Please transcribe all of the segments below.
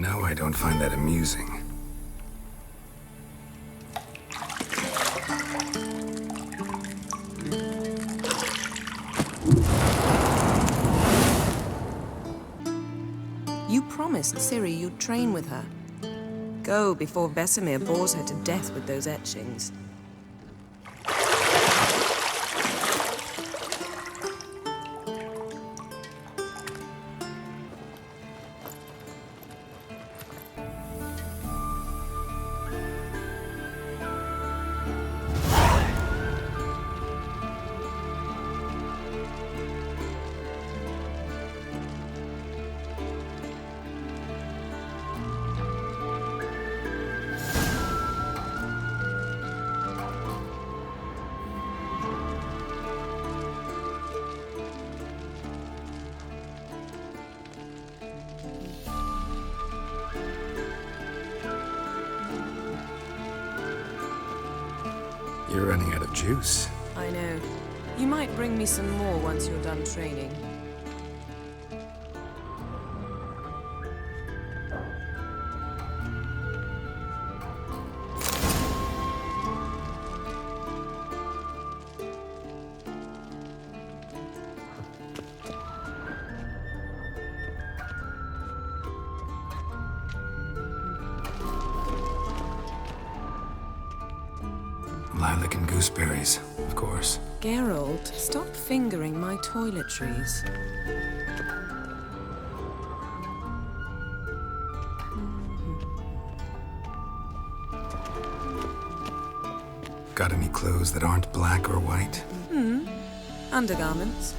know I don't find that amusing. You promised Ciri you'd train with her. Go before Vesemir bores her to death with those etchings. You're running out of juice. I know. You might bring me some more once you're done training. Lilac and gooseberries, of course. Geralt, stop fingering my toiletries. Got any clothes that aren't black or white? Undergarments.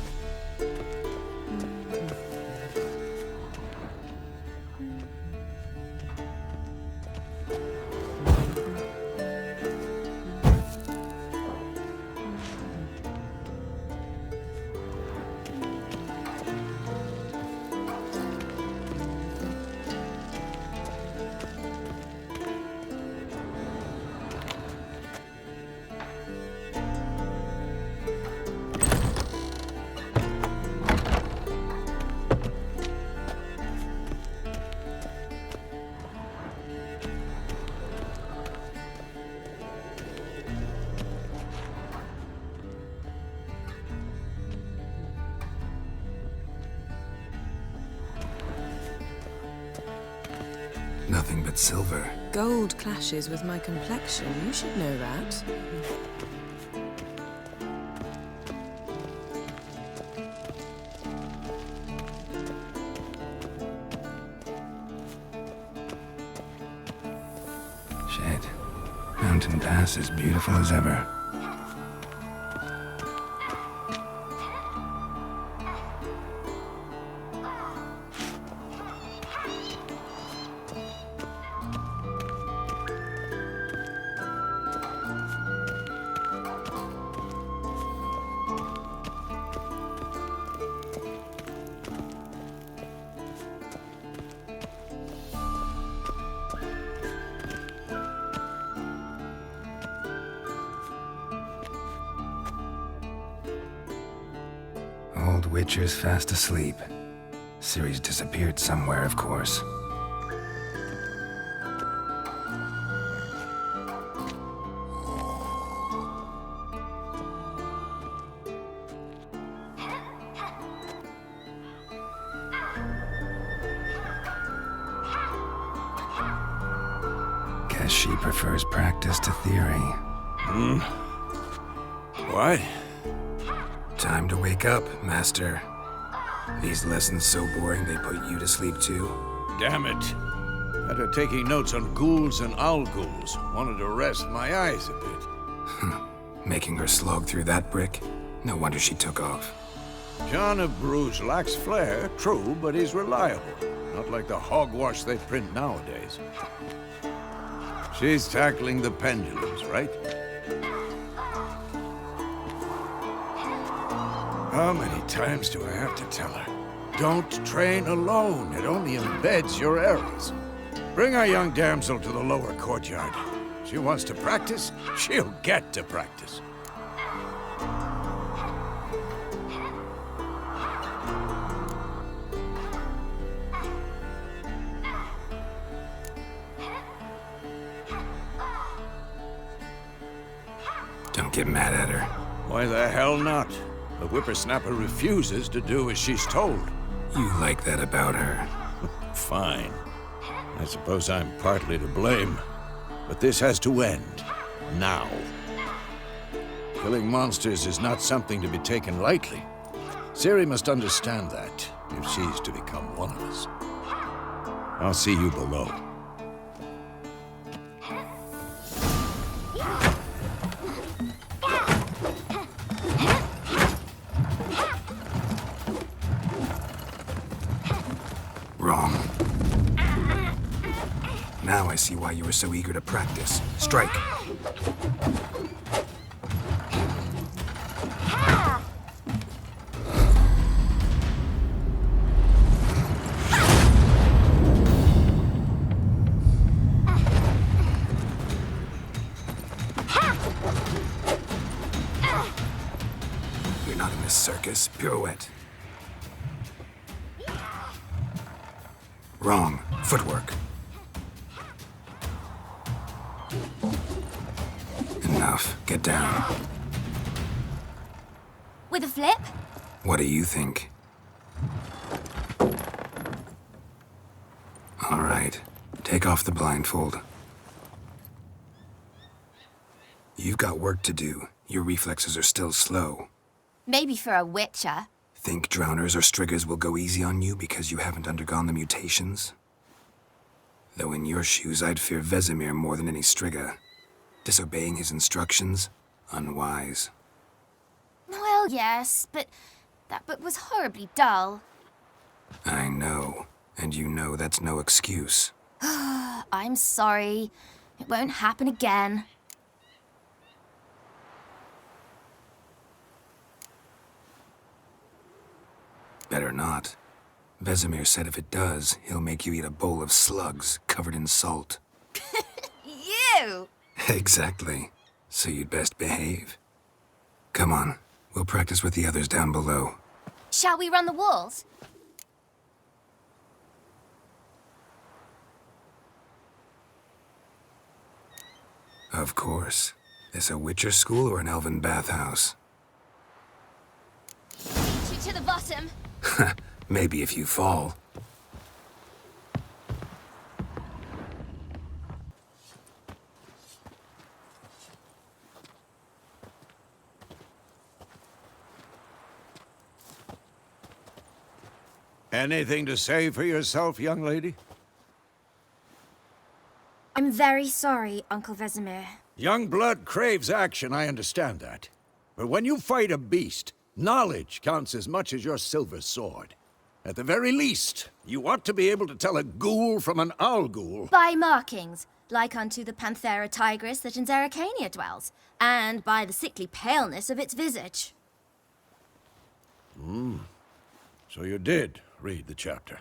Nothing but silver. Gold clashes with my complexion. You should know that. Shit. Mountain Pass as beautiful as ever. Old Witcher's fast asleep. Ciri's disappeared somewhere, of course. Guess she prefers practice to theory. What? Time to wake up, Master. These lessons so boring they put you to sleep too? Damn it. Had her taking notes on ghouls and owl ghouls. Wanted to rest my eyes a bit. Making her slog through that brick? No wonder she took off. John of Bruges lacks flair, true, but he's reliable. Not like the hogwash they print nowadays. She's tackling the pendulums, right? How many times do I have to tell her? Don't train alone. It only embeds your errors. Bring our young damsel to the lower courtyard. She wants to practice, she'll get to practice. Don't get mad at her. Why the hell not? The whippersnapper refuses to do as she's told. You like that about her. Fine. I suppose I'm partly to blame. But this has to end. Now. Killing monsters is not something to be taken lightly. Ciri must understand that, if she's to become one of us. I'll see you below. Wrong. Now I see why you were so eager to practice. Strike. You're not in this circus. Pirouette. Wrong. Footwork. Enough. Get down. With a flip? What do you think? All right. Take off the blindfold. You've got work to do. Your reflexes are still slow. Maybe for a witcher. Think drowners or striggers will go easy on you because you haven't undergone the mutations? Though in your shoes, I'd fear Vesemir more than any strigger. Disobeying his instructions? Unwise. Well, yes, but that book was horribly dull. I know. And you know that's no excuse. I'm sorry. It won't happen again. Better not. Vesemir said if it does, he'll make you eat a bowl of slugs covered in salt. You! Exactly. So you'd best behave. Come on. We'll practice with the others down below. Shall we run the walls? Of course. This a Witcher school or an elven bathhouse? Shoot to the bottom. Maybe if you fall. Anything to say for yourself, young lady? I'm very sorry, Uncle Vesemir. Young blood craves action, I understand that. But when you fight a beast, knowledge counts as much as your silver sword. At the very least, you ought to be able to tell a ghoul from an owl ghoul. By markings, like unto the Panthera tigris that in Zerrikania dwells, and by the sickly paleness of its visage. So you did read the chapter.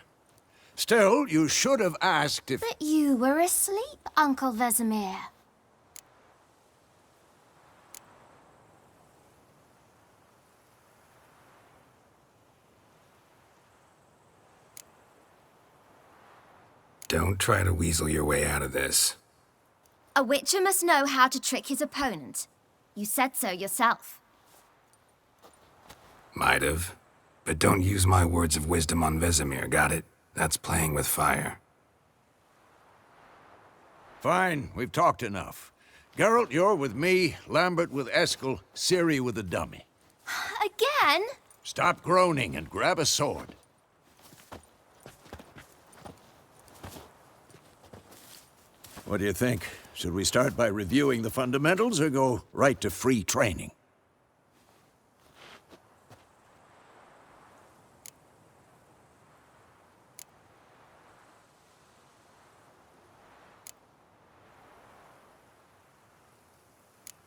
Still, you should have asked if... But you were asleep, Uncle Vesemir. Don't try to weasel your way out of this. A witcher must know how to trick his opponent. You said so yourself. Might have. But don't use my words of wisdom on Vesemir, got it? That's playing with fire. Fine, we've talked enough. Geralt, you're with me, Lambert with Eskel, Ciri with the dummy. Again? Stop groaning and grab a sword. What do you think? Should we start by reviewing the fundamentals or go right to free training?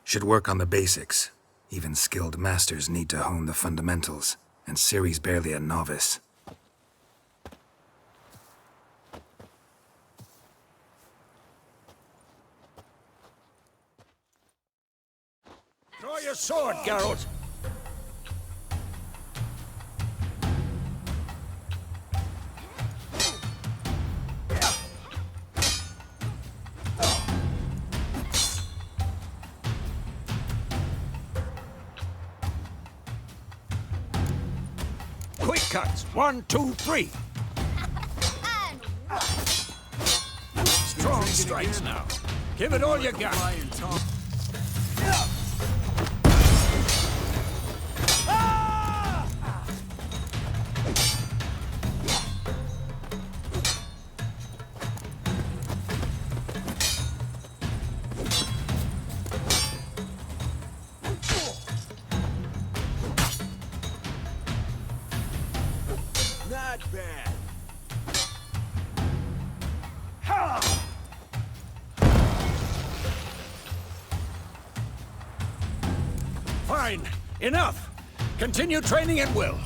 Should work on the basics. Even skilled masters need to hone the fundamentals, and Ciri's barely a novice. Draw your sword, Geralt! uppercuts. 1, 2, 3. Strong strikes now. Give it all you got. Not bad. Fine. Enough. Continue training at will.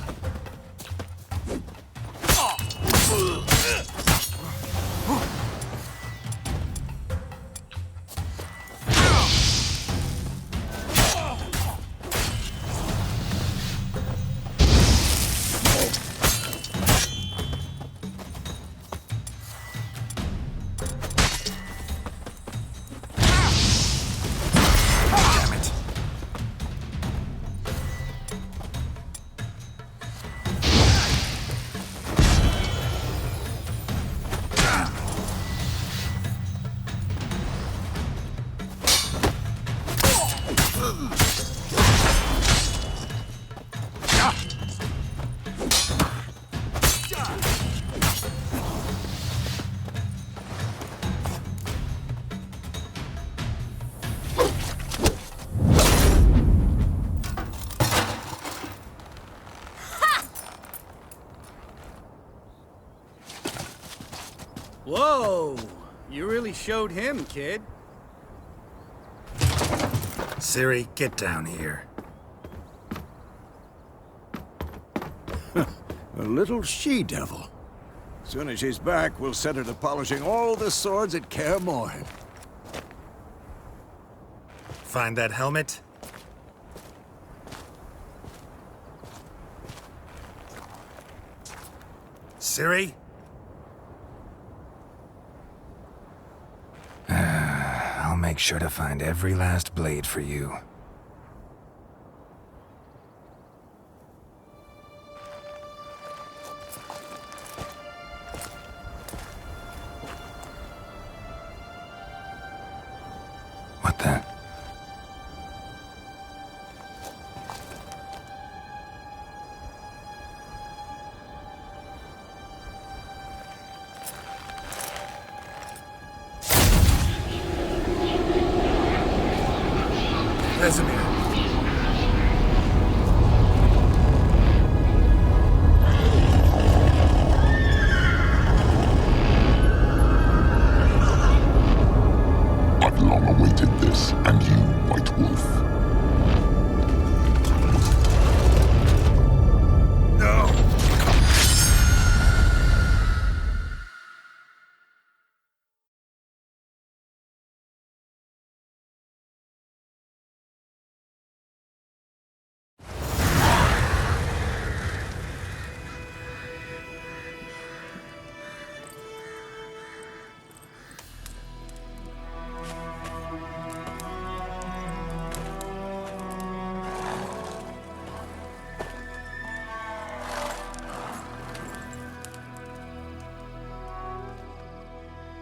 Whoa! You really showed him, kid. Siri, get down here. A little she-devil. As soon as she's back, we'll set her to polishing all the swords at Kaer Morhen. Find that helmet? Siri? I'll make sure to find every last blade for you. What the? Vesemir. I've long awaited this, and you, White Wolf. No!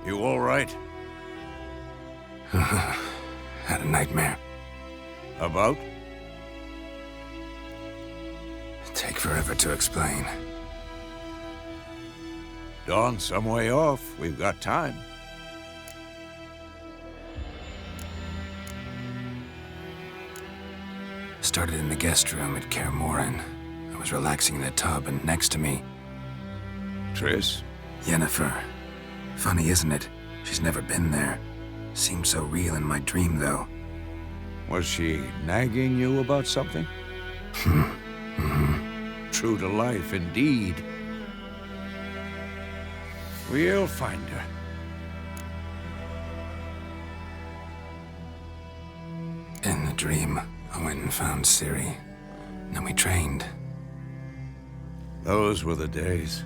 You all right? Had a nightmare. About? Take forever to explain. Dawn's some way off. We've got time. Started in the guest room at Kaer Morhen. I was relaxing in the tub, and next to me, Triss? Yennefer. Funny, isn't it? She's never been there. Seemed so real in my dream, though. Was she nagging you about something? True to life, indeed. We'll find her. In the dream, I went and found Ciri. Then we trained. Those were the days.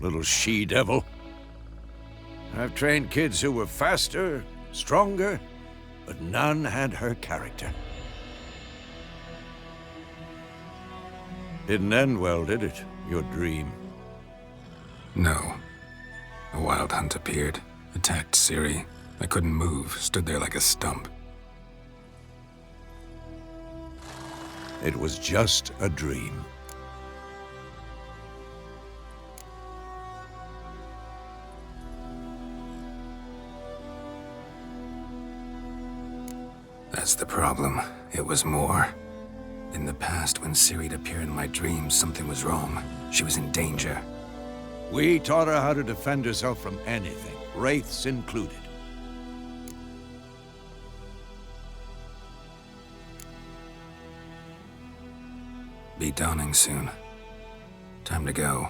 Little she-devil. I've trained kids who were faster, stronger, but none had her character. Didn't end well, did it? Your dream. No. A wild hunt appeared, attacked Ciri. I couldn't move, stood there like a stump. It was just a dream. That's the problem. It was more. In the past, when Ciri'd appear in my dreams, something was wrong. She was in danger. We taught her how to defend herself from anything, wraiths included. Be dawning soon. Time to go.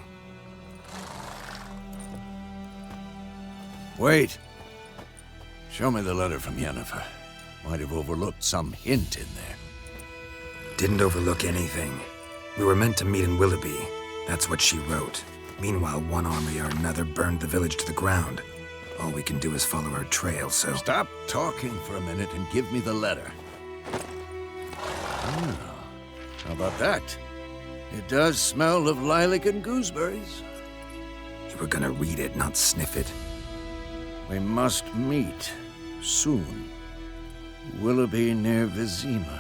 Wait. Show me the letter from Yennefer. Might have overlooked some hint in there. Didn't overlook anything. We were meant to meet in Willoughby. That's what she wrote. Meanwhile, one army or another burned the village to the ground. All we can do is follow her trail, so... Stop talking for a minute and give me the letter. How about that? It does smell of lilac and gooseberries. You were gonna read it, not sniff it. We must meet soon. Willoughby near Vizima.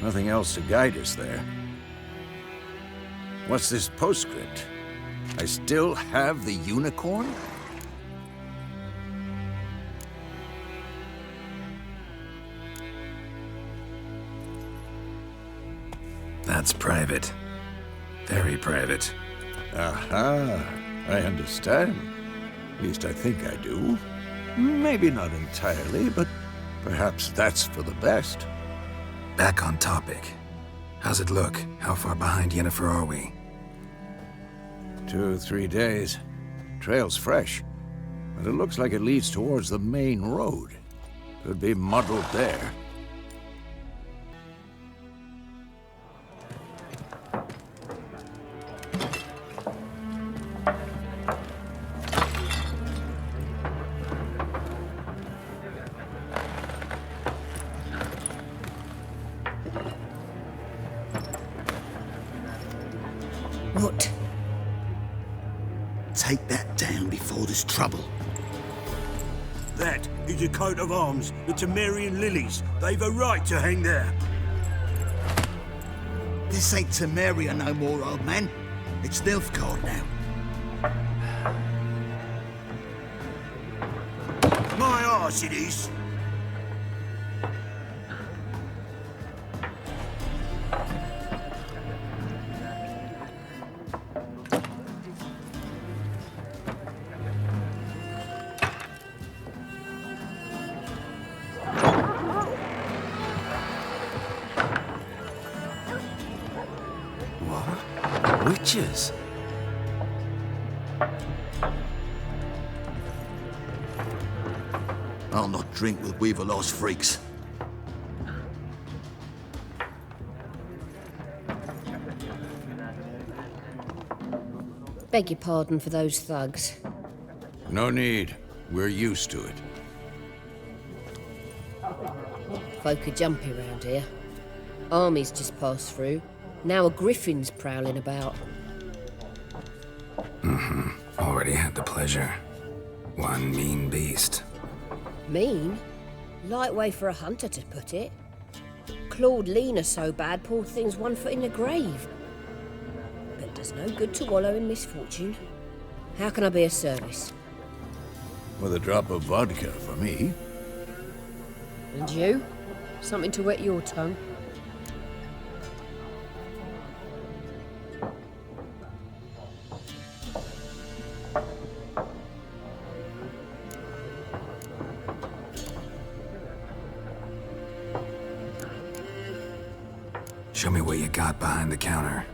Nothing else to guide us there. What's this postscript? I still have the unicorn? That's private. Very private. Aha, I understand. At least I think I do. Maybe not entirely, but perhaps that's for the best. Back on topic. How's it look? How far behind Yennefer are we? 2 or 3 days. Trail's fresh, but it looks like it leads towards the main road. Could be muddled there. What? Take that down before there's trouble. That is a coat of arms, the Temerian lilies. They've a right to hang there. This ain't Temeria no more, old man. It's Nilfgaard now. My arse it is. Witches? I'll not drink with Weaver-lost freaks. Beg your pardon for those thugs. No need. We're used to it. Folk are jumpy around here. Armies just passed through. Now a griffin's prowling about. Already had the pleasure. One mean beast. Mean? Light way for a hunter to put it. Clawed Lena so bad, poor thing's 1 foot in the grave. But it does no good to wallow in misfortune. How can I be of service? With a drop of vodka for me. And you? Something to wet your tongue? Show me what you got behind the counter.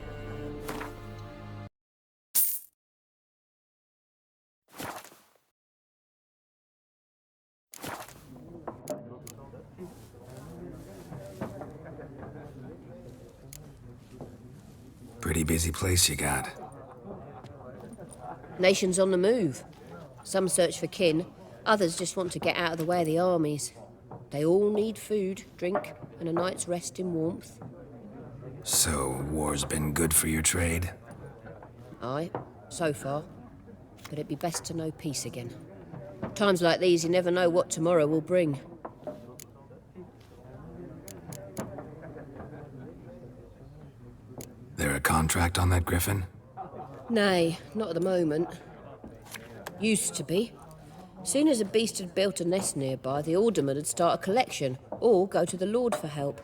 Pretty busy place you got. Nations on the move. Some search for kin, others just want to get out of the way of the armies. They all need food, drink, and a night's rest in warmth. So, war's been good for your trade? Aye, so far. But it'd be best to know peace again. Times like these, you never know what tomorrow will bring. There a contract on that griffin? Nay, not at the moment. Used to be. Soon as a beast had built a nest nearby, the alderman would start a collection, or go to the Lord for help.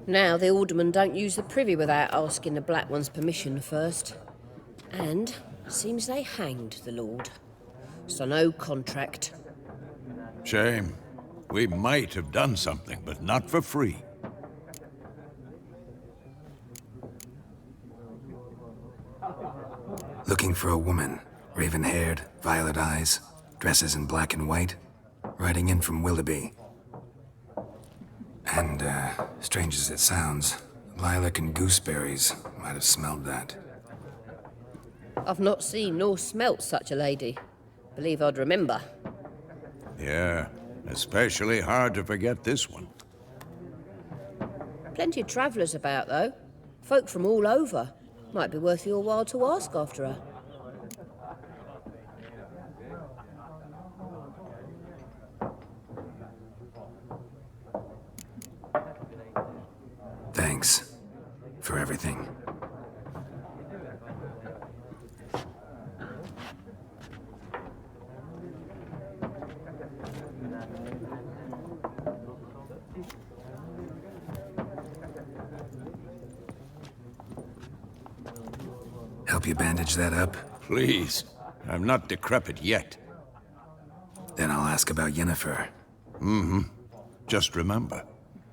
Now the aldermen don't use the privy without asking the Black One's permission first. And seems they hanged the Lord. So no contract. Shame. We might have done something, but not for free. Looking for a woman. Raven-haired, violet eyes, dresses in black and white. Riding in from Willoughby. And, strange as it sounds, lilac and gooseberries might have smelled that. I've not seen nor smelt such a lady. Believe I'd remember. Yeah, especially hard to forget this one. Plenty of travellers about, though. Folk from all over. Might be worth your while to ask after her. Thanks for everything. Help you bandage that up? Please. I'm not decrepit yet. Then I'll ask about Yennefer. Mm-hmm. Just remember,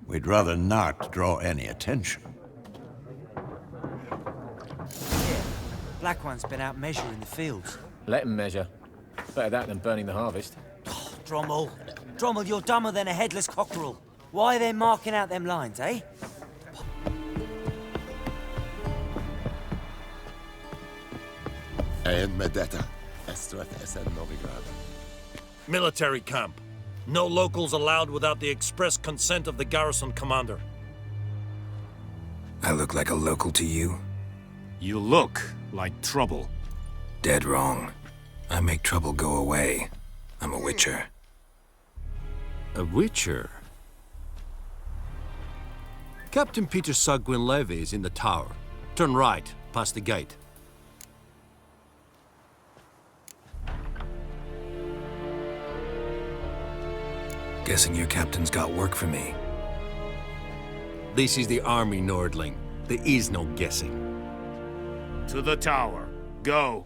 we'd rather not draw any attention. Yeah, Black One's been out measuring the fields. Let him measure. Better that than burning the harvest. Oh, Drommel. Drommel, you're dumber than a headless cockerel. Why are they marking out them lines, eh? And Medetta, Estrat SN Novigrad. Military camp. No locals allowed without the express consent of the garrison commander. I look like a local to you? You look like trouble. Dead wrong. I make trouble go away. I'm a witcher. A witcher? Captain Peter Sagwin Levy is in the tower. Turn right, past the gate. Guessing your captain's got work for me. This is the army, Nordling. There is no guessing. To the tower. Go.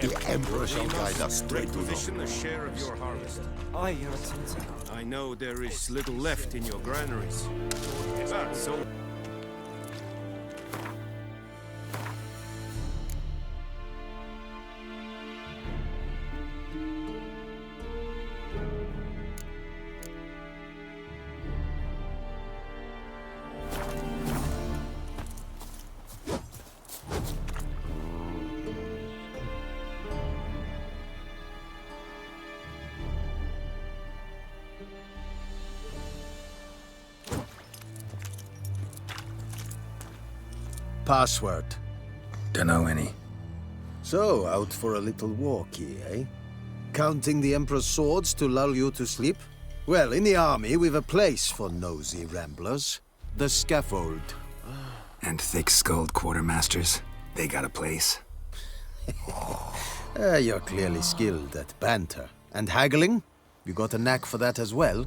The Emperor shall guide us straight to a share of your harvest. Aye, you're attentive. I know there is little left in your granaries. So Password? Dunno any. So, out for a little walkie, eh? Counting the Emperor's swords to lull you to sleep? Well, in the army, we've a place for nosy ramblers. The scaffold. And thick-skulled quartermasters? They got a place? You're clearly skilled at banter. And haggling? You got a knack for that as well?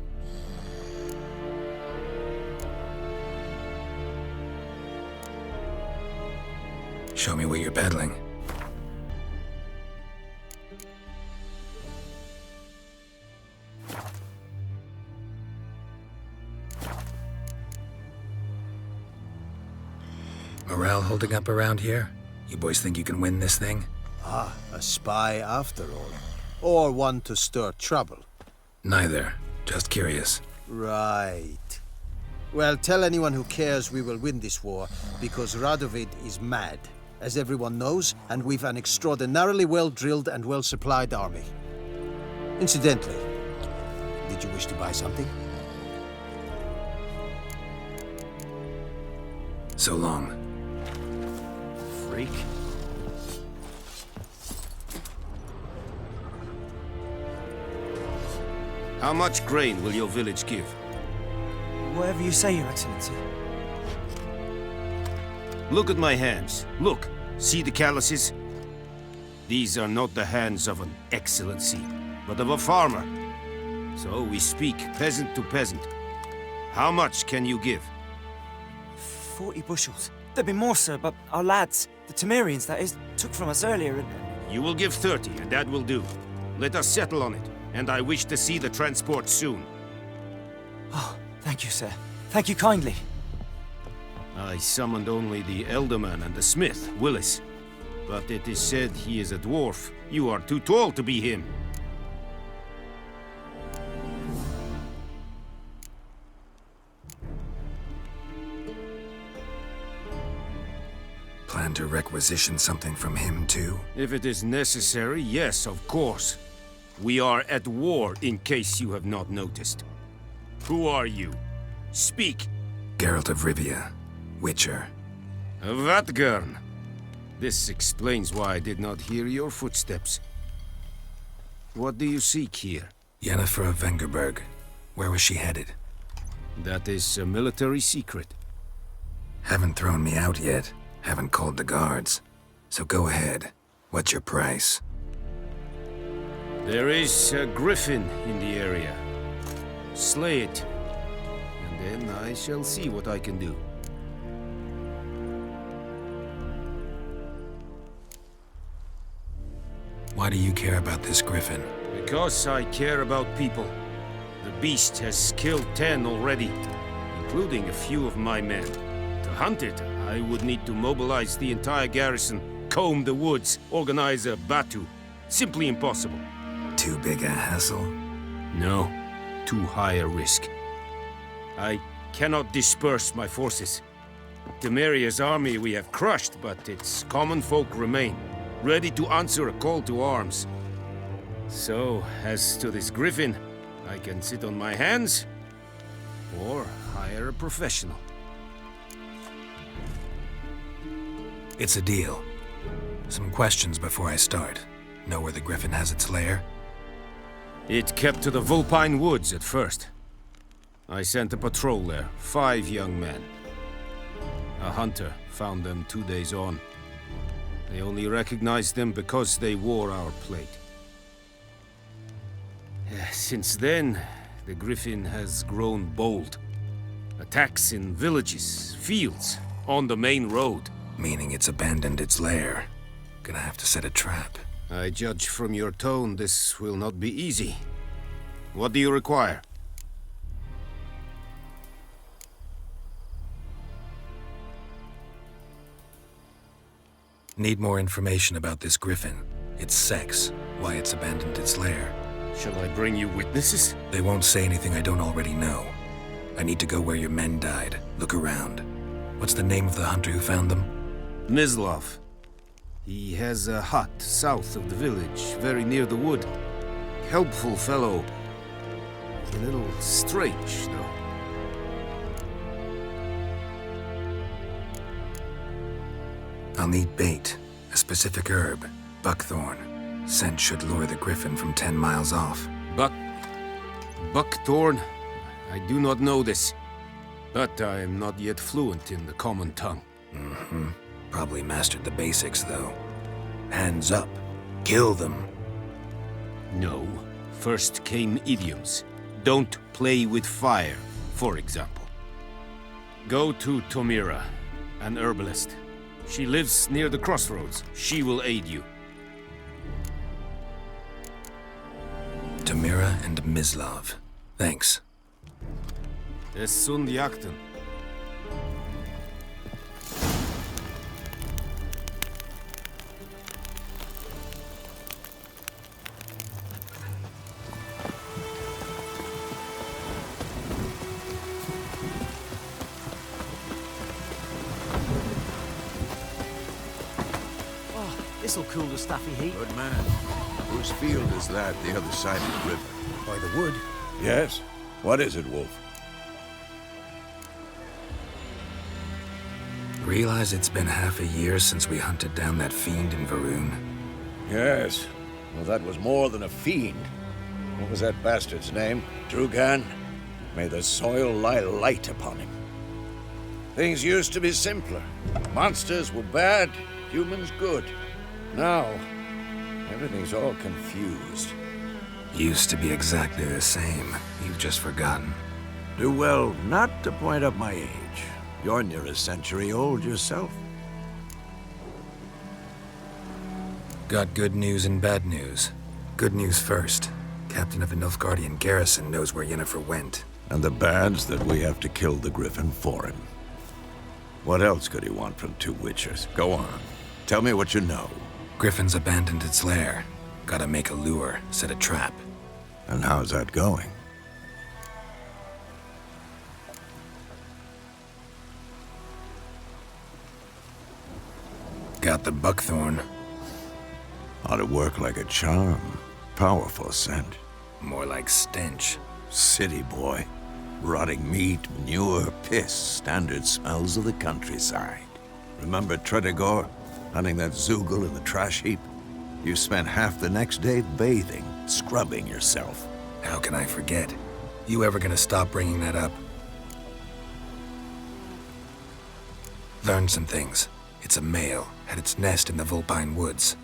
Show me what you're peddling. Morale holding up around here? You boys think you can win this thing? Ah, a spy after all. Or one to stir trouble. Neither. Just curious. Right. Well, tell anyone who cares we will win this war, because Radovid is mad. as everyone knows, and we've an extraordinarily well-drilled and well-supplied army. Incidentally, did you wish to buy something? So long. Freak. How much grain will your village give? Whatever you say, Your Excellency. Look at my hands. Look. See the calluses? These are not the hands of an excellency, but of a farmer. So we speak peasant to peasant. How much can you give? 40 bushels. There'd be more, sir, but our lads, the Temerians, that is, took from us earlier and... You will give 30, and that will do. Let us settle on it, and I wish to see the transport soon. Oh, thank you, sir. Thank you kindly. I summoned only the Elderman and the smith, Willis. But it is said he is a dwarf. You are too tall to be him. Plan to requisition something from him, too? If it is necessary, yes, of course. We are at war, in case you have not noticed. Who are you? Speak! Geralt of Rivia, Witcher. Vatgern. This explains why I did not hear your footsteps. What do you seek here? Yennefer of Vengerberg. Where was she headed? That is a military secret. Haven't thrown me out yet. Haven't called the guards. So go ahead. What's your price? There is a griffin in the area. Slay it. And then I shall see what I can do. Why do you care about this griffin? Because I care about people. The beast has killed 10 already, including a few of my men. To hunt it, I would need to mobilize the entire garrison, comb the woods, organize a batu. Simply impossible. Too big a hassle? No, too high a risk. I cannot disperse my forces. Temeria's army we have crushed, but its common folk remain, ready to answer a call to arms. So, as to this griffin, I can sit on my hands, or hire a professional. It's a deal. Some questions before I start. Know where the griffin has its lair? It kept to the Vulpine Woods at first. I sent a patrol there, 5 young men. A hunter found them 2 days on. They only recognized them because they wore our plate. Since then, the griffin has grown bold. Attacks in villages, fields, on the main road. Meaning it's abandoned its lair. Gonna have to set a trap. I judge from your tone this will not be easy. What do you require? Need more information about this griffin. Its sex, why it's abandoned its lair. Shall I bring you witnesses? They won't say anything I don't already know. I need to go where your men died. Look around. What's the name of the hunter who found them? Mislav. He has a hut south of the village, very near the wood. Helpful fellow. A little strange, though. I'll need bait, a specific herb, buckthorn. Scent should lure the griffin from 10 miles off. Buckthorn? I do not know this. But I am not yet fluent in the common tongue. Mm-hmm. Probably mastered the basics, though. Hands up. Kill them. No. First came idioms. Don't play with fire, for example. Go to Tomira, an herbalist. She lives near the crossroads. She will aid you. Tomira and Mislav. Thanks. Es sunt jakten. This'll cool the stuffy heat. Good man. Whose field is that, the other side of the river? By the wood. Yes? What is it, Wolf? Realize it's been half a year since we hunted down that fiend in Varun? Yes. Well, that was more than a fiend. What was that bastard's name? Drugan? May the soil lie light upon him. Things used to be simpler. Monsters were bad, humans good. Now, everything's all confused. Used to be exactly the same. You've just forgotten. Do well not to point up my age. You're near a century old yourself. Got good news and bad news. Good news first. Captain of the Nilfgaardian garrison knows where Yennefer went. And the bad's that we have to kill the Griffin for him. What else could he want from two Witchers? Go on. Tell me what you know. Griffin's abandoned its lair. Gotta make a lure, set a trap. And how's that going? Got the buckthorn. Ought to work like a charm. Powerful scent. More like stench. City boy. Rotting meat, manure, piss. Standard smells of the countryside. Remember Tredegor? Hunting that Zoogle in the trash heap? You spent half the next day bathing, scrubbing yourself. How can I forget? You ever gonna stop bringing that up? Learned some things. It's a male, had its nest in the Vulpine Woods.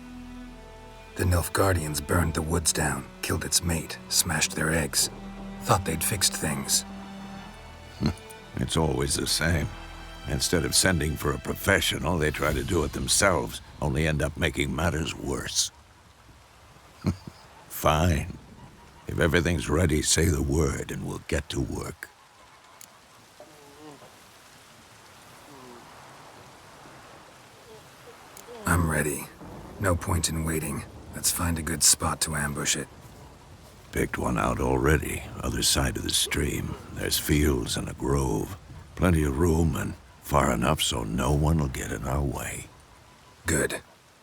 The Nilfgaardians burned the woods down, killed its mate, smashed their eggs. Thought they'd fixed things. It's always the same. Instead of sending for a professional, they try to do it themselves, only end up making matters worse. Fine. If everything's ready, say the word and we'll get to work. I'm ready. No point in waiting. Let's find a good spot to ambush it. Picked one out already, other side of the stream. There's fields and a grove. Plenty of room and far enough so no one will get in our way. Good.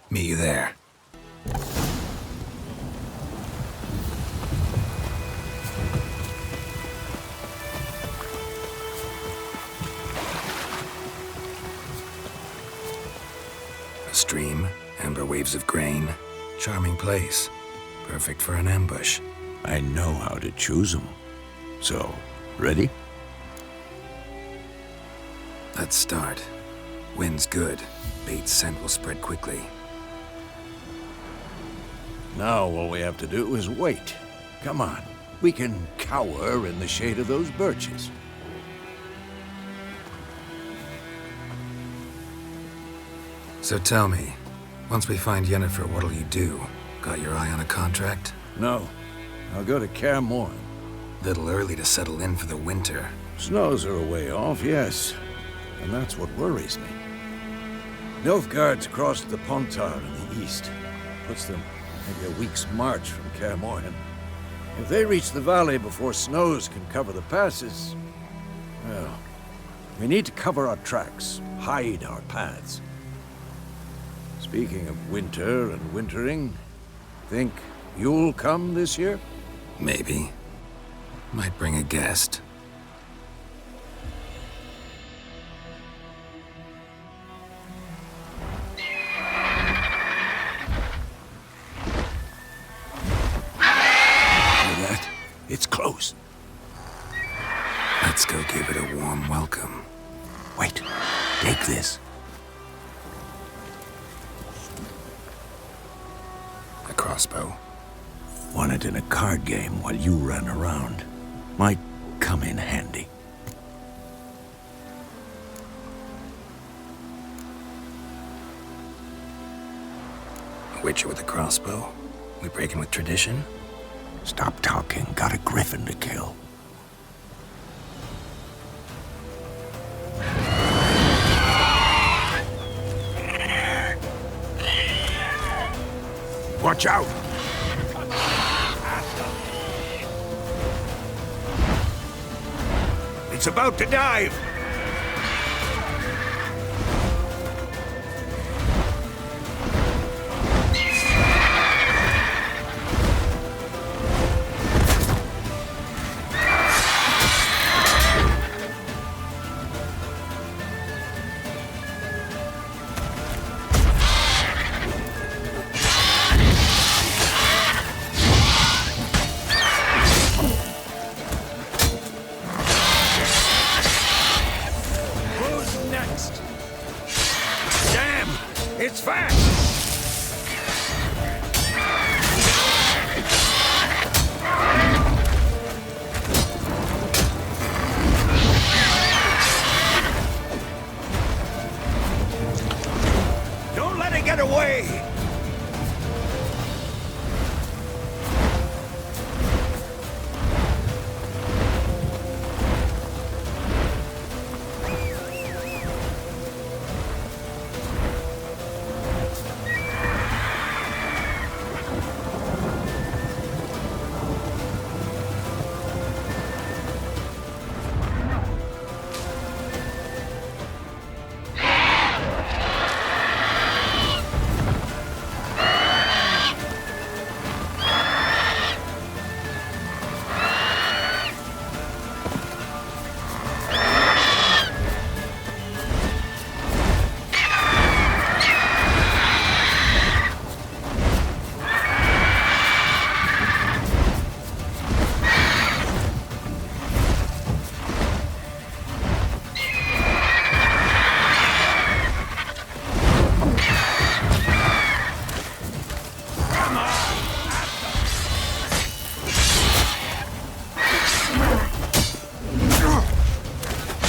Meet you there. A stream, amber waves of grain. Charming place. Perfect for an ambush. I know how to choose them. So, ready? Let's start. Wind's good. Bait's scent will spread quickly. Now all we have to do is wait. Come on. We can cower in the shade of those birches. So tell me, once we find Yennefer, what'll you do? Got your eye on a contract? No. I'll go to Kaer Morhen. Little early to settle in for the winter. Snows are a way off, yes. And that's what worries me. Nilfgaard's crossed the Pontar in the east. Puts them maybe a week's march from Kaer Morhen. If they reach the valley before snows can cover the passes, well, we need to cover our tracks, hide our paths. Speaking of winter and wintering, think you'll come this year? Maybe. Might bring a guest. It's close. Let's go give it a warm welcome. Wait, take this. A crossbow. Won it in a card game while you ran around. Might come in handy. A witcher with a crossbow? We breaking with tradition? Stop talking. Got a griffin to kill. Watch out! It's about to dive!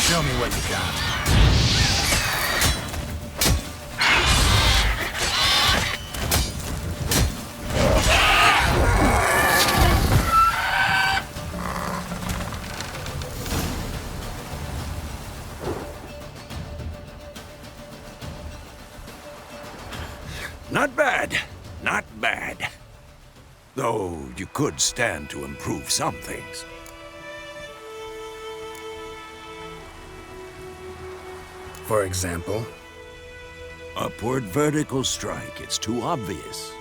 Show me what you got. Not bad. Not bad. Though you could stand to improve some things. For example? Upward vertical strike. It's too obvious.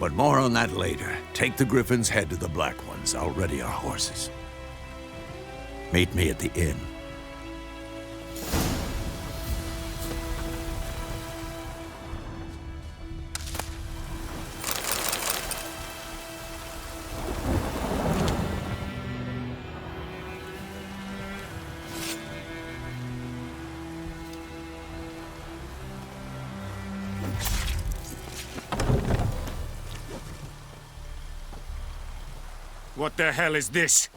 But more on that later. Take the Griffin's head to the Black Ones. I'll ready our horses. Meet me at the inn. What the hell is this?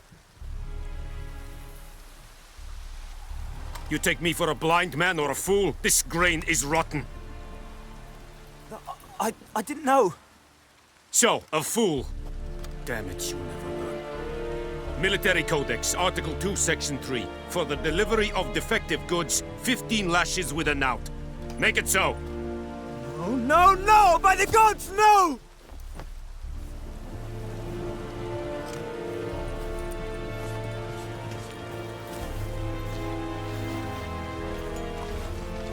You take me for a blind man or a fool? This grain is rotten. I didn't know. So, a fool. Damn it, you'll never learn. Military Codex, Article 2, Section 3. For the delivery of defective goods, 15 lashes with a knout. Make it so. Oh, no, no! By the gods, no!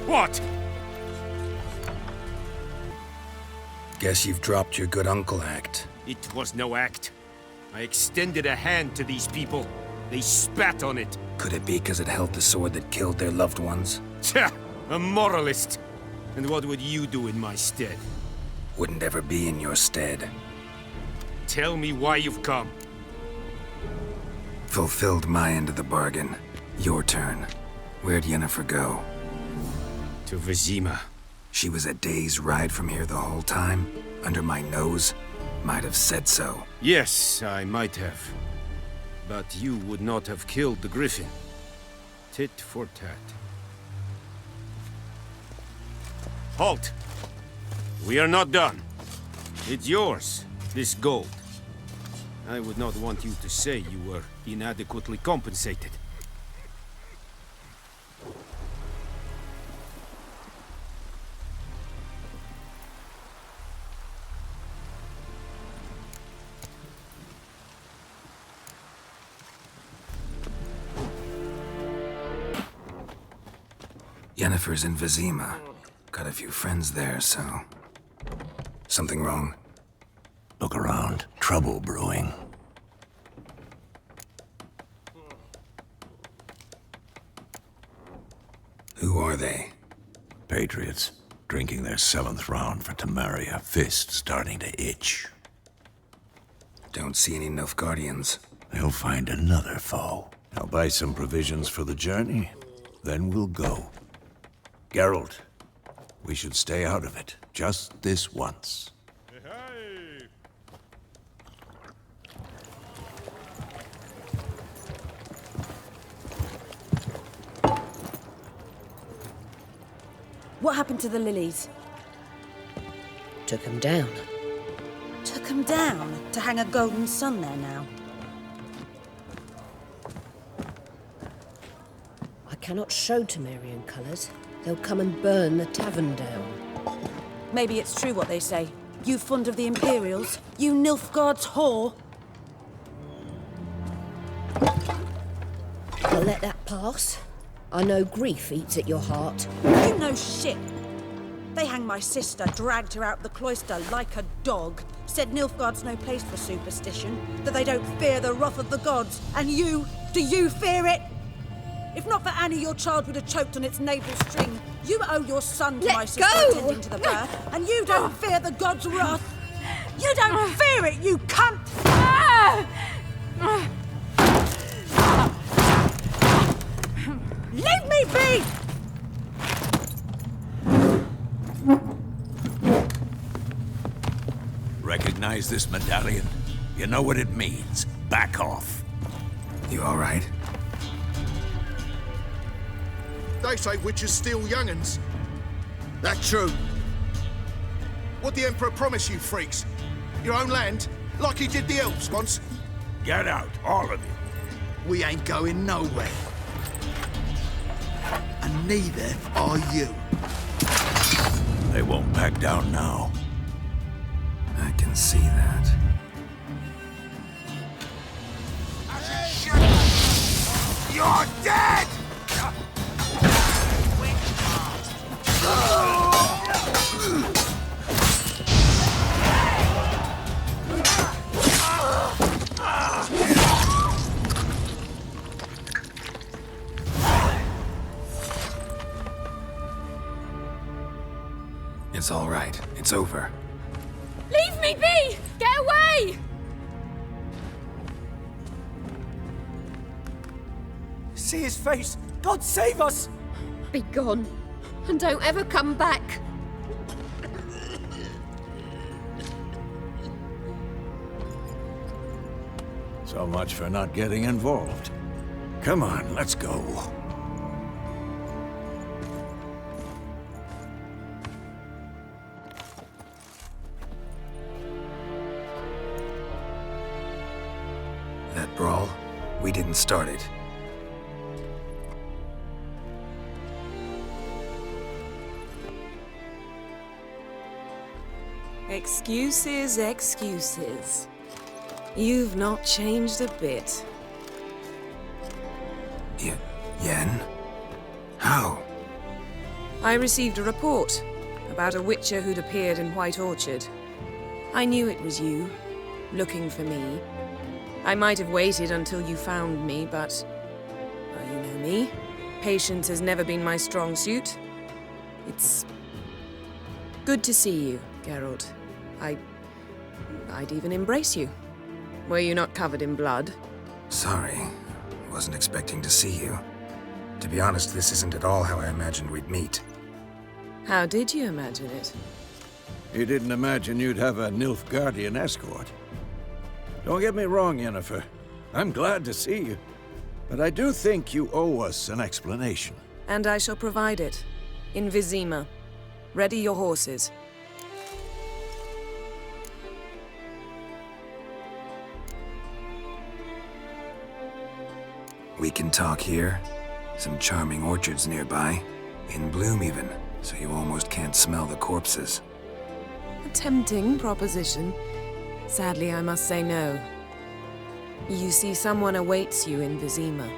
What? Guess you've dropped your good uncle act. It was no act. I extended a hand to these people. They spat on it. Could it be because it held the sword that killed their loved ones? Tja, a moralist. And what would you do in my stead? Wouldn't ever be in your stead. Tell me why you've come. Fulfilled my end of the bargain. Your turn. Where'd Yennefer go? To Vizima. She was a day's ride from here the whole time? Under my nose? Might have said so. Yes, I might have. But you would not have killed the Griffin. Tit for tat. Halt! We are not done. It's yours, this gold. I would not want you to say you were inadequately compensated. Yennefer's in Vizima. Got a few friends there, so... Something wrong? Look around. Trouble brewing. Who are they? Patriots. Drinking their 7th round for Temeria. Fist starting to itch. Don't see any Nilfgaardians. They'll find another foe. I'll buy some provisions for the journey. Then we'll go. Geralt, we should stay out of it. Just this once. What happened to the lilies? Took them down. Took them down to hang a golden sun there now. I cannot show Temerian colours. They'll come and burn the tavern down. Maybe it's true what they say. You fond of the Imperials? You Nilfgaard's whore? I'll let that pass. I know grief eats at your heart. You know shit. They hanged my sister, dragged her out the cloister like a dog, said Nilfgaard's no place for superstition, that they don't fear the wrath of the gods. And you, do you fear it? If not for Annie, your child would have choked on its navel string. You owe your son to my sister attending to the birth, and you don't fear the gods' wrath. You don't fear it, you cunt! Leave me be! Recognize this medallion? You know what it means. Back off. You all right? They say witches steal young'uns. That's true. What the Emperor promise you, freaks? Your own land? Like he did the elves once? Get out, all of you. We ain't going nowhere. And neither are you. They won't back down now. I can see that. You're dead! It's all right. It's over. Leave me be! Get away! See his face! God save us! Be gone, and don't ever come back. So much for not getting involved. Come on, let's go. That brawl, we didn't start it. Excuses, excuses. You've not changed a bit. Yen? How? I received a report about a witcher who'd appeared in White Orchard. I knew it was you, looking for me. I might have waited until you found me, but... well, you know me. Patience has never been my strong suit. It's... good to see you, Geralt. I'd even embrace you. Were you not covered in blood? Sorry. Wasn't expecting to see you. To be honest, this isn't at all how I imagined we'd meet. How did you imagine it? You didn't imagine you'd have a Nilfgaardian escort. Don't get me wrong, Yennefer. I'm glad to see you. But I do think you owe us an explanation. And I shall provide it. In Vizima. Ready your horses. We can talk here. Some charming orchards nearby. In bloom even, so you almost can't smell the corpses. A tempting proposition. Sadly, I must say no. You see, someone awaits you in Vizima.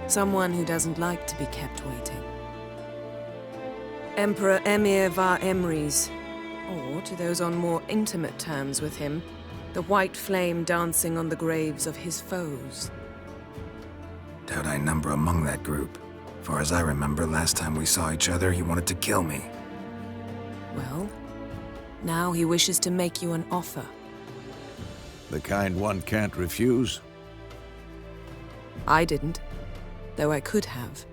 Someone who doesn't like to be kept waiting. Emperor Emir var Emrys. Or, to those on more intimate terms with him, the white flame dancing on the graves of his foes. Doubt I number among that group. Far as I remember, last time we saw each other, he wanted to kill me. Well, now he wishes to make you an offer. The kind one can't refuse? I didn't, though I could have.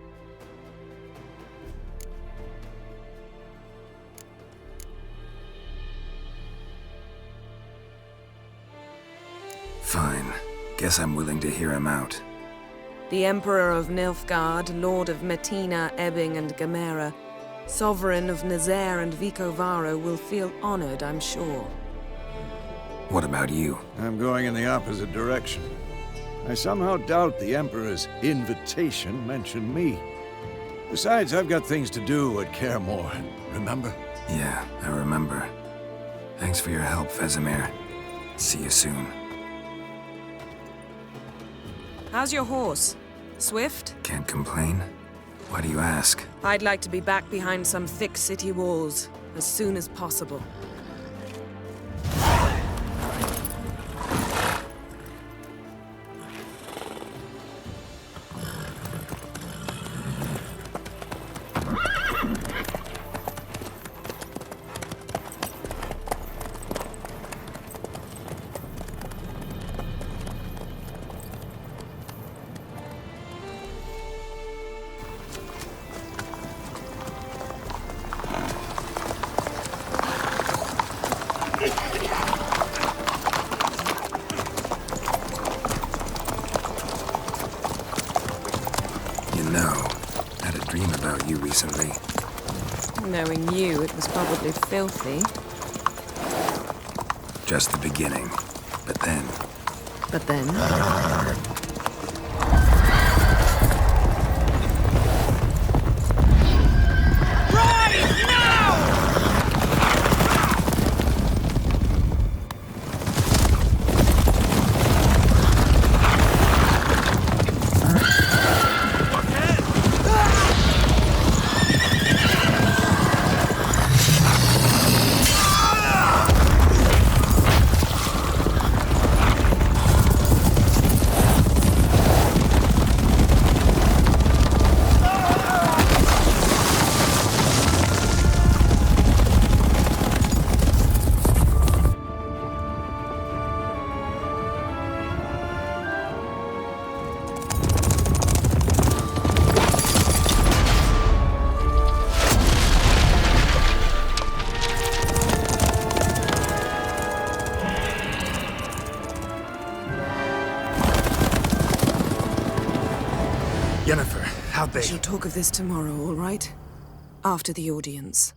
Fine. Guess I'm willing to hear him out. The Emperor of Nilfgaard, Lord of Metina, Ebbing and Gamera, Sovereign of Nazaire and Vicovaro will feel honored, I'm sure. What about you? I'm going in the opposite direction. I somehow doubt the Emperor's invitation mentioned me. Besides, I've got things to do at Kaer Morhen, remember? Yeah, I remember. Thanks for your help, Vesemir. See you soon. How's your horse? Swift? Can't complain. Why do you ask? I'd like to be back behind some thick city walls as soon as possible. had a dream about you recently. Knowing you, it was probably filthy. Just the beginning. But then... But then? We shall talk of this tomorrow, all right? After the audience.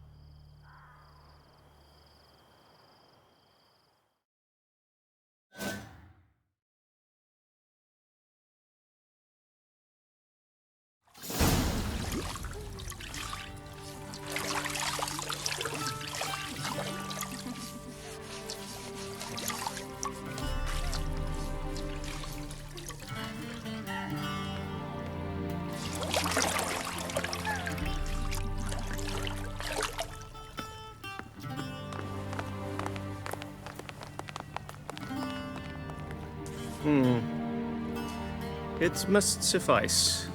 It must suffice.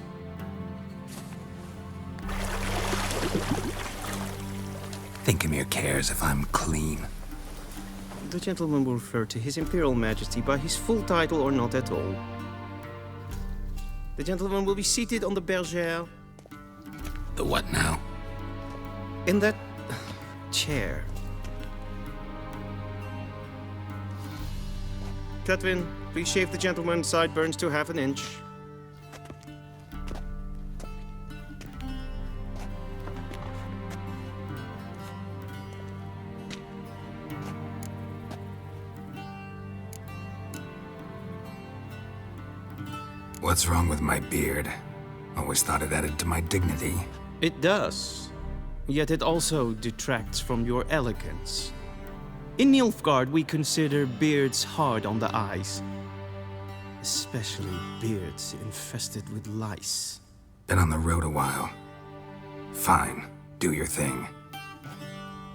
Thinkamere cares if I'm clean. The gentleman will refer to His Imperial Majesty by his full title or not at all. The gentleman will be seated on the bergère. The what now? In that chair. Catwin, please shave the gentleman's sideburns to half an inch. What's wrong with my beard? Always thought it added to my dignity. It does. Yet it also detracts from your elegance. In Nilfgaard, we consider beards hard on the eyes. Especially beards infested with lice. Been on the road a while. Fine, do your thing.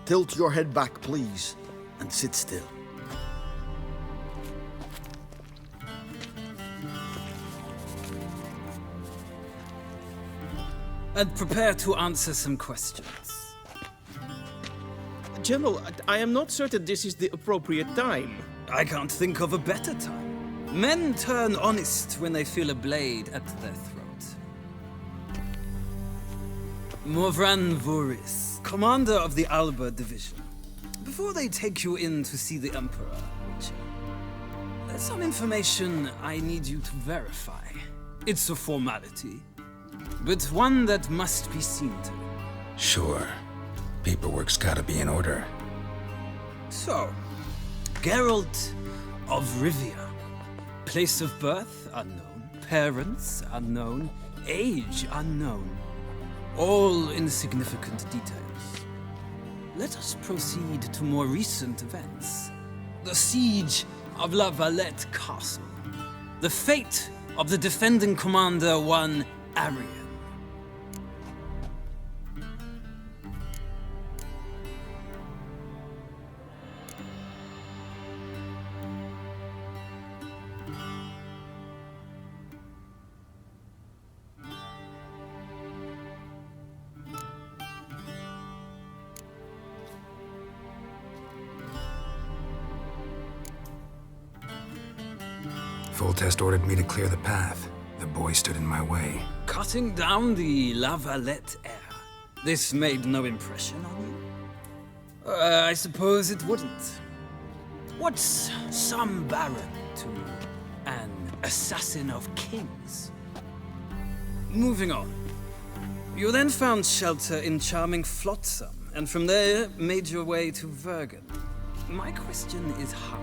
Tilt your head back, please, and sit still. And prepare to answer some questions. General, I am not certain this is the appropriate time. I can't think of a better time. Men turn honest when they feel a blade at their throat. Morvran Voris, commander of the Alba division. Before they take you in to see the Emperor, there's some information I need you to verify. It's a formality, but one that must be seen to. Sure. Paperwork's gotta be in order. So, Geralt of Rivia. Place of birth unknown, parents unknown, age unknown. All insignificant details. Let us proceed to more recent events. The siege of La Valette Castle. The fate of the defending commander, one Arian. Foltest ordered me to clear the path. The boy stood in my way. Cutting down the La Valette heir. This made no impression on you? I suppose it wouldn't. What's some baron to an assassin of kings? Moving on. You then found shelter in charming Flotsam, and from there made your way to Vergen. My question is how?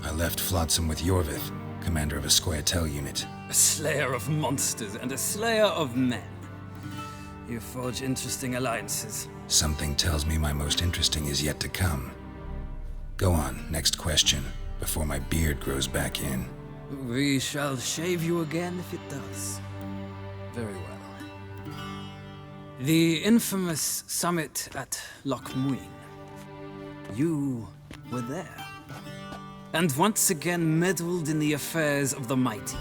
I left Flotsam with Yorvith, commander of a Squaretel unit. A slayer of monsters and a slayer of men. You forge interesting alliances. Something tells me my most interesting is yet to come. Go on, next question, before my beard grows back in. We shall shave you again if it does. Very well. The infamous summit at Loch Muin. You were there. And once again meddled in the affairs of the mighty.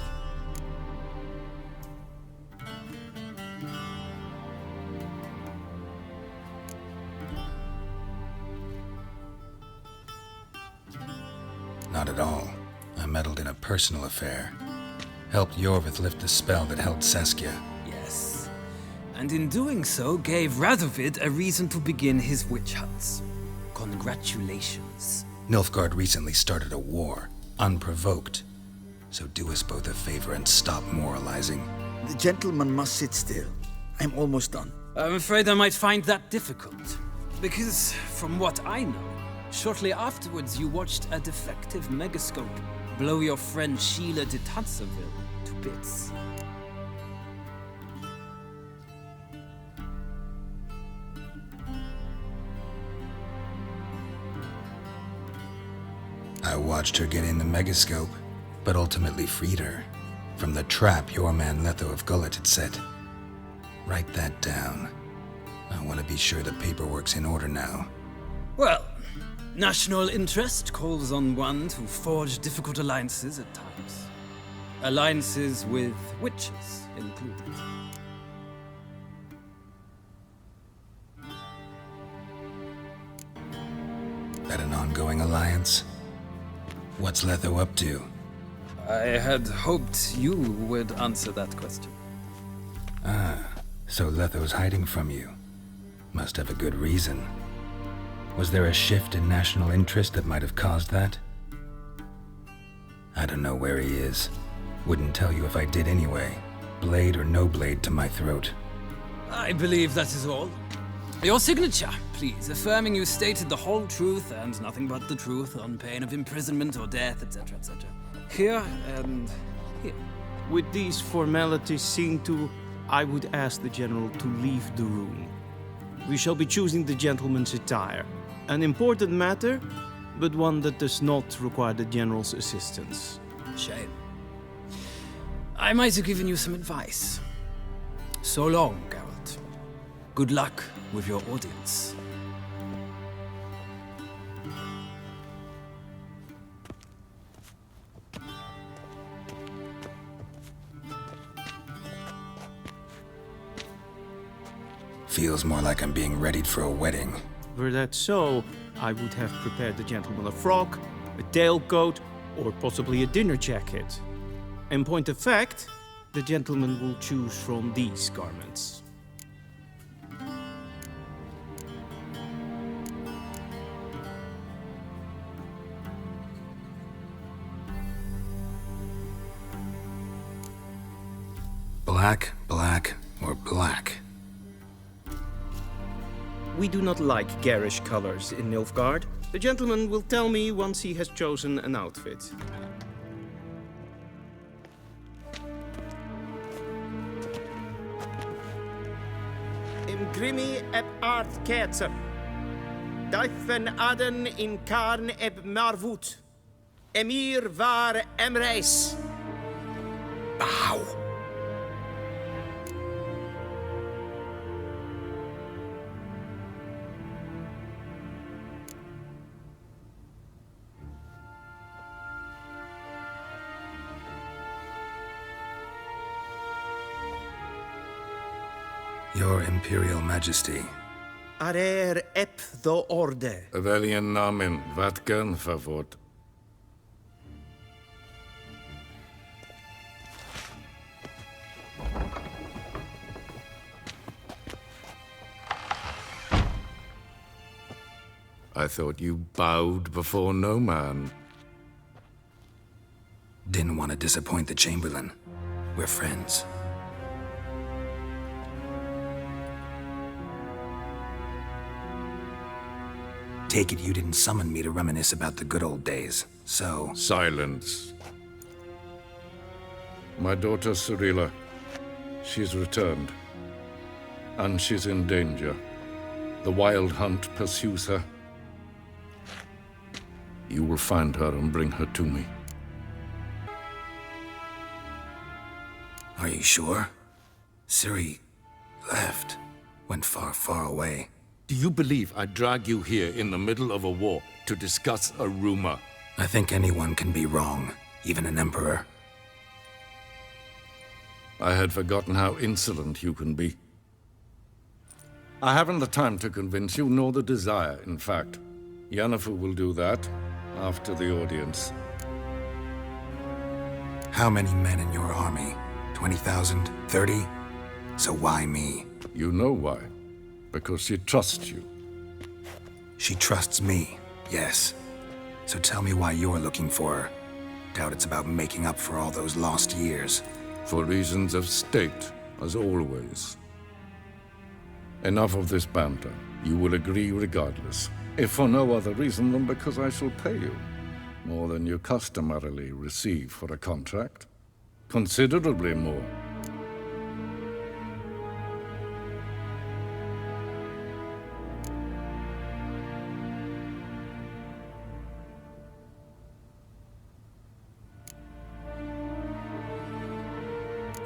Not at all. I meddled in a personal affair. Helped Yorvith lift the spell that held Saskia. Yes. And in doing so, gave Radovid a reason to begin his witch hunts. Congratulations. Nilfgaard recently started a war, unprovoked. So do us both a favor and stop moralizing. The gentleman must sit still. I'm almost done. I'm afraid I might find that difficult. Because, from what I know, shortly afterwards you watched a defective megascope blow your friend Sheila de Tanserville to bits. I watched her get in the megascope, but ultimately freed her from the trap your man Letho of Gullet had set. Write that down. I want to be sure the paperwork's in order now. Well, national interest calls on one to forge difficult alliances at times. Alliances with witches included. That an ongoing alliance? What's Letho up to? I had hoped you would answer that question. Ah, so Letho's hiding from you. Must have a good reason. Was there a shift in national interest that might have caused that? I don't know where he is. Wouldn't tell you if I did anyway. Blade or no blade to my throat. I believe that is all. Your signature, please, affirming you stated the whole truth and nothing but the truth on pain of imprisonment or death, etc., etc. Here and here. With these formalities seen to, I would ask the General to leave the room. We shall be choosing the gentleman's attire. An important matter, but one that does not require the General's assistance. Shame. I might have given you some advice. So long, Geralt. Good luck with your audience. Feels more like I'm being readied for a wedding. Were that so, I would have prepared the gentleman a frock, a tailcoat, or possibly a dinner jacket. In point of fact, the gentleman will choose from these garments. Black, black, or black? We do not like garish colors in Nilfgaard. The gentleman will tell me once he has chosen an outfit. Im grimi eb art ketzer. Daifen aden in karn eb marvut. Emir var emreis. Bow. Your Imperial Majesty, Eptho orde. Väljen namen, vatkan favort. I thought you bowed before no man. Didn't want to disappoint the Chamberlain. We're friends. Take it you didn't summon me to reminisce about the good old days, so... Silence. My daughter Cyrilla, she's returned. And she's in danger. The Wild Hunt pursues her. You will find her and bring her to me. Are you sure? Ciri left. Went far, far away. Do you believe I drag you here in the middle of a war to discuss a rumor? I think anyone can be wrong, even an emperor. I had forgotten how insolent you can be. I haven't the time to convince you, nor the desire, in fact. Yennefer will do that after the audience. How many men in your army? 20,000? 30? So why me? You know why. Because she trusts you. She trusts me, yes. So tell me why you're looking for her. Doubt it's about making up for all those lost years. For reasons of state, as always. Enough of this banter. You will agree regardless. If for no other reason than because I shall pay you. More than you customarily receive for a contract. Considerably more.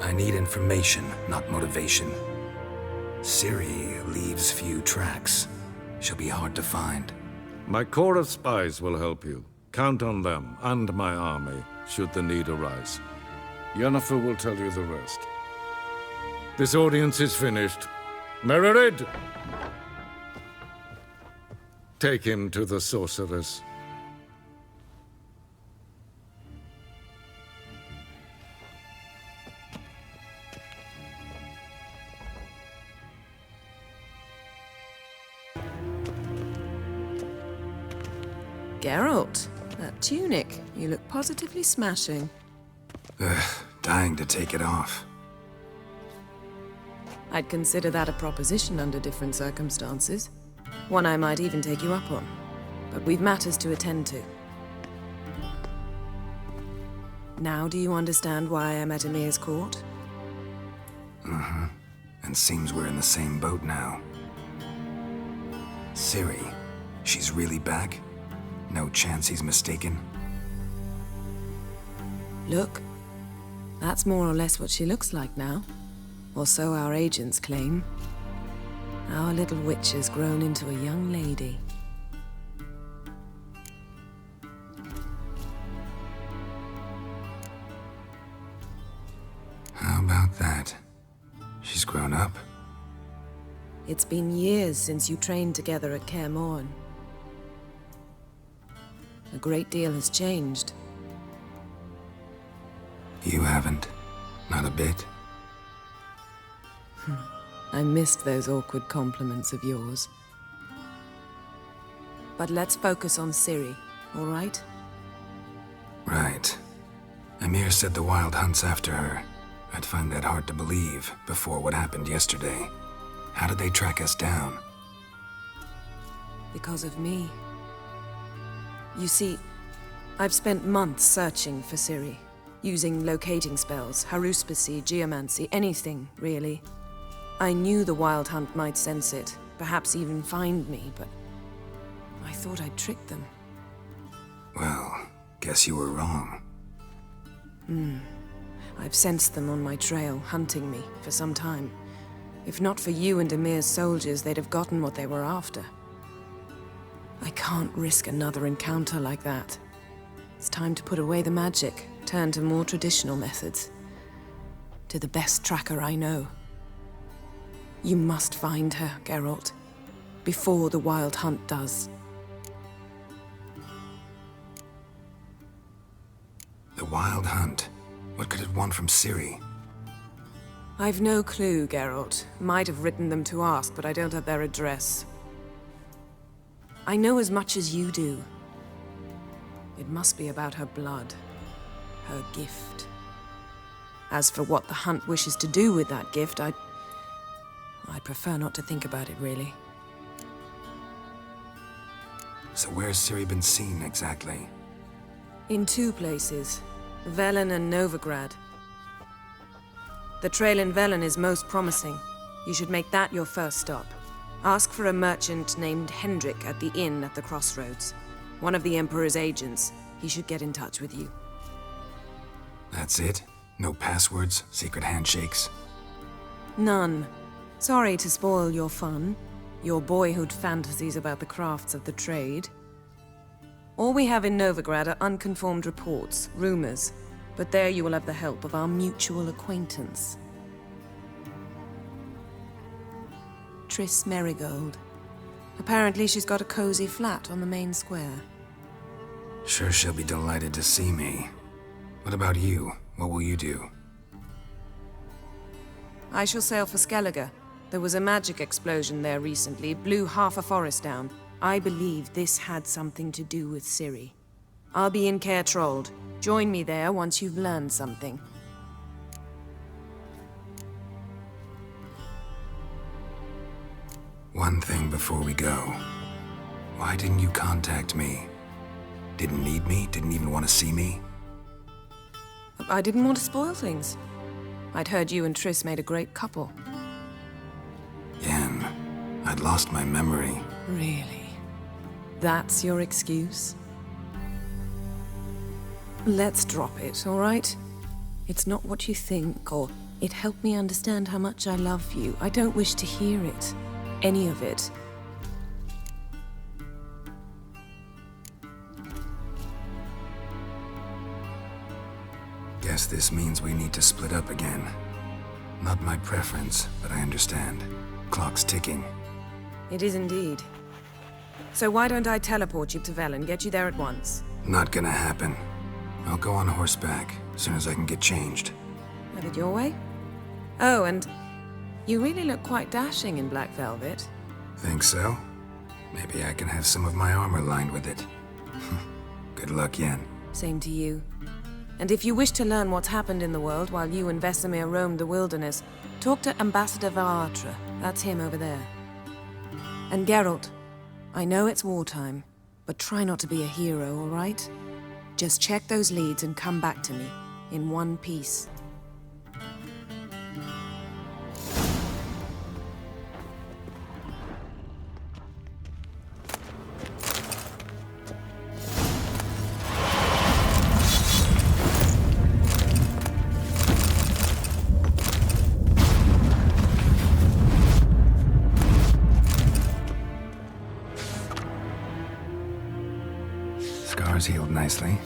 I need information, not motivation. Ciri leaves few tracks. She'll be hard to find. My corps of spies will help you. Count on them and my army, should the need arise. Yennefer will tell you the rest. This audience is finished. Mererid! Take him to the sorceress. Geralt, that tunic. You look positively smashing. Dying to take it off. I'd consider that a proposition under different circumstances. One I might even take you up on. But we've matters to attend to. Now do you understand why I'm at Emir's court? Mm-hmm. And seems we're in the same boat now. Ciri, she's really back? No chance he's mistaken? Look, that's more or less what she looks like now. Or so our agents claim. Our little witch has grown into a young lady. How about that? She's grown up? It's been years since you trained together at Kaer Morhen. A great deal has changed. You haven't. Not a bit. I missed those awkward compliments of yours. But let's focus on Ciri, all right? Right. Emir said the Wild Hunt's after her. I'd find that hard to believe before what happened yesterday. How did they track us down? Because of me. You see, I've spent months searching for Ciri, using locating spells, haruspicy, geomancy, anything, really. I knew the Wild Hunt might sense it, perhaps even find me, but I thought I'd tricked them. Well, guess you were wrong. I've sensed them on my trail, hunting me, for some time. If not for you and Emir's soldiers, they'd have gotten what they were after. I can't risk another encounter like that. It's time to put away the magic, turn to more traditional methods. To the best tracker I know. You must find her, Geralt. before the Wild Hunt does. The Wild Hunt? What could it want from Ciri? I've no clue, Geralt. Might have written them to ask, but I don't have their address. I know as much as you do. It must be about her blood. Her gift. As for what the Hunt wishes to do with that gift, I'd prefer not to think about it, really. So where's Ciri been seen, exactly? In 2 places. Velen and Novigrad. The trail in Velen is most promising. You should make that your first stop. Ask for a merchant named Hendrik at the inn at the crossroads. One of the Emperor's agents. He should get in touch with you. That's it? No passwords, secret handshakes? None. Sorry to spoil your fun, your boyhood fantasies about the crafts of the trade. All we have in Novigrad are unconfirmed reports, rumors, but there you will have the help of our mutual acquaintance. Triss Merigold. Apparently she's got a cozy flat on the main square. Sure she'll be delighted to see me. What about you? What will you do? I shall sail for Skellige. There was a magic explosion there recently, blew half a forest down. I believe this had something to do with Ciri. I'll be in Caer Trold. Join me there once you've learned something. One thing before we go. Why didn't you contact me? Didn't need me? Didn't even want to see me? I didn't want to spoil things. I'd heard you and Triss made a great couple. Yen, I'd lost my memory. Really? That's your excuse? Let's drop it, all right? It's not what you think, or it helped me understand how much I love you. I don't wish to hear it. Any of it. Guess this means we need to split up again. Not my preference, but I understand. Clock's ticking. It is indeed. So why don't I teleport you to Velen, get you there at once? Not gonna happen. I'll go on horseback, as soon as I can get changed. Have it your way? Oh, and you really look quite dashing in black velvet. Think so? Maybe I can have some of my armor lined with it. Good luck, Yen. Same to you. And if you wish to learn what's happened in the world while you and Vesemir roamed the wilderness, talk to Ambassador Varatra. That's him over there. And Geralt, I know it's wartime, but try not to be a hero, all right? Just check those leads and come back to me, in one piece. Scars healed nicely.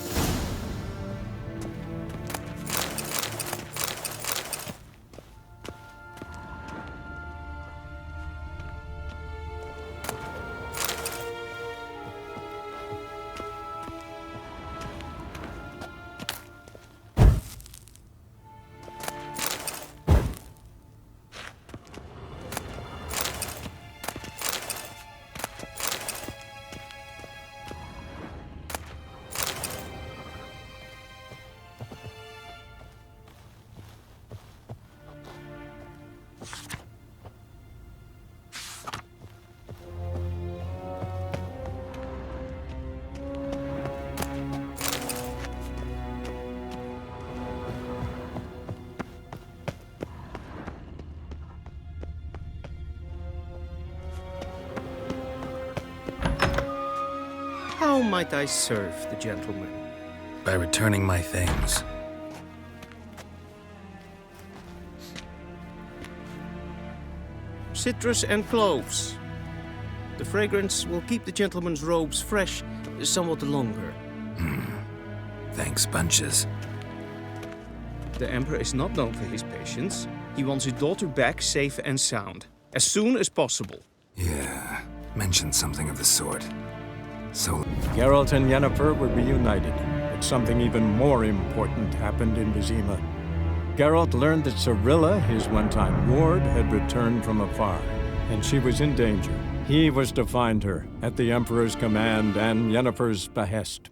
How might I serve the gentleman? By returning my things. Citrus and cloves. The fragrance will keep the gentleman's robes fresh somewhat longer. Thanks, bunches. The Emperor is not known for his patience. He wants his daughter back safe and sound, as soon as possible. Yeah, mentioned something of the sort. So... Geralt and Yennefer were reunited, but something even more important happened in Vizima. Geralt learned that Cirilla, his one-time ward, had returned from afar, and she was in danger. He was to find her, at the Emperor's command and Yennefer's behest.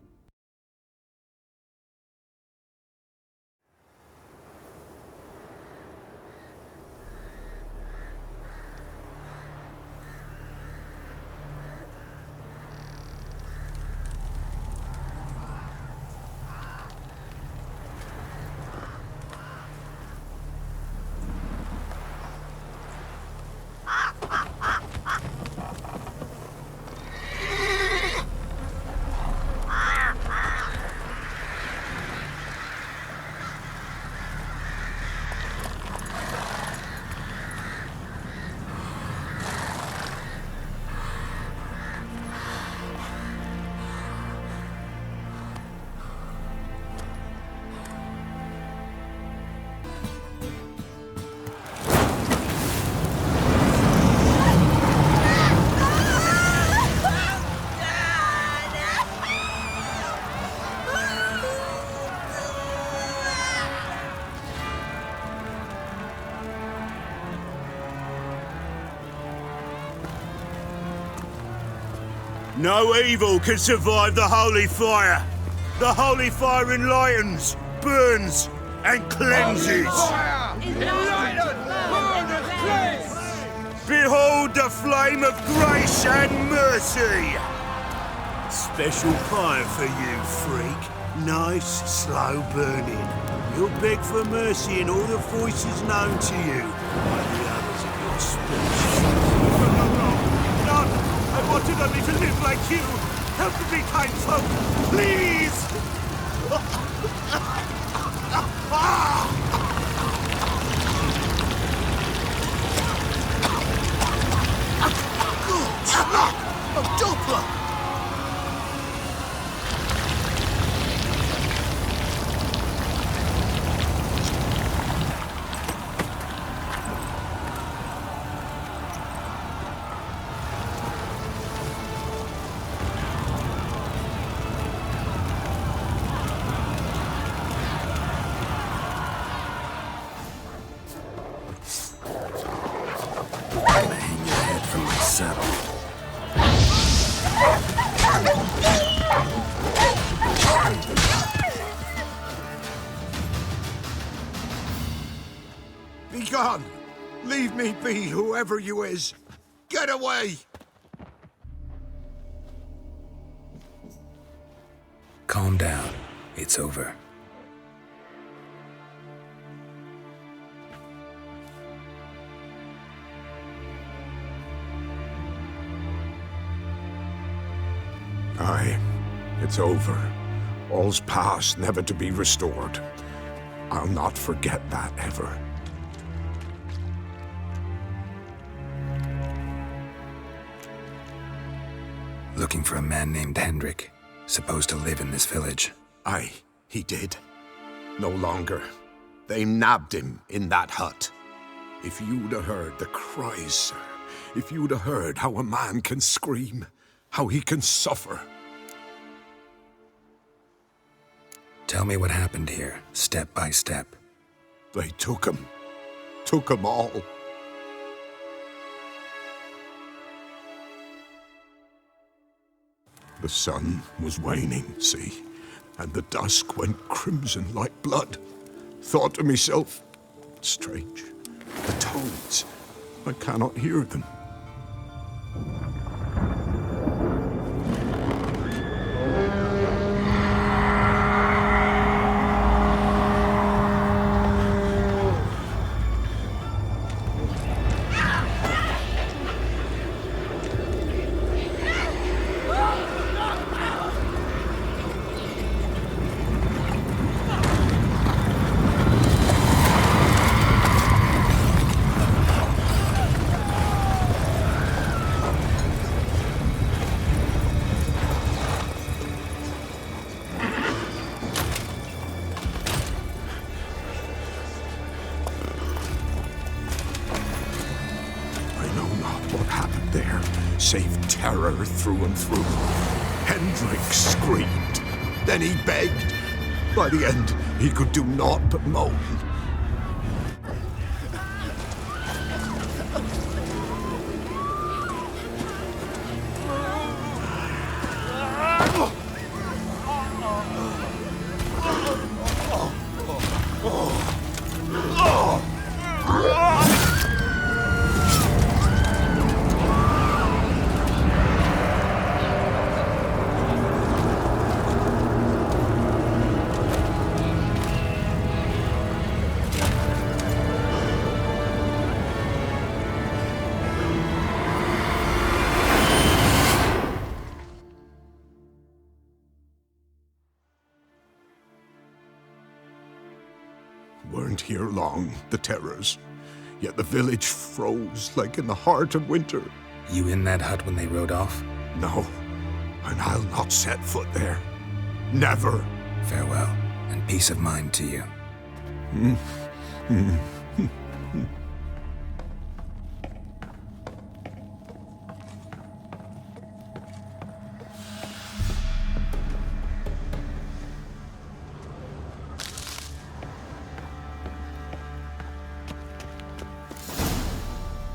No evil can survive the holy fire. The holy fire enlightens, burns, and cleanses. Behold the flame of grace and mercy. Special fire for you, freak. Nice, slow burning. You'll beg for mercy in all the voices known to you by the others of your species. No! I wanted only to live like you! Help me, kind folk! Please! A Doppler! Be gone! Leave me be, whoever you is! Get away! Calm down. It's over. Aye, it's over. All's past, never to be restored. I'll not forget that ever. Looking for a man named Hendrik, supposed to live in this village. Aye, he did. No longer. They nabbed him in that hut. If you'd have heard the cries, sir, if you'd have heard how a man can scream, how he can suffer. Tell me what happened here, step by step. They took him all. The sun was waning, see, and the dusk went crimson like blood. Thought to myself, strange, the toads, I cannot hear them. Save terror through and through. Hendrik screamed. Then he begged. By the end, he could do naught but moan. Weren't here long, the terrors. Yet the village froze like in the heart of winter. You in that hut when they rode off? No, and I'll not set foot there. Never. Farewell, and peace of mind to you.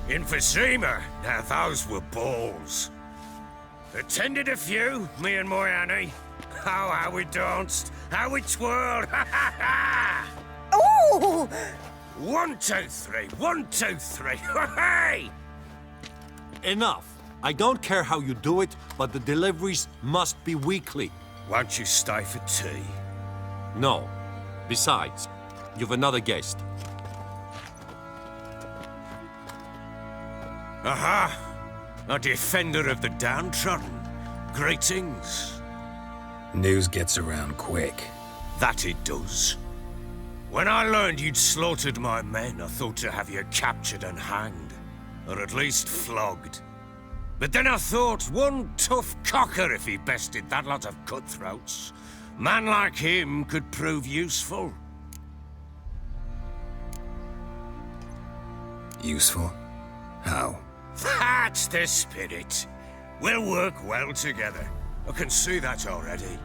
In Vizima, now those were balls. Attended a few, me and my Annie. Oh, how we danced, how we twirled, ha ha ha! Oh! 1, 2, 3, 1, 2, 3, hey! Enough. I don't care how you do it, but the deliveries must be weekly. Won't you stay for tea? No. Besides, you've another guest. Aha! A defender of the downtrodden. Greetings. News gets around quick. That it does. When I learned you'd slaughtered my men, I thought to have you captured and hanged. Or at least flogged. But then I thought, one tough cocker if he bested that lot of cutthroats. Man like him could prove useful. Useful? How? That's the spirit. We'll work well together. I can see that already.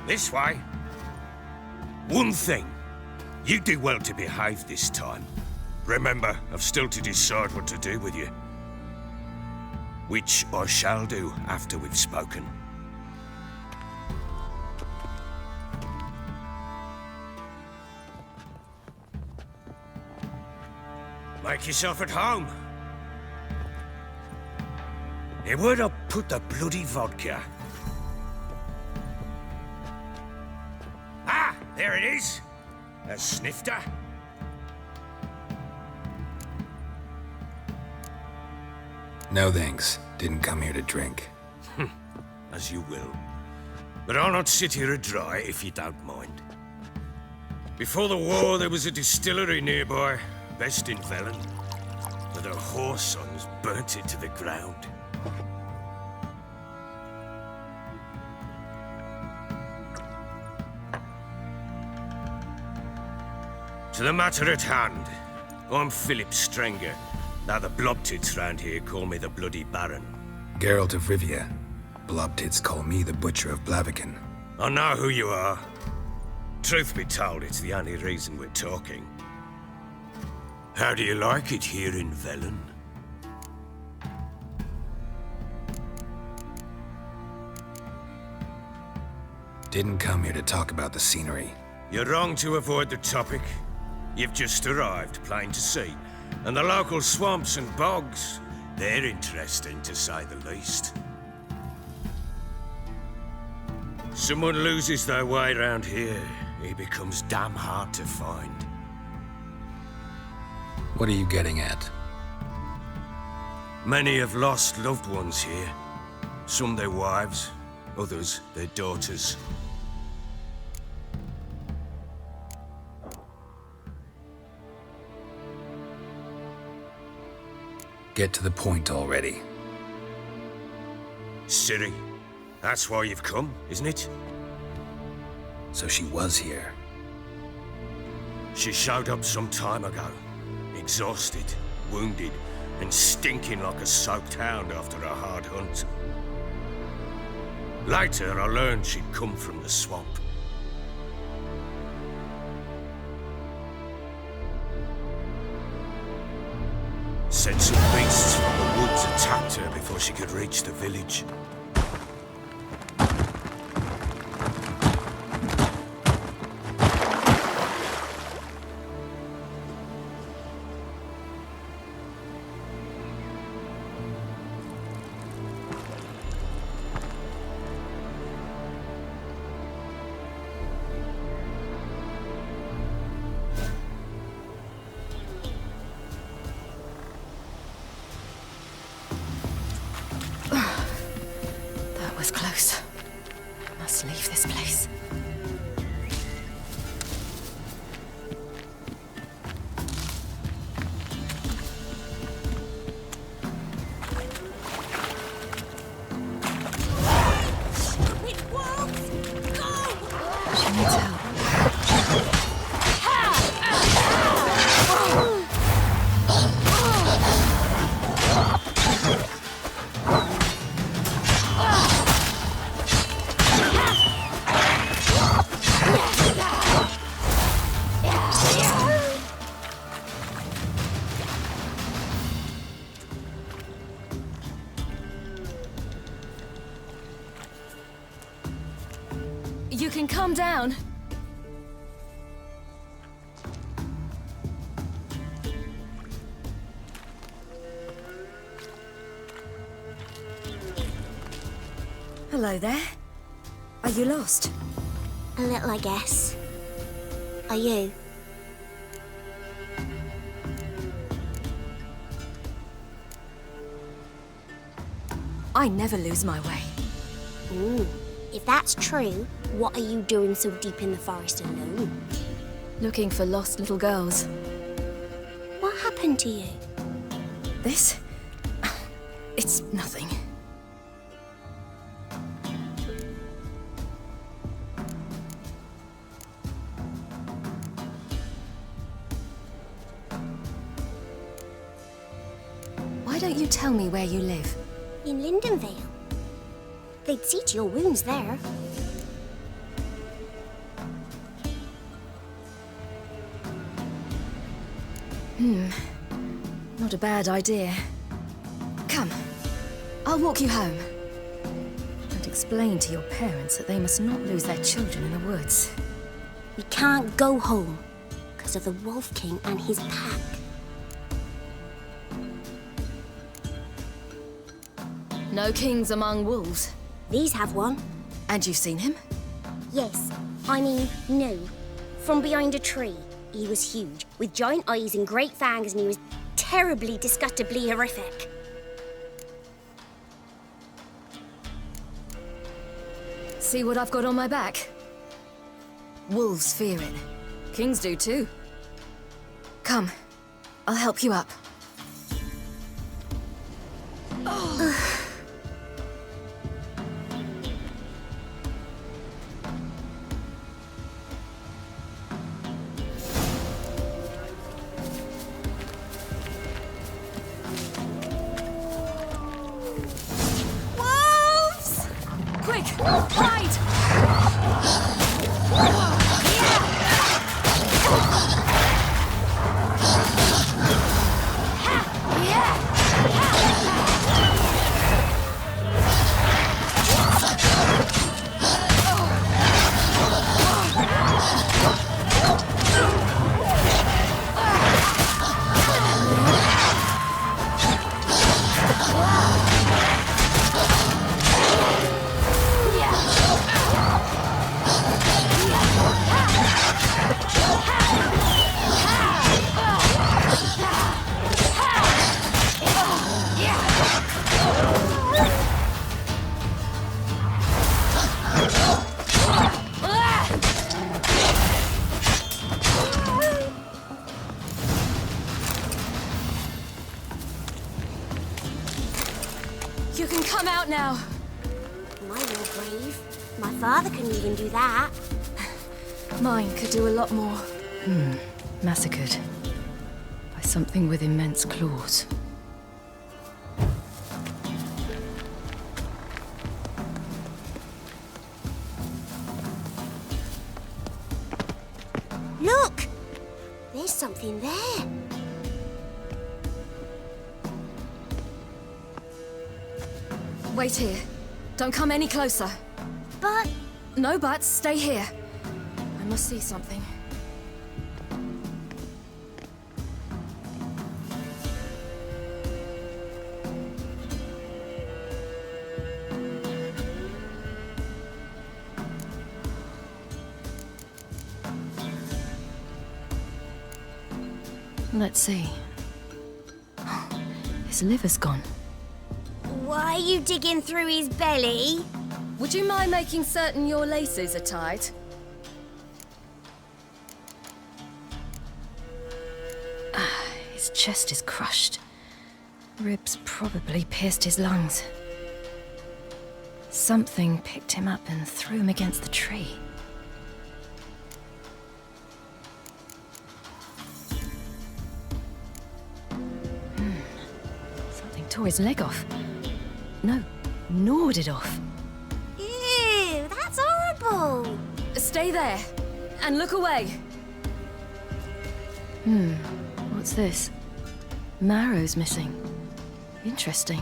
This way. One thing. You do well to behave this time. Remember, I've still to decide what to do with you. Which I shall do after we've spoken. Make yourself at home. Hey, where'd I put the bloody vodka? Ah, there it is. A snifter. No thanks. Didn't come here to drink. As you will. But I'll not sit here dry if you don't mind. Before the war, there was a distillery nearby, best in Velen. But a whore sons burnt it to the ground. To the matter at hand, I'm Philip Strenger. Now the blobtits round here call me the Bloody Baron. Geralt of Rivia. Blobtits call me the Butcher of Blaviken. I know who you are. Truth be told, it's the only reason we're talking. How do you like it here in Velen? Didn't come here to talk about the scenery. You're wrong to avoid the topic. You've just arrived, plain to see. And the local swamps and bogs, they're interesting to say the least. Someone loses their way around here, he becomes damn hard to find. What are you getting at? Many have lost loved ones here. Some their wives, others their daughters. Get to the point already. Ciri, that's why you've come, isn't it? So she was here. She showed up some time ago. Exhausted, wounded, and stinking like a soaked hound after a hard hunt. Later, I learned she'd come from the swamp. Said some beasts from the woods attacked her before she could reach the village. Close. Must leave this place. She needs help. You can calm down. Hello there. Are you lost? A little, I guess. Are you? I never lose my way. Ooh. If that's true, what are you doing so deep in the forest alone? Looking for lost little girls. What happened to you? This? It's nothing. Why don't you tell me where you live? In Lindenvale. They'd see to your wounds there. Not a bad idea. Come, I'll walk you home. And explain to your parents that they must not lose their children in the woods. We can't go home because of the Wolf King and his pack. No kings among wolves. These have one. And you've seen him? Yes. I mean, no. From behind a tree. He was huge, with giant eyes and great fangs, and he was terribly, disgustingly horrific. See what I've got on my back? Wolves fear it. Kings do too. Come, I'll help you up. You can come out now. My you're brave. My father couldn't even do that. Mine could do a lot more. Massacred by something with immense claws. something there. Wait here. Don't come any closer. But... No buts. Stay here. I must see something. Let's see. His liver's gone. Why are you digging through his belly? Would you mind making certain your laces are tied? His chest is crushed. Ribs probably pierced his lungs. Something picked him up and threw him against the tree. Something tore his leg off. No, gnawed it off. Ew, that's horrible. Stay there, and look away. What's this? Marrow's missing. Interesting.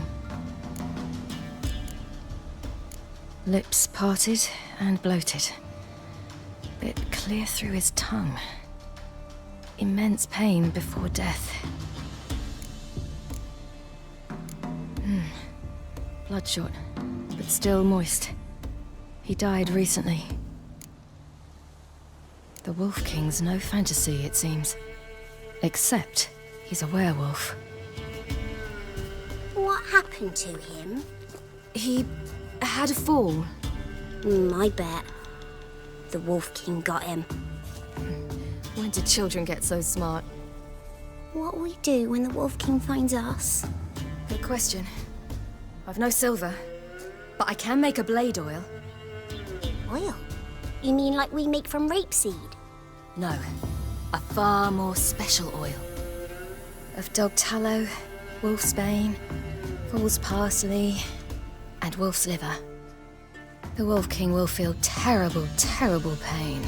Lips parted and bloated. Bit clear through his tongue. Immense pain before death. Bloodshot, but still moist. He died recently. The Wolf King's no fantasy, it seems. Except he's a werewolf. What happened to him? He had a fall. I bet. The Wolf King got him. When did children get so smart? What'll we do when the Wolf King finds us? Good question. I've no silver, but I can make a blade oil. Oil? You mean like we make from rapeseed? No, a far more special oil. Of dog tallow, wolf's bane, fool's parsley, and wolf's liver. The Wolf King will feel terrible, terrible pain.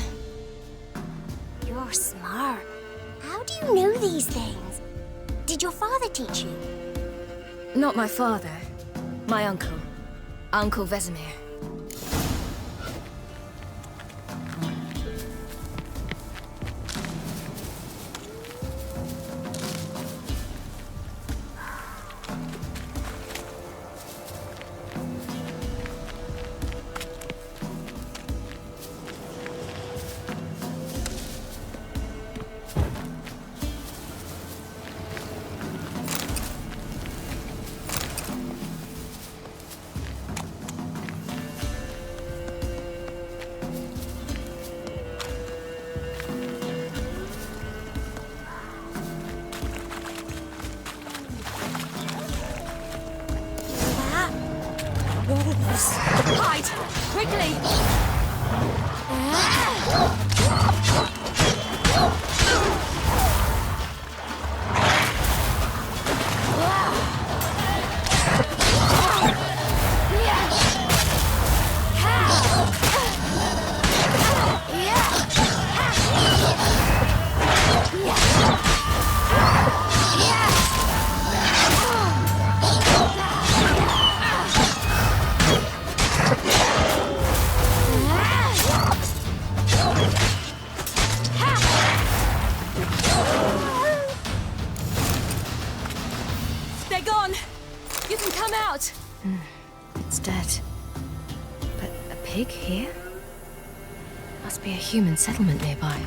You're smart. How do you know these things? Did your father teach you? Not my father. My uncle. Uncle Vesemir. Hide! Quickly! It's dead. But a pig here? Must be a human settlement nearby.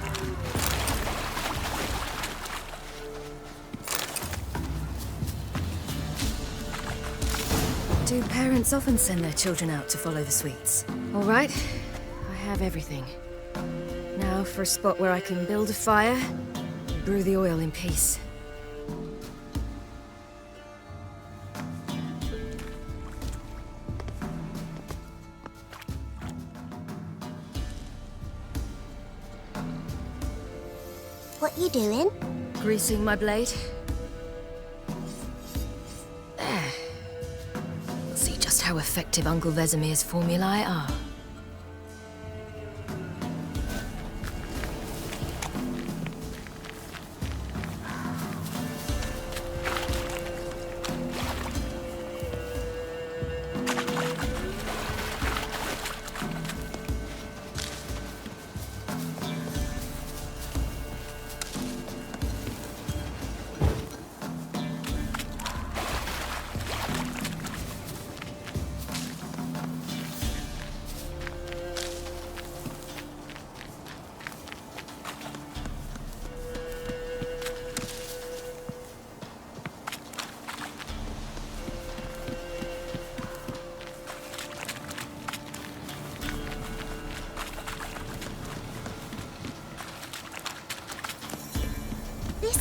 Do parents often send their children out to follow the sweets? All right, I have everything. Now for a spot where I can build a fire, and brew the oil in peace. What you doing? Greasing my blade. There. We'll see just how effective Uncle Vesemir's formulae are.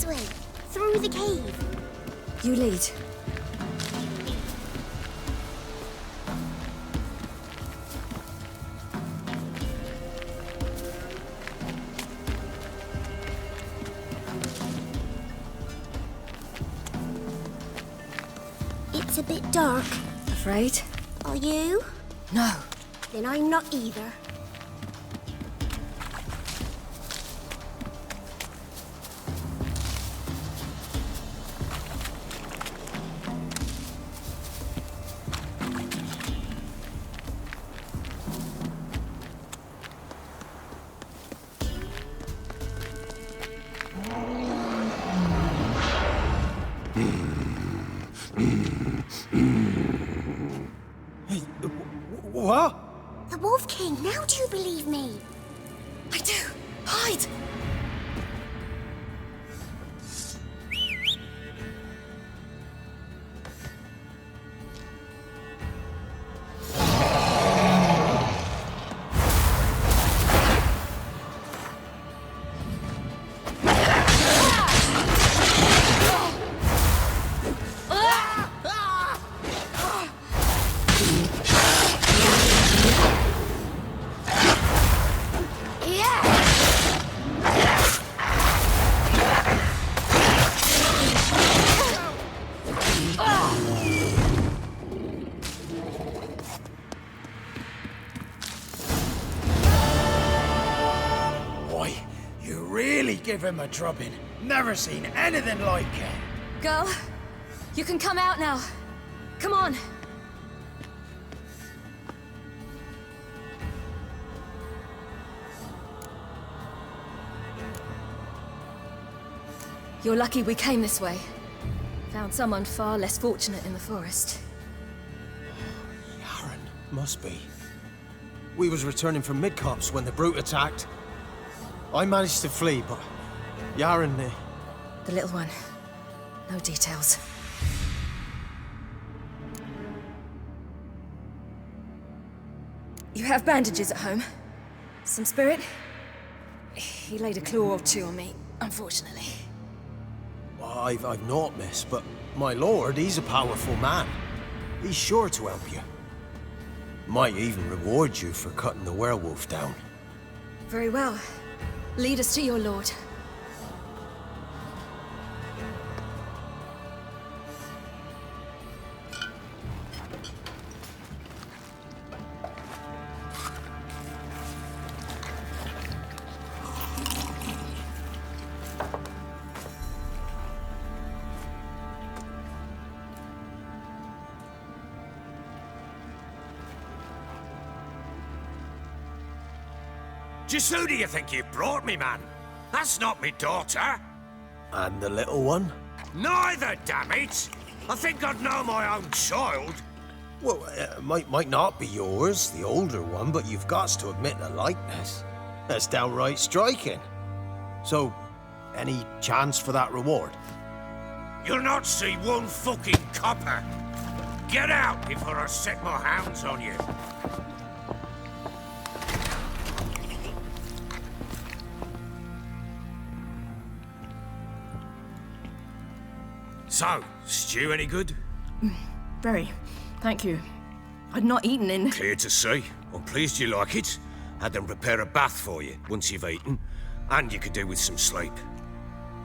way, through the cave. You lead. It's a bit dark. Afraid? Are you? No. Then I'm not either. What? The Wolf King, now do you believe me? I do. Hide! Give him a drubbing. Never seen anything like it. Girl, you can come out now. Come on. You're lucky we came this way. Found someone far less fortunate in the forest. Must be. We was returning from Midcops when the brute attacked. I managed to flee, but Yaren... The little one. No details. You have bandages at home? Some spirit? He laid a claw or two on me, unfortunately. I've not, miss, but my lord, he's a powerful man. He's sure to help you. Might even reward you for cutting the werewolf down. Very well. Lead us to your lord. Just who do you think you've brought me, man? That's not me daughter. And the little one? Neither, damn it! I think I'd know my own child. Well, might not be yours, the older one, but you've got to admit the likeness. That's downright striking. So, any chance for that reward? You'll not see one fucking copper. Get out before I set my hounds on you. So, stew any good? Very. Thank you. I'd not eaten in... Clear to see. I'm pleased you like it. Had them prepare a bath for you once you've eaten, and you could do with some sleep.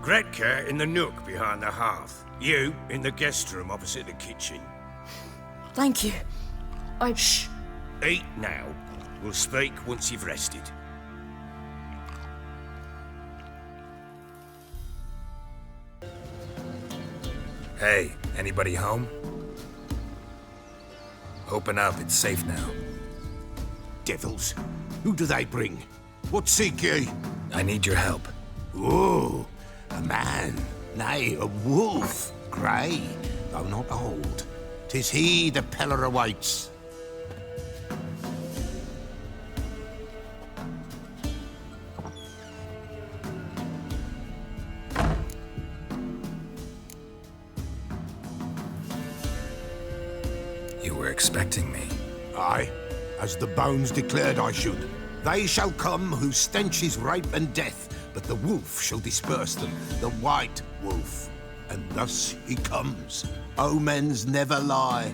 Gretka in the nook behind the hearth. You in the guest room opposite the kitchen. Thank you. Shh. Eat now. We'll speak once you've rested. Hey, anybody home? Open up, it's safe now. Devils. Who do they bring? What seek ye? I need your help. Oh, a man. Nay, a wolf. Grey, though not old. 'Tis he the Peller awaits. You were expecting me. Aye, as the bones declared I should. They shall come whose stench is rape and death, but the wolf shall disperse them, the white wolf. And thus he comes. Omens never lie.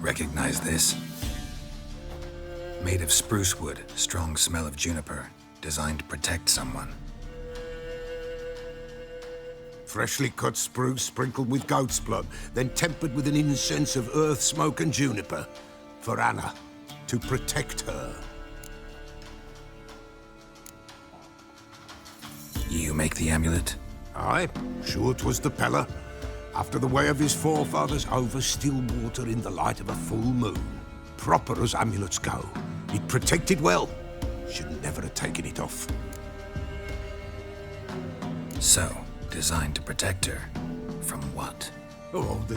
Recognize this? Made of spruce wood, strong smell of juniper, designed to protect someone. Freshly cut spruce sprinkled with goat's blood, then tempered with an incense of earth, smoke and juniper. For Anna, to protect her. You make the amulet? Aye, sure 'twas the Pella. After the way of his forefathers, over still water in the light of a full moon. Proper as amulets go. It protected well. Should never have taken it off. So, designed to protect her. From what? Oh, the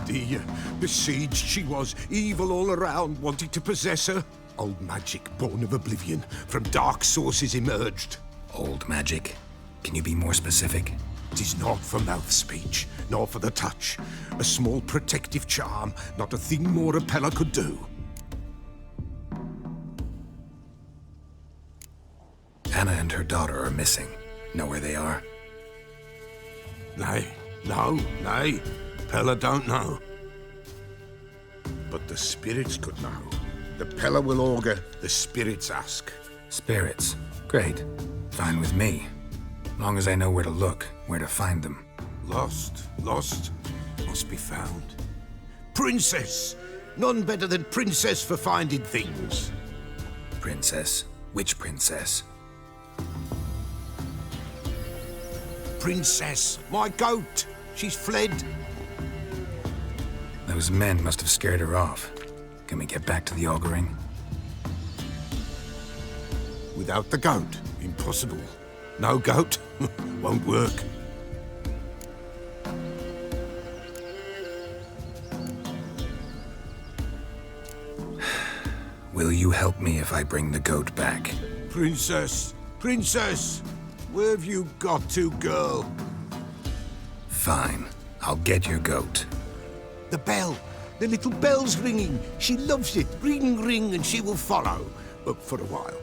besieged she was, evil all around, wanted to possess her. Old magic, born of oblivion, from dark sources emerged. Old magic? Can you be more specific? 'Tis not for mouth speech, nor for the touch. A small protective charm, not a thing more a Pella could do. Anna and her daughter are missing. Know where they are? Nay, Pella don't know. But the spirits could know. The Pella will augur, the spirits ask. Spirits? Great. Fine with me. Long as I know where to look, where to find them. Lost, must be found. Princess! None better than princess for finding things. Princess? Which princess? Princess, my goat! She's fled. Those men must have scared her off. Can we get back to the auguring? Without the goat, impossible. No goat, won't work. Will you help me if I bring the goat back? Princess! Where have you got to, girl? Fine. I'll get your goat. The bell! The little bell's ringing. She loves it. Ring, ring, and she will follow. But for a while.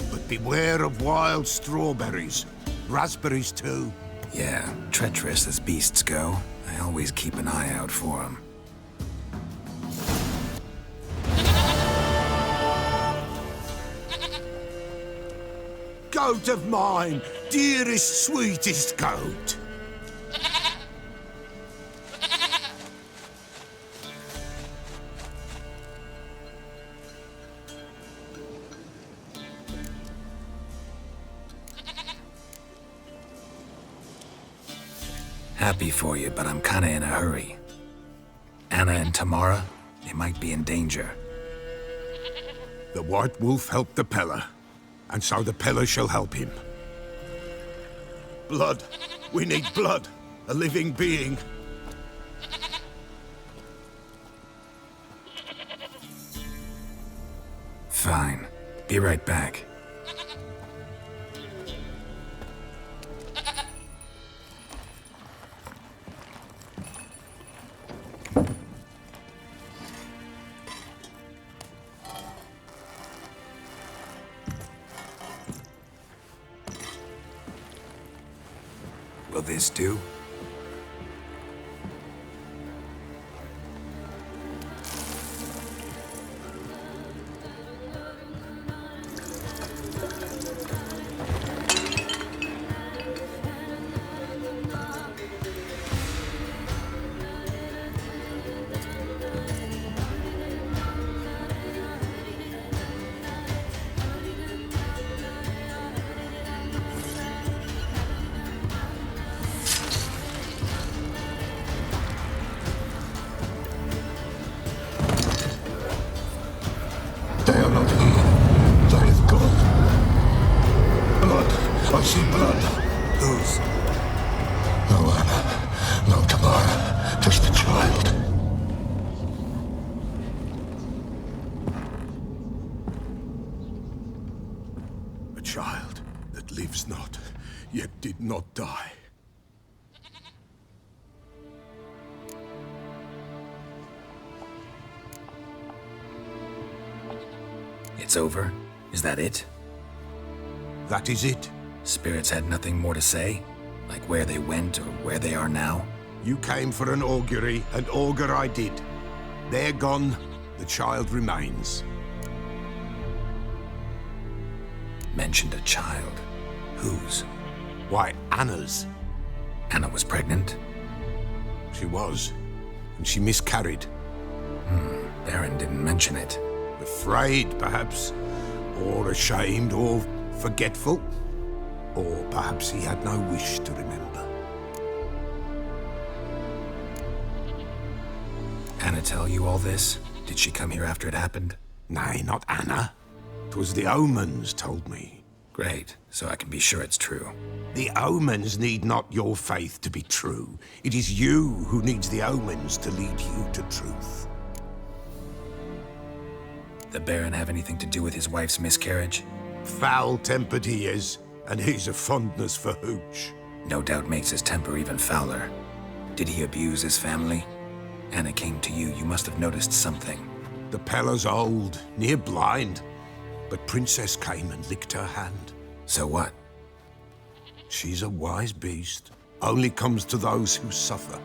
But beware of wild strawberries. Raspberries, too. Yeah, treacherous as beasts go. I always keep an eye out for them. Goat of mine! Dearest, sweetest goat! Happy for you, but I'm kinda in a hurry. Anna and Tamara, they might be in danger. The White Wolf helped the Pella, and so the Pella shall help him. Blood. We need blood. A living being. Fine. Be right back. Will this do? They are not here. They have gone. Blood. I see blood. Whose? No Anna. No Tamara. Just a child. A child that lives not, yet did not die. It's over? Is that it? That is it. Spirits had nothing more to say? Like where they went or where they are now? You came for an augury, and augur I did. They're gone, the child remains. Mentioned a child. Whose? Why, Anna's. Anna was pregnant? She was, and she miscarried. Baron didn't mention it. Afraid, perhaps, or ashamed, or forgetful. Or perhaps he had no wish to remember. Anna tell you all this? Did she come here after it happened? Nay, not Anna. 'Twas the omens told me. Great, so I can be sure it's true. The omens need not your faith to be true. It is you who needs the omens to lead you to truth. The Baron have anything to do with his wife's miscarriage? Foul-tempered he is, and he's a fondness for hooch. No doubt makes his temper even fouler. Did he abuse his family? Anna came to you, you must have noticed something. The Pella's old, near blind, but Princess came and licked her hand. So what? She's a wise beast. Only comes to those who suffer.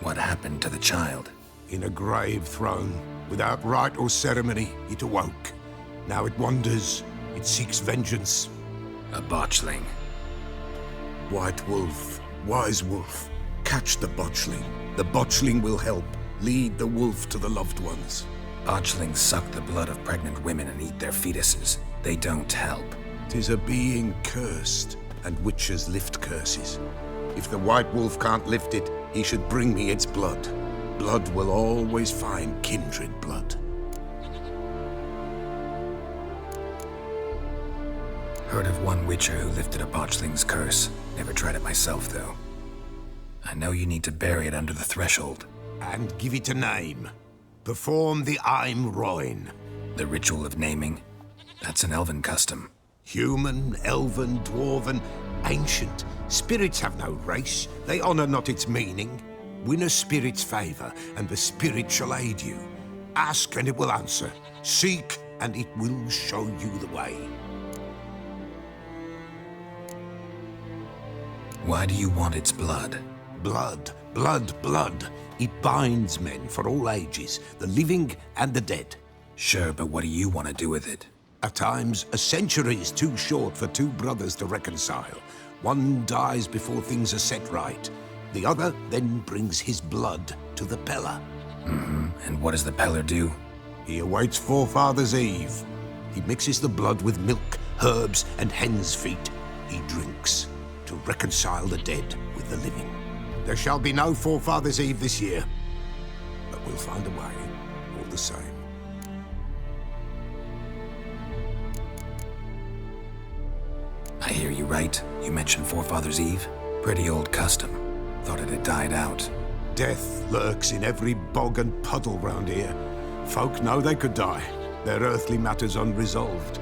What happened to the child? In a grave thrown, without rite or ceremony, it awoke. Now it wanders, it seeks vengeance. A botchling. White wolf, wise wolf, catch the botchling. The botchling will help, lead the wolf to the loved ones. Botchlings suck the blood of pregnant women and eat their fetuses. They don't help. 'Tis a being cursed, and witches lift curses. If the white wolf can't lift it, he should bring me its blood. Blood will always find kindred blood. Heard of one witcher who lifted a botchling's curse. Never tried it myself, though. I know you need to bury it under the threshold. And give it a name. Perform the Aim Roin. The ritual of naming? That's an elven custom. Human, elven, dwarven, ancient. Spirits have no race. They honor not its meaning. Win a spirit's favor, and the spirit shall aid you. Ask, and it will answer. Seek, and it will show you the way. Why do you want its blood? Blood, blood, blood. It binds men for all ages, the living and the dead. Sure, but what do you want to do with it? At times, a century is too short for two brothers to reconcile. One dies before things are set right. The other then brings his blood to the Pella. And what does the Peller do? He awaits Forefathers' Eve. He mixes the blood with milk, herbs, and hen's feet. He drinks to reconcile the dead with the living. There shall be no Forefathers' Eve this year, but we'll find a way, all the same. I hear you right. You mentioned Forefathers' Eve? Pretty old custom. Thought it had died out. Death lurks in every bog and puddle round here. Folk know they could die, their earthly matters unresolved.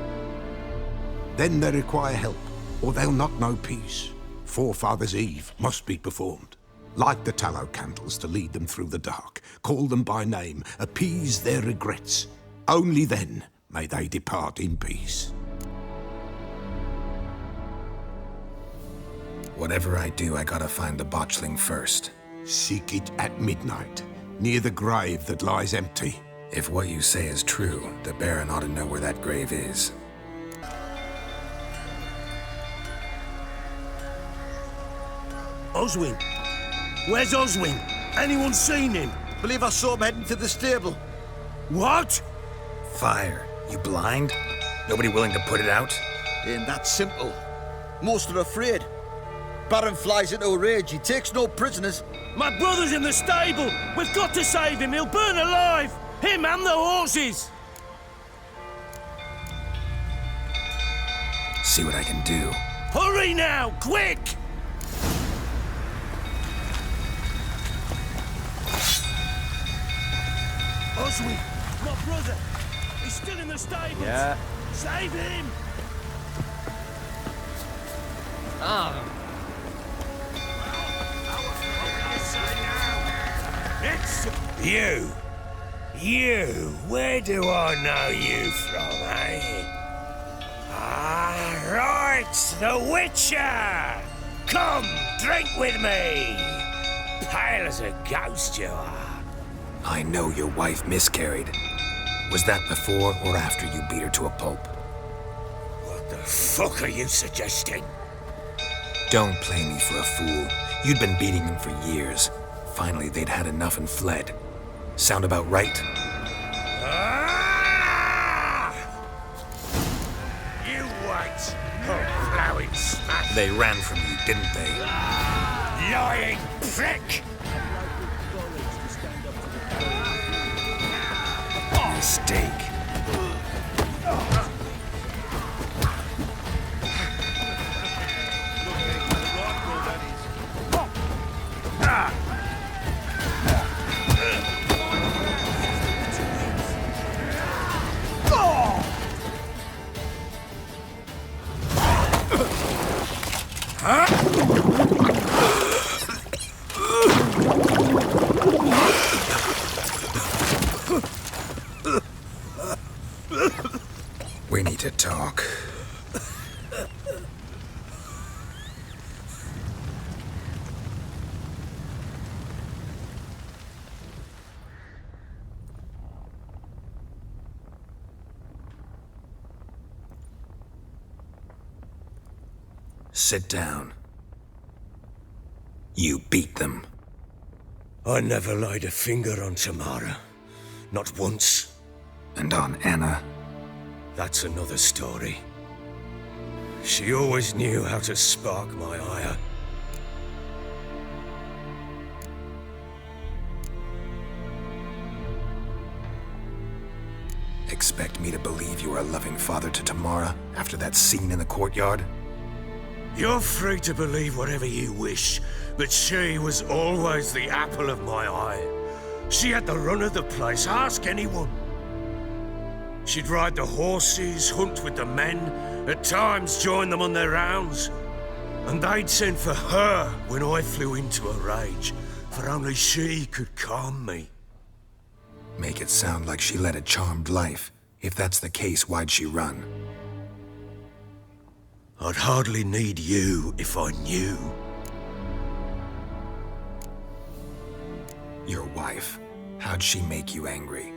Then they require help, or they'll not know peace. Forefathers' Eve must be performed. Light the tallow candles to lead them through the dark. Call them by name, appease their regrets. Only then may they depart in peace. Whatever I do, I gotta find the botchling first. Seek it at midnight, near the grave that lies empty. If what you say is true, the Baron ought to know where that grave is. Oswin! Where's Oswin? Anyone seen him? Believe I saw him heading to the stable. What? Fire. You blind? Nobody willing to put it out? Ain't that simple. Most are afraid. Baron flies into a rage. He takes no prisoners. My brother's in the stable! We've got to save him! He'll burn alive! Him and the horses! See what I can do. Hurry now! Quick! Oswin, my brother! He's still in the stables! Yeah. Save him! It's... You! You, where do I know you from, eh? Ah, right, the Witcher! Come, drink with me! Pale as a ghost you are. I know your wife miscarried. Was that before or after you beat her to a pulp? What the fuck are you suggesting? Don't play me for a fool. You'd been beating them for years. Finally, they'd had enough and fled. Sound about right? Ah! You wait, oh plowing smash. They ran from you, didn't they? Lying prick! Mistake. We need to talk. Sit down. You beat them. I never laid a finger on Tamara. Not once. And on Anna? That's another story. She always knew how to spark my ire. Expect me to believe you were a loving father to Tamara after that scene in the courtyard? You're free to believe whatever you wish, but she was always the apple of my eye. She had the run of the place, ask anyone. She'd ride the horses, hunt with the men, at times join them on their rounds. And they'd send for her when I flew into a rage, for only she could calm me. Make it sound like she led a charmed life. If that's the case, why'd she run? I'd hardly need you if I knew. Your wife. How'd she make you angry?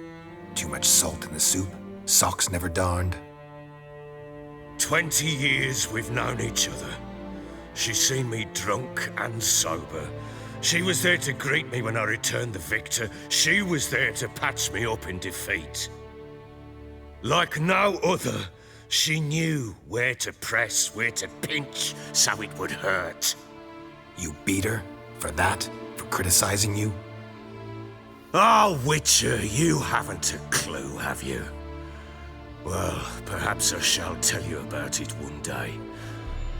Too much salt in the soup? Socks never darned? 20 years we've known each other. She's seen me drunk and sober. She was there to greet me when I returned the victor. She was there to patch me up in defeat. Like no other, she knew where to press, where to pinch, so it would hurt. You beat her? For that? For criticizing you? Oh, Witcher, you haven't a clue, have you? Well, perhaps I shall tell you about it one day.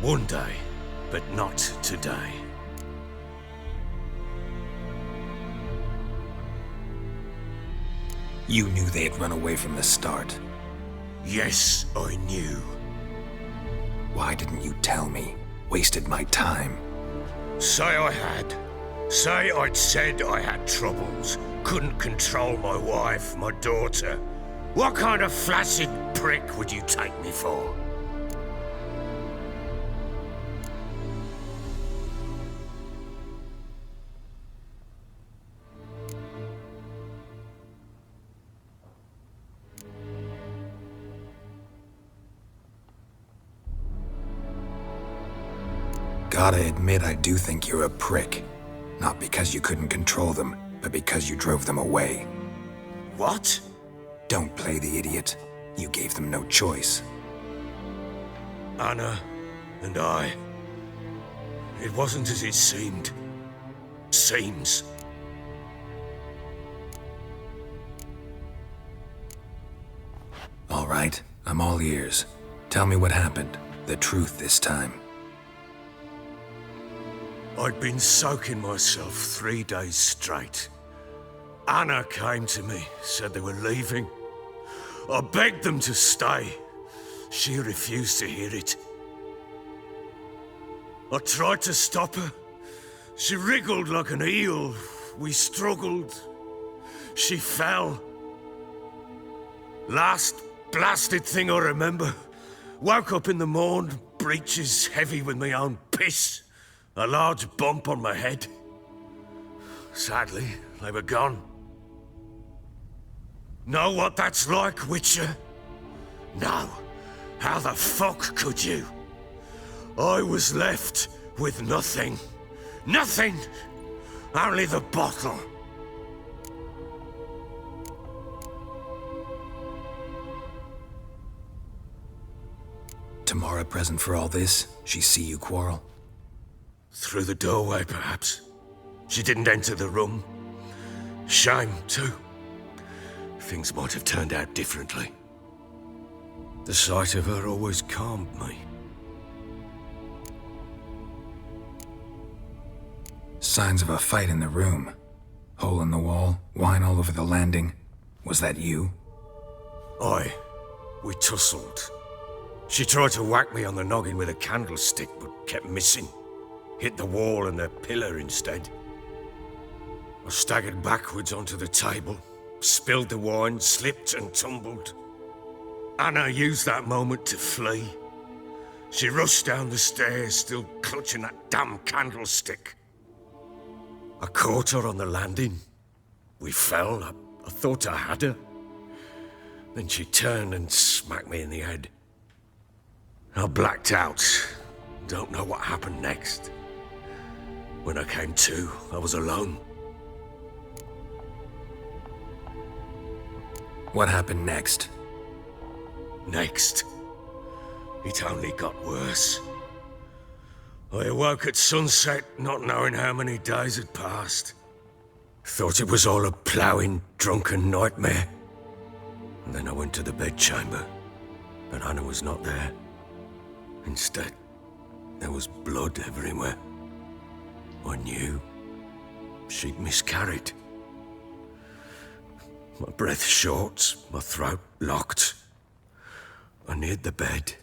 One day, but not today. You knew they had run away from the start. Yes, I knew. Why didn't you tell me? Wasted my time. Say I had. Say I'd said I had troubles. Couldn't control my wife, my daughter. What kind of flaccid prick would you take me for? Gotta admit, I do think you're a prick. Not because you couldn't control them, but because you drove them away. What? Don't play the idiot. You gave them no choice. Anna and I. It wasn't as it seemed. Seems. All right, I'm all ears. Tell me what happened. The truth this time. I'd been soaking myself 3 days straight. Anna came to me, said they were leaving. I begged them to stay. She refused to hear it. I tried to stop her. She wriggled like an eel. We struggled. She fell. Last blasted thing I remember. Woke up in the morn, breeches heavy with my own piss. A large bump on my head. Sadly, they were gone. Know what that's like, Witcher? No. How the fuck could you? I was left with nothing. Nothing! Only the bottle. Tamara present for all this? She see you quarrel? Through the doorway, perhaps. She didn't enter the room. Shame, too. Things might have turned out differently. The sight of her always calmed me. Signs of a fight in the room. Hole in the wall, wine all over the landing. Was that you? Aye. We tussled. She tried to whack me on the noggin with a candlestick, but kept missing. Hit the wall and the pillar instead. I staggered backwards onto the table, spilled the wine, slipped and tumbled. Anna used that moment to flee. She rushed down the stairs, still clutching that damn candlestick. I caught her on the landing. We fell. I thought I had her. Then she turned and smacked me in the head. I blacked out. Don't know what happened next. When I came to, I was alone. What happened next? Next? It only got worse. I awoke at sunset, not knowing how many days had passed. Thought it was all a ploughing, drunken nightmare. And then I went to the bedchamber, but Anna was not there. Instead, there was blood everywhere. I knew she'd miscarried. My breath short, my throat locked. I neared the bed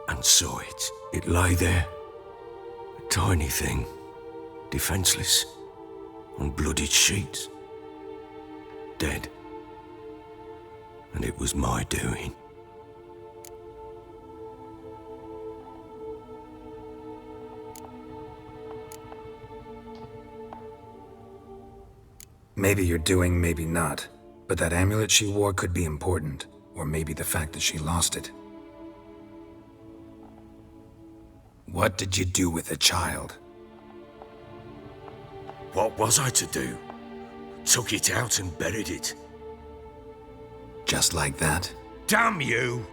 and saw it. It lay there, a tiny thing, defenseless, on bloodied sheets, dead. And it was my doing. Maybe you're doing, maybe not. But that amulet she wore could be important. Or maybe the fact that she lost it. What did you do with the child? What was I to do? Took it out and buried it. Just like that? Damn you!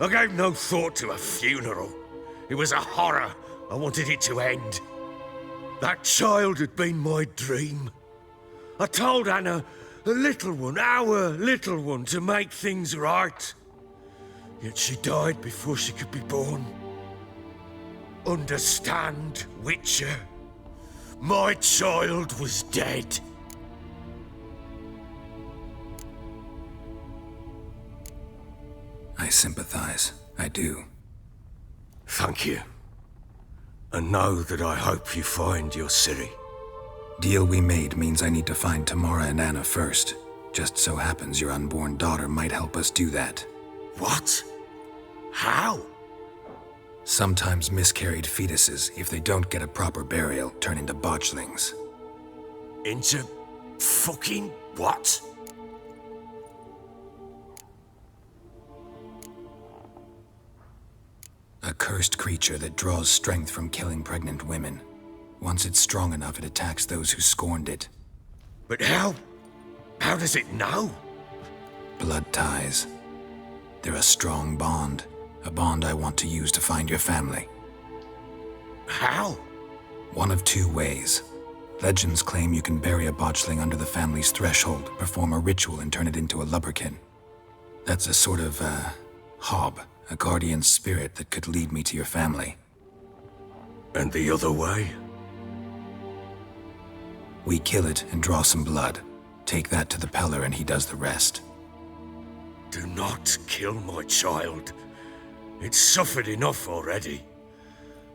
I gave no thought to a funeral. It was a horror. I wanted it to end. That child had been my dream. I told Anna, the little one, our little one, to make things right. Yet she died before she could be born. Understand, Witcher? My child was dead. I sympathize. I do. Thank you. And know that I hope you find your Ciri. Deal we made means I need to find Tamara and Anna first. Just so happens your unborn daughter might help us do that. What? How? Sometimes miscarried fetuses, if they don't get a proper burial, turn into botchlings. Into fucking what? A cursed creature that draws strength from killing pregnant women. Once it's strong enough, it attacks those who scorned it. But how? How does it know? Blood ties. They're a strong bond. A bond I want to use to find your family. How? One of two ways. Legends claim you can bury a botchling under the family's threshold, perform a ritual, and turn it into a lubberkin. That's a sort of, hob, a guardian spirit that could lead me to your family. And the other way? We kill it and draw some blood. Take that to the Peller and he does the rest. Do not kill my child. It's suffered enough already.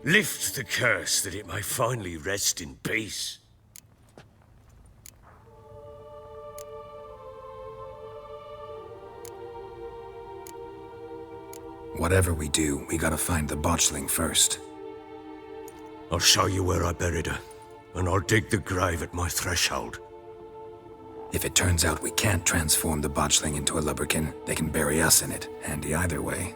Lift the curse that it may finally rest in peace. Whatever we do, we gotta find the botchling first. I'll show you where I buried her, and I'll dig the grave at my threshold. If it turns out we can't transform the botchling into a lubberkin, they can bury us in it. Handy either way.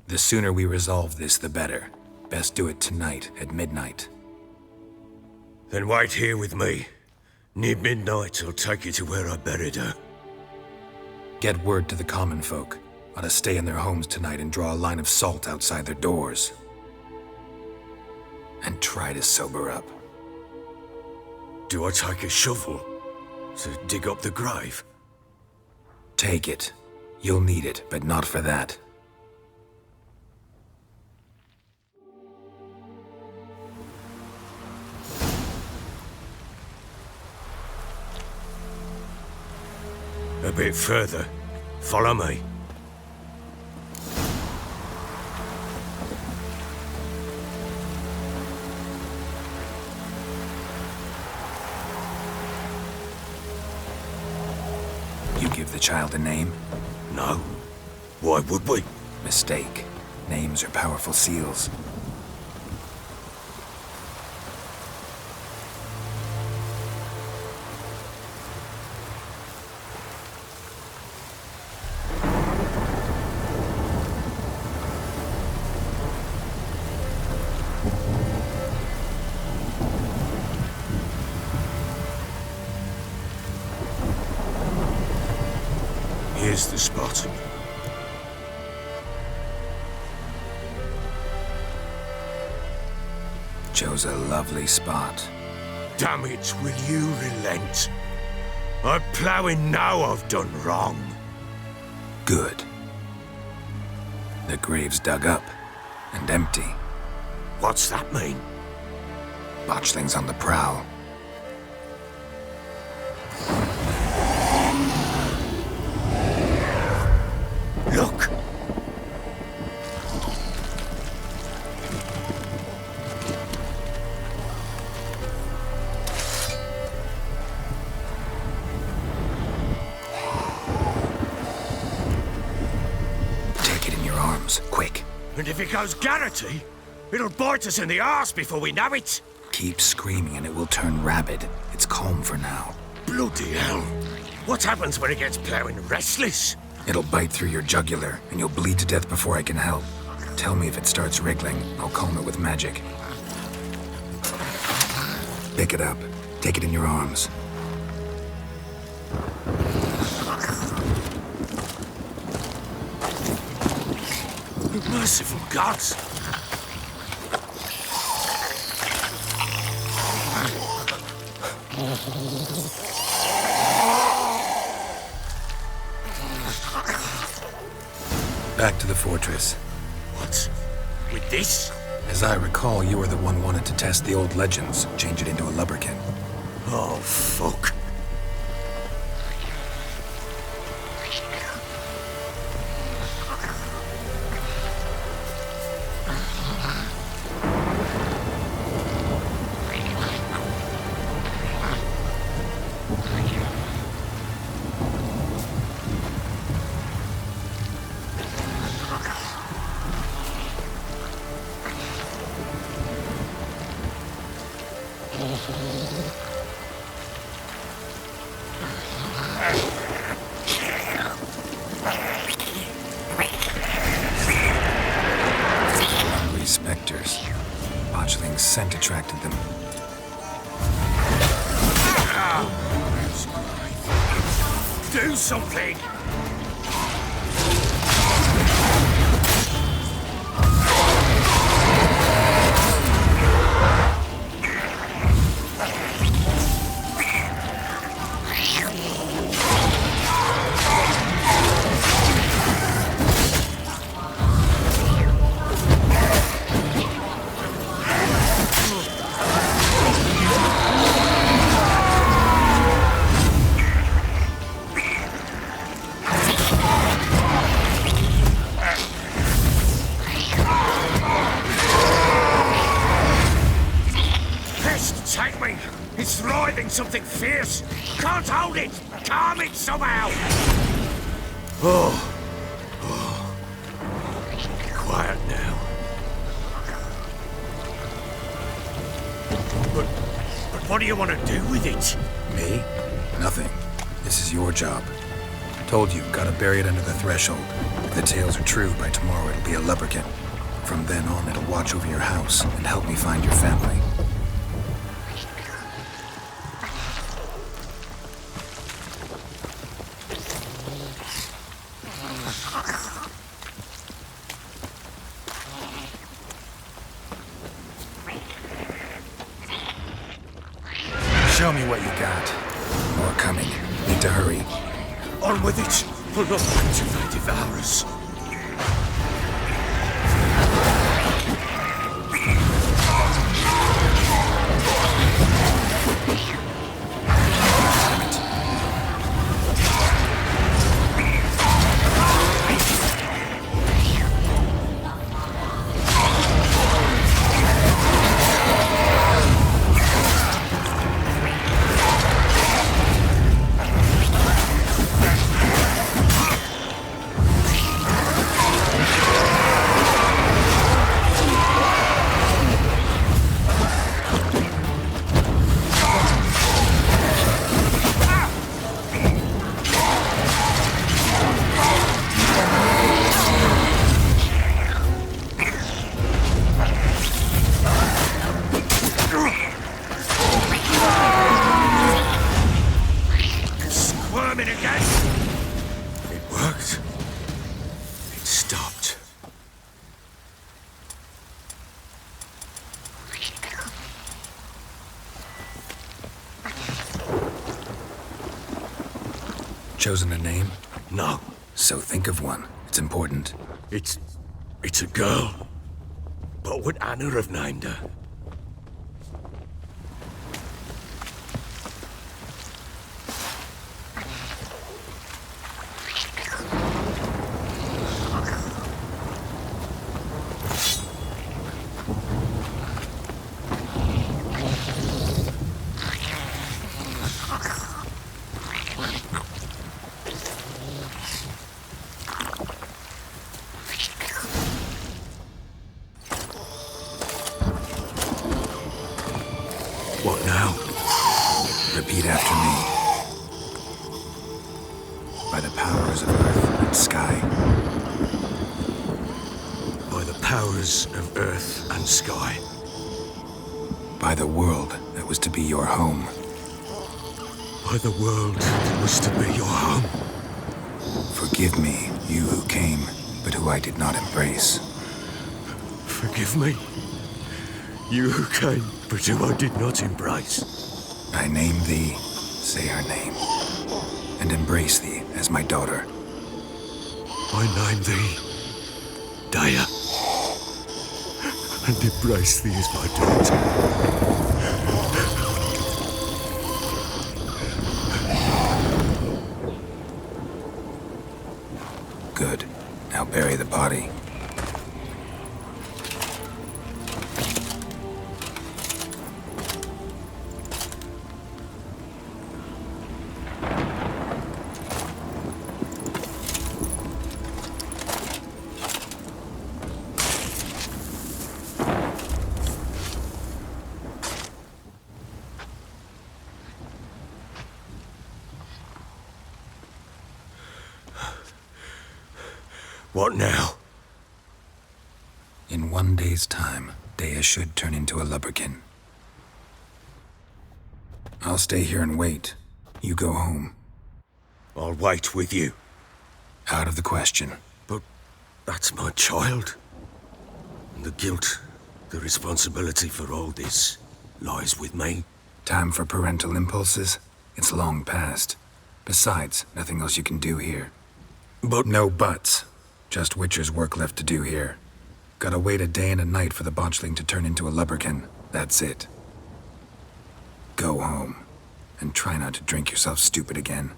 The sooner we resolve this, the better. Best do it tonight, at midnight. Then wait here with me. Near midnight, I'll take you to where I buried her. Get word to the common folk. Ought to stay in their homes tonight and draw a line of salt outside their doors. And try to sober up. Do I take a shovel to dig up the grave? Take it. You'll need it, but not for that. A bit further. Follow me. You give the child a name? No. Why would we? Mistake. Names are powerful seals. Here's the spot. Chose a lovely spot. Damn it, will you relent? I'm ploughing now I've done wrong. Good. The grave's dug up and empty. What's that mean? Botchling's on the prowl. Look! Take it in your arms, quick. And if it goes Garrity, it'll bite us in the arse before we know it. Keep screaming and it will turn rabid. It's calm for now. Bloody hell. What happens when it gets ploughing restless? It'll bite through your jugular, and you'll bleed to death before I can help. Tell me if it starts wriggling. I'll calm it with magic. Pick it up. Take it in your arms. Merciful gods! Back to the fortress. What? With this? As I recall, you were the one wanted to test the old legends, change it into a lubberkin. Oh, fuck. Hungry specters. Botchling's scent attracted them. Do something! Take me! It's writhing something fierce! Can't hold it! calm it somehow! Oh. Quiet now. But what do you want to do with it? Me? Nothing. This is your job. Told you, gotta bury it under the threshold. If the tales are true, by tomorrow it'll be a leprechaun. From then on, it'll watch over your house and help me find your family. Show me what you got. More coming. Need to hurry. On with it! Or not until they devour us. Chosen a name? No. So think of one. It's important. It's a girl. What would Anna have named her? What now? Repeat after me. By the powers of earth and sky. By the powers of earth and sky. By the world that was to be your home. By the world that was to be your home. Forgive me, you who came, but who I did not embrace. Forgive me, you who came, but who I did not embrace. I name thee, say her name, and embrace thee as my daughter. I name thee, Daya, and embrace thee as my daughter. Good. Now bury the body. What now? In 1 day's time, Daya should turn into a lubberkin. I'll stay here and wait. You go home. I'll wait with you. Out of the question. But that's my child. And the guilt, the responsibility for all this lies with me. Time for parental impulses? It's long past. Besides, nothing else you can do here. But no buts. Just Witcher's work left to do here. Gotta wait a day and a night for the botchling to turn into a lubberkin. That's it. Go home. And try not to drink yourself stupid again.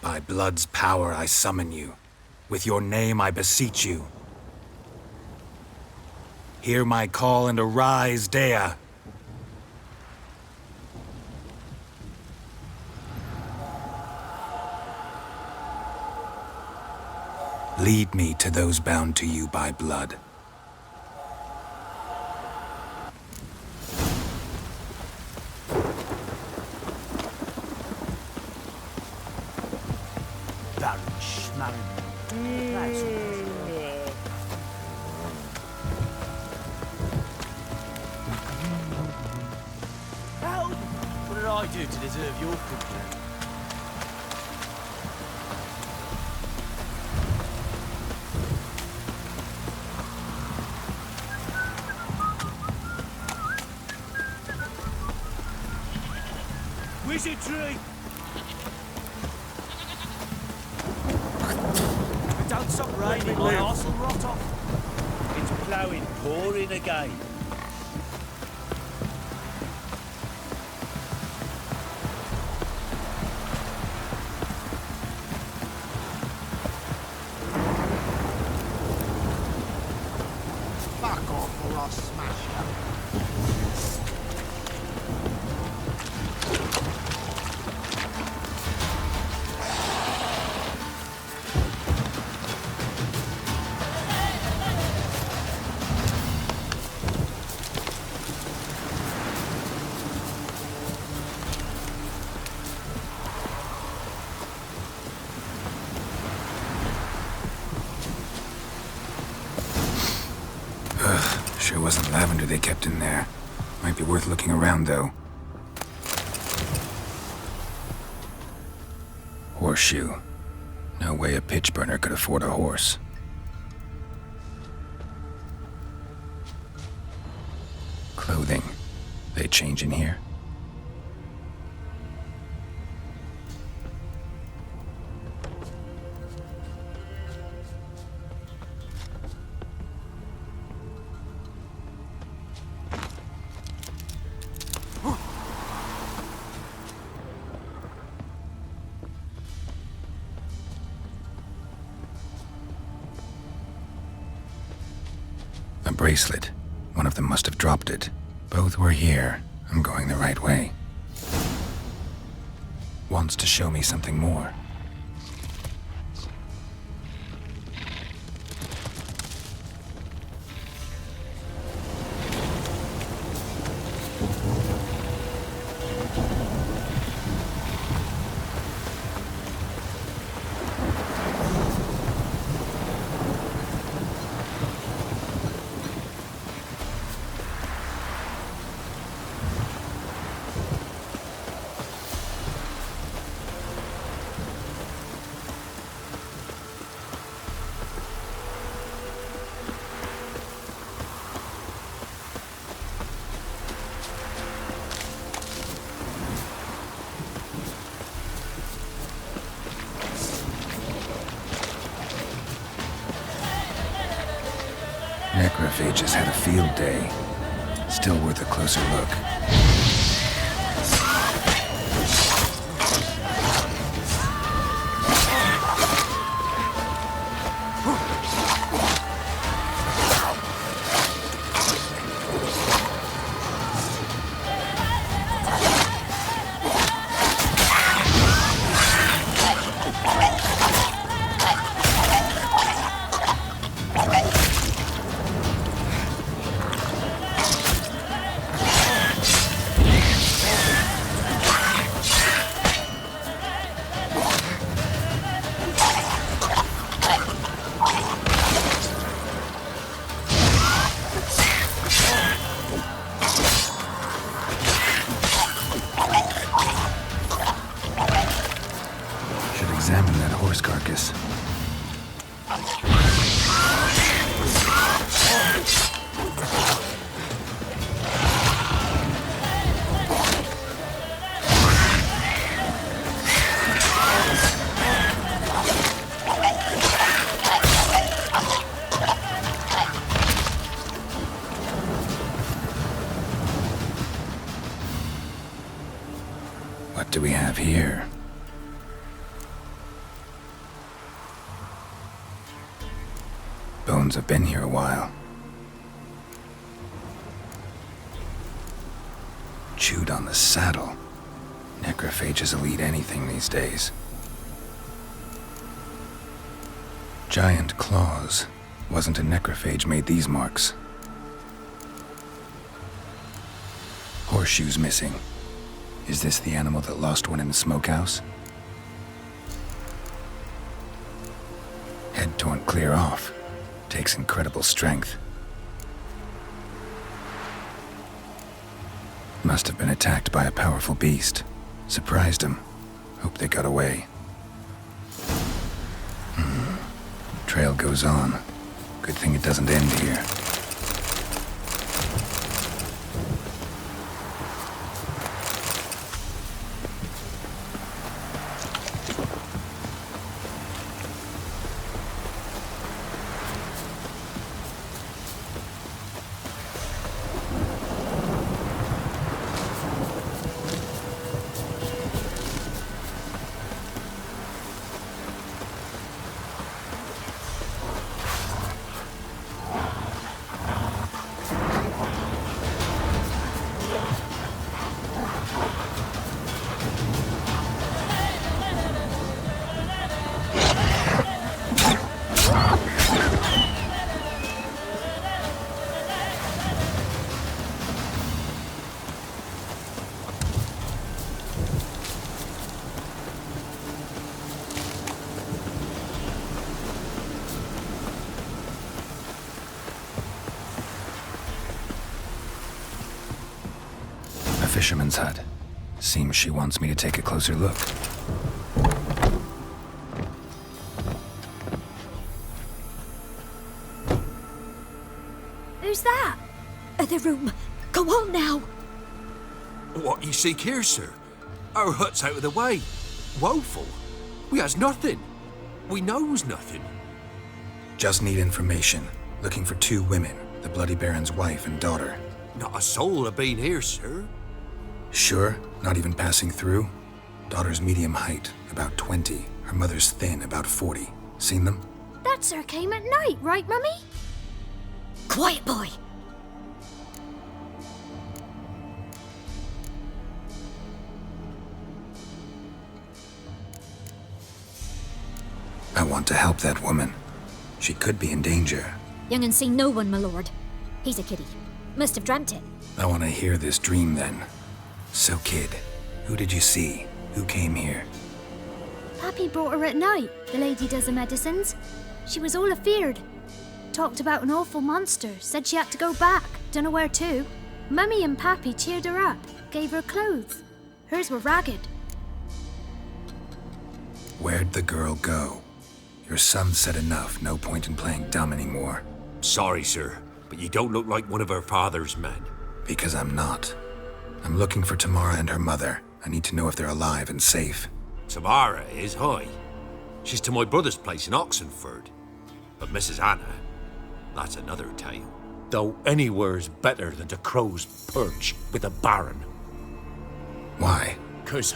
By blood's power I summon you. With your name I beseech you. Hear my call and arise, Dea. Lead me to those bound to you by blood. What did I do to deserve your company? Wizardry! Don't stop raining, my arse will rot off. It's ploughing, pouring again. Fuck off or I'll smash you. Sure wasn't lavender they kept in there. Might be worth looking around, though. Horseshoe. No way a pitch burner could afford a horse. Clothing. They change in here? A bracelet. One of them must have dropped it. Both were here. I'm going the right way. Wants to show me something more. Necrophages had a field day. Still worth a closer look. Examine that horse carcass. What do we have here? bones have been here a while. Chewed on the saddle. Necrophages will eat anything these days. Giant claws. Wasn't a necrophage made these marks. Horseshoes missing. Is this the animal that lost one in the smokehouse? Head torn clear off. Takes incredible strength. Must have been attacked by a powerful beast. Surprised him. Hope they got away. Trail goes on. Good thing it doesn't end here. Fisherman's hut. Seems she wants me to take a closer look. Who's that? The room. Go on now. What you seek here, sir? Our hut's out of the way. Woeful. We has nothing. We knows nothing. Just need information. Looking for 2 women, the Bloody Baron's wife and daughter. Not a soul have been here, sir. Sure? Not even passing through? Daughter's medium height, about 20. Her mother's thin, about 40. Seen them? That sir came at night, right, Mummy? Quiet, boy. I want to help that woman. She could be in danger. Young and seen no one, my lord. He's a kiddie. Must have dreamt it. I want to hear this dream then. So, kid, who did you see? Who came here? Pappy brought her at night. The lady does the medicines. She was all afeared. Talked about an awful monster. Said she had to go back. Dunno where to. Mummy and Pappy cheered her up. Gave her clothes. Hers were ragged. Where'd the girl go? Your son said enough. No point in playing dumb anymore. Sorry, sir, but you don't look like one of her father's men. Because I'm not. I'm looking for Tamara and her mother. I need to know if they're alive and safe. Tamara is, hi. She's to my brother's place in Oxenford. But Mrs. Anna, that's another tale. Though anywhere's better than to Crow's Perch with a baron. Why? 'Cause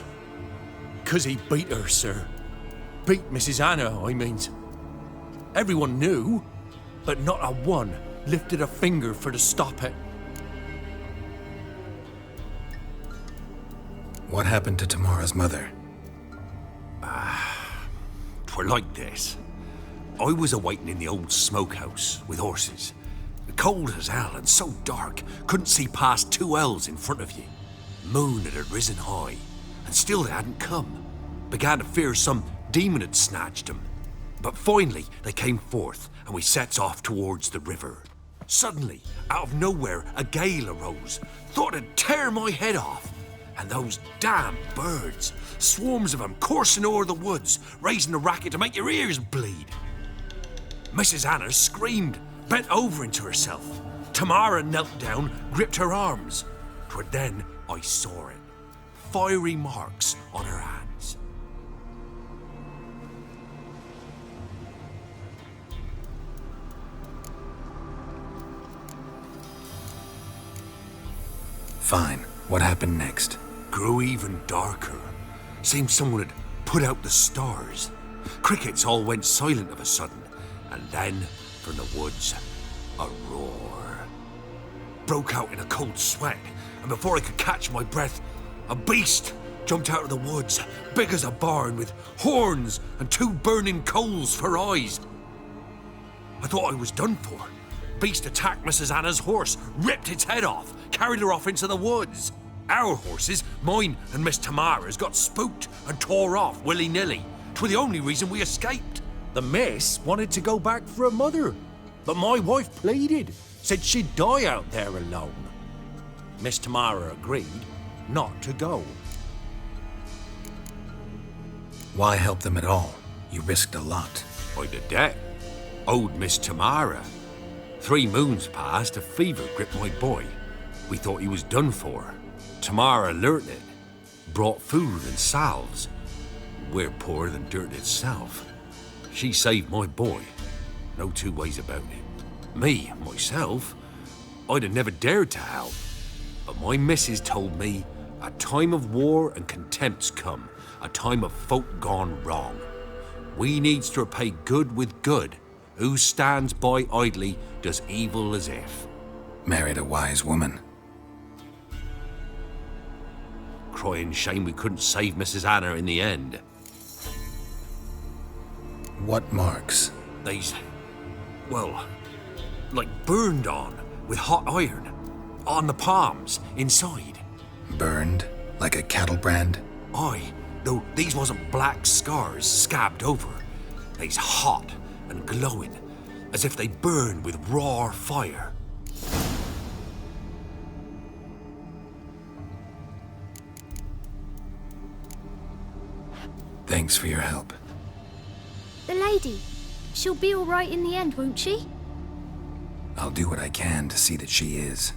he beat her, sir. Beat Mrs. Anna, I mean. Everyone knew, but not a one lifted a finger for to stop it. What happened to Tamara's mother? 'Twere like this. I was awaiting in the old smokehouse with horses. Cold as hell and so dark, couldn't see past 2 ells in front of you. Moon had risen high, and still they hadn't come. Began to fear some demon had snatched them. But finally they came forth, and we sets off towards the river. Suddenly, out of nowhere, a gale arose. Thought it'd tear my head off. And those damn birds, swarms of them coursing o'er the woods, raising a racket to make your ears bleed. Mrs. Anna screamed, bent over into herself. Tamara knelt down, gripped her arms. 'Twere then I saw it. Fiery marks on her hands. Fine. What happened next? Grew even darker. Seemed someone had put out the stars. Crickets all went silent of a sudden, and then from the woods, a roar. Broke out in a cold sweat, and before I could catch my breath, a beast jumped out of the woods, big as a barn, with horns and 2 burning coals for eyes. I thought I was done for. Beast attacked Mrs. Anna's horse, ripped its head off, carried her off into the woods. Our horses, mine and Miss Tamara's, got spooked and tore off willy-nilly. 'Twas the only reason we escaped. The miss wanted to go back for her mother, but my wife pleaded, said she'd die out there alone. Miss Tamara agreed not to go. Why help them at all? You risked a lot. By the debt. Owed Miss Tamara. 3 moons passed, a fever gripped my boy. We thought he was done for. Tamara learnt it. Brought food and salves. We're poorer than dirt itself. She saved my boy. No 2 ways about it. Me, myself, I'd have never dared to help. But my missus told me a time of war and contempt's come. A time of folk gone wrong. We needs to repay good with good. Who stands by idly does evil as if. Married a wise woman. Crying shame we couldn't save Mrs. Anna in the end. What marks? They's, well, like burned on with hot iron. On the palms, inside. Burned? Like a cattle brand? Aye. Though these wasn't black scars scabbed over. They's hot and glowing, as if they burn with raw fire. Thanks for your help. The lady. She'll be all right in the end, won't she? I'll do what I can to see that she is.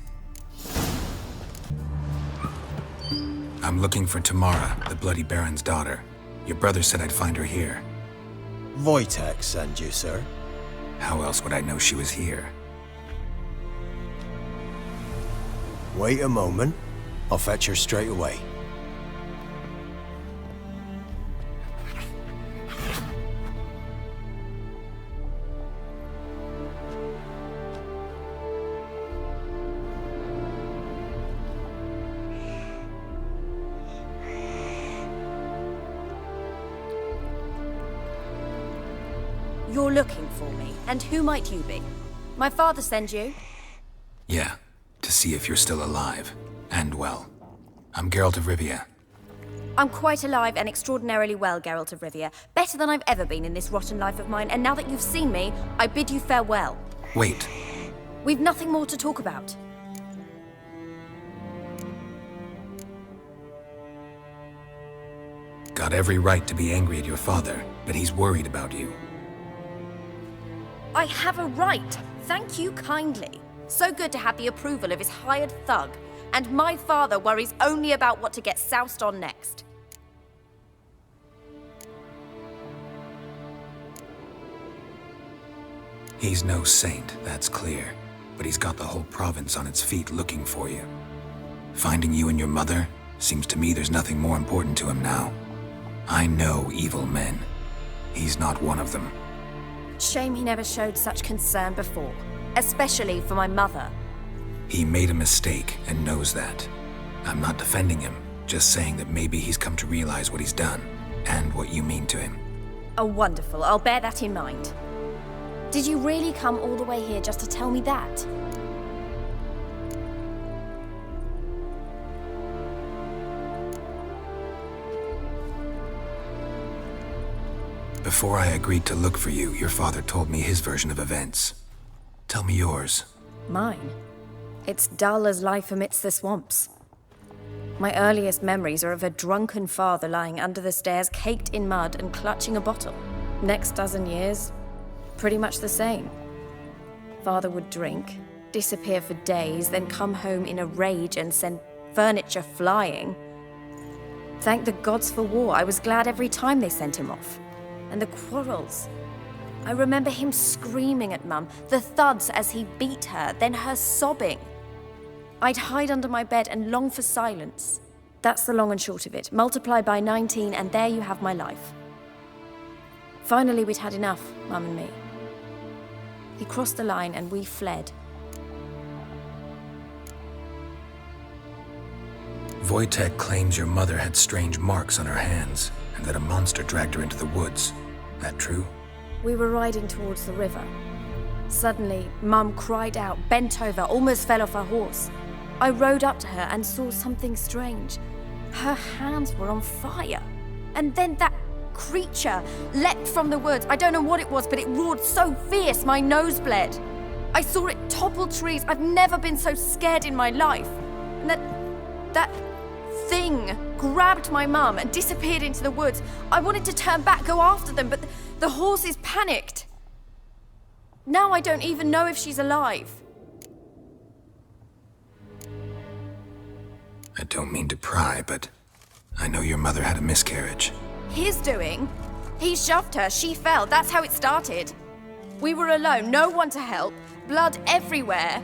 I'm looking for Tamara, the Bloody Baron's daughter. Your brother said I'd find her here. Wojtek sent you, sir. How else would I know she was here? Wait a moment. I'll fetch her straight away. You're looking for me, and who might you be? My father sent you? Yeah, to see if you're still alive, and well. I'm Geralt of Rivia. I'm quite alive and extraordinarily well, Geralt of Rivia. Better than I've ever been in this rotten life of mine, and now that you've seen me, I bid you farewell. Wait. We've nothing more to talk about. Got every right to be angry at your father, but he's worried about you. I have a right. Thank you kindly. So good to have the approval of his hired thug. And my father worries only about what to get soused on next. He's no saint, that's clear. But he's got the whole province on its feet looking for you. Finding you and your mother, seems to me there's nothing more important to him now. I know evil men. He's not one of them. Shame he never showed such concern before. Especially for my mother. He made a mistake and knows that. I'm not defending him, just saying that maybe he's come to realize what he's done, and what you mean to him. Oh, wonderful. I'll bear that in mind. Did you really come all the way here just to tell me that? Before I agreed to look for you, your father told me his version of events. Tell me yours. Mine? It's dull as life amidst the swamps. My earliest memories are of a drunken father lying under the stairs, caked in mud and clutching a bottle. Next dozen years, pretty much the same. Father would drink, disappear for days, then come home in a rage and send furniture flying. Thank the gods for war. I was glad every time they sent him off. And the quarrels. I remember him screaming at Mum, the thuds as he beat her, then her sobbing. I'd hide under my bed and long for silence. That's the long and short of it. Multiply by 19 and there you have my life. Finally, we'd had enough, Mum and me. He crossed the line and we fled. Wojtek claims your mother had strange marks on her hands, and that a monster dragged her into the woods. That true? We were riding towards the river. Suddenly, Mum cried out, bent over, almost fell off her horse. I rode up to her and saw something strange. Her hands were on fire. And then that creature leapt from the woods. I don't know what it was, but it roared so fierce my nose bled. I saw it topple trees. I've never been so scared in my life. And that thing grabbed my mum and disappeared into the woods. I wanted to turn back, go after them, but the horses panicked. Now I don't even know if she's alive. I don't mean to pry, but I know your mother had a miscarriage. His doing? He shoved her, she fell, that's how it started. We were alone, no one to help, blood everywhere.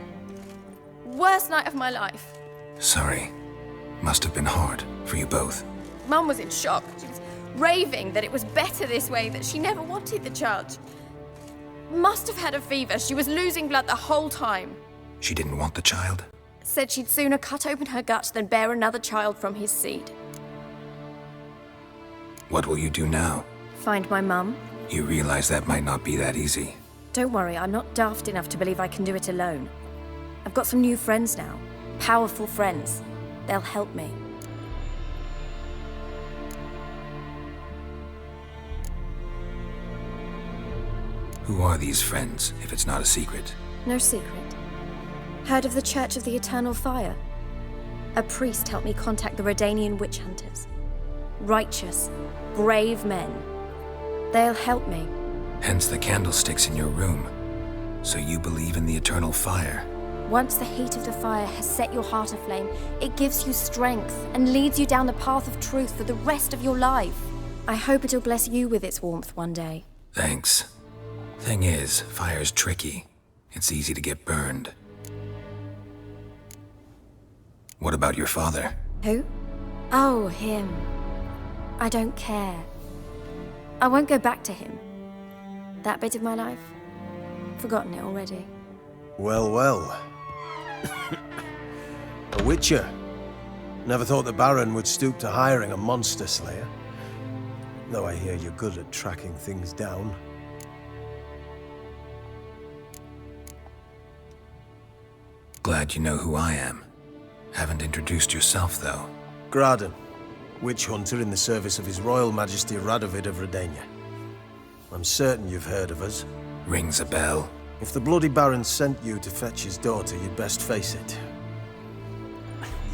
Worst night of my life. Sorry. Must have been hard for you both. Mum was in shock. She was raving that it was better this way, that she never wanted the child. Must have had a fever. She was losing blood the whole time. She didn't want the child? Said she'd sooner cut open her gut than bear another child from his seed. What will you do now? Find my mum. You realize that might not be that easy. Don't worry, I'm not daft enough to believe I can do it alone. I've got some new friends now. Powerful friends. They'll help me. Who are these friends, if it's not a secret? No secret. Heard of the Church of the Eternal Fire? A priest helped me contact the Redanian witch hunters. Righteous, brave men. They'll help me. Hence the candlesticks in your room. So you believe in the eternal fire? Once the heat of the fire has set your heart aflame, it gives you strength and leads you down the path of truth for the rest of your life. I hope it'll bless you with its warmth one day. Thanks. Thing is, fire's tricky. It's easy to get burned. What about your father? Who? Oh, him. I don't care. I won't go back to him. That bit of my life? Forgotten it already. Well, well. A witcher. Never thought the Baron would stoop to hiring a monster slayer. Though I hear you're good at tracking things down. Glad you know who I am. Haven't introduced yourself, though. Graden, witch hunter in the service of His Royal Majesty Radovid of Redania. I'm certain you've heard of us. Rings a bell. If the bloody Baron sent you to fetch his daughter, you'd best face it.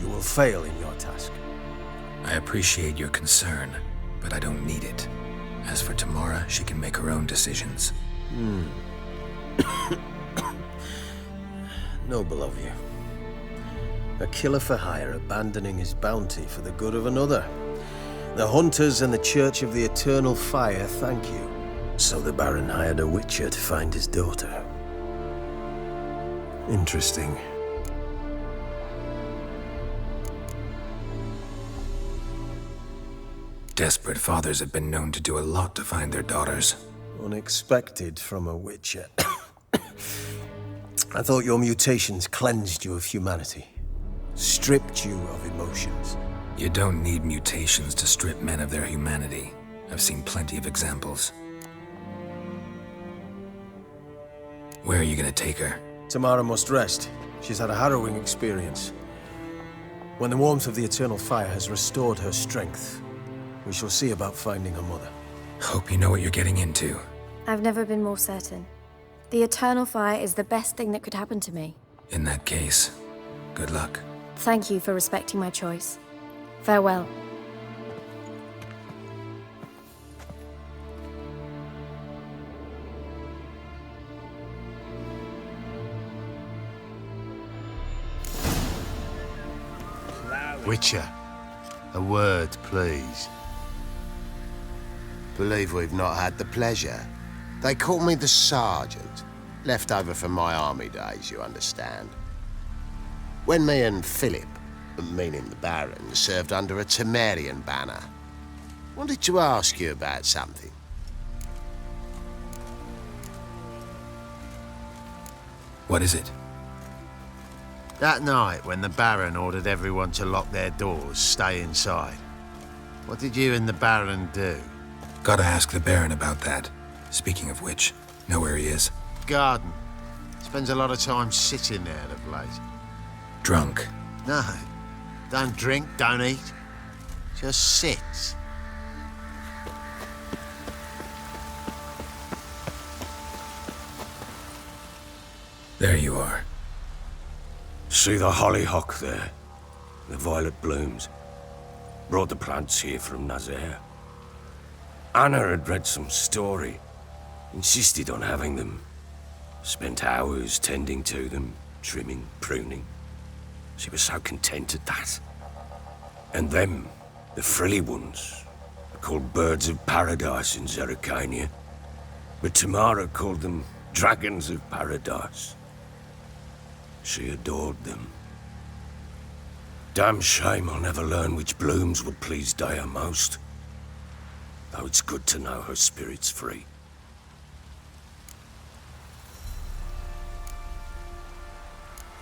You will fail in your task. I appreciate your concern, but I don't need it. As for Tamara, she can make her own decisions. Noble of you. A killer for hire abandoning his bounty for the good of another. The hunters and the Church of the Eternal Fire thank you. So the Baron hired a witcher to find his daughter. Interesting. Desperate fathers have been known to do a lot to find their daughters. Unexpected from a witcher. I thought your mutations cleansed you of humanity. Stripped you of emotions. You don't need mutations to strip men of their humanity. I've seen plenty of examples. Where are you gonna take her? Tamara must rest. She's had a harrowing experience. When the warmth of the Eternal Fire has restored her strength, we shall see about finding her mother. Hope you know what you're getting into. I've never been more certain. The Eternal Fire is the best thing that could happen to me. In that case, good luck. Thank you for respecting my choice. Farewell. Witcher, a word, please. Believe we've not had the pleasure. They call me the Sergeant. Left over from my army days, you understand. When me and Philip, meaning the Baron, served under a Temerian banner. Wanted to ask you about something. What is it? That night, when the Baron ordered everyone to lock their doors, stay inside, what did you and the Baron do? Gotta ask the Baron about that. Speaking of which, know where he is? Garden. Spends a lot of time sitting there of late. Drunk. No. Don't drink, don't eat. Just sits. There you are. See the hollyhock there? The violet blooms. Brought the plants here from Nazaire. Anna had read some story. Insisted on having them. Spent hours tending to them, trimming, pruning. She was so content at that. And them, the frilly ones, are called birds of paradise in Zerrikania. But Tamara called them dragons of paradise. She adored them. Damn shame I'll never learn which blooms would please Dea most. Though it's good to know her spirit's free.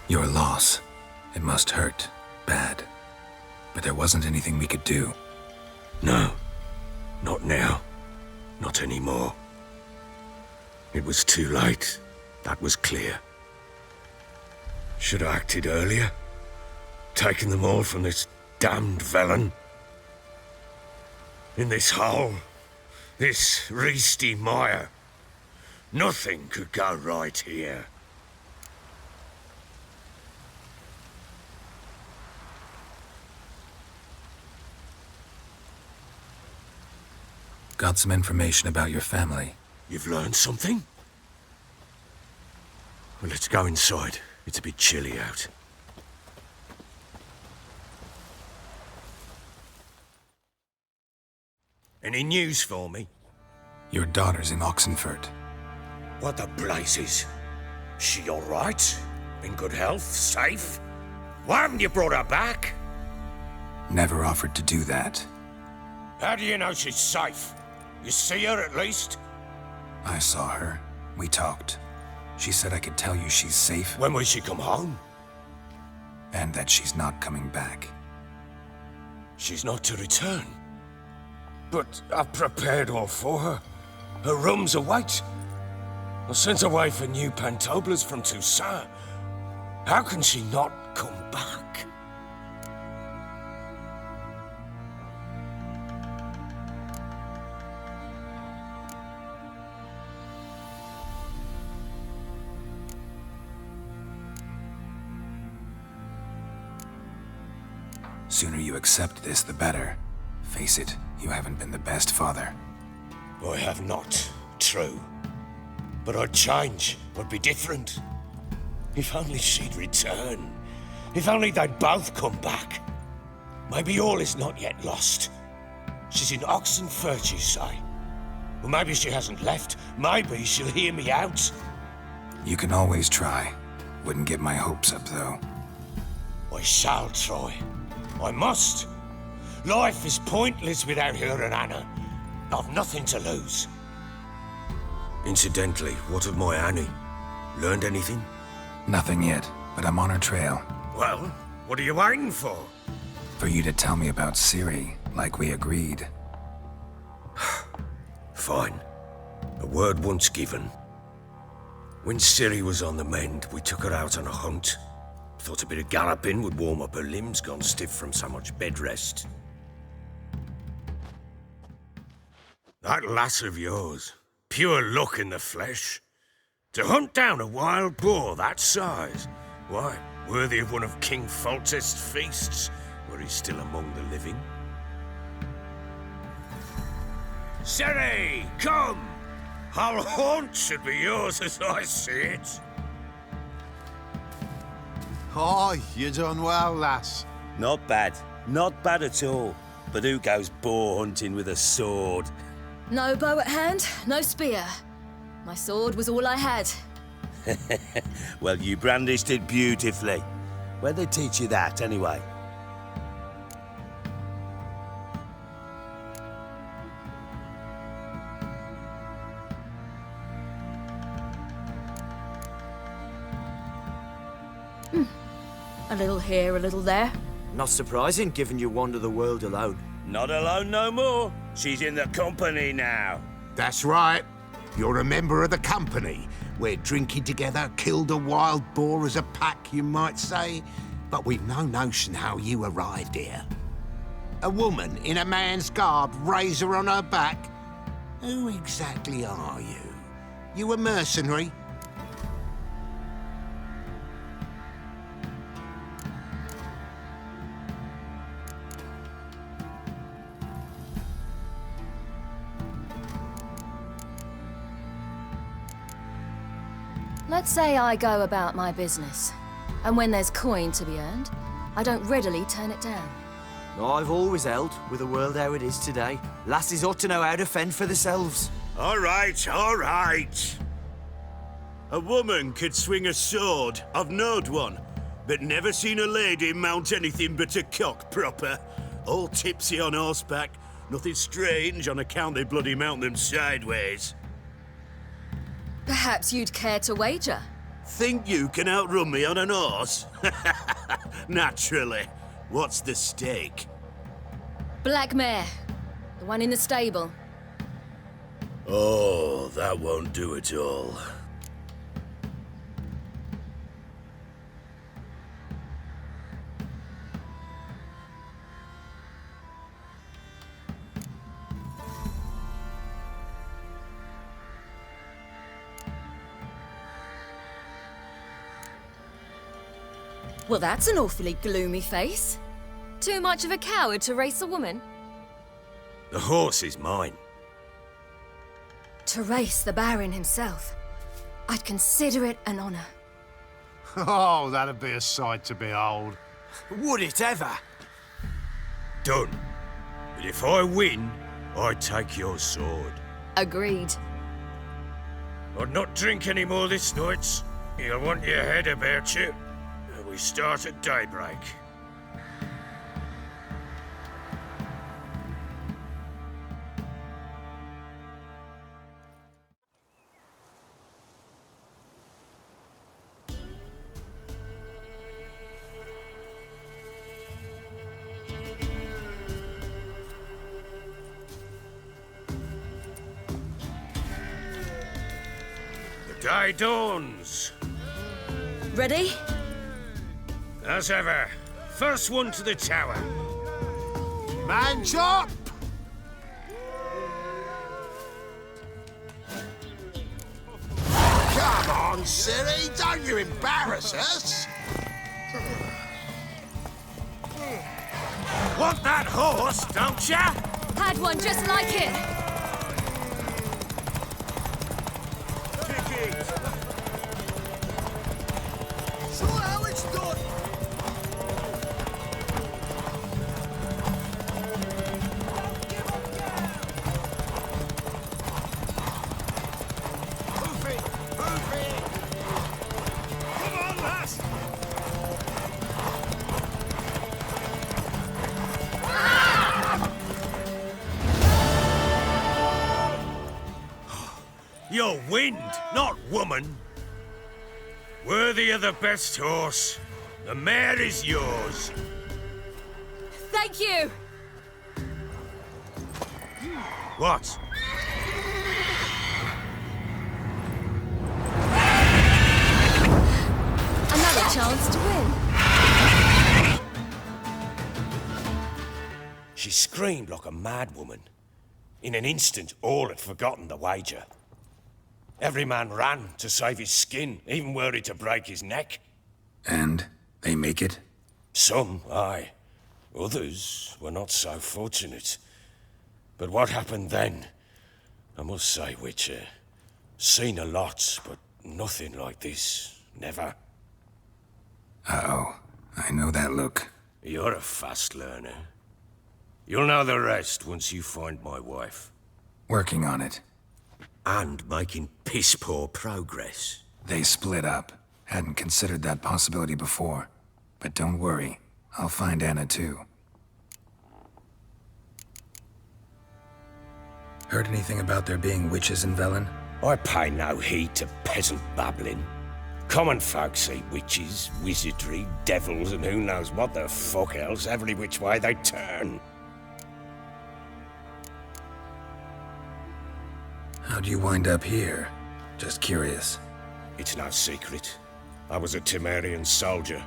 Your loss. It must hurt. Bad. But there wasn't anything we could do. No. Not now. Not anymore. It was too late. That was clear. Should have acted earlier. Taken them all from this damned villain. In this hole. This reesty mire. Nothing could go right here. Got some information about your family. You've learned something? Well, let's go inside. It's a bit chilly out. Any news for me? Your daughter's in Oxenfurt. What the blazes? She all right? In good health? Safe? Why haven't you brought her back? Never offered to do that. How do you know she's safe? You see her at least? I saw her. We talked. She said I could tell you she's safe. When will she come home? And that she's not coming back. She's not to return. But I've prepared all for her. Her rooms await. I sent away for new pantoblas from Toussaint. How can she not come back? Sooner you accept this, the better. Face it, you haven't been the best father. I have not, true. But I'd change, I'd be different. If only she'd return. If only they'd both come back. Maybe all is not yet lost. She's in Oxenfurt, you say? Well, maybe she hasn't left. Maybe she'll hear me out. You can always try. Wouldn't get my hopes up, though. I shall try. I must. Life is pointless without her and Anna. I've nothing to lose. Incidentally, what of my Annie? Learned anything? Nothing yet, but I'm on her trail. Well, what are you waiting for? For you to tell me about Ciri, like we agreed. Fine. A word once given. When Ciri was on the mend, we took her out on a hunt. Thought a bit of galloping would warm up her limbs, gone stiff from so much bed rest. That lass of yours, pure luck in the flesh. To hunt down a wild boar that size, why, worthy of one of King Foltest's feasts, where he's still among the living. Ciri, come! Whole haunt should be yours as I see it. Oh, you done well, lass. Not bad. Not bad at all. But who goes boar hunting with a sword? No bow at hand, no spear. My sword was all I had. Well, you brandished it beautifully. Where'd they teach you that, anyway? A little here, a little there. Not surprising, given you wander the world alone. Not alone no more. She's in the company now. That's right. You're a member of the company. We're drinking together, killed a wild boar as a pack, you might say. But we've no notion how you arrived here. A woman in a man's garb, razor on her back. Who exactly are you? You a mercenary? Let's say I go about my business, and when there's coin to be earned, I don't readily turn it down. I've always held, with the world how it is today, lasses ought to know how to fend for themselves. All right, all right. A woman could swing a sword. I've knowed one, but never seen a lady mount anything but a cock proper. All tipsy on horseback. Nothing strange on account they bloody mount them sideways. Perhaps you'd care to wager? Think you can outrun me on an horse? Naturally. What's the stake? Black mare. The one in the stable. Oh, that won't do at all. Well, that's an awfully gloomy face. Too much of a coward to race a woman? The horse is mine. To race the Baron himself, I'd consider it an honor. Oh, that'd be a sight to behold. Would it ever? Done. But if I win, I take your sword. Agreed. I'd not drink any more this night. You'll want your head about you. We start at daybreak. The day dawns. Ready? As ever, first one to the tower. Man's up! Come on, silly, don't you embarrass us! Want that horse, don't ya? Had one just like it. Show how it's done! You're wind, not woman. Worthy of the best horse. The mare is yours. Thank you. What? Another chance to win. She screamed like a mad woman. In an instant, all had forgotten the wager. Every man ran to save his skin, even were he to break his neck. And they make it? Some, aye. Others were not so fortunate. But what happened then? I must say, Witcher, seen a lot, but nothing like this. Never. Uh-oh. I know that look. You're a fast learner. You'll know the rest once you find my wife. Working on it. And making piss-poor progress. They split up. Hadn't considered that possibility before. But don't worry. I'll find Anna too. Heard anything about there being witches in Velen? I pay no heed to peasant babbling. Common folk see witches, wizardry, devils, and who knows what the fuck else every which way they turn. How'd you wind up here? Just curious. It's no secret. I was a Temerian soldier.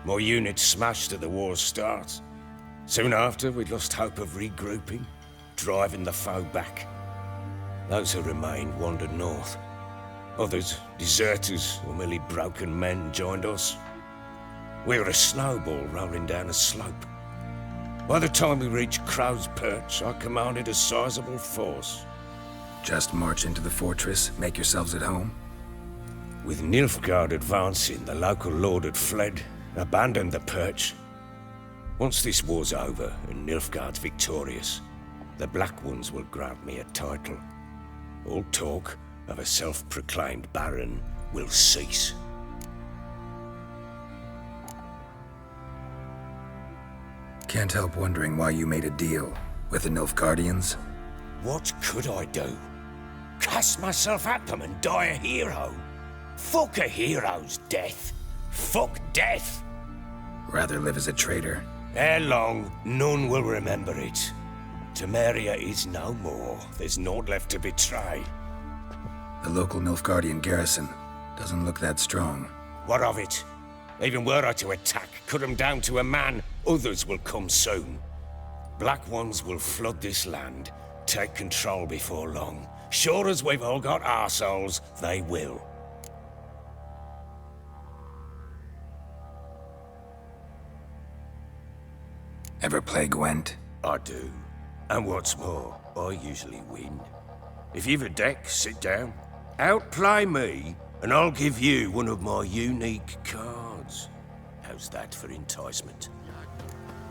My unit smashed at the war's start. Soon after, we'd lost hope of regrouping, driving the foe back. Those who remained wandered north. Others, deserters or merely broken men, joined us. We were a snowball rolling down a slope. By the time we reached Crow's Perch, I commanded a sizable force. Just march into the fortress, make yourselves at home? With Nilfgaard advancing, the local lord had fled, abandoned the perch. Once this war's over and Nilfgaard's victorious, the Black Ones will grant me a title. All talk of a self-proclaimed baron will cease. Can't help wondering why you made a deal with the Nilfgaardians. What could I do? Cast myself at them and die a hero? Fuck a hero's death. Fuck death. Rather live as a traitor. Ere long, none will remember it. Temeria is no more. There's naught left to betray. The local Nilfgaardian garrison doesn't look that strong. What of it? Even were I to attack, cut them down to a man, others will come soon. Black Ones will flood this land, take control before long. Sure as we've all got arseholes, they will. Ever play Gwent? I do. And what's more, I usually win. If you've a deck, sit down. Outplay me, and I'll give you one of my unique cards. How's that for enticement?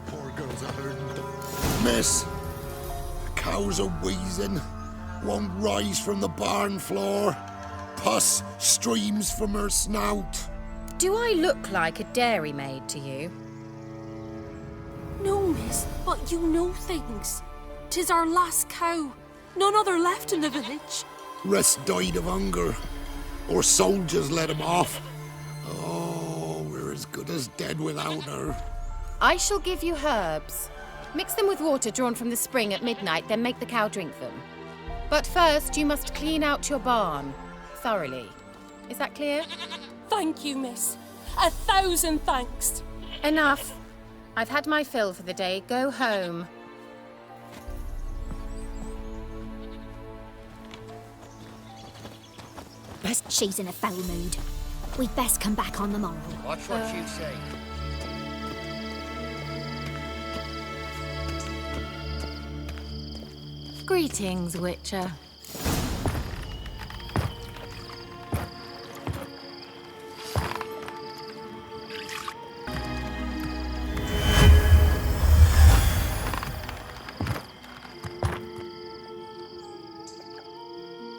Poor girls are hurting. Miss, the cows are wheezing. Won't rise from the barn floor. Pus streams from her snout. Do I look like a dairymaid to you? No, miss, but you know things. 'Tis our last cow. None other left in the village. Rest died of hunger. Or soldiers let him off. Oh, we're as good as dead without her. I shall give you herbs. Mix them with water drawn from the spring at midnight, then make the cow drink them. But first, you must clean out your barn. Thoroughly. Is that clear? Thank you, miss. 1,000 thanks. Enough. I've had my fill for the day. Go home. She's in a foul mood. We'd best come back on the morrow. Watch what you say. Greetings, Witcher.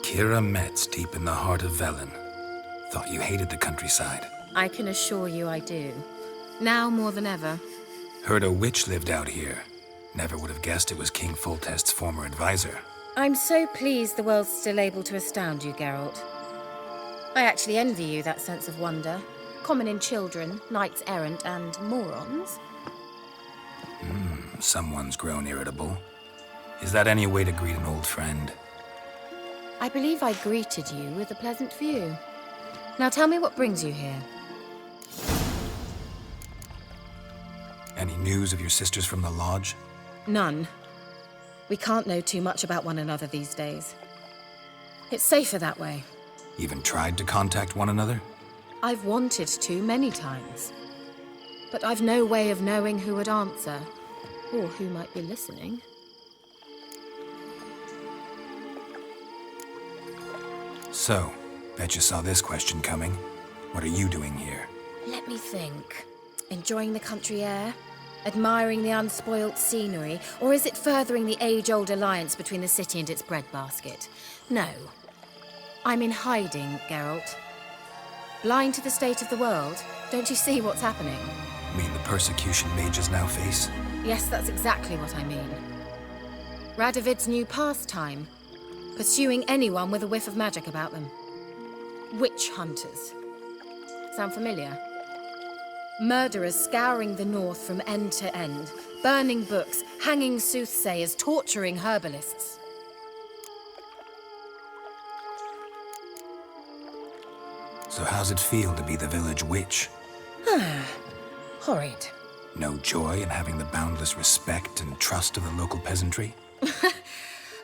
Kira Metz deep in the heart of Velen. Thought you hated the countryside. I can assure you I do. Now more than ever. Heard a witch lived out here. Never would have guessed it was King Foltest's former advisor. I'm so pleased the world's still able to astound you, Geralt. I actually envy you that sense of wonder. Common in children, knights errant, and morons. Someone's grown irritable. Is that any way to greet an old friend? I believe I greeted you with a pleasant view. Now tell me what brings you here. Any news of your sisters from the lodge? None. We can't know too much about one another these days. It's safer that way. Even tried to contact one another? I've wanted to many times. But I've no way of knowing who would answer, or who might be listening. So, bet you saw this question coming. What are you doing here? Let me think. Enjoying the country air? Admiring the unspoilt scenery? Or is it furthering the age-old alliance between the city and its breadbasket? No. I'm in hiding, Geralt. Blind to the state of the world? Don't you see what's happening? Mean the persecution mages now face? Yes, that's exactly what I mean. Radovid's new pastime. Pursuing anyone with a whiff of magic about them. Witch hunters. sound familiar? Murderers scouring the north from end to end, burning books, hanging soothsayers, torturing herbalists. So how's it feel to be the village witch? Horrid. No joy in having the boundless respect and trust of the local peasantry?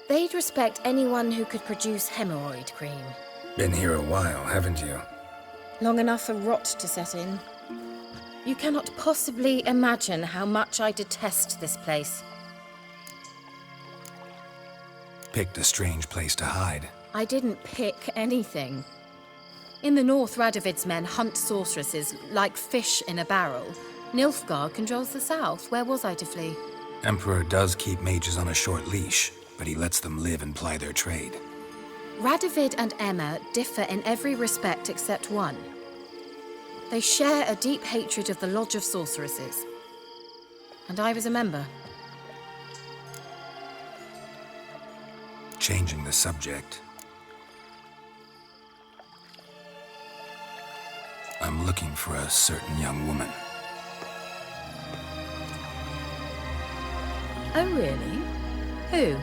They'd respect anyone who could produce hemorrhoid cream. Been here a while, haven't you? Long enough for rot to set in. You cannot possibly imagine how much I detest this place. Picked a strange place to hide. I didn't pick anything. In the north, Radovid's men hunt sorceresses like fish in a barrel. Nilfgaard controls the south. Where was I to flee? Emperor does keep mages on a short leash, but he lets them live and ply their trade. Radovid and Emma differ in every respect except one. They share a deep hatred of the Lodge of Sorceresses. And I was a member. Changing the subject. I'm looking for a certain young woman. Oh, really? Who?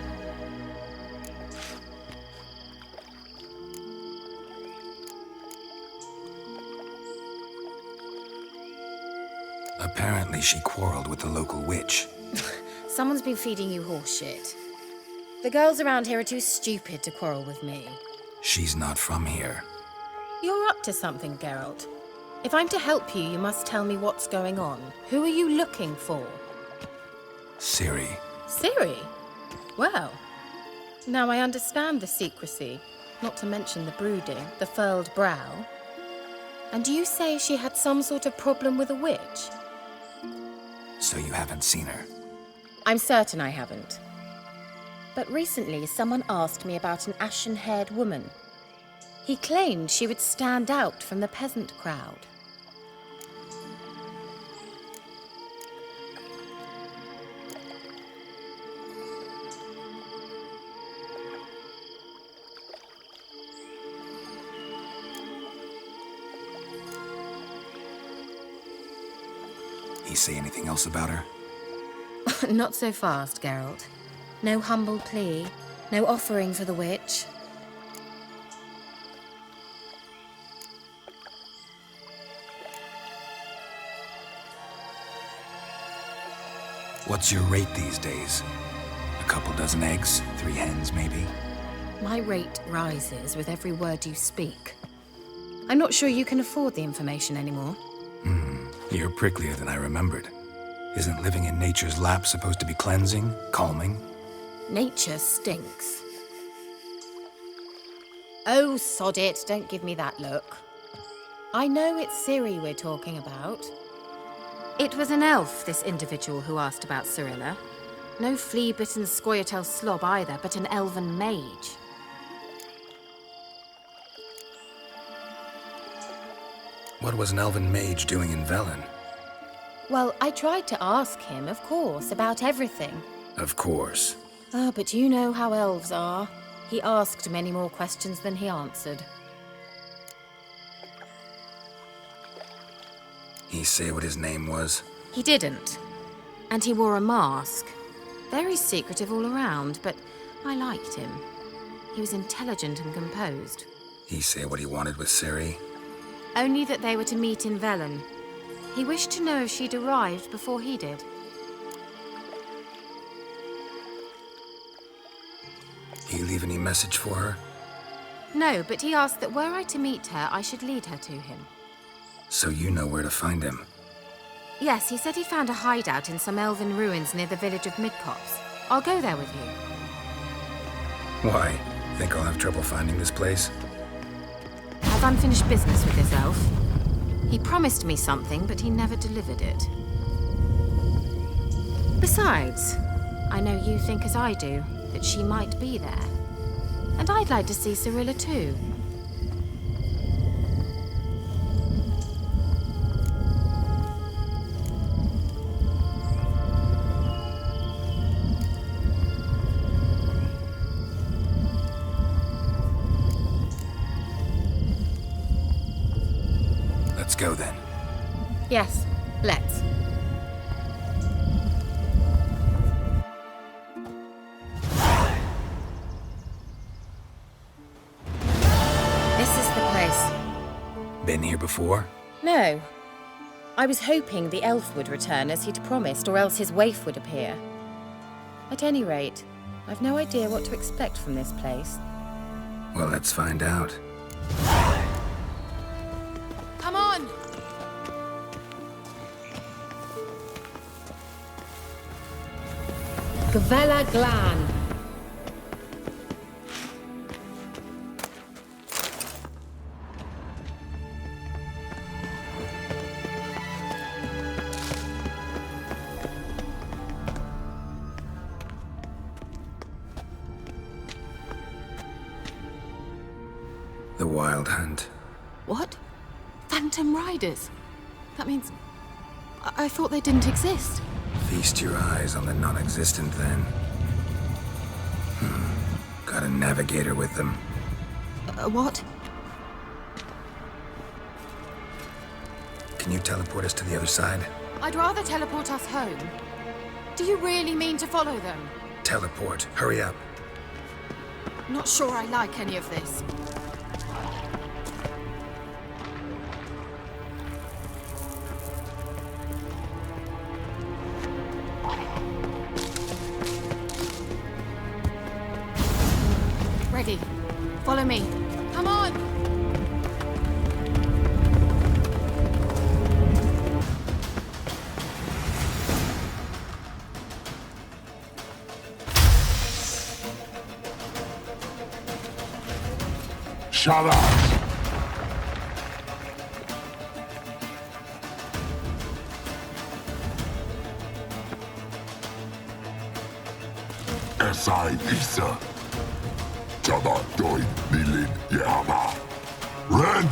Apparently she quarreled with the local witch. Someone's been feeding you horse shit. The girls around here are too stupid to quarrel with me. She's not from here. You're up to something, Geralt. If I'm to help you, you must tell me what's going on. Who are you looking for? Ciri. Ciri? Well, now I understand the secrecy, not to mention the brooding, the furled brow. And you say she had some sort of problem with a witch? So you haven't seen her? I'm certain I haven't. But recently, someone asked me about an ashen-haired woman. He claimed she would stand out from the peasant crowd. He say anything else about her? Not so fast, Geralt. No humble plea, no offering for the witch. What's your rate these days? A couple dozen eggs? 3 hens, maybe? My rate rises with every word you speak. I'm not sure you can afford the information anymore. You're pricklier than I remembered. Isn't living in nature's lap supposed to be cleansing, calming? Nature stinks. Oh, sod it, don't give me that look. I know it's Ciri we're talking about. It was an elf, this individual who asked about Cirilla. No flea-bitten Scoia'tael slob either, but an elven mage. What was an elven mage doing in Velen? Well, I tried to ask him, of course, about everything. Of course. Ah, but you know how elves are. He asked many more questions than he answered. He say what his name was? He didn't. And he wore a mask. Very secretive all around, but I liked him. He was intelligent and composed. He say what he wanted with Ciri? Only that they were to meet in Velen. He wished to know if she'd arrived before he did. He leave any message for her? No, but he asked that were I to meet her, I should lead her to him. So you know where to find him? Yes, he said he found a hideout in some elven ruins near the village of Midcopse. I'll go there with you. Why? Think I'll have trouble finding this place? I've unfinished business with this elf. He promised me something, but he never delivered it. Besides, I know you think as I do, that she might be there. And I'd like to see Cirilla too. Let's Let's go then. Yes, let's. This is the place. Been here before? No. I was hoping the elf would return as he'd promised, or else his waif would appear. At any rate, I've no idea what to expect from this place. Well, let's find out. Come on! Gvella Glan. The Wild Hunt. What? Phantom Riders? That means... I thought they didn't exist. Feast your eyes on the non-existent, then. Got a navigator with them. What? Can you teleport us to the other side? I'd rather teleport us home. Do you really mean to follow them? Teleport. Hurry up. Not sure I like any of this. Ready. Follow me. Come on! Shut up! Esai Isa. Jada Doi Nilin Yama. Ren!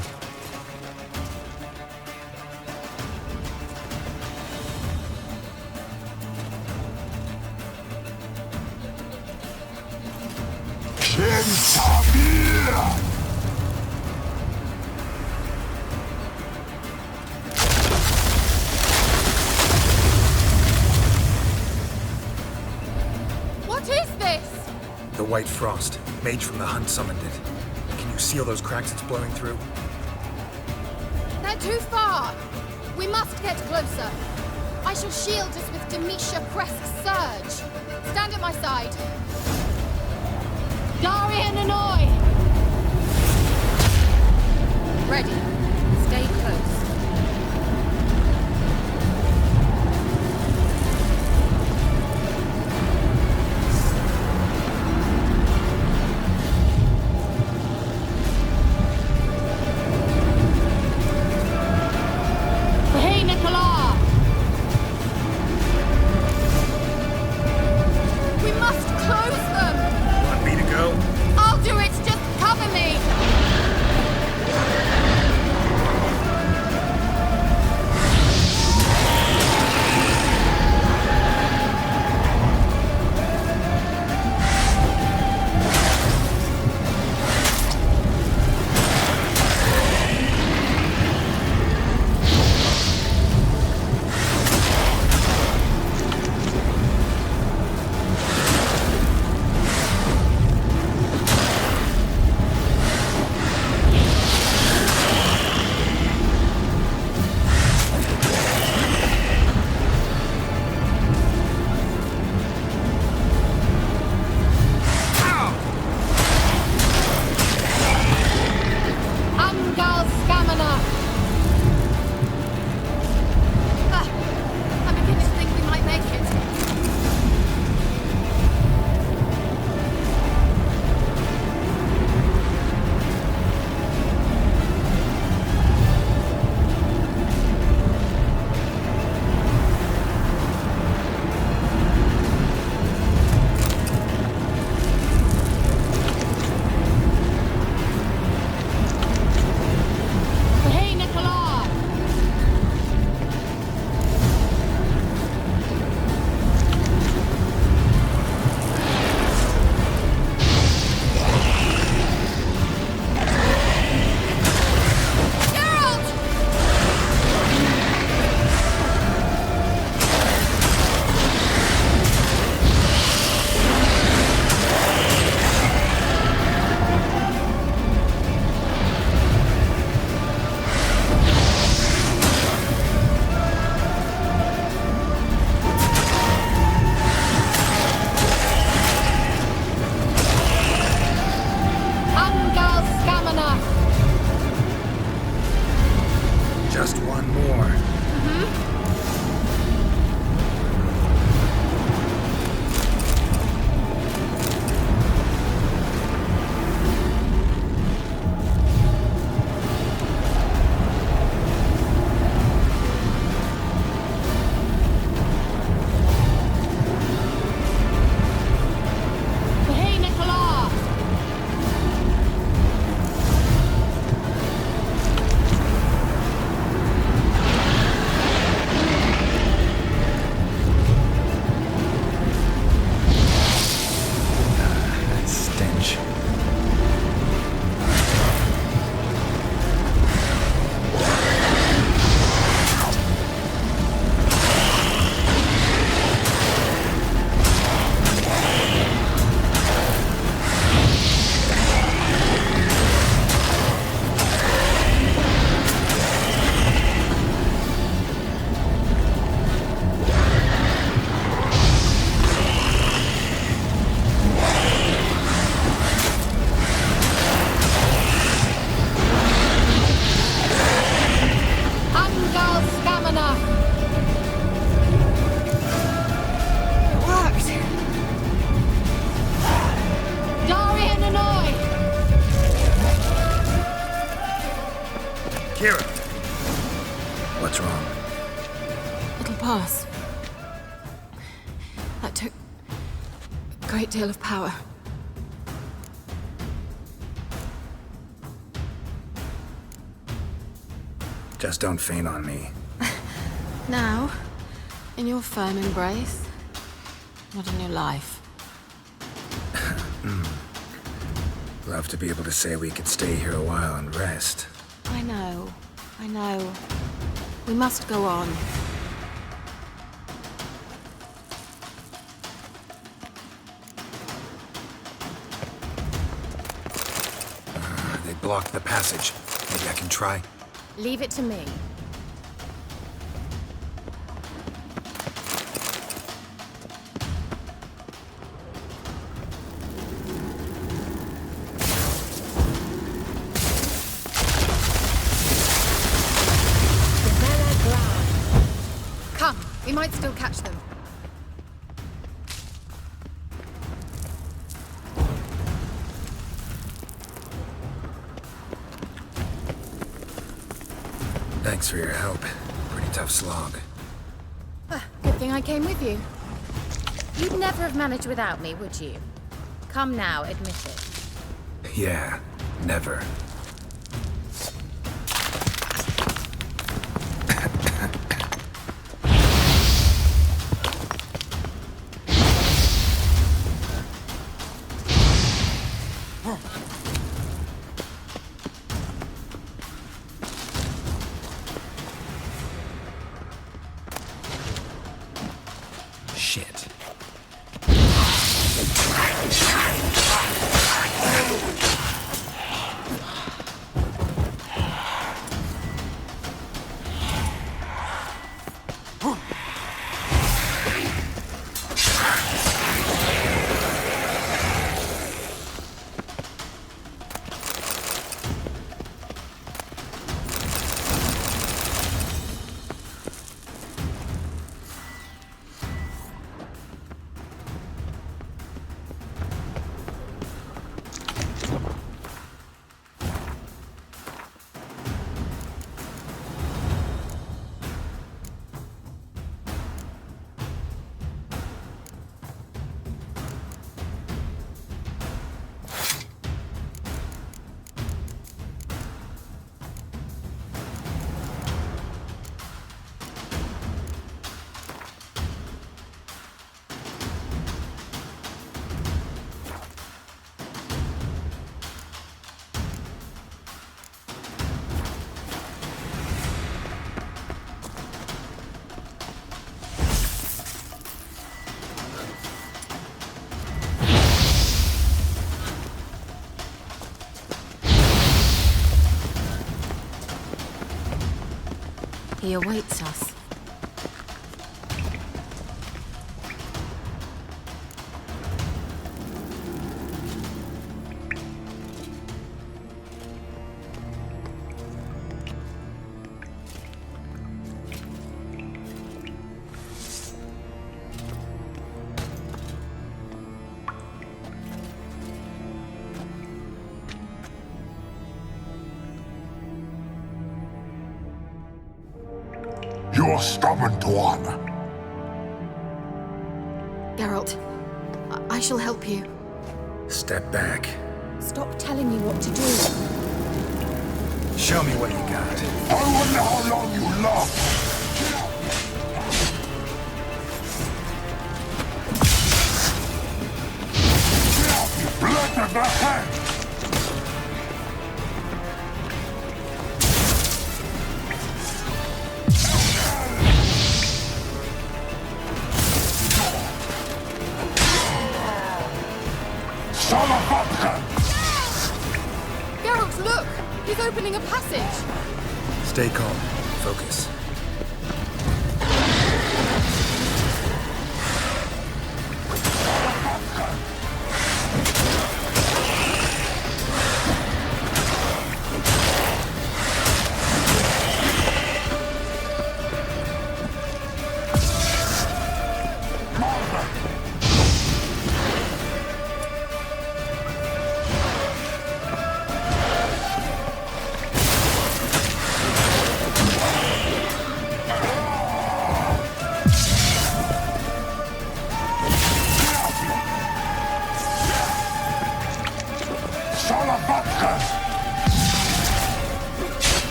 Kentamir! What is this? The White Frost. Mage from the Hunt summoned it. Can you see all those cracks it's blowing through? They're too far. We must get closer. I shall shield us with Demetia Kresk's surge. Stand at my side. Darian Annoy! Ready. Stay close. Just one more. What's wrong? It'll pass. That took a great deal of power. Just don't faint on me. Now, in your firm embrace, what a new life. Love to be able to say we could stay here a while and rest. I know. We must go on. They blocked the passage. Maybe I can try. Leave it to me. Come, we might still catch them. Thanks for your help. Pretty tough slog. Good thing I came with you. You'd never have managed without me, would you? Come now, admit it. Yeah, never. Shit. He awaits us. You stubborn one. Geralt, I shall help you. Step back. Stop telling me what to do. Show me what you got. I wonder how long you last. Blood to the head! Geralt, look! He's opening a passage! Stay calm. Focus.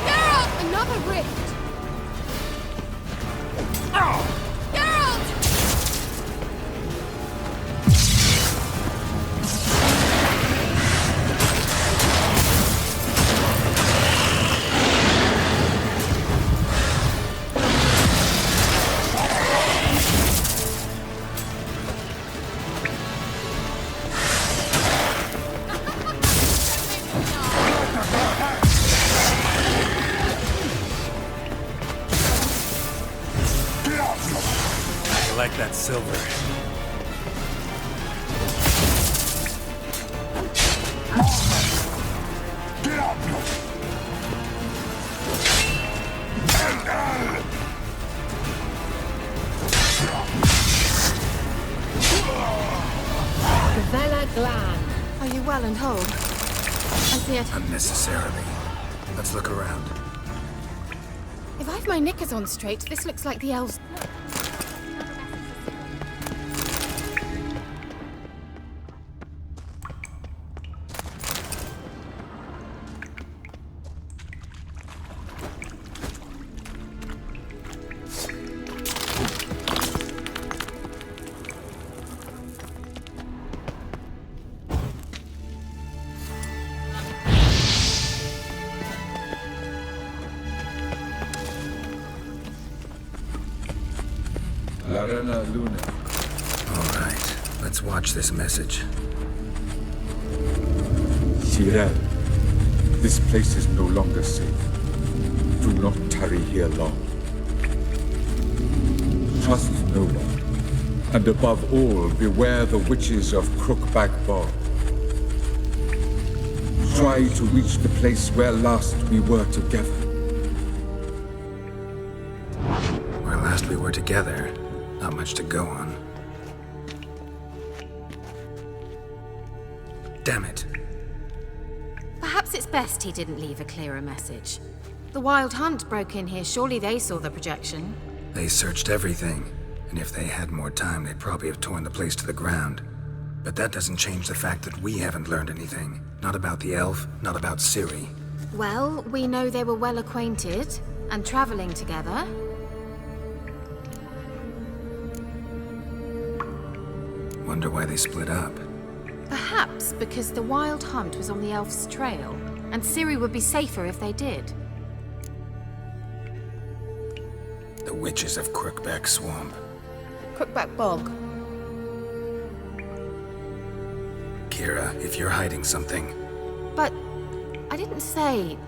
Geralt! Another rift! Geralt! I like that silver. Vela Glan. Are you well and whole? I see it. Unnecessarily. Let's look around. If I've my knickers on straight, this looks like the elves. All right, let's watch this message. Tyrell, this place is no longer safe. Do not tarry here long. Trust no one. And above all, beware the witches of Crookback Bog. Try to reach the place where last we were together. Where last we were together, not much to go on. Damn it. Perhaps it's best he didn't leave a clearer message. The Wild Hunt broke in here. Surely they saw the projection. They searched everything, and if they had more time, they'd probably have torn the place to the ground. But that doesn't change the fact that we haven't learned anything. Not about the elf, not about Ciri. Well, we know they were well acquainted and traveling together. Wonder why they split up. Perhaps because the Wild Hunt was on the elf's trail, and Ciri would be safer if they did. The witches of Crookback Swamp. Crookback Bog. Kira, if you're hiding something... But I didn't say...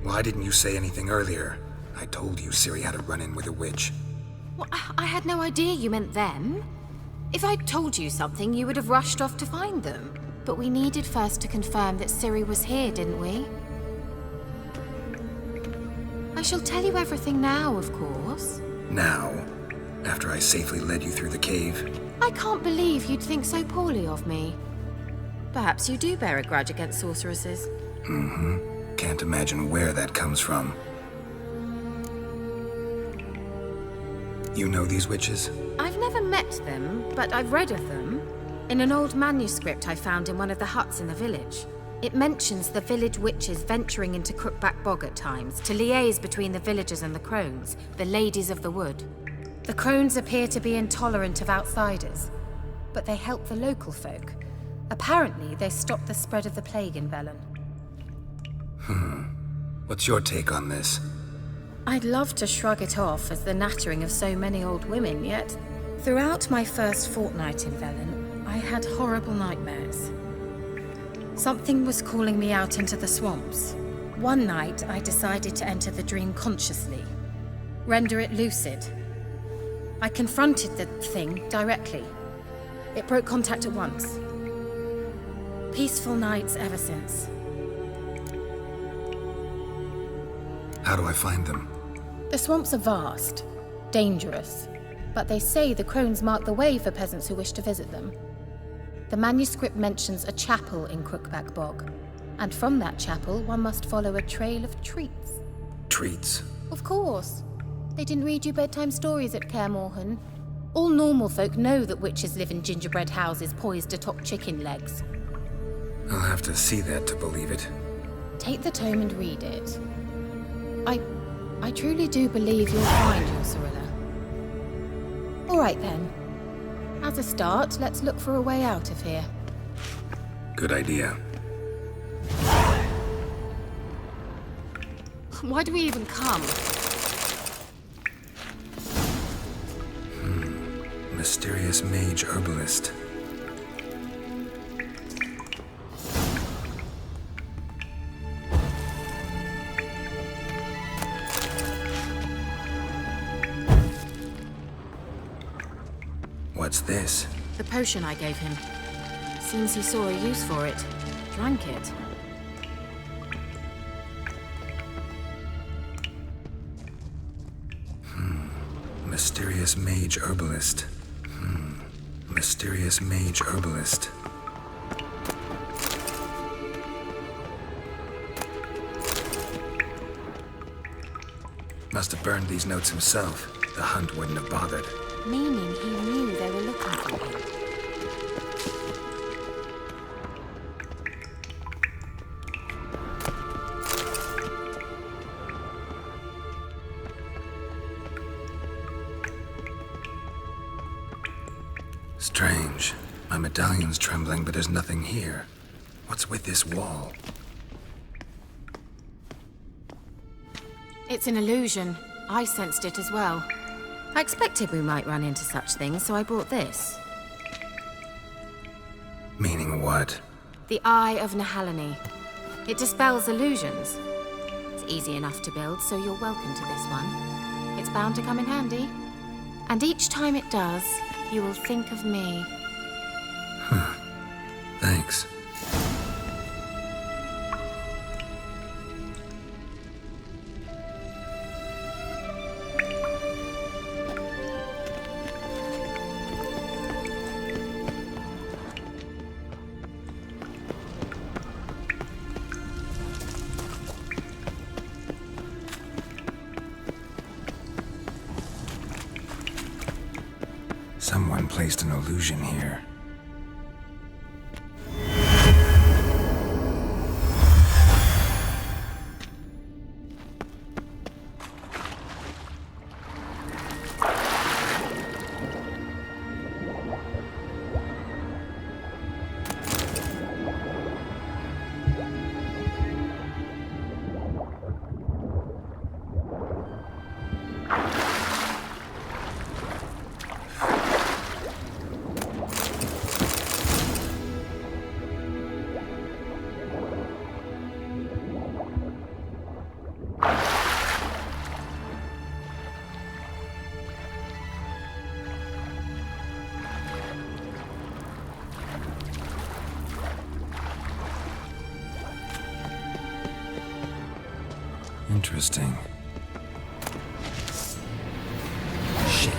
Why didn't you say anything earlier? I told you Ciri had a run-in with a witch. Well, I had no idea you meant them. If I'd told you something, you would have rushed off to find them. But we needed first to confirm that Ciri was here, didn't we? I shall tell you everything now, of course. Now? After I safely led you through the cave? I can't believe you'd think so poorly of me. Perhaps you do bear a grudge against sorceresses. Mm-hmm. Can't imagine where that comes from. You know these witches? I've never met them, but I've read of them. In an old manuscript I found in one of the huts in the village. It mentions the village witches venturing into Crookback Bog at times to liaise between the villagers and the crones, the ladies of the wood. The crones appear to be intolerant of outsiders, but they help the local folk. Apparently, they stopped the spread of the plague in Velen. What's your take on this? I'd love to shrug it off as the nattering of so many old women, yet throughout my first fortnight in Velen, I had horrible nightmares. Something was calling me out into the swamps. One night, I decided to enter the dream consciously, render it lucid. I confronted the thing directly. It broke contact at once. Peaceful nights ever since. How do I find them? The swamps are vast, dangerous, but they say the crones mark the way for peasants who wish to visit them. The manuscript mentions a chapel in Crookback Bog, and from that chapel one must follow a trail of treats. Treats? Of course. They didn't read you bedtime stories at Kaer Morhen. All normal folk know that witches live in gingerbread houses poised atop chicken legs. I'll have to see that to believe it. Take the tome and read it. I truly do believe you'll find your Cirilla. All right then. As a start, let's look for a way out of here. Good idea. Why do we even come? Mysterious mage herbalist. What's this? The potion I gave him. Seems he saw a use for it. Drank it. Mysterious mage herbalist. Mysterious mage herbalist. Must have burned these notes himself. The hunt wouldn't have bothered. Meaning he knew they were looking for him. Strange. My medallion's trembling, but there's nothing here. What's with this wall? It's an illusion. I sensed it as well. I expected we might run into such things, so I brought this. Meaning what? The Eye of Nahalani. It dispels illusions. It's easy enough to build, so you're welcome to this one. It's bound to come in handy. And each time it does, you will think of me. Thanks. Someone placed an illusion here. Interesting. Shit.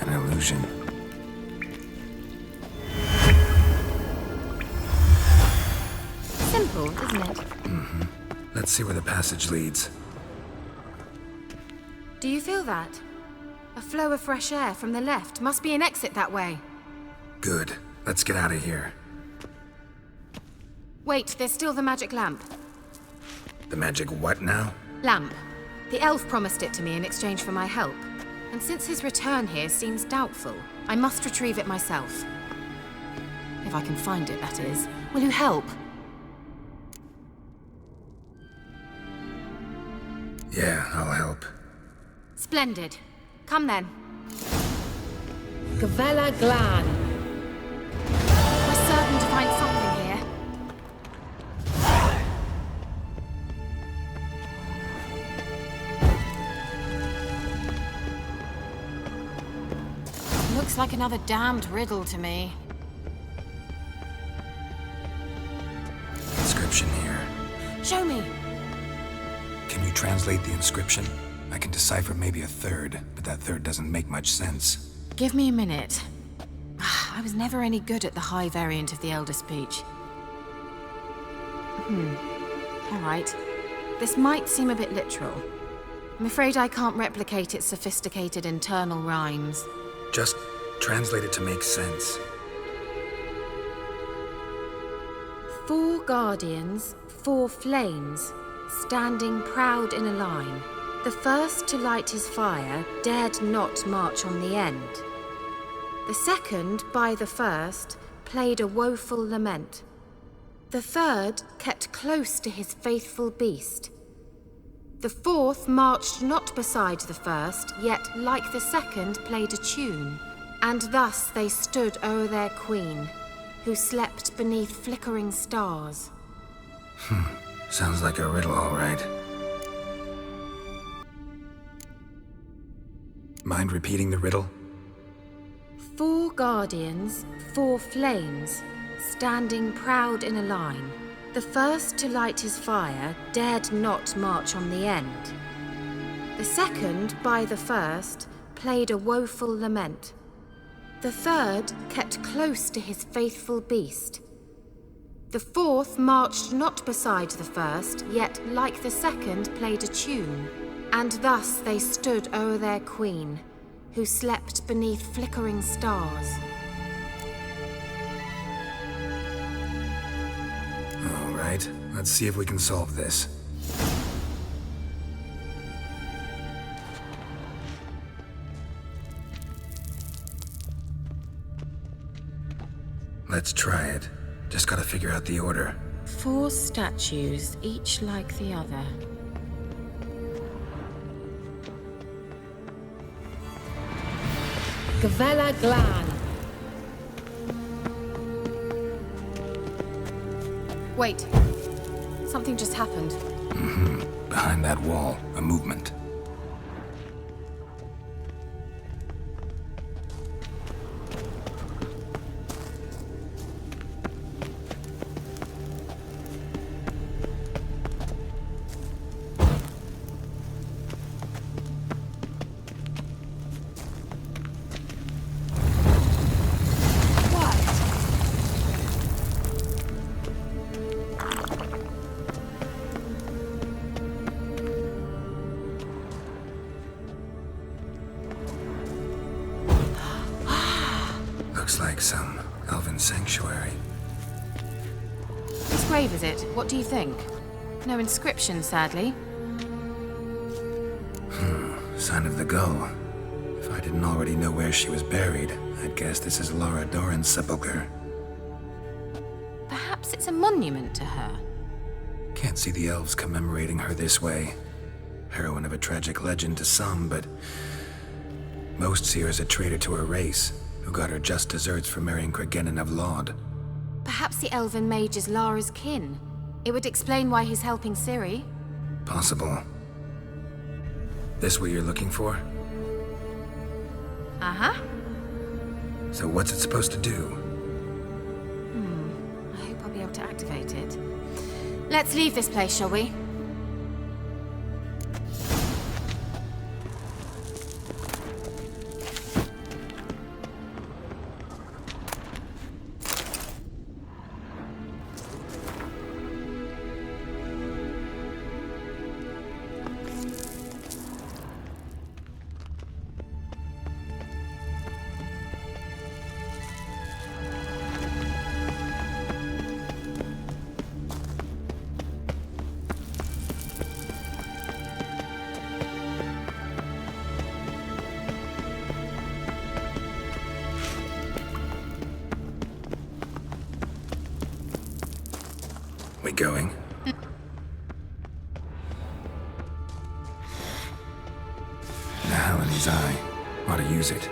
Illusion. Simple, isn't it? Mm-hmm. Let's see where the passage leads. Do you feel that? A flow of fresh air from the left. Must be an exit that way. Good. Let's get out of here. Wait, there's still the magic lamp. The magic what now? Lamp. The elf promised it to me in exchange for my help. And since his return here seems doubtful, I must retrieve it myself. If I can find it, that is. Will you help? Yeah, I'll help. Splendid. Come then. Gavella Glan. We're certain to find something here. Looks like another damned riddle to me. Inscription here. Show me. Can you translate the inscription? I can decipher maybe a third, but that third doesn't make much sense. Give me a minute. I was never any good at the high variant of the Elder speech. All right. This might seem a bit literal. I'm afraid I can't replicate its sophisticated internal rhymes. Just translate it to make sense. 4 guardians, 4 flames, standing proud in a line. The first to light his fire dared not march on the end. The second, by the first, played a woeful lament. The third kept close to his faithful beast. The fourth marched not beside the first, yet like the second played a tune. And thus they stood o'er their queen, who slept beneath flickering stars. Sounds like a riddle, all right. Mind repeating the riddle? 4 guardians, 4 flames, standing proud in a line. The first to light his fire dared not march on the end. The second, by the first, played a woeful lament. The third kept close to his faithful beast. The fourth marched not beside the first, yet, like the second, played a tune. And thus they stood o'er their queen, who slept beneath flickering stars. All right, let's see if we can solve this. Let's try it. Just gotta figure out the order. 4 statues, each like the other. Gavella Glan. Wait. Something just happened. Behind that wall, a movement. Looks like some elven sanctuary. Whose grave is it? What do you think? No inscription, sadly. Sign of the gull. If I didn't already know where she was buried, I'd guess this is Laura Doran's sepulchre. Perhaps it's a monument to her. Can't see the elves commemorating her this way. Heroine of a tragic legend to some, but most see her as a traitor to her race, who got her just deserts for marrying Cregennan of Laud. Perhaps the elven mage is Lara's kin. It would explain why he's helping Ciri. Possible. This what you're looking for? Uh-huh. So what's it supposed to do? I hope I'll be able to activate it. Let's leave this place, shall we? We going? The hell in his eye. Ought to use it.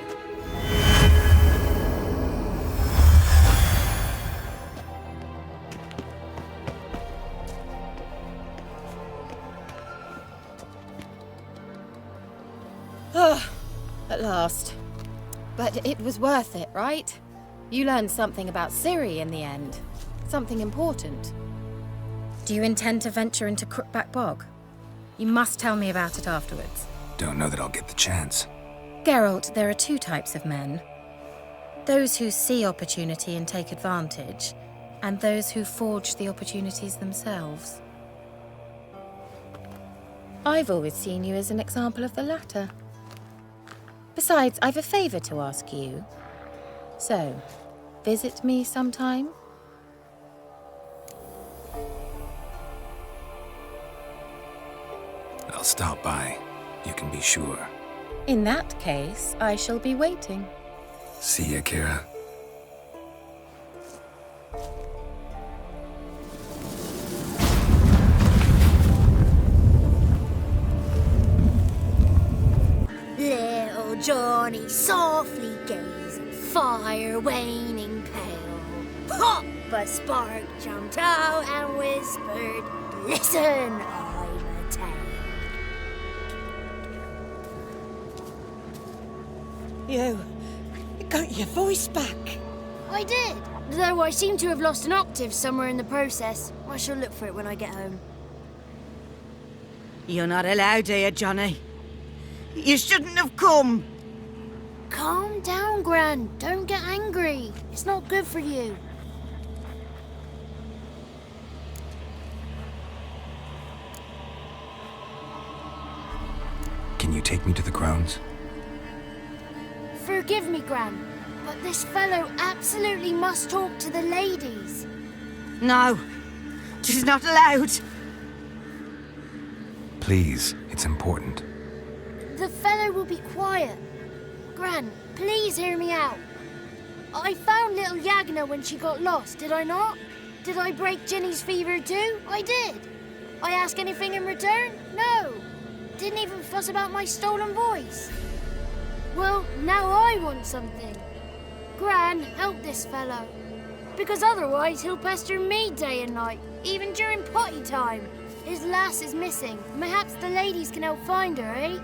At last. But it was worth it, right? You learned something about Ciri in the end. Something important. Do you intend to venture into Crookback Bog? You must tell me about it afterwards. Don't know that I'll get the chance. Geralt, there are 2 types of men. Those who see opportunity and take advantage, and those who forge the opportunities themselves. I've always seen you as an example of the latter. Besides, I've a favor to ask you. So, visit me sometime? I'll stop by. You can be sure. In that case, I shall be waiting. See ya, Kira. Little Johnny softly gazed, fire waning pale. Pop! A spark jumped out and whispered, "Listen, I'm a tale." You got your voice back. I did, though I seem to have lost an octave somewhere in the process. I shall look for it when I get home. You're not allowed here, Johnny. You shouldn't have come. Calm down, Gran. Don't get angry. It's not good for you. you take me to the grounds? Forgive me, Gran, but this fellow absolutely must talk to the ladies. No, she's not allowed. Please, it's important. The fellow will be quiet. Gran, please hear me out. I found little Yagna when she got lost, did I not? Did I break Ginny's fever too? I did. I ask anything in return? No. Didn't even fuss about my stolen voice. Well, now I want something. Gran, help this fellow. Because otherwise he'll pester me day and night, even during potty time. His lass is missing. Perhaps the ladies can help find her, eh?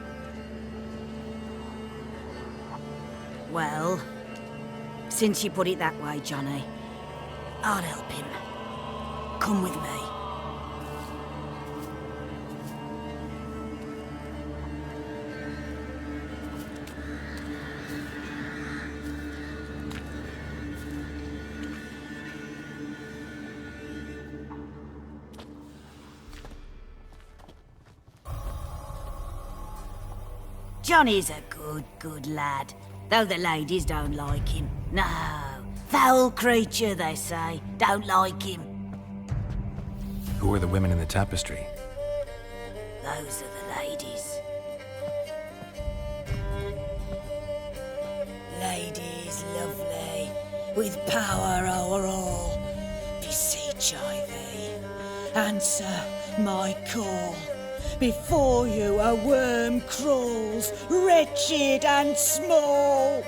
Well, since you put it that way, Johnny, I'll help him. Come with me. Johnny's a good lad, though the ladies don't like him. No, foul creature, they say. Don't like him. Who are the women in the tapestry? Those are the ladies. Ladies lovely, with power o'er all. Beseech I thee, answer my call. Before you a worm crawls, wretched and small.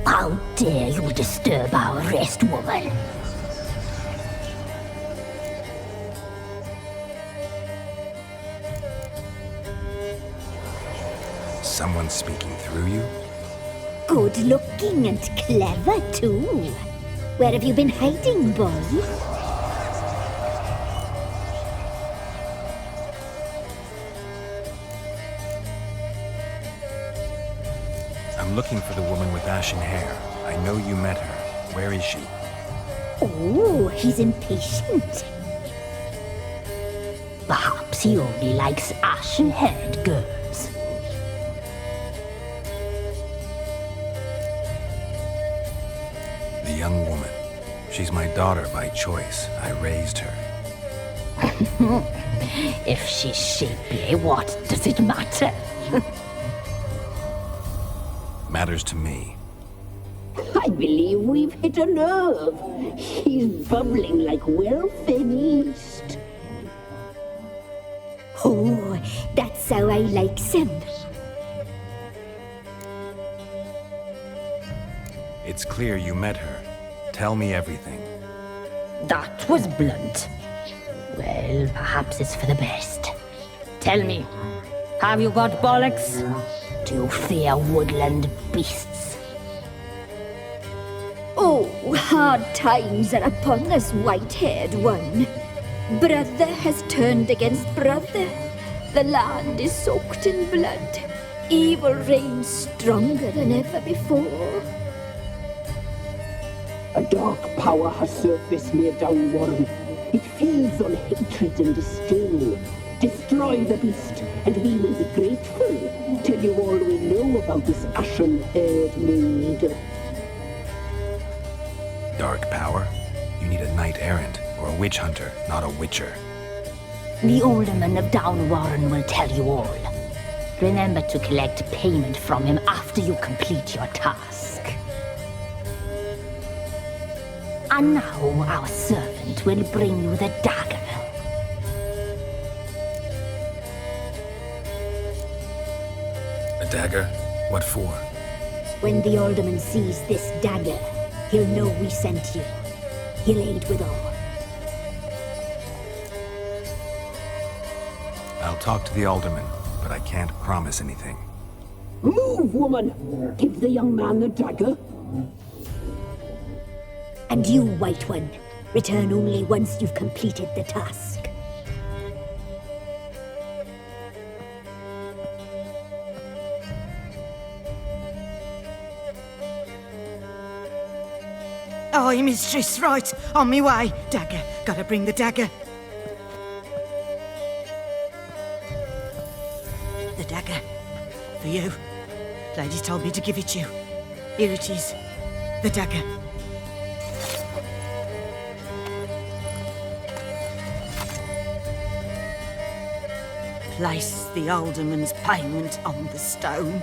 How dare you disturb our rest, woman? Someone speaking through you? Good looking and clever, too. Where have you been hiding, boy? I'm looking for the woman with ashen hair. I know you met her. Where is she? Oh, he's impatient. Perhaps he only likes ashen-haired girls. The young woman. She's my daughter by choice. I raised her. If she's shapely, what does it matter? Matters to me. I believe we've hit a nerve. He's bubbling like well-fed yeast. Oh, that's how I like him. It's clear you met her. Tell me everything. That was blunt. Well, perhaps it's for the best. Tell me, have you got bollocks? Do you fear woodland beasts? Oh, hard times are upon us, white-haired one. Brother has turned against brother. The land is soaked in blood. Evil reigns stronger than ever before. A dark power has surfaced near Downwarren. It feeds on hatred and disdain. Destroy the beast, and we will be grateful. Tell you all we know about this ashen-haired maid. Dark power? You need a knight-errant or a witch hunter, not a witcher. The alderman of Downwarren will tell you all. Remember to collect payment from him after you complete your task. And now our servant will bring you the dagger. A dagger? What for? When the alderman sees this dagger, he'll know we sent you. He'll aid with all. I'll talk to the alderman, but I can't promise anything. Move, woman! Give the young man the dagger. And you, White One, return only once you've completed the task. Aye, mistress, right. On me way. Dagger. Gotta bring the dagger. The dagger. For you. Lady told me to give it you. Here it is. The dagger. Place the alderman's payment on the stone.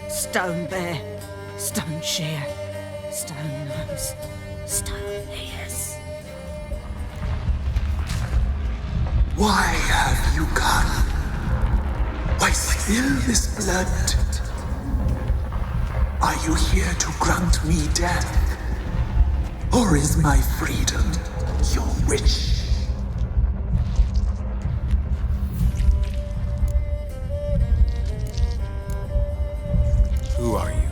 Stone bear, stone shear, stone nose, stone ears. Why have you come? Why spill this blood? Are you here to grant me death? Or is my freedom your wish? Who are you?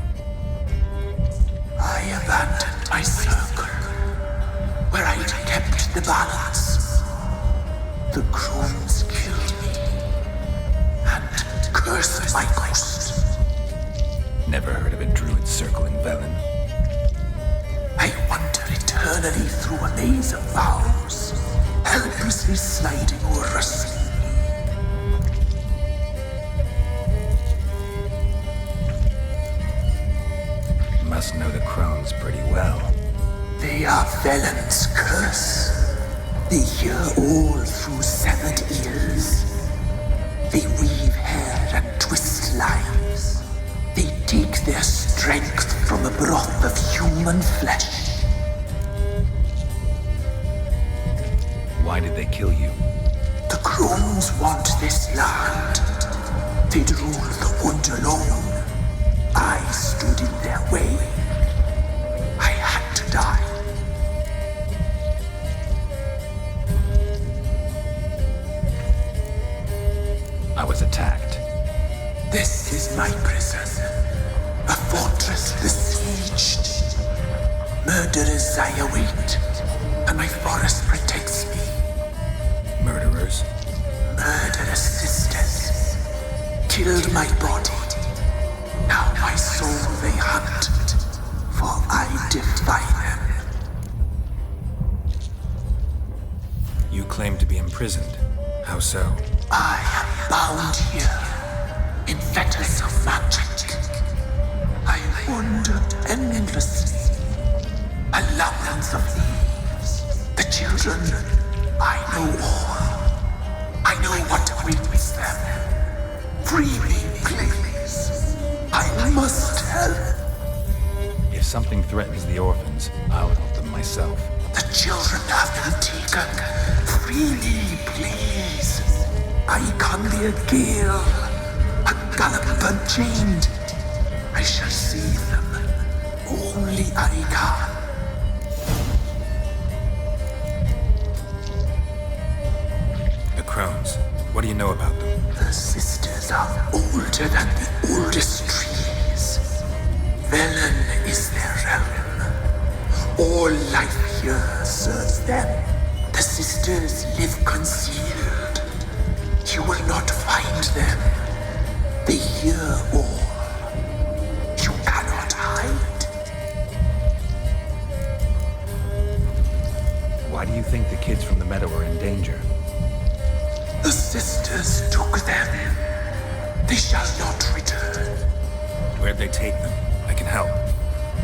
I abandoned my circle, where I'd kept the balance. The crones killed me, and cursed my ghost. Never heard of a druid circling Velen. I wander eternally through a maze of vows, helplessly sliding or rustling. Must know the crones pretty well. They are Velen's curse. They hear all through severed ears. They weave hair and twist lives. They take their strength from a broth of human flesh. Why did they kill you? The crones want this land. They'd rule the wood alone. I stood in their way. I had to die. I was attacked. This is my prison. A fortress besieged. Murderers I await, and my forest protects me. Murderers? Murderous sisters. Killed my body. Now my soul they hunt, for I defy them. You claim to be imprisoned. How so? I am bound here, in fetters of magic. I wander endlessly, a labyrinth of leaves. The children, I know all. I know what awaits them. Free me, please. I must help. If something threatens the orphans, I'll help them myself. The children have been taken. Free me, please. I can be a gale, a gallop unchained. I shall save them. Only I can. The crones. What do you know about them? The sisters are older than the oldest trees. Velen is their realm. All life here serves them. The sisters live concealed. You will not find them. They hear all. You cannot hide. Why do you think the kids from the meadow are in danger? The sisters took them. They shall not return. Where'd they take them? I can help.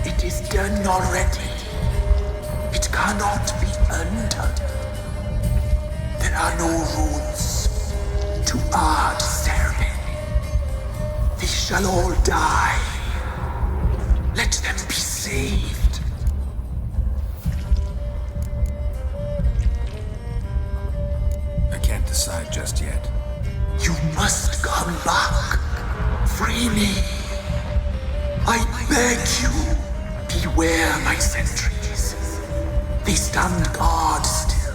It is done already. It cannot be undone. There are no rules to our ceremony. They shall all die. Let them be saved. I can't decide just yet. You must come back. Free me. I beg you. Beware my sentries. They stand guard still.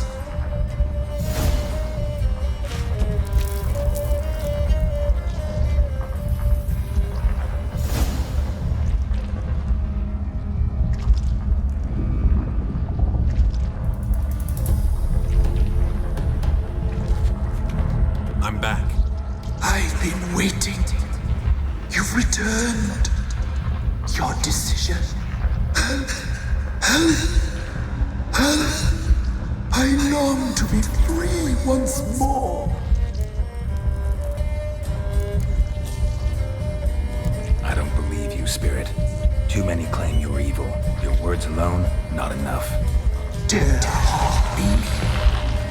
I'm back. I've been waiting. You've returned. Your decision. to be free once more. I don't believe you, Spirit. Too many claim you're evil. Your words alone, not enough. Dare harm me,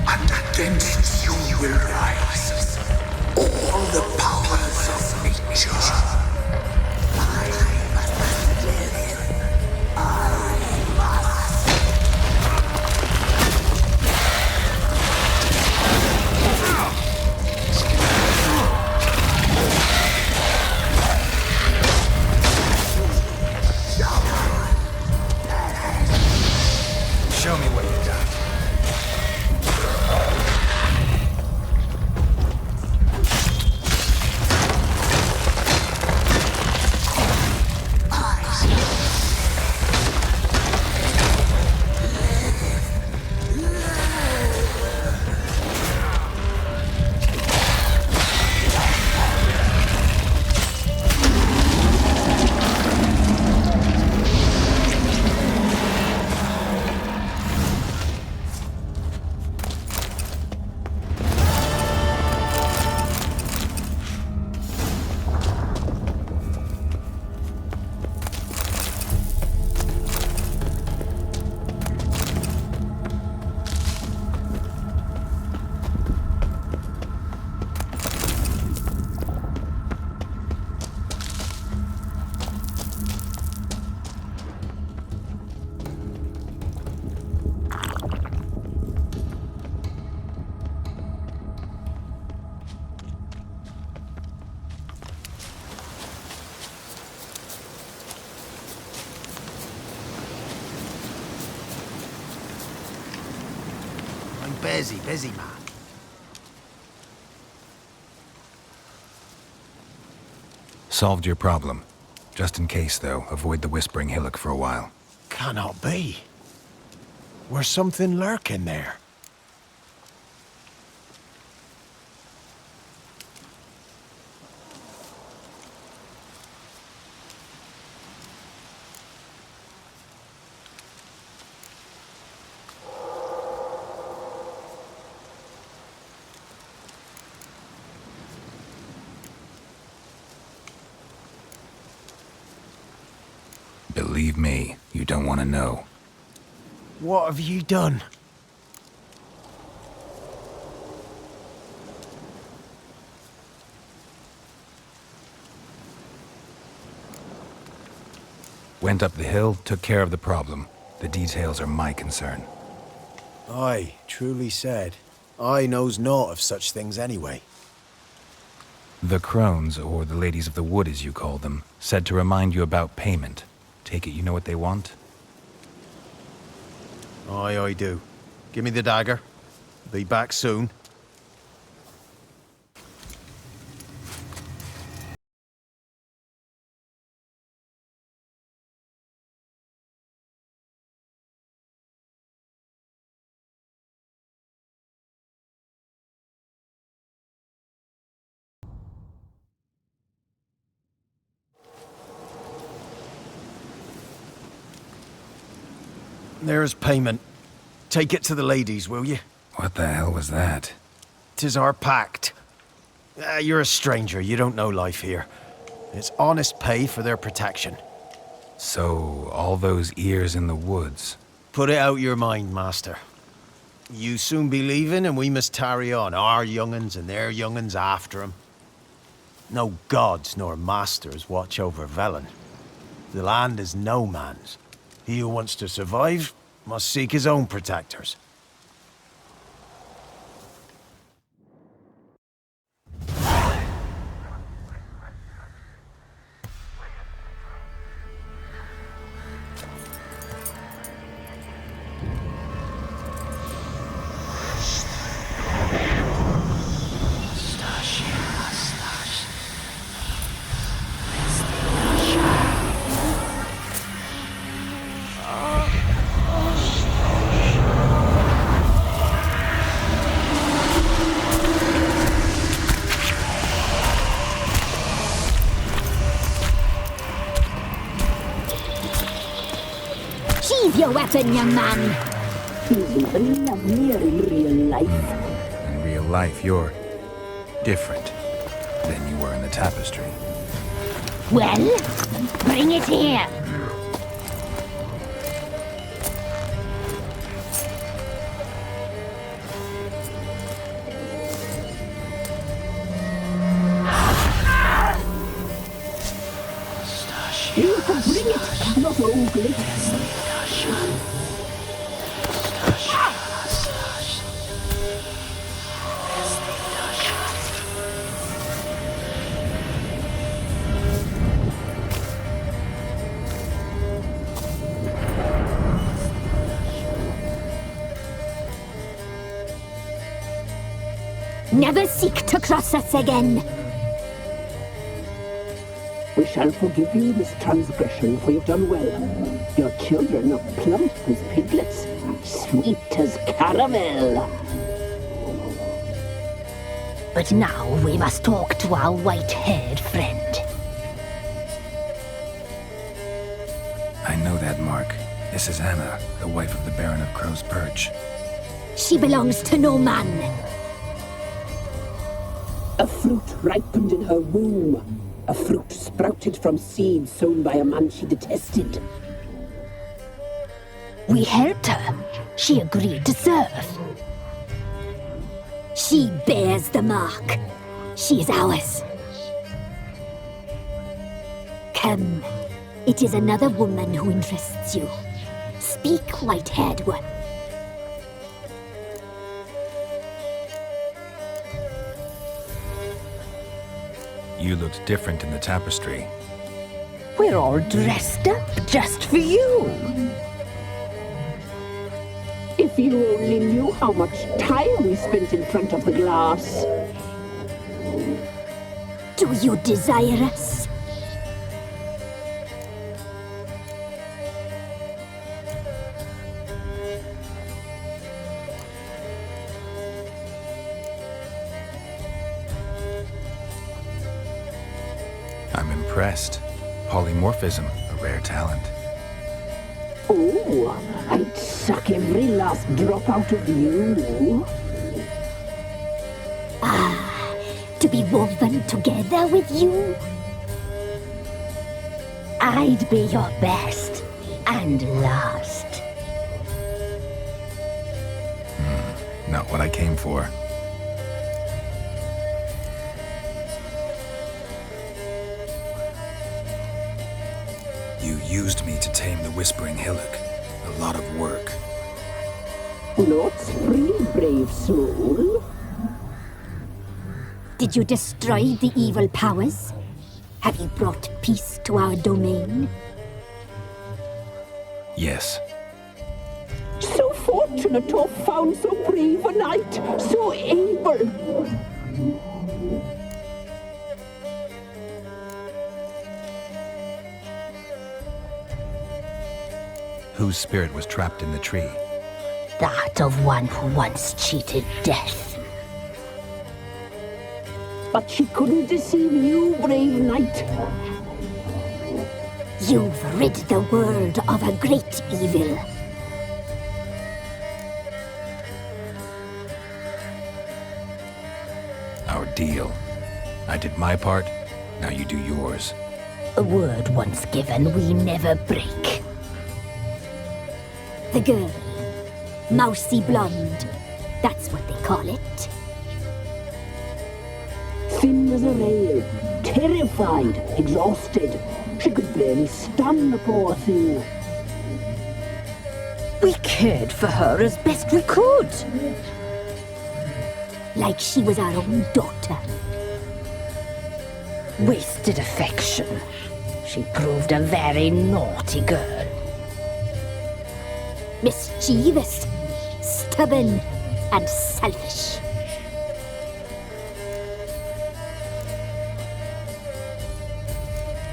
and against you will rise all the powers of nature. I must live. I must. Show me what you've done. Busy, man. Solved your problem. Just in case, though, avoid the Whispering Hillock for a while. Cannot be. Where's something lurking there? Believe me, you don't want to know. What have you done? Went up the hill, took care of the problem. The details are my concern. Aye, truly said. I knows naught of such things anyway. The crones, or the ladies of the wood as you call them, said to remind you about payment. Take it you know what they want? Aye, I do. Give me the dagger. Be back soon. There's payment. Take it to the ladies, will you? What the hell was that? 'Tis our pact. You're a stranger, you don't know life here. It's honest pay for their protection. So, all those ears in the woods. Put it out your mind, master. You soon be leaving and we must tarry on, our young'uns and their young'uns after 'em. No gods nor masters watch over Velen. The land is no man's. He who wants to survive must seek his own protectors. Sheathe your weapon, young man. He's even lovelier in real life. In real life, you're different than you were in the tapestry. Well, bring it here. You can bring it, not ogle it. Never seek to cross us again. We shall forgive you this transgression, for you've done well. Your children are plump as piglets, sweet as caramel. But now we must talk to our white-haired friend. I know that mark. This is Anna, the wife of the Baron of Crow's Perch. She belongs to no man. A fruit ripened in her womb. A fruit sprouted from seeds sown by a man she detested. We helped her. She agreed to serve. She bears the mark. She is ours. Come. It is another woman who interests you. Speak, white-haired one. You looked different in the tapestry. We're all dressed up just for you. If you only knew how much time we spent in front of the glass. Do you desire us? I'm impressed. Polymorphism, a rare talent. Oh, I'd suck every last drop out of you. Ah, to be woven together with you? I'd be your best and last. Not what I came for. You used me to tame the Whispering Hillock. A lot of work. Not free, brave soul. Did you destroy the evil powers? Have you brought peace to our domain? Yes. So fortunate to have found so brave a knight, so able. Whose spirit was trapped in the tree? That of one who once cheated death. But she couldn't deceive you, brave knight. You've rid the world of a great evil. Our deal. I did my part, now you do yours. A word once given, we never break. The girl. Mousy blonde. That's what they call it. Thin as a rail, terrified, exhausted. She could barely stand, the poor thing. We cared for her as best we could. Like she was our own daughter. Wasted affection. She proved a very naughty girl. Mischievous, stubborn, and selfish.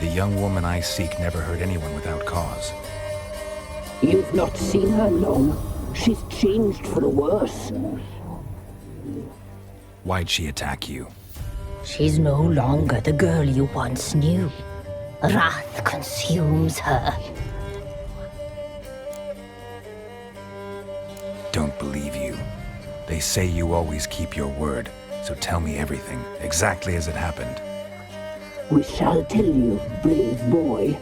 The young woman I seek never hurt anyone without cause. You've not seen her long. She's changed for the worse. Why'd she attack you? She's no longer the girl you once knew. Wrath consumes her. don't believe you. They say you always keep your word, so tell me everything, exactly as it happened. We shall tell you, brave boy.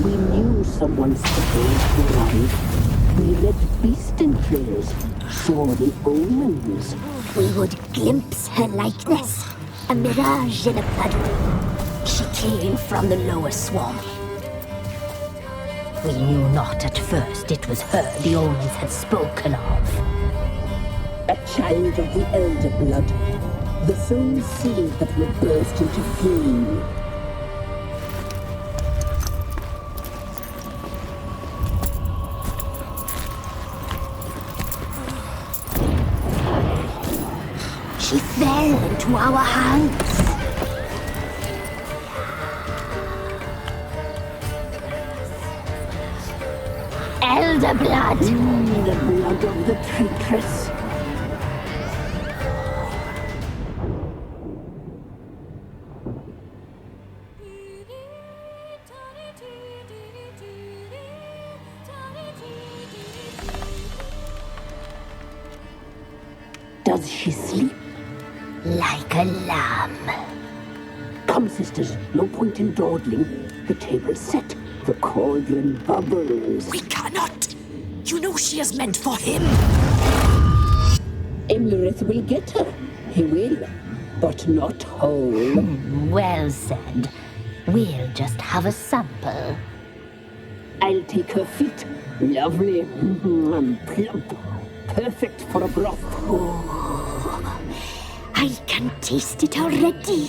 We knew someone supposed to arrive. We led beast enclaves, saw the omens. We would glimpse her likeness, a mirage in a puddle. She came from the lower swamp. We knew not at first it was her the omens had spoken of. A child of the elder blood, the soul seed that will burst into flame. She fell into our hands. Elder blood! The blood of the traitress. Does she sleep? Like a lamb. Come, sisters, no point in dawdling. The table's set. The cauldron bubbles. We cannot! You know she is meant for him! Emlyrith will get her. He will, but not whole. Well said. We'll just have a sample. I'll take her feet. Lovely. And plump. Perfect for a broth. Oh, I can taste it already.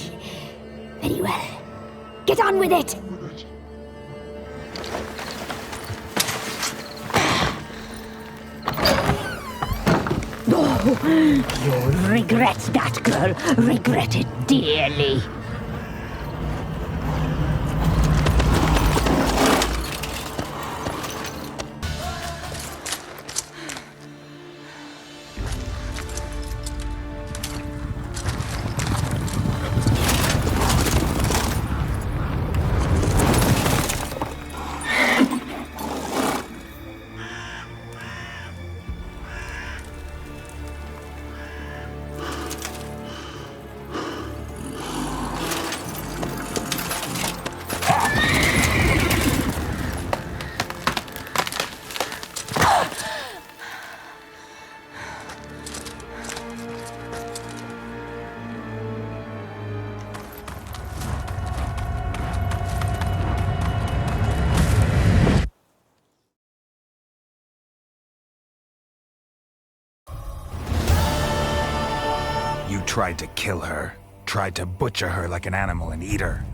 Very well. Get on with it! You'll regret that, girl. Regret it dearly. Tried to kill her. Tried to butcher her like an animal and eat her.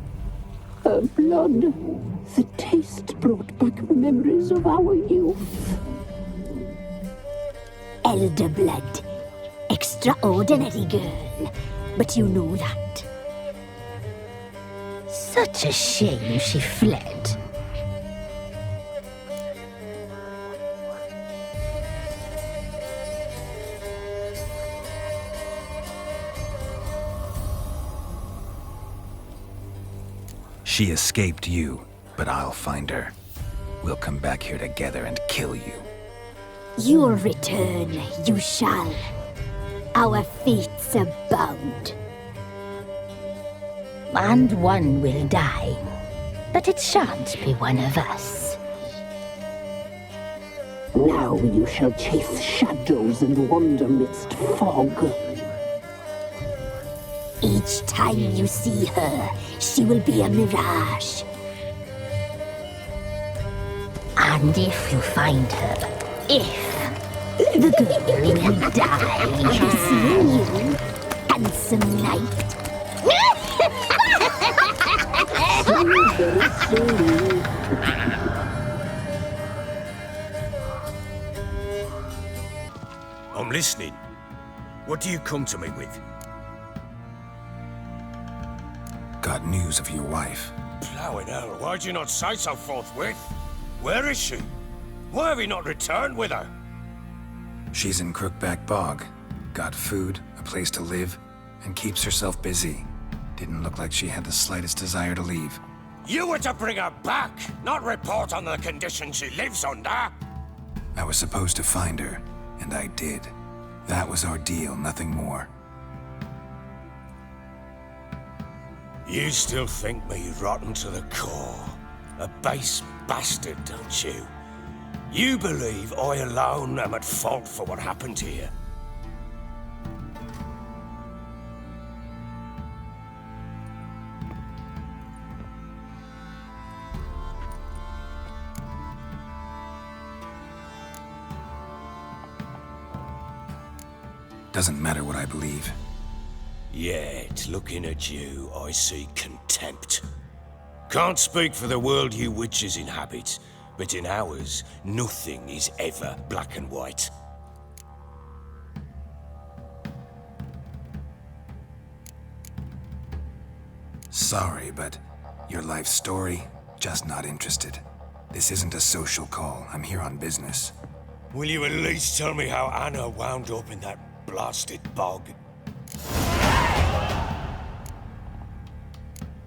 Her blood. The taste brought back memories of our youth. Elder blood. Extraordinary girl. But you know that. Such a shame she fled. She escaped you, but I'll find her. We'll come back here together and kill you. You'll return, you shall. Our fates are bound. And one will die, but it shan't be one of us. Now you shall chase shadows and wander midst fog. Each time you see her, she will be a mirage. And if you find her, the girl will die seeing you, handsome knight. I'm listening. What do you come to me with? Got news of your wife. Plowing hell, why'd you not say so forthwith? Where is she? Why have you not returned with her? She's in Crookback Bog. Got food, a place to live, and keeps herself busy. Didn't look like she had the slightest desire to leave. You were to bring her back, not report on the conditions she lives under. I was supposed to find her, and I did. That was our deal, nothing more. You still think me rotten to the core. A base bastard, don't you? You believe I alone am at fault for what happened here. Doesn't matter what I believe. Yet, looking at you, I see contempt. Can't speak for the world you witches inhabit, but in ours, nothing is ever black and white. Sorry, but your life story, just not interested. This isn't a social call. I'm here on business. Will you at least tell me how Anna wound up in that blasted bog?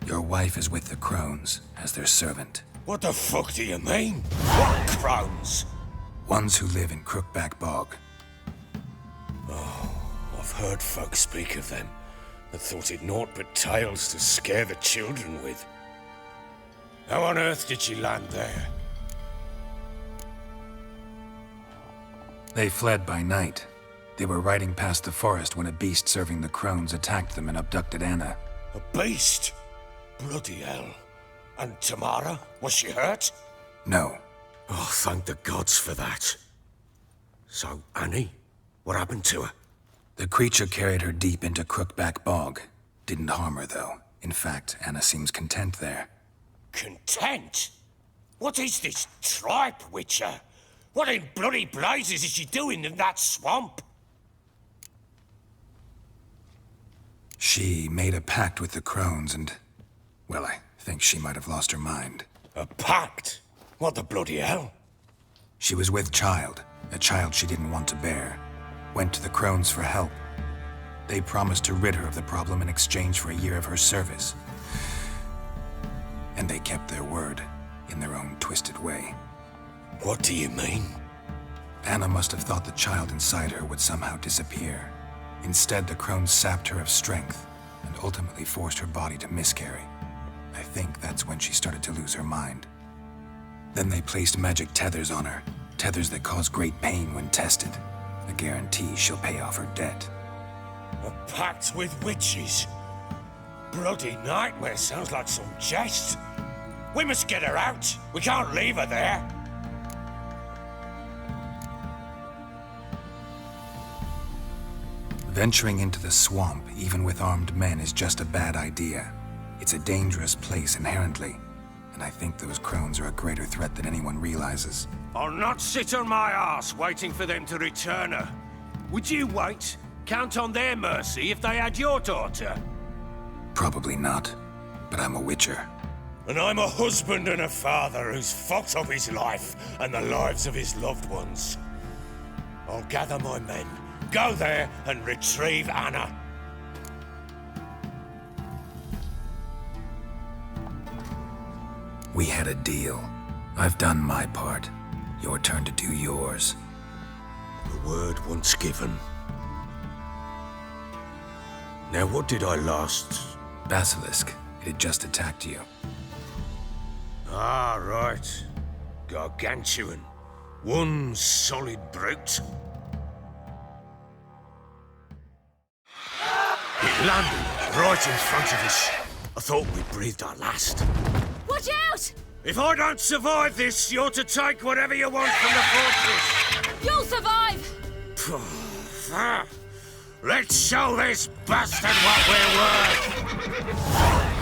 Your wife is with the Crones, as their servant. What the fuck do you mean? What Crones? Ones who live in Crookback Bog. Oh, I've heard folk speak of them, and thought it naught but tales to scare the children with. How on earth did she land there? They fled by night. They were riding past the forest when a beast serving the Crones attacked them and abducted Anna. A beast? Bloody hell. And Tamara? Was she hurt? No. Oh, thank the gods for that. So, Annie? What happened to her? The creature carried her deep into Crookback Bog. Didn't harm her, though. In fact, Anna seems content there. Content? What is this tripe, Witcher? What in bloody blazes is she doing in that swamp? She made a pact with the Crones and... well, I think she might have lost her mind. A pact? What the bloody hell? She was with child, a child she didn't want to bear. Went to the Crones for help. They promised to rid her of the problem in exchange for a year of her service. And they kept their word, in their own twisted way. What do you mean? Anna must have thought the child inside her would somehow disappear. Instead, the Crones sapped her of strength, and ultimately forced her body to miscarry. I think that's when she started to lose her mind. Then they placed magic tethers on her, tethers that cause great pain when tested. A guarantee she'll pay off her debt. A pact with witches? Bloody nightmare, sounds like some jest. We must get her out. We can't leave her there. Venturing into the swamp, even with armed men, is just a bad idea. It's a dangerous place inherently, and I think those Crones are a greater threat than anyone realizes. I'll not sit on my ass waiting for them to return her. Would you wait? Count on their mercy if they had your daughter? Probably not, but I'm a witcher. And I'm a husband and a father who's fucked up his life and the lives of his loved ones. I'll gather my men, go there and retrieve Anna. We had a deal. I've done my part. Your turn to do yours. The word once given. Now what did I last? Basilisk. It had just attacked you. Ah, right. Gargantuan. One solid brute. It landed right in front of us. I thought we breathed our last. Watch out! If I don't survive this, you're to take whatever you want from the fortress. You'll survive! Let's show this bastard what we're worth!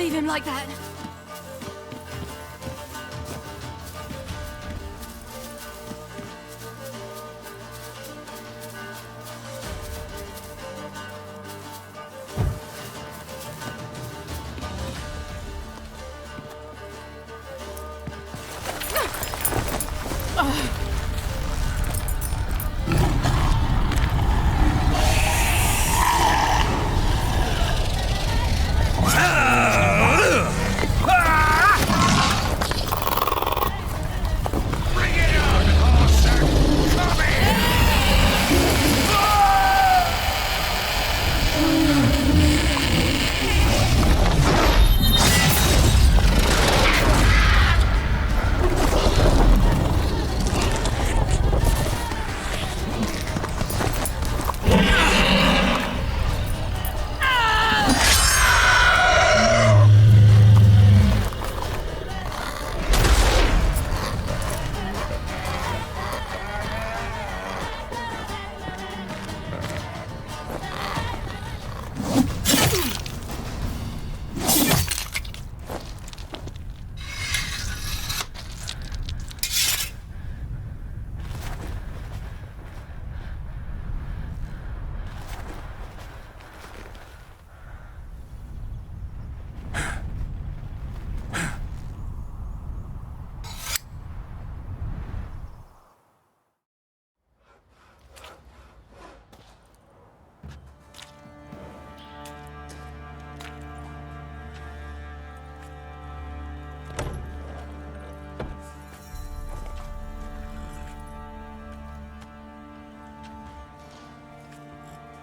leave him like that.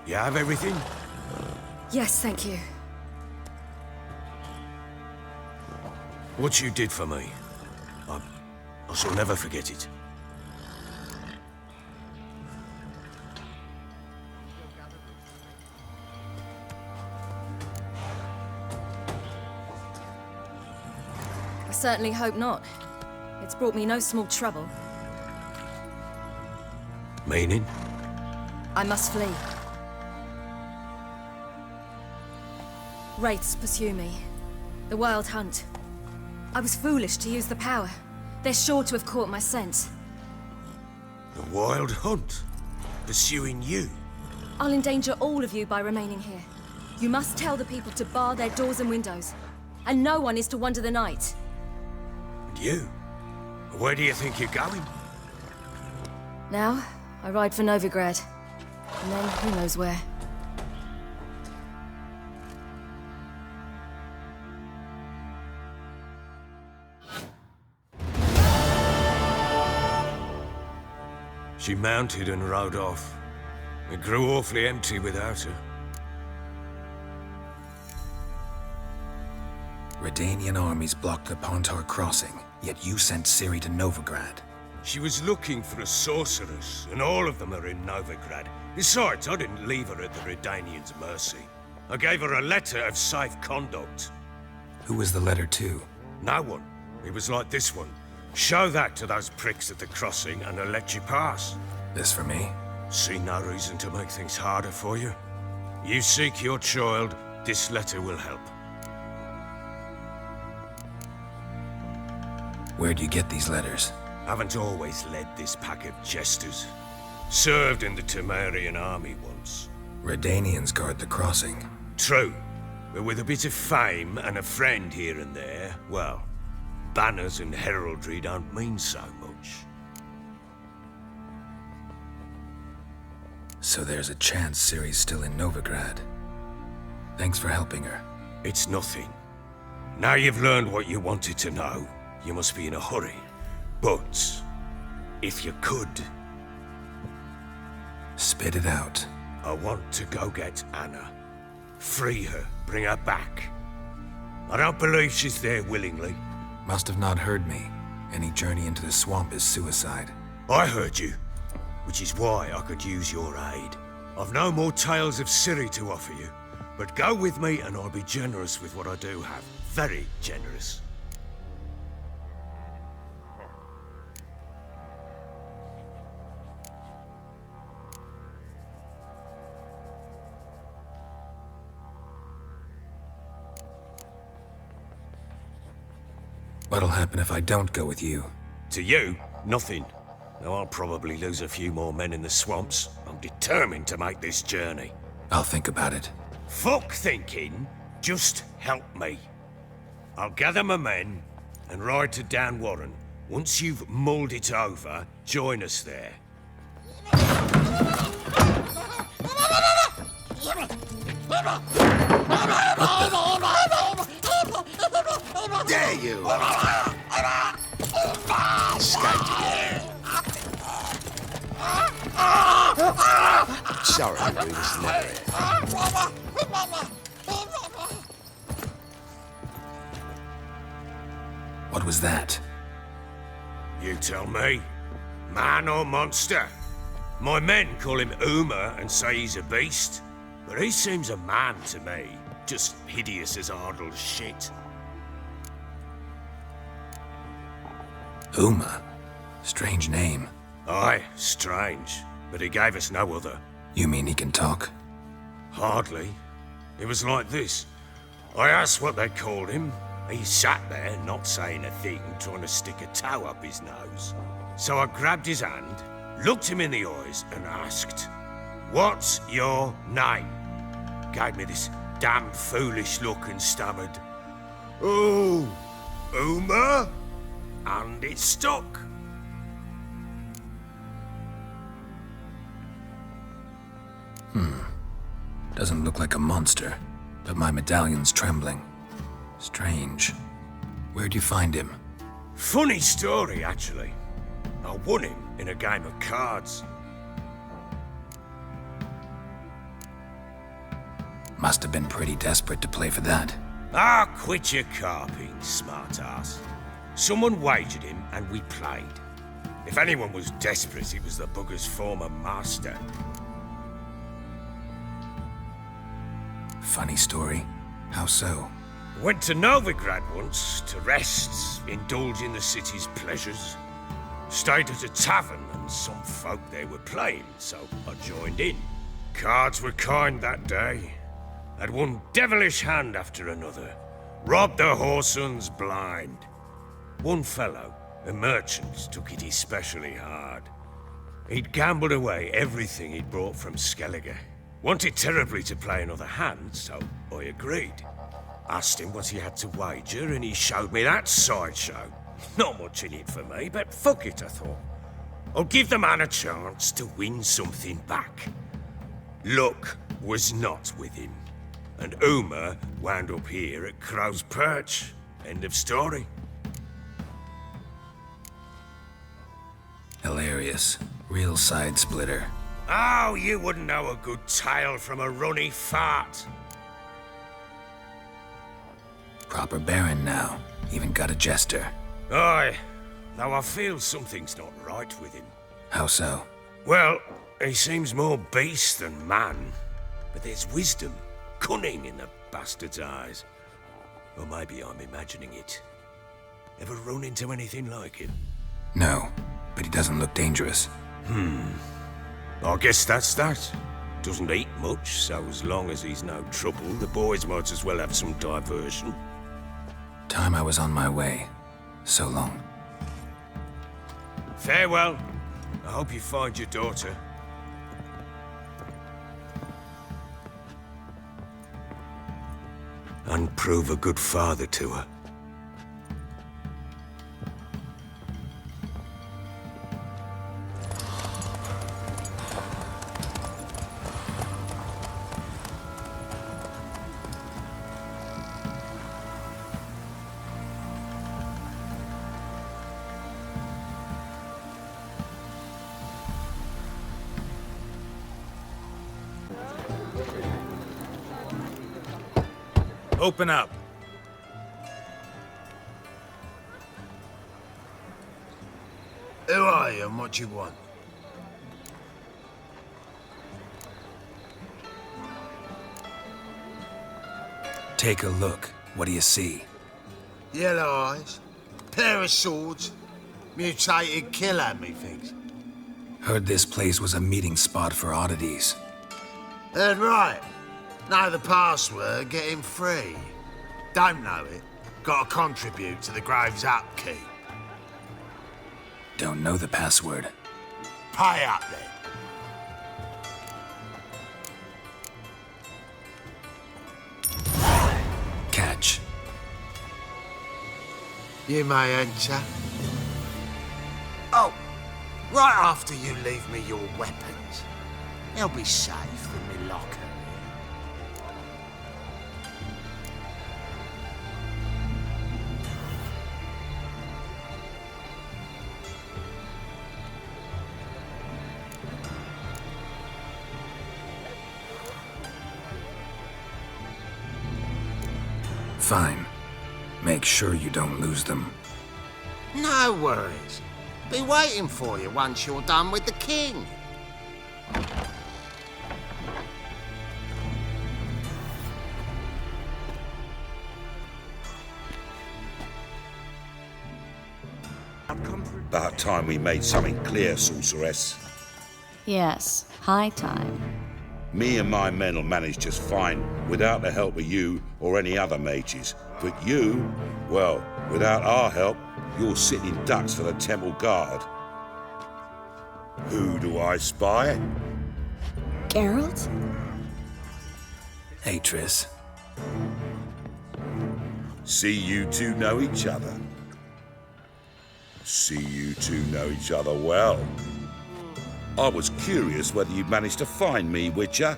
You have everything? Yes, thank you. What you did for me, I shall never forget it. I certainly hope not. It's brought me no small trouble. Meaning? I must flee. Wraiths pursue me. The Wild Hunt. I was foolish to use the power. They're sure to have caught my scent. The Wild Hunt? Pursuing you? I'll endanger all of you by remaining here. You must tell the people to bar their doors and windows. And no one is to wander the night. And you? Where do you think you're going? Now, I ride for Novigrad. And then, who knows where. She mounted and rode off. It grew awfully empty without her. Redanian armies blocked the Pontar crossing, yet you sent Ciri to Novigrad. She was looking for a sorceress, and all of them are in Novigrad. Besides, I didn't leave her at the Redanians' mercy. I gave her a letter of safe conduct. Who was the letter to? No one. It was like this one. Show that to those pricks at the crossing and they'll let you pass. This for me? See no reason to make things harder for you. You seek your child, this letter will help. Where'd you get these letters? Haven't always led this pack of jesters. Served in the Temerian army once. Redanians guard the crossing. True, but with a bit of fame and a friend here and there, well, banners and heraldry don't mean so much. So there's a chance Ciri's still in Novigrad. Thanks for helping her. It's nothing. Now you've learned what you wanted to know, you must be in a hurry. But, if you could... Spit it out. I want to go get Anna. Free her, bring her back. I don't believe she's there willingly. Must have not heard me. Any journey into the swamp is suicide. I heard you, which is why I could use your aid. I've no more tales of Ciri to offer you, but go with me and I'll be generous with what I do have. Very generous. What'll happen if I don't go with you? To you, nothing. Now I'll probably lose a few more men in the swamps. I'm determined to make this journey. I'll think about it. Fuck thinking. Just help me. I'll gather my men and ride to Dan Warren. Once you've mulled it over, join us there. There you are! Escaped again. Sorry, we was never here. What was that? You tell me. Man or monster? My men call him Uma and say he's a beast, but he seems a man to me. Just hideous as Ardle's shit. Uma? Strange name. Aye, strange, but he gave us no other. You mean he can talk? Hardly. It was like this. I asked what they called him. He sat there, not saying a thing, trying to stick a toe up his nose. So I grabbed his hand, looked him in the eyes, and asked, "What's your name?" Gave me this damn foolish look and stammered, "Oh, Uma?" And it stuck. Doesn't look like a monster, but my medallion's trembling. Strange. Where'd you find him? Funny story, actually. I won him in a game of cards. Must have been pretty desperate to play for that. Ah, quit your carping, smart-ass. Someone wagered him, and we played. If anyone was desperate, it was the bugger's former master. Funny story. How so? Went to Novigrad once to rest, indulge in the city's pleasures. Stayed at a tavern, and some folk there were playing, so I joined in. Cards were kind that day. Had one devilish hand after another. Robbed the whoresons blind. One fellow, a merchant, took it especially hard. He'd gambled away everything he'd brought from Skellige. Wanted terribly to play another hand, so I agreed. Asked him what he had to wager, and he showed me that sideshow. Not much in it for me, but fuck it, I thought. I'll give the man a chance to win something back. Luck was not with him, and Uma wound up here at Crow's Perch. End of story. Hilarious. Real side splitter. Oh, you wouldn't know a good tale from a runny fart. Proper baron now. Even got a jester. Aye, though I feel something's not right with him. How so? Well, he seems more beast than man, but there's wisdom, cunning in the bastard's eyes. Or maybe I'm imagining it. Ever run into anything like him? No, but he doesn't look dangerous. I guess that's that. Doesn't eat much, so as long as he's no trouble, the boys might as well have some diversion. Time I was on my way. So long. Farewell. I hope you find your daughter. And prove a good father to her. Open up. Who are you and what you want? Take a look. What do you see? Yellow eyes, pair of swords, mutated killer, methinks. Heard this place was a meeting spot for oddities. Heard right. Know the password, get him free. Don't know it, Got to contribute to the grove's upkeep. Don't know the password. Pay up then. Catch. You may enter. Oh, right after you leave me your weapons. They'll be safe in my locker. Fine. Make sure you don't lose them. No worries. Be waiting for you once you're done with the king. About time we made something clear, sorceress. Yes, high time. Me and my men will manage just fine without the help of you or any other mages. But you, well, without our help, you're sitting ducks for the temple guard. Who do I spy? Geralt? Hey, Triss. See you two know each other. See you two know each other well. I was curious whether you'd managed to find me, Witcher.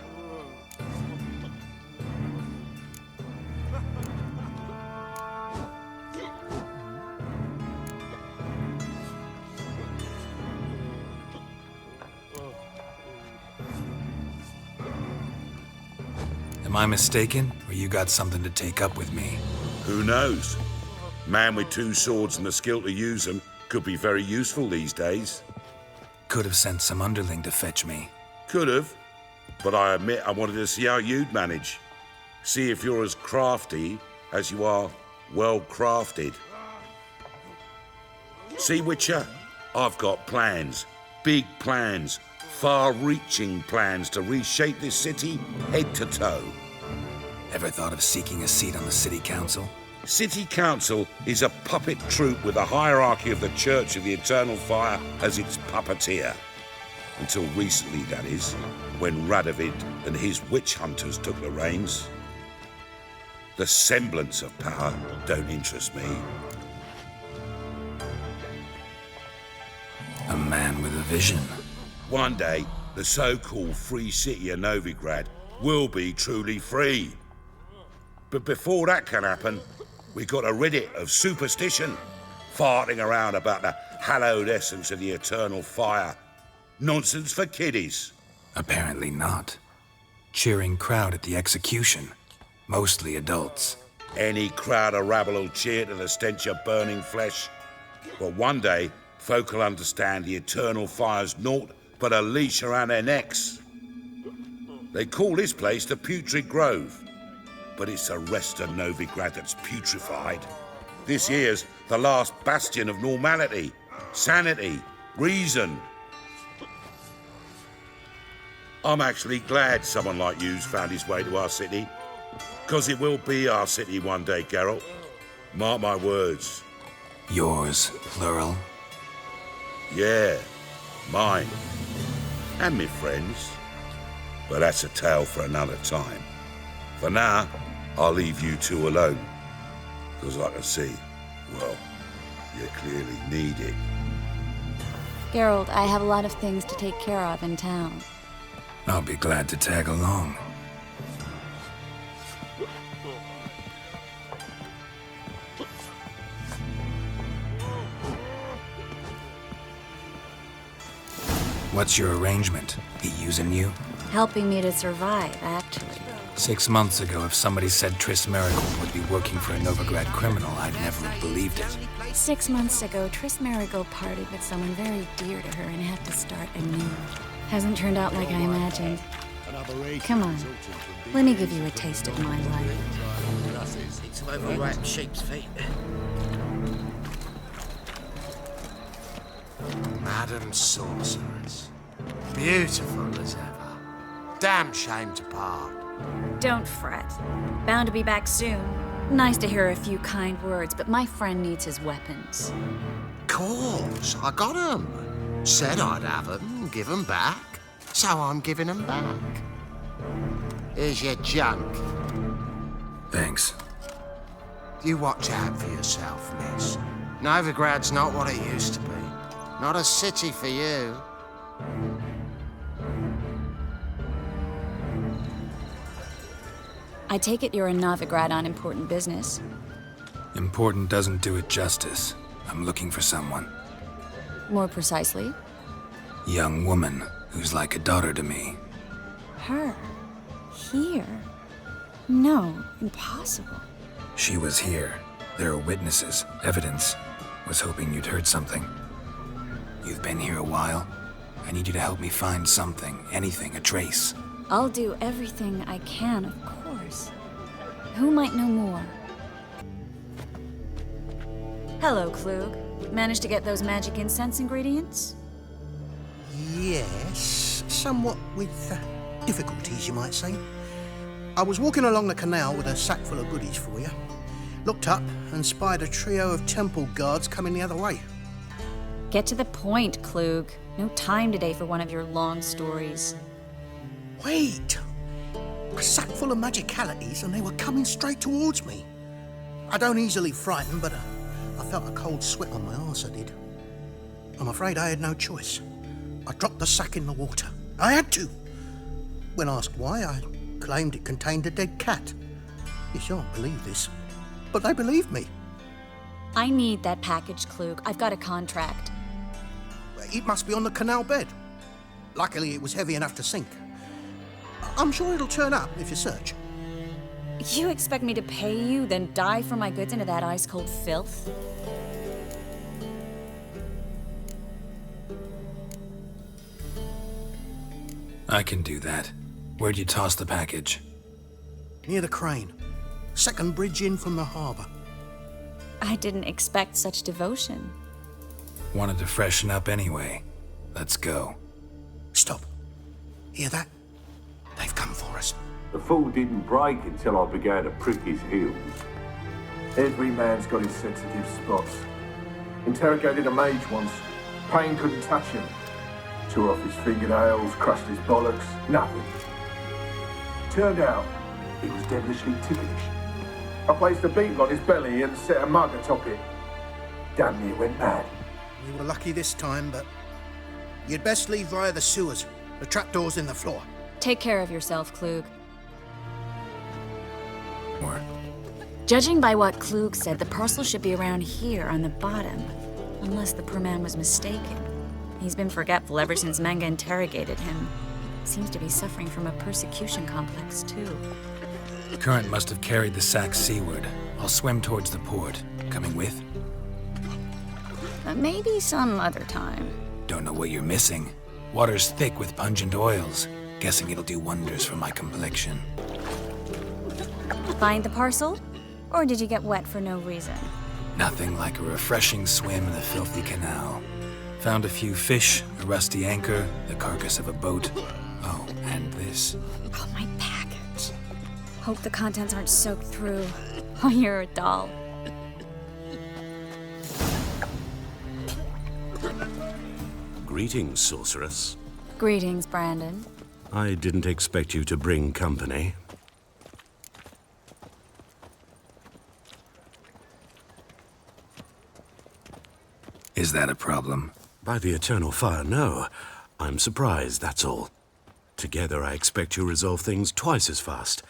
Am I mistaken, or you got something to take up with me? Who knows? Man with two swords and the skill to use them could be very useful these days. Could have sent some underling to fetch me. Could have, but I admit I wanted to see how you'd manage. See if you're as crafty as you are well crafted. See, Witcher, I've got plans, big plans, far-reaching plans to reshape this city head to toe. Ever thought of seeking a seat on the city council? City Council is a puppet troupe with a hierarchy of the Church of the Eternal Fire as its puppeteer. Until recently, that is, when Radovid and his witch hunters took the reins. The semblance of power don't interest me. A man with a vision. One day, the so-called free city of Novigrad will be truly free. But before that can happen, we got to rid it of superstition, farting around about the hallowed essence of the eternal fire. Nonsense for kiddies. Apparently not. Cheering crowd at the execution. Mostly adults. Any crowd of rabble will cheer to the stench of burning flesh. But one day, folk will understand the eternal fire's naught but a leash around their necks. They call this place the Putrid Grove. But it's the rest of Novigrad that's putrefied. This here's the last bastion of normality, sanity, reason. I'm actually glad someone like you's found his way to our city. Because it will be our city one day, Geralt. Mark my words. Yours, plural? Yeah, mine. And me friends. But that's a tale for another time. For now, I'll leave you two alone. Because I can see, well, you clearly need it. Geralt, I have a lot of things to take care of in town. I'll be glad to tag along. What's your arrangement? He using you? Helping me to survive, actually. 6 months ago, if somebody said Triss Marigold would be working for a Novigrad criminal, I'd never have believed it. 6 months ago, Triss Marigold partied with someone very dear to her and had to start anew. Hasn't turned out like I imagined. Come on, let me give you a taste of my life. It's overripe sheep's feet. Madam Sorceress. Beautiful as ever. Damn shame to part. Don't fret. Bound to be back soon. Nice to hear a few kind words, but my friend needs his weapons. Course, I got 'em. Said I'd have 'em, give 'em back. So I'm giving 'em back. Here's your junk. Thanks. You watch out for yourself, miss. Novigrad's not what it used to be. Not a city for you. I take it you're in Novigrad on important business. Important doesn't do it justice. I'm looking for someone. More precisely? Young woman who's like a daughter to me. Her? Here? No, impossible. She was here. There are witnesses, evidence. Was hoping you'd heard something. You've been here a while. I need you to help me find something, anything, a trace. I'll do everything I can, of course. Who might know more? Hello, Klug. Managed to get those magic incense ingredients? Yes, somewhat with difficulties, you might say. I was walking along the canal with a sack full of goodies for you. Looked up and spied a trio of temple guards coming the other way. Get to the point, Klug. No time today for one of your long stories. Wait! A sack full of magicalities and they were coming straight towards me. I don't easily frighten, but I felt a cold sweat on my arse, I did. I'm afraid I had no choice. I dropped the sack in the water. I had to. When asked why, I claimed it contained a dead cat. You shan't believe this, but they believed me. I need that package, Klug. I've got a contract. It must be on the canal bed. Luckily, it was heavy enough to sink. I'm sure it'll turn up if you search. You expect me to pay you, then dive for my goods into that ice-cold filth? I can do that. Where'd you toss the package? Near the crane. Second bridge in from the harbour. I didn't expect such devotion. Wanted to freshen up anyway. Let's go. Stop. Hear that? They've come for us. The fall didn't break until I began to prick his heels. Every man's got his sensitive spots. Interrogated a mage once. Pain couldn't touch him. Tore off his fingernails, crushed his bollocks, nothing. Turned out, he was devilishly ticklish. I placed a beetle on his belly and set a mug atop it. Damn near went mad. We were lucky this time, but you'd best leave via the sewers. The trapdoor's in the floor. Take care of yourself, Klug. Or Judging by what Klug said, the parcel should be around here on the bottom. Unless the poor man was mistaken. He's been forgetful ever since Manga interrogated him. Seems to be suffering from a persecution complex, too. current must have carried the sack seaward. I'll swim towards the port. Coming with? Maybe some other time. Don't know what you're missing. Water's thick with pungent oils. Guessing it'll do wonders for my complexion. Find the parcel? Or did you get wet for no reason? Nothing like a refreshing swim in the filthy canal. Found a few fish, a rusty anchor, the carcass of a boat. Oh, and this. Oh, my package. Hope the contents aren't soaked through. Oh, you're a doll. Greetings, sorceress. Greetings, Brandon. I didn't expect you to bring company. Is that a problem? By the eternal fire, no. I'm surprised, that's all. Together, I expect you resolve things twice as fast.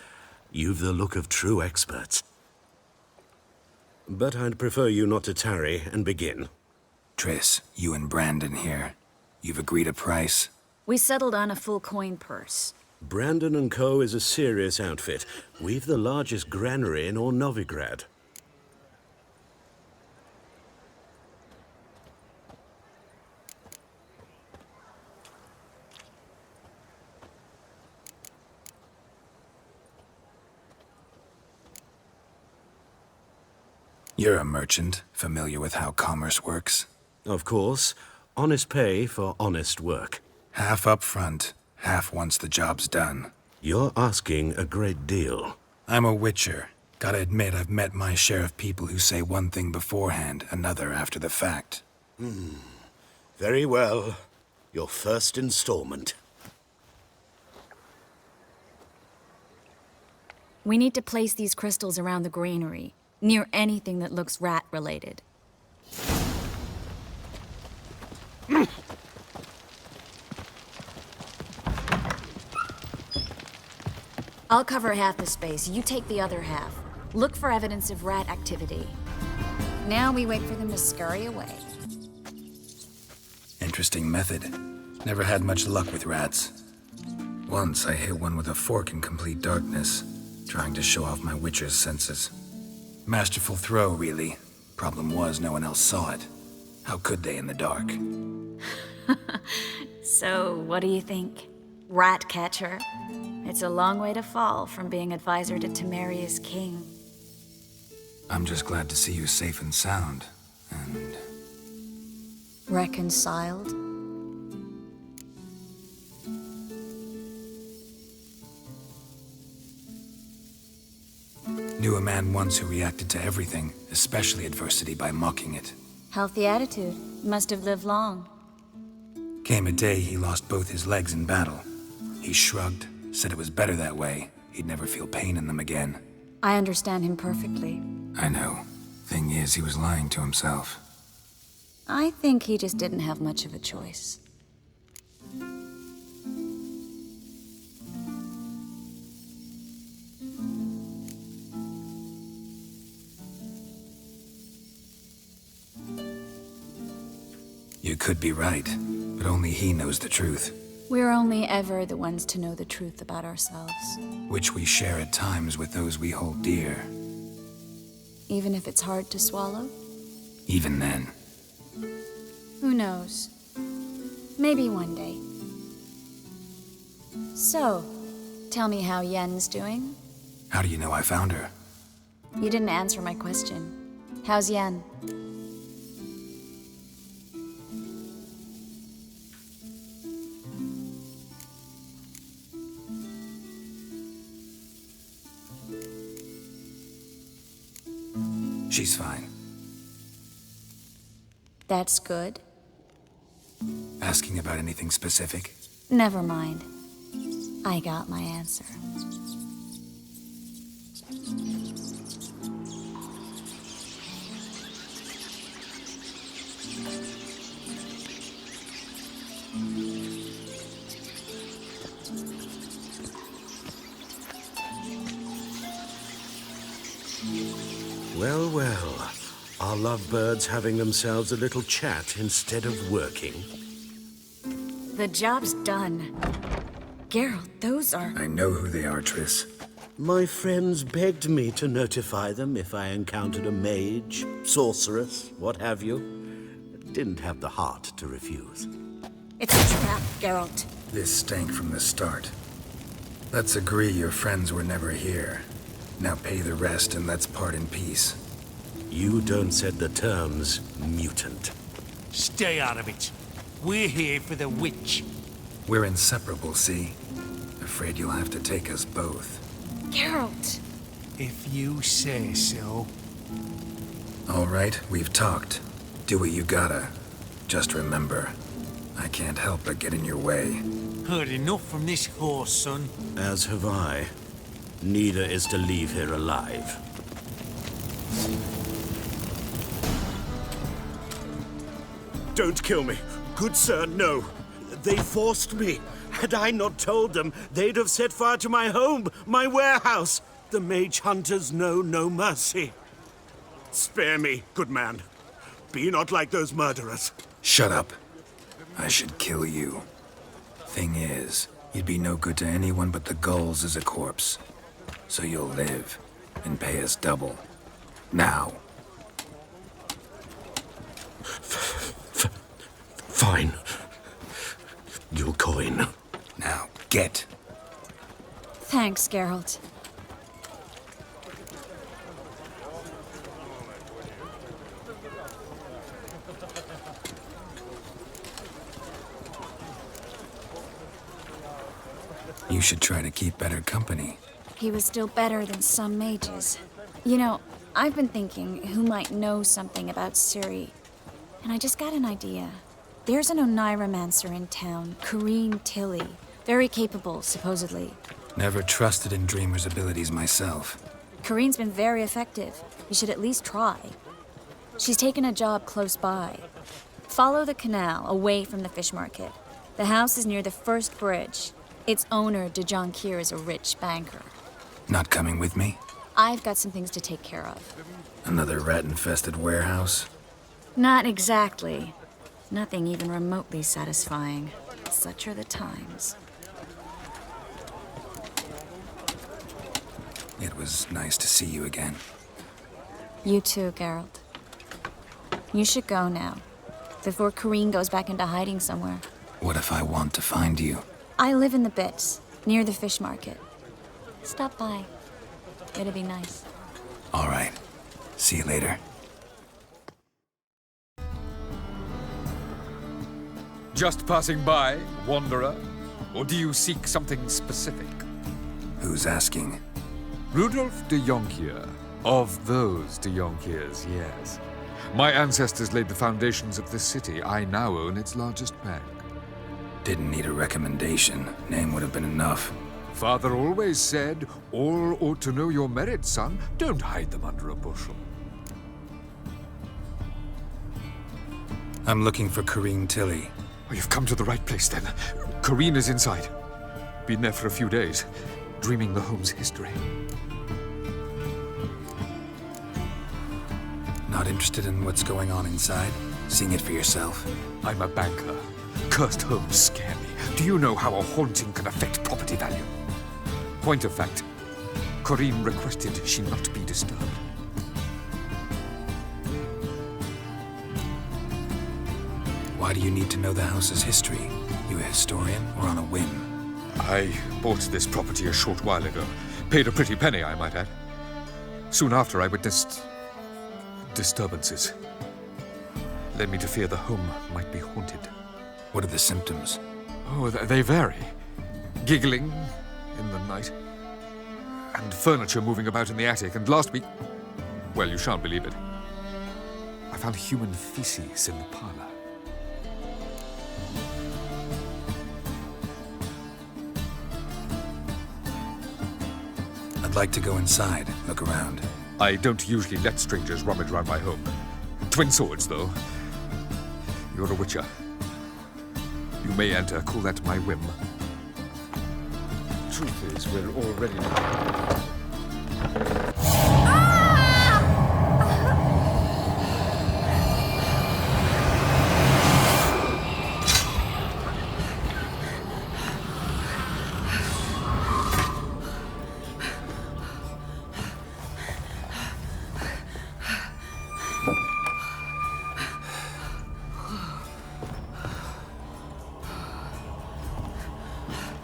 You've the look of true experts. But I'd prefer you not to tarry and begin. Triss, you and Brandon here. You've agreed a price? We settled on a full coin purse. Brandon & Co. is a serious outfit. We've the largest granary in all Novigrad. You're a merchant, familiar with how commerce works? Of course. Honest pay for honest work. Half up front, half once the job's done. You're asking a great deal. I'm a witcher. Gotta admit, I've met my share of people who say one thing beforehand, another after the fact. Very well. Your first installment. We need to place these crystals around the granary, near anything that looks rat-related. I'll cover half the space, you take the other half. Look for evidence of rat activity. Now we wait for them to scurry away. Interesting method. Never had much luck with rats. Once I hit one with a fork in complete darkness, trying to show off my witcher's senses. Masterful throw, really. Problem was, no one else saw it. How could they in the dark? So, what do you think? Rat catcher? It's a long way to fall from being advisor to Temeria's king. I'm just glad to see you safe and sound, and... Reconciled? Knew a man once who reacted to everything, especially adversity, by mocking it. Healthy attitude. Must have lived long. Came a day he lost both his legs in battle. He shrugged, said it was better that way. He'd never feel pain in them again. I understand him perfectly. I know. Thing is, he was lying to himself. I think he just didn't have much of a choice. You could be right, but only he knows the truth. We're only ever the ones to know the truth about ourselves. Which we share at times with those we hold dear. Even if it's hard to swallow? Even then. Who knows? Maybe one day. So, tell me how Yen's doing? How do you know I found her? You didn't answer my question. How's Yen? She's fine. That's good. Asking about anything specific? Never mind. I got my answer. Well, well. Are lovebirds having themselves a little chat instead of working? The job's done. Geralt, those are... I know who they are, Triss. My friends begged me to notify them if I encountered a mage, sorceress, what have you. Didn't have the heart to refuse. It's a trap, Geralt. This stank from the start. Let's agree your friends were never here. Now pay the rest and let's part in peace. You don't set the terms, mutant. Stay out of it. We're here for the witch. We're inseparable, see? Afraid you'll have to take us both. Geralt! If you say so. All right, we've talked. Do what you gotta. Just remember, I can't help but get in your way. Heard enough from this horse, son. As have I. Neither is to leave here alive. Don't kill me. Good sir, no. They forced me. Had I not told them, they'd have set fire to my home, my warehouse. The mage hunters know no mercy. Spare me, good man. Be not like those murderers. Shut up. I should kill you. Thing is, you'd be no good to anyone but the gulls as a corpse. So you'll live and pay us double. Now. Fine. Your coin. Now, get. Thanks, Geralt. You should try to keep better company. He was still better than some mages. You know, I've been thinking who might know something about Ciri, and I just got an idea. There's an Oneiromancer in town, Corrine Tilly. Very capable, supposedly. Never trusted in Dreamer's abilities myself. Corrine's been very effective. You should at least try. She's taken a job close by. Follow the canal, away from the fish market. The house is near the first bridge. Its owner, de Jonquier, is a rich banker. Not coming with me? I've got some things to take care of. Another rat-infested warehouse? Not exactly. Nothing even remotely satisfying. Such are the times. It was nice to see you again. You too, Geralt. You should go now, before Corrine goes back into hiding somewhere. What if I want to find you? I live in the Bits, near the fish market. Stop by. It'll be nice. All right. See you later. Just passing by, wanderer? Or do you seek something specific? Who's asking? Rudolf de Jonquier. Of those de Jonquiers, yes. My ancestors laid the foundations of this city. I now own its largest bank. Didn't need a recommendation. Name would have been enough. Father always said, all ought to know your merits, son. Don't hide them under a bushel. I'm looking for Corrine Tilly. Oh, you've come to the right place, then. Corrine is inside. Been there for a few days, dreaming the home's history. Not interested in what's going on inside? Seeing it for yourself? I'm a banker. Cursed homes scare me. Do you know how a haunting can affect property value? Point of fact, Corrine requested she not be disturbed. Why do you need to know the house's history? You a historian or on a whim? I bought this property a short while ago. Paid a pretty penny, I might add. Soon after, I witnessed disturbances. Led me to fear the home might be haunted. What are the symptoms? Oh, they vary. Giggling in the night. And furniture moving about in the attic. And last week, well, you shan't believe it, I found human feces in the parlor. I'd like to go inside, look around. I don't usually let strangers rummage around my home. Twin swords, though. You're a witcher. You may enter, call that my whim. Truth is, we're already...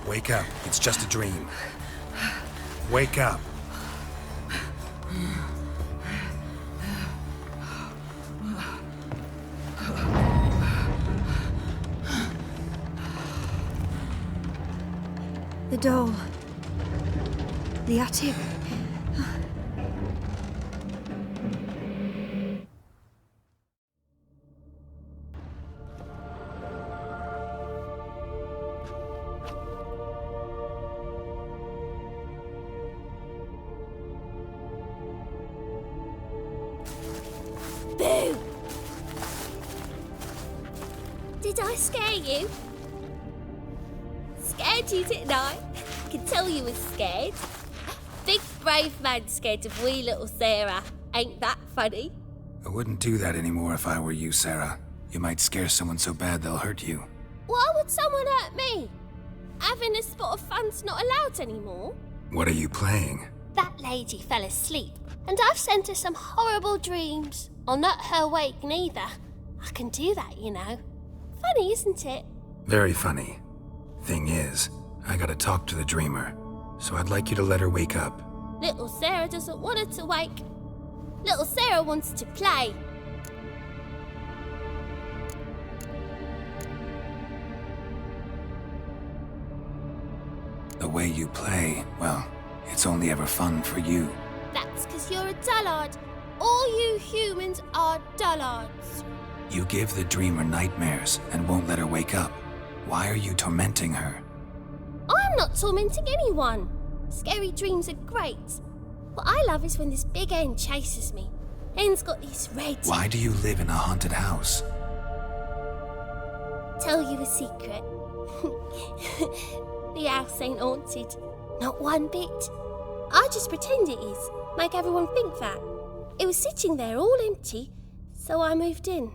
Wake up. It's just a dream. Wake up. The doll. The attic. Boo! Did I scare you? Scared you, didn't I? I can tell you was scared. Big brave man scared of wee little Sarah. Ain't that funny? I wouldn't do that anymore if I were you, Sarah. You might scare someone so bad they'll hurt you. Why would someone hurt me? Having a spot of fun's not allowed anymore. What are you playing? That lady fell asleep, and I've sent her some horrible dreams. I'll not her wake neither. I can do that, you know. Funny, isn't it? Very funny. Thing is, I gotta talk to the dreamer, so I'd like you to let her wake up. Little Sarah doesn't want her to wake. Little Sarah wants to play. The way you play, well, it's only ever fun for you. That's because you're a dullard. All you humans are dullards. You give the dreamer nightmares and won't let her wake up. Why are you tormenting her? I'm not tormenting anyone. Scary dreams are great. What I love is when this big hen chases me. Hen's got these red... Why do you live in a haunted house? Tell you a secret. The house ain't haunted. Not one bit. I just pretend it is. Make everyone think that. It was sitting there all empty, so I moved in.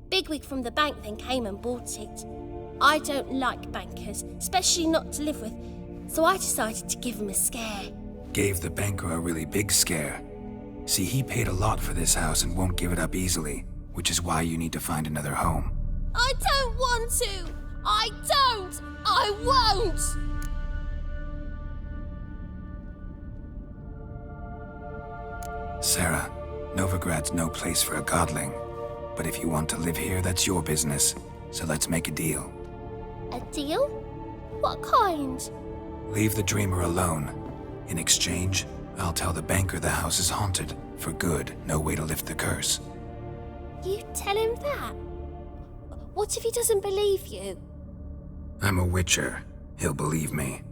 Bigwig from the bank then came and bought it. I don't like bankers, especially not to live with, so I decided to give him a scare. Gave the banker a really big scare. See, he paid a lot for this house and won't give it up easily, which is why you need to find another home. I don't want to! I don't! I won't! Sarah, Novigrad's no place for a godling. But if you want to live here, that's your business. So let's make a deal. A deal? What kind? Leave the dreamer alone. In exchange, I'll tell the banker the house is haunted. For good, no way to lift the curse. You tell him that? What if he doesn't believe you? I'm a witcher. He'll believe me.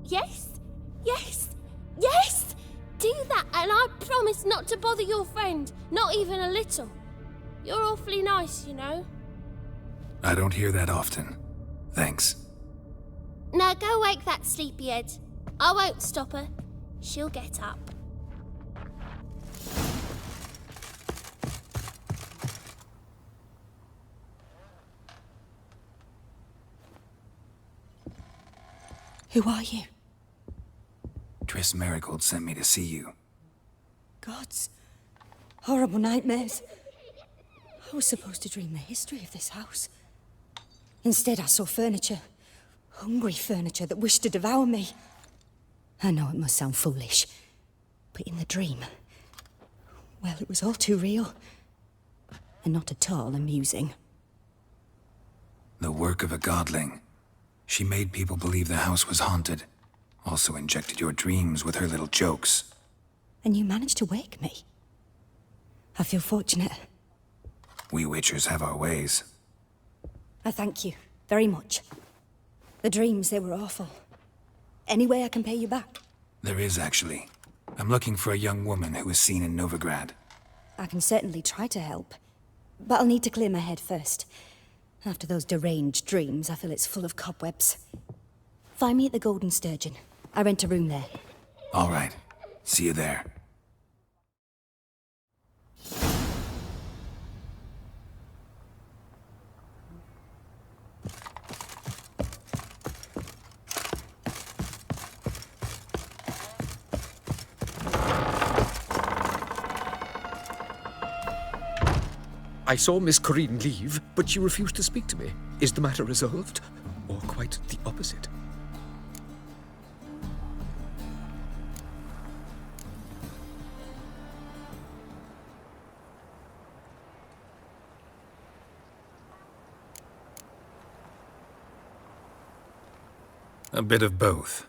Yes? Yes? Yes! Do that and I promise not to bother your friend. Not even a little. You're awfully nice, you know. I don't hear that often. Thanks. Now go wake that sleepyhead. I won't stop her. She'll get up. Who are you? Triss Marigold sent me to see you. Gods. Horrible nightmares. I was supposed to dream the history of this house. Instead, I saw furniture. Hungry furniture that wished to devour me. I know it must sound foolish, but in the dream, well, it was all too real. And not at all amusing. The work of a godling. She made people believe the house was haunted. Also injected your dreams with her little jokes. And you managed to wake me. I feel fortunate. We witchers have our ways. I thank you very much. The dreams, they were awful. Any way I can pay you back? There is, actually. I'm looking for a young woman who was seen in Novigrad. I can certainly try to help. But I'll need to clear my head first. After those deranged dreams, I feel it's full of cobwebs. Find me at the Golden Sturgeon. I rent a room there. All right. See you there. I saw Miss Corinne leave, but she refused to speak to me. Is the matter resolved? Or quite the opposite? A bit of both.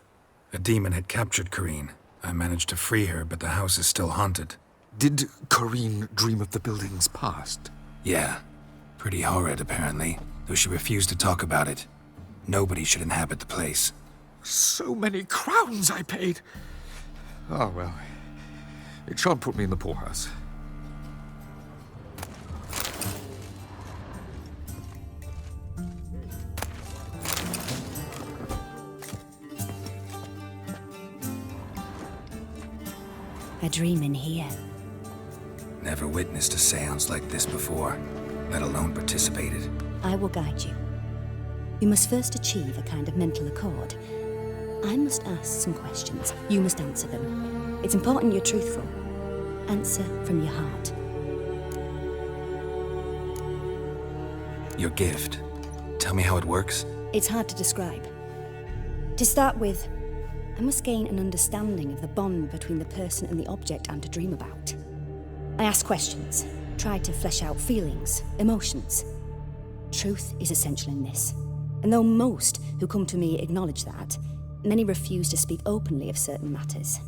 A demon had captured Corinne. I managed to free her, but the house is still haunted. Did Corinne dream of the building's past? Yeah. Pretty horrid, apparently, though she refused to talk about it. Nobody should inhabit the place. So many crowns I paid! Oh, well. It shan't put me in the poorhouse. I dream in here. Never witnessed a seance like this before, let alone participated. I will guide you. You must first achieve a kind of mental accord. I must ask some questions. You must answer them. It's important you're truthful. Answer from your heart. Your gift. Tell me how it works. It's hard to describe. To start with, I must gain an understanding of the bond between the person and the object I'm to dream about. I ask questions, try to flesh out feelings, emotions. Truth is essential in this. And though most who come to me acknowledge that, many refuse to speak openly of certain matters.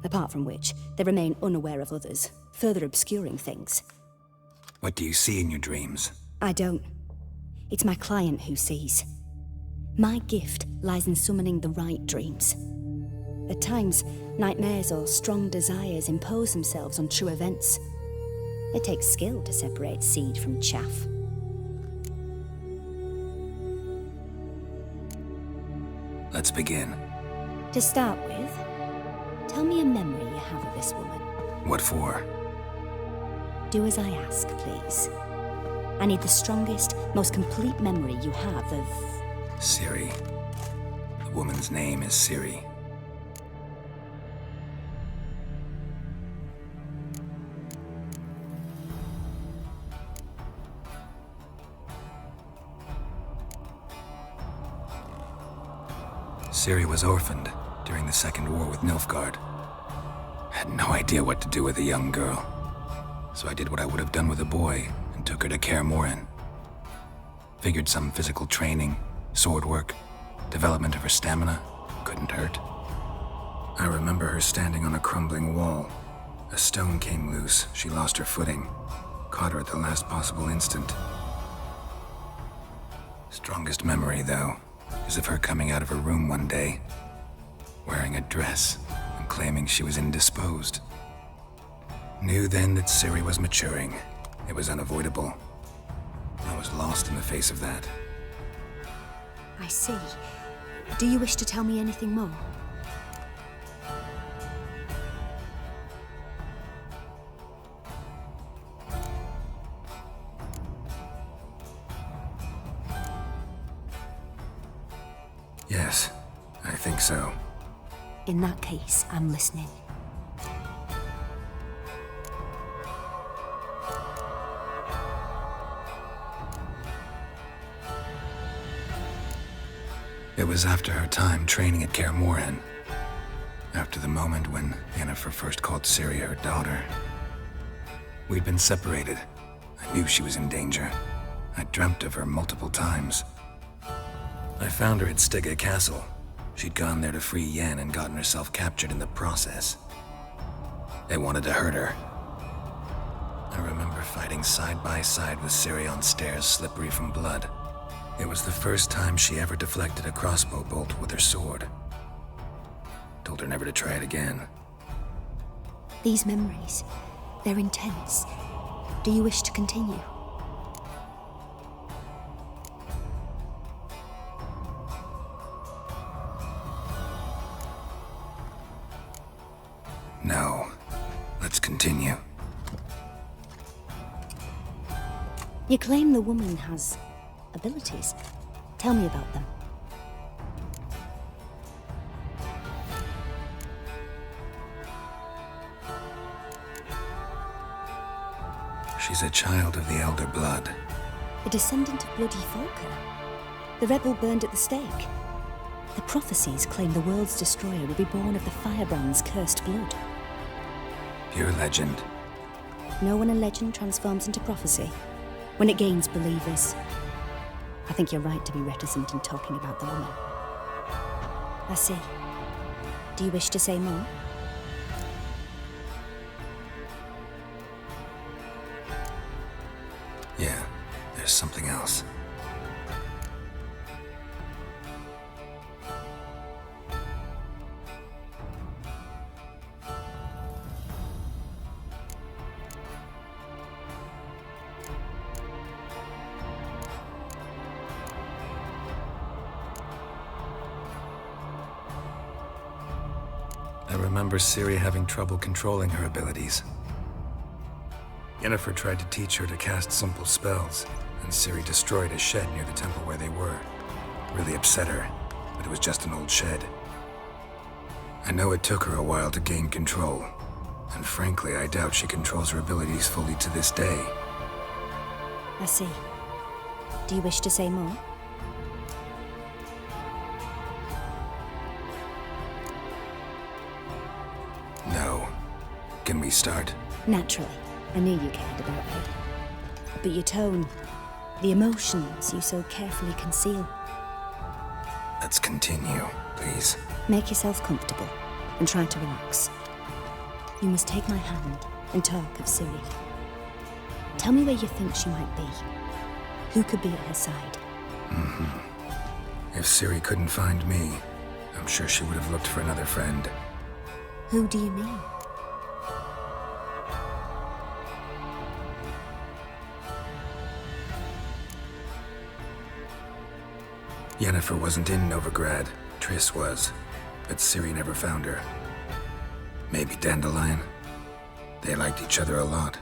Apart from which, they remain unaware of others, further obscuring things. What do you see in your dreams? I don't. It's my client who sees. My gift lies in summoning the right dreams. At times, nightmares or strong desires impose themselves on true events. It takes skill to separate seed from chaff. Let's begin. To start with, tell me a memory you have of this woman. What for? Do as I ask, please. I need the strongest, most complete memory you have of... Ciri. The woman's name is Ciri. Ciri was orphaned during the Second War with Nilfgaard. Had no idea what to do with a young girl, so I did what I would have done with a boy and took her to Kaer Morhen. Figured some physical training, sword work, development of her stamina couldn't hurt. I remember her standing on a crumbling wall. A stone came loose, she lost her footing, caught her at the last possible instant. Strongest memory, though, is of her coming out of her room one day, wearing a dress and claiming she was indisposed. Knew then that Ciri was maturing. It was unavoidable. I was lost in the face of that. I see. Do you wish to tell me anything more? Yes, I think so. In that case, I'm listening. It was after her time training at Kaer Morhen. After the moment when Yennefer first called Ciri her daughter. We'd been separated. I knew she was in danger. I dreamt of her multiple times. I found her at Stygga Castle. She'd gone there to free Yen and gotten herself captured in the process. They wanted to hurt her. I remember fighting side by side with Ciri on stairs slippery from blood. It was the first time she ever deflected a crossbow bolt with her sword. Told her never to try it again. These memories, they're intense. Do you wish to continue? No. Let's continue. You claim the woman has abilities. Tell me about them. She's a child of the Elder Blood. A descendant of bloody Volker. The rebel burned at the stake. The prophecies claim the world's destroyer will be born of the firebrand's cursed blood. Pure legend. Know when a legend transforms into prophecy? When it gains believers. I think you're right to be reticent in talking about the woman. I see. Do you wish to say more? Yeah, there's something else. I remember Ciri having trouble controlling her abilities. Yennefer tried to teach her to cast simple spells, and Ciri destroyed a shed near the temple where they were. Really upset her, but it was just an old shed. I know it took her a while to gain control, and frankly, I doubt she controls her abilities fully to this day. I see. Do you wish to say more? No. Can we start? Naturally. I knew you cared about me. But your tone, the emotions you so carefully conceal. Let's continue, please. Make yourself comfortable and try to relax. You must take my hand and talk of Ciri. Tell me where you think she might be. Who could be at her side? If Ciri couldn't find me, I'm sure she would have looked for another friend. Who do you mean? Yennefer wasn't in Novigrad. Triss was, but Ciri never found her. Maybe Dandelion? They liked each other a lot.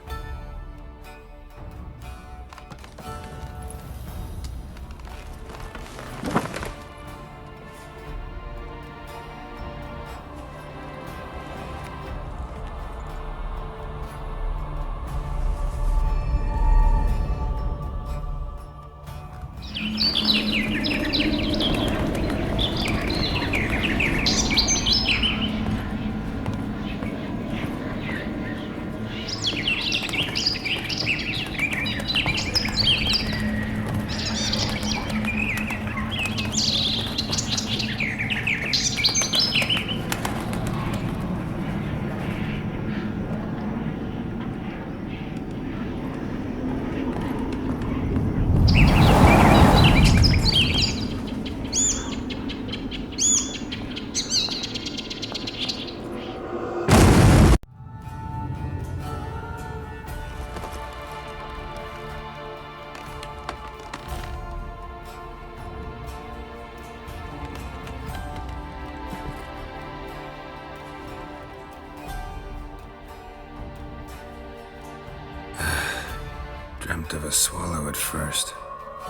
Dreamt of a swallow at first.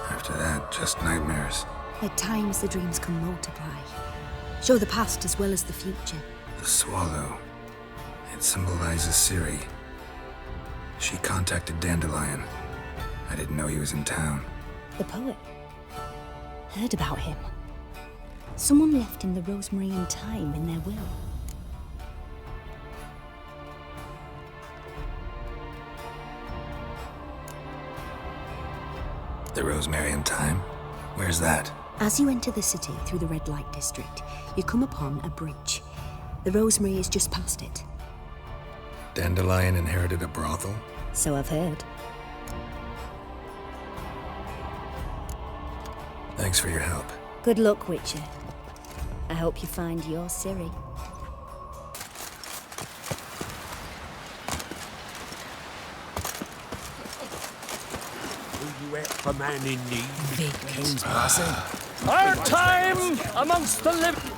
After that, just nightmares. At times, the dreams can multiply. Show the past as well as the future. The swallow. It symbolizes Ciri. She contacted Dandelion. I didn't know he was in town. The poet. Heard about him. Someone left him the rosemary and thyme in their will. The rosemary and thyme? Where's that? As you enter the city through the red light district, you come upon a bridge. The rosemary is just past it. Dandelion inherited a brothel? So I've heard. Thanks for your help. Good luck, Witcher. I hope you find your Ciri. A man in need. Big King's passing. Our time amongst the living.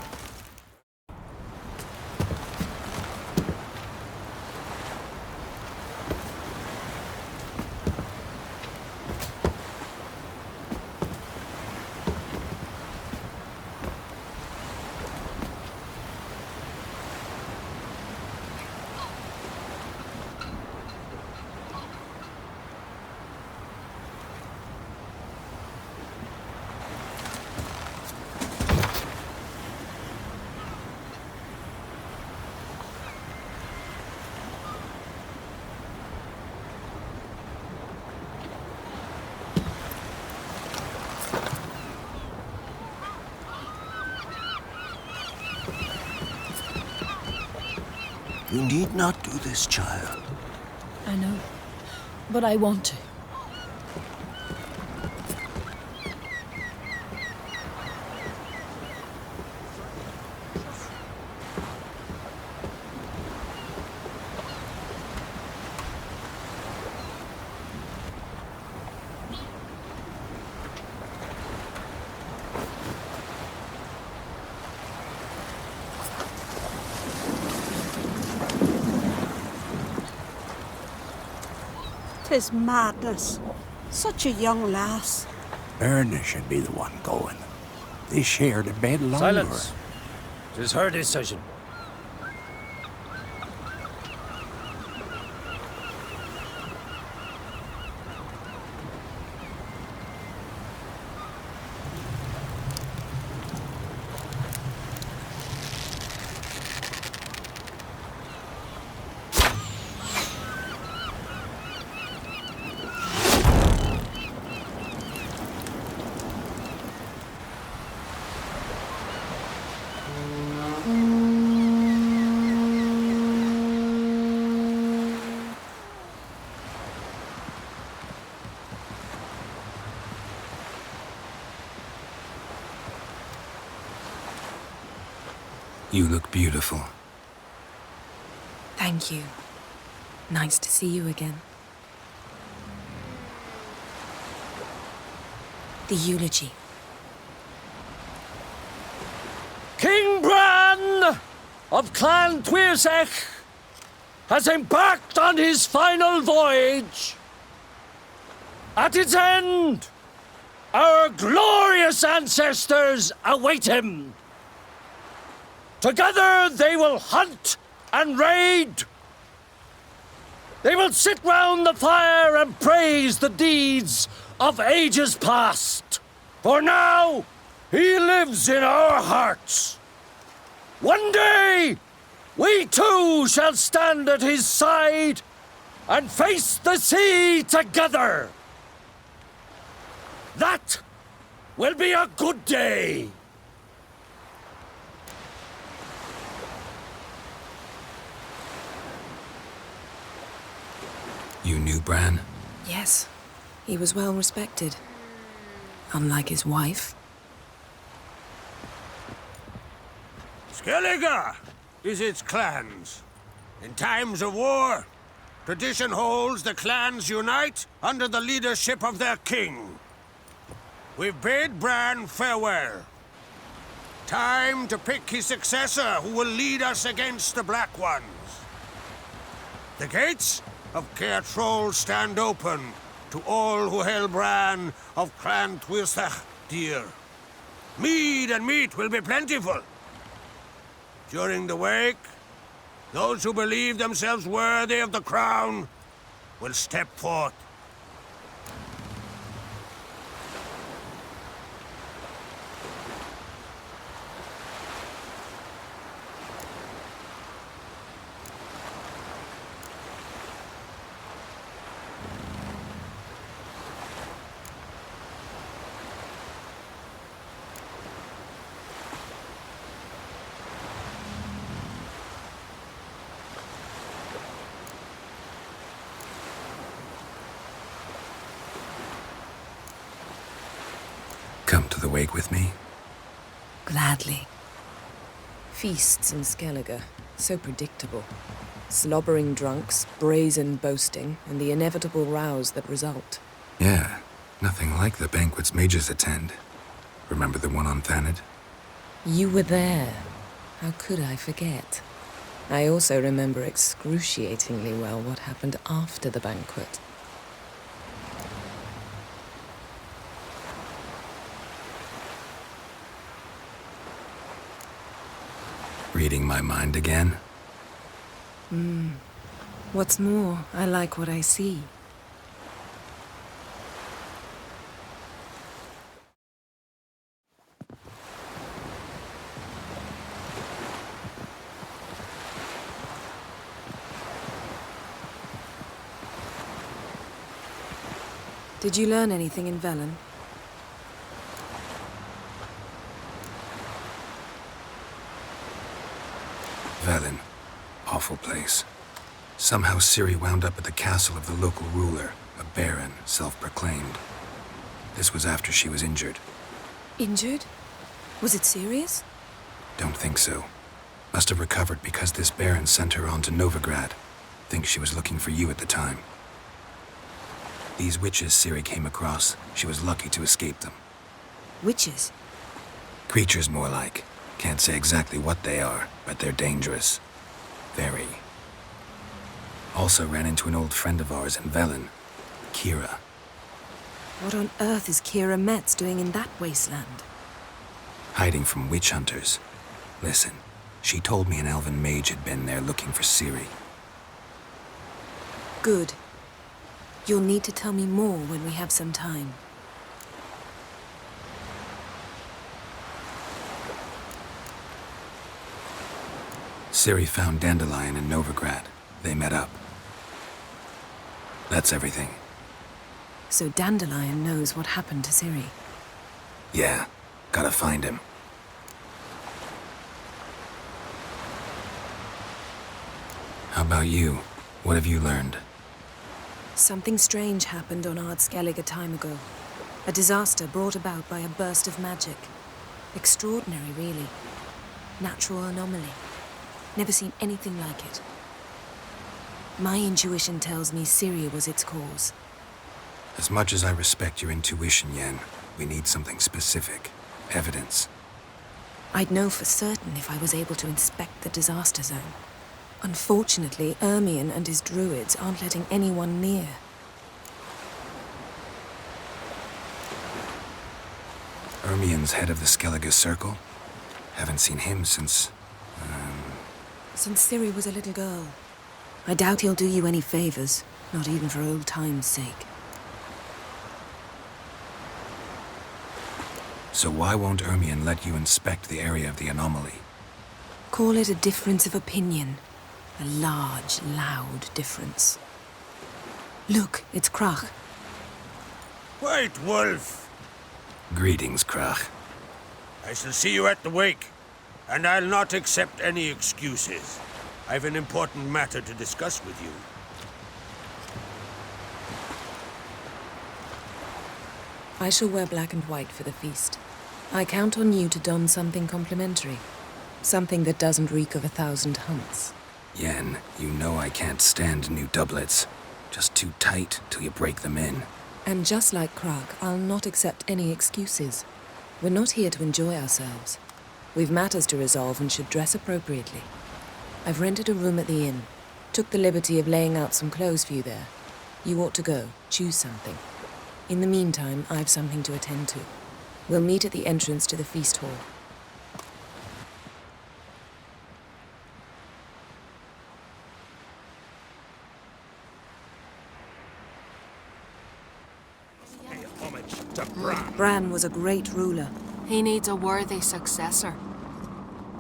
You need not do this, child. I know, but I want to. Tis madness. Such a young lass. Erna should be the one going. They shared a bed longer. Silence. 'Tis her decision. You look beautiful. Thank you. Nice to see you again. The eulogy. King Bran of Clan Twirsech has embarked on his final voyage. At its end, our glorious ancestors await him. Together they will hunt and raid. They will sit round the fire and praise the deeds of ages past. For now, he lives in our hearts. One day, we too shall stand at his side and face the sea together. That will be a good day. You knew Bran? Yes. He was well respected. Unlike his wife. Skellige is its clans. In times of war, tradition holds the clans unite under the leadership of their king. We've bid Bran farewell. Time to pick his successor who will lead us against the Black Ones. The gates of Caer Troll stand open to all who held Bran of Clan Twirsech dear. Mead and meat will be plentiful. During the wake, those who believe themselves worthy of the crown will step forth. Come to the wake with me? Gladly. Feasts in Skellige, so predictable. Slobbering drunks, brazen boasting, and the inevitable rows that result. Yeah, nothing like the banquets mages attend. Remember the one on Thanedd? You were there. How could I forget? I also remember excruciatingly well what happened after the banquet. Reading my mind again? What's more, I like what I see. Did you learn anything in Velen? Velen. Awful place. Somehow Ciri wound up at the castle of the local ruler, a baron, self-proclaimed. This was after she was injured. Injured? Was it serious? Don't think so. Must have recovered because this baron sent her on to Novigrad. Think she was looking for you at the time. These witches Ciri came across, she was lucky to escape them. Witches? Creatures more like. Can't say exactly what they are, but they're dangerous. Very. Also ran into an old friend of ours in Velen, Kira. What on earth is Kira Metz doing in that wasteland? Hiding from witch hunters. Listen, she told me an elven mage had been there looking for Ciri. Good. You'll need to tell me more when we have some time. Ciri found Dandelion in Novigrad. They met up. That's everything. So Dandelion knows what happened to Ciri. Yeah, gotta find him. How about you? What have you learned? Something strange happened on Ard Skellige a time ago. A disaster brought about by a burst of magic. Extraordinary, really. Natural anomaly. Never seen anything like it. My intuition tells me Syria was its cause. As much as I respect your intuition, Yen, we need something specific. Evidence. I'd know for certain if I was able to inspect the disaster zone. Unfortunately, Ermion and his druids aren't letting anyone near. Ermion's head of the Skellige Circle? Haven't seen him since... Since Ciri was a little girl. I doubt he'll do you any favors, not even for old time's sake. So why won't Ermion let you inspect the area of the anomaly? Call it a difference of opinion. A large, loud difference. Look, it's Krach. White Wolf! Greetings, Krach. I shall see you at the wake, and I'll not accept any excuses. I've an important matter to discuss with you. I shall wear black and white for the feast. I count on you to don something complimentary. Something that doesn't reek of 1,000 hunts. Yen, you know I can't stand new doublets. Just too tight till you break them in. And just like Krach, I'll not accept any excuses. We're not here to enjoy ourselves. We've matters to resolve and should dress appropriately. I've rented a room at the inn. Took the liberty of laying out some clothes for you there. You ought to go. Choose something. In the meantime, I've something to attend to. We'll meet at the entrance to the feast hall. Bran was a great ruler. He needs a worthy successor.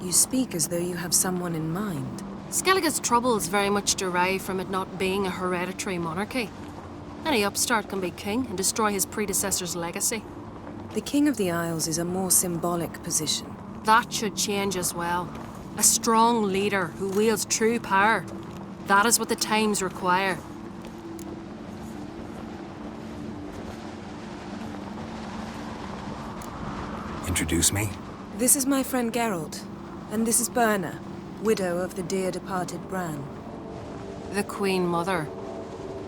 You speak as though you have someone in mind. Skellige's troubles very much derive from it not being a hereditary monarchy. Any upstart can be king and destroy his predecessor's legacy. The King of the Isles is a more symbolic position. That should change as well. A strong leader who wields true power. That is what the times require. Introduce me? This is my friend Geralt, and this is Berna, widow of the dear departed Bran. The Queen Mother.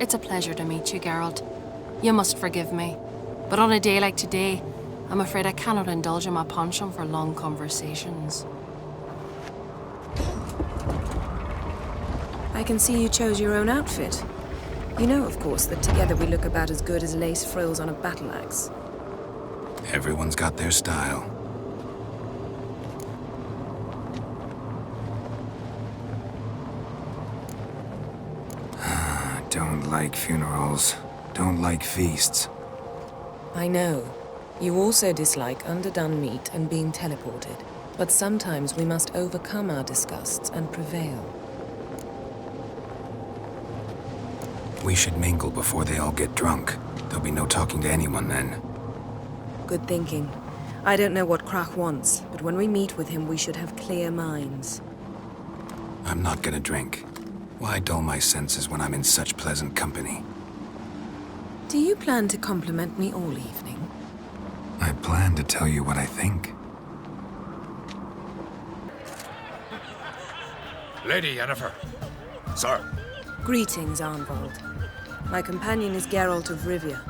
It's a pleasure to meet you, Geralt. You must forgive me, but on a day like today, I'm afraid I cannot indulge in my penchant for long conversations. I can see you chose your own outfit. You know, of course, that together we look about as good as lace frills on a battle axe. Everyone's got their style. Don't like funerals. Don't like feasts. I know. You also dislike underdone meat and being teleported. But sometimes we must overcome our disgusts and prevail. We should mingle before they all get drunk. There'll be no talking to anyone then. Good thinking. I don't know what Krach wants, but when we meet with him, we should have clear minds. I'm not gonna drink. Why dull my senses when I'm in such pleasant company? Do you plan to compliment me all evening? I plan to tell you what I think. Lady Yennefer. Sir. Greetings, Arnvold. My companion is Geralt of Rivia.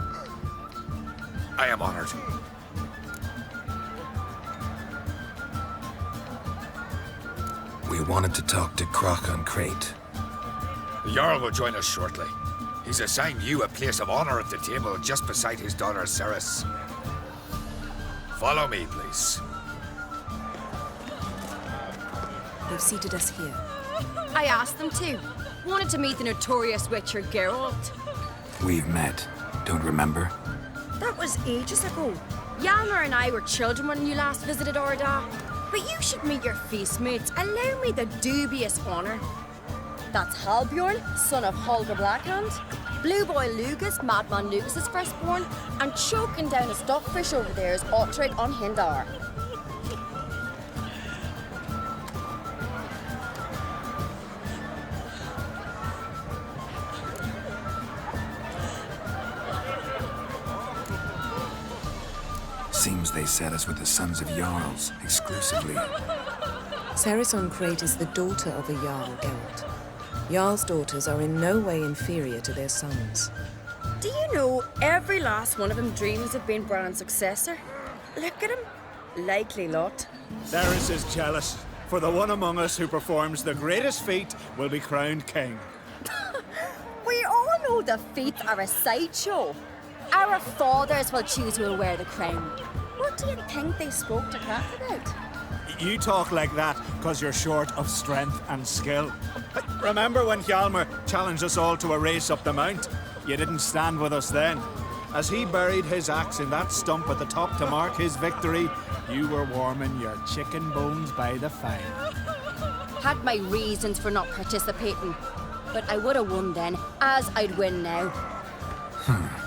I am honored. We wanted to talk to Krach on Crate. The Jarl will join us shortly. He's assigned you a place of honor at the table just beside his daughter Ceres. Follow me, please. They've seated us here. I asked them to. Wanted to meet the notorious witcher Geralt. We've met. Don't remember? That was ages ago. Yalmer and I were children when you last visited Orda. But you should meet your feast mates. Allow me the dubious honor. That's Halbjorn, son of Holger Blackhand. Blue Boy Lugas, Madman Lucas's firstborn. And choking down a stockfish over there is Ottrig on Hindar. Seems they set us with the sons of Jarls, exclusively. Ceres on Crate is the daughter of a Jarl, Geralt. Jarl's daughters are in no way inferior to their sons. Do you know every last one of them dreams of being Bran's successor? Look at him. Likely lot. Ceres is jealous, for the one among us who performs the greatest feat will be crowned king. We all know the feats are a sideshow. Our fathers will choose who will wear the crown. What do you think they spoke to Cat about? You talk like that because you're short of strength and skill. Remember when Hjalmar challenged us all to a race up the mount? You didn't stand with us then. As he buried his axe in that stump at the top to mark his victory, you were warming your chicken bones by the fire. Had my reasons for not participating, but I would have won then, as I'd win now.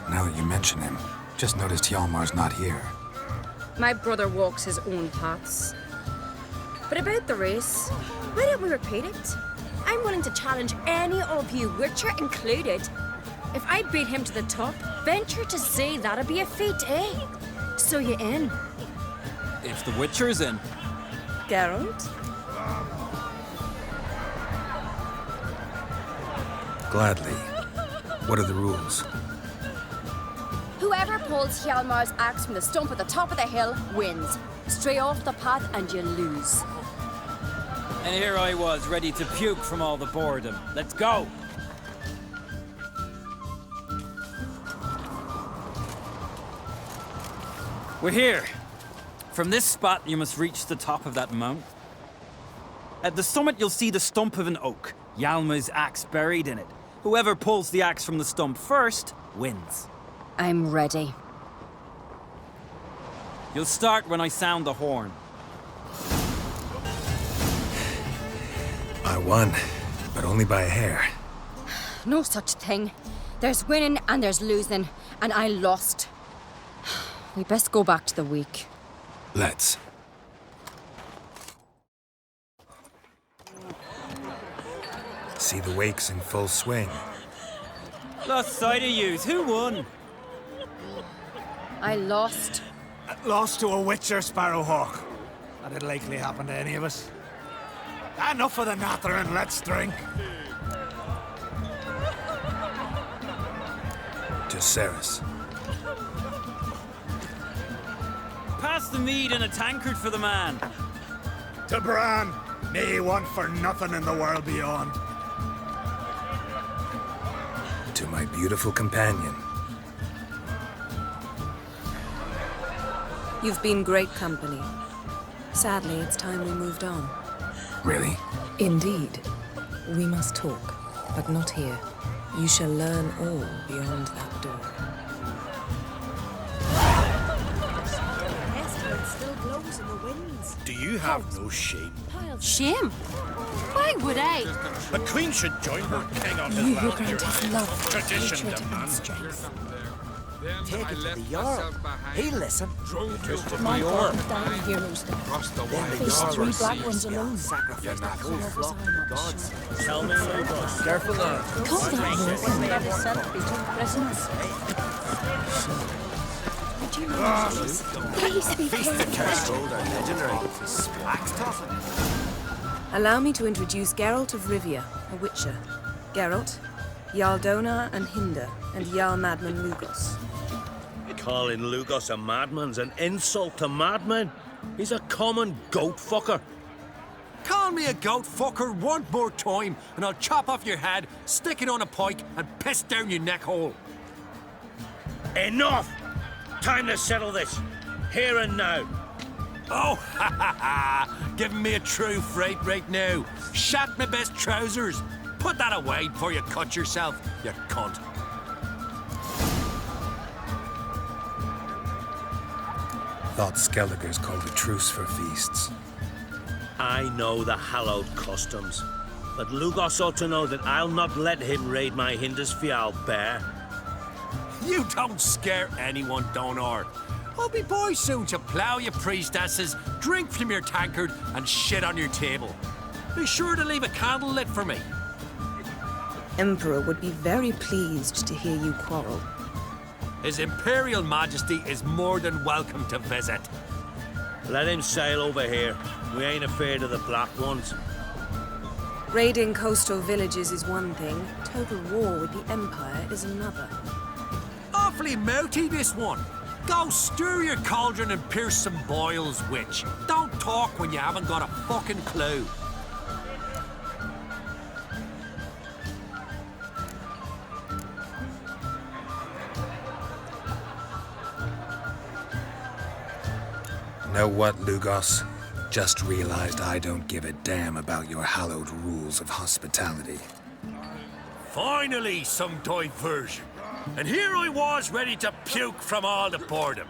Now that you mention him, just noticed Hjalmar's not here. My brother walks his own paths. But about the race, why don't we repeat it? I'm willing to challenge any of you, Witcher included. If I beat him to the top, venture to say that'd be a feat, eh? So you in? If the Witcher's in. Geralt? Gladly. What are the rules? Whoever pulls Hjalmar's axe from the stump at the top of the hill wins. Stray off the path and you lose. And here I was, ready to puke from all the boredom. Let's go! We're here. From this spot, you must reach the top of that mount. At the summit, you'll see the stump of an oak. Hjalmar's axe buried in it. Whoever pulls the axe from the stump first, wins. I'm ready. You'll start when I sound the horn. I won, but only by a hair. No such thing. There's winning and there's losing, and I lost. We best go back to the week. Let's. See the wakes in full swing. Lost sight of yous. Who won? I lost. Lost to a Witcher, Sparrowhawk. That'd likely happen to any of us. Enough of the nattering, let's drink. To Ceres. Pass the mead and a tankard for the man. To Bran, may he want for nothing in the world beyond. To my beautiful companion. You've been great company. Sadly, it's time we moved on. Really? Indeed. We must talk, but not here. You shall learn all beyond that door. Do you have no shame? Shame? Why would I? A queen should join her king on You his who land. grant his love, Tradition hatred, and demands. strength. Take it to the Jarl. He'll listen. My God, dying heroes then. Face three black ones alone. Sacrifice the whole flock to the gods. Tell me, Lucas. Careful now. Can't that work when we have a set between presents? Would you mind this? Please be careful. Allow me to introduce Geralt of Rivia, a Witcher. Geralt, Jarl Dona and Hinder, and Jarl Madman Lugos. Calling Lugos a madman's an insult to madmen. He's a common goat fucker. Call me a goat fucker one more time, and I'll chop off your head, stick it on a pike, and piss down your neck hole. Enough! Time to settle this. Here and now. Oh, ha ha ha! Giving me a true fright right now. Shat my best trousers. Put that away before you cut yourself, you cunt. Thought Skelliger's called a truce for feasts. I know the hallowed customs, but Lugos ought to know that I'll not let him raid my Hindisfial bear. You don't scare anyone, Donar. I'll be boy soon to plough your priestesses, drink from your tankard, and shit on your table. Be sure to leave a candle lit for me. Emperor would be very pleased to hear you quarrel. His Imperial Majesty is more than welcome to visit. Let him sail over here. We ain't afraid of the black ones. Raiding coastal villages is one thing. Total war with the Empire is another. Awfully mouty, this one. Go stir your cauldron and pierce some boils, witch. Don't talk when you haven't got a fucking clue. Know what, Lugos? Just realized I don't give a damn about your hallowed rules of hospitality. Finally, some diversion. And here I was ready to puke from all the boredom.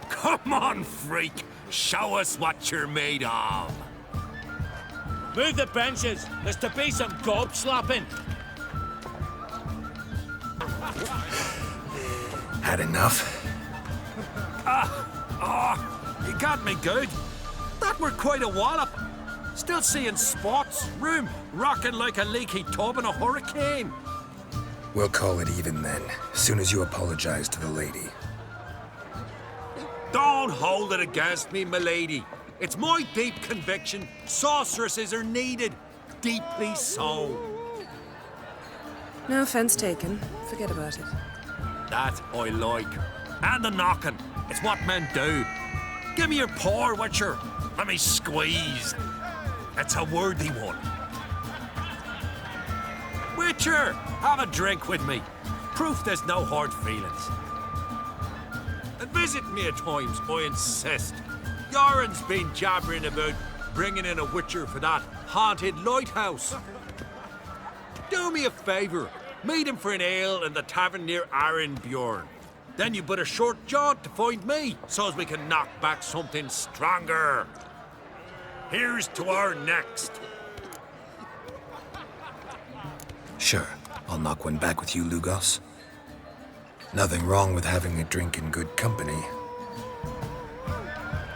Come on, freak. Show us what you're made of. Move the benches. There's to be some gob slapping. Had enough? You got me good. That were quite a wallop. Still seeing spots, room rocking like a leaky tub in a hurricane. We'll call it even then, soon as you apologize to the lady. Don't hold it against me, milady. It's my deep conviction sorceresses are needed. Deeply so. No offense taken. Forget about it. That I like. And the knocking. It's what men do. Give me your paw, Witcher. Let me squeeze. It's a worthy one. Witcher, have a drink with me. Proof there's no hard feelings. And visit me at times, I insist. Yoren's been jabbering about bringing in a Witcher for that haunted lighthouse. Do me a favour. Meet him for an ale in the tavern near Arenbjorn. Then you but a short jaunt to find me, so as we can knock back something stronger. Here's to our next. Sure, I'll knock one back with you, Lugos. Nothing wrong with having a drink in good company.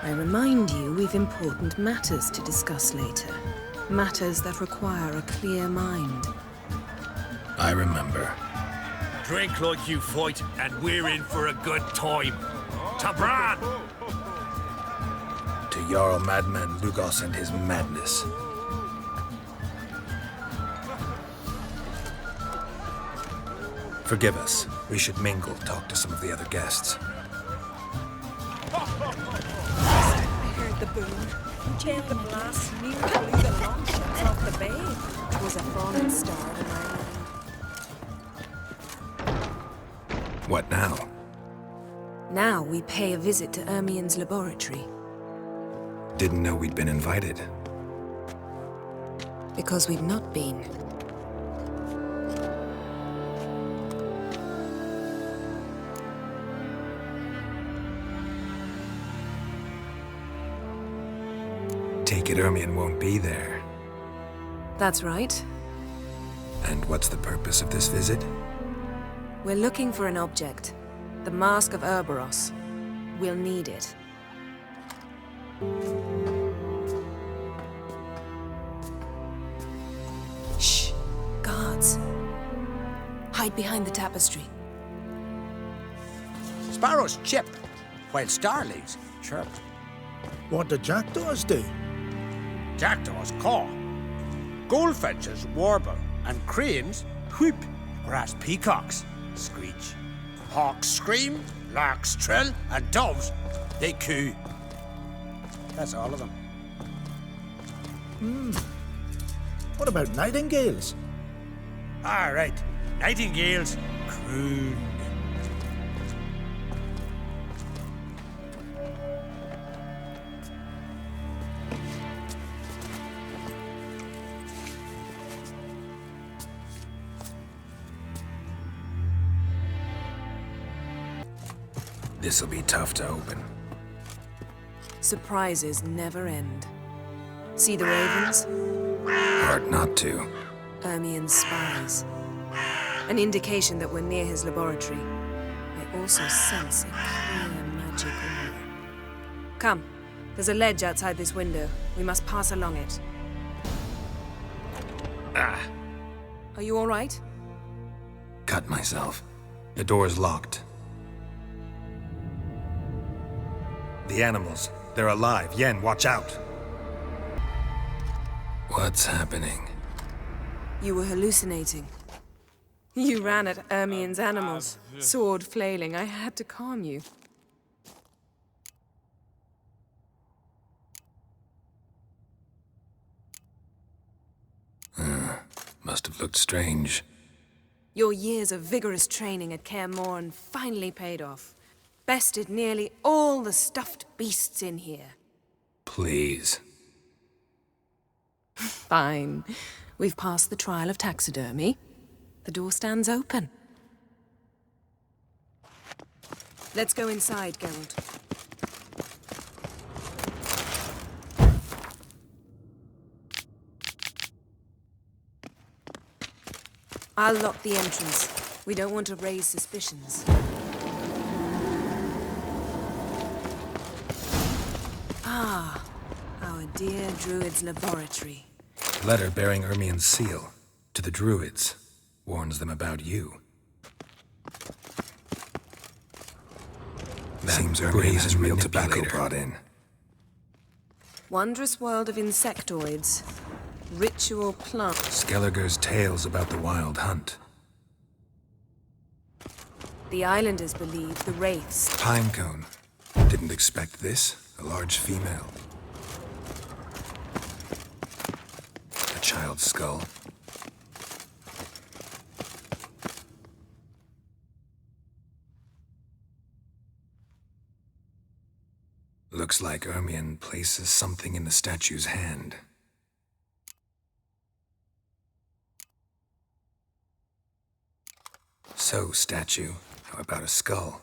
I remind you we've important matters to discuss later. Matters that require a clear mind. I remember. Drink like you fight, and we're in for a good time. To Bran! To Jarl Madman Lugos and his madness. Forgive us. We should mingle, talk to some of the other guests. I heard the boom. Jane the blast nearly blew the long shots off the bay. It was a falling star in my mind. What now? Now we pay a visit to Ermien's laboratory. Didn't know we'd been invited. Because we've not been. Take it Ermien won't be there. That's right. And what's the purpose of this visit? We're looking for an object. The Mask of Ouroboros. We'll need it. Shh! Guards. Hide behind the tapestry. Sparrows chip, while starlings chirp. What do jackdaws do? Jackdaws caw. Goldfinches warble, and cranes whoop, whereas peacocks screech. Hawks scream, larks trill, and doves, they coo. That's all of them. What about nightingales? All right, nightingales croon. This'll be tough to open. Surprises never end. See the ravens? Hard not to. Ermien's spies. An indication that we're near his laboratory. I also sense a clear magic aura. Come, there's a ledge outside this window. We must pass along it. Ah! Are you all right? Cut myself. The door's locked. The animals, they're alive. Yen, watch out. What's happening? You were hallucinating. You ran at Ermien's animals, sword flailing. I had to calm you. Must have looked strange. Your years of vigorous training at Kaer Morhen finally paid off. Bested nearly all the stuffed beasts in here. Please. Fine. We've passed the trial of taxidermy. The door stands open. Let's go inside, Geralt. I'll lock the entrance. We don't want to raise suspicions. Ah, our dear Druid's laboratory. Letter bearing Ermien's seal to the Druids. Warns them about you. That seems Ermien has real tobacco brought in. Wondrous world of insectoids. Ritual plant. Skelliger's tales about the wild hunt. The islanders believe the wraiths. Pinecone. Didn't expect this. A large female. A child's skull. Looks like Ermien places something in the statue's hand. So, statue, how about a skull?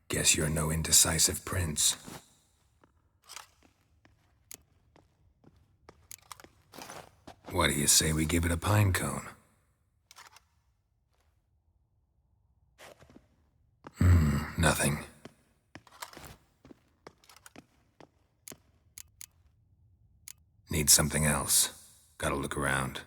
Guess you're no indecisive prince. What do you say we give it a pine cone? Nothing. Need something else. Gotta look around.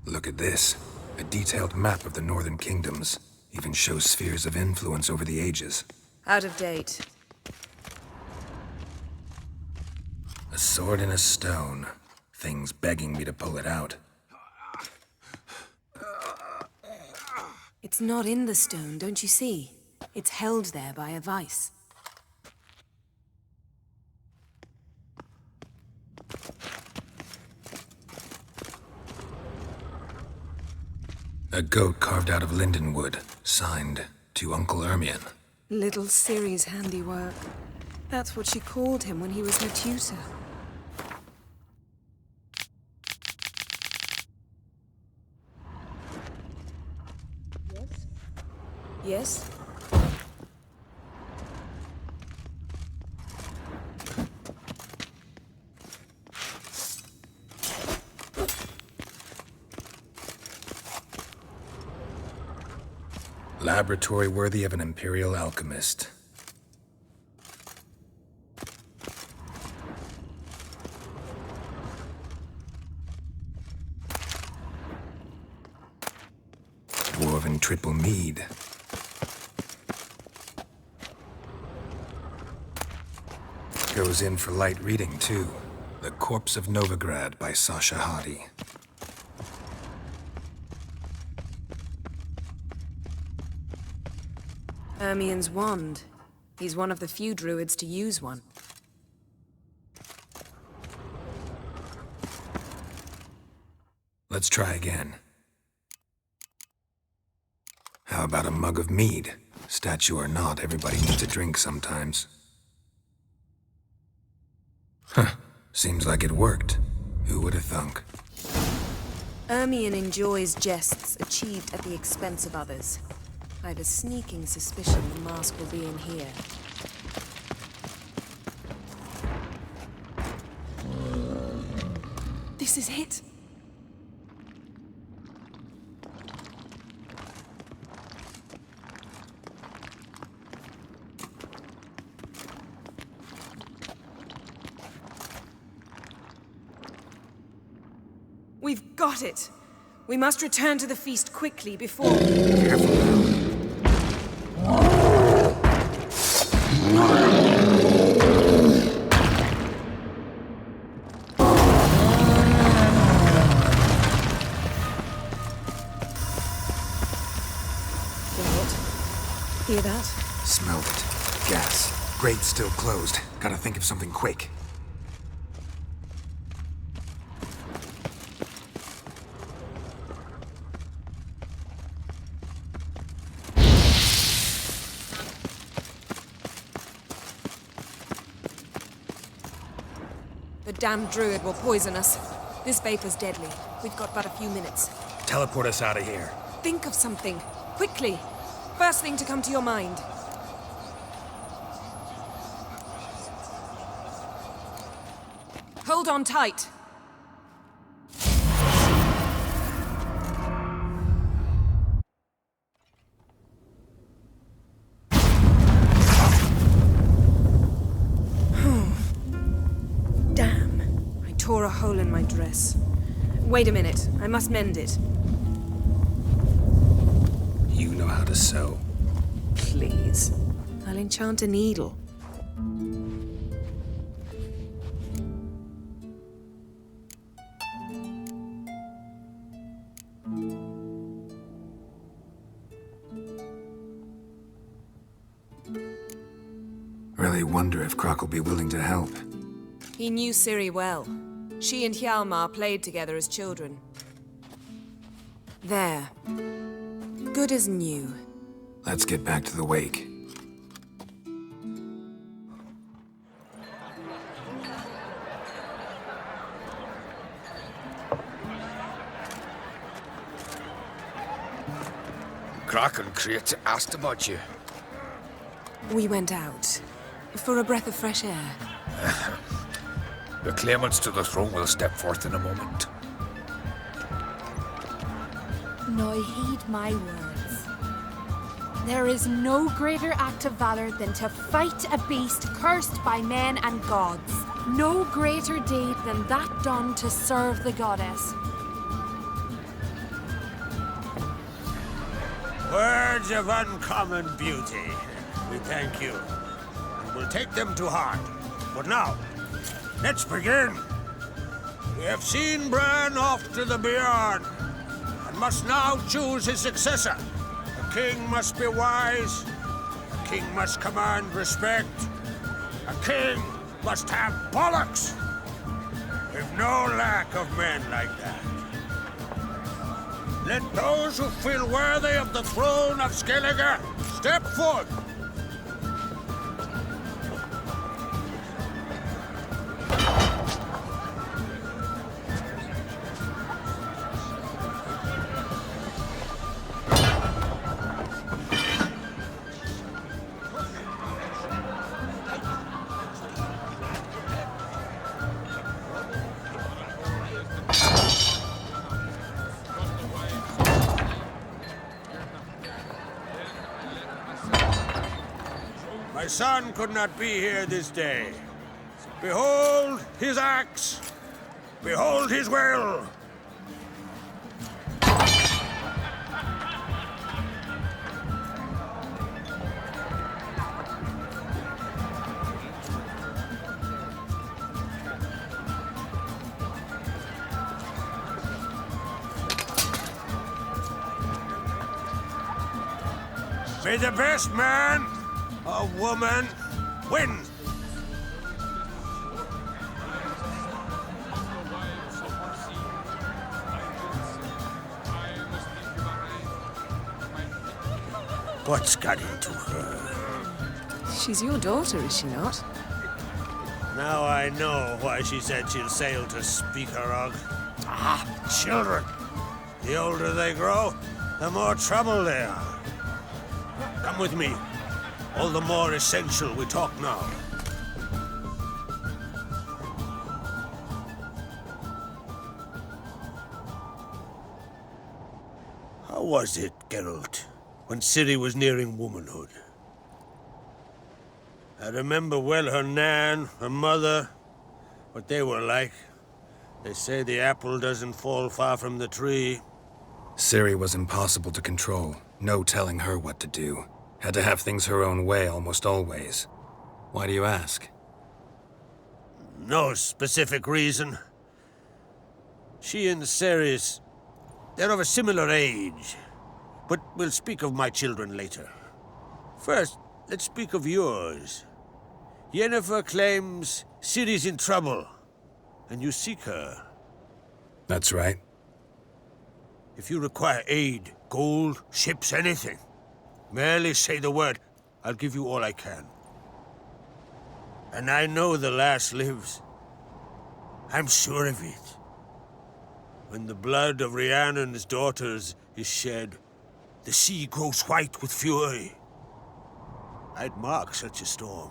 Look at this. A detailed map of the Northern Kingdoms. Even shows spheres of influence over the ages. Out of date. A sword in a stone. Things begging me to pull it out. It's not in the stone, don't you see? It's held there by a vice. A goat carved out of linden wood, signed to Uncle Ermien. Little Ciri's handiwork. That's what she called him when he was her tutor. Yes? Laboratory worthy of an imperial alchemist. Dwarven triple mead. Goes in for light reading, too. The Corpse of Novigrad by Sasha Hadi. Ermien's wand. He's one of the few druids to use one. Let's try again. How about a mug of mead? Statue or not, everybody needs a drink sometimes. Huh. Seems like it worked. Who would have thunk? Ermien enjoys jests achieved at the expense of others. I have a sneaking suspicion the mask will be in here. This is it. We've got it. We must return to the feast quickly before... Careful now. smelled it. Gas. Grate's still closed. Gotta think of something quick. The damned druid will poison us. This vapor's deadly. We've got but a few minutes. Teleport us out of here. Think of something. Quickly. First thing to come to your mind. Hold on tight. Damn. I tore a hole in my dress. Wait a minute. I must mend it. You know how to sew. Please. I'll enchant a needle. Really wonder if Croc will be willing to help. He knew Ciri well. She and Hjalmar played together as children. There. Good as new. Let's get back to the wake. Croc and Crate asked about you. We went out. For a breath of fresh air. The claimants to the throne will step forth in a moment. Now heed my words. There is no greater act of valor than to fight a beast cursed by men and gods. No greater deed than that done to serve the goddess. Words of uncommon beauty. We thank you. And we'll take them to heart. But now, let's begin. We have seen Bran off to the beyond, and must now choose his successor. A king must be wise. A king must command respect. A king must have bollocks. We've no lack of men like that. Let those who feel worthy of the throne of Skellige step forth. My son could not be here this day. Behold his axe. Behold his will. May the best man or woman win. What's got into her? She's your daughter, is she not? Now I know why she said she'll sail to Speakerog. Ah, children. The older they grow, the more trouble they are. Come with me. All the more essential we talk now. How was it, Geralt, when Ciri was nearing womanhood? I remember well her nan, her mother, what they were like. They say the apple doesn't fall far from the tree. Ciri was impossible to control. No telling her what to do. Had to have things her own way almost always. Why do you ask? No specific reason. She and Ceres, they're of a similar age. But we'll speak of my children later. First, let's speak of yours. Yennefer claims Ciri's in trouble, and you seek her. That's right. If you require aid, gold, ships, anything, merely say the word. I'll give you all I can. And I know the lass lives. I'm sure of it. When the blood of Rhiannon's daughters is shed, the sea grows white with fury. I'd mark such a storm.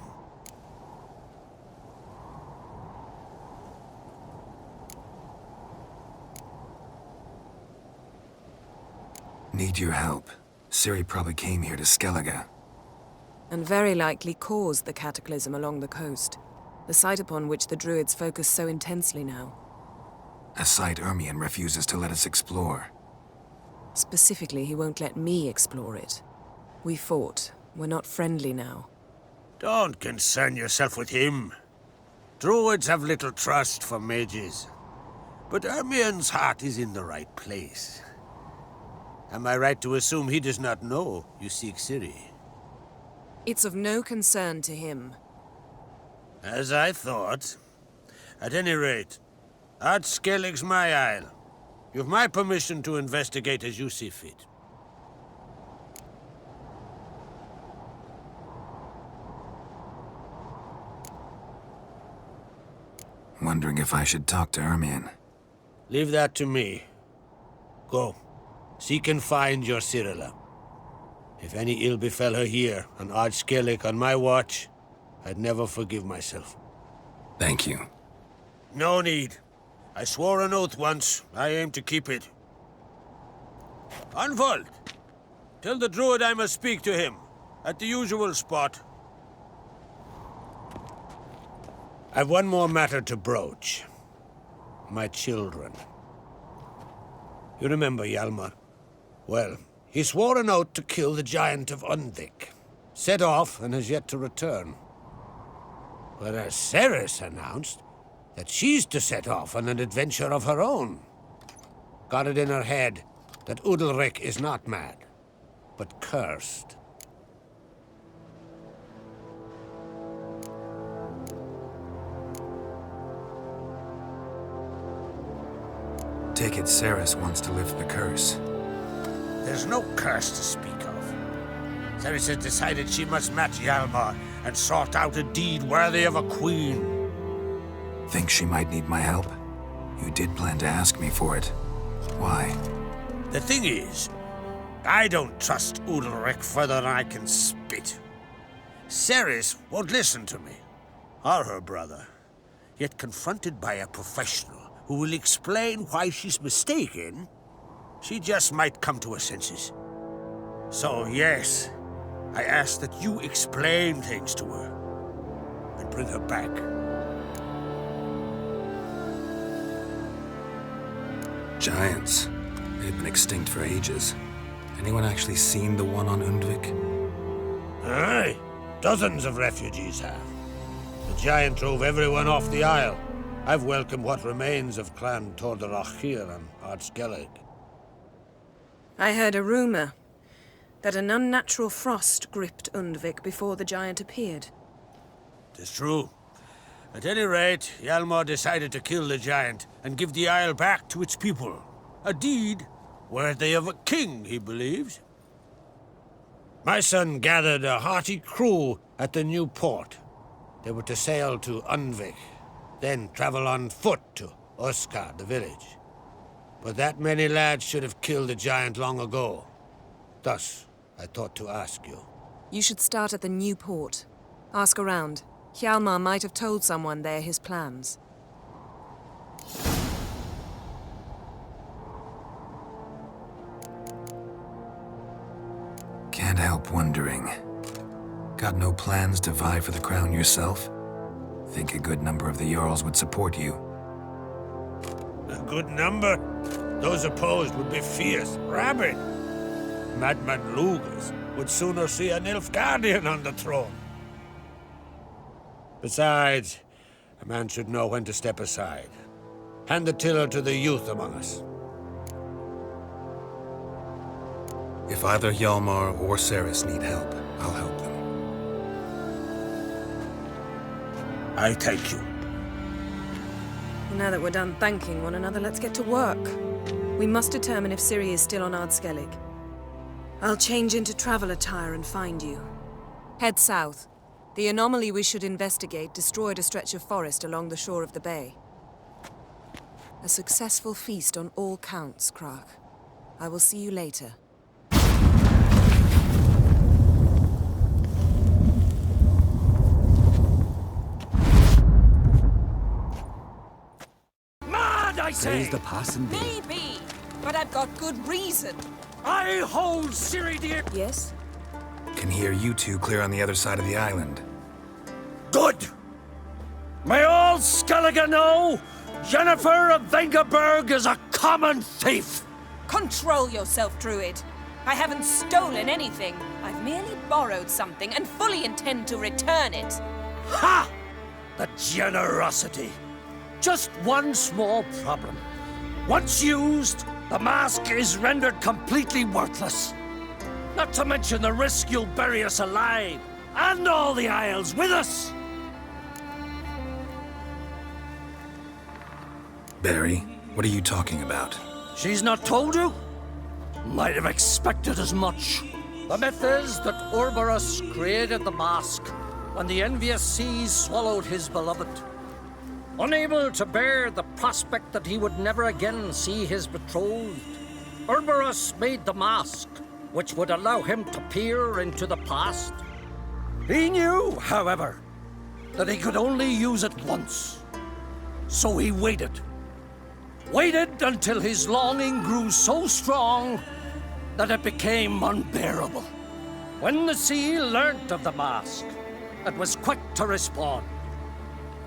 Need your help. Ciri probably came here to Skellige. And very likely caused the cataclysm along the coast, the site upon which the Druids focus so intensely now. A site Ermion refuses to let us explore. Specifically, he won't let me explore it. We fought. We're not friendly now. Don't concern yourself with him. Druids have little trust for mages. But Ermion's heart is in the right place. Am I right to assume he does not know you seek Ciri? It's of no concern to him. As I thought. At any rate, Ard Skellig's my isle. You've my permission to investigate as you see fit. Wondering if I should talk to Ermion. Leave that to me. Go. Seek and find your Cirilla. If any ill befell her here, on Ard Skellig on my watch, I'd never forgive myself. Thank you. No need. I swore an oath once. I aim to keep it. Unfold! Tell the druid I must speak to him. At the usual spot. I've one more matter to broach. My children. You remember Hjalmar? Well, he swore an oath to kill the giant of Undvik. Set off and has yet to return. Whereas Ceres announced that she's to set off on an adventure of her own. Got it in her head that Udalric is not mad, but cursed. Take it Ceres wants to lift the curse. There's no curse to speak of. Ceres has decided she must match Hjalmar and sort out a deed worthy of a queen. Think she might need my help? You did plan to ask me for it. Why? The thing is, I don't trust Udalric further than I can spit. Ceres won't listen to me, or her brother. Yet confronted by a professional who will explain why she's mistaken, she just might come to her senses. So yes, I ask that you explain things to her and bring her back. Giants. They've been extinct for ages. Anyone actually seen the one on Undvik? Aye, dozens of refugees have. The giant drove everyone off the isle. I've welcomed what remains of Clan Torderakhir and Ard Skellig. I heard a rumor that an unnatural frost gripped Undvik before the giant appeared. 'Tis true. At any rate, Hjalmar decided to kill the giant and give the isle back to its people. A deed worthy of a king, he believes. My son gathered a hearty crew at the new port. They were to sail to Undvik, then travel on foot to Oskar, the village. But that many lads should have killed the giant long ago. Thus, I thought to ask you. You should start at the new port. Ask around. Hjalmar might have told someone there his plans. Can't help wondering. Got no plans to vie for the crown yourself? Think a good number of the Jarls would support you. A good number? Those opposed would be fierce, rabid. Madman Lugas would sooner see an Nilfgaardian on the throne. Besides, a man should know when to step aside. Hand the tiller to the youth among us. If either Hjalmar or Ceres need help, I'll help them. I thank you. Now that we're done thanking one another, let's get to work. We must determine if Ciri is still on Ardskellig. I'll change into travel attire and find you. Head south. The anomaly we should investigate destroyed a stretch of forest along the shore of the bay. A successful feast on all counts, Krag. I will see you later. Mad, I say! Praise the pass indeed. Maybe, but I've got good reason. I hold Ciri, dear. Yes? Can hear you two clear on the other side of the island. Good! May all Skellige know Jennifer of Vengerberg is a common thief! Control yourself, Druid. I haven't stolen anything. I've merely borrowed something and fully intend to return it. Ha! The generosity. Just one small problem. Once used, the mask is rendered completely worthless. Not to mention the risk you'll bury us alive, and all the Isles with us! Barry, what are you talking about? She's not told you? Might have expected as much. The myth is that Ouroboros created the mask when the envious seas swallowed his beloved. Unable to bear the prospect that he would never again see his betrothed, Ouroboros made the mask, which would allow him to peer into the past. He knew, however, that he could only use it once. So he waited. Waited until his longing grew so strong that it became unbearable. When the sea learnt of the mask, it was quick to respond.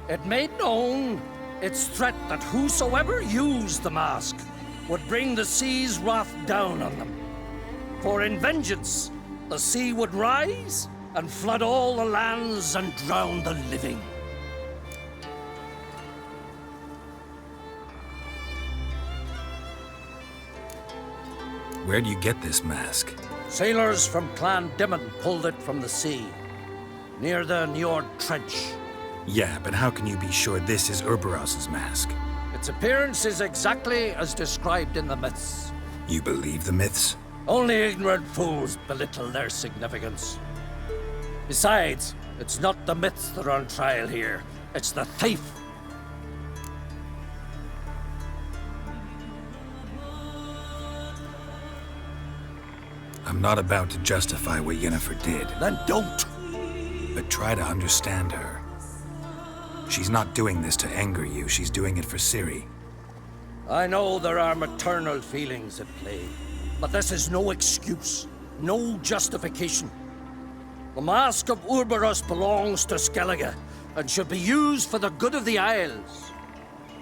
It made known its threat that whosoever used the mask would bring the sea's wrath down on them. For in vengeance, the sea would rise and flood all the lands and drown the living. Where do you get this mask? Sailors from Clan Dimon pulled it from the sea, near the Njord Trench. Yeah, but how can you be sure this is Ouroboros' mask? Its appearance is exactly as described in the myths. You believe the myths? Only ignorant fools belittle their significance. Besides, it's not the myths that are on trial here. It's the thief. I'm not about to justify what Yennefer did. Then don't! But try to understand her. She's not doing this to anger you, she's doing it for Ciri. I know there are maternal feelings at play, but this is no excuse, no justification. The Mask of Ouroboros belongs to Skellige, and should be used for the good of the Isles.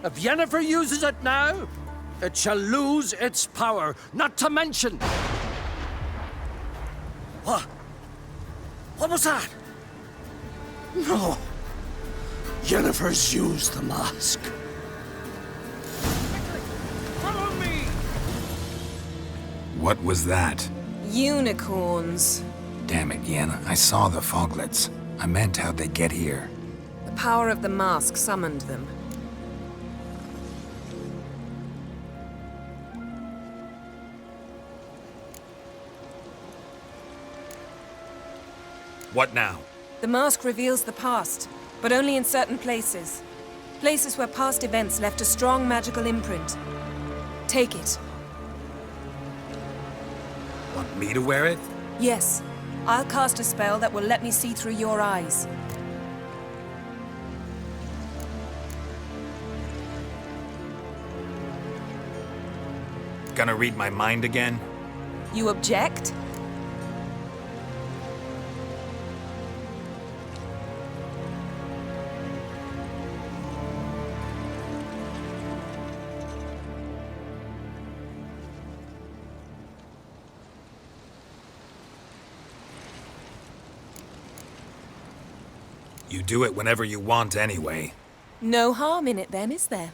If Yennefer uses it now, it shall lose its power, not to mention... What? What was that? No. Yennefer's used the mask. Follow me! What was that? Unicorns. Damn it, Yen. I saw the foglets. I meant how'd they get here? The power of the mask summoned them. What now? The mask reveals the past, but only in certain places. Places where past events left a strong magical imprint. Take it. Want me to wear it? Yes. I'll cast a spell that will let me see through your eyes. Gonna read my mind again? You object? You do it whenever you want anyway. No harm in it then, is there?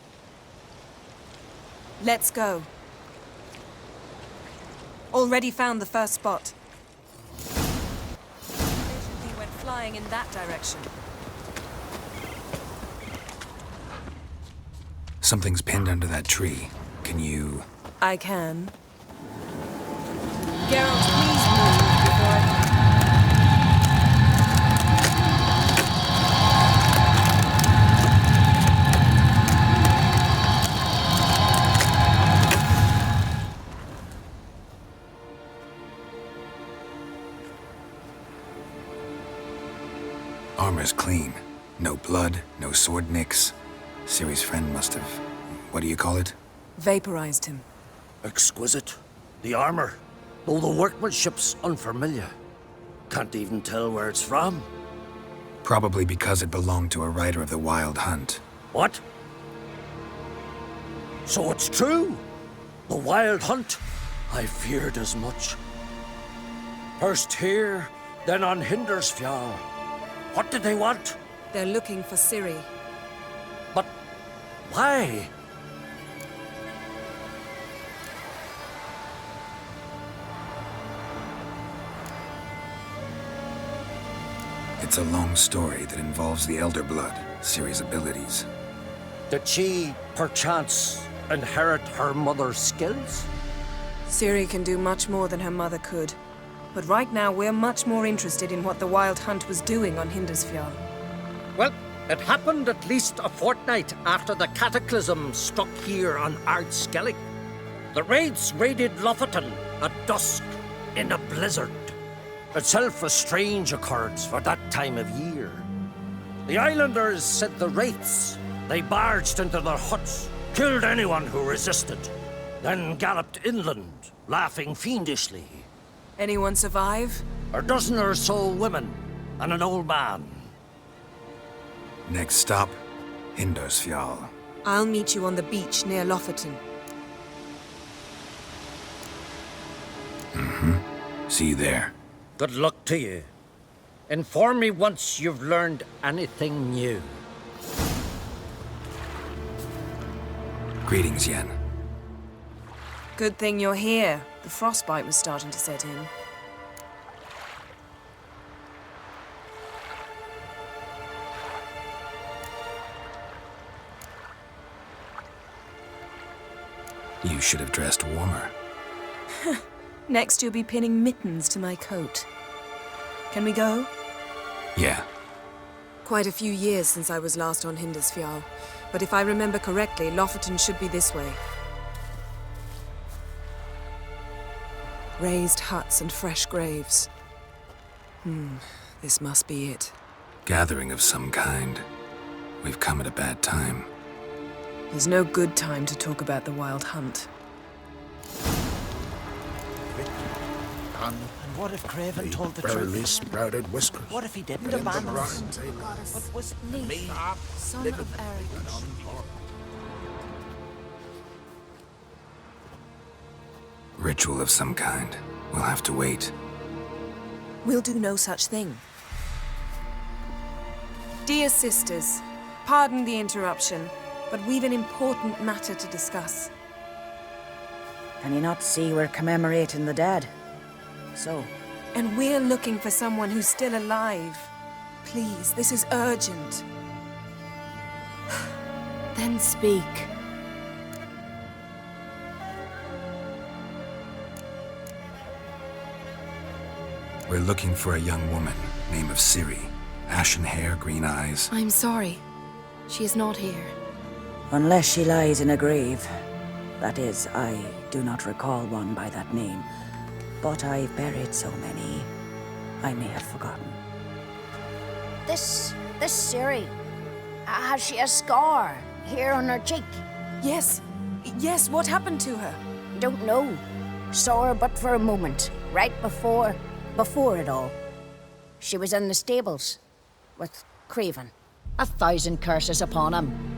Let's go. Already found the first spot. He went flying in that direction. Something's pinned under that tree. Can you... I can. Geralt, please move before I... Armor's clean. No blood, no sword nicks. Ciri's friend must have... what do you call it? Vaporized him. Exquisite. The armor, though the workmanship's unfamiliar. Can't even tell where it's from. Probably because it belonged to a rider of the Wild Hunt. What? So it's true? The Wild Hunt? I feared as much. First here, then on Hindersfjall. What did they want? They're looking for Ciri. But why? It's a long story that involves the Elder Blood, Ciri's abilities. Did she, perchance, inherit her mother's skills? Ciri can do much more than her mother could. But right now, we're much more interested in what the Wild Hunt was doing on Hindersfjall. Well, it happened at least a fortnight after the cataclysm struck here on Ardskellig. The raids raided Lofoten at dusk in a blizzard. Itself a strange occurrence for that time of year. The islanders said the wraiths. They barged into their huts, killed anyone who resisted, then galloped inland, laughing fiendishly. Anyone survive? A dozen or so women and an old man. Next stop, Hindersfjall. I'll meet you on the beach near Lofoten. See you there. Good luck to you. Inform me once you've learned anything new. Greetings, Yen. Good thing you're here. The frostbite was starting to set in. You should have dressed warmer. Next, you'll be pinning mittens to my coat. Can we go? Yeah. Quite a few years since I was last on Hindersfjall, but if I remember correctly, Lofoten should be this way. Raised huts and fresh graves. This must be it. Gathering of some kind. We've come at a bad time. There's no good time to talk about the Wild Hunt. And what if Craven told the barely truth? sprouted whiskers. What if he didn't abandon us? But was me, son of Eric. Ritual of some kind. We'll have to wait. We'll do no such thing. Dear sisters, pardon the interruption, but we've an important matter to discuss. Can you not see we're commemorating the dead? So? And we're looking for someone who's still alive. Please, this is urgent. Then speak. We're looking for a young woman, name of Ciri. Ashen hair, green eyes. I'm sorry. She is not here. Unless she lies in a grave. That is, I do not recall one by that name. But I've buried so many, I may have forgotten. This Ciri, has she a scar here on her cheek? Yes, what happened to her? Don't know. Saw her but for a moment, right before it all. She was in the stables with Craven. 1,000 curses upon him.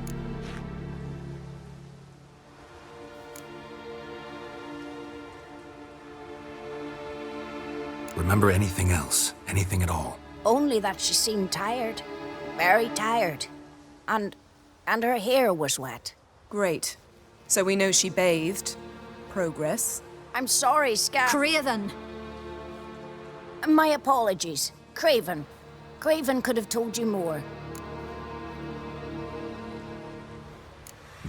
Remember anything else? Anything at all? Only that she seemed tired. Very tired. And her hair was wet. Great. So we know she bathed. Progress. I'm sorry, Craven! My apologies. Craven. Craven could have told you more.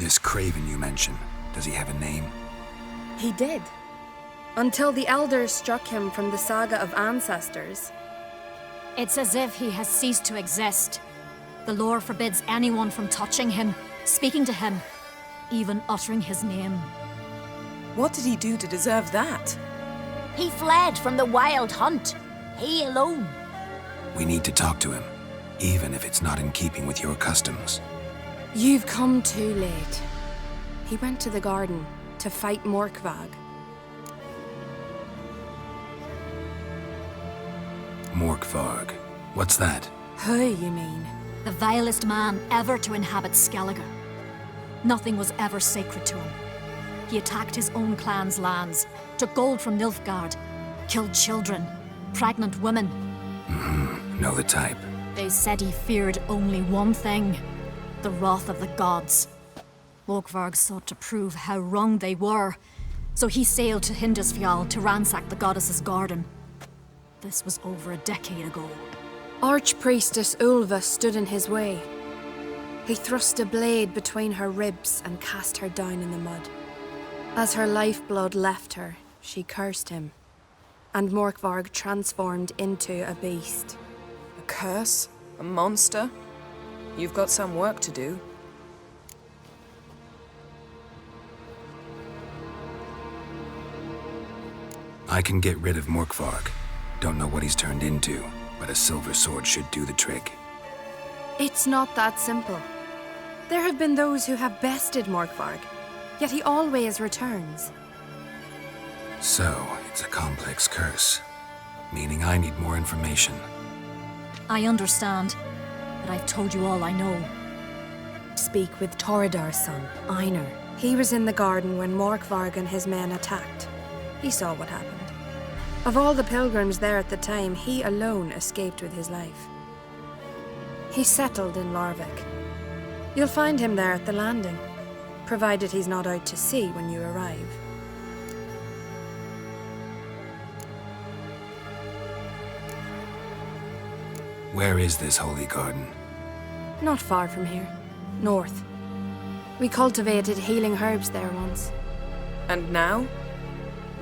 This Craven you mentioned, does he have a name? He did. Until the elders struck him from the saga of ancestors. It's as if he has ceased to exist. The lore forbids anyone from touching him, speaking to him, even uttering his name. What did he do to deserve that? He fled from the wild hunt. He alone. We need to talk to him, even if it's not in keeping with your customs. You've come too late. He went to the garden to fight Morkvag. Morkvarg. What's that? Who, you mean? The vilest man ever to inhabit Skellige. Nothing was ever sacred to him. He attacked his own clan's lands, took gold from Nilfgaard, killed children, pregnant women. Know the type. They said he feared only one thing, the wrath of the gods. Morkvarg sought to prove how wrong they were, so he sailed to Hindisfjall to ransack the goddess's garden. This was over a decade ago. Archpriestess Ulva stood in his way. He thrust a blade between her ribs and cast her down in the mud. As her lifeblood left her, she cursed him, and Morkvarg transformed into a beast. A curse? A monster? You've got some work to do. I can get rid of Morkvarg. Don't know what he's turned into, but a silver sword should do the trick. It's not that simple. There have been those who have bested Morkvarg, yet he always returns. So, it's a complex curse, meaning I need more information. I understand, but I've told you all I know. Speak with Torridar's son, Einar. He was in the garden when Morkvarg and his men attacked. He saw what happened. Of all the pilgrims there at the time, he alone escaped with his life. He settled in Larvik. You'll find him there at the landing, provided he's not out to sea when you arrive. Where is this holy garden? Not far from here. North. We cultivated healing herbs there once. And now?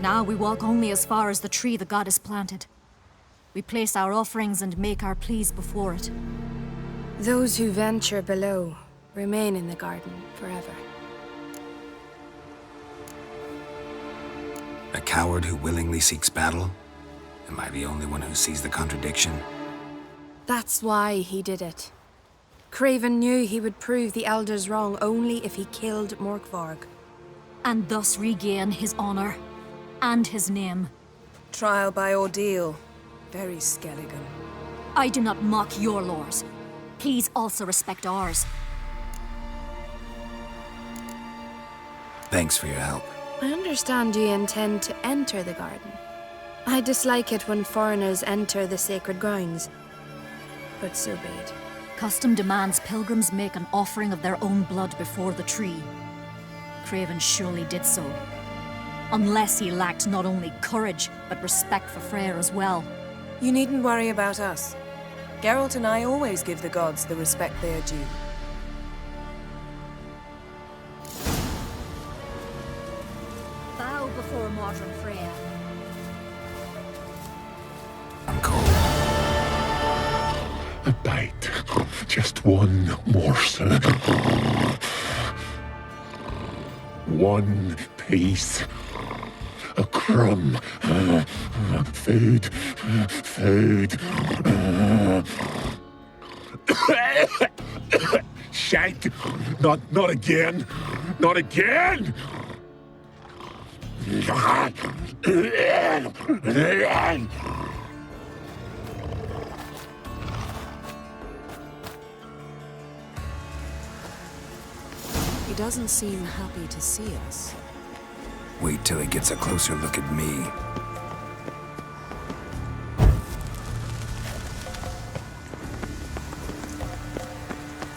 Now we walk only as far as the tree the goddess planted. We place our offerings and make our pleas before it. Those who venture below remain in the garden forever. A coward who willingly seeks battle? Am I the only one who sees the contradiction? That's why he did it. Craven knew he would prove the elders wrong only if he killed Morkvarg. And thus regain his honor and his name. Trial by ordeal. Very Skellige. I do not mock your laws. Please also respect ours. Thanks for your help. I understand you intend to enter the garden. I dislike it when foreigners enter the sacred grounds. But so be it. Custom demands pilgrims make an offering of their own blood before the tree. Craven surely did so. Unless he lacked not only courage, but respect for Freyr as well. You needn't worry about us. Geralt and I always give the gods the respect they are due. Bow before modern Freyr. I'm cold. A bite. Just one morsel. One piece. A crumb. Food. Food. Shite. Not again. Not again. He doesn't seem happy to see us. Wait till he gets a closer look at me.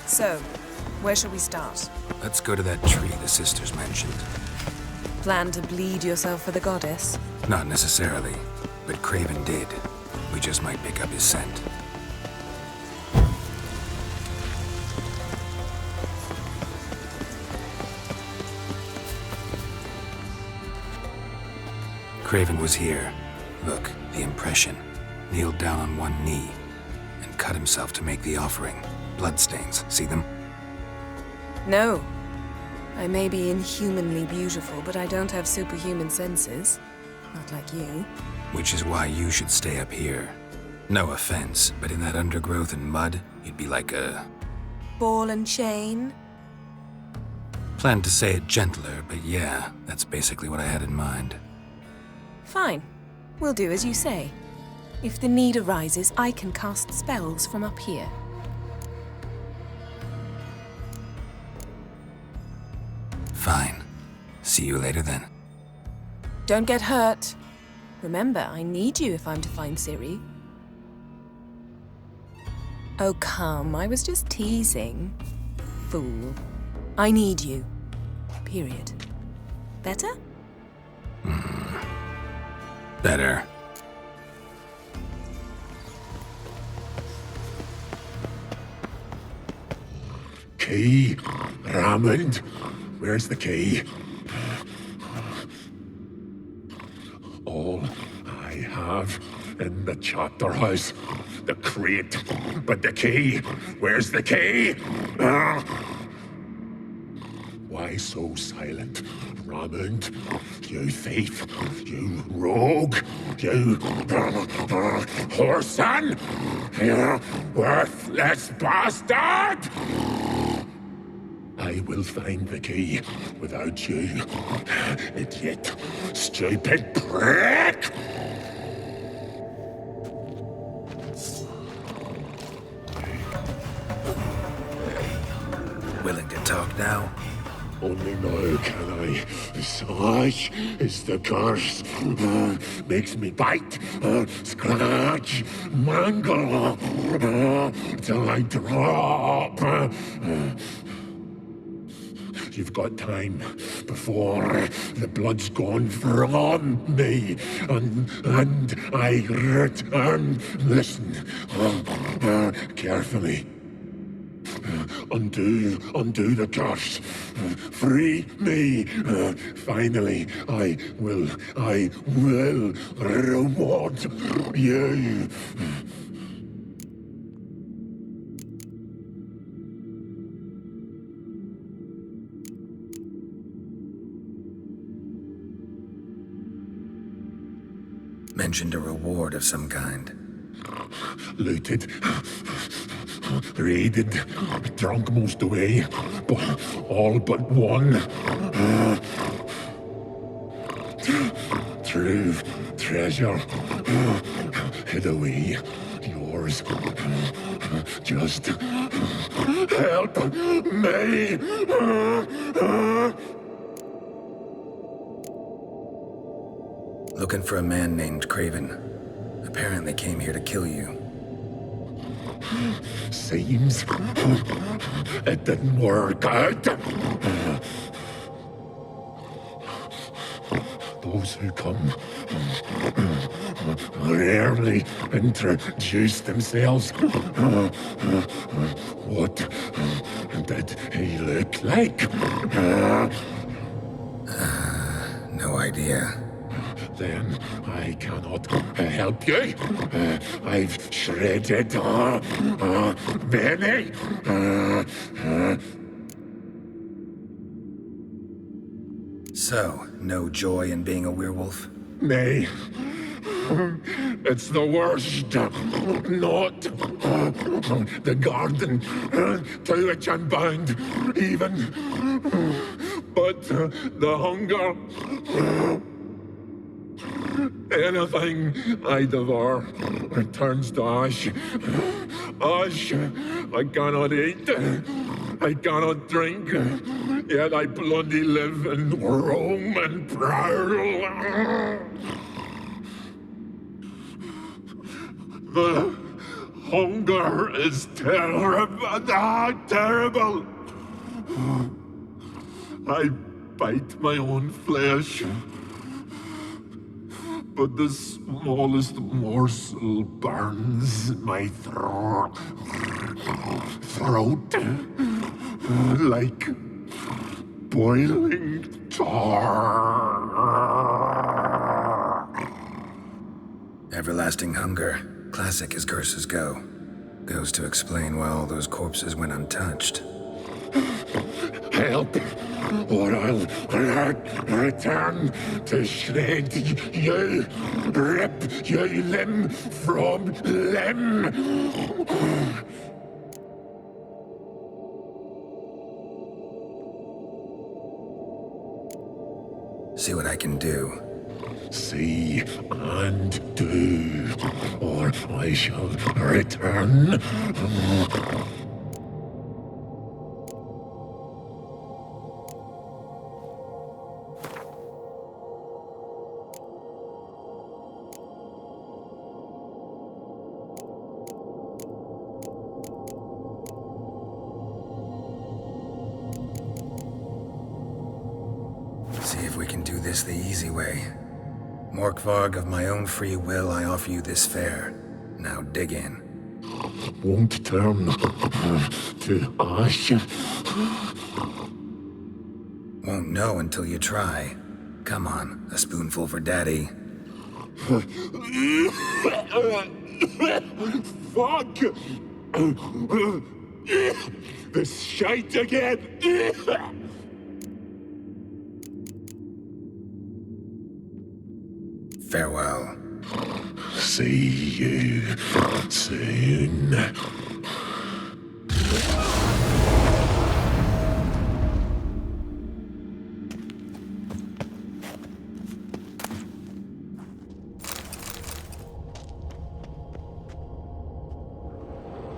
So, where shall we start? Let's go to that tree the sisters mentioned. Plan to bleed yourself for the goddess? Not necessarily, but Craven did. We just might pick up his scent. Craven was here. Look, the impression. Kneeled down on one knee and cut himself to make the offering. Bloodstains, see them? No. I may be inhumanly beautiful, but I don't have superhuman senses. Not like you. Which is why you should stay up here. No offense, but in that undergrowth and mud, you'd be like a... Ball and chain? Planned to say it gentler, but yeah, that's basically what I had in mind. Fine. We'll do as you say. If the need arises, I can cast spells from up here. Fine. See you later then. Don't get hurt. Remember, I need you if I'm to find Ciri. Oh, come. I was just teasing. Fool. I need you. Period. Better? Better. Key. Raymond. Where's the key? All I have in the chapter house. The crate. But the key. Where's the key? Why so silent, Raymond? You thief, you rogue, you whoreson, you worthless bastard! I will find the key without you, idiot, stupid prick! Willing to talk now? Only now can I. Such is the curse. Makes me bite, scratch, mangle, till I drop. You've got time before the blood's gone from me, and I return. Listen, carefully. Undo the curse. Free me. Finally, I will reward you. Mentioned a reward of some kind. Looted. Raided, drunk most away, but all but one. True treasure, hid away, yours. Just help me. Looking for a man named Craven. Apparently came here to kill you. Seems it didn't work out. Those who come rarely introduce themselves. What did he look like? No idea. Then I cannot help you. I've shredded many. So, no joy in being a werewolf? Nay. It's the worst. Not the garden to which I'm bound, even. But the hunger. Anything I devour turns to ash. Ash I cannot eat, I cannot drink, yet I bloody live and roam and prowl. The hunger is terrible. I bite my own flesh. But the smallest morsel burns my throat like boiling tar. Everlasting hunger. Classic as curses go. Goes to explain why all those corpses went untouched. Help, or I'll return to shred you, rip you limb from limb. See what I can do. See and do, or I shall return. See if we can do this the easy way. Morkvarg, of my own free will, I offer you this fare. Now dig in. Won't turn to ash. Won't know until you try. Come on, a spoonful for Daddy. Fuck! This shite again! Farewell. See you soon.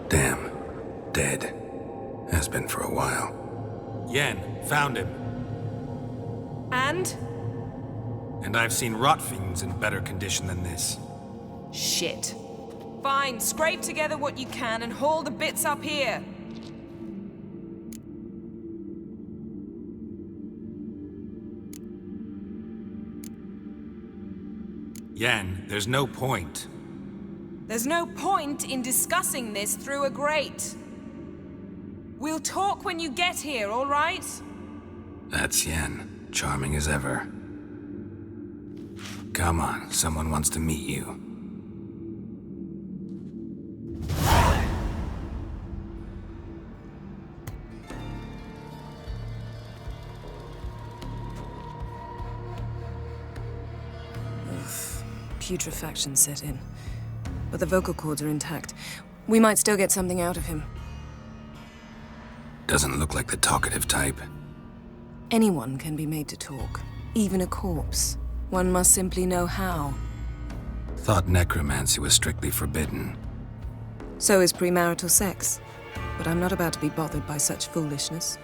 Damn. Dead. Has been for a while. Yen, found him. And? And I've seen rot fiends in better condition than this. Shit. Fine, scrape together what you can and haul the bits up here. Yen, there's no point. There's no point in discussing this through a grate. We'll talk when you get here, all right? That's Yen. Charming as ever. Come on, someone wants to meet you. Putrefaction set in. But the vocal cords are intact. We might still get something out of him. Doesn't look like the talkative type. Anyone can be made to talk. Even a corpse. One must simply know how. Thought necromancy was strictly forbidden. So is premarital sex. But I'm not about to be bothered by such foolishness.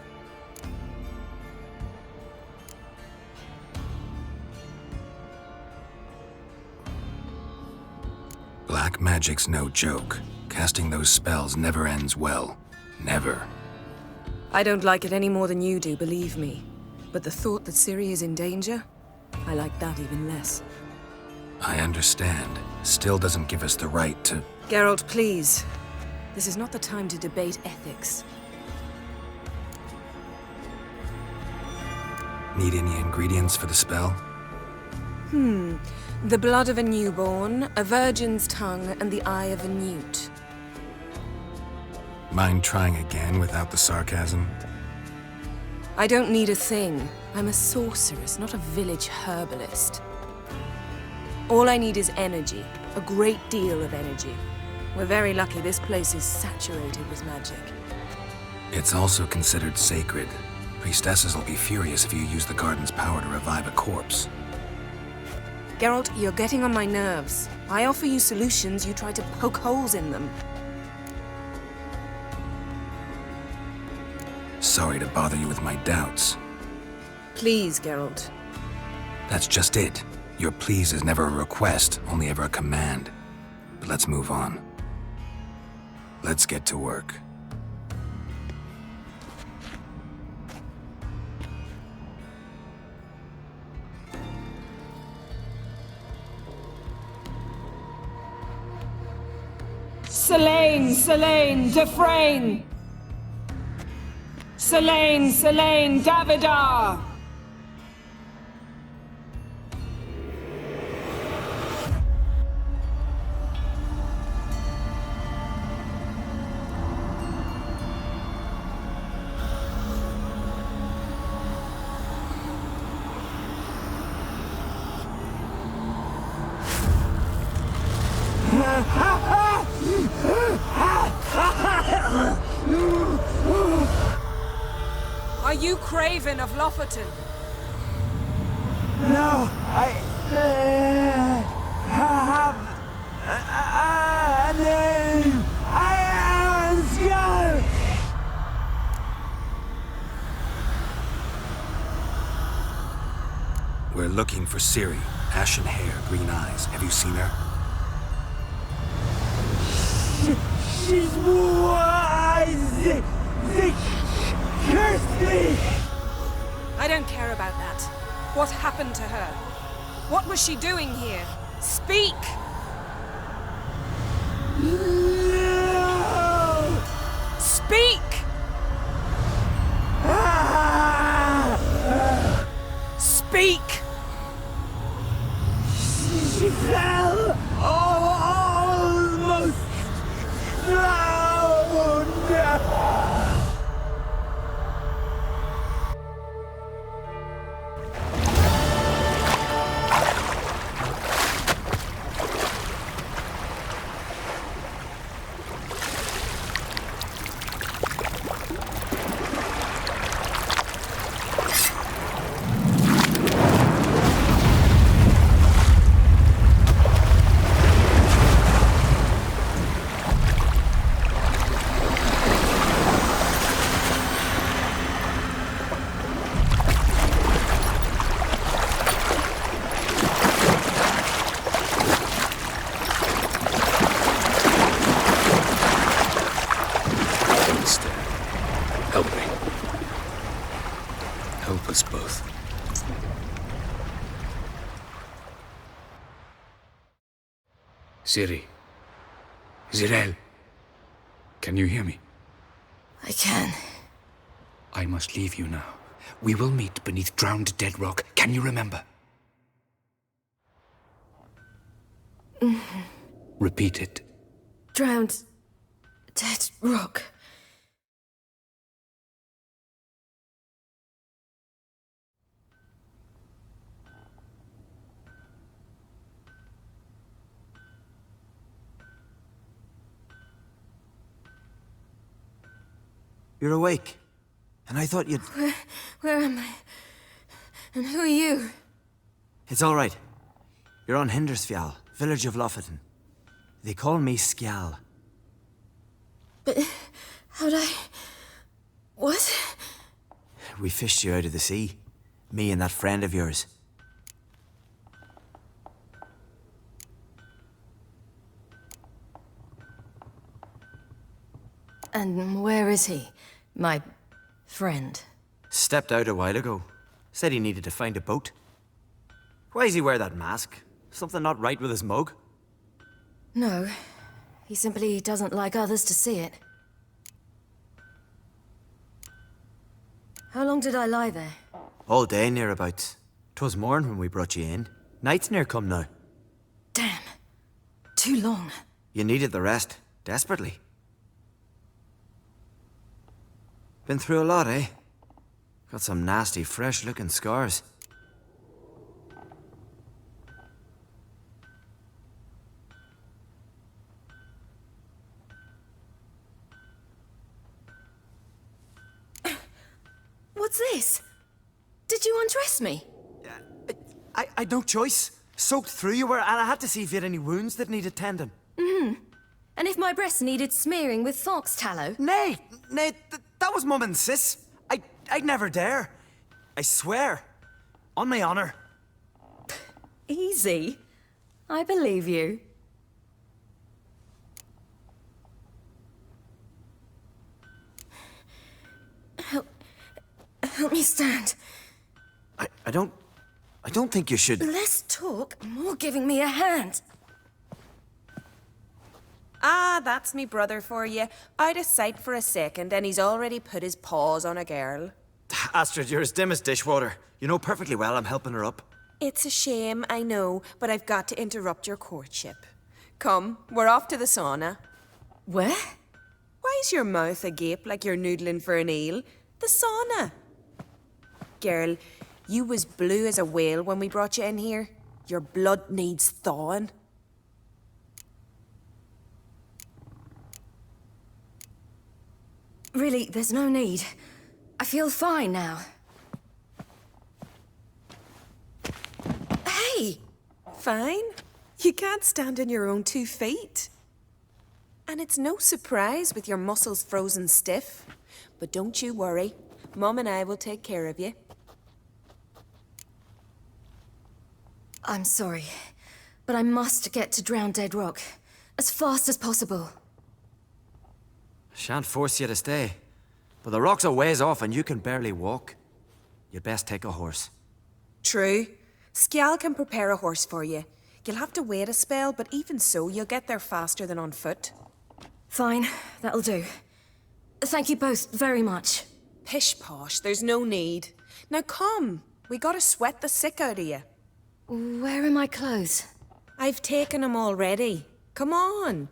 Black magic's no joke. Casting those spells never ends well. Never. I don't like it any more than you do, believe me. But the thought that Ciri is in danger? I like that even less. I understand. Still doesn't give us the right to... Geralt, please. This is not the time to debate ethics. Need any ingredients for the spell? The blood of a newborn, a virgin's tongue, and the eye of a newt. Mind trying again without the sarcasm? I don't need a thing. I'm a sorceress, not a village herbalist. All I need is energy. A great deal of energy. We're very lucky this place is saturated with magic. It's also considered sacred. Priestesses will be furious if you use the garden's power to revive a corpse. Geralt, you're getting on my nerves. I offer you solutions, you try to poke holes in them. Sorry to bother you with my doubts. Please, Geralt. That's just it. Your please is never a request, only ever a command. But let's move on. Let's get to work. Selene, Dufresne! Selene, Davidar! Are you Craven of Lofoten? No, I have a name. I am Skull. We're looking for Ciri. Ashen hair, green eyes. Have you seen her? She's wise. They cursed me. I don't care about that. What happened to her? What was she doing here? Speak! No! Speak! Speak! She fell almost drowned. Ciri. Zirel. Can you hear me? I can. I must leave you now. We will meet beneath drowned dead rock. Can you remember? Repeat it. Drowned. Dead rock. You're awake. And I thought you'd... Where am I? And who are you? It's all right. You're on Hindersfjall, village of Lofoten. They call me Skjal. But how'd I... What? We fished you out of the sea. Me and that friend of yours. And where is he? My friend. Stepped out a while ago. Said he needed to find a boat. Why does he wear that mask? Something not right with his mug? No. He simply doesn't like others to see it. How long did I lie there? All day, nearabouts. 'Twas morn when we brought you in. Night's near come now. Damn. Too long. You needed the rest. Desperately. Been through a lot, eh? Got some nasty, fresh-looking scars. What's this? Did you undress me? I had no choice. Soaked through you were, and I had to see if you had any wounds that needed tending. And if my breasts needed smearing with fox tallow? Nay, that was Mum and Sis. I'd never dare. I swear. On my honor. Easy. I believe you. Help me stand. I don't think you should... Less talk, more giving me a hand. Ah, that's me brother for you. I'd a sight for a second, and he's already put his paws on a girl. Astrid, you're as dim as dishwater. You know perfectly well I'm helping her up. It's a shame, I know, but I've got to interrupt your courtship. Come, we're off to the sauna. Where? Why's your mouth agape like you're noodling for an eel? The sauna. Girl, you was blue as a whale when we brought you in here. Your blood needs thawing. Really, there's no need. feel fine now. Hey! Fine? You can't stand on your own 2 feet. And it's no surprise with your muscles frozen stiff. But don't you worry. Mum and I will take care of you. I'm sorry, but I must get to Drowned Dead Rock as fast as possible. Shan't force you to stay. But the rock's a ways off and you can barely walk. You'd best take a horse. True. Skjal can prepare a horse for you. You'll have to wait a spell, but even so, you'll get there faster than on foot. Fine, that'll do. Thank you both very much. Pish-posh, there's no need. Now come, we gotta sweat the sick out of you. Where are my clothes? I've taken them already. Come on.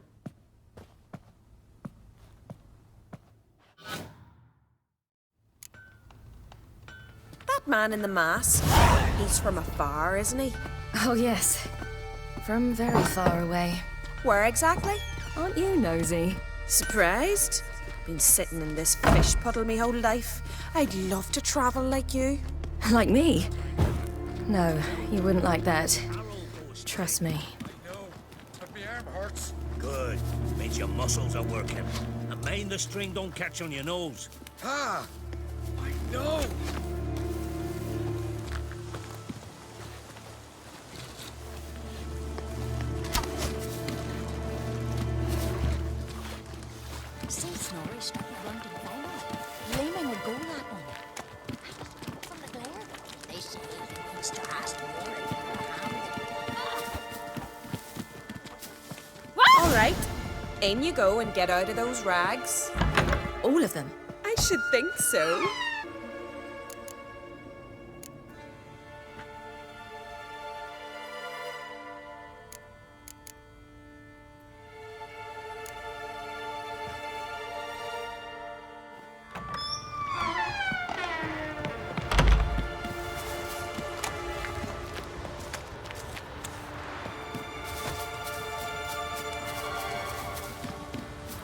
That man in the mask, he's from afar, isn't he? Oh yes, from very far away. Where exactly? Aren't you nosy? Surprised? Been sitting in this fish puddle me whole life. I'd love to travel like you. Like me? No, you wouldn't like that. Trust me. But my arm hurts. Good. Means your muscles are working. And mind the string don't catch on your nose. Ah! I know! See Snorri straight round the corner. Leaning would go that one. From the glare, they say he needs to ask more and give her a hand. All right, in you go and get out of those rags. All of them? I should think so.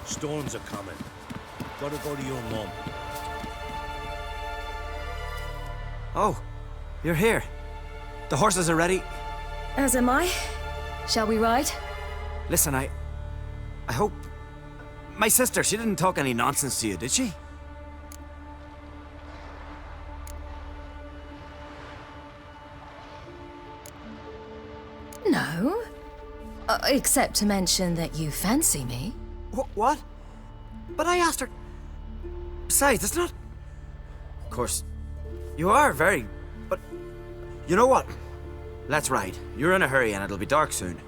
Storms are coming. Gotta go to your mum. Oh, you're here. The horses are ready. As am I. Shall we ride? Listen, I hope... My sister, she didn't talk any nonsense to you, did she? No. Except to mention that you fancy me. What? But I asked her... Besides, it's not... Of course, you are very... But... You know what? Let's ride. You're in a hurry and it'll be dark soon.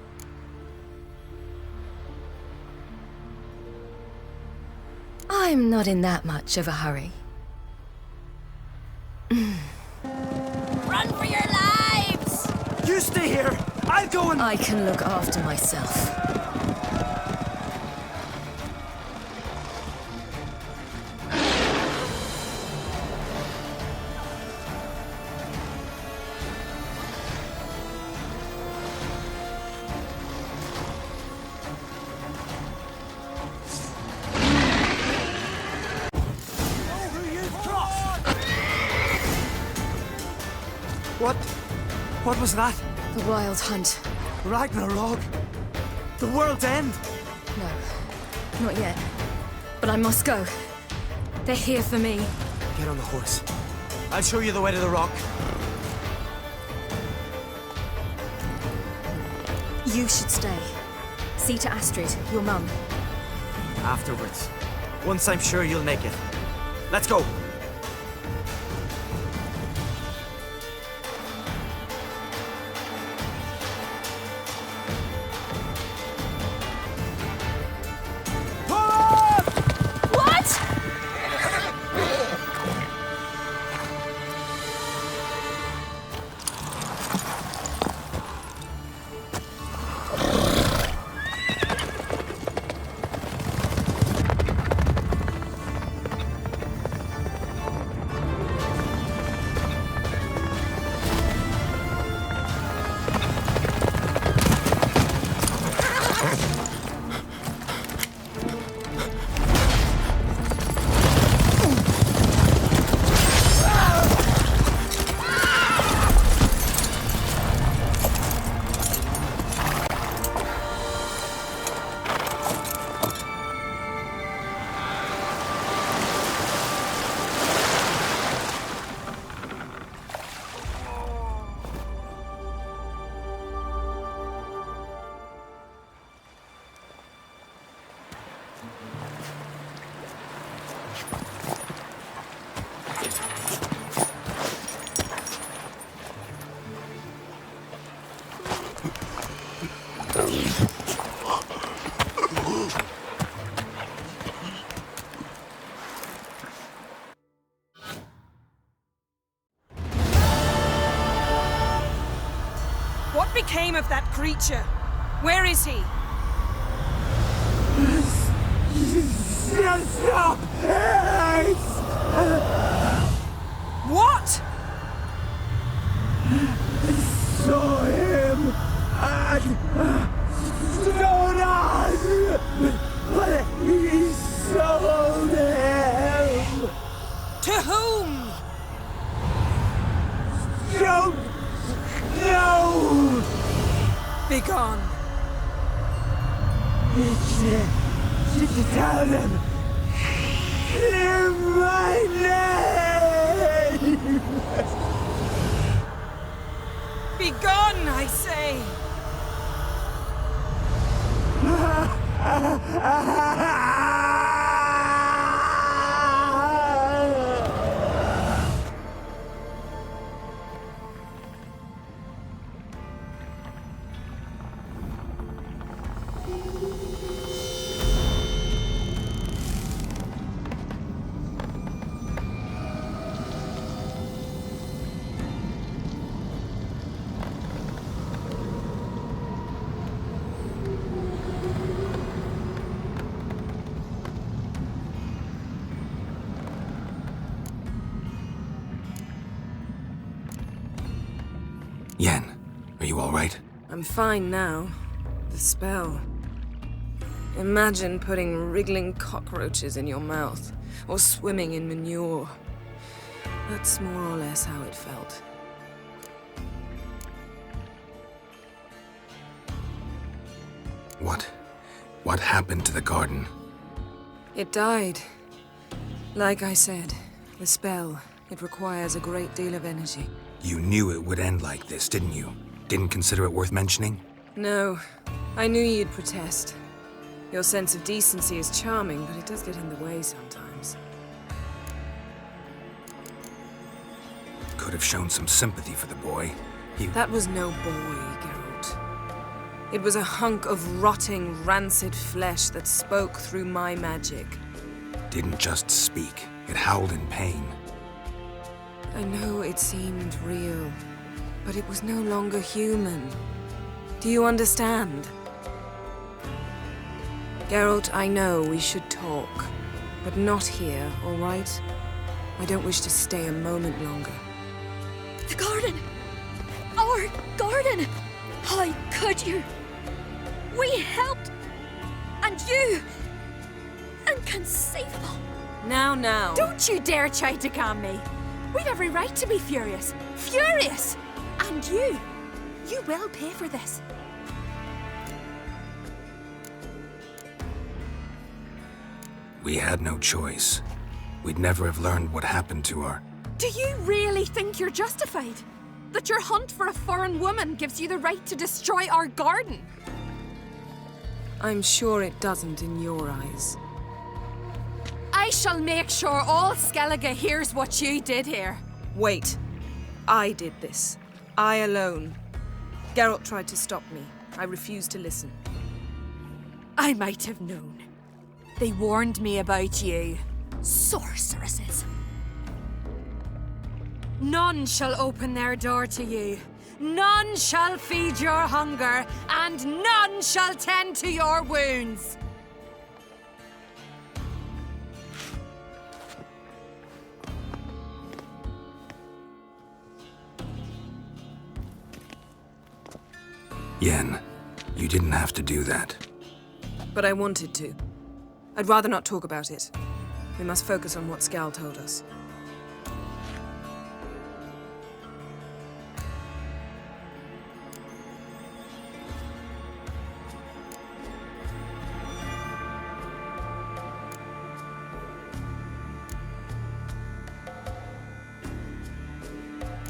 I'm not in that much of a hurry. Run for your lives! You stay here! I'll go and... I can look after myself. What was that? The Wild Hunt. Ragnarok? The world's end? No, not yet. But I must go. They're here for me. Get on the horse. I'll show you the way to the rock. You should stay. See to Astrid, your mum. Afterwards. Once I'm sure you'll make it. Let's go. became of that creature? Where is he? Stop! What? Saw him and stone on, but he sold him. To whom? Don't know. Begone. Tell them. Clear my name. Begone, I say. Yen, are you all right? I'm fine now. The spell. Imagine putting wriggling cockroaches in your mouth, or swimming in manure. That's more or less how it felt. What happened to the garden? It died. Like I said, the spell, it requires a great deal of energy. You knew it would end like this, didn't you? Didn't consider it worth mentioning? No, I knew you'd protest. Your sense of decency is charming, but it does get in the way sometimes. Could have shown some sympathy for the boy. That was no boy, Geralt. It was a hunk of rotting, rancid flesh that spoke through my magic. Didn't just speak. It howled in pain. I know it seemed real, but it was no longer human. Do you understand? Geralt, I know we should talk, but not here, all right? I don't wish to stay a moment longer. The garden! Our garden! How could you? We helped! And you! Inconceivable! Now. Don't you dare try to calm me. We've every right to be furious. Furious! And you will pay for this. We had no choice. We'd never have learned what happened to her. Do you really think you're justified? That your hunt for a foreign woman gives you the right to destroy our garden? I'm sure it doesn't in your eyes. I shall make sure all Skellige hears what you did here. Wait. I did this. I alone. Geralt tried to stop me. I refused to listen. I might have known. They warned me about you. Sorceresses. None shall open their door to you. None shall feed your hunger, and none shall tend to your wounds. Yen, you didn't have to do that. But I wanted to. I'd rather not talk about it. We must focus on what Skal told us.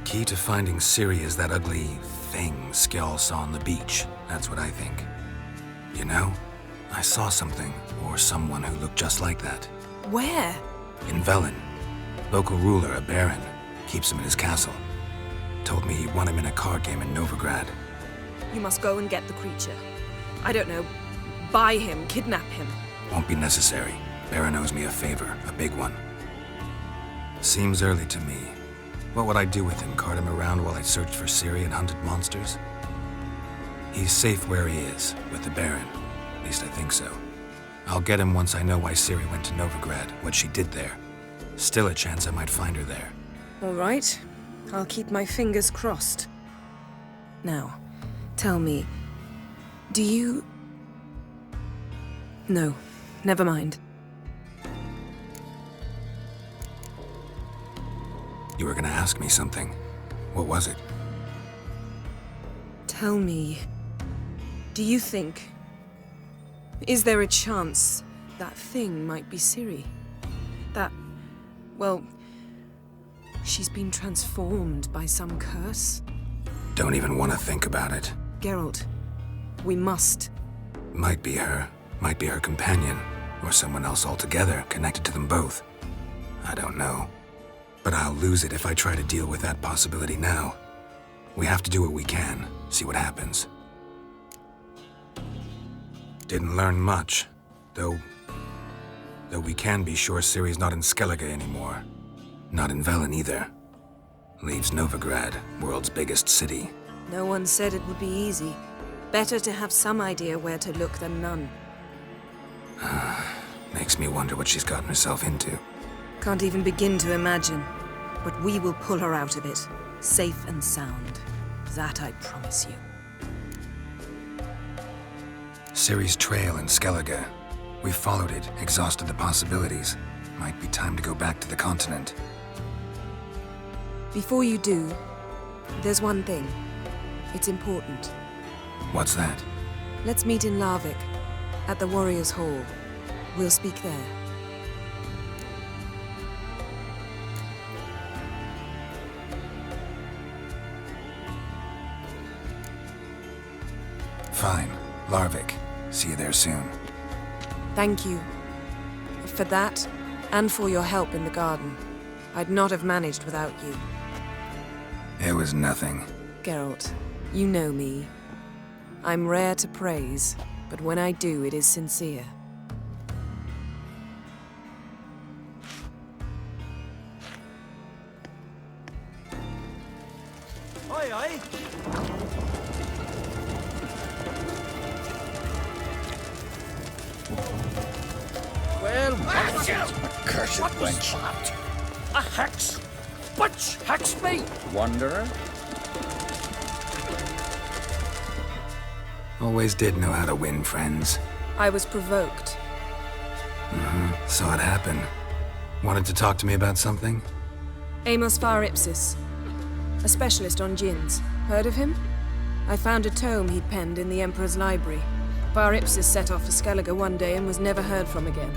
Key to finding Ciri is that ugly thing Skjall saw on the beach. That's what I think. You know, I saw something, or someone who looked just like that. Where? In Velen. Local ruler, a baron, keeps him in his castle. Told me he won him in a card game in Novigrad. You must go and get the creature. I don't know, buy him, kidnap him. Won't be necessary. Baron owes me a favor, a big one. Seems early to me. What would I do with him? Cart him around while I searched for Ciri and hunted monsters? He's safe where he is, with the Baron. At least I think so. I'll get him once I know why Ciri went to Novigrad, what she did there. Still a chance I might find her there. All right. I'll keep my fingers crossed. Now, tell me, do you... No, never mind. You were gonna ask me something. What was it? Tell me, do you think... Is there a chance that thing might be Ciri? That, well, she's been transformed by some curse? Don't even want to think about it. Geralt, we must. Might be her companion, or someone else altogether connected to them both. I don't know. But I'll lose it if I try to deal with that possibility now. We have to do what we can, see what happens. Didn't learn much, though we can be sure Ciri's not in Skellige anymore. Not in Velen either. Leaves Novigrad, world's biggest city. No one said it would be easy. Better to have some idea where to look than none. Makes me wonder what she's gotten herself into. Can't even begin to imagine. But we will pull her out of it, safe and sound. That I promise you. Ciri's trail in Skellige. We followed it, exhausted the possibilities. Might be time to go back to the continent. Before you do, there's one thing. It's important. What's that? Let's meet in Larvik, at the Warriors' Hall. We'll speak there. Fine. Larvik. See you there soon. Thank you. For that, and for your help in the garden. I'd not have managed without you. It was nothing. Geralt, you know me. I'm rare to praise, but when I do, it is sincere. Aye, aye. Well, what's it? Accursed wench. A hex? Which hex me? Wanderer? Always did know how to win friends. I was provoked. Saw it happen. Wanted to talk to me about something? Amos Far Ipsis, a specialist on djinns. Heard of him? I found a tome he'd penned in the Emperor's library. Far Ipsis set off for Skellige one day and was never heard from again.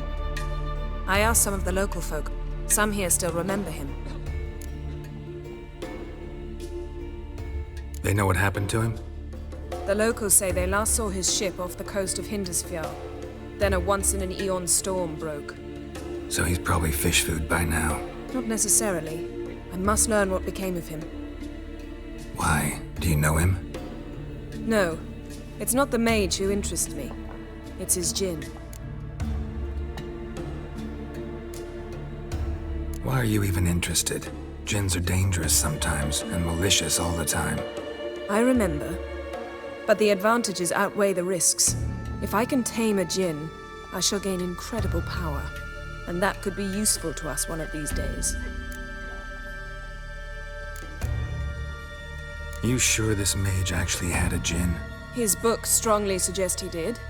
I asked some of the local folk. Some here still remember him. They know what happened to him? The locals say they last saw his ship off the coast of Hindisfjall. Then a once-in-an-eon storm broke. So he's probably fish food by now. Not necessarily. I must learn what became of him. Why? Do you know him? No. It's not the mage who interests me. It's his djinn. Why are you even interested? Djinns are dangerous sometimes, and malicious all the time. I remember. But the advantages outweigh the risks. If I can tame a djinn, I shall gain incredible power. And that could be useful to us one of these days. You sure this mage actually had a djinn? His books strongly suggest he did.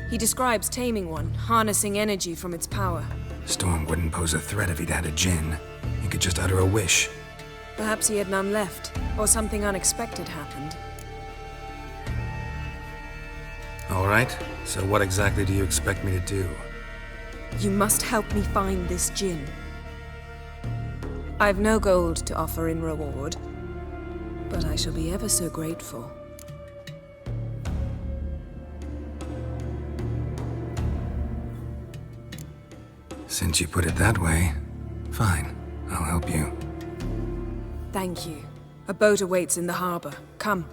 He describes taming one, harnessing energy from its power. Storm wouldn't pose a threat if he'd had a djinn. He could just utter a wish. Perhaps he had none left, or something unexpected happened. All right, so what exactly do you expect me to do? You must help me find this djinn. I've no gold to offer in reward, but I shall be ever so grateful. Since you put it that way, fine, I'll help you. Thank you. A boat awaits in the harbor. Come.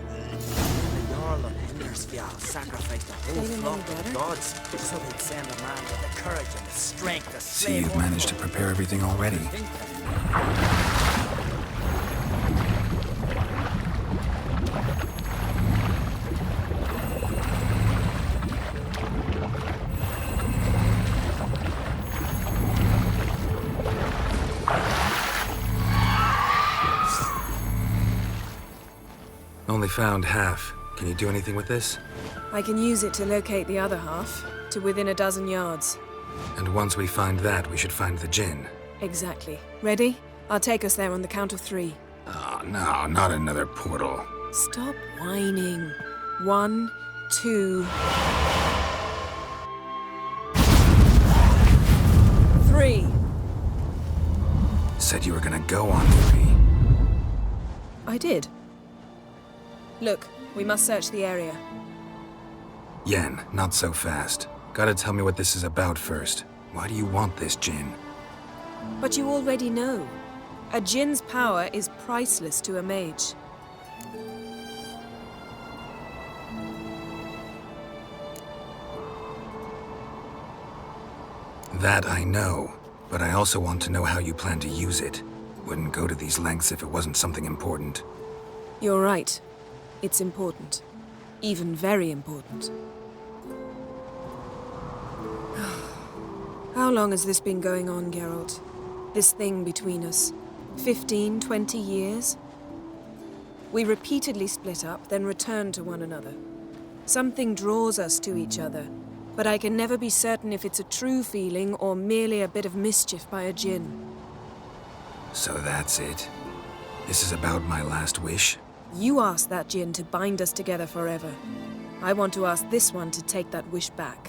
The Jarl of Hindisfjall sacrificed the whole flock of gods so they'd send a man with the courage and the strength to slay. See, you've managed to prepare everything already. only found half. Can you do anything with this? I can use it to locate the other half, to within a dozen yards. And once we find that, we should find the Jinn. Exactly. Ready? I'll take us there on the count of 3. Oh, no, not another portal. Stop whining. 1, 2... 3. Said you were gonna go on 3. I did. Look, we must search the area. Yen, not so fast. Gotta tell me what this is about first. Why do you want this Jinn? But you already know. A Jinn's power is priceless to a mage. That I know, but I also want to know how you plan to use it. Wouldn't go to these lengths if it wasn't something important. You're right. It's important. Even very important. How long has this been going on, Geralt? This thing between us? 15, 20 years? We repeatedly split up, then return to one another. Something draws us to each other, but I can never be certain if it's a true feeling or merely a bit of mischief by a Jinn. So that's it? This is about my last wish? You asked that Jinn to bind us together forever. I want to ask this one to take that wish back.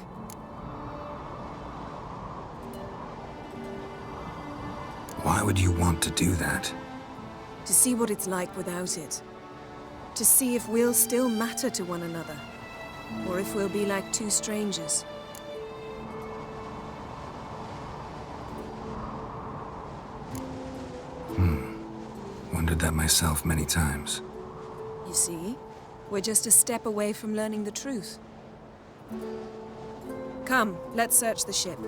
Why would you want to do that? To see what it's like without it. To see if we'll still matter to one another. Or if we'll be like two strangers. Wondered that myself many times. You see? We're just a step away from learning the truth. Come, let's search the ship.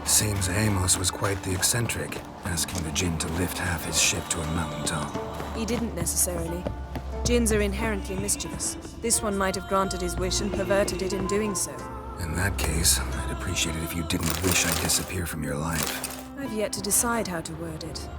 Seems Amos was quite the eccentric, asking the Jinn to lift half his ship to a mountaintop. He didn't necessarily. Jinns are inherently mischievous. This one might have granted his wish and perverted it in doing so. In that case, I'd appreciate it if you didn't wish I'd disappear from your life. I've yet to decide how to word it.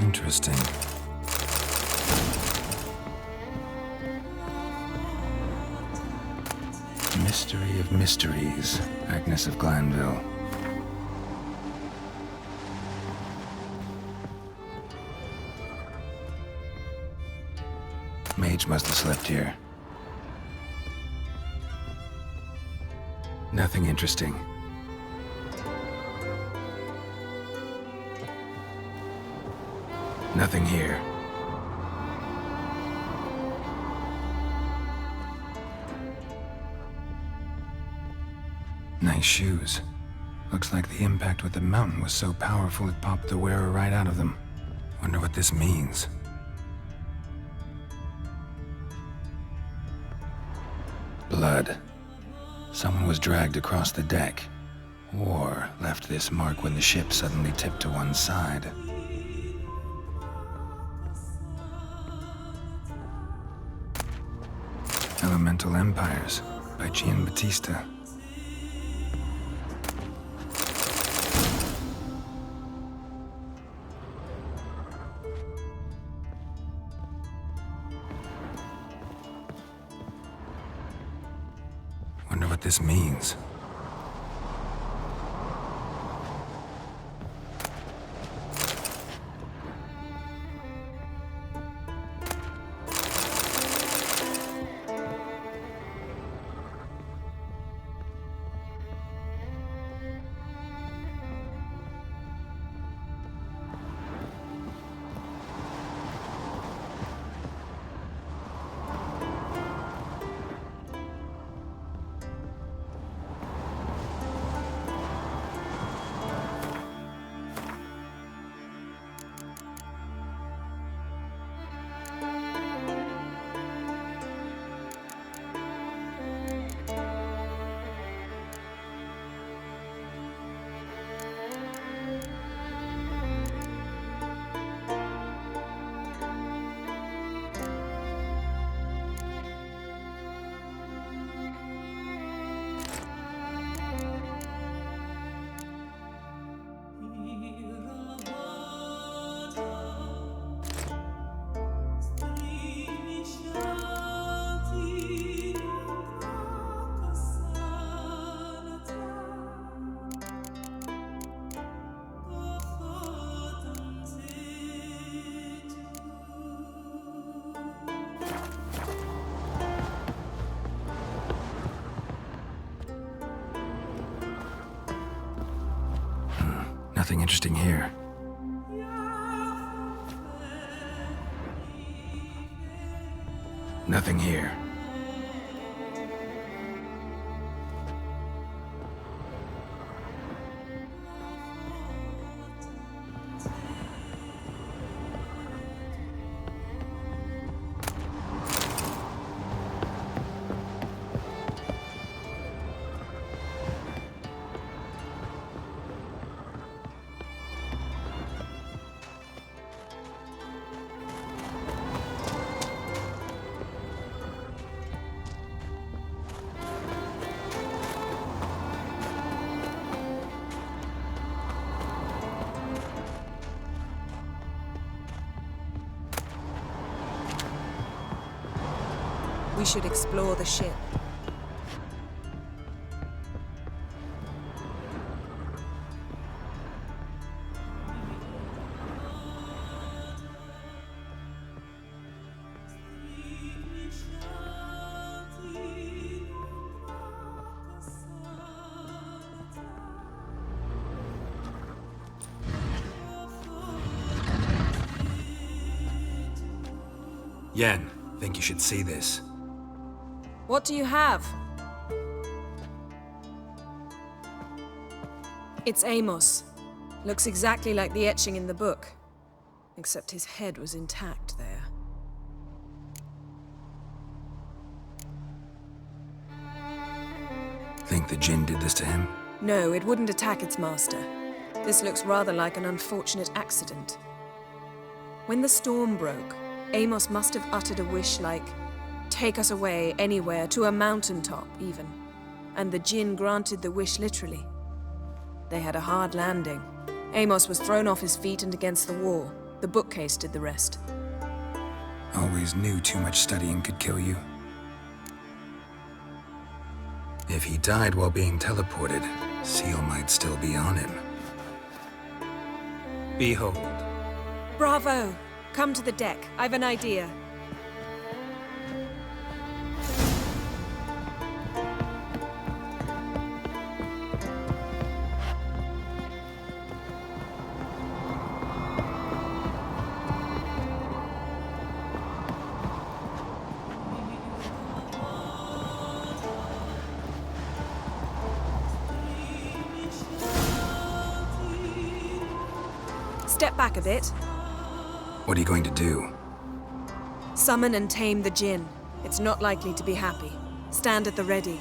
Interesting. Mystery of mysteries, Agnes of Glanville. Mage must have slept here. Nothing interesting. Nothing here. Nice shoes. Looks like the impact with the mountain was so powerful it popped the wearer right out of them. Wonder what this means. Blood. Someone was dragged across the deck. Or left this mark when the ship suddenly tipped to one side. Elemental Empires by Giambattista. Wonder what this means. interesting here. Nothing here. We should explore the ship. Yen, think you should see this. What do you have? It's Amos. Looks exactly like the etching in the book. Except his head was intact there. Think the Jinn did this to him? No, it wouldn't attack its master. This looks rather like an unfortunate accident. When the storm broke, Amos must have uttered a wish like, "Take us away, anywhere, to a mountaintop, even." And the Jinn granted the wish literally. They had a hard landing. Amos was thrown off his feet and against the wall. The bookcase did the rest. Always knew too much studying could kill you. If he died while being teleported, Seal might still be on him. Behold. Bravo! Come to the deck. I've an idea. Step back a bit. What are you going to do? Summon and tame the Jinn. It's not likely to be happy. Stand at the ready.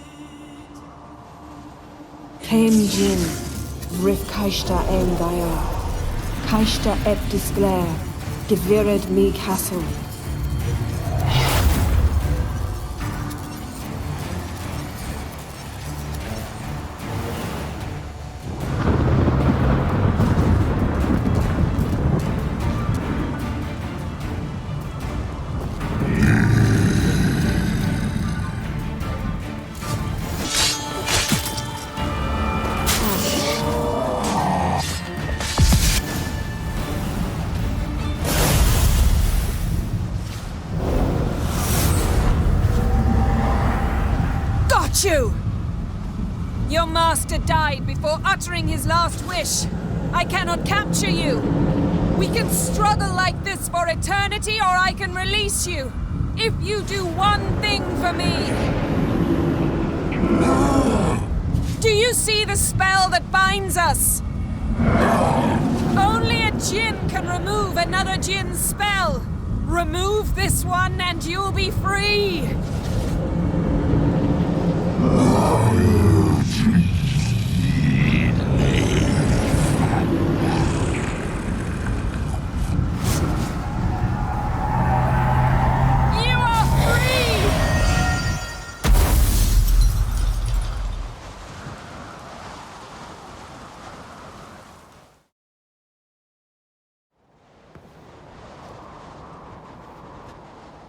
Tame Jinn, Rif Kaishta em Daya, Kaishta et Disglair, Gevired me Castle. Your master died before uttering his last wish. I cannot capture you. We can struggle like this for eternity, or I can release you. If you do one thing for me. Do you see the spell that binds us? Only a Jinn can remove another Jinn's spell. Remove this one and you'll be free.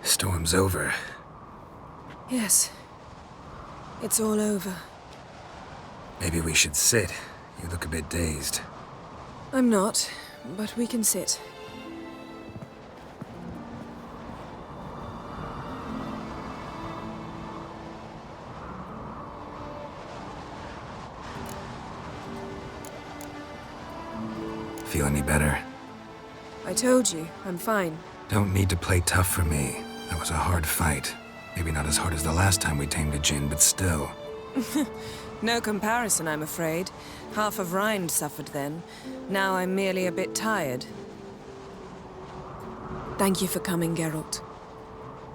Storm's over. Yes. It's all over. Maybe we should sit. You look a bit dazed. I'm not, but we can sit. Feel any better? I told you, I'm fine. Don't need to play tough for me. That was a hard fight. Maybe not as hard as the last time we tamed a djinn, but still. No comparison, I'm afraid. Half of Rind suffered then. Now I'm merely a bit tired. Thank you for coming, Geralt.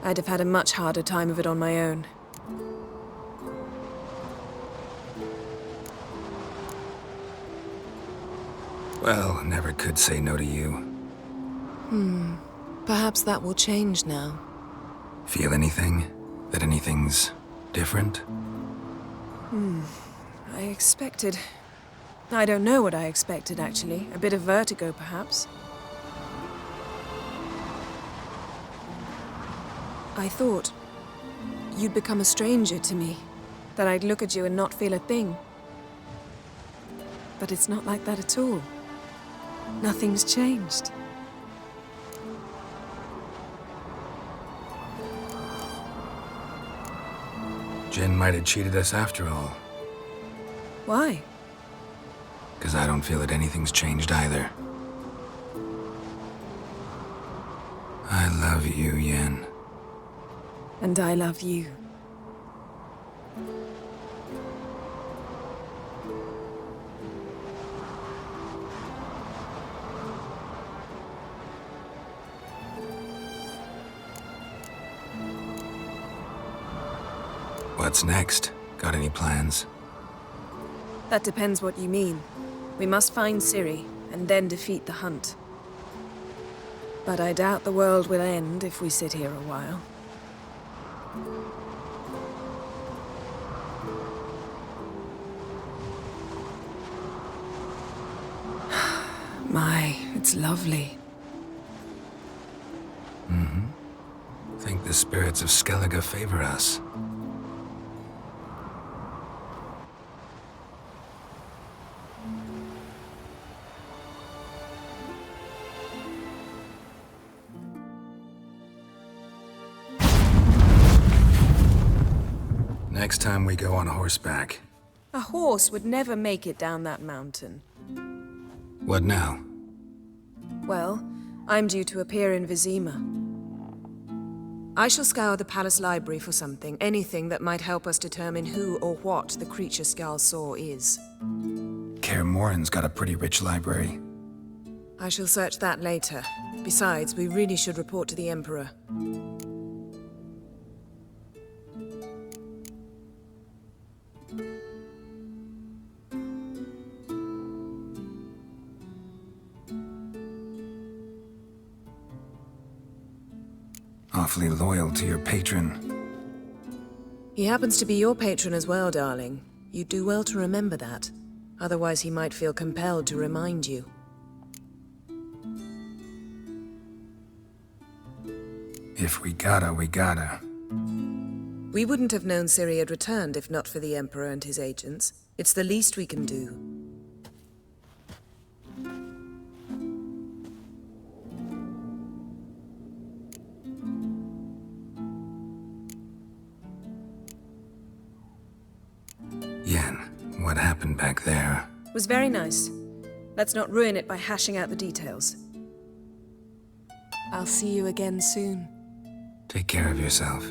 I'd have had a much harder time of it on my own. Well, never could say no to you. Perhaps that will change now. Feel anything? That anything's different? I expected... I don't know what I expected, actually. A bit of vertigo, perhaps. I thought you'd become a stranger to me. That I'd look at you and not feel a thing. But it's not like that at all. Nothing's changed. Jinn might have cheated us after all. Why? Because I don't feel that anything's changed either. I love you, Yen. And I love you. What's next? Got any plans? That depends what you mean. We must find Ciri, and then defeat the hunt. But I doubt the world will end if we sit here a while. My, it's lovely. Think the spirits of Skellige favor us. Next time we go on horseback. A horse would never make it down that mountain. What now? Well, I'm due to appear in Vizima. I shall scour the palace library for something, anything that might help us determine who or what the creature Skjal saw is. Kaer Morhen's got a pretty rich library. I shall search that later. Besides, we really should report to the Emperor. Awfully loyal to your patron. He happens to be your patron as well, darling. You'd do well to remember that. Otherwise, he might feel compelled to remind you. If we gotta, we gotta. We wouldn't have known Ciri had returned if not for the Emperor and his agents. It's the least we can do. Yen, what happened back there? Was very nice. Let's not ruin it by hashing out the details. I'll see you again soon. Take care of yourself.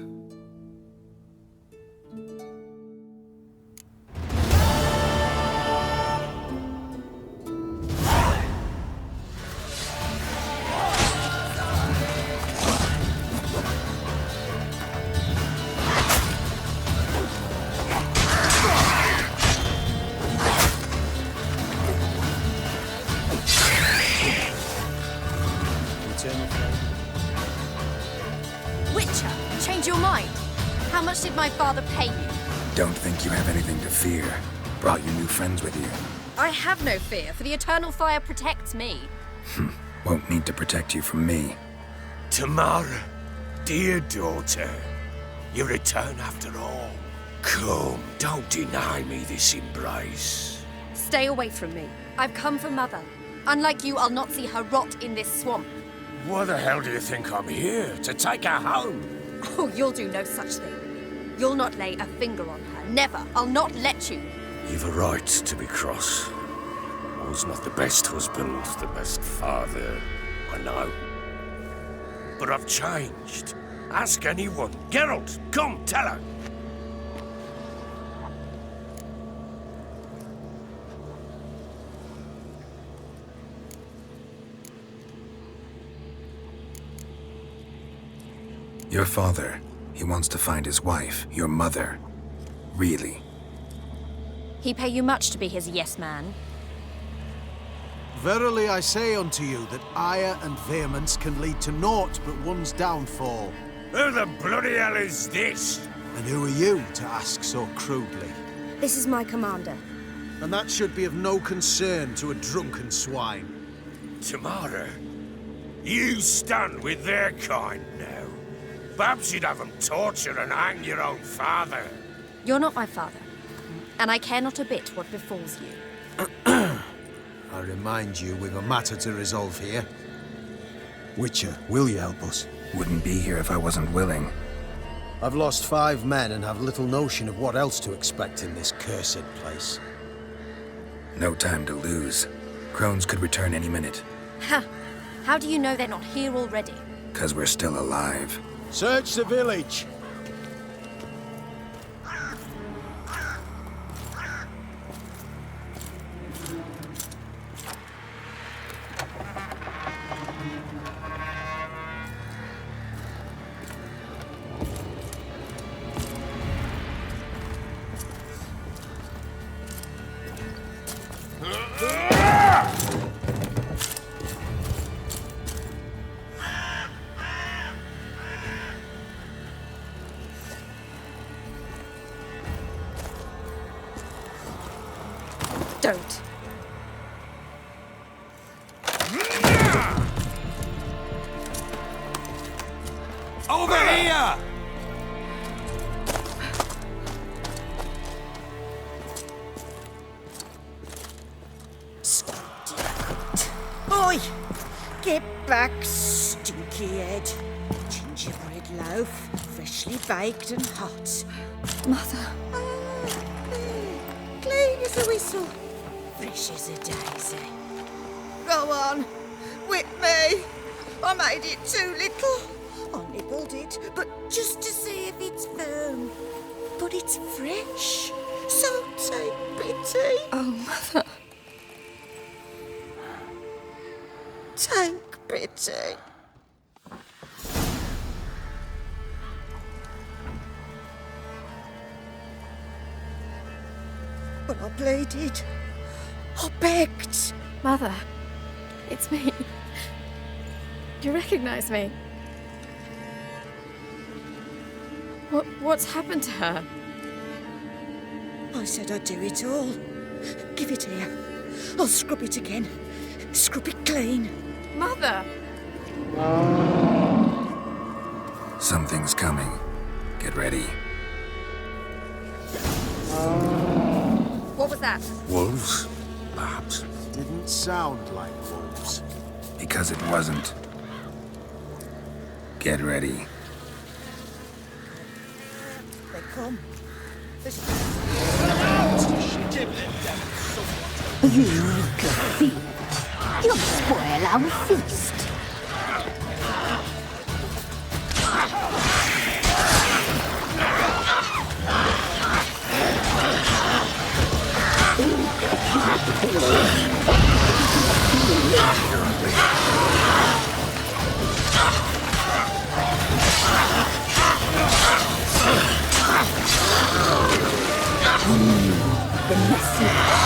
Did my father pay you? Don't think you have anything to fear. Brought your new friends with you. I have no fear, for the eternal fire protects me. Won't need to protect you from me. Tamara, dear daughter, you return after all. Come, don't deny me this embrace. Stay away from me. I've come for Mother. Unlike you, I'll not see her rot in this swamp. Why the hell do you think I'm here? To take her home? Oh, you'll do no such thing. You'll not lay a finger on her. Never. I'll not let you. You've a right to be cross. was not the best husband, the best father, I know. But I've changed. Ask anyone. Geralt, come, tell her. Your father, he wants to find his wife, your mother. Really? He pay you much to be his yes man. Verily I say unto you that ire and vehemence can lead to naught but one's downfall. Who the bloody hell is this? And who are you to ask so crudely? This is my commander. And that should be of no concern to a drunken swine. Tamara, you stand with their kind now. Perhaps you'd have them torture and hang your own father. You're not my father, and I care not a bit what befalls you. I remind you, we've a matter to resolve here. Witcher, will you help us? Wouldn't be here if I wasn't willing. I've lost 5 men and have little notion of what else to expect in this cursed place. No time to lose. Crones could return any minute. Ha! How do you know they're not here already? 'Cause we're still alive. Search the village! Don't. Over here! Oi! Get back, stinky head. Gingerbread loaf, freshly baked and hot. Mother. Clean as a whistle. Fresh as a daisy. Go on, whip me. I made it too little. I nibbled it, but just to see if it's firm. But it's fresh, so take pity. Oh, Mother. Take pity. But I pleaded. I begged. Mother, it's me. Do you recognize me? What's happened to her? I said I'd do it all. Give it here. I'll scrub it again. Scrub it clean. Mother! Something's coming. Get ready. What was that? Wolves? Perhaps. Didn't sound like wolves. Because it wasn't. Get ready. They come. You little fiend. You'll spoil our feast. The message.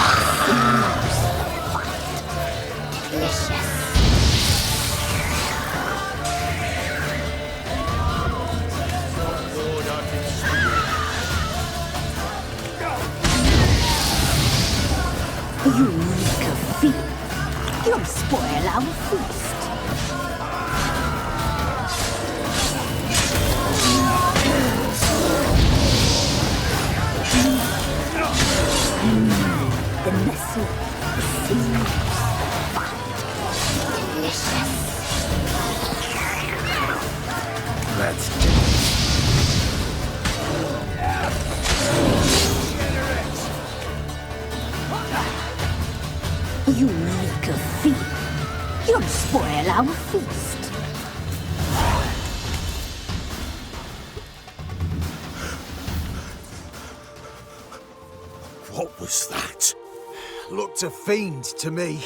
Delicious. You little fiend. You'll spoil our feast. The message seems delicious. That's You feast. What was that? Looked a fiend to me.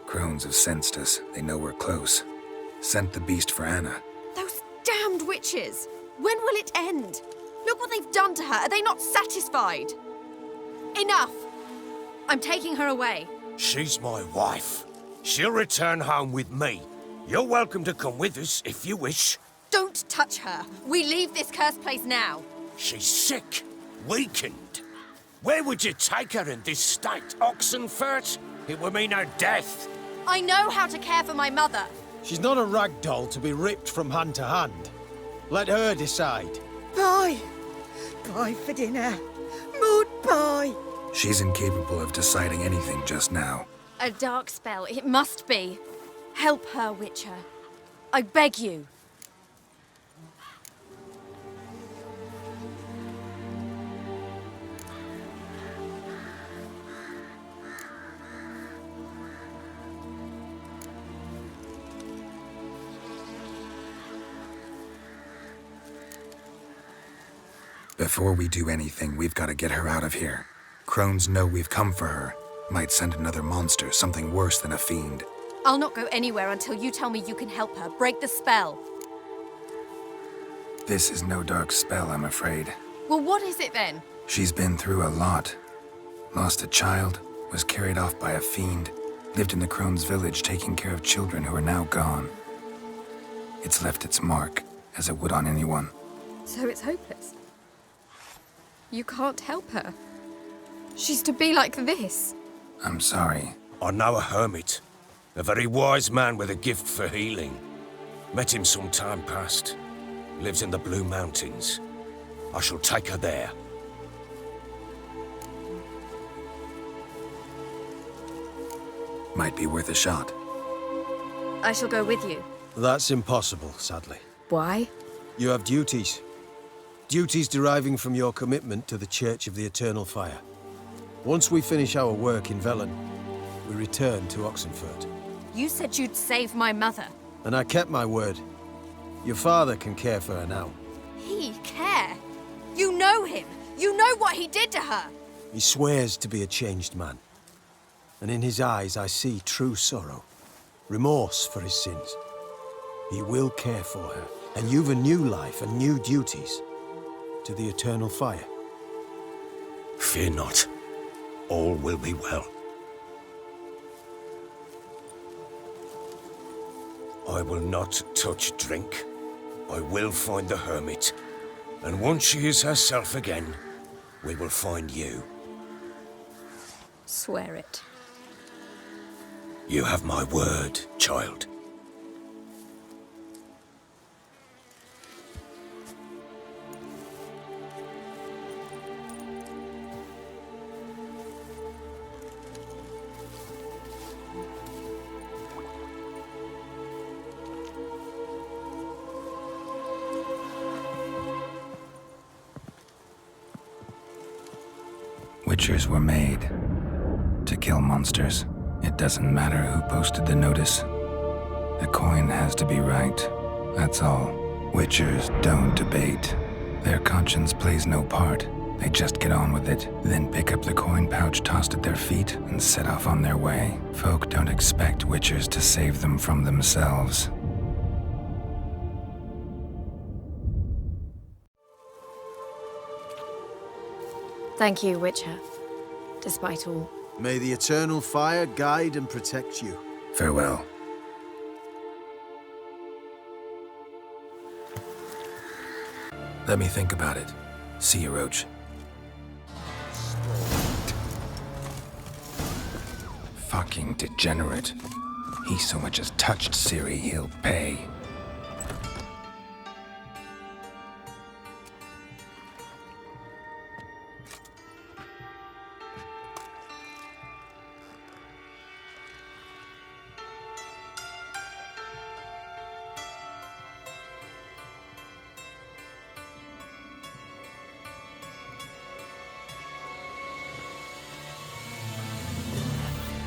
Crones have sensed us. They know we're close. Sent the beast for Anna. Those damned witches! When will it end? Look what they've done to her. Are they not satisfied? Enough! I'm taking her away. She's my wife. She'll return home with me. You're welcome to come with us if you wish. Don't touch her. We leave this cursed place now. She's sick, weakened. Where would you take her in this state, Oxenfurt? It would mean her death. I know how to care for my mother. She's not a rag doll to be ripped from hand to hand. Let her decide. Pie! Pie for dinner. Mood pie! She's incapable of deciding anything just now. A dark spell, it must be. Help her, Witcher. I beg you. Before we do anything, we've got to get her out of here. Crones know we've come for her. Might send another monster, something worse than a fiend. I'll not go anywhere until you tell me you can help her. Break the spell. This is no dark spell, I'm afraid. Well, what is it then? She's been through a lot. Lost a child, was carried off by a fiend, lived in the Crones' village taking care of children who are now gone. It's left its mark, as it would on anyone. So it's hopeless. You can't help her. She's to be like this. I'm sorry. I know a hermit. A very wise man with a gift for healing. Met him some time past. Lives in the Blue Mountains. I shall take her there. Might be worth a shot. I shall go with you. That's impossible, sadly. Why? You have duties. Duties deriving from your commitment to the Church of the Eternal Fire. Once we finish our work in Velen, we return to Oxenfurt. You said you'd save my mother. And I kept my word. Your father can care for her now. He care? You know him. You know what he did to her. He swears to be a changed man. And in his eyes I see true sorrow. Remorse for his sins. He will care for her. And you've a new life and new duties. To the Eternal Fire. Fear not. All will be well. I will not touch drink. I will find the hermit. And once she is herself again, we will find you. Swear it. You have my word, child. Witchers were made to kill monsters. It doesn't matter who posted the notice. The coin has to be right. That's all. Witchers don't debate. Their conscience plays no part. They just get on with it, then pick up the coin pouch tossed at their feet and set off on their way. Folk don't expect witchers to save them from themselves. Thank you, Witcher. Despite all. May the Eternal Fire guide and protect you. Farewell. Let me think about it. See you, Roach. Fucking degenerate. He so much as touched Ciri, he'll pay.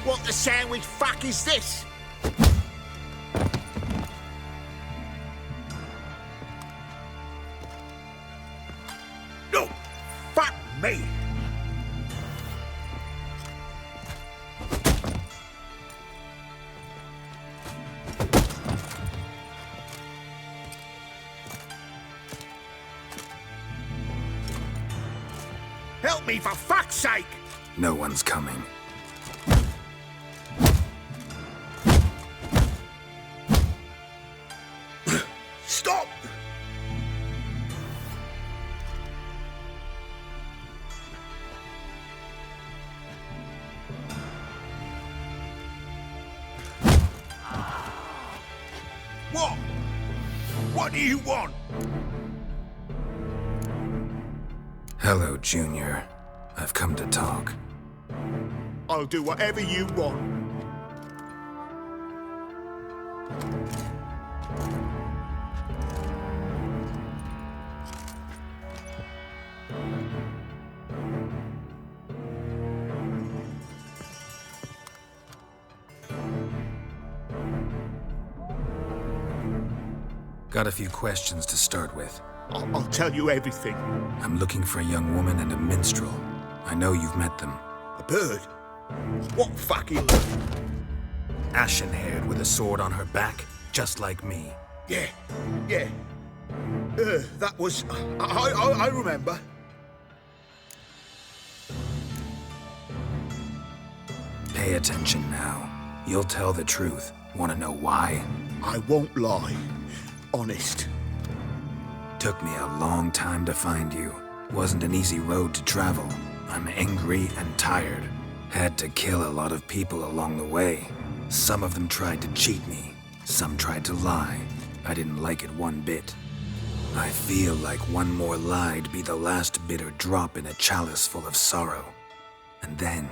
What the sandwich fuck is this? me. Help me, for fuck's sake! No one's coming. Stop! What? What do you want? Hello, Junior. I've come to talk. I'll do whatever you want. Got a few questions to start with. I'll tell you everything. I'm looking for a young woman and a minstrel. I know you've met them. A bird? What fucking... Ashen-haired with a sword on her back, just like me. Yeah. That was... I remember. Pay attention now. You'll tell the truth. Want to know why? I won't lie. Honest. Took me a long time to find you. Wasn't an easy road to travel. I'm angry and tired. Had to kill a lot of people along the way. Some of them tried to cheat me. Some tried to lie. I didn't like it one bit. I feel like one more lie'd be the last bitter drop in a chalice full of sorrow. And then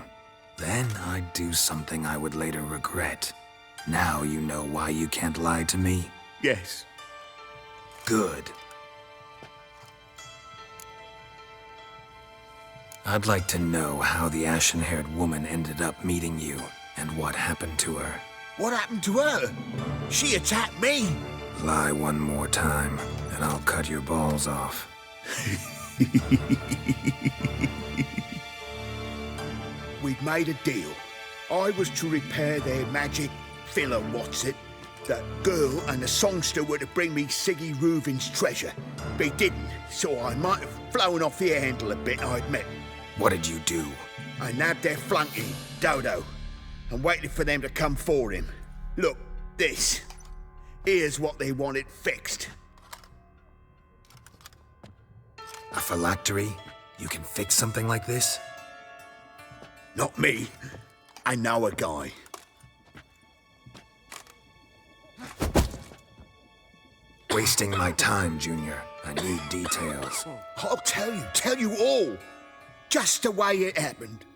I'd do something I would later regret. Now you know why you can't lie to me? Yes. Good. I'd like to know how the ashen-haired woman ended up meeting you, and what happened to her. What happened to her? She attacked me! Lie one more time, and I'll cut your balls off. We'd made a deal. I was to repair their magic filler, what's it? That girl and the songster were to bring me Siggy Reuven's treasure. They didn't, so I might have flown off the handle a bit, I admit. What did you do? I nabbed their flunky, Dodo, and waited for them to come for him. Look, this. Here's what they wanted fixed. A phylactery? You can fix something like this? Not me. I know a guy. Wasting my time, Junior. I need details. I'll tell you all. Just the way it happened.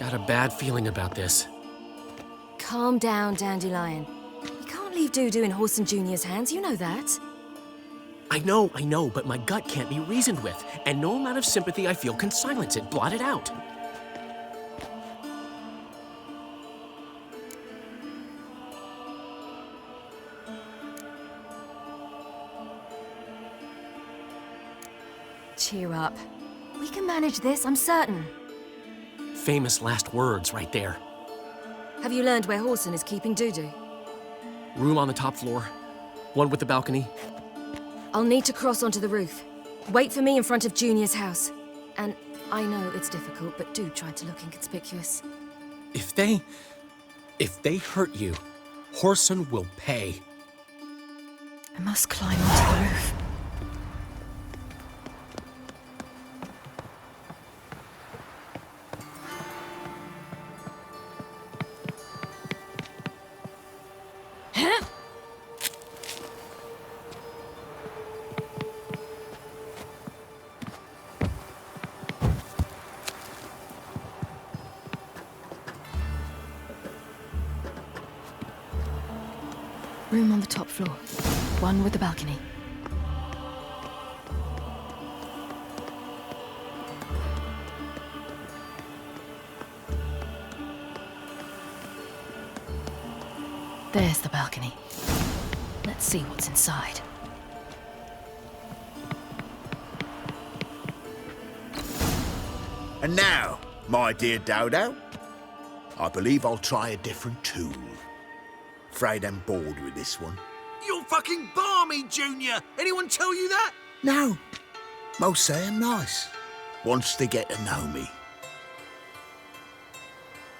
Got a bad feeling about this. Calm down, Dandelion. You can't leave Dudu in Horson Jr.'s hands, you know that. I know, but my gut can't be reasoned with, and no amount of sympathy I feel can silence it, blot it out. Cheer up. We can manage this, I'm certain. Famous last words right there. Have you learned where Horson is keeping Dudu? Room on the top floor. One with the balcony. I'll need to cross onto the roof. Wait for me in front of Junior's house. And I know it's difficult, but do try to look inconspicuous. If they hurt you, Horson will pay. I must climb onto the roof. Room on the top floor. One with the balcony. There's the balcony. Let's see what's inside. And now, my dear Dodo, I believe I'll try a different tool. Afraid I'm bored with this one. You're fucking balmy, Junior! Anyone tell you that? No. Most say I'm nice. Once they get to know me.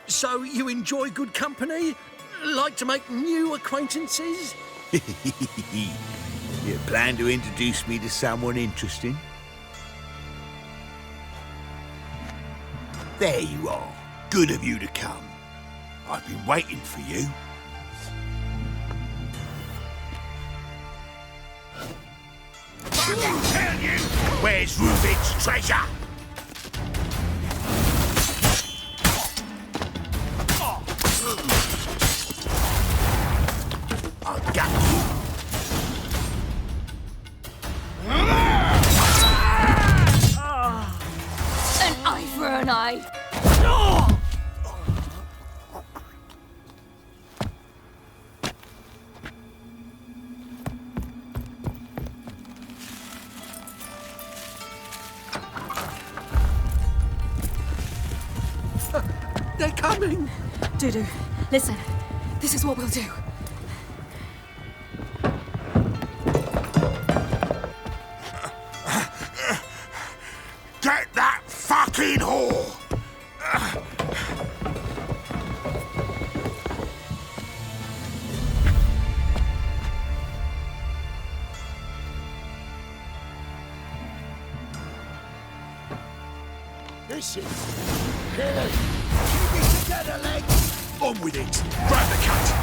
So you enjoy good company? Like to make new acquaintances? You plan to introduce me to someone interesting? There you are. Good of you to come. I've been waiting for you. Fucking tell you! Where's Rubik's treasure? I got you. An eye for an eye. They're coming! Dudu, listen. This is what we'll do. Get that fucking whore! Listen, Kelly, keep it together, leg. On with it. Grab the cat.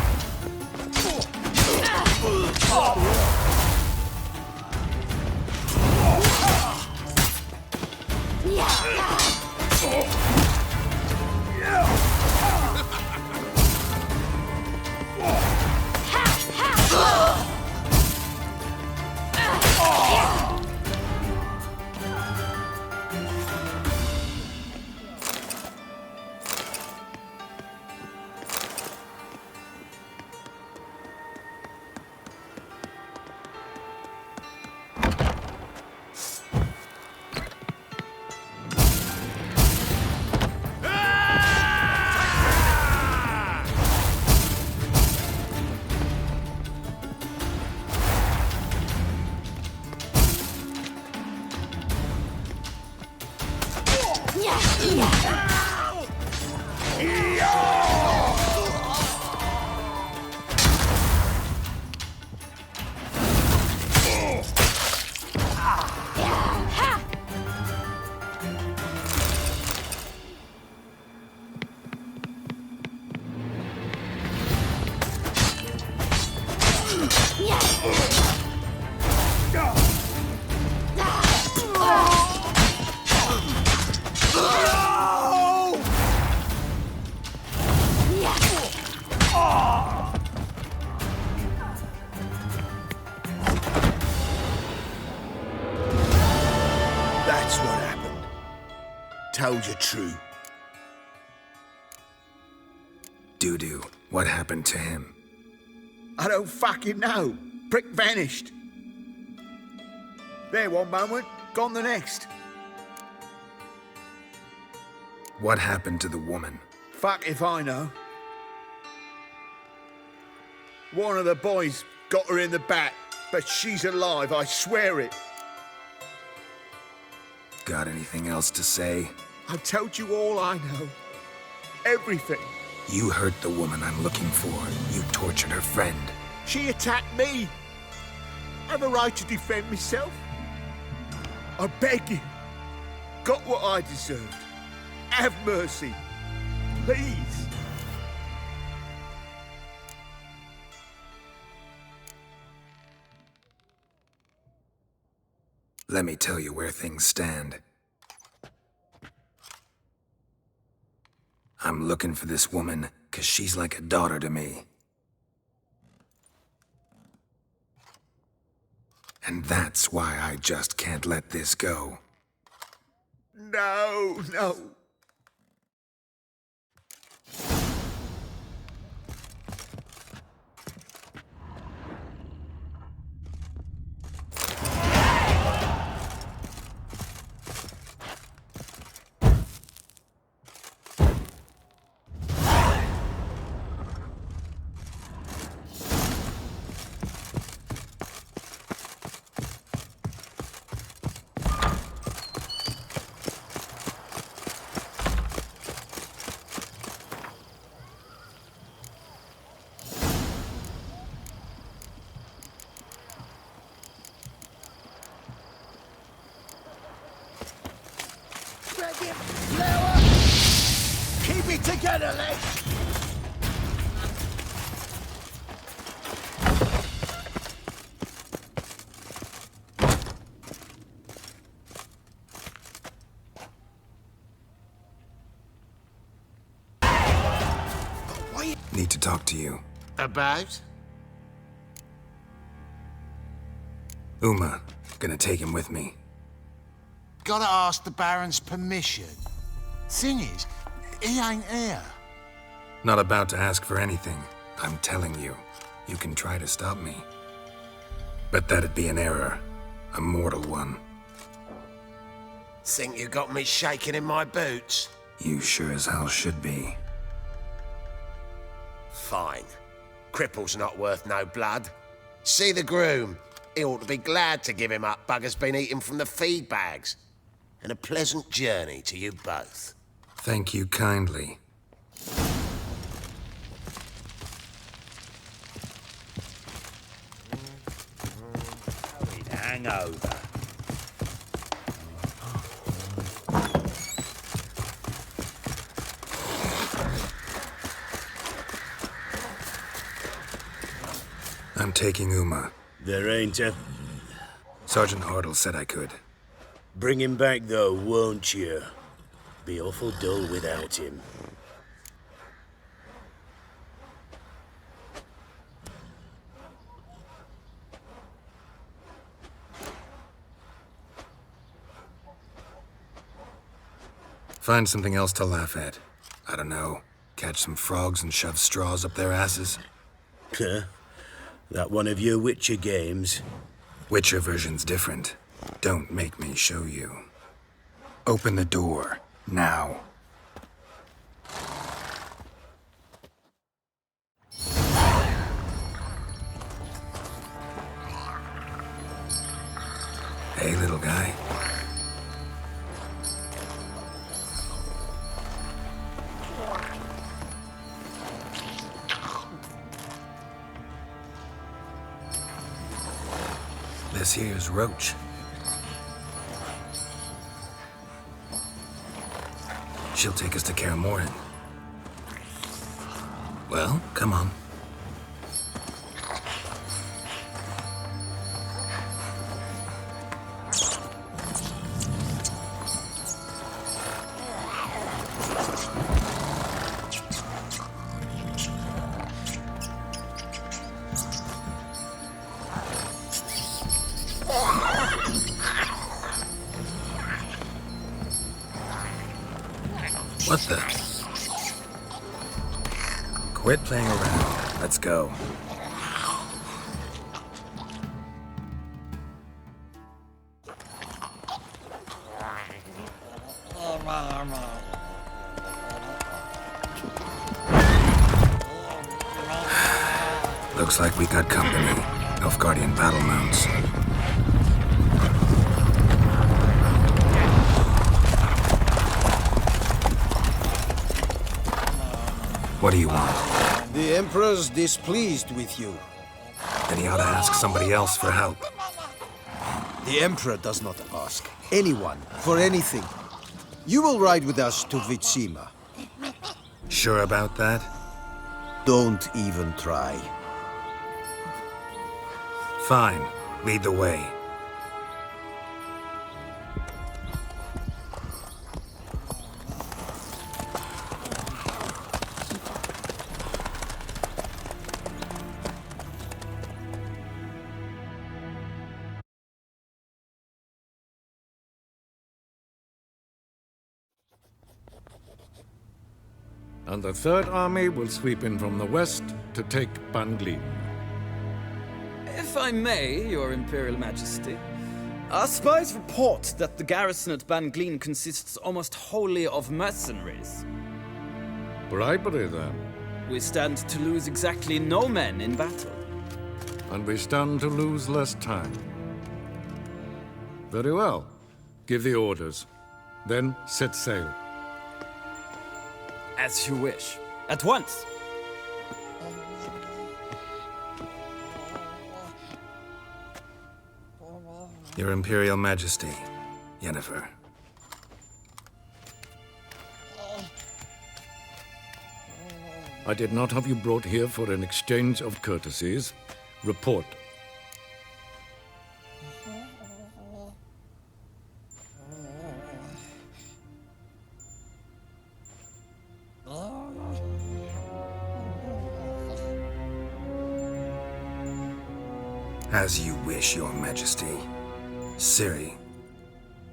That's what happened. Told you true. Dudu, what happened to him? I don't fucking know. Prick vanished. There one moment, gone the next. What happened to the woman? Fuck if I know. One of the boys got her in the back, but she's alive, I swear it. Got anything else to say? I've told you all I know. Everything. You hurt the woman I'm looking for. You tortured her friend. She attacked me. I have a right to defend myself. I beg you. Got what I deserved. Have mercy. Please. Let me tell you where things stand. I'm looking for this woman, 'cause she's like a daughter to me. And that's why I just can't let this go. No, no. Together, let's... Need to talk to you. About? Uma. Gonna take him with me. Gotta ask the Baron's permission. Thing is, he ain't here. Not about to ask for anything. I'm telling you. You can try to stop me. But that'd be an error. A mortal one. Think you got me shaking in my boots? You sure as hell should be. Fine. Cripple's not worth no blood. See the groom. He ought to be glad to give him up. Bugger's been eating from the feed bags. And a pleasant journey to you both. Thank you kindly. Hangover. I'm taking Uma. There ain't a... Sergeant Hartle said I could. Bring him back, though, won't you? Be awful dull without him. Find something else to laugh at. I don't know. Catch some frogs and shove straws up their asses. Huh? That one of your Witcher games? Witcher version's different. Don't make me show you. Open the door. Now. Hey, little guy. This here's Roach. She'll take us to Kaer Morhen. Well, come on. What the? Quit playing around. Let's go. Looks like we got company. Nilfgaardian battle mounts. What do you want? The Emperor's displeased with you. Then he ought to ask somebody else for help. The Emperor does not ask anyone for anything. You will ride with us to Vitsima. Sure about that? Don't even try. Fine. Lead the way. And the Third Army will sweep in from the west to take Banglin. If I may, Your Imperial Majesty, our spies report that the garrison at Banglin consists almost wholly of mercenaries. Bribery, then. We stand to lose exactly no men in battle. And we stand to lose less time. Very well. Give the orders. Then set sail. As you wish. At once. Your Imperial Majesty, Yennefer. I did not have you brought here for an exchange of courtesies. Report. As you wish, Your Majesty. Ciri,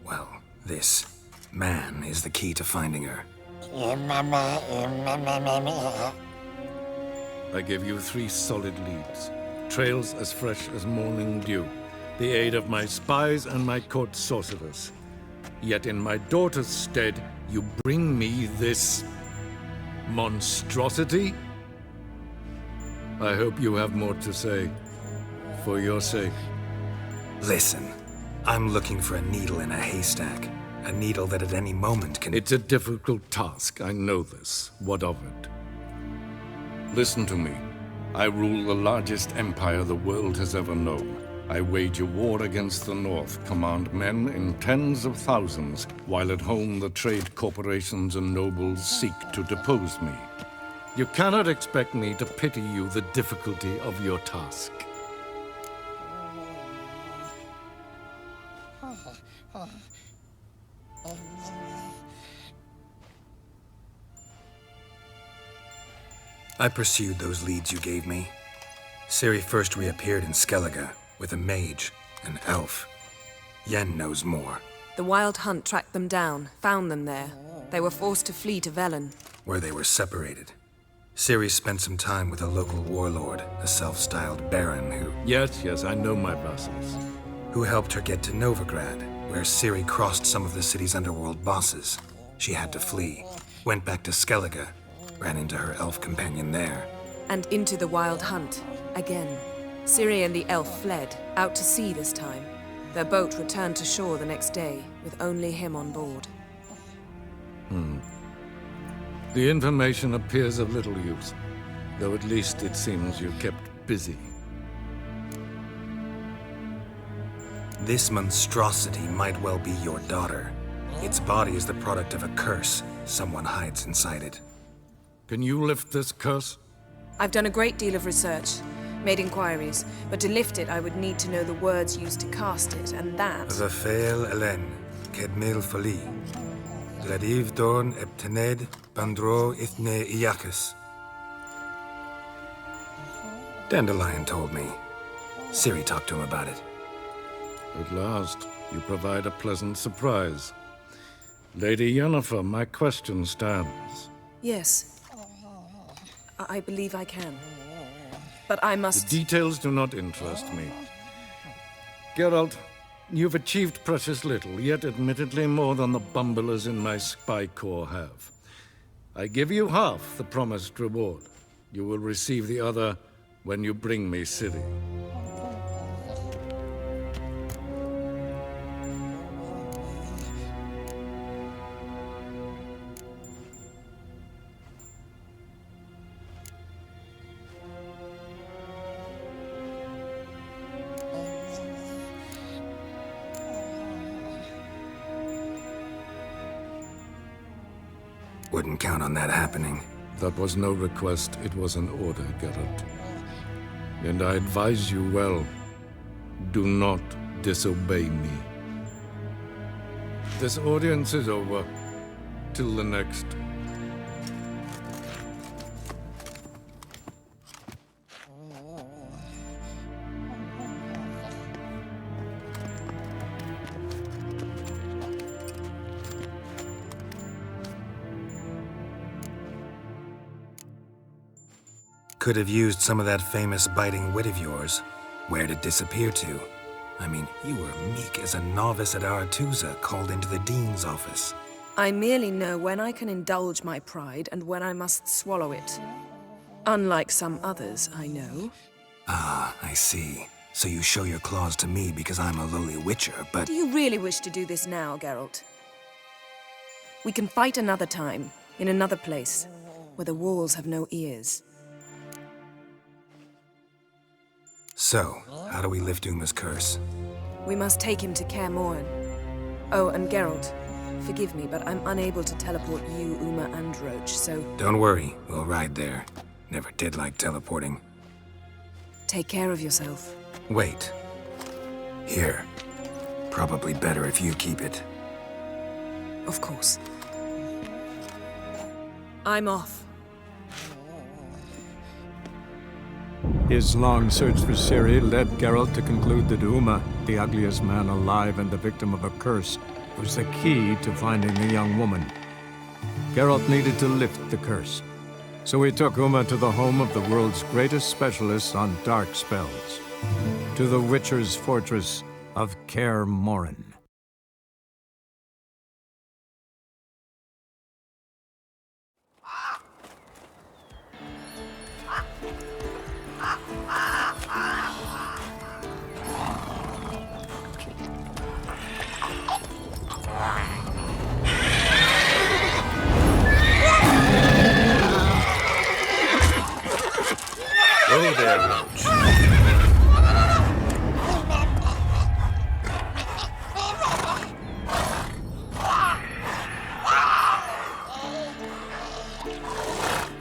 well, this man is the key to finding her. I give you 3 solid leads. Trails as fresh as morning dew. The aid of my spies and my court sorcerers. Yet in my daughter's stead, you bring me this monstrosity? I hope you have more to say. For your sake. Listen, I'm looking for a needle in a haystack. A needle that at any moment can... It's a difficult task, I know this. What of it? Listen to me. I rule the largest empire the world has ever known. I wage a war against the North, command men in tens of thousands, while at home the trade corporations and nobles seek to depose me. You cannot expect me to pity you the difficulty of your task. I pursued those leads you gave me. Ciri first reappeared in Skellige with a mage, an elf. Yen knows more. The Wild Hunt tracked them down, found them there. They were forced to flee to Velen. Where they were separated. Ciri spent some time with a local warlord, a self-styled baron who... Yes, I know my vassals. Who helped her get to Novigrad, where Ciri crossed some of the city's underworld bosses. She had to flee, went back to Skellige, ran into her elf companion there. And into the Wild Hunt, again. Ciri and the elf fled, out to sea this time. Their boat returned to shore the next day, with only him on board. The information appears of little use, though at least it seems you kept busy. This monstrosity might well be your daughter. Its body is the product of a curse. Someone hides inside it. Can you lift this curse? I've done a great deal of research, made inquiries, but to lift it I would need to know the words used to cast it, and that... Zafael Elen, Kedmil Fali. Gladiv Dorn Eptened Bandro Ithne Iakis. Dandelion told me. Ciri talked to him about it. At last, you provide a pleasant surprise. Lady Yennefer, my question stands. Yes. I believe I can. But I must... The details do not interest me. Geralt, you've achieved precious little, yet admittedly more than the bumblers in my spy corps have. I give you half the promised reward. You will receive the other when you bring me Ciri. Wouldn't count on that happening. That was no request, it was an order, Geralt. And I advise you well, do not disobey me. This audience is over. Till the next. Could have used some of that famous biting wit of yours. Where'd it disappear to? I mean, you were meek as a novice at Aretuza called into the Dean's office. I merely know when I can indulge my pride and when I must swallow it. Unlike some others, I know. Ah, I see. So you show your claws to me because I'm a lowly witcher, but... Do you really wish to do this now, Geralt? We can fight another time, in another place, where the walls have no ears. So, how do we lift Uma's curse? We must take him to Kaer Morhen. Oh, and Geralt, Forgive me, but I'm unable to teleport you, Uma, and Roach, so... Don't worry, we'll ride there. Never did like teleporting. Take care of yourself. Wait. Here. Probably better if you keep it. Of course. I'm off. His long search for Ciri led Geralt to conclude that Uma, the ugliest man alive and the victim of a curse, was the key to finding the young woman. Geralt needed to lift the curse, so he took Uma to the home of the world's greatest specialists on dark spells, to the Witcher's fortress of Kaer Morhen. Go there, Roach.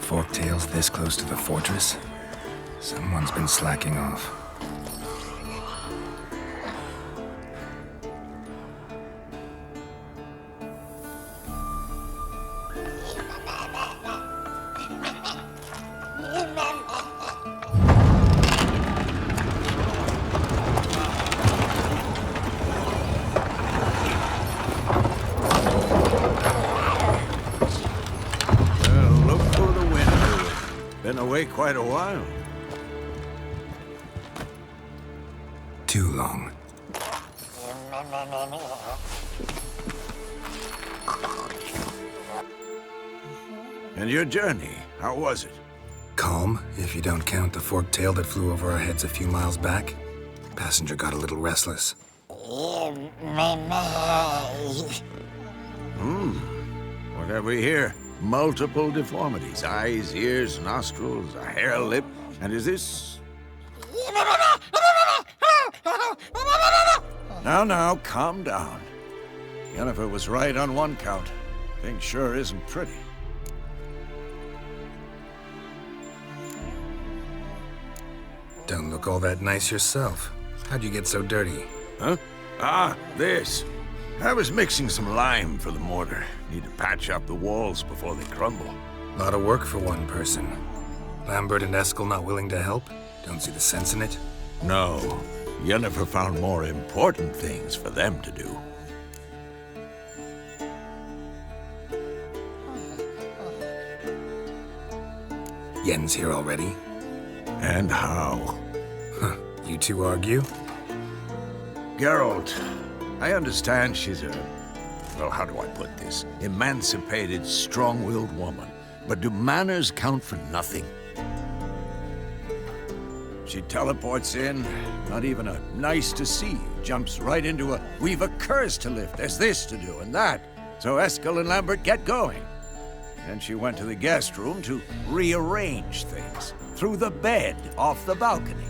Forktails this close to the fortress? Someone's been slacking off. Quite a while. Too long. And your journey, how was it? Calm, if you don't count the forktail that flew over our heads a few miles back. Passenger got a little restless. What have we here? Multiple deformities. Eyes, ears, nostrils, a hair lip. And is this... Now, calm down. Yennefer was right on one count. Thing sure isn't pretty. Don't look all that nice yourself. How'd you get so dirty? Huh? Ah, this. I was mixing some lime for the mortar. Need to patch up the walls before they crumble. Lot of work for one person. Lambert and Eskel not willing to help? Don't see the sense in it? No. Yennefer found more important things for them to do. Yen's here already? And how? Huh. You two argue? Geralt, I understand she's a... well, how do I put this? Emancipated, strong-willed woman. But do manners count for nothing? She teleports in, not even a nice to see you, jumps right into a, we've a curse to lift, there's this to do and that. So Eskel and Lambert get going. And she went to the guest room to rearrange things. Through the bed, off the balcony.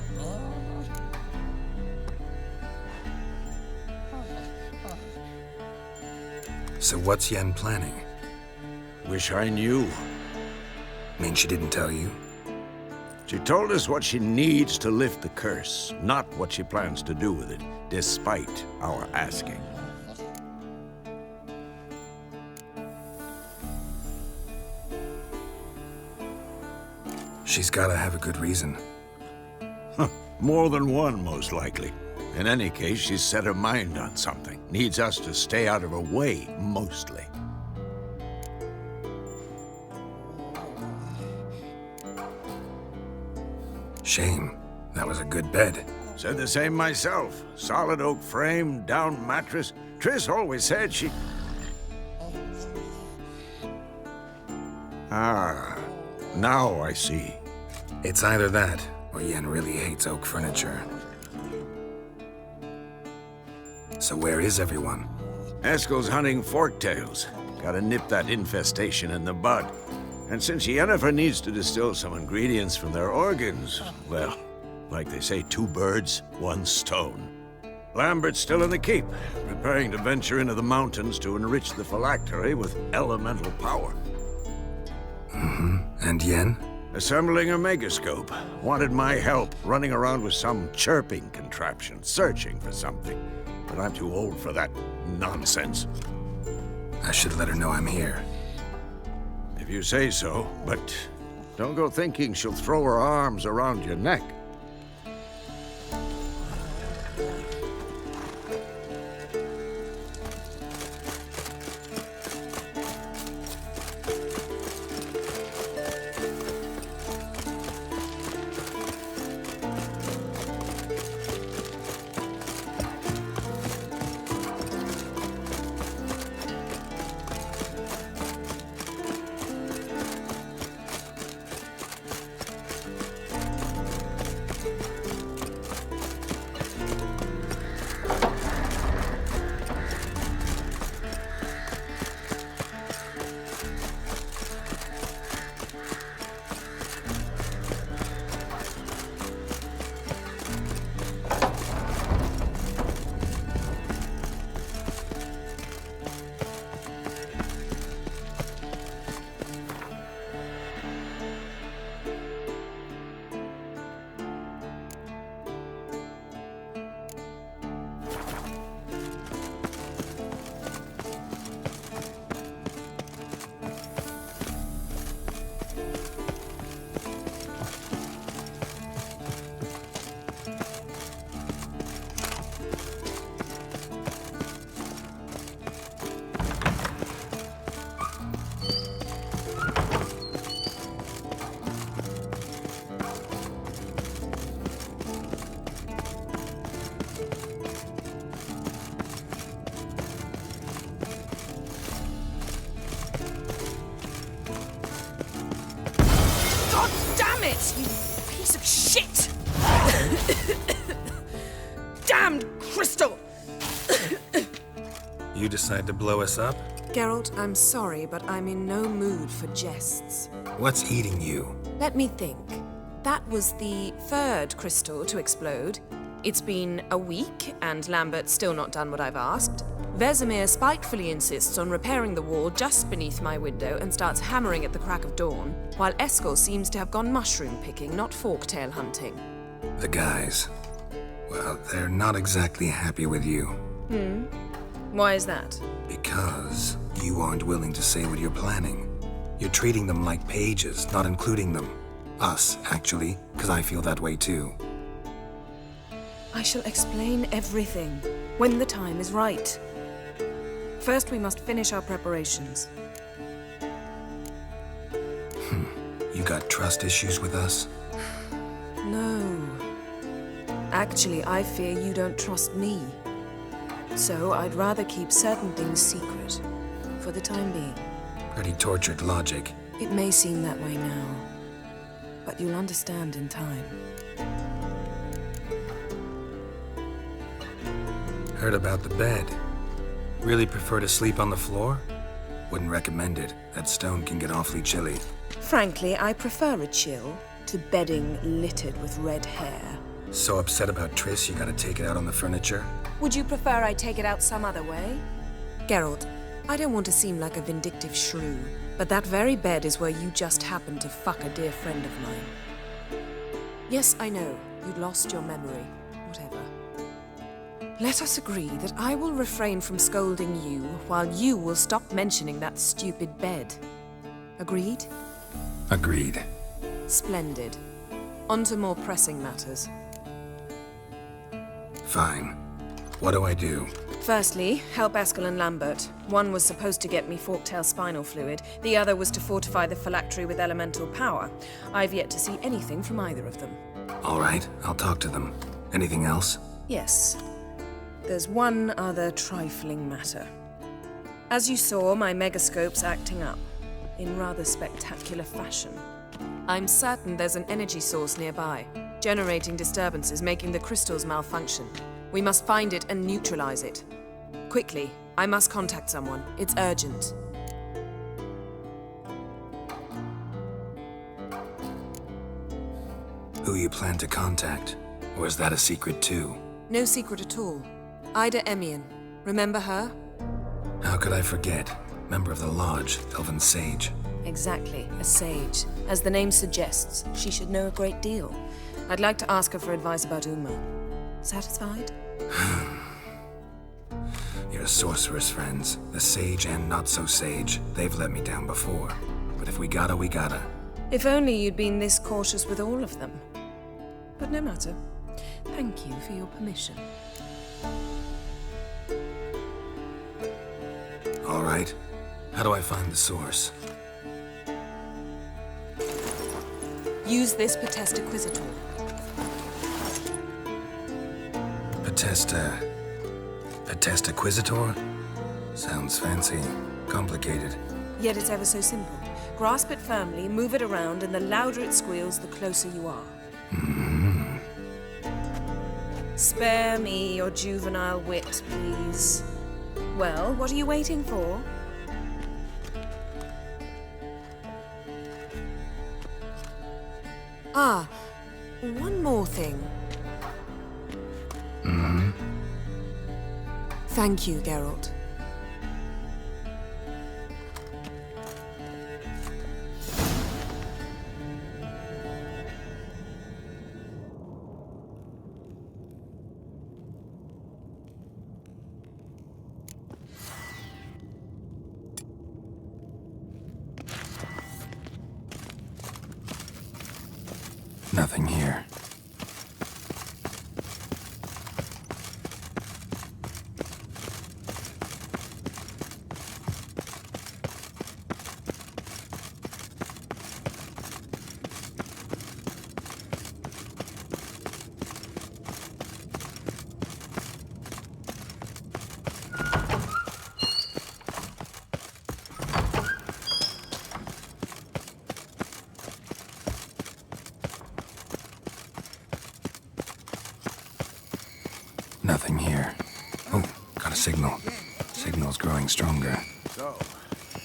So what's Yen planning? Wish I knew. Mean she didn't tell you? She told us what she needs to lift the curse, not what she plans to do with it, despite our asking. She's gotta have a good reason. More than one, most likely. In any case, she's set her mind on something. Needs us to stay out of her way, mostly. Shame. That was a good bed. Said the same myself. Solid oak frame, down mattress. Triss always said she... Ah, now I see. It's either that, or Yen really hates oak furniture. So where is everyone? Eskel's hunting forktails. Gotta nip that infestation in the bud. And since Yennefer needs to distill some ingredients from their organs, well, like they say, 2 birds, 1 stone. Lambert's still in the keep, preparing to venture into the mountains to enrich the phylactery with elemental power. And Yen? Assembling a megascope. Wanted my help running around with some chirping contraption, searching for something. But I'm too old for that nonsense. I should let her know I'm here. If you say so, but don't go thinking she'll throw her arms around your neck. You piece of shit! Damned crystal! You decide to blow us up? Geralt, I'm sorry, but I'm in no mood for jests. What's eating you? Let me think. That was the third crystal to explode. It's been a week, and Lambert's still not done what I've asked. Vesemir spitefully insists on repairing the wall just beneath my window and starts hammering at the crack of dawn, while Eskel seems to have gone mushroom picking, not forktail hunting. The guys. Well, they're not exactly happy with you. Why is that? Because you aren't willing to say what you're planning. You're treating them like pages, not including them. Us, actually, because I feel that way too. I shall explain everything when the time is right. First, we must finish our preparations. You got trust issues with us? No. Actually, I fear you don't trust me. So I'd rather keep certain things secret, for the time being. Pretty tortured logic. It may seem that way now, but you'll understand in time. Heard about the bed. Really prefer to sleep on the floor? Wouldn't recommend it. That stone can get awfully chilly. Frankly, I prefer a chill to bedding littered with red hair. So upset about Triss, you gotta take it out on the furniture? Would you prefer I take it out some other way? Geralt, I don't want to seem like a vindictive shrew, but that very bed is where you just happened to fuck a dear friend of mine. Yes, I know, you'd lost your memory. Whatever. Let us agree that I will refrain from scolding you while you will stop mentioning that stupid bed. Agreed? Agreed. Splendid. On to more pressing matters. Fine. What do I do? Firstly, help Eskel and Lambert. One was supposed to get me forktail spinal fluid, the other was to fortify the phylactery with elemental power. I've yet to see anything from either of them. All right, I'll talk to them. Anything else? Yes. There's one other trifling matter. As you saw, my megascope's acting up, in rather spectacular fashion. I'm certain there's an energy source nearby, generating disturbances, making the crystals malfunction. We must find it and neutralize it. Quickly, I must contact someone. It's urgent. Who you plan to contact? Or is that a secret too? No secret at all. Ida Emian. Remember her? How could I forget? Member of the Lodge, Elven Sage. Exactly, a sage. As the name suggests, she should know a great deal. I'd like to ask her for advice about Uma. Satisfied? Your sorceress friends, the sage and not-so-sage, they've let me down before. But if we gotta, we gotta. If only you'd been this cautious with all of them. But no matter. Thank you for your permission. All right. How do I find the source? Use this Potestaquizitor. Potestaquizitor? Sounds fancy. Complicated. Yet it's ever so simple. Grasp it firmly, move it around, and the louder it squeals, the closer you are. Mm-hmm. Spare me your juvenile wit, please. Well, what are you waiting for? Ah, one more thing. Mm-hmm. Thank you, Geralt. Nothing here. Nothing here. Oh, got a signal. Signal's growing stronger. So,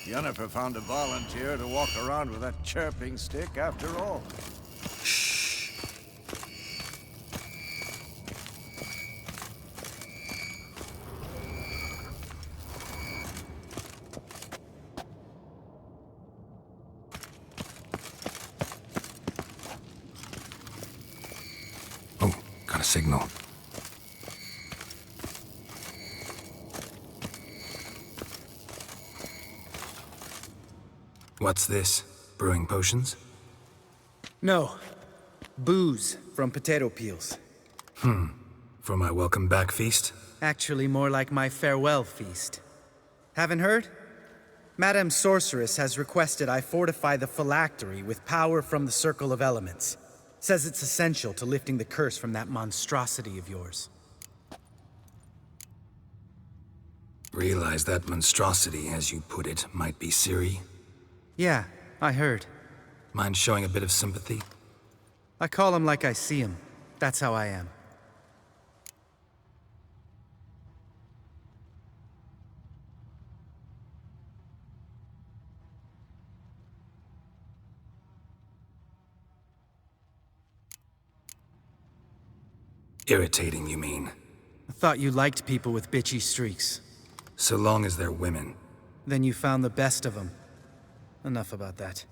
Yennefer found a volunteer to walk around with that chirping stick after all. Oh, got a signal. What's this? Brewing potions? No. Booze from potato peels. For my welcome back feast? Actually, more like my farewell feast. Haven't heard? Madame Sorceress has requested I fortify the phylactery with power from the Circle of Elements. Says it's essential to lifting the curse from that monstrosity of yours. Realize that monstrosity, as you put it, might be Ciri? Yeah, I heard. Mind showing a bit of sympathy? I call him like I see him. That's how I am. Irritating, you mean? I thought you liked people with bitchy streaks. So long as they're women. Then you found the best of them. Enough about that.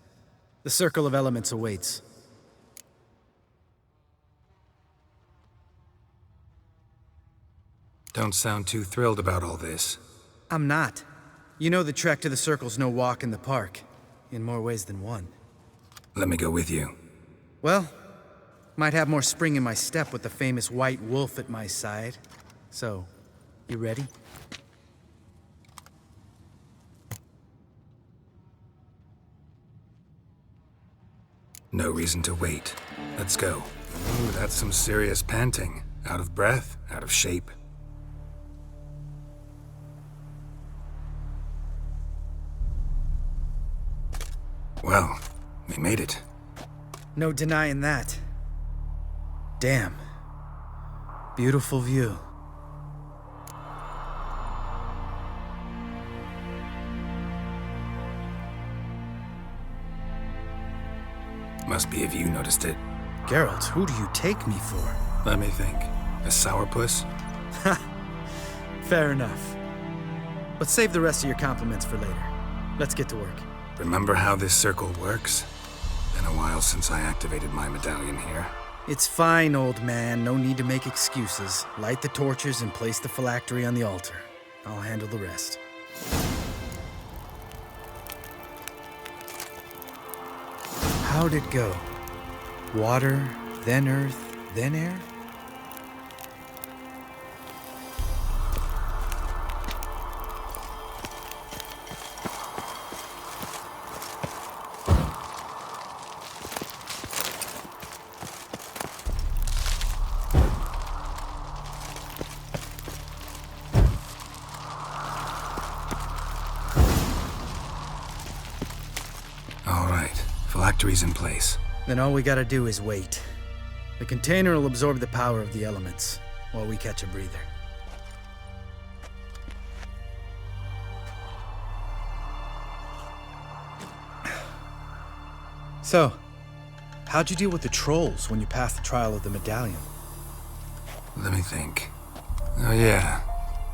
The Circle of Elements awaits. Don't sound too thrilled about all this. I'm not. You know the trek to the Circle's no walk in the park. In more ways than one. Let me go with you. Well, might have more spring in my step with the famous white wolf at my side. So, you ready? No reason to wait. Let's go. Ooh, that's some serious panting. Out of breath, out of shape. Well, we made it. No denying that. Damn. Beautiful view. Must be if you noticed it. Geralt, who do you take me for? Let me think. A sourpuss? Fair enough. But save the rest of your compliments for later. Let's get to work. Remember how this circle works? Been a while since I activated my medallion here. It's fine, old man. No need to make excuses. Light the torches and place the phylactery on the altar. I'll handle the rest. How'd it go? Water, then earth, then air? Phylactery's in place. Then all we gotta do is wait. The container will absorb the power of the elements, while we catch a breather. So, how'd you deal with the trolls when you passed the trial of the medallion? Let me think. Oh yeah,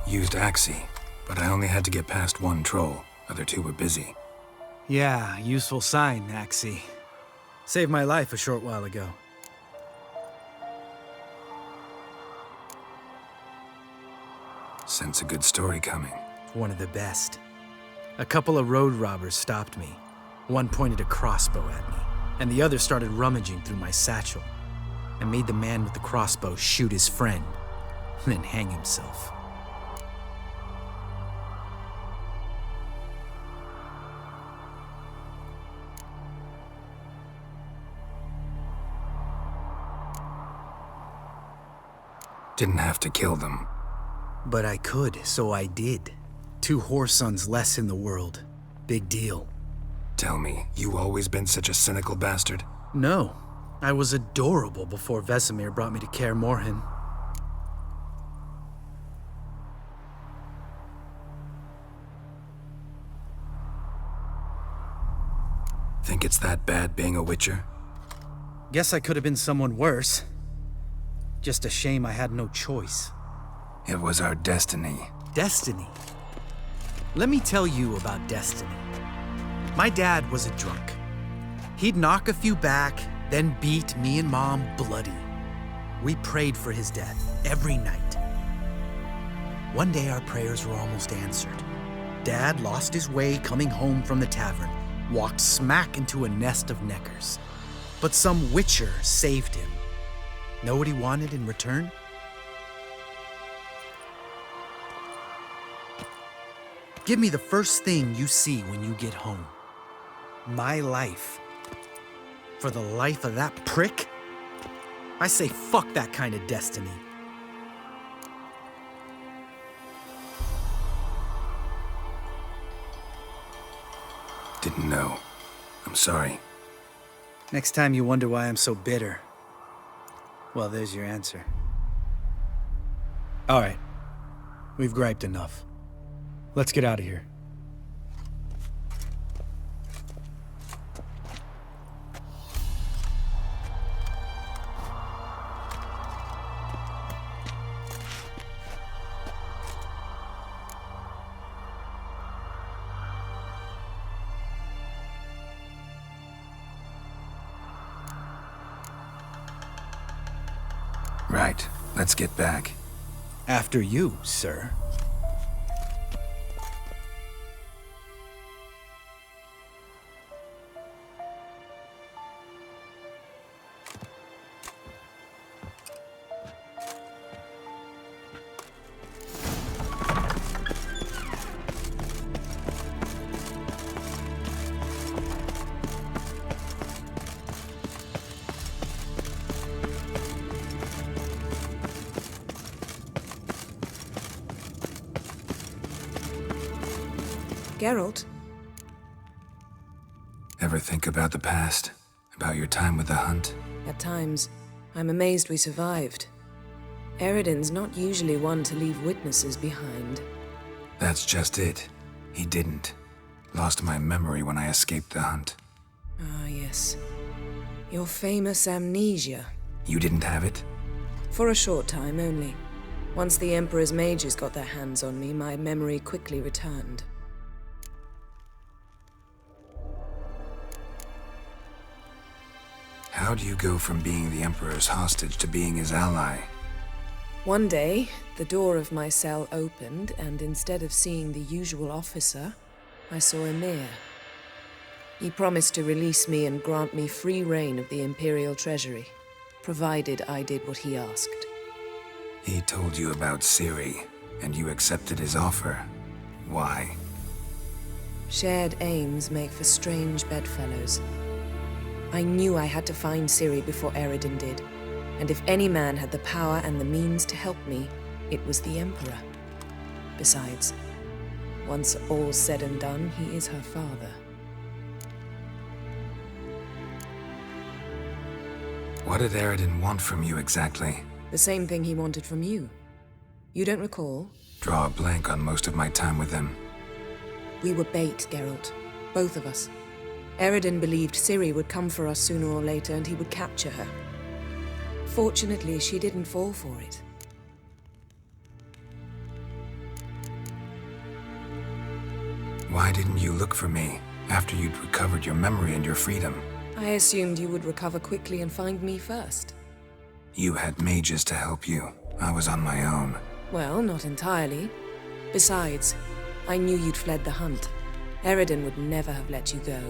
used Axie, but I only had to get past one troll. Other two were busy. Yeah, useful sign, Axie. Saved my life a short while ago. Sense a good story coming. One of the best. A couple of road robbers stopped me. One pointed a crossbow at me, and the other started rummaging through my satchel. I made the man with the crossbow shoot his friend, then hang himself. Didn't have to kill them. But I could, so I did. 2 whoresons less in the world. Big deal. Tell me, you always been such a cynical bastard? No. I was adorable before Vesemir brought me to Kaer Morhen. Think it's that bad being a Witcher? Guess I could have been someone worse. Just a shame I had no choice. It was our destiny. Destiny? Let me tell you about destiny. My dad was a drunk. He'd knock a few back, then beat me and Mom bloody. We prayed for his death every night. One day our prayers were almost answered. Dad lost his way coming home from the tavern, walked smack into a nest of neckers. But some Witcher saved him. Know what he wanted in return? Give me the first thing you see when you get home. My life. For the life of that prick? I say fuck that kind of destiny. Didn't know. I'm sorry. Next time you wonder why I'm so bitter, well, there's your answer. All right. We've griped enough. Let's get out of here. Right. Let's get back. After you, sir. Geralt? Ever think about the past? About your time with the hunt? At times, I'm amazed we survived. Eridan's not usually one to leave witnesses behind. That's just it. He didn't. Lost my memory when I escaped the hunt. Ah, yes. Your famous amnesia. You didn't have it? For a short time only. Once the Emperor's mages got their hands on me, my memory quickly returned. How do you go from being the Emperor's hostage to being his ally? One day, the door of my cell opened, and instead of seeing the usual officer, I saw Emir. He promised to release me and grant me free reign of the Imperial Treasury, provided I did what he asked. He told you about Ciri, and you accepted his offer. Why? Shared aims make for strange bedfellows. I knew I had to find Ciri before Eredin did, and if any man had the power and the means to help me, it was the Emperor. Besides, once all's said and done, he is her father. What did Eredin want from you exactly? The same thing he wanted from you. You don't recall? Draw a blank on most of my time with him. We were bait, Geralt. Both of us. Eredin believed Ciri would come for us sooner or later and he would capture her. Fortunately, she didn't fall for it. Why didn't you look for me after you'd recovered your memory and your freedom? I assumed you would recover quickly and find me first. You had mages to help you. I was on my own. Well, not entirely. Besides, I knew you'd fled the hunt. Eredin would never have let you go.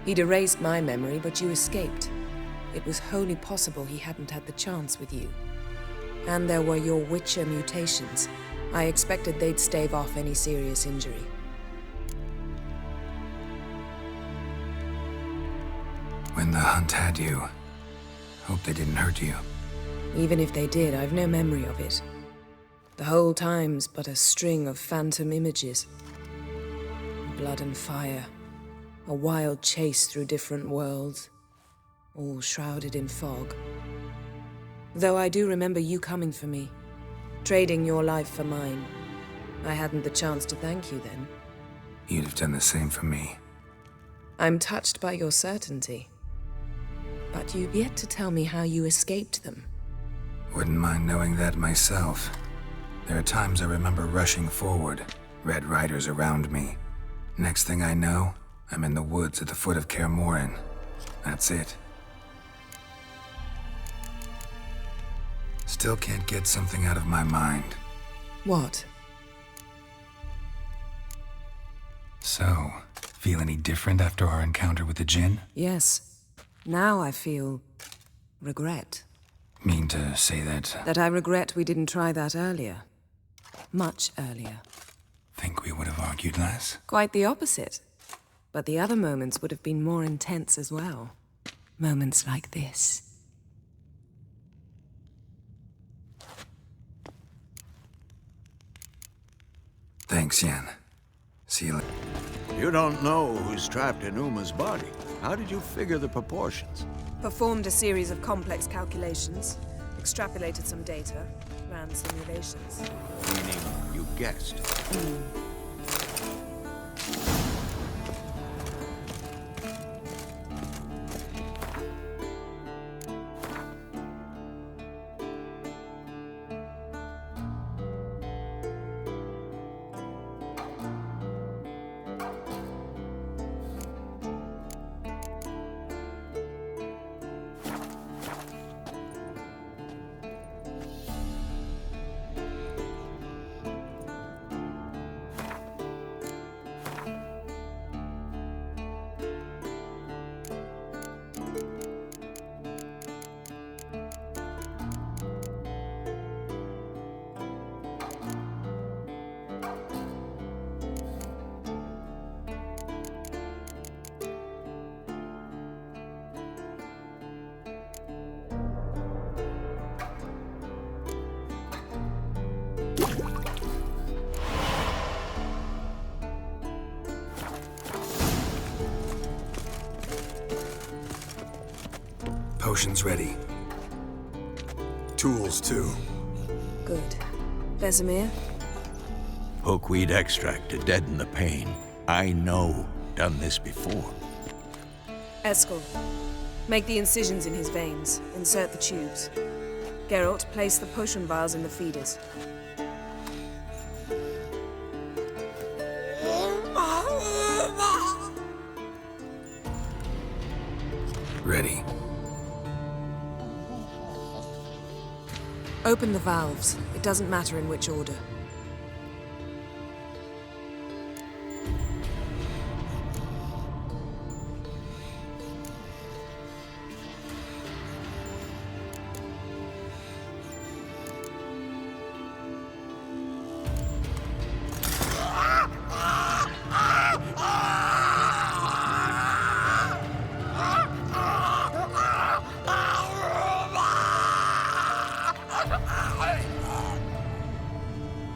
He'd erased my memory, but you escaped. It was wholly possible he hadn't had the chance with you. And there were your Witcher mutations. I expected they'd stave off any serious injury. When the hunt had you, hope they didn't hurt you. Even if they did, I've no memory of it. The whole time's but a string of phantom images. Blood and fire. A wild chase through different worlds. All shrouded in fog. Though I do remember you coming for me. Trading your life for mine. I hadn't the chance to thank you then. You'd have done the same for me. I'm touched by your certainty. But you've yet to tell me how you escaped them. Wouldn't mind knowing that myself. There are times I remember rushing forward, Red Riders around me. Next thing I know, I'm in the woods at the foot of Kaer Morhen. That's it. Still can't get something out of my mind. What? So, feel any different after our encounter with the Djinn? Yes. Now I feel regret. Mean to say that... That I regret we didn't try that earlier. Much earlier. Think we would have argued less? Quite the opposite. But the other moments would have been more intense as well. Moments like this. Thanks, Yen. See you later. You don't know who's trapped in Uma's body. How did you figure the proportions? Performed a series of complex calculations, extrapolated some data, ran simulations. Meaning you guessed. Potions ready. Tools, too. Good. Vesemir? Hookweed extract to deaden the pain. I know. Done this before. Eskel. Make the incisions in his veins. Insert the tubes. Geralt, place the potion vials in the feeders. Ready. Open the valves. It doesn't matter in which order.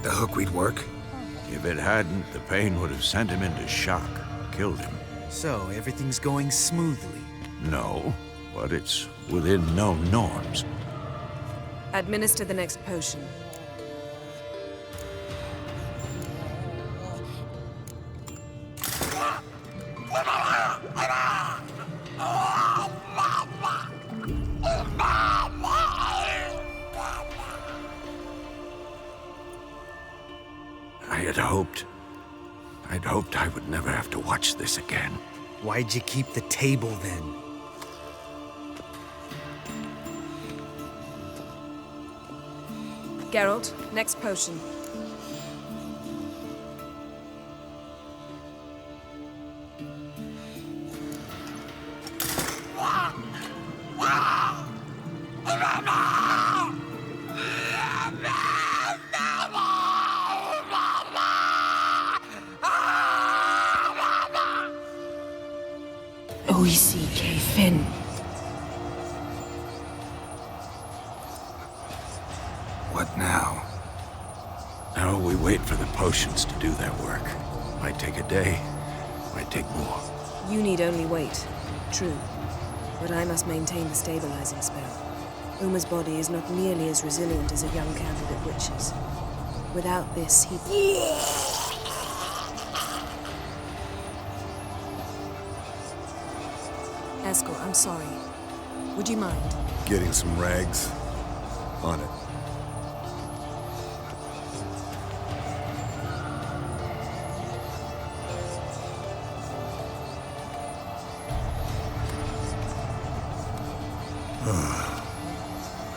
The hook we'd work? If it hadn't, the pain would have sent him into shock, killed him. So, everything's going smoothly? No, but it's within known norms. Administer the next potion. I'd hoped I would never have to watch this again. Why'd you keep the table then? Geralt, next potion. Finn. What now? Now we wait for the potions to do their work. Might take a day, might take more. You need only wait. True. But I must maintain the stabilizing spell. Uma's body is not nearly as resilient as a young candidate witch's. Without this, he... Eskel, I'm sorry. Would you mind? Getting some rags? On it.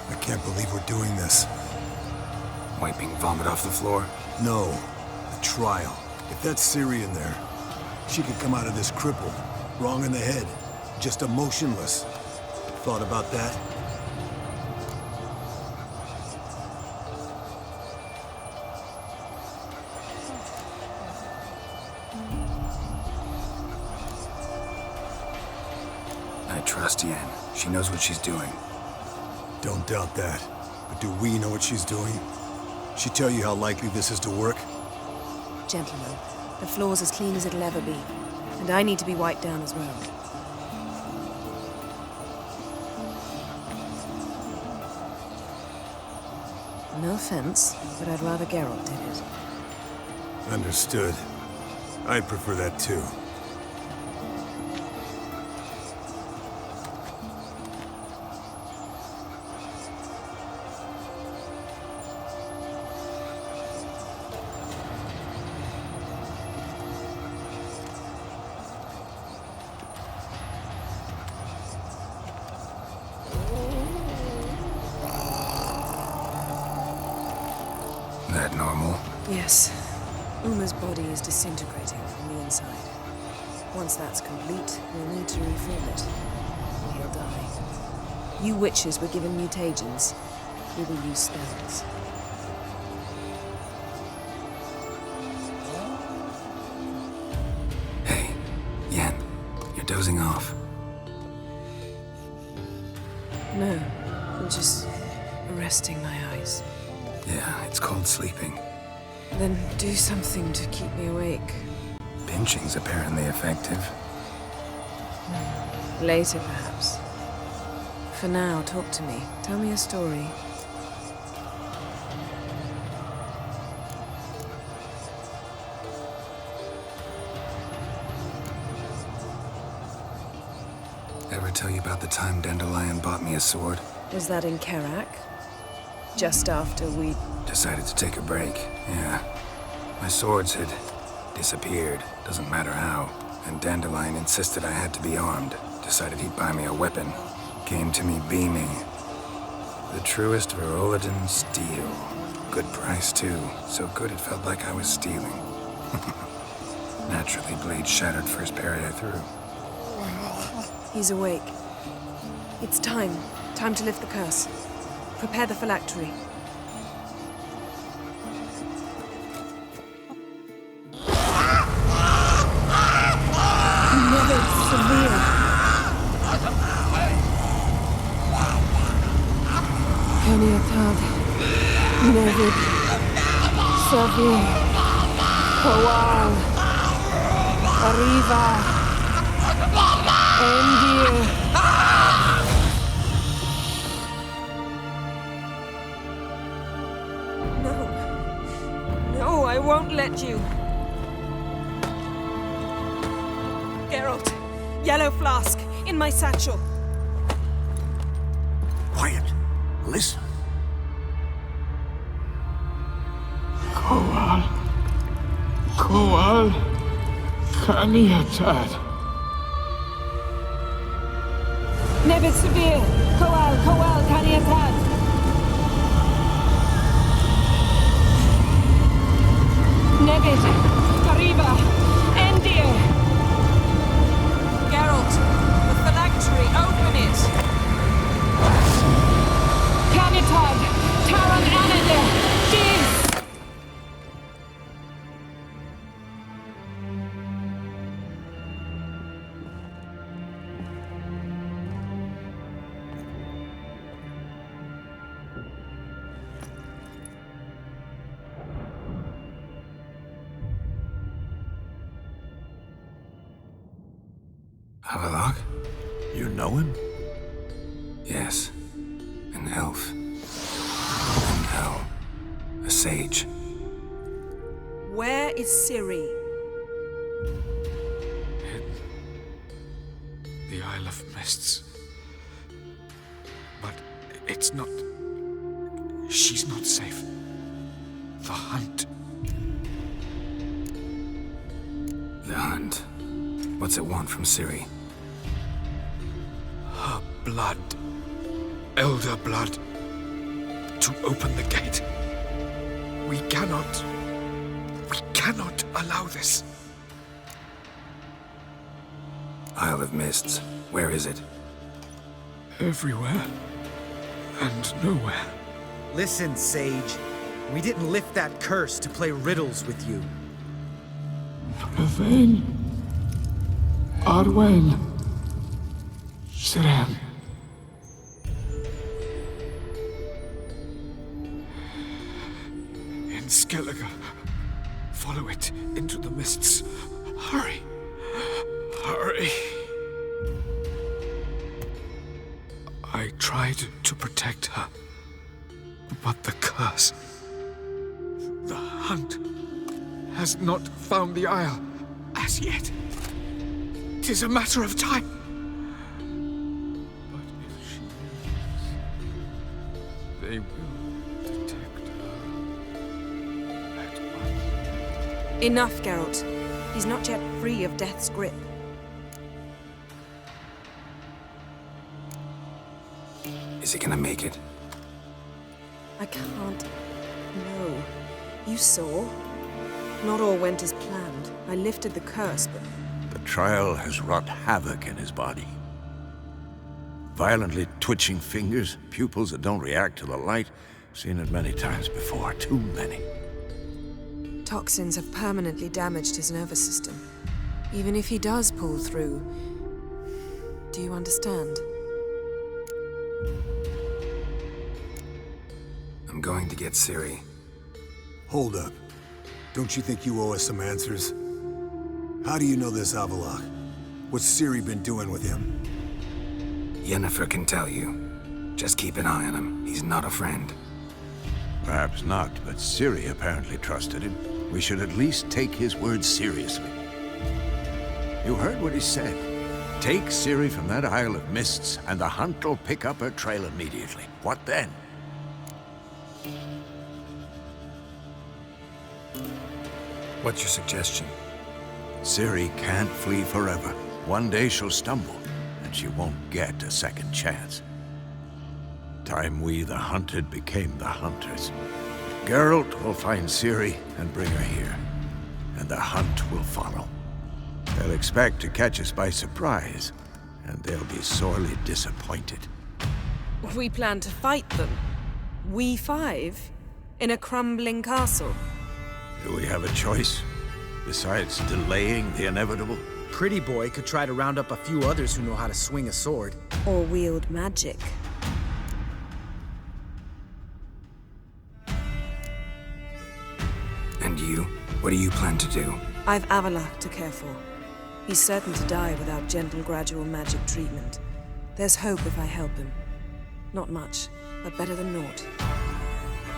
I can't believe we're doing this. Wiping vomit off the floor? No. The trial. If that's Syrian there, she could come out of this crippled, wrong in the head, just emotionless. Thought about that? I trust Yen. She knows what she's doing. Don't doubt that. But do we know what she's doing? She tell you how likely this is to work? Gentlemen, the floor's as clean as it'll ever be. And I need to be wiped down as well. No offense, but I'd rather Geralt did it. Understood. I'd prefer that too. That normal? Yes. Uma's body is disintegrating from the inside. Once that's complete, we'll need to reform it. Or he'll die. You witches were given mutagens. We will use spells. Hey, Yen, you're dozing off. No, I'm just resting my eyes. Yeah, it's called sleeping. Then do something to keep me awake. Pinching's apparently effective. Later, perhaps. For now, talk to me. Tell me a story. Ever tell you about the time Dandelion bought me a sword? Was that in Karak? Just after we... Decided to take a break, yeah. My swords had disappeared, doesn't matter how. And Dandelion insisted I had to be armed. Decided he'd buy me a weapon. Came to me beaming. The truest Verolidan steel. Good price, too. So good it felt like I was stealing. Naturally, blade shattered first parry I threw. He's awake. It's time. Time to lift the curse. Prepare the phylactery. Never severe. Kaniatad. Nevid. Severe. Kowal. Arriva. Endir. No, I won't let you. Geralt, yellow flask, in my satchel. Quiet. Listen. Kowal. Kowal. Kaniatad. Nevid severe. Kowal, Kaniatad. Nevid. Arriba. Endir. Geralt, the phylactery, open it. Kaniatad. Taran Anadir. Dis. Havelock? You know him? Yes. An elf. An elf. A sage. Where is Ciri? In the Isle of Mists. But it's not... She's not safe. The hunt. The hunt. What's it want from Ciri? Her blood. Elder blood. To open the gate. We cannot allow this. Isle of Mists. Where is it? Everywhere. And nowhere. Listen, Sage. We didn't lift that curse to play riddles with you. Yvain. Arwen. Siren. In Skellige. Follow it into the mists. Hurry. Hurry. I tried to protect her. But the curse. The hunt has not found the Isle as yet. 'Tis a matter of time. But if she lives, they will detect her at once. Enough, Geralt. He's not yet free of death's grip. Is he gonna make it? I can't. No. You saw. Not all went as planned. I lifted the curse, but... The trial has wrought havoc in his body. Violently twitching fingers, pupils that don't react to the light. Seen it many times before, too many. Toxins have permanently damaged his nervous system. Even if he does pull through... Do you understand? I'm going to get Ciri. Hold up. Don't you think you owe us some answers? How do you know this Havelock? What's Ciri been doing with him? Yennefer can tell you. Just keep an eye on him. He's not a friend. Perhaps not, but Ciri apparently trusted him. We should at least take his words seriously. You heard what he said. Take Ciri from that Isle of Mists, and the hunt will pick up her trail immediately. What then? What's your suggestion? Ciri can't flee forever. One day she'll stumble, and she won't get a second chance. Time we, the hunted, became the hunters. Geralt will find Ciri and bring her here, and the hunt will follow. They'll expect to catch us by surprise, and they'll be sorely disappointed. We plan to fight them. We five? In a crumbling castle? Do we have a choice? Besides delaying the inevitable? Pretty Boy could try to round up a few others who know how to swing a sword. Or wield magic. And you? What do you plan to do? I've Avallac'h to care for. He's certain to die without gentle, gradual magic treatment. There's hope if I help him. Not much, but better than naught.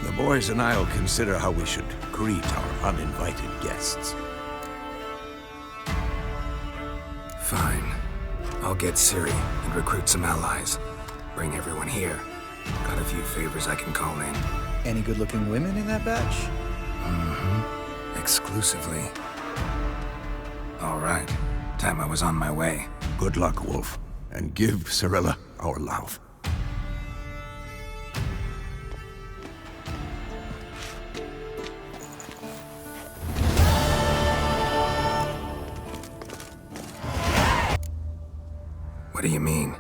The boys and I'll consider how we should greet our uninvited guests. Fine. I'll get Ciri and recruit some allies. Bring everyone here. Got a few favors I can call in. Any good-looking women in that batch? Mm-hmm. Exclusively. All right. Time I was on my way. Good luck, Wolf. And give Cirilla our love. What do you mean?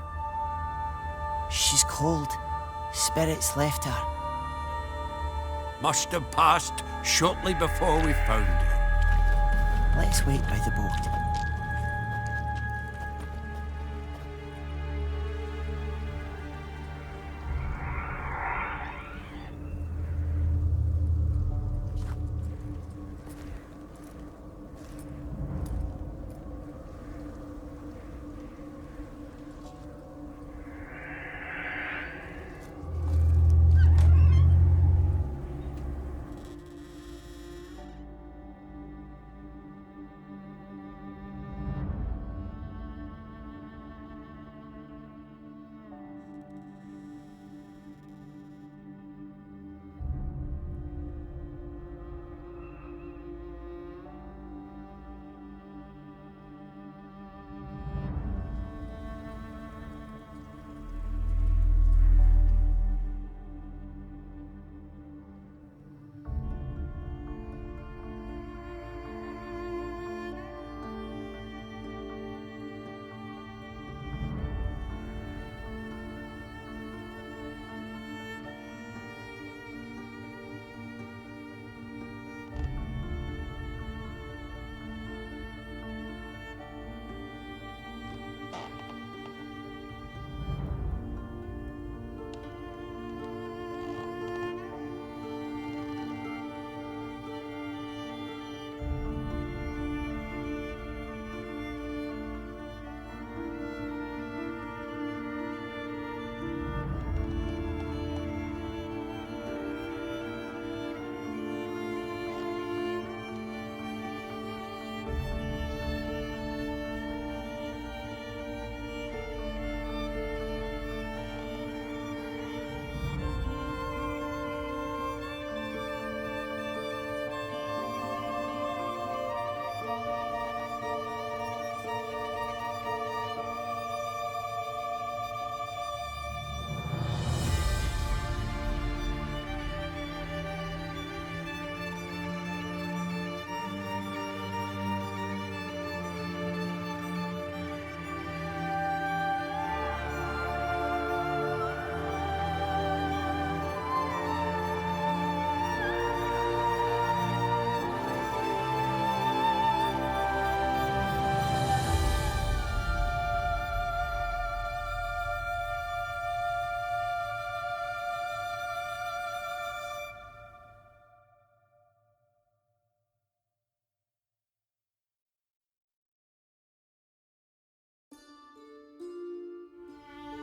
She's cold. Spirits left her. Must have passed shortly before we found her. Let's wait by the boat.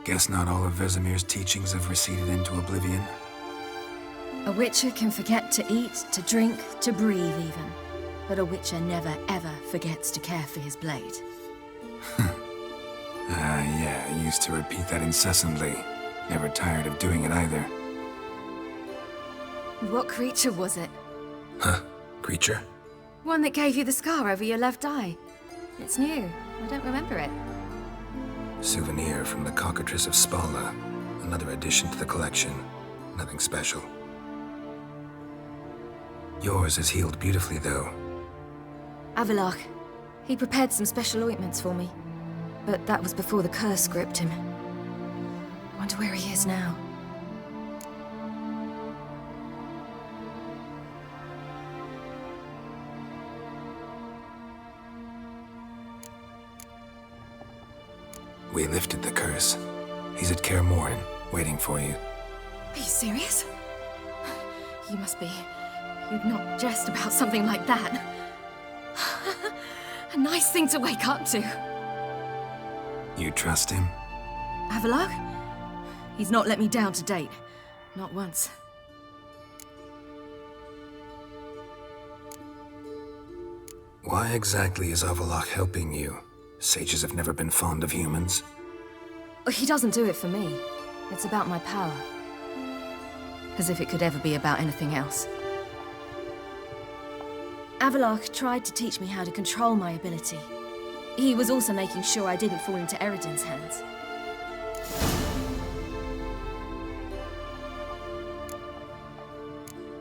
Guess not all of Vesemir's teachings have receded into oblivion. A witcher can forget to eat, to drink, to breathe even. But a witcher never ever forgets to care for his blade. Yeah, I used to repeat that incessantly. Never tired of doing it either. What creature was it? Huh? Creature? One that gave you the scar over your left eye. It's new. I don't remember it. Souvenir from the cockatrice of Spala. Another addition to the collection. Nothing special. Yours is healed beautifully, though. Avallac'h. He prepared some special ointments for me. But that was before the curse gripped him. Wonder where he is now. We lifted the curse. He's at Kaer Morhen, waiting for you. Are you serious? You must be. You'd not jest about something like that. A nice thing to wake up to. You trust him? Avallac'h? He's not let me down to date. Not once. Why exactly is Avallac'h helping you? Sages have never been fond of humans. He doesn't do it for me. It's about my power. As if it could ever be about anything else. Avallac'h tried to teach me how to control my ability. He was also making sure I didn't fall into Eredin's hands.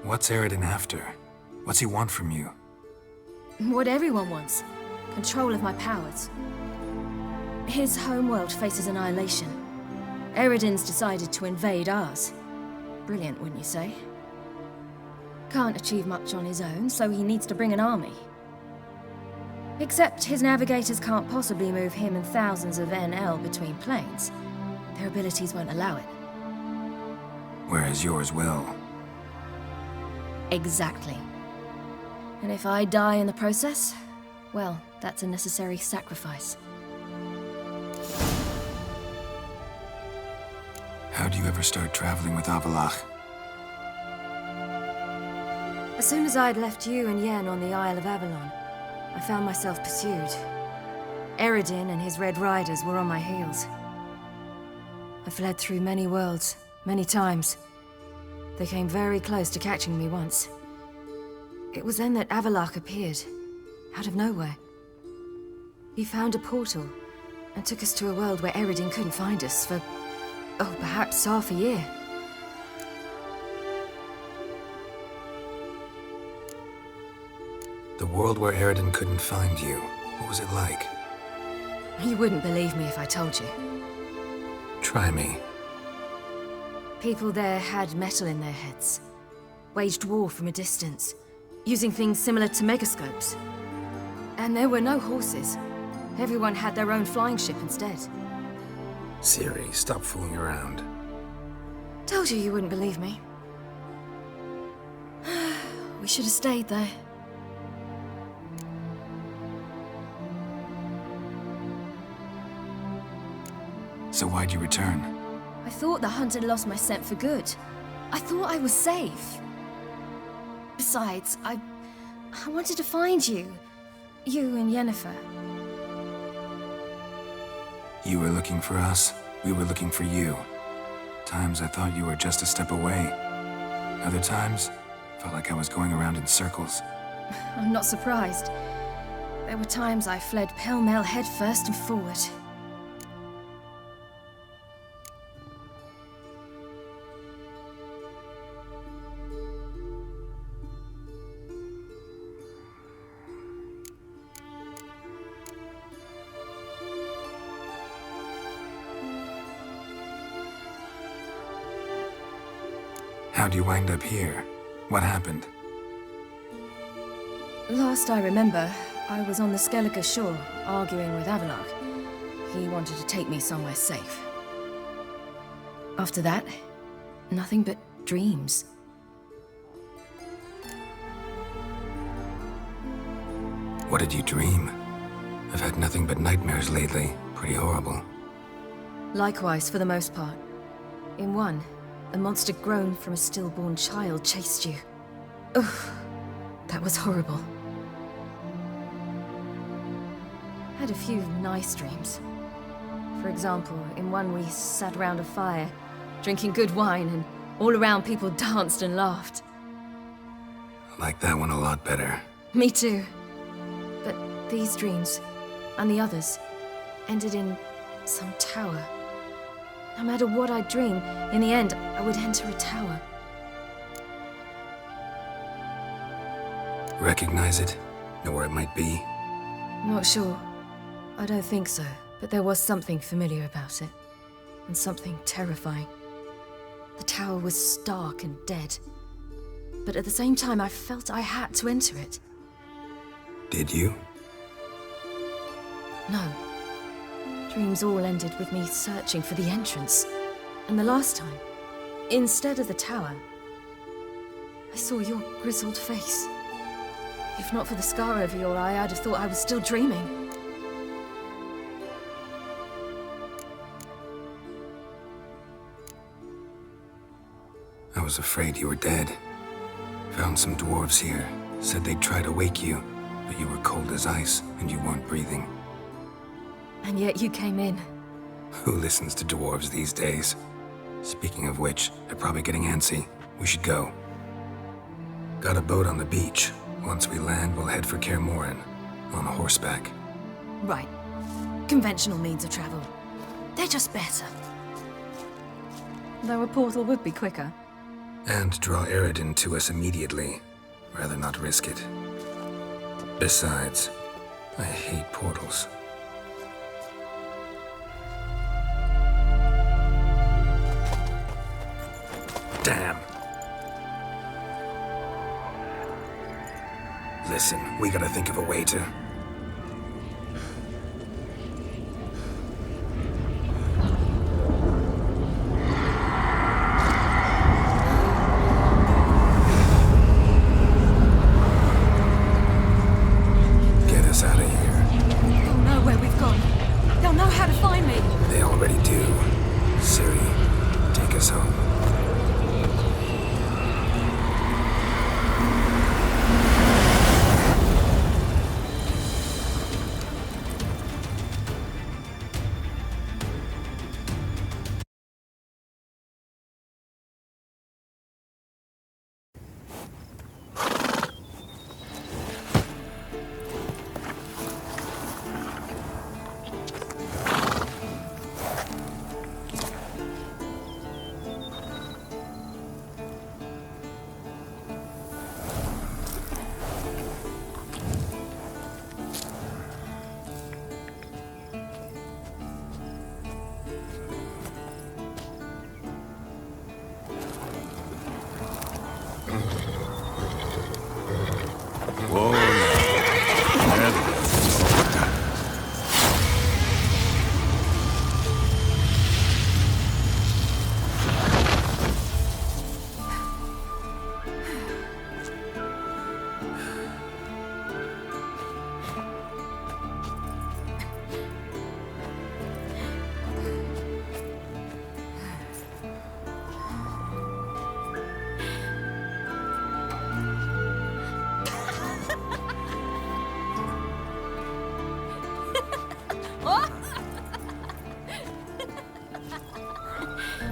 What's Eredin after? What's he want from you? What everyone wants. Control of my powers. His homeworld faces annihilation. Eredin's decided to invade ours. Brilliant, wouldn't you say? Can't achieve much on his own, so he needs to bring an army. Except his navigators can't possibly move him and thousands of NL between planes. Their abilities won't allow it. Whereas yours will. Exactly. And if I die in the process, well, that's a necessary sacrifice. How'd you ever start traveling with Avallac'h? As soon as I'd left you and Yen on the Isle of Avalon, I found myself pursued. Eredin and his Red Riders were on my heels. I fled through many worlds, many times. They came very close to catching me once. It was then that Avallac'h appeared, out of nowhere. He found a portal and took us to a world where Eredin couldn't find us for, oh, perhaps half a year. The world where Eredin couldn't find you. What was it like? You wouldn't believe me if I told you. Try me. People there had metal in their heads. Waged war from a distance, using things similar to megascopes. And there were no horses. Everyone had their own flying ship instead. Ciri, stop fooling around. Told you wouldn't believe me. We should have stayed there. So why'd you return? I thought the hunt had lost my scent for good. I thought I was safe. Besides, I wanted to find you. You and Yennefer. You were looking for us, we were looking for you. Times I thought you were just a step away. Other times, felt like I was going around in circles. I'm not surprised. There were times I fled pell-mell headfirst and forward. How'd you wind up here? What happened? Last I remember, I was on the Skellige shore, arguing with Avallac'h. He wanted to take me somewhere safe. After that, nothing but dreams. What did you dream? I've had nothing but nightmares lately. Pretty horrible. Likewise, for the most part. In one, a monster grown from a stillborn child chased you. Ugh, that was horrible. Had a few nice dreams. For example, in one we sat around a fire, drinking good wine, and all around people danced and laughed. I like that one a lot better. Me too. But these dreams, and the others, ended in some tower. No matter what I dream, in the end, I would enter a tower. Recognize it? Know where it might be? Not sure. I don't think so, but there was something familiar about it. And something terrifying. The tower was stark and dead. But at the same time, I felt I had to enter it. Did you? No. Dreams all ended with me searching for the entrance. And the last time, instead of the tower, I saw your grizzled face. If not for the scar over your eye, I'd have thought I was still dreaming. I was afraid you were dead. Found some dwarves here. Said they'd try to wake you, but you were cold as ice and you weren't breathing. And yet you came in. Who listens to dwarves these days? Speaking of which, they're probably getting antsy. We should go. Got a boat on the beach. Once we land, we'll head for Kaer Morhen, on horseback. Right. Conventional means of travel. They're just better. Though a portal would be quicker. And draw Eredin to us immediately. Rather not risk it. Besides, I hate portals. Damn. Listen, we gotta think of a way to... get us out of here. They'll know where we've gone. They'll know how to find me. They already do. Ciri, take us home.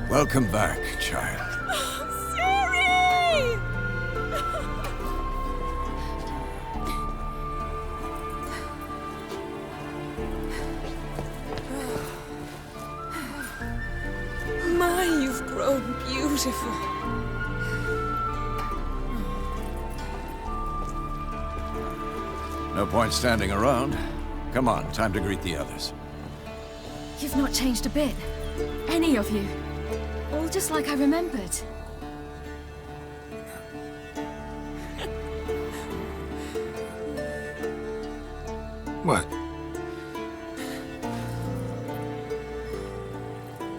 Welcome back, child. Ciri! My, you've grown beautiful. No point standing around. Come on, time to greet the others. You've not changed a bit. Any of you. All just like I remembered. What?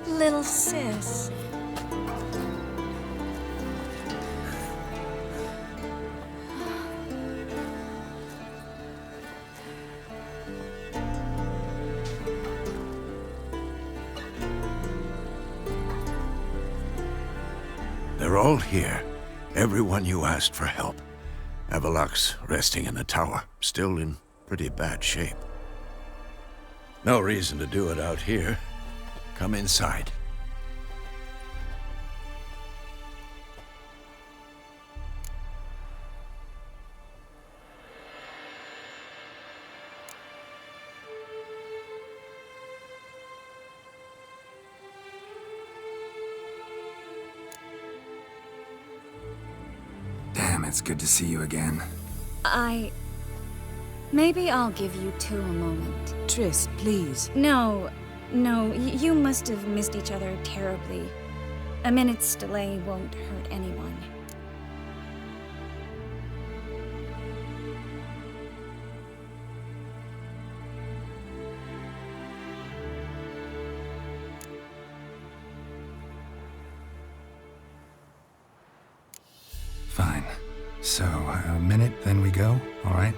Little sis. They're all here. Everyone you asked for help. Avalok's resting in the tower, still in pretty bad shape. No reason to do it out here. Come inside. Damn, it's good to see you again. Maybe I'll give you two a moment. Triss, please. No, you must have missed each other terribly. A minute's delay won't hurt anyone. Fine. So, a minute, then we go, all right?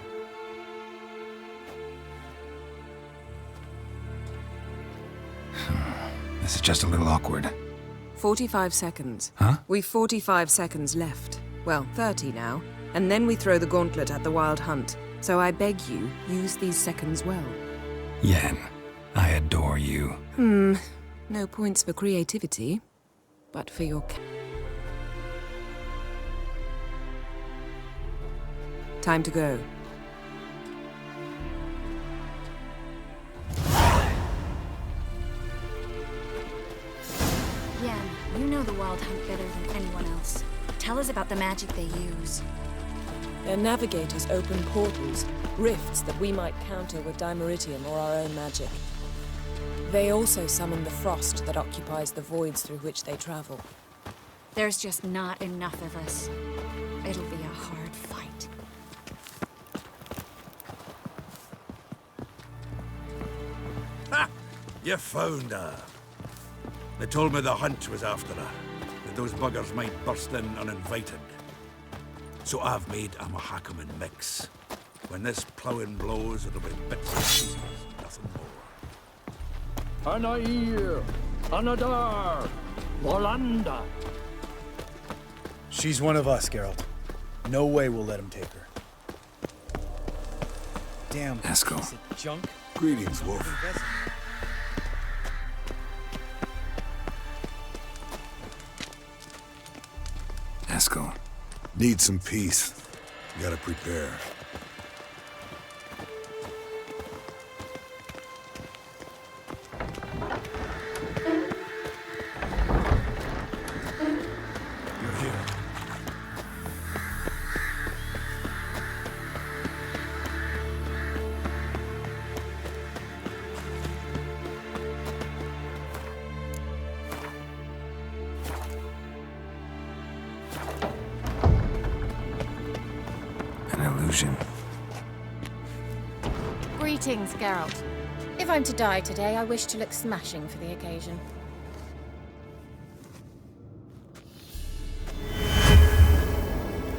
This is just a little awkward. 45 seconds. Huh? We've 45 seconds left. Well, 30 now. And then we throw the gauntlet at the Wild Hunt. So I beg you, use these seconds well. Yen, I adore you. No points for creativity, but for your... Time to go. Yen, you know the Wild Hunt better than anyone else. Tell us about the magic they use. Their navigators open portals, rifts that we might counter with dimeritium or our own magic. They also summon the frost that occupies the voids through which they travel. There's just not enough of us. It'll be a hard fight. Ha! You found her. They told me the hunt was after her, that those buggers might burst in uninvited. So I've made a Mahakaman mix. When this ploughing blows, it'll be bits and pieces, nothing more. Anair, Anadar, Volanda. She's one of us, Geralt. No way we'll let him take her. Damn. Eskel. Piece of junk. Greetings, Wolf. Eskel. Need some peace. Gotta prepare. You're here. Illusion. Greetings, Geralt. If I'm to die today, I wish to look smashing for the occasion.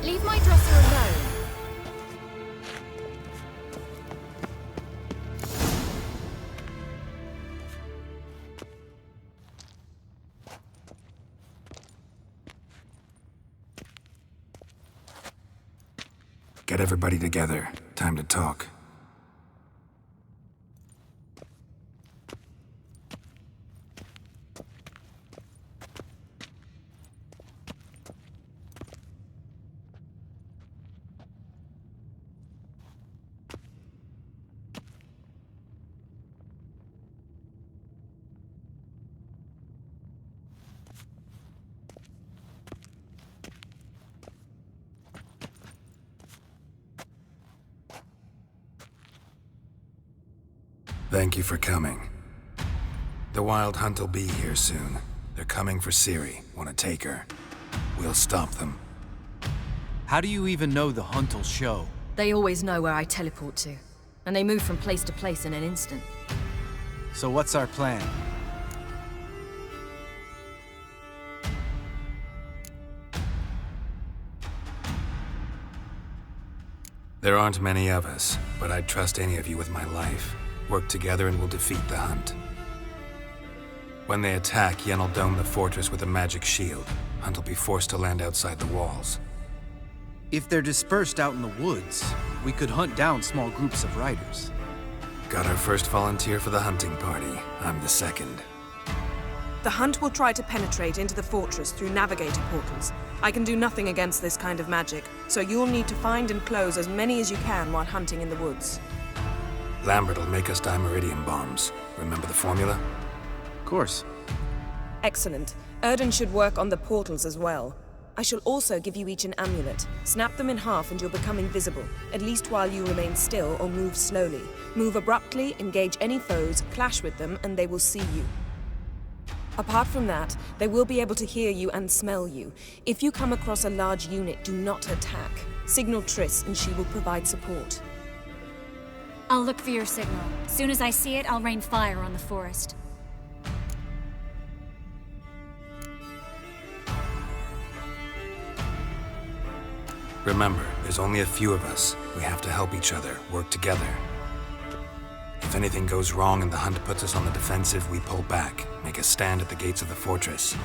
Leave my dresser alone. Get everybody together. Time to talk. Thank you for coming. The Wild Hunt will be here soon. They're coming for Ciri. Want to take her. We'll stop them. How do you even know the Hunt will show? They always know where I teleport to, and they move from place to place in an instant. So what's our plan? There aren't many of us, but I'd trust any of you with my life. Work together and we'll defeat the Hunt. When they attack, Yen will dome the fortress with a magic shield. Hunt will be forced to land outside the walls. If they're dispersed out in the woods, we could hunt down small groups of riders. Got our first volunteer for the hunting party. I'm the second. The Hunt will try to penetrate into the fortress through navigator portals. I can do nothing against this kind of magic, so you'll need to find and close as many as you can while hunting in the woods. Lambert will make us dimeridium bombs. Remember the formula? Of course. Excellent. Erden should work on the portals as well. I shall also give you each an amulet. Snap them in half and you'll become invisible, at least while you remain still or move slowly. Move abruptly, engage any foes, clash with them, and they will see you. Apart from that, they will be able to hear you and smell you. If you come across a large unit, do not attack. Signal Triss and she will provide support. I'll look for your signal. As soon as I see it, I'll rain fire on the forest. Remember, there's only a few of us. We have to help each other, work together. If anything goes wrong and the hunt puts us on the defensive, we pull back, make a stand at the gates of the fortress.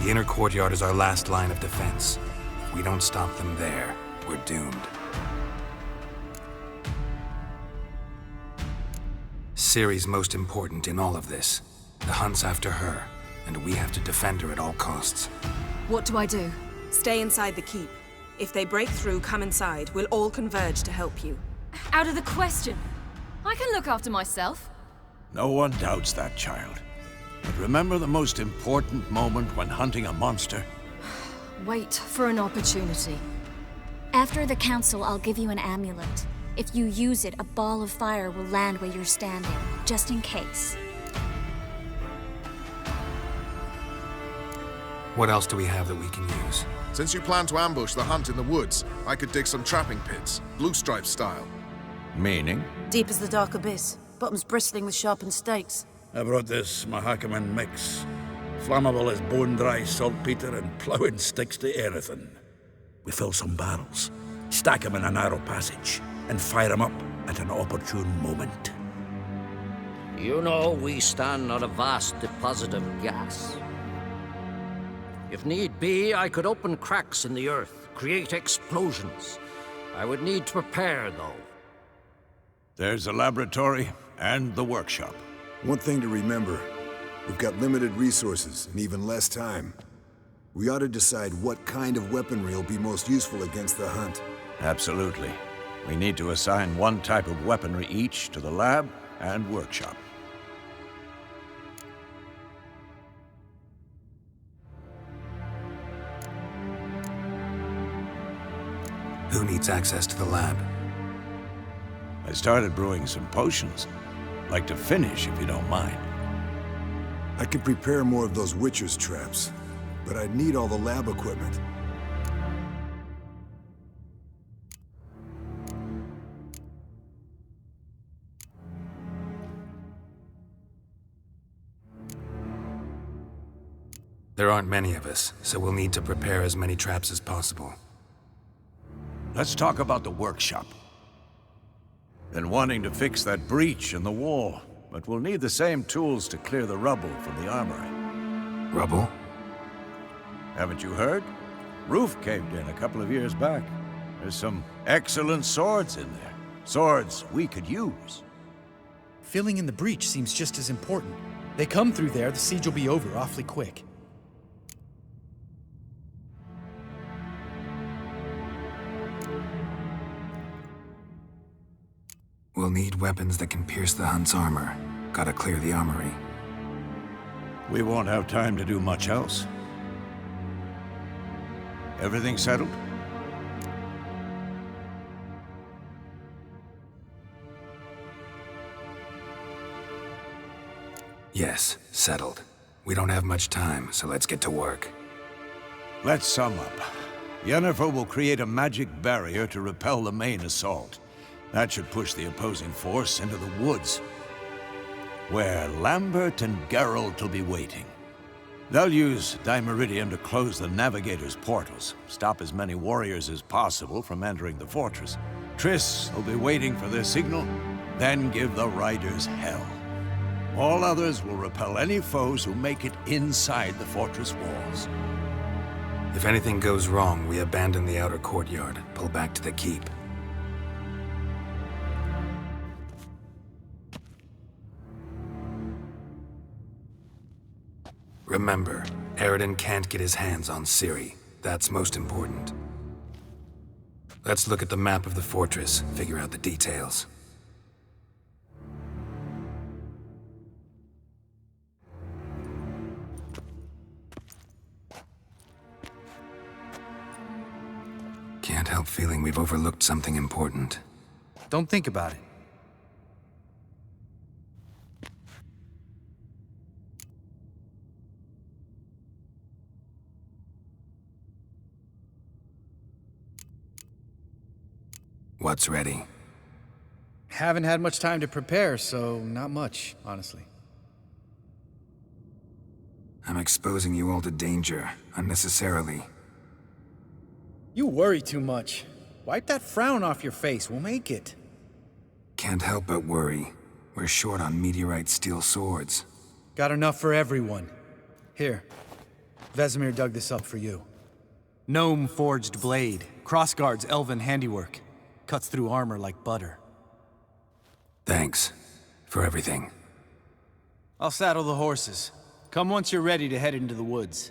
The inner courtyard is our last line of defense. If we don't stop them there, we're doomed. Ciri's most important in all of this. The hunt's after her, and we have to defend her at all costs. What do I do? Stay inside the keep. If they break through, come inside. We'll all converge to help you. Out of the question. I can look after myself. No one doubts that, child. But remember the most important moment when hunting a monster? Wait for an opportunity. After the council, I'll give you an amulet. If you use it, a ball of fire will land where you're standing, just in case. What else do we have that we can use? Since you plan to ambush the hunt in the woods, I could dig some trapping pits, blue stripe style. Meaning? Deep as the dark abyss, bottoms bristling with sharpened stakes. I brought this Mahakaman mix. Flammable as bone-dry saltpeter and ploughing sticks to anything. We fill some barrels, stack them in a narrow passage, and fire them up at an opportune moment. You know, we stand on a vast deposit of gas. If need be, I could open cracks in the earth, create explosions. I would need to prepare, though. There's the laboratory and the workshop. One thing to remember, we've got limited resources and even less time. We ought to decide what kind of weaponry will be most useful against the hunt. Absolutely. We need to assign one type of weaponry each to the lab and workshop. Who needs access to the lab? I started brewing some potions. Like to finish, if you don't mind. I could prepare more of those Witcher's traps, but I'd need all the lab equipment. There aren't many of us, so we'll need to prepare as many traps as possible. Let's talk about the workshop. Been wanting to fix that breach in the wall, but we'll need the same tools to clear the rubble from the armory. Rubble? Haven't you heard? Roof caved in a couple of years back. There's some excellent swords in there. Swords we could use. Filling in the breach seems just as important. They come through there, the siege will be over awfully quick. We'll need weapons that can pierce the hunt's armor. Gotta clear the armory. We won't have time to do much else. Everything settled? Yes, settled. We don't have much time, so let's get to work. Let's sum up. Yennefer will create a magic barrier to repel the main assault. That should push the opposing force into the woods, where Lambert and Geralt will be waiting. They'll use Dimeridium to close the Navigator's portals, stop as many warriors as possible from entering the fortress. Triss will be waiting for their signal, then give the riders hell. All others will repel any foes who make it inside the fortress walls. If anything goes wrong, we abandon the outer courtyard, pull back to the keep. Remember, Eredin can't get his hands on Ciri. That's most important. Let's look at the map of the fortress, figure out the details. help feeling we've overlooked something important. Don't think about it. What's ready? Haven't had much time to prepare, so not much, honestly. I'm exposing you all to danger, unnecessarily. You worry too much. Wipe that frown off your face, we'll make it. Can't help but worry. We're short on meteorite steel swords. Got enough for everyone. Here, Vesemir dug this up for you. Gnome forged blade, crossguard's elven handiwork. Cuts through armor like butter. Thanks for everything. I'll saddle the horses. Come once you're ready to head into the woods.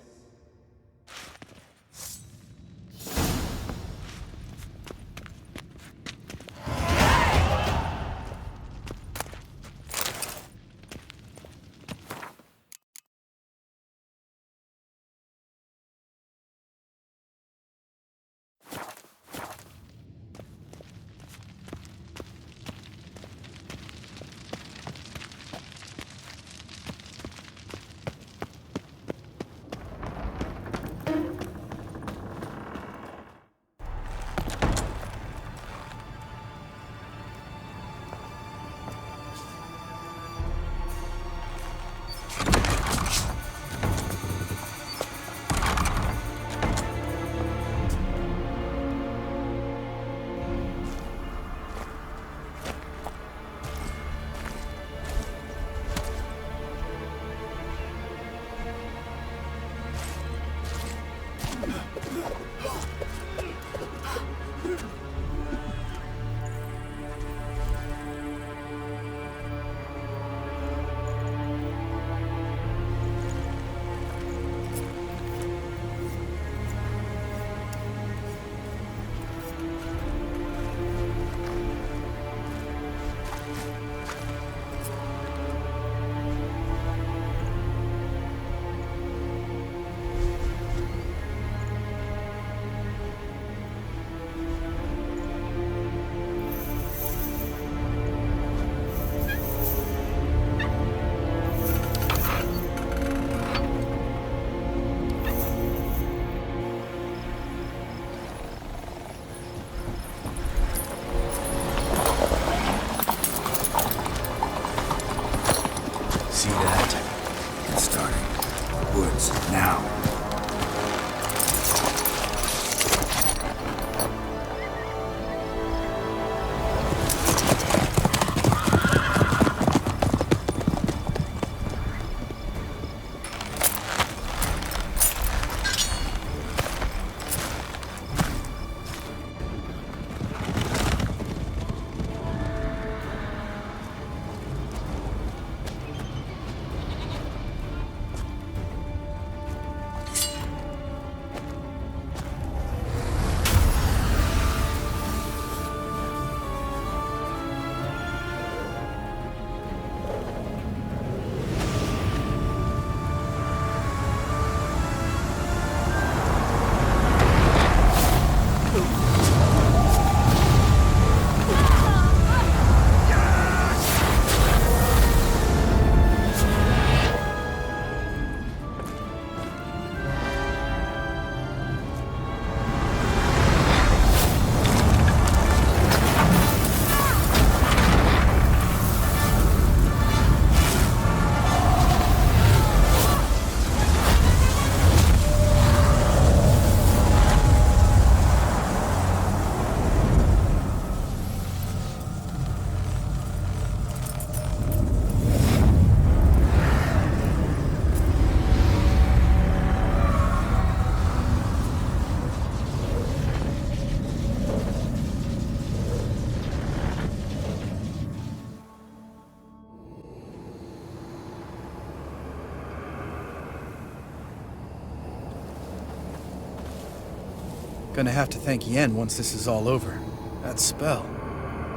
Gonna have to thank Yen once this is all over. That spell,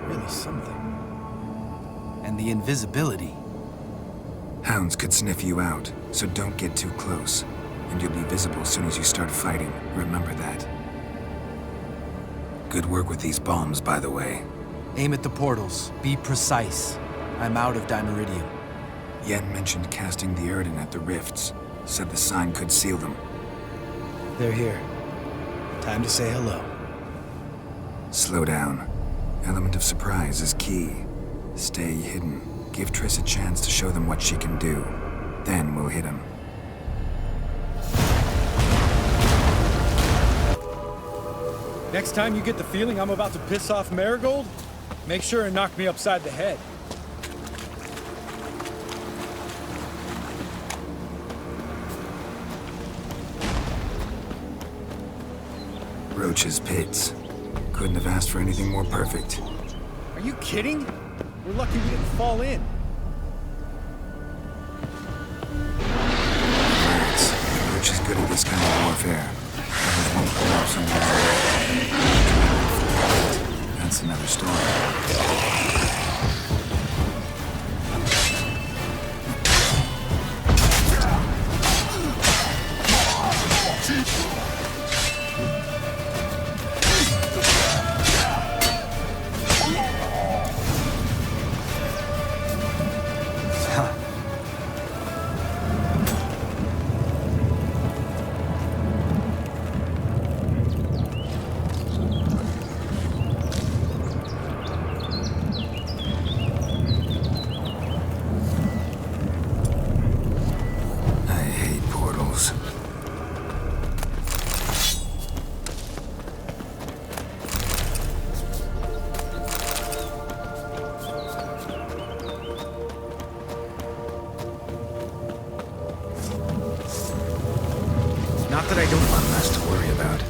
really something. And the invisibility. Hounds could sniff you out, so don't get too close. And you'll be visible as soon as you start fighting. Remember that. Good work with these bombs, by the way. Aim at the portals. Be precise. I'm out of dimeridium. Yen mentioned casting the Erden at the rifts. Said the sign could seal them. They're here. Time to say hello. Slow down. Element of surprise is key. Stay hidden. Give Triss a chance to show them what she can do. Then we'll hit him. Next time you get the feeling I'm about to piss off Marigold, make sure and knock me upside the head. Roach's pits. Couldn't have asked for anything more perfect. Are you kidding? We're lucky we didn't fall in. Rats. Roach is good at this kind of warfare. Others won't pull off something like that. That's another story. Not that I don't want less to worry about.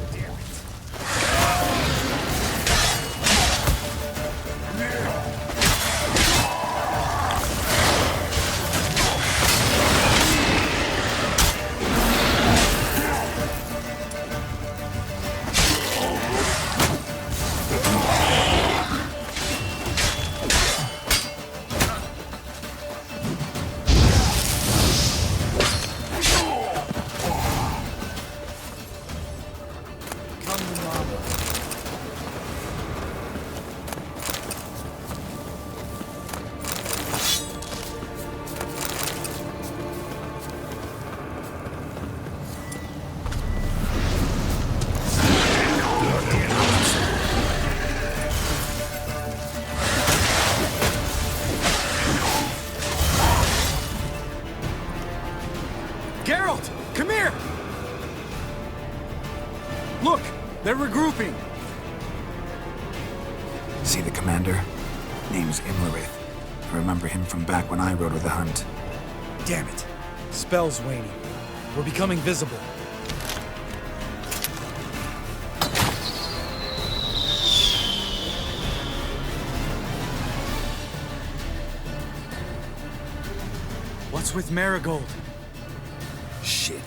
They're regrouping. See the commander? Name's Imlerith. I remember him from back when I rode with the hunt. Damn it. Spell's waning. We're becoming visible. What's with Marigold? Shit.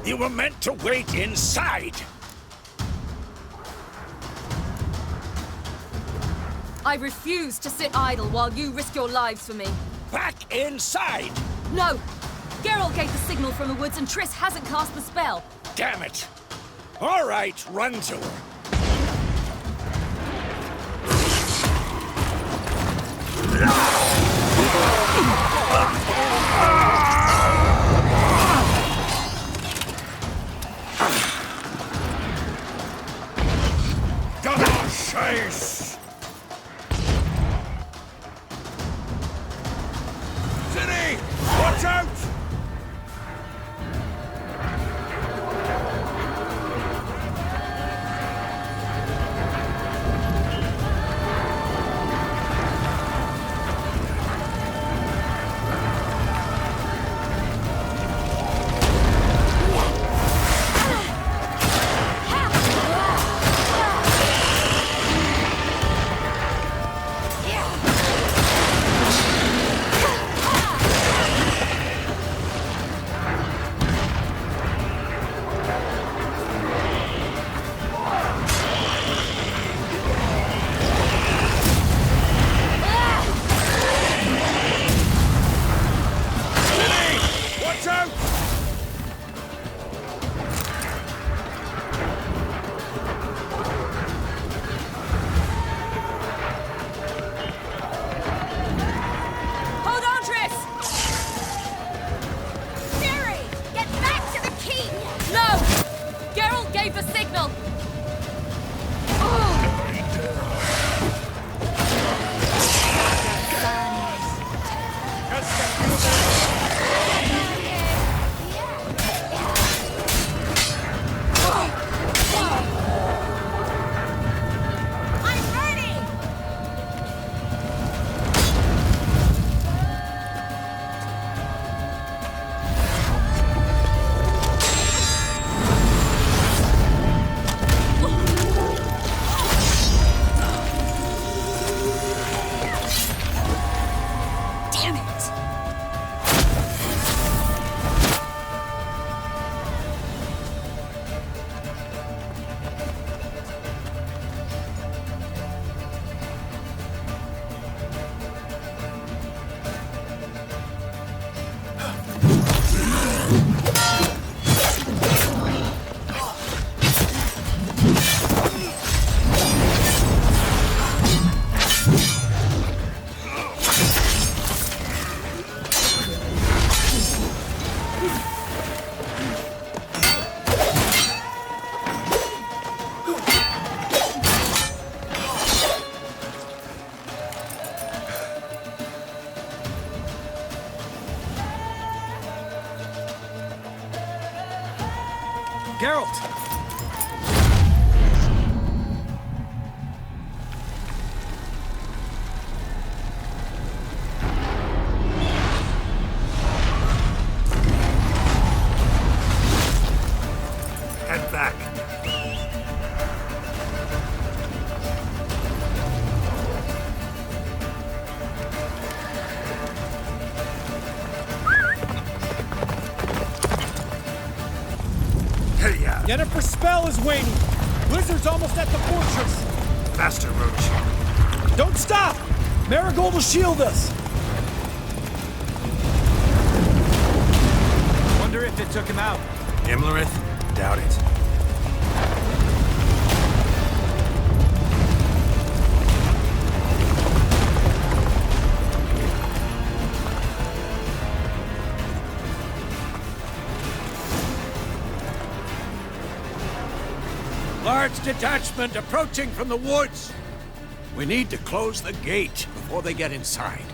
You were meant to wait inside! I refuse to sit idle while you risk your lives for me. Back inside! No! Geralt gave the signal from the woods and Triss hasn't cast the spell. Damn it! All right, run to her. Chase! City! Watch out! Geralt! Head back. Yennefer's spell is waning. Blizzard's almost at the fortress. Faster, Roach. Don't stop! Marigold will shield us. Wonder if it took him out. Imlerith? Doubt it. Large detachment approaching from the woods. We need to close the gate before they get inside.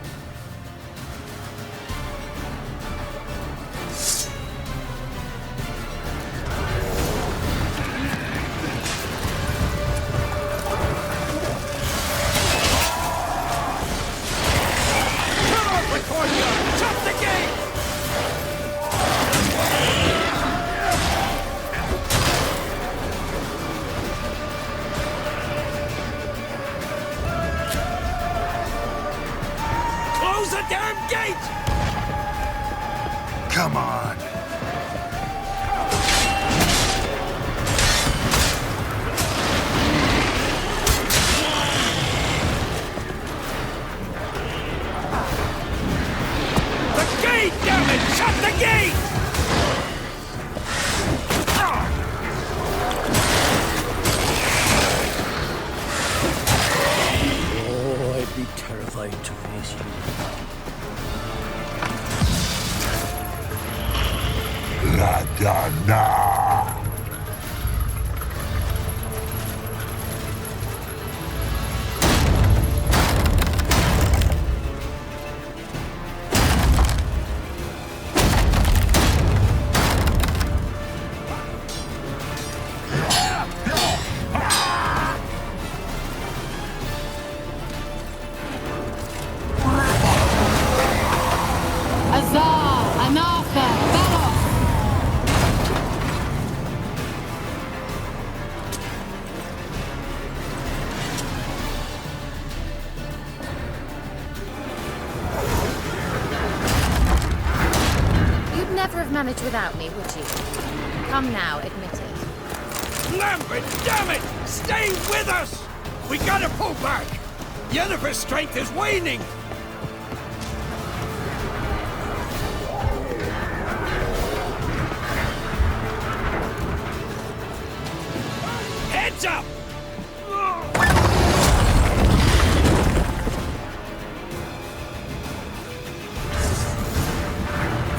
Come on. The gate, damn it! Shut the gate! Oh, I'd be terrified to face you. La Dana. Manage without me, would you? Come now, admit it. Lambert, damn it! Stay with us! We gotta pull back! Yennefer's strength is waning! Heads up!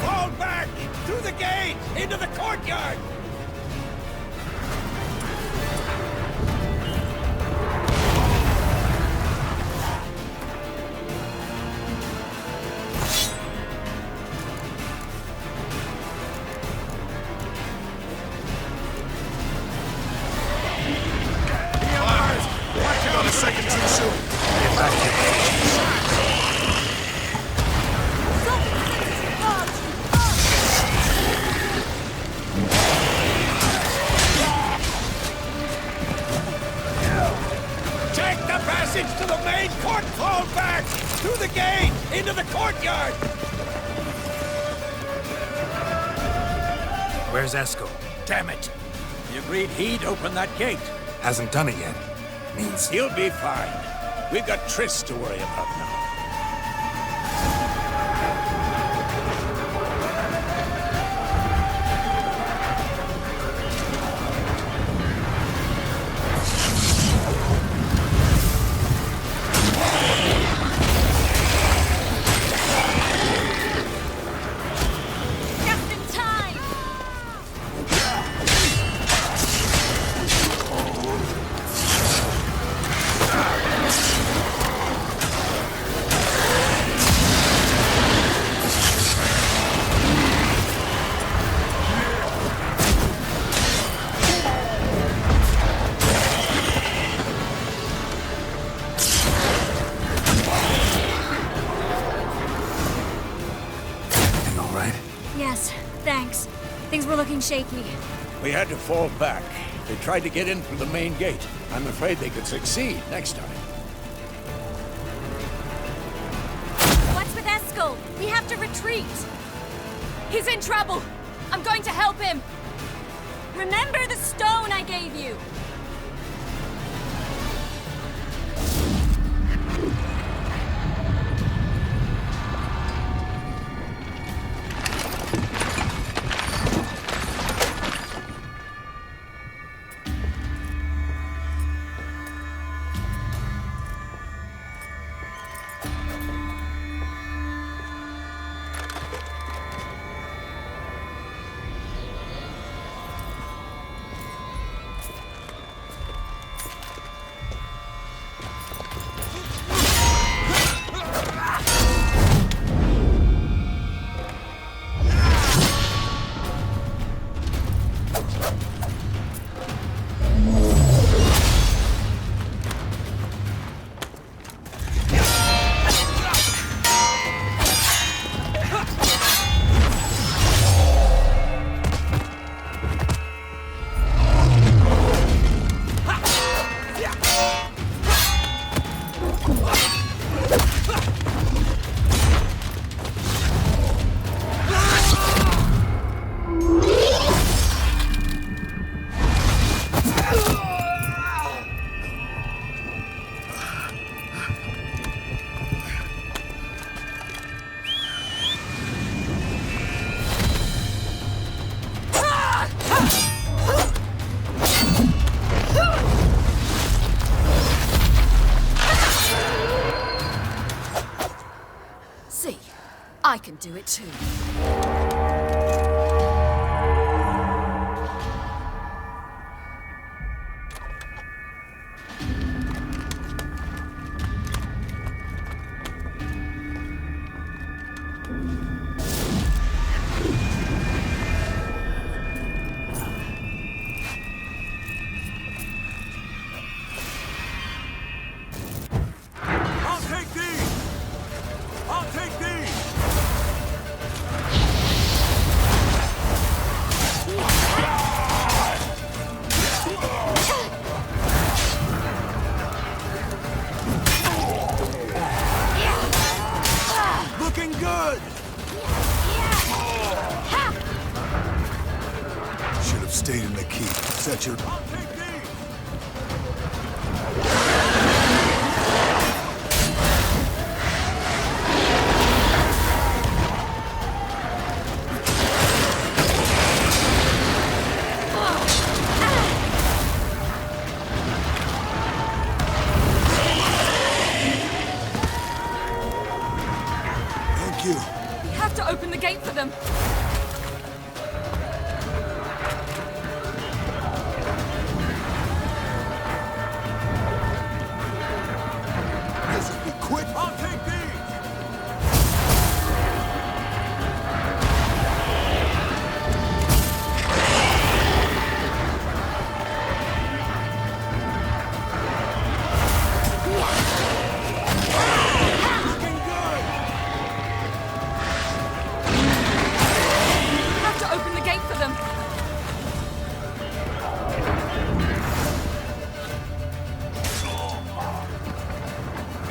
Fall back! Through the gate! Into the courtyard! Not a second too soon. Get back here. Take the passage to the main court! Fall back! Through the gate! Into the courtyard! Where's Eskel? Damn it! He agreed he'd open that gate. Hasn't done it yet. Means he'll be fine. We've got Triss to worry about now. were looking shaky. We had to fall back. They tried to get in through the main gate. I'm afraid they could succeed next time. What's with Eskel? We have to retreat. He's in trouble. I'm going to help him. Remember the stone I gave you? I can do it too.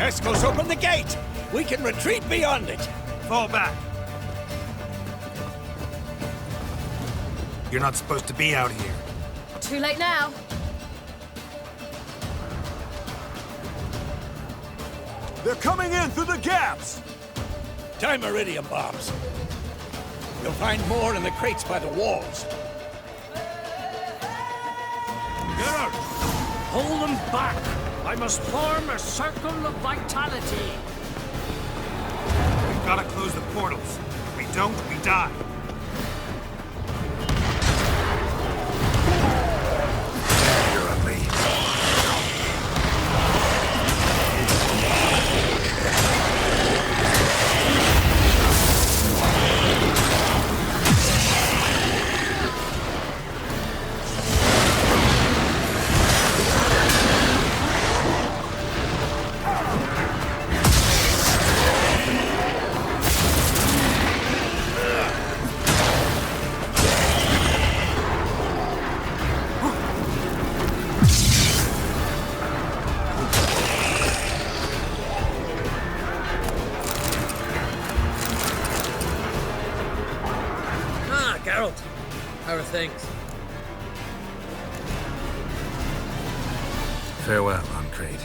Eskel's open the gate! We can retreat beyond it! Fall back. You're not supposed to be out here. Too late now. They're coming in through the gaps! Time iridium bombs. You'll find more in the crates by the walls. Get out! Hold them back! I must form a circle of vitality. We've got to close the portals. If we don't, we die. How are things? Farewell, Ancrate.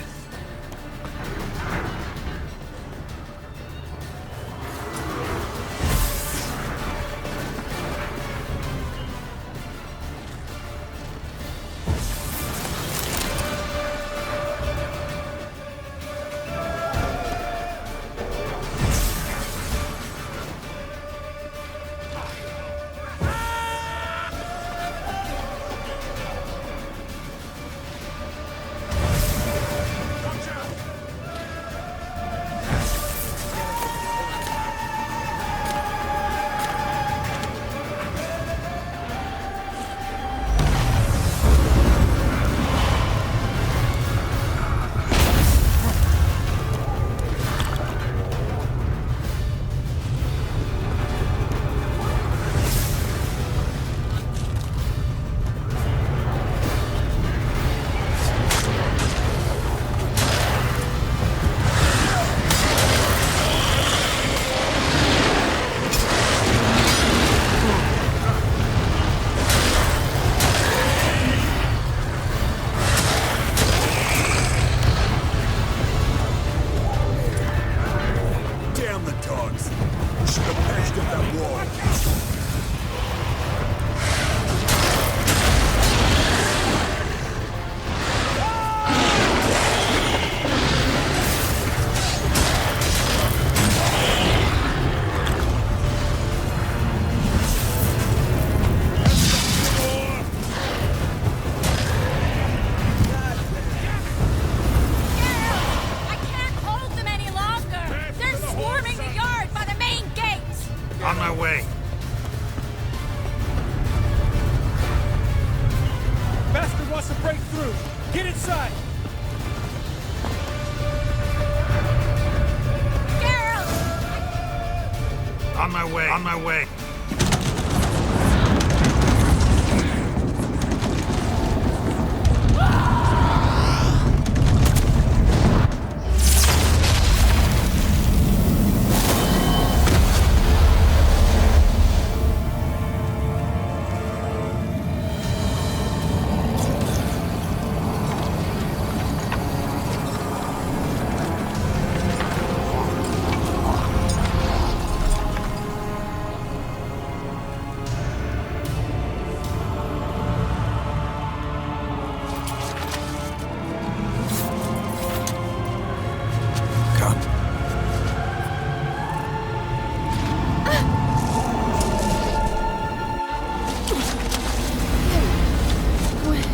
On my way.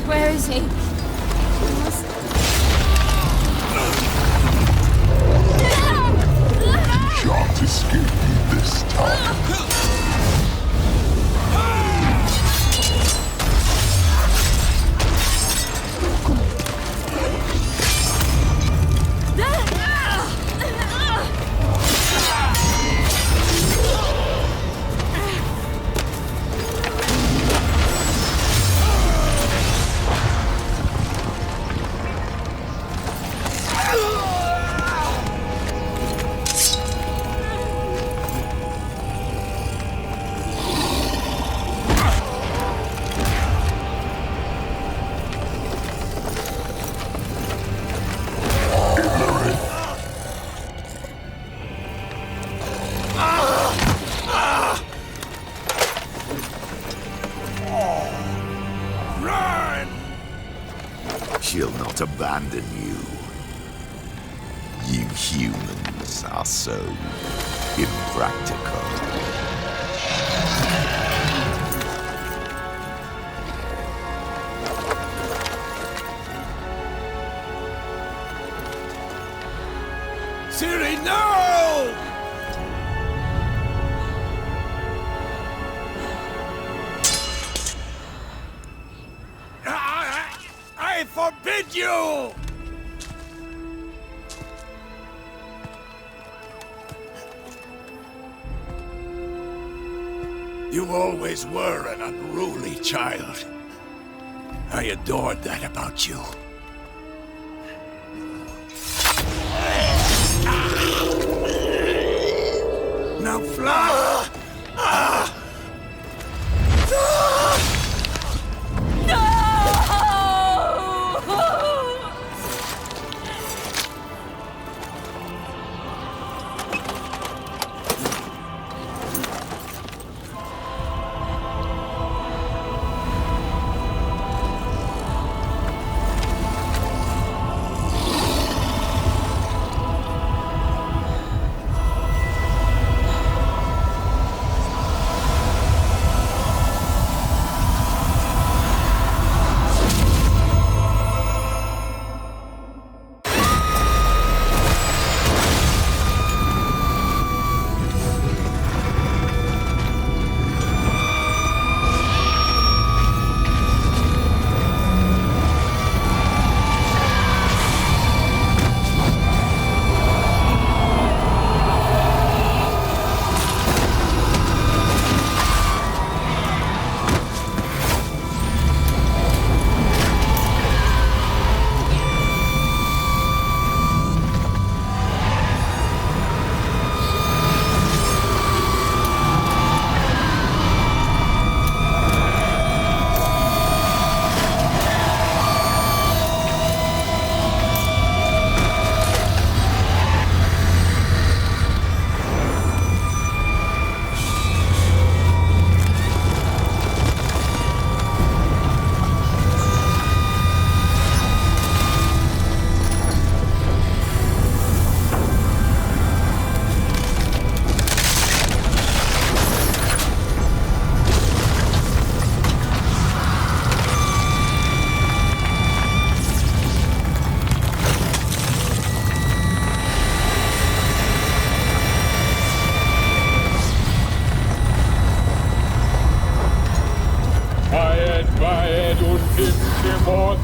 Where is he? Can't escape me this time. She'll not abandon you. You humans are so impractical. Ciri, no! I forbid you! You always were an unruly child. I adored that about you. Now fly! Ingeborg.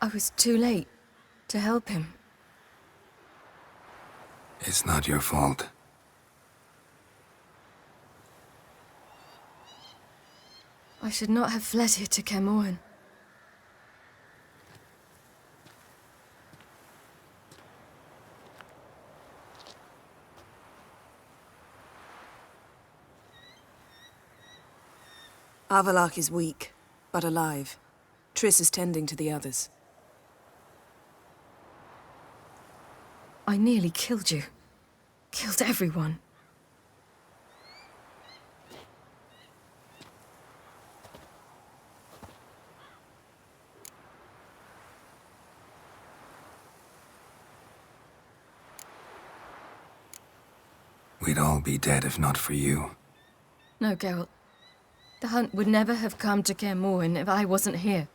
I was too late to help him. It's not your fault. I should not have fled here to Camoin. Avallac'h is weak, but alive. Triss is tending to the others. I nearly killed you. Killed everyone. We'd all be dead if not for you. No, Geralt. The hunt would never have come to Camoin if I wasn't here.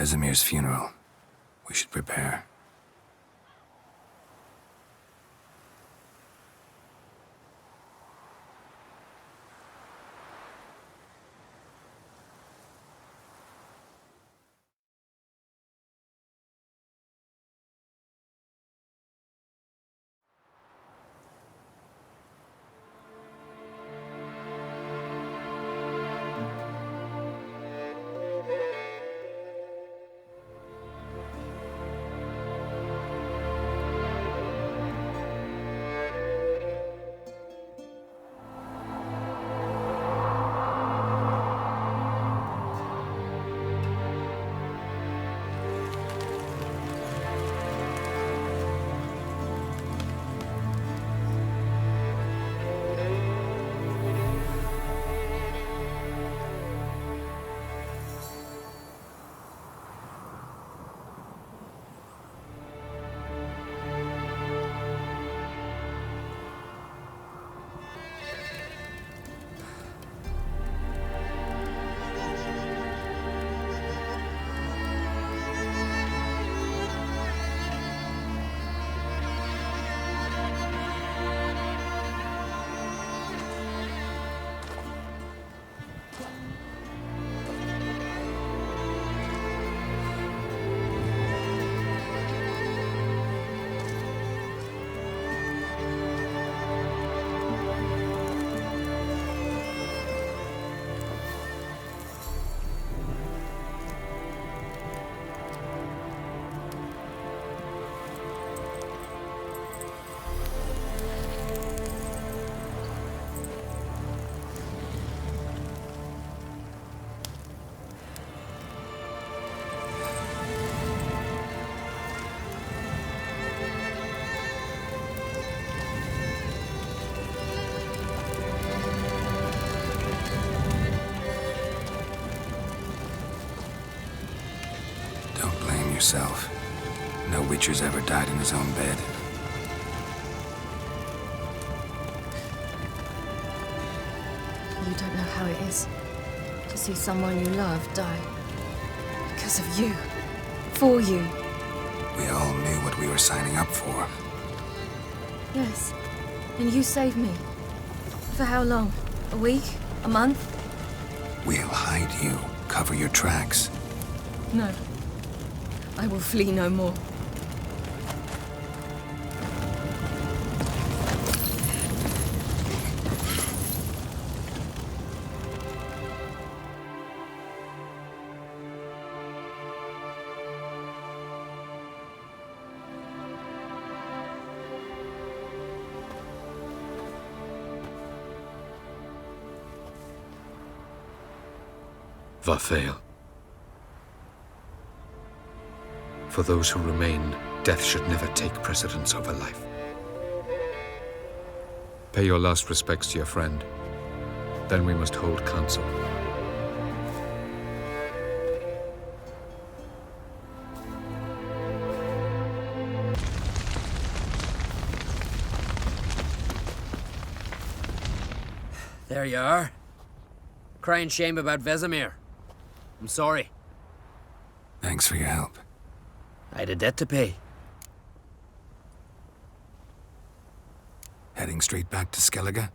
Vesemir's funeral. We should prepare. Don't blame yourself. No Witcher's ever died in his own bed. You don't know how it is to see someone you love die. Because of you. For you. We all knew what we were signing up for. Yes. And you saved me. For how long? A week? A month? We'll hide you. Cover your tracks. No. I will flee no more. Varfail. For those who remain, death should never take precedence over life. Pay your last respects to your friend. Then we must hold council. There you are. Crying shame about Vesemir. I'm sorry. Thanks for your help. I had a debt to pay. Heading straight back to Skellige?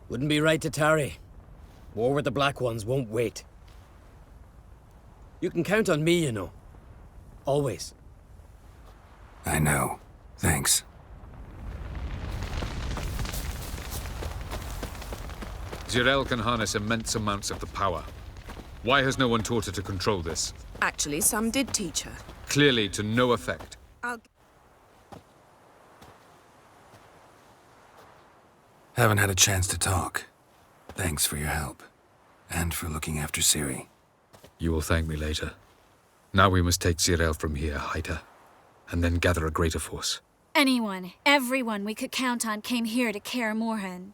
Wouldn't be right to tarry. War with the Black Ones won't wait. You can count on me, you know. Always. I know. Thanks. Zirel can harness immense amounts of the power. Why has no one taught her to control this? Actually, some did teach her. Clearly to no effect. Haven't had a chance to talk. Thanks for your help. And for looking after Ciri. You will thank me later. Now we must take Zirel from here, hide her, and then gather a greater force. Anyone, everyone we could count on came here to Kaer Morhen.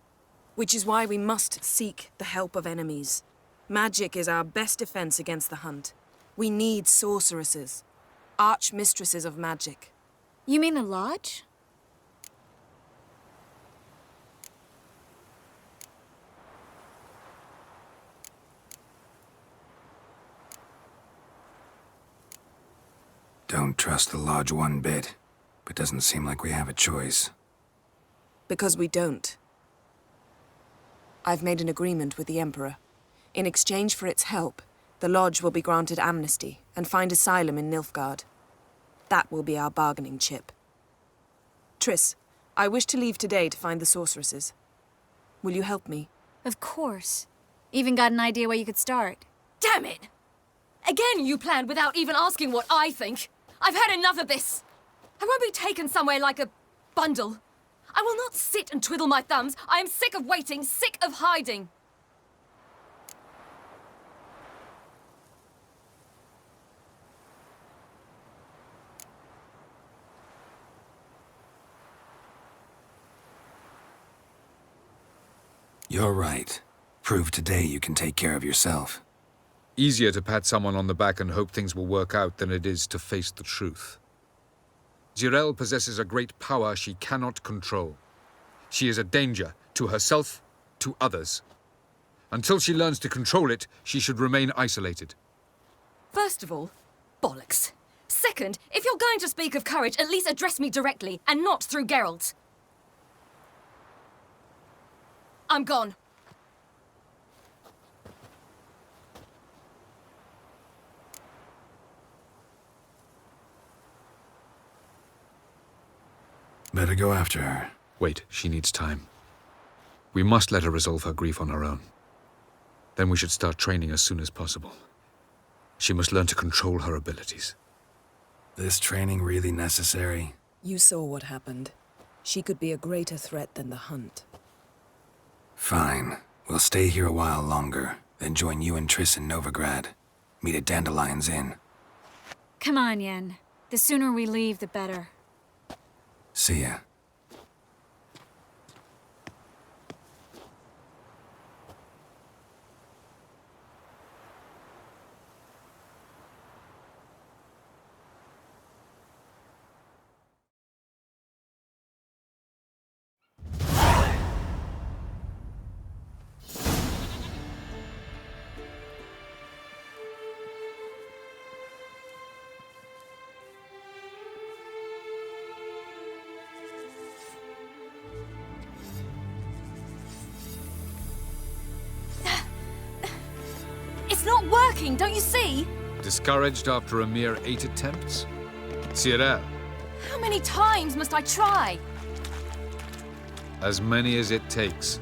Which is why we must seek the help of enemies. Magic is our best defense against the hunt. We need sorceresses. Archmistresses of magic. You mean the Lodge? Don't trust the Lodge one bit, but doesn't seem like we have a choice. Because we don't. I've made an agreement with the Emperor. In exchange for its help, the Lodge will be granted amnesty and find asylum in Nilfgaard. That will be our bargaining chip. Triss, I wish to leave today to find the sorceresses. Will you help me? Of course. Even got an idea where you could start. Damn it! Again you planned without even asking what I think. I've had enough of this. I won't be taken somewhere like a bundle. I will not sit and twiddle my thumbs. I am sick of waiting, sick of hiding. You're right. Prove today you can take care of yourself. Easier to pat someone on the back and hope things will work out than it is to face the truth. Zirel possesses a great power she cannot control. She is a danger to herself, to others. Until she learns to control it, she should remain isolated. First of all, bollocks. Second, if you're going to speak of courage, at least address me directly, and not through Geralt. I'm gone. Better go after her. Wait, she needs time. We must let her resolve her grief on her own. Then we should start training as soon as possible. She must learn to control her abilities. This training really necessary? You saw what happened. She could be a greater threat than the hunt. Fine. We'll stay here a while longer, then join you and Triss in Novigrad. Meet at Dandelion's Inn. Come on, Yen. The sooner we leave, the better. See ya. working, don't you see? Discouraged after a mere 8 attempts? Cyril, How many times must I try? as many as it takes.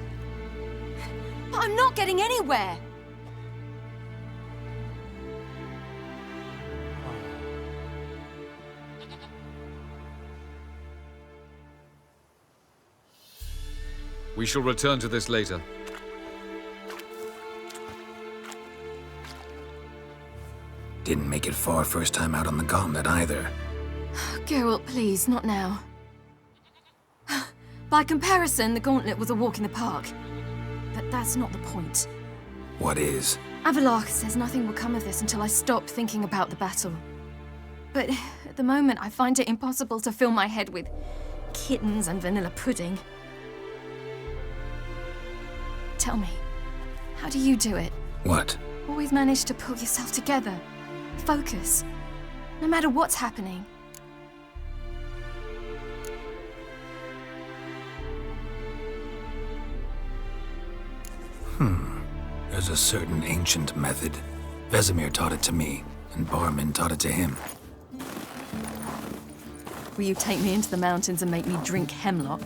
But I'm not getting anywhere. We shall return to this later. Didn't make it far first time out on the gauntlet either. Geralt, please, not now. By comparison, the gauntlet was a walk in the park. But that's not the point. What is? Avallac'h says nothing will come of this until I stop thinking about the battle. But at the moment, I find it impossible to fill my head with kittens and vanilla pudding. Tell me, how do you do it? What? Always manage to pull yourself together. Focus. No matter what's happening. There's a certain ancient method. Vesemir taught it to me, and Barman taught it to him. Will you take me into the mountains and make me drink hemlock?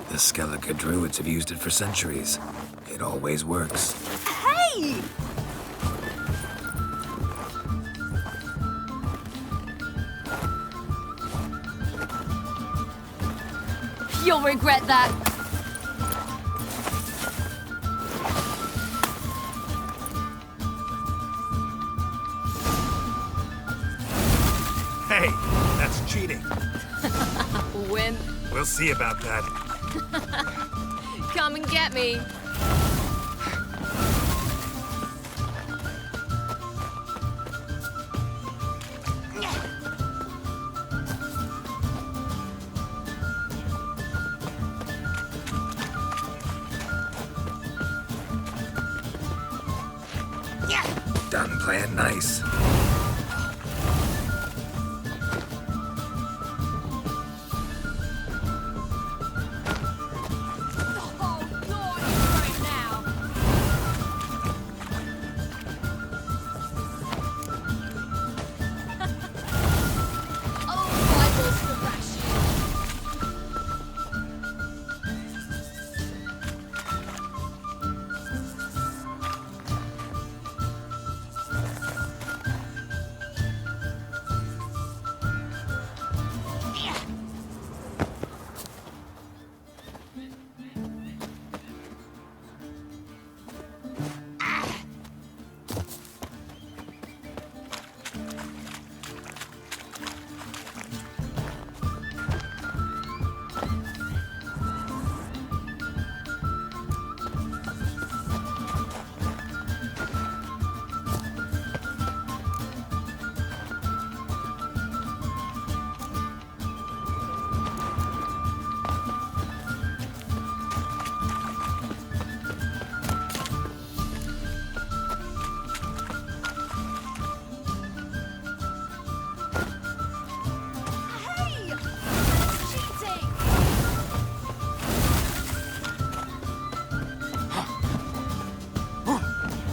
The Skellige druids have used it for centuries. It always works. Hey! You'll regret that. Hey, that's cheating. Win. We'll see about that. Come and get me. Done playing nice.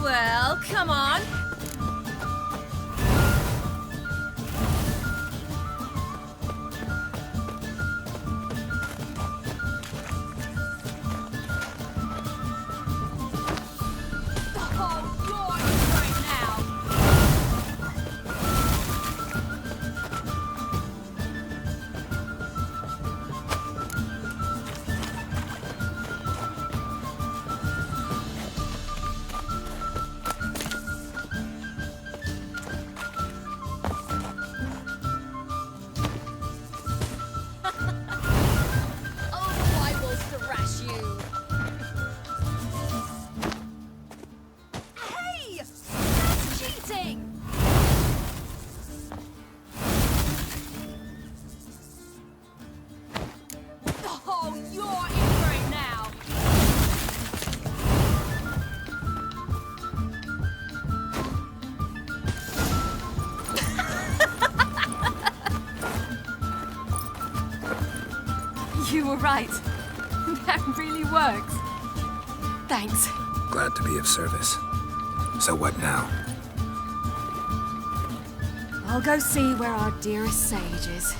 Well, come on. You were right. That really works. Thanks. Glad to be of service. So what now? I'll go see where our dearest sage is.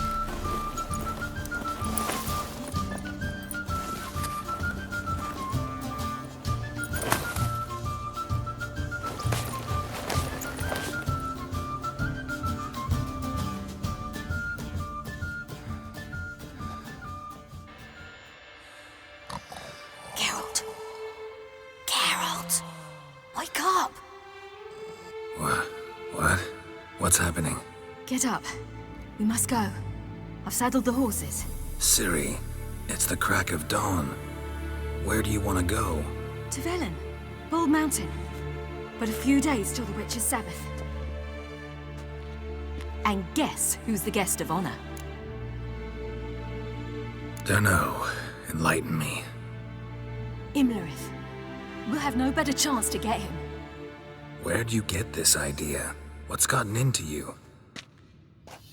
What's happening? Get up. We must go. I've saddled the horses. Ciri, it's the crack of dawn. Where do you want to go? To Velen. Bald Mountain. But a few days till the Witch's Sabbath. And guess who's the guest of honor? Dunno. Enlighten me. Imlerith. We'll have no better chance to get him. Where'd you get this idea? What's gotten into you?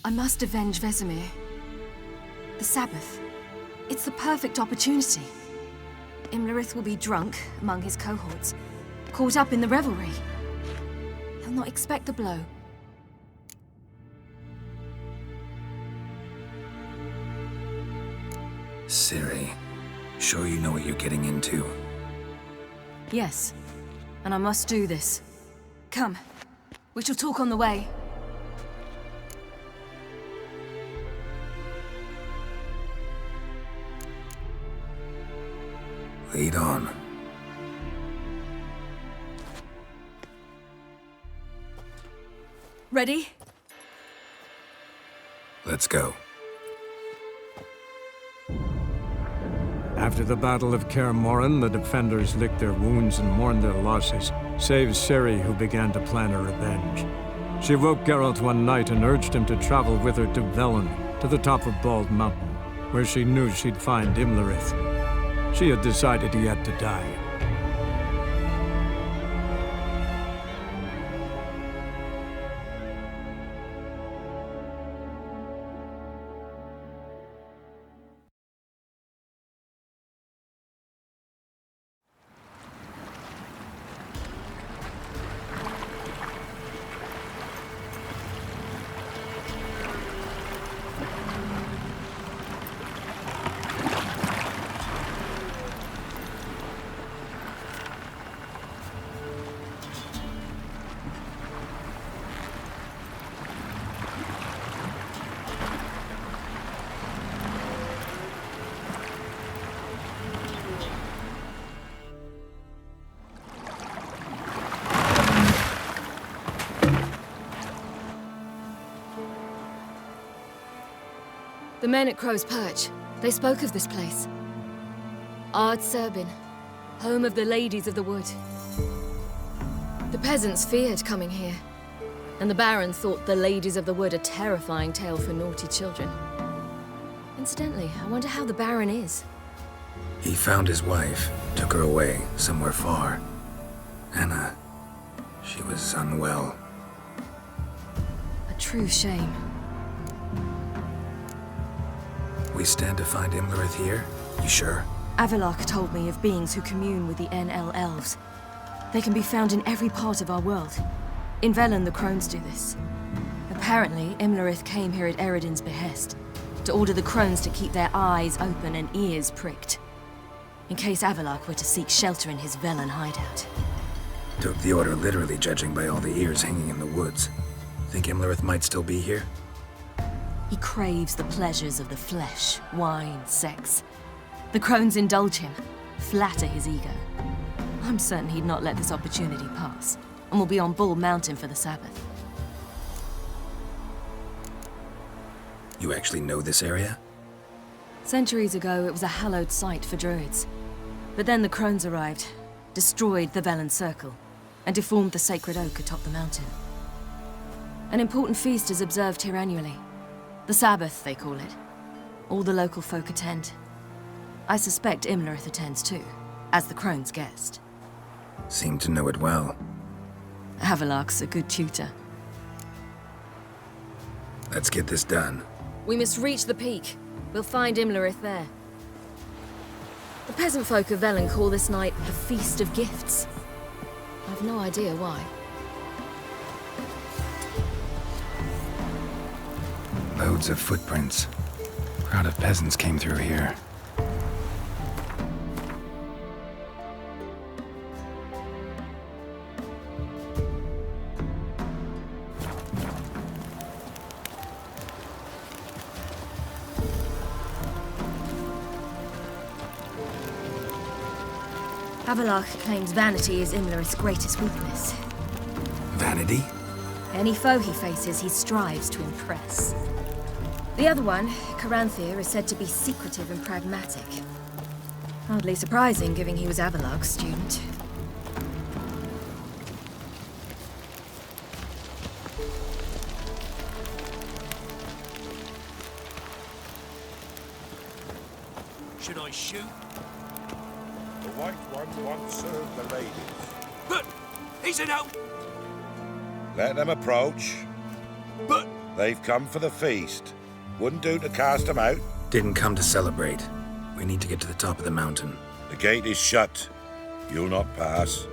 I must avenge Vesemir. The Sabbath. It's the perfect opportunity. Imlerith will be drunk among his cohorts, caught up in the revelry. He'll not expect the blow. Ciri, sure you know what you're getting into? Yes, and I must do this. Come, we shall talk on the way. Lead on. Ready? Let's go. After the Battle of Kaer Morhen, the defenders licked their wounds and mourned their losses, save Ciri, who began to plan a revenge. She woke Geralt one night and urged him to travel with her to Velen, to the top of Bald Mountain, where she knew she'd find Imlerith. She had decided he had to die. The men at Crow's Perch, they spoke of this place. Ard Serbin, home of the Ladies of the Wood. The peasants feared coming here, and the Baron thought the Ladies of the Wood a terrifying tale for naughty children. Incidentally, I wonder how the Baron is. He found his wife, took her away, somewhere far. Anna, she was unwell. A true shame. We stand to find Imlerith here? You sure? Avallac'h told me of beings who commune with the NL elves. They can be found in every part of our world. In Velen, the crones do this. Apparently, Imlerith came here at Eredin's behest, to order the crones to keep their eyes open and ears pricked, in case Avallac'h were to seek shelter in his Velen hideout. Took the order literally, judging by all the ears hanging in the woods. Think Imlerith might still be here? He craves the pleasures of the flesh, wine, sex. The crones indulge him, flatter his ego. I'm certain he'd not let this opportunity pass, and will be on Bald Mountain for the Sabbath. You actually know this area? Centuries ago, it was a hallowed site for druids. But then the crones arrived, destroyed the Velen Circle, and deformed the sacred oak atop the mountain. An important feast is observed here annually. The Sabbath, they call it. All the local folk attend. I suspect Imlerith attends too, as the crone's guest. Seem to know it well. Avallac'h's a good tutor. Let's get this done. We must reach the peak. We'll find Imlerith there. The peasant folk of Velen call this night the Feast of Gifts. I've no idea why. Loads of footprints. Crowd of peasants came through here. Avallac'h claims vanity is Imlerith's greatest weakness. Vanity? Any foe he faces, he strives to impress. The other one, Caranthir, is said to be secretive and pragmatic. Hardly surprising, given he was Avallac'h's student. Should I shoot? The White One once served the ladies. But he's an out. Let them approach. But they've come for the feast. Wouldn't do to cast them out. Didn't come to celebrate. We need to get to the top of the mountain. The gate is shut. You'll not pass.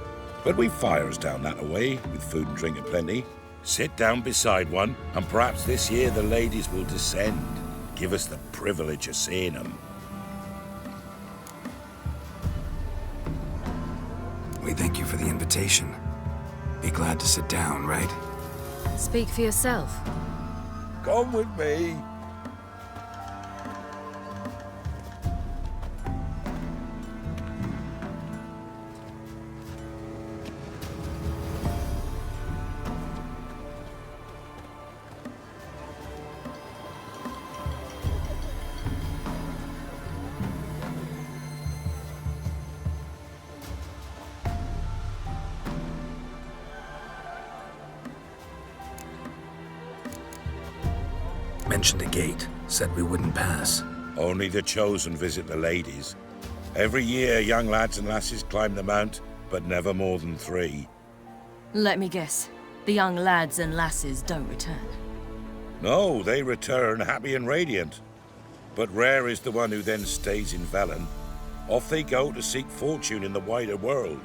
But we've fires down that way, with food and drink aplenty. Sit down beside one, and perhaps this year the ladies will descend. Give us the privilege of seeing them. We thank you for the invitation. Be glad to sit down, right? Speak for yourself. Come with me. Mentioned a gate. Said we wouldn't pass. Only the chosen visit the ladies. Every year, young lads and lasses climb the mount, but never more than 3. Let me guess. The young lads and lasses don't return. No, they return happy and radiant. But rare is the one who then stays in Velen. Off they go to seek fortune in the wider world.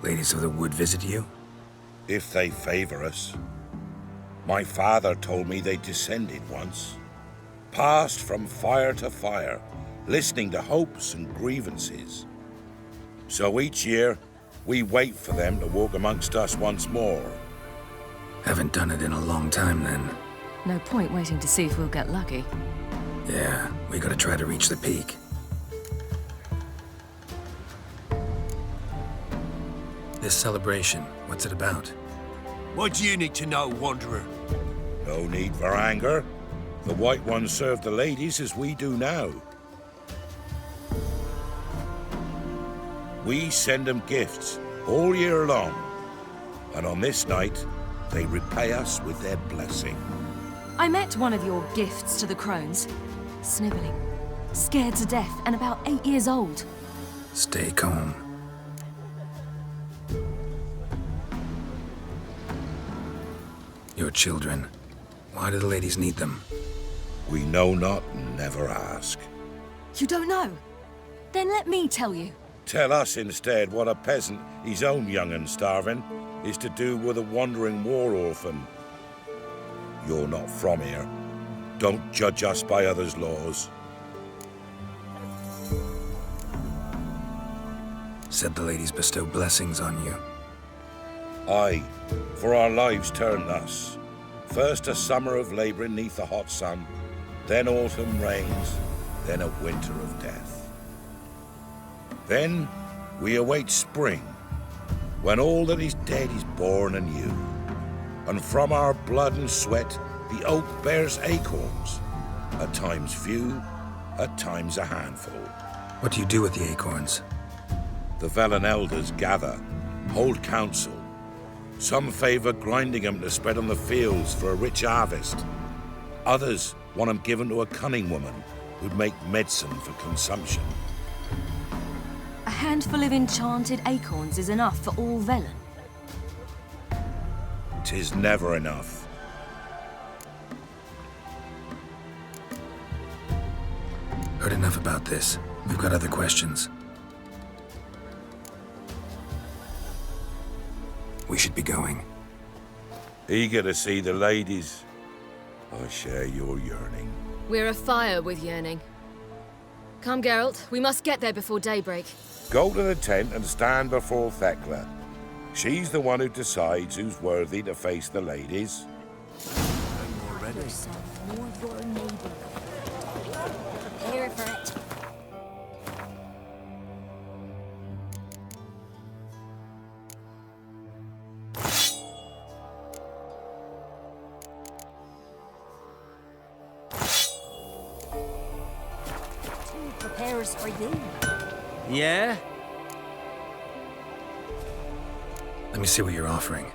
Ladies of the Wood visit you? If they favor us. My father told me they descended once. Passed from fire to fire, listening to hopes and grievances. So each year, we wait for them to walk amongst us once more. Haven't done it in a long time, then. No point waiting to see if we'll get lucky. Yeah, we gotta try to reach the peak. This celebration, what's it about? What do you need to know, Wanderer? No need for anger. The White Ones serve the ladies as we do now. We send them gifts all year long. And on this night, they repay us with their blessing. I met one of your gifts to the crones. Snivelling, scared to death, and about 8 years old. Stay calm. Your children. Why do the ladies need them? We know not and never ask. You don't know? Then let me tell you. Tell us instead what a peasant, his own young and starving, is to do with a wandering war orphan. You're not from here. Don't judge us by others' laws. Said the ladies bestow blessings on you. Aye, for our lives turn thus. First a summer of labouring neath the hot sun, then autumn rains, then a winter of death. Then we await spring, when all that is dead is born anew. And from our blood and sweat the oak bears acorns, at times few, at times a handful. What do you do with the acorns? The Velen elders gather, hold council. Some favour grinding them to spread on the fields for a rich harvest. Others want them given to a cunning woman who'd make medicine for consumption. A handful of enchanted acorns is enough for all Velen. 'Tis never enough. Heard enough about this. We've got other questions. We should be going. Eager to see the ladies. I share your yearning. We're afire with yearning. Come, Geralt. We must get there before daybreak. Go to the tent and stand before Thekla. She's the one who decides who's worthy to face the ladies. More your neighbor. Prepare for it. Prepares for you. Yeah? Let me see what you're offering.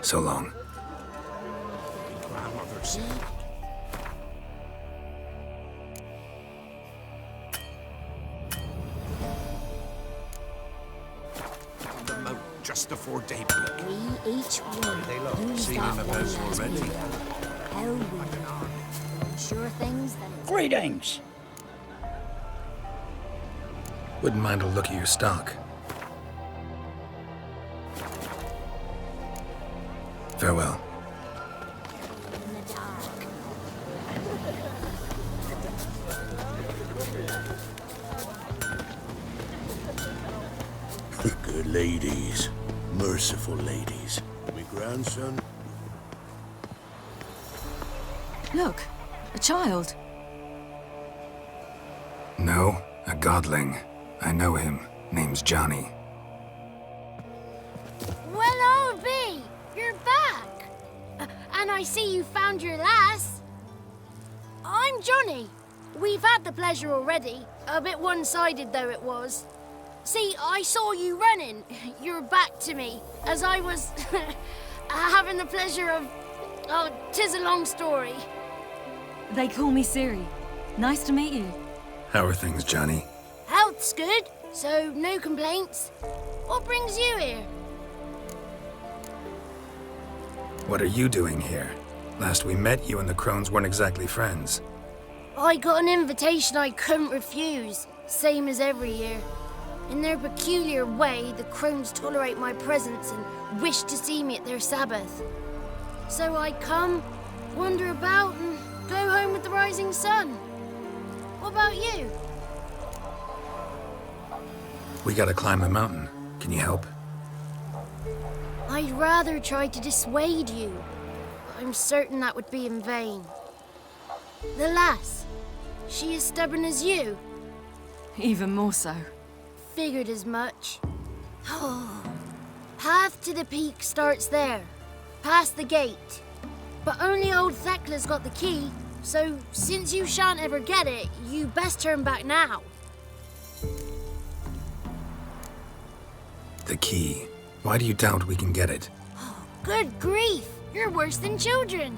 So long. The moat just before daybreak. We each one. Who's Seen got him one about last already. week? How we ensure things that it's Greetings. Wouldn't mind a look at your stock. Farewell. in the dark. Good ladies. Merciful ladies. My grandson. Look, a child. No, a godling. I know him. Name's Johnny. Well, I'll be. You're back. And I see you found your lass. I'm Johnny. We've had the pleasure already. A bit one-sided though it was. See, I saw you running. Your back to me. As I was having the pleasure of... Oh, 'tis a long story. They call me Ciri. Nice to meet you. How are things, Johnny? Health's good, so no complaints. What brings you here? What are you doing here? Last we met, you and the crones weren't exactly friends. I got an invitation I couldn't refuse, same as every year. In their peculiar way, the crones tolerate my presence and wish to see me at their Sabbath. So I come, wander about, and go home with the rising sun. What about you? We gotta climb the mountain. Can you help? I'd rather try to dissuade you. I'm certain that would be in vain. The lass, she as stubborn as you? Even more so. Figured as much. Path to the peak starts there, past the gate. But only old Thekla's got the key, so since you shan't ever get it, you best turn back now. The key. Why do you doubt we can get it? Good grief, you're worse than children.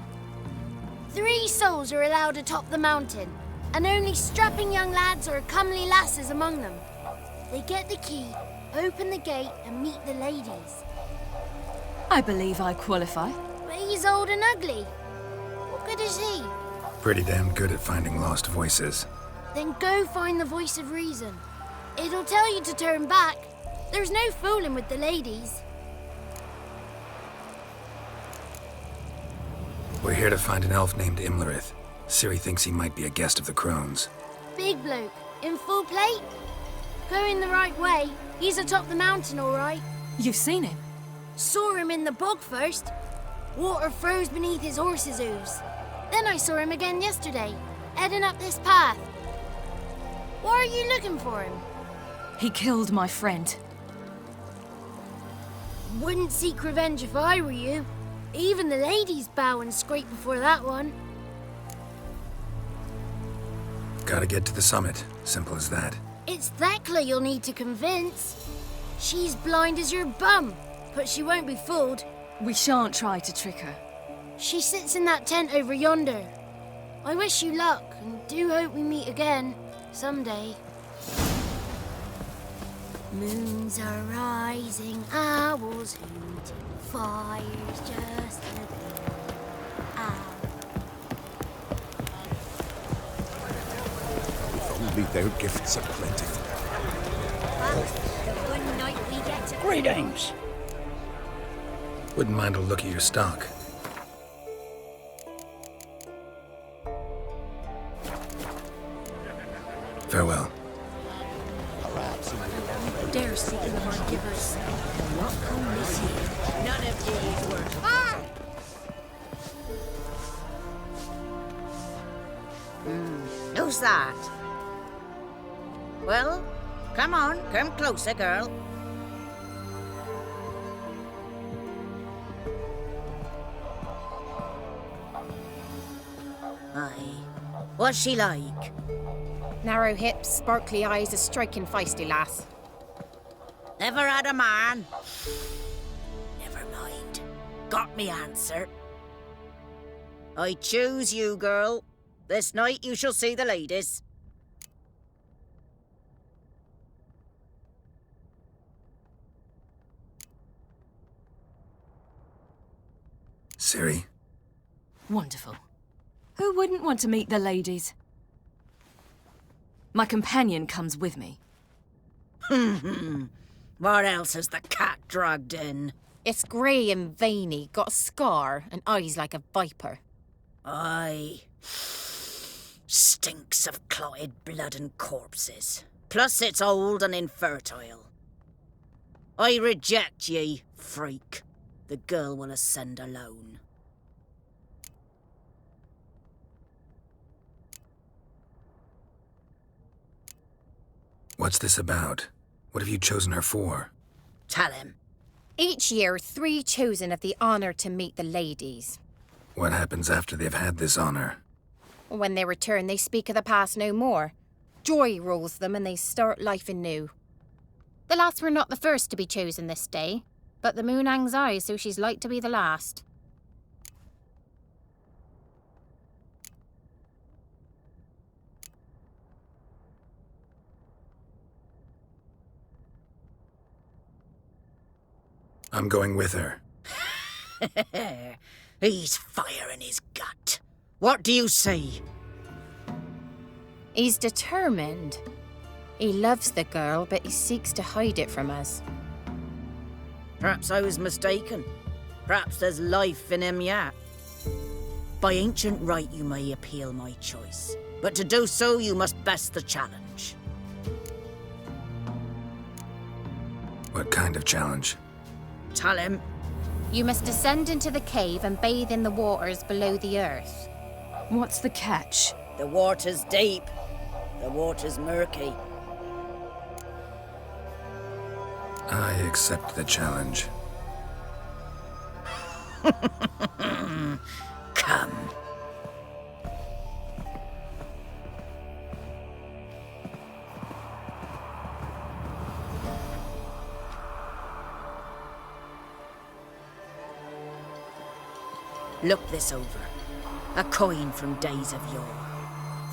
3 souls are allowed atop the mountain, and only strapping young lads or comely lasses among them. They get the key, open the gate, and meet the ladies. I believe I qualify. But he's old and ugly. What good is he? Pretty damn good at finding lost voices. Then go find the voice of reason. It'll tell you to turn back. There's no fooling with the ladies. We're here to find an elf named Imlerith. Ciri thinks he might be a guest of the Crones. Big bloke, in full plate. Going the right way. He's atop the mountain, all right. You've seen him? Saw him in the bog first. Water froze beneath his horse's hooves. Then I saw him again yesterday, heading up this path. Why are you looking for him? He killed my friend. Wouldn't seek revenge if I were you. Even the ladies bow and scrape before that one. Gotta get to the summit. Simple as that. It's Thekla you'll need to convince. She's blind as your bum, but she won't be fooled. We shan't try to trick her. She sits in that tent over yonder. I wish you luck, and do hope we meet again, someday. Moons are rising, owls hooting, fires just a bit out. If only their gifts are plentiful. The one night we get to... Greetings! Wouldn't mind a look at your stock. Farewell. Dare seek the Forgiver's not come this year. None of these words. Who's that? Well, come on, come closer, girl. Aye. What's she like? Narrow hips, sparkly eyes, a striking feisty lass. Never had a man. Never mind. Got me answer. I choose you, girl. This night you shall see the ladies. Ciri? Wonderful. Who wouldn't want to meet the ladies? My companion comes with me. What else has the cat dragged in? It's grey and veiny, got a scar, and eyes like a viper. Aye. Stinks of clotted blood and corpses. Plus it's old and infertile. I reject ye, freak. The girl will ascend alone. What's this about? What have you chosen her for? Tell him. Each year, 3 chosen have the honour to meet the ladies. What happens after they've had this honor? When they return, they speak of the past no more. Joy rules them and they start life anew. The lads were not the first to be chosen this day, but the moon hangs high, so she's like to be the last. I'm going with her. He's fire in his gut. What do you say? He's determined. He loves the girl, but he seeks to hide it from us. Perhaps I was mistaken. Perhaps there's life in him yet. By ancient right you may appeal my choice, but to do so you must best the challenge. What kind of challenge? Tell him. You must descend into the cave and bathe in the waters below the earth. What's the catch? The water's deep. The water's murky. I accept the challenge. Come. Look this over. A coin from days of yore.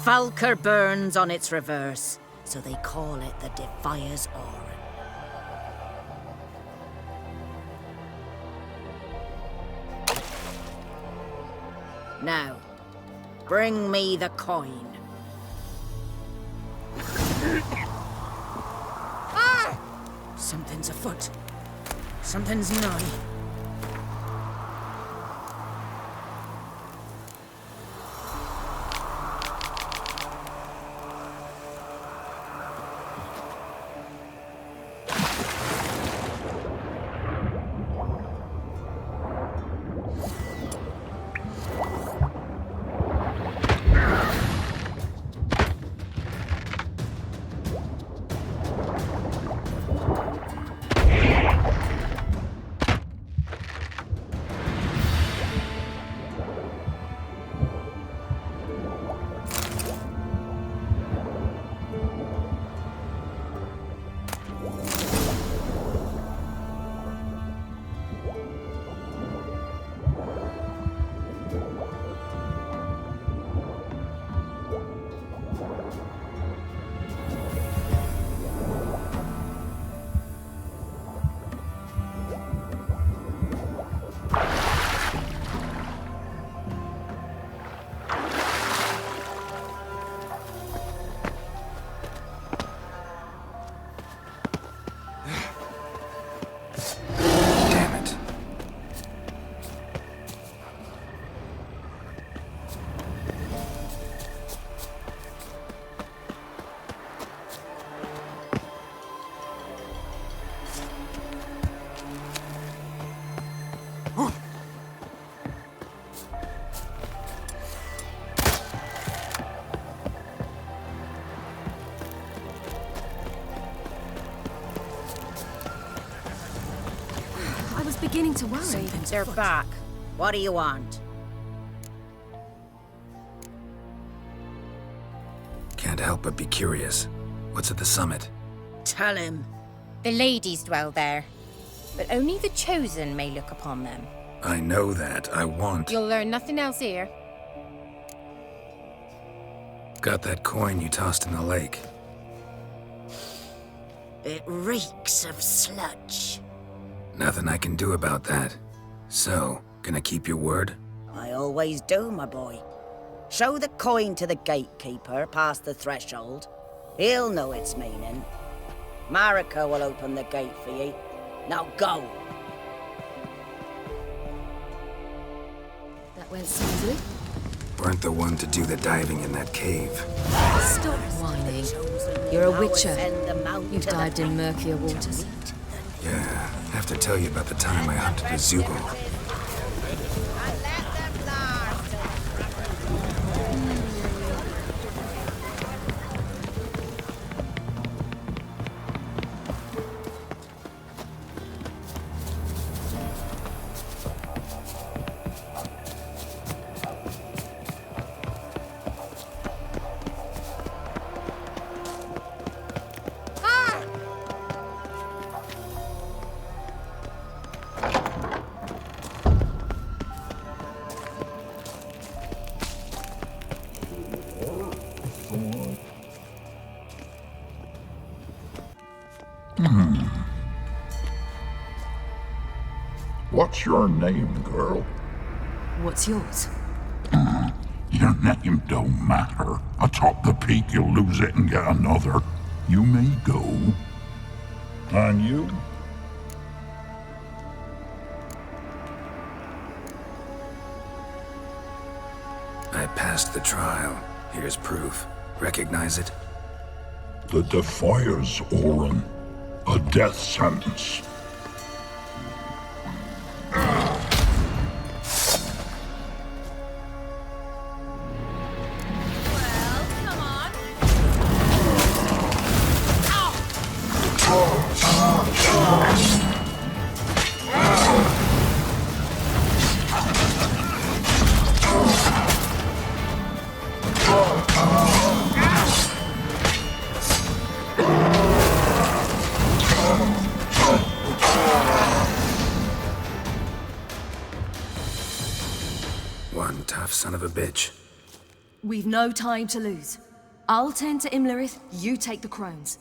Falker burns on its reverse, so they call it the Defier's Aura. Now, bring me the coin. Ah! Something's afoot. Something's nigh. Beginning to worry. They're back. What do you want? Can't help but be curious. What's at the summit? Tell him. The ladies dwell there, but only the chosen may look upon them. I know that. I want... You'll learn nothing else here. Got that coin you tossed in the lake. It reeks of sludge. Nothing I can do about that. So, gonna keep your word? I always do, my boy. Show the coin to the gatekeeper past the threshold. He'll know its meaning. Marika will open the gate for you. Now go! That went smoothly. Weren't the one to do the diving in that cave. Stop whining. You're a witcher. You've dived in murkier waters. Yeah, I have to tell you about the time I hunted a Zubul. What's your name, girl? What's yours? Your name don't matter. Atop the peak, you'll lose it and get another. You may go. And you? I passed the trial. Here's proof. Recognize it? The Defier's Orin. A death sentence. One tough son of a bitch. We've no time to lose. I'll tend to Imlerith, you take the crones.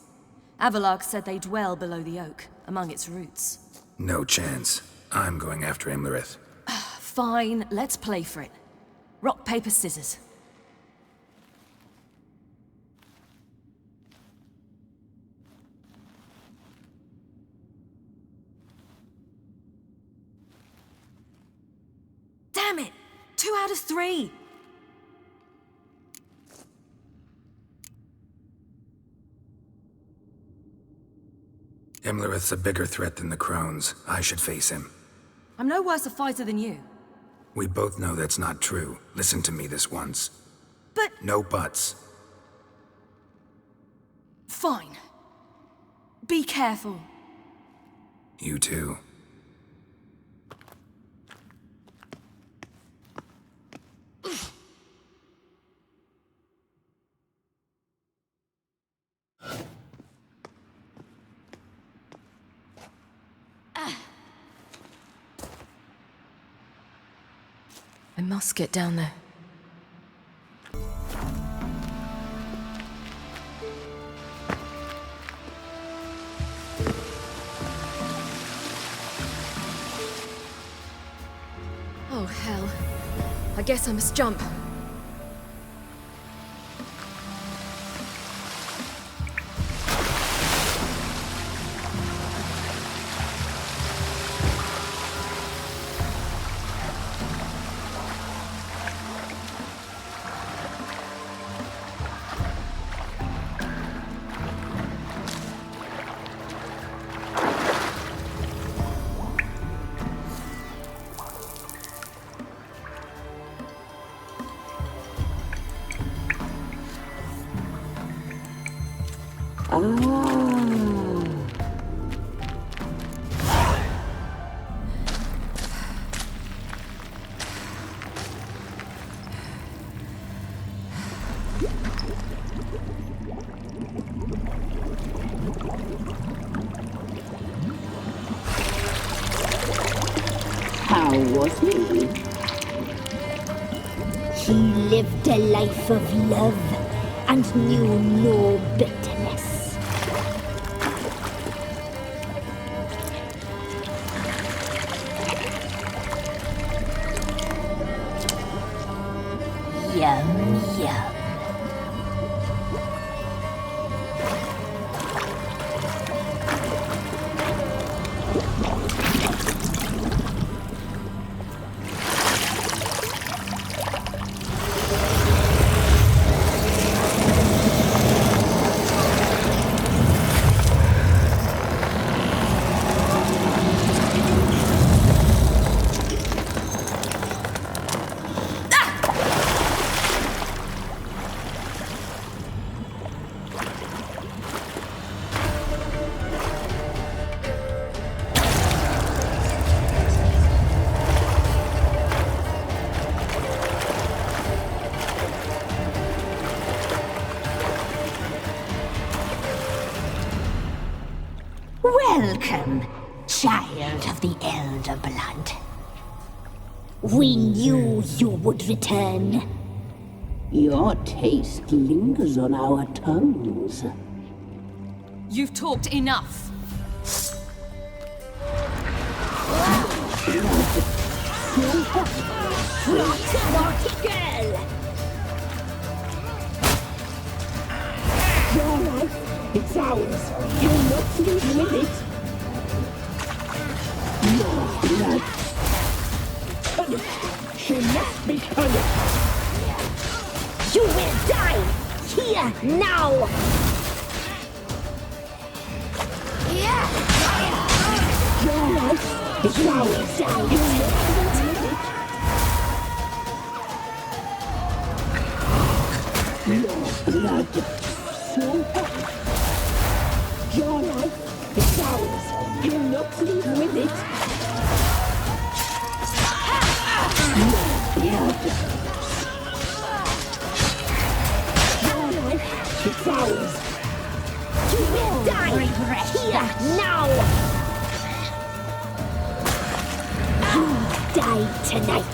Avalark said they dwell below the oak, among its roots. No chance. I'm going after Imlerith. Fine, let's play for it. Rock, paper, scissors. Damn it! 2 out of 3! Imlerith's a bigger threat than the Crones. I should face him. I'm no worse a fighter than you. We both know that's not true. Listen to me this once. But... No buts. Fine. Be careful. You too. I must get down there. Oh, hell. I guess I must jump. How was he? He lived a life of love and knew no bitterness. Yum, yum. Welcome, child of the Elder Blood. We knew you would return. Your taste lingers on our tongues. You've talked enough. Naughty girl! Your life, it's ours. You'll not leave with it. Your blood. Punished. She must be punished. You will die here now. Your life is ours. You'll not leave with it. Your blood. So hot. Your life is ours. You'll not leave with it. Your blood. Your life is ours. You will die here now. You die tonight.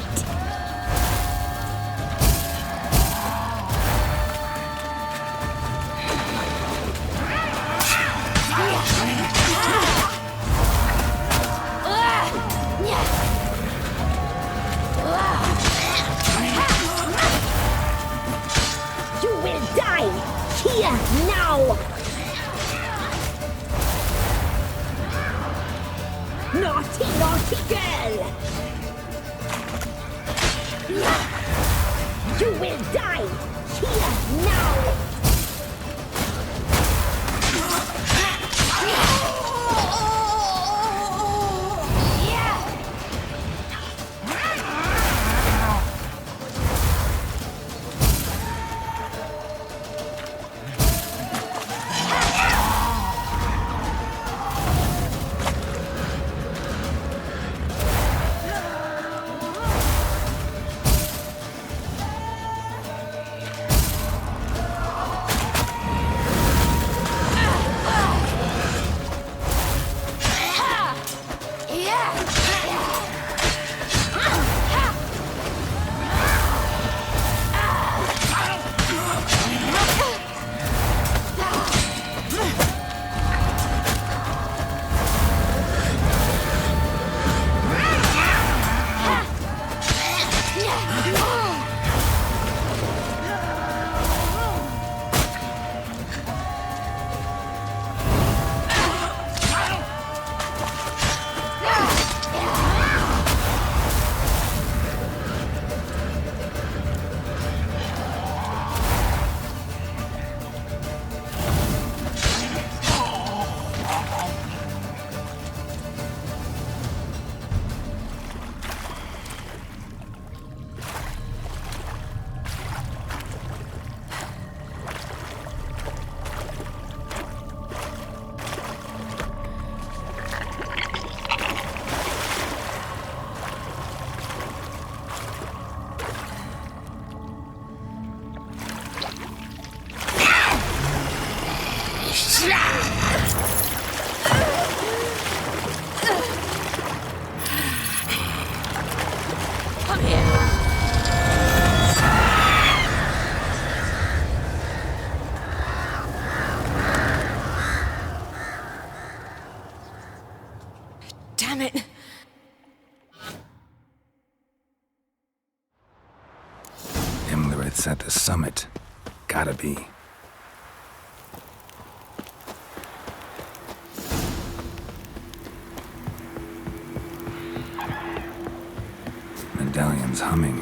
Naughty, naughty girl! You will die here now! Damn it! It's at the summit. Gotta be. Medallion's humming.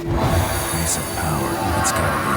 Place of power. It's gotta be.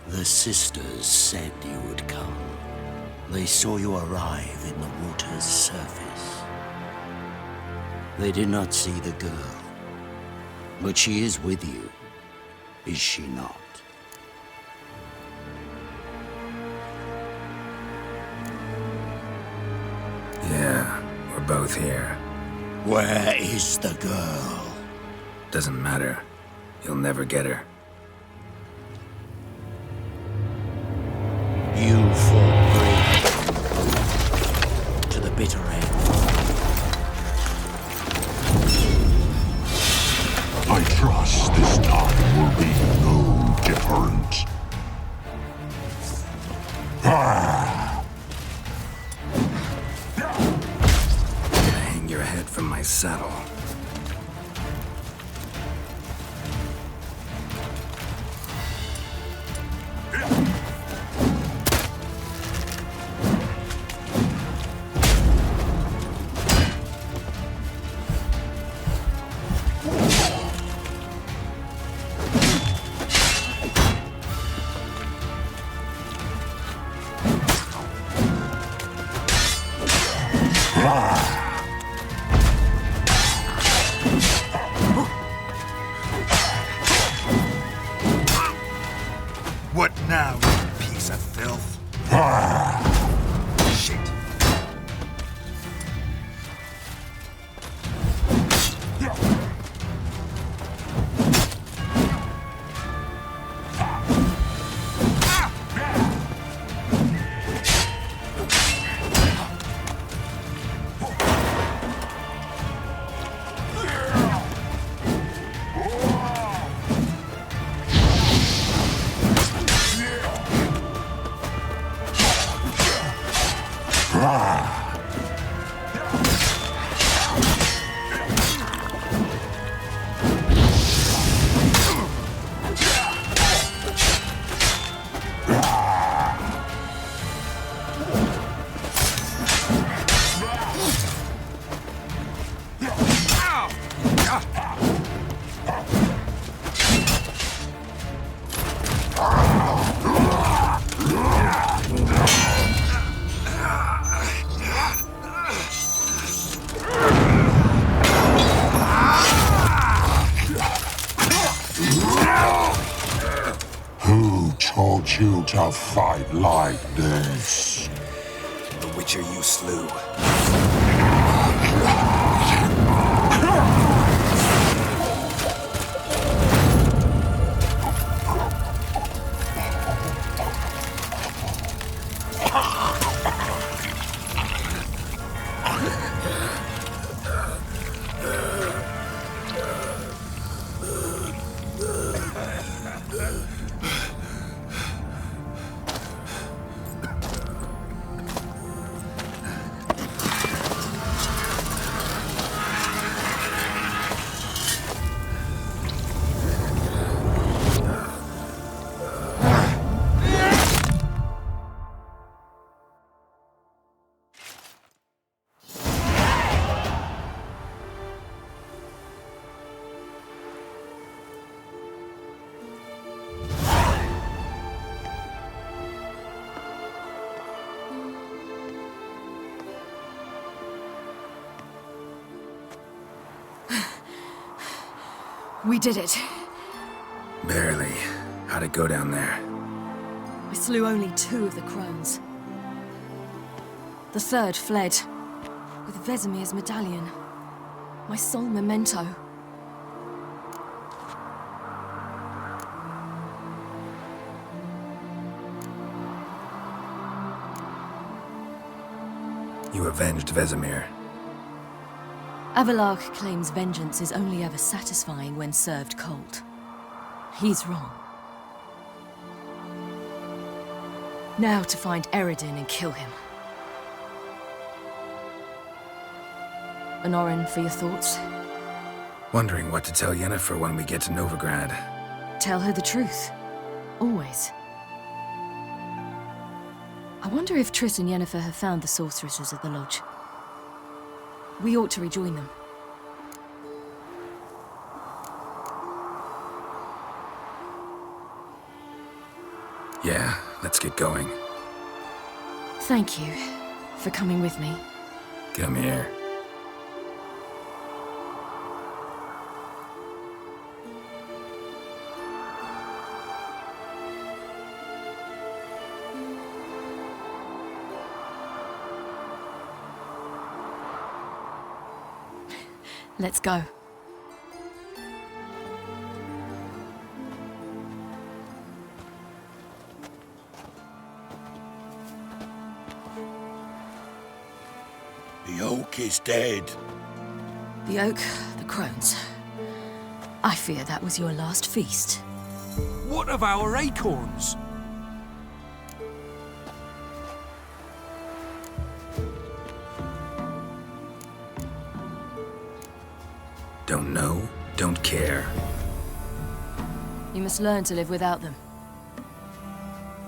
The sisters said you would come. They saw you arrive in the water's surface. They did not see the girl, but she is with you, is she not? Yeah, we're both here. Where is the girl? Doesn't matter. You'll never get her. You fought bravely to the bitter end. I trust this time will be no different. I'm gonna hang your head from my saddle. What now, you piece of filth? Shit. taught you to fight like this? The Witcher you slew. We did it. Barely. How'd it go down there? I slew only 2 of the crones. The 3rd fled, with Vesemir's medallion. My sole memento. You avenged Vesemir. Avalark claims vengeance is only ever satisfying when served cold. He's wrong. Now to find Eredin and kill him. Honorin, for your thoughts? Wondering what to tell Yennefer when we get to Novigrad. Tell her the truth. Always. I wonder if Triss and Yennefer have found the sorceresses at the lodge. We ought to rejoin them. Yeah, let's get going. Thank you for coming with me. Come here. Let's go. The oak is dead. The oak, the crones. I fear that was your last feast. What of our acorns? Don't know, don't care. You must learn to live without them.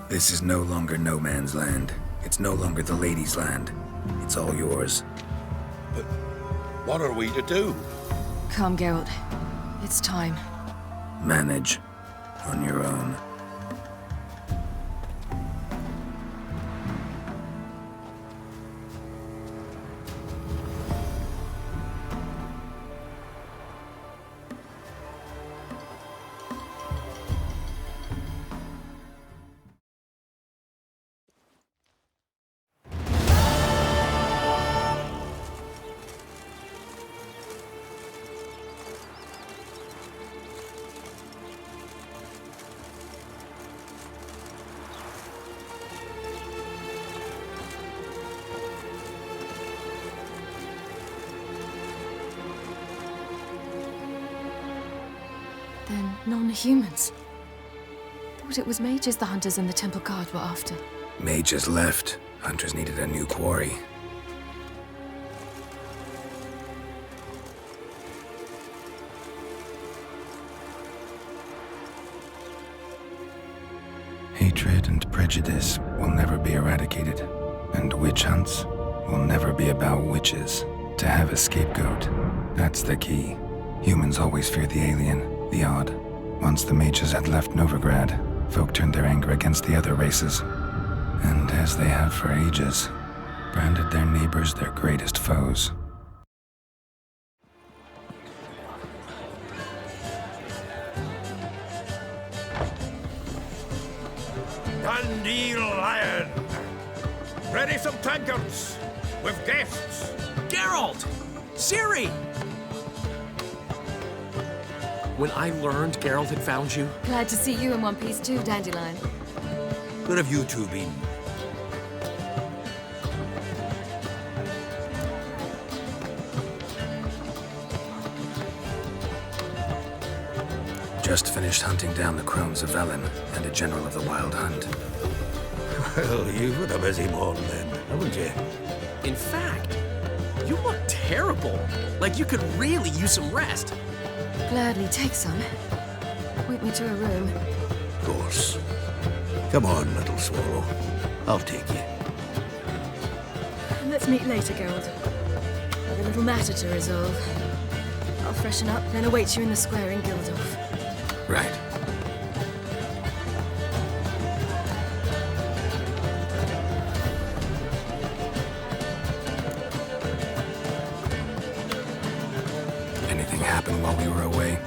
This is no longer no man's land. It's no longer the lady's land. It's all yours. But what are we to do? Come, Geralt. It's time. Manage on your own. Then non-humans. Thought it was mages the hunters and the temple guard were after. Mages left. Hunters needed a new quarry. Hatred and prejudice will never be eradicated, and witch hunts will never be about witches. To have a scapegoat, that's the key. Humans always fear the alien, the odd. Once the mages had left Novigrad, folk turned their anger against the other races, and as they have for ages, branded their neighbors their greatest foes. Dandelion! Ready some tankards! With guests! Geralt! Ciri! When I learned Geralt had found you... Glad to see you in one piece too, Dandelion. Where have you two been? Just finished hunting down the crones of Velen and a general of the Wild Hunt. Well, you've had a busy morning then, haven't you? In fact, you look terrible. Like you could really use some rest. Gladly take some. Point me to a room. Of course. Come on, little swallow. I'll take you. Let's meet later, Geralt. I've a little matter to resolve. I'll freshen up, then await you in the square in Gildorf. Right. Anything happen while we were away?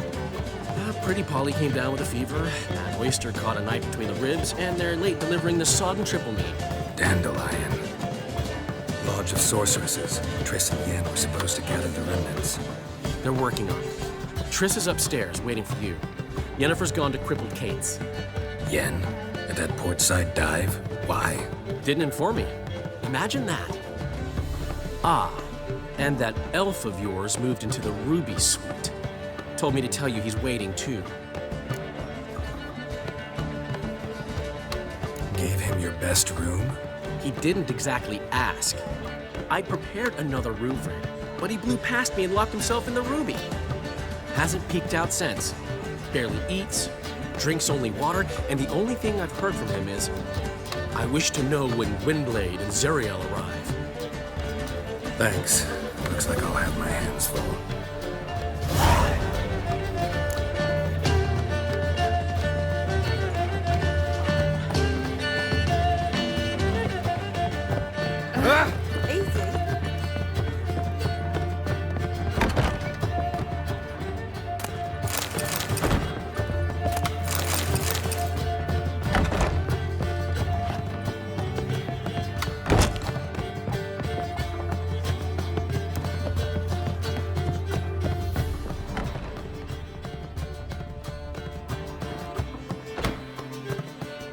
Pretty Polly came down with a fever. That oyster caught a knife between the ribs, and they're late delivering the sodden triple meat. Dandelion. Lodge of Sorceresses. Triss and Yen were supposed to gather the remnants. They're working on it. Triss is upstairs, waiting for you. Yennefer's gone to crippled Kate's. Yen? At that portside dive? Why? Didn't inform me. Imagine that. Ah, and that elf of yours moved into the Ruby Suite. Told me to tell you he's waiting, too. Gave him your best room? He didn't exactly ask. I prepared another room for him, but he blew past me and locked himself in the Ruby. Hasn't peeked out since. Barely eats, drinks only water, and the only thing I've heard from him is, I wish to know when Windblade and Zuriel arrive. Thanks. Looks like I'll have my hands full.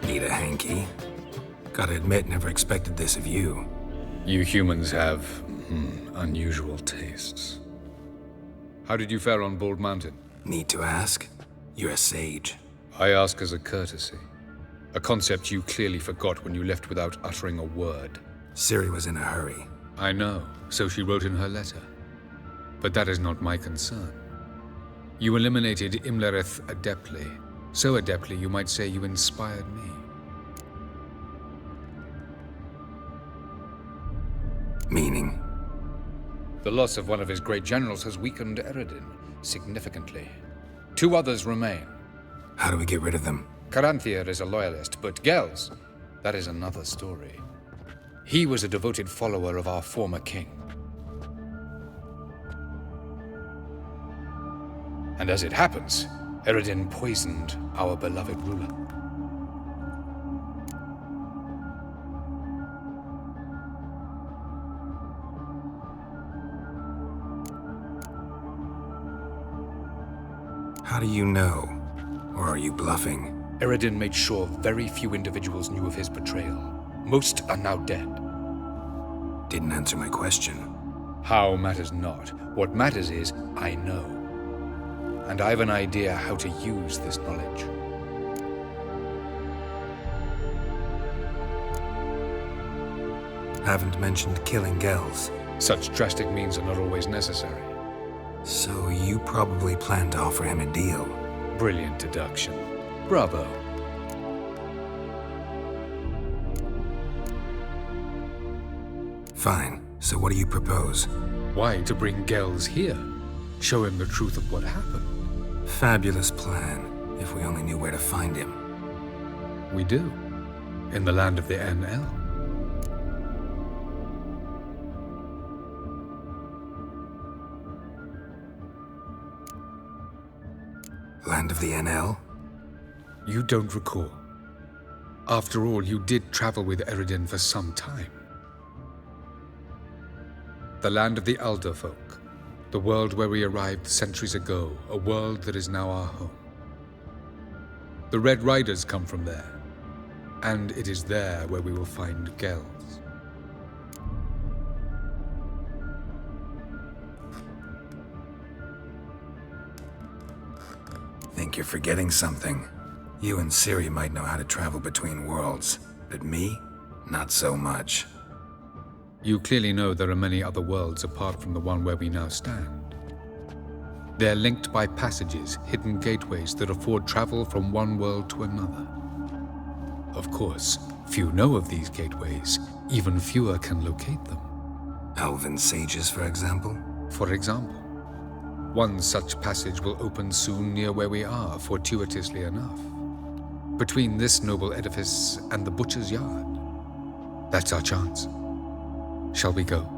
Need a hanky? Gotta admit, never expected this of you. You humans have unusual tastes. How did you fare on Bald Mountain? Need to ask? You're a sage. I ask as a courtesy. A concept you clearly forgot when you left without uttering a word. Ciri was in a hurry. I know, so she wrote in her letter. But that is not my concern. You eliminated Imlerith adeptly. So adeptly, you might say you inspired me. Meaning? The loss of one of his great generals has weakened Eredin significantly. 2 others remain. How do we get rid of them? Caranthir is a loyalist, but Gels, that is another story. He was a devoted follower of our former king. And as it happens, Eredin poisoned our beloved ruler. How do you know? Or are you bluffing? Eredin made sure very few individuals knew of his betrayal. Most are now dead. Didn't answer my question. How matters not. What matters is, I know. And I have an idea how to use this knowledge. Haven't mentioned killing Gels. Such drastic means are not always necessary. So you probably plan to offer him a deal. Brilliant deduction. Bravo. Fine. So what do you propose? Why, to bring Gels here. Show him the truth of what happened. Fabulous plan, if we only knew where to find him. We do. In the land of the NL. Land of the NL? You don't recall. After all, you did travel with Eredin for some time. The land of the Elder folk, the world where we arrived centuries ago, a world that is now our home. The Red Riders come from there, and it is there where we will find Gels. Think you're forgetting something. You and Ciri might know how to travel between worlds, but me, not so much. You clearly know there are many other worlds apart from the one where we now stand. They're linked by passages, hidden gateways that afford travel from one world to another. Of course, few know of these gateways, even fewer can locate them. Elven sages, for example? For example. One such passage will open soon near where we are, fortuitously enough. Between this noble edifice and the butcher's yard. That's our chance. Shall we go?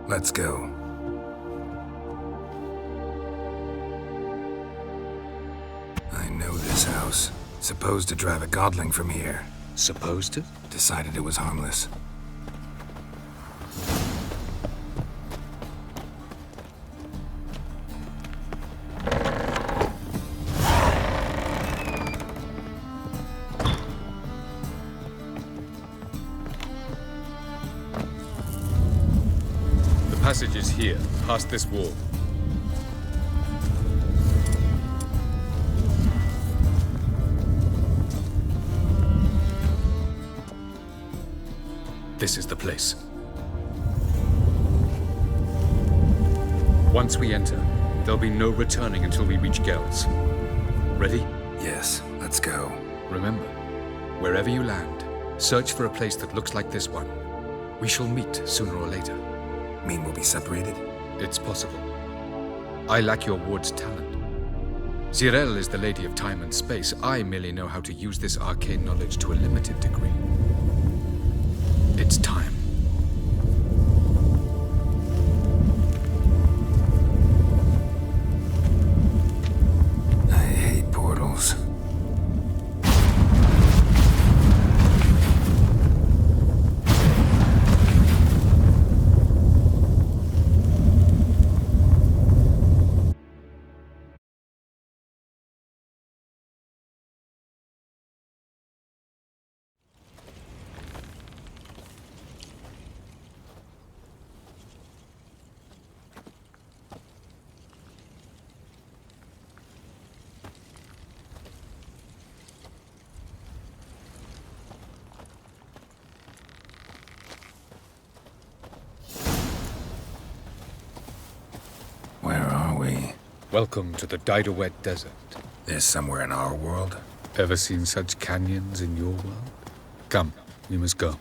Let's go. I know this house. Supposed to drive a godling from here. Supposed to? Decided it was harmless. Passage is here, past this wall. This is the place. Once we enter, there'll be no returning until we reach Gels. Ready? Yes, let's go. Remember, wherever you land, search for a place that looks like this one. We shall meet sooner or later. Mean we'll be separated? It's possible. I lack your ward's talent. Zirel is the lady of time and space. I merely know how to use this arcane knowledge to a limited degree. It's time. I hate portals. Welcome to the Didowet Desert. This somewhere in our world? Ever seen such canyons in your world? Come, we must go.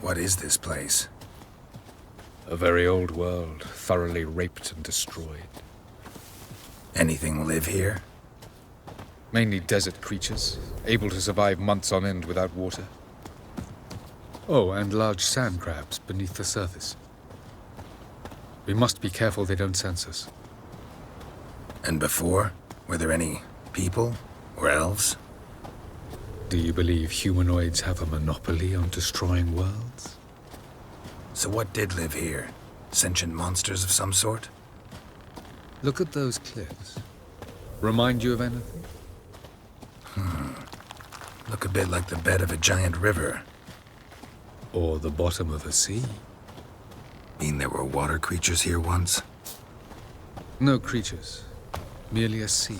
What is this place? A very old world, thoroughly raped and destroyed. Anything live here? Mainly desert creatures, able to survive months on end without water. Oh, and large sand crabs beneath the surface. We must be careful they don't sense us. And before? Were there any people? Or elves? Do you believe humanoids have a monopoly on destroying worlds? So what did live here? Sentient monsters of some sort? Look at those cliffs. Remind you of anything? Look a bit like the bed of a giant river. Or the bottom of a sea. Mean there were water creatures here once? No creatures. Merely a sea.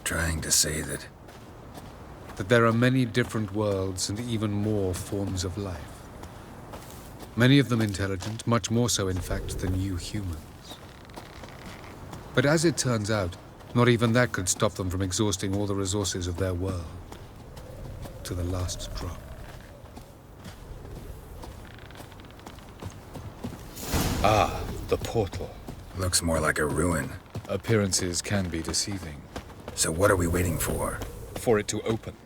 Trying to say that there are many different worlds and even more forms of life. Many of them intelligent, much more so in fact than you humans. But as it turns out, not even that could stop them from exhausting all the resources of their world. To the last drop. Ah, the portal. Looks more like a ruin. Appearances can be deceiving. So what are we waiting for? For it to open.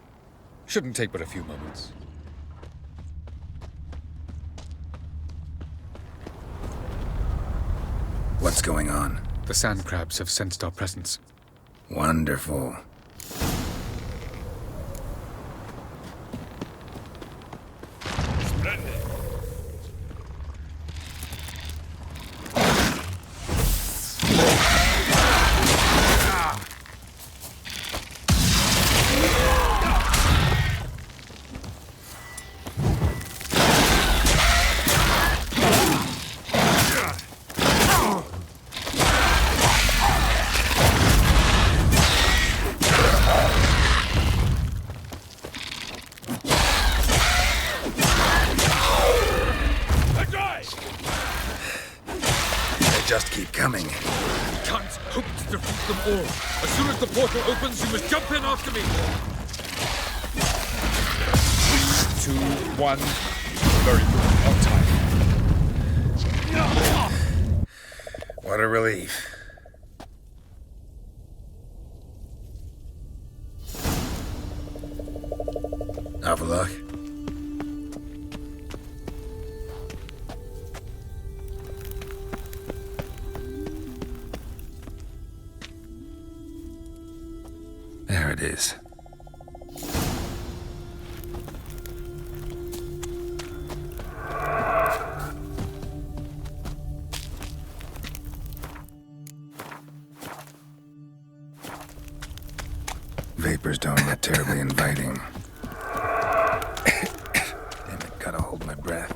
Shouldn't take but a few moments. What's going on? The sand crabs have sensed our presence. Wonderful. Just keep coming. Can't hope to defeat them all. As soon as the portal opens, you must jump in after me. 3, 2, 1. Very good. On time. What a relief. افضل. There it is. Vapors don't look terribly inviting. Damn it, gotta hold my breath.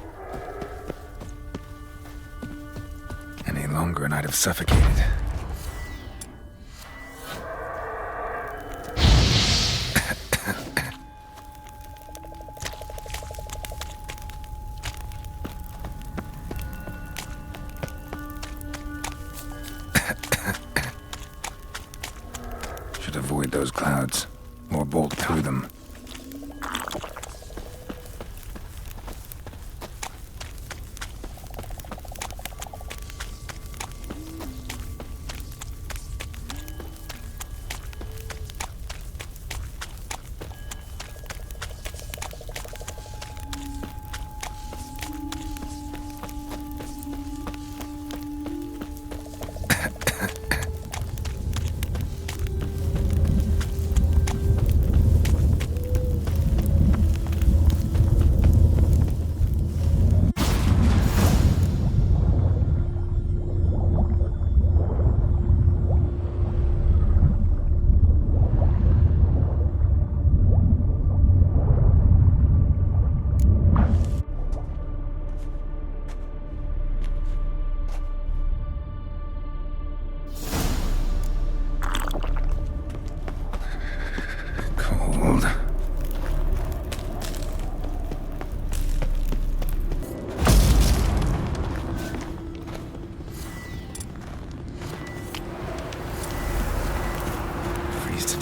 Any longer and I'd have suffocated. Should avoid those clouds, or bolt through them.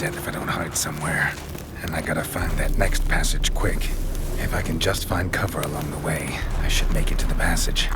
If I don't hide somewhere. And I gotta find that next passage quick. If I can just find cover along the way, I should make it to the passage.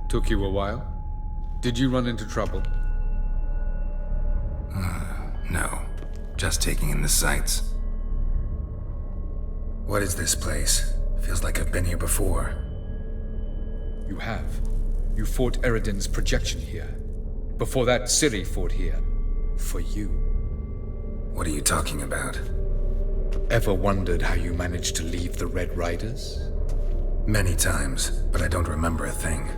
Took you a while? Did you run into trouble? No. Just taking in the sights. What is this place? Feels like I've been here before. You have. You fought Eredin's projection here. Before that, Ciri fought here. For you. What are you talking about? Ever wondered how you managed to leave the Red Riders? Many times, but I don't remember a thing.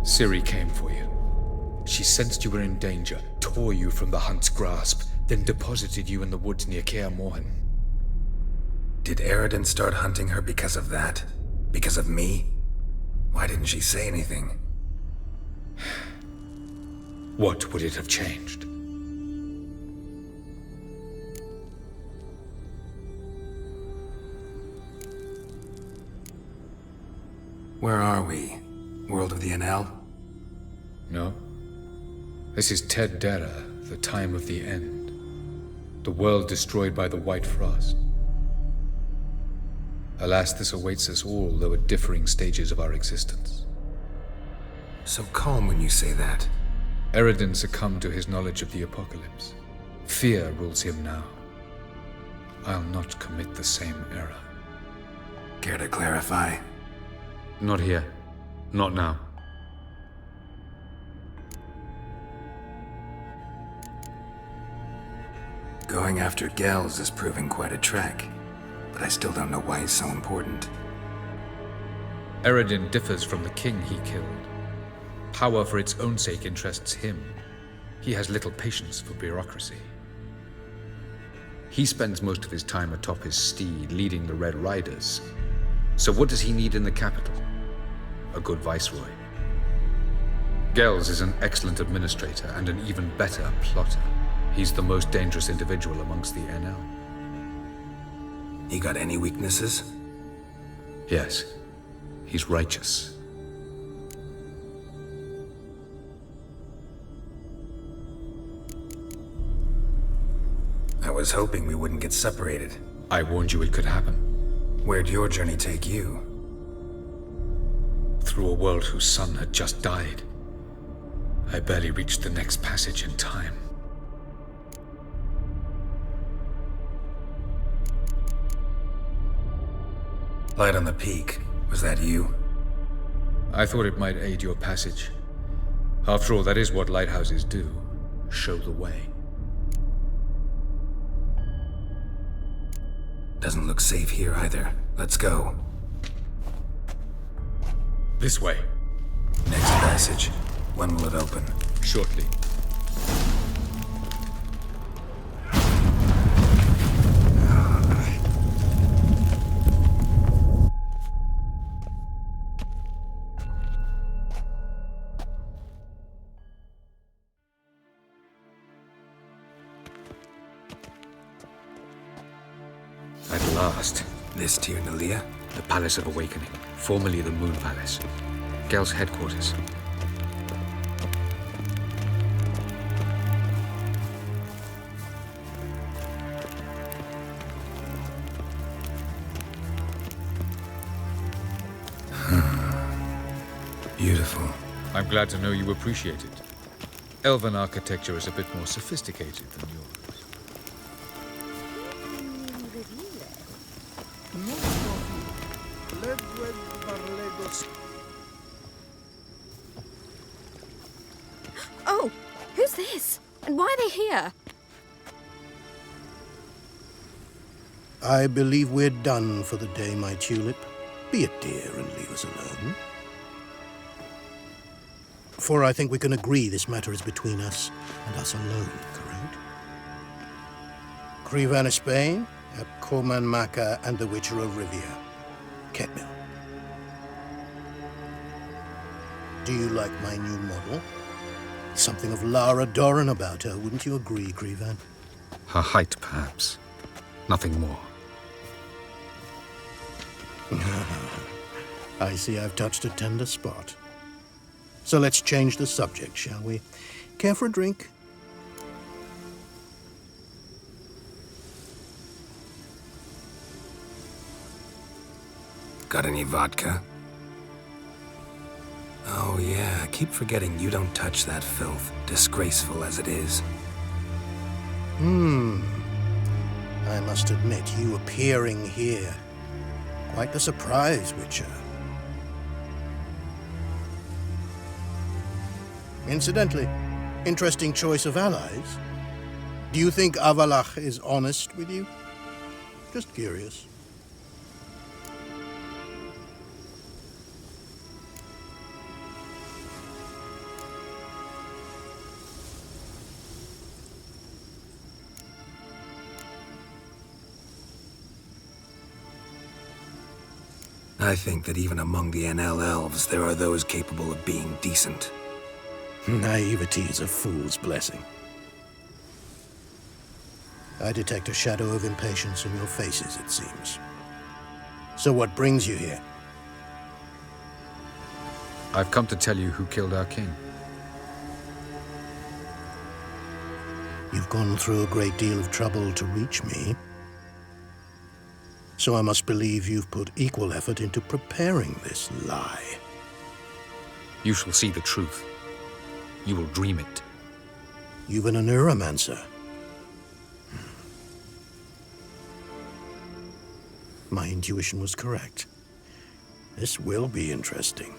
Ciri came for you. She sensed you were in danger, tore you from the Hunt's grasp, then deposited you in the woods near Kaer Morhen. Did Eredin start hunting her because of that? Because of me? Why didn't she say anything? What would it have changed? Where are we? World of the NL? No. This is Ted Dera, the time of the end. The world destroyed by the White Frost. Alas, this awaits us all, though at differing stages of our existence. So calm when you say that. Eredin succumbed to his knowledge of the apocalypse. Fear rules him now. I'll not commit the same error. Care to clarify? Not here. Not now. Going after Gels is proving quite a trek, but I still don't know why he's so important. Eredin differs from the king he killed. Power for its own sake interests him. He has little patience for bureaucracy. He spends most of his time atop his steed, leading the Red Riders. So what does he need in the capital? A good viceroy. Gels is an excellent administrator and an even better plotter. He's the most dangerous individual amongst the NL. He got any weaknesses? Yes. He's righteous. I was hoping we wouldn't get separated. I warned you it could happen. Where'd your journey take you? Through a world whose son had just died. I barely reached the next passage in time. Light on the peak. Was that you? I thought it might aid your passage. After all, that is what lighthouses do. Show the way. Doesn't look safe here either. Let's go. This way. Next passage. When will it open? Shortly. At last. This Tyr Nalia? The Palace of Awakening, formerly the Moon Palace. Gel's headquarters. Beautiful. I'm glad to know you appreciate it. Elven architecture is a bit more sophisticated than yours. Oh, who's this? And why are they here? I believe we're done for the day, my tulip. Be a dear and leave us alone. For I think we can agree this matter is between us and us alone, correct? Krivan of Spain, Koman Maka, and the Witcher of Rivia. Kemel. Do you like my new model? Something of Lara Doran about her, wouldn't you agree, Krivan? Her height, perhaps. Nothing more. I see I've touched a tender spot. So let's change the subject, shall we? Care for a drink? Got any vodka? Oh yeah, I keep forgetting you don't touch that filth, disgraceful as it is. I must admit, you appearing here. Quite the surprise, Witcher. Incidentally, interesting choice of allies. Do you think Avalach is honest with you? Just curious. I think that even among the NL elves, there are those capable of being decent. Naivety is a fool's blessing. I detect a shadow of impatience in your faces, it seems. So what brings you here? I've come to tell you who killed our king. You've gone through a great deal of trouble to reach me. So I must believe you've put equal effort into preparing this lie. You shall see the truth. You will dream it. You've been a neuromancer. My intuition was correct. This will be interesting.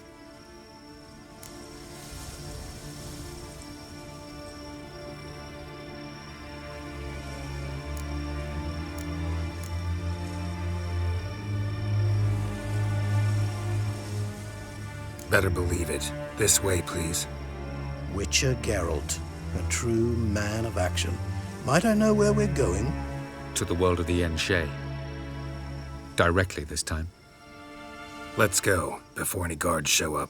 Better believe it. This way, please. Witcher Geralt, a true man of action. Might I know where we're going? To the world of the Enshe. Directly this time. Let's go, before any guards show up.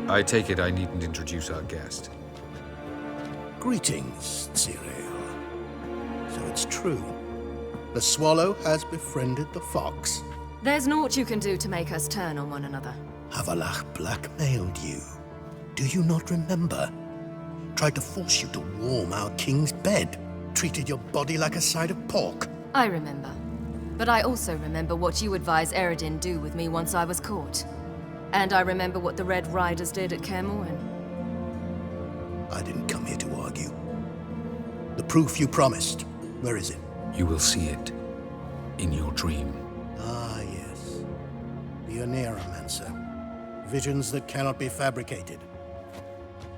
I take it I needn't introduce our guest. Greetings, Cyril. So it's true. The swallow has befriended the fox. There's naught you can do to make us turn on one another. Havalach blackmailed you. Do you not remember? Tried to force you to warm our king's bed. Treated your body like a side of pork. I remember. But I also remember what you advised Eredin do with me once I was caught. And I remember what the Red Riders did at Kermoren. I didn't come here to argue. The proof you promised, where is it? You will see it in your dream. Ah, yes. The Oneiromancer. Visions that cannot be fabricated.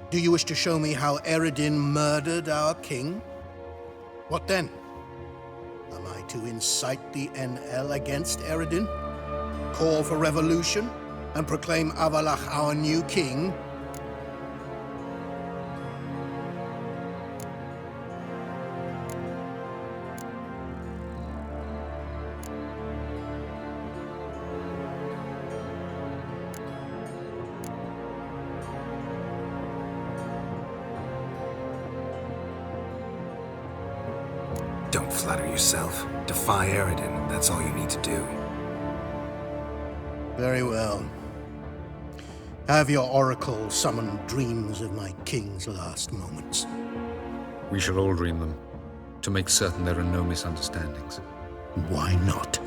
Do you wish to show me how Eredin murdered our king? What then? Am I to incite the NL against Eredin? Call for revolution? And proclaim Havalach our new king? Don't flatter yourself. Defy Eredin. That's all you need to do. Very well. Have your oracle summon dreams of my king's last moments. We shall all dream them, to make certain there are no misunderstandings. Why not?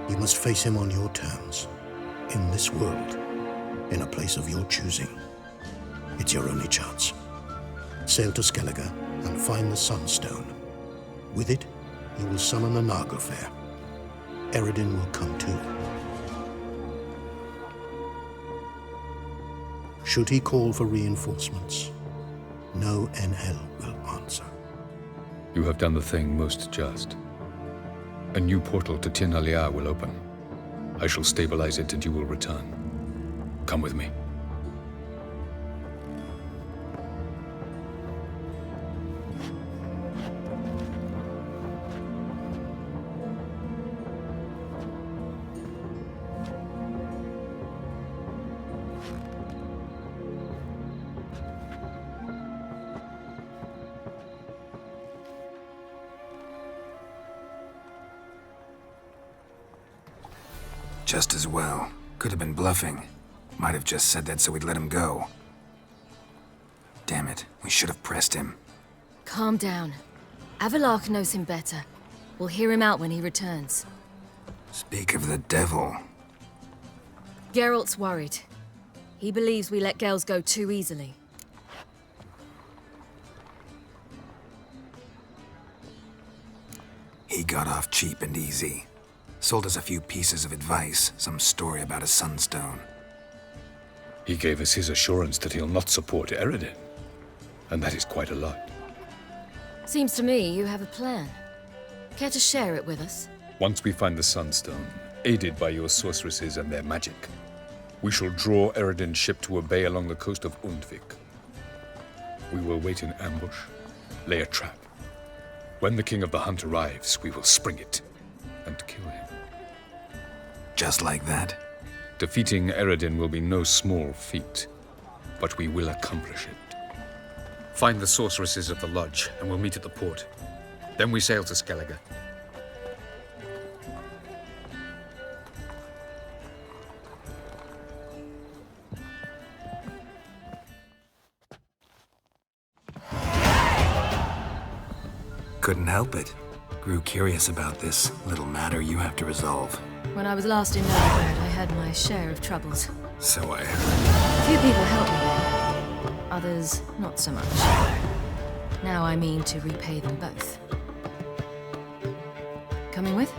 You must face him on your terms, in this world. in a place of your choosing. It's your only chance. Sail to Skellige and find the Sunstone. With it, you will summon the Naga Fair. Eredin will come too. Should he call for reinforcements, no NL will answer. You have done the thing most just. A new portal to Tin Alia will open. I shall stabilize it and you will return. Come with me. Just as well. Could have been bluffing. Might have just said that so we'd let him go. Damn it, we should have pressed him. Calm down. Avalark knows him better. We'll hear him out when he returns. Speak of the devil. Geralt's worried. He believes we let girls go too easily. He got off cheap and easy. Sold us a few pieces of advice, some story about a sunstone. He gave us his assurance that he'll not support Eredin. And that is quite a lot. Seems to me you have a plan. Care to share it with us? Once we find the Sunstone, aided by your sorceresses and their magic, we shall draw Eredin's ship to a bay along the coast of Undvik. We will wait in ambush, lay a trap. When the King of the Hunt arrives, we will spring it and kill him. Just like that? Defeating Eredin will be no small feat, but we will accomplish it. Find the sorceresses of the lodge, and we'll meet at the port. Then we sail to Skellige. Couldn't help it. Grew curious about this little matter you have to resolve. When I was last in Novigrad, I had my share of troubles. So I heard. A few people helped me there. Others, not so much. Now I mean to repay them both. Coming with?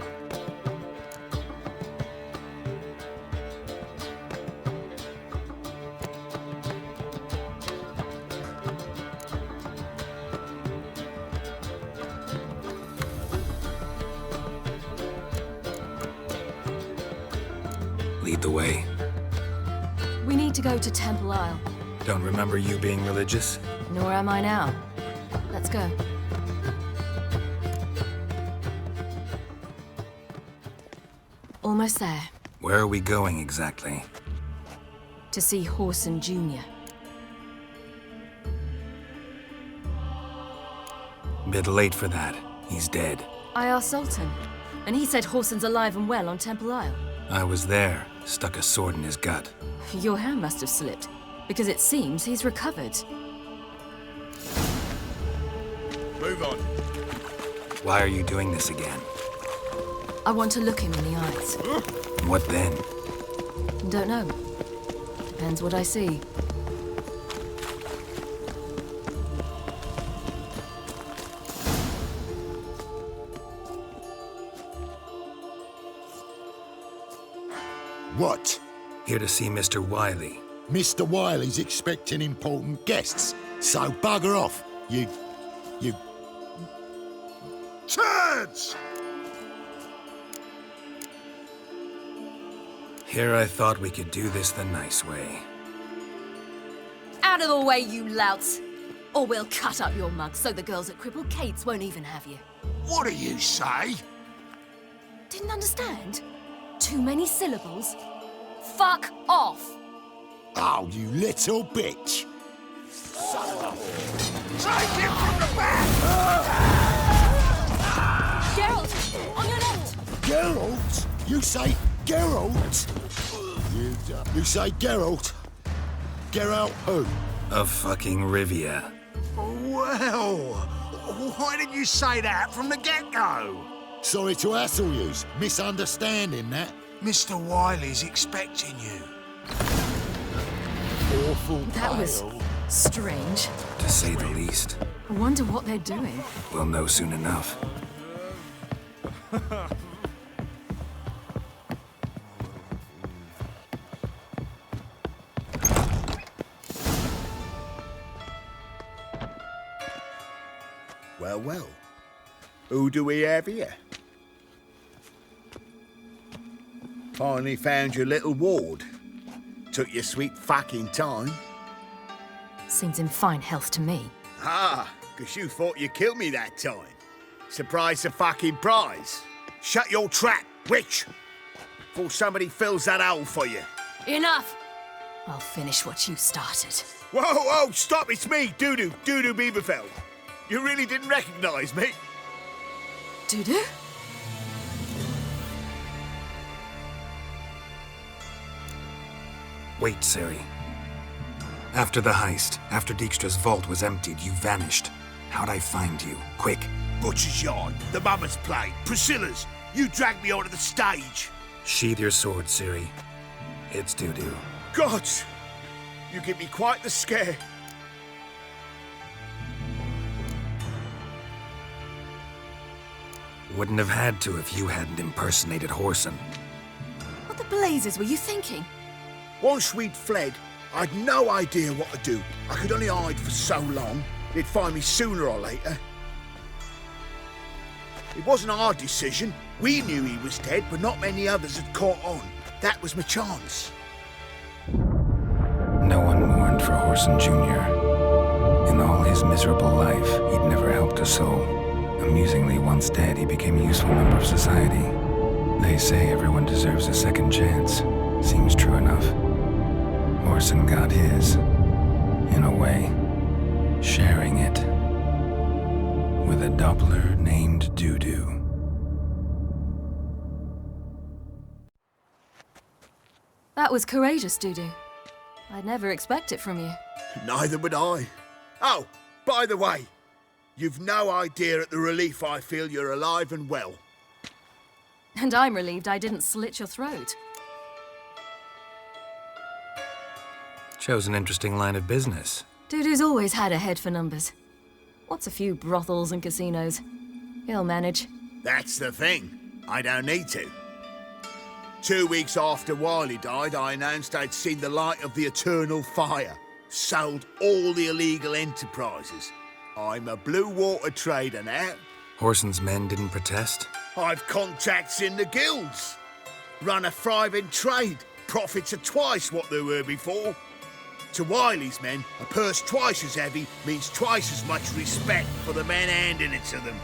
Lead the way. We need to go to Temple Isle. Don't remember you being religious? Nor am I now. Let's go. Almost there. Where are we going exactly? To see Horson Jr. Bit late for that. He's dead. I asked Sultan, and he said Horson's alive and well on Temple Isle. I was there. Stuck a sword in his gut. Your hand must have slipped, because it seems he's recovered. Move on. Why are you doing this again? I want to look him in the eyes. What then? Don't know. Depends what I see. What? Here to see Mr. Wiley. Mr. Wiley's expecting important guests, so bugger off, you turds! Here I thought we could do this the nice way. Out of the way, you louts! Or we'll cut up your mug so the girls at Cripple Kate's won't even have you. What do you say? Didn't understand? Too many syllables? Fuck off! Oh, you little bitch! Son of a... Take him from the back! Geralt! On your left! Geralt? You say Geralt? You say Geralt? Geralt who? Of fucking Rivia. Well, why didn't you say that from the get-go? Sorry to hassle yous. Misunderstanding that. Mr. Wiley's expecting you. awful That was strange. To say the least. I wonder what they're doing. We'll know soon enough. Well, well. Who do we have here? Finally found your little ward. Took your sweet fucking time. Seems in fine health to me. Ah, 'cause you thought you killed me that time. Surprise the fucking prize. Shut your trap, witch! Before somebody fills that hole for you. Enough! I'll finish what you started. Whoa, whoa, stop, it's me, Doodoo Bieberfeld. You really didn't recognise me? Doodoo? Wait, Ciri. After the heist, after Dijkstra's vault was emptied, you vanished. How'd I find you? Quick. Butcher's Yard, the Mama's Play, Priscilla's. You dragged me onto the stage. Sheathe your sword, Ciri. It's Doodoo. Gods! You give me quite the scare. Wouldn't have had to if you hadn't impersonated Whoreson. What the blazes were you thinking? Once we'd fled, I'd no idea what to do. I could only hide for so long. They'd find me sooner or later. It wasn't our decision. We knew he was dead, but not many others had caught on. That was my chance. No one mourned for Whoreson Jr. In all his miserable life, he'd never helped a soul. Amusingly, once dead, he became a useful member of society. They say everyone deserves a second chance. Seems true enough. Whoreson got his, in a way, sharing it with a Doppler named Doodoo. That was courageous, Doodoo. I'd never expect it from you. Neither would I. Oh, by the way, you've no idea at the relief I feel you're alive and well. And I'm relieved I didn't slit your throat. Chose an interesting line of business. Doodoo's always had a head for numbers. What's a few brothels and casinos? He'll manage. That's the thing. I don't need to. 2 weeks after Wiley died, I announced I'd seen the light of the eternal fire. Sold all the illegal enterprises. I'm a blue water trader now. Whoreson's men didn't protest? I've contacts in the guilds. Run a thriving trade. Profits are twice what they were before. To Wiley's men, a purse twice as heavy means twice as much respect for the men handing it to them.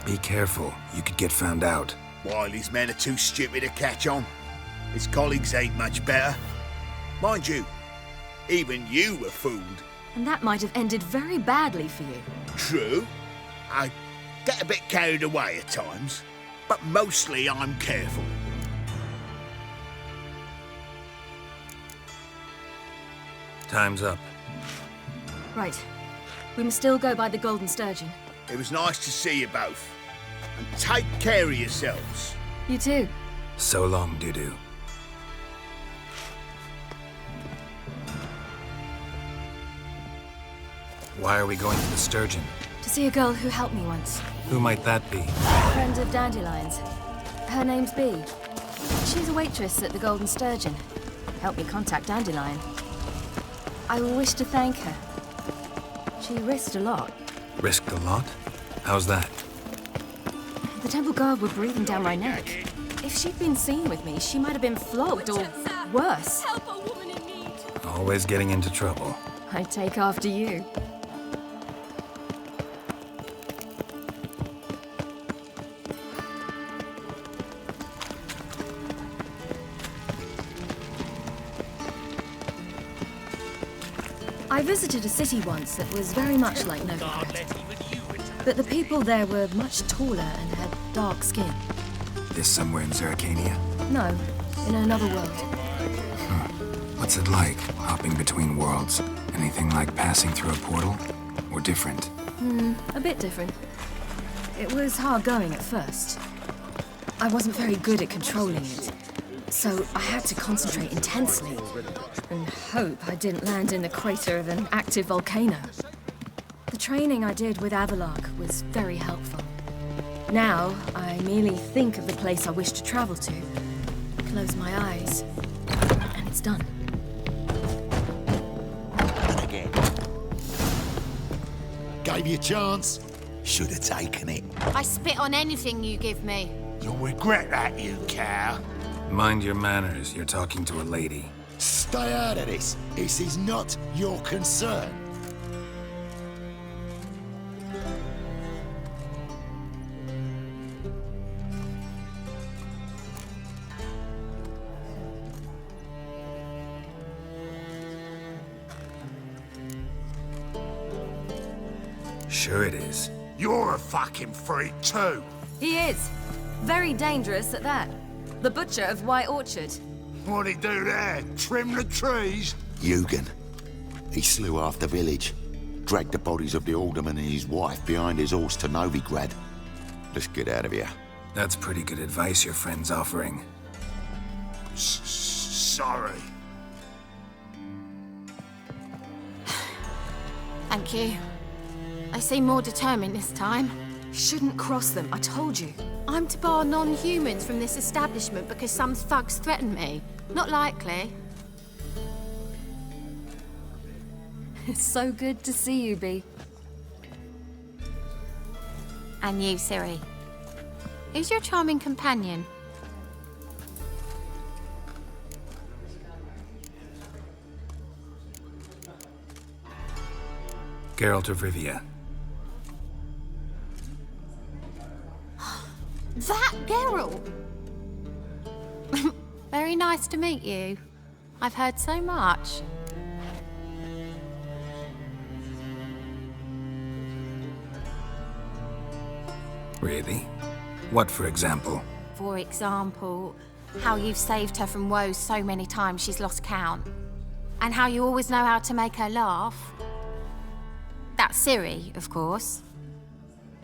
Be careful. You could get found out. Wiley's men are too stupid to catch on. His colleagues ain't much better. Mind you, even you were fooled. And that might have ended very badly for you. True. I get a bit carried away at times, but mostly I'm careful. Time's up. Right. We must still go by the Golden Sturgeon. It was nice to see you both. And take care of yourselves. You too. So long, Doodoo. Why are we going to the Sturgeon? To see a girl who helped me once. Who might that be? Friend of Dandelion's. Her name's Bee. She's a waitress at the Golden Sturgeon. Helped me contact Dandelion. I wish to thank her. She risked a lot. Risked a lot? How's that? The temple guard were breathing down my neck. If she'd been seen with me, she might have been flogged or worse. Help a woman in need. Always getting into trouble. I take after you. I visited a city once that was very much like Novigrad. But the people there were much taller and had dark skin. This somewhere in Zerrikania? No, in another world. What's it like, hopping between worlds? Anything like passing through a portal? Or different? A bit different. It was hard going at first. I wasn't very good at controlling it. So I had to concentrate intensely and hope I didn't land in the crater of an active volcano. The training I did with Avallac'h was very helpful. Now, I merely think of the place I wish to travel to, close my eyes, and it's done. Again. Gave you a chance. Should have taken it. I spit on anything you give me. You'll regret that, you cow. Mind your manners. You're talking to a lady. Stay out of this. This is not your concern. Sure it is. You're a fucking freak too. He is. Very dangerous at that. The butcher of White Orchard. What'd he do there? Trim the trees? Eugen. He slew half the village. Dragged the bodies of the alderman and his wife behind his horse to Novigrad. Let's get out of here. That's pretty good advice your friend's offering. Sorry. Thank you. They seem more determined this time. Shouldn't cross them, I told you. I'm to bar non-humans from this establishment because some thugs threaten me. Not likely. It's so good to see you, Bee. And you, Ciri. Who's your charming companion? Geralt of Rivia. That Geralt! Very nice to meet you. I've heard so much. Really? What, for example? For example, how you've saved her from woes so many times she's lost count. And how you always know how to make her laugh. That's Ciri, of course.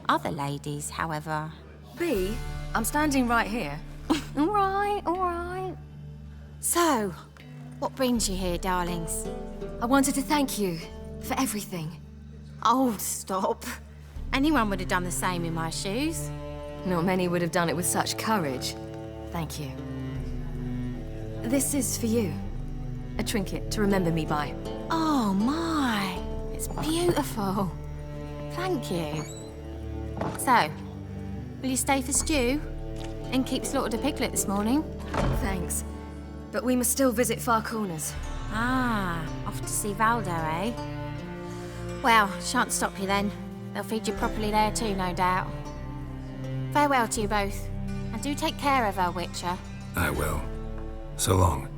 Other ladies, however... Bee, I'm standing right here. All right. So, what brings you here, darlings? I wanted to thank you for everything. Oh, stop. Anyone would have done the same in my shoes. Not many would have done it with such courage. Thank you. This is for you. A trinket to remember me by. Oh, my. It's beautiful. Thank you. So, will you stay for stew? And keep slaughtered a piglet this morning? Thanks. But we must still visit Far Corners. Ah, off to see Valdo, eh? Well, shan't stop you then. They'll feed you properly there too, no doubt. Farewell to you both. And do take care of her, Witcher. I will. So long.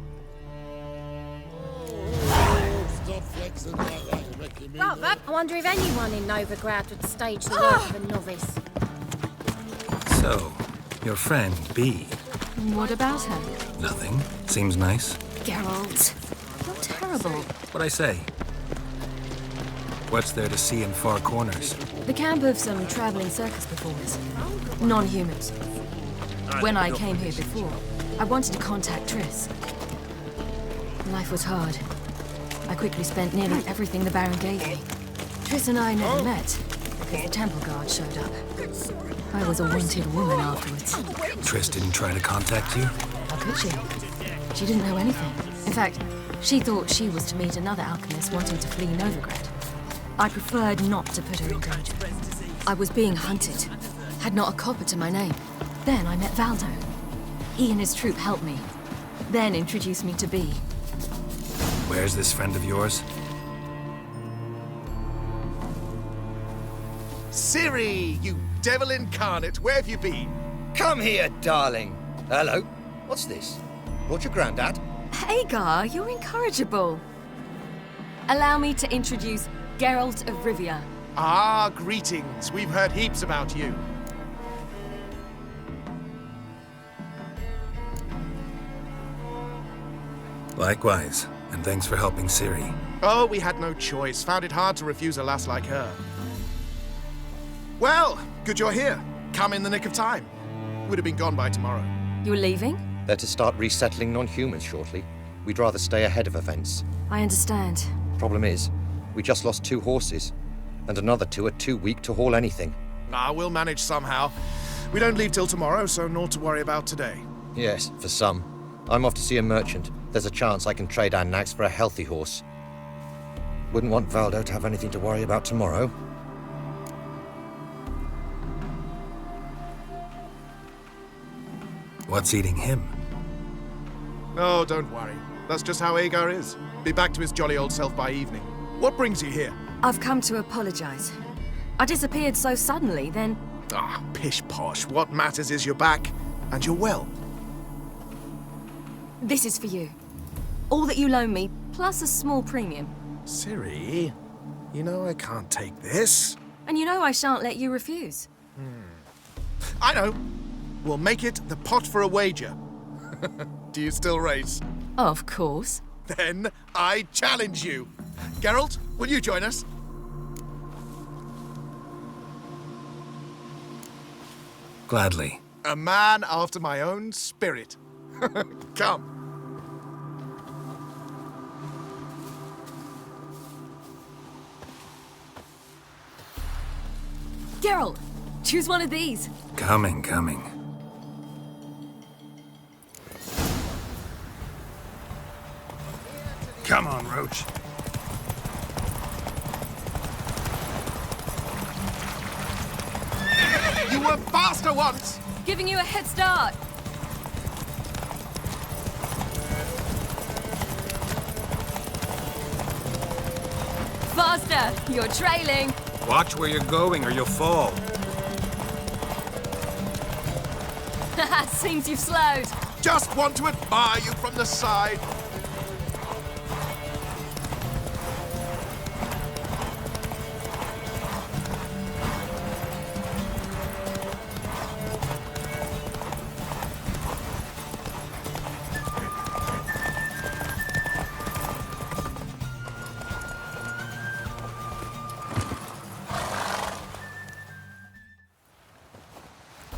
Rather, I wonder if anyone in Novigrad would stage the work of a novice. So, your friend, Bee. What about her? Nothing. Seems nice. Geralt, you're terrible. What'd I say? What's there to see in Far Corners? The camp of some traveling circus performers. Non-humans. When I came here before, I wanted to contact Triss. Life was hard. I quickly spent nearly everything the Baron gave me. Triss and I never met, because the temple guard showed up. I was a wanted woman afterwards. Triss didn't try to contact you? How could she? She didn't know anything. In fact, she thought she was to meet another alchemist wanting to flee Novigrad. I preferred not to put her in danger. I was being hunted. Had not a copper to my name. Then I met Valdo. He and his troop helped me. Then introduced me to Bee. Where's this friend of yours? Ciri, you devil incarnate, where have you been? Come here, darling. Hello. What's this? Brought your granddad? Hagar, you're incorrigible. Allow me to introduce Geralt of Rivia. Ah, greetings. We've heard heaps about you. Likewise, and thanks for helping Ciri. Oh, we had no choice. Found it hard to refuse a lass like her. Well, good you're here. Come in the nick of time. Would have been gone by tomorrow. You're leaving? They're to start resettling non-humans shortly. We'd rather stay ahead of events. I understand. Problem is, we just lost 2 horses, and another 2 are too weak to haul anything. We'll manage somehow. We don't leave till tomorrow, so naught to worry about today. Yes, for some. I'm off to see a merchant. There's a chance I can trade our nags for a healthy horse. Wouldn't want Valdo to have anything to worry about tomorrow. What's eating him? Oh, don't worry. That's just how Agar is. Be back to his jolly old self by evening. What brings you here? I've come to apologize. I disappeared so suddenly, then... Pish-posh. What matters is you're back, and you're well. This is for you. All that you loan me, plus a small premium. Ciri, you know I can't take this. And you know I shan't let you refuse. I know. We'll make it the pot for a wager. Do you still race? Of course. Then I challenge you. Geralt, will you join us? Gladly. A man after my own spirit. Come. Geralt, choose one of these. Coming. Come on, Roach. You were faster once! Giving you a head start. Faster! You're trailing. Watch where you're going or you'll fall. Seems you've slowed. Just want to admire you from the side.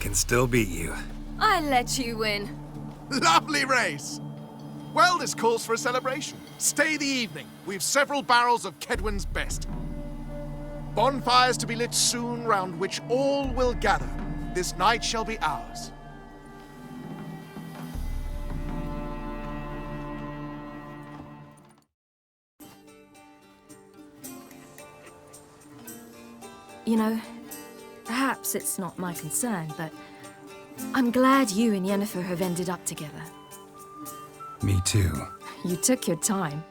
Can still beat you. I let you win. Lovely race! Well, this calls for a celebration. Stay the evening. We've several barrels of Kedwin's best. Bonfires to be lit soon, round which all will gather. This night shall be ours. You know, perhaps it's not my concern, but I'm glad you and Yennefer have ended up together. Me too. You took your time.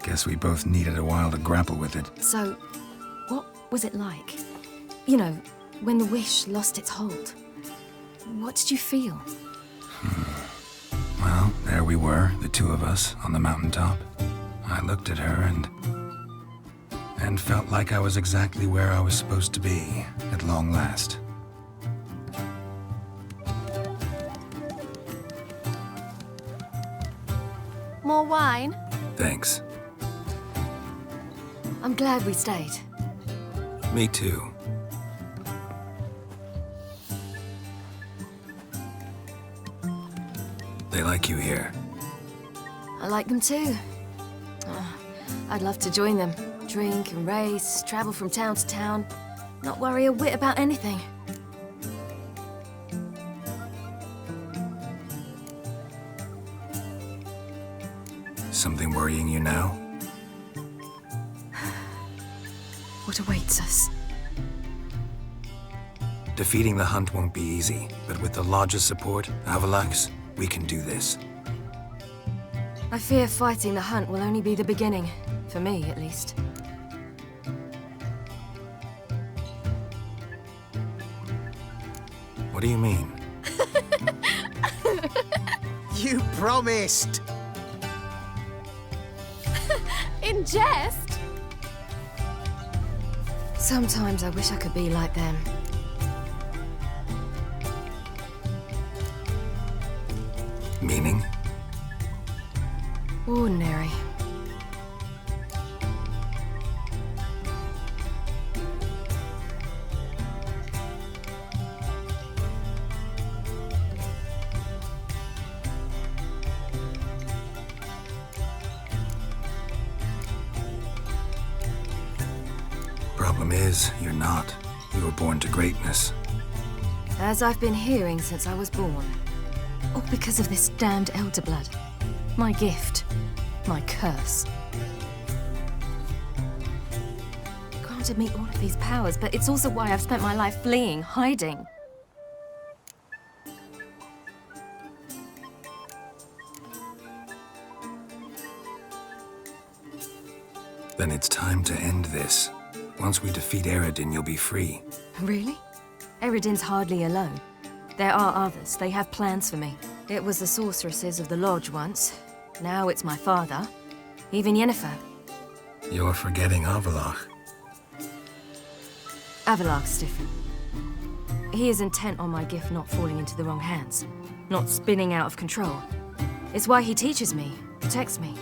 Guess we both needed a while to grapple with it. So, what was it like? You know, when the wish lost its hold. What did you feel? Well, there we were, the two of us, on the mountaintop. I looked at her and felt like I was exactly where I was supposed to be, at long last. More wine? Thanks. I'm glad we stayed. Me too. They like you here. I like them too. I'd love to join them. Drink and race, travel from town to town. Not worry a whit about anything. Something worrying you now? What awaits us? Defeating the hunt won't be easy, but with the Lodge's support, Avalax, we can do this. I fear fighting the hunt will only be the beginning. For me, at least. What do you mean? You promised! In jest? Sometimes I wish I could be like them. Meaning? Ordinary. Problem is, you're not. You were born to greatness. As I've been hearing since I was born. All because of this damned elder blood. My gift. My curse. Granted me all of these powers, but it's also why I've spent my life fleeing, hiding. Then it's time to end this. Once we defeat Eredin, you'll be free. Really? Eredin's hardly alone. There are others. They have plans for me. It was the sorceresses of the Lodge once. Now it's my father. Even Yennefer. You're forgetting Avallac'h. Avallac'h's different. He is intent on my gift not falling into the wrong hands. Not spinning out of control. It's why he teaches me, protects me.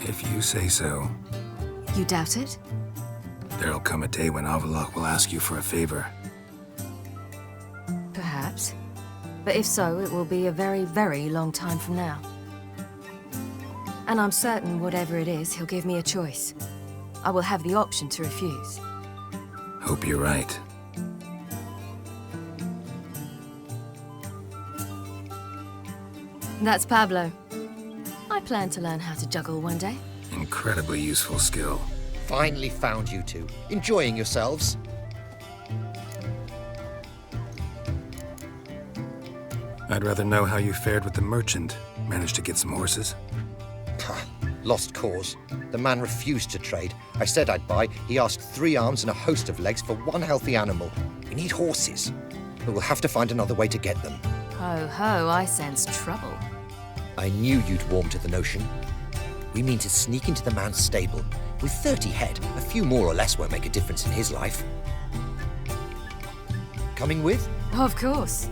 If you say so. You doubt it? There'll come a day when Avallac'h will ask you for a favor. Perhaps. But if so, it will be a very, very long time from now. And I'm certain whatever it is, he'll give me a choice. I will have the option to refuse. Hope you're right. That's Pablo. I plan to learn how to juggle one day. Incredibly useful skill. Finally found you two. Enjoying yourselves? I'd rather know how you fared with the merchant. Managed to get some horses? Lost cause. The man refused to trade. I said I'd buy. He asked 3 arms and a host of legs for 1 healthy animal. We need horses. But we'll have to find another way to get them. Ho ho, I sense trouble. I knew you'd warm to the notion. We mean to sneak into the man's stable. With 30 head, a few more or less won't make a difference in his life. Coming with? Of course.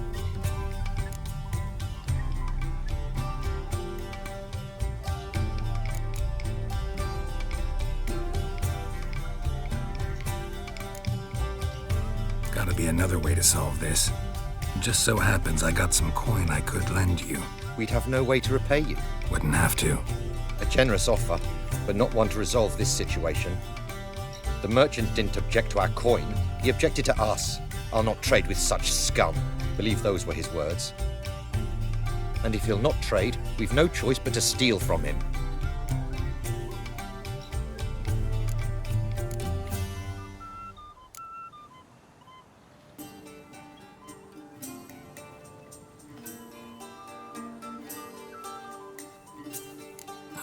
Gotta be another way to solve this. Just so happens I got some coin I could lend you. We'd have no way to repay you. Wouldn't have to. A generous offer, but not one to resolve this situation. The merchant didn't object to our coin. He objected to us. I'll not trade with such scum. Believe those were his words. And if he'll not trade, we've no choice but to steal from him.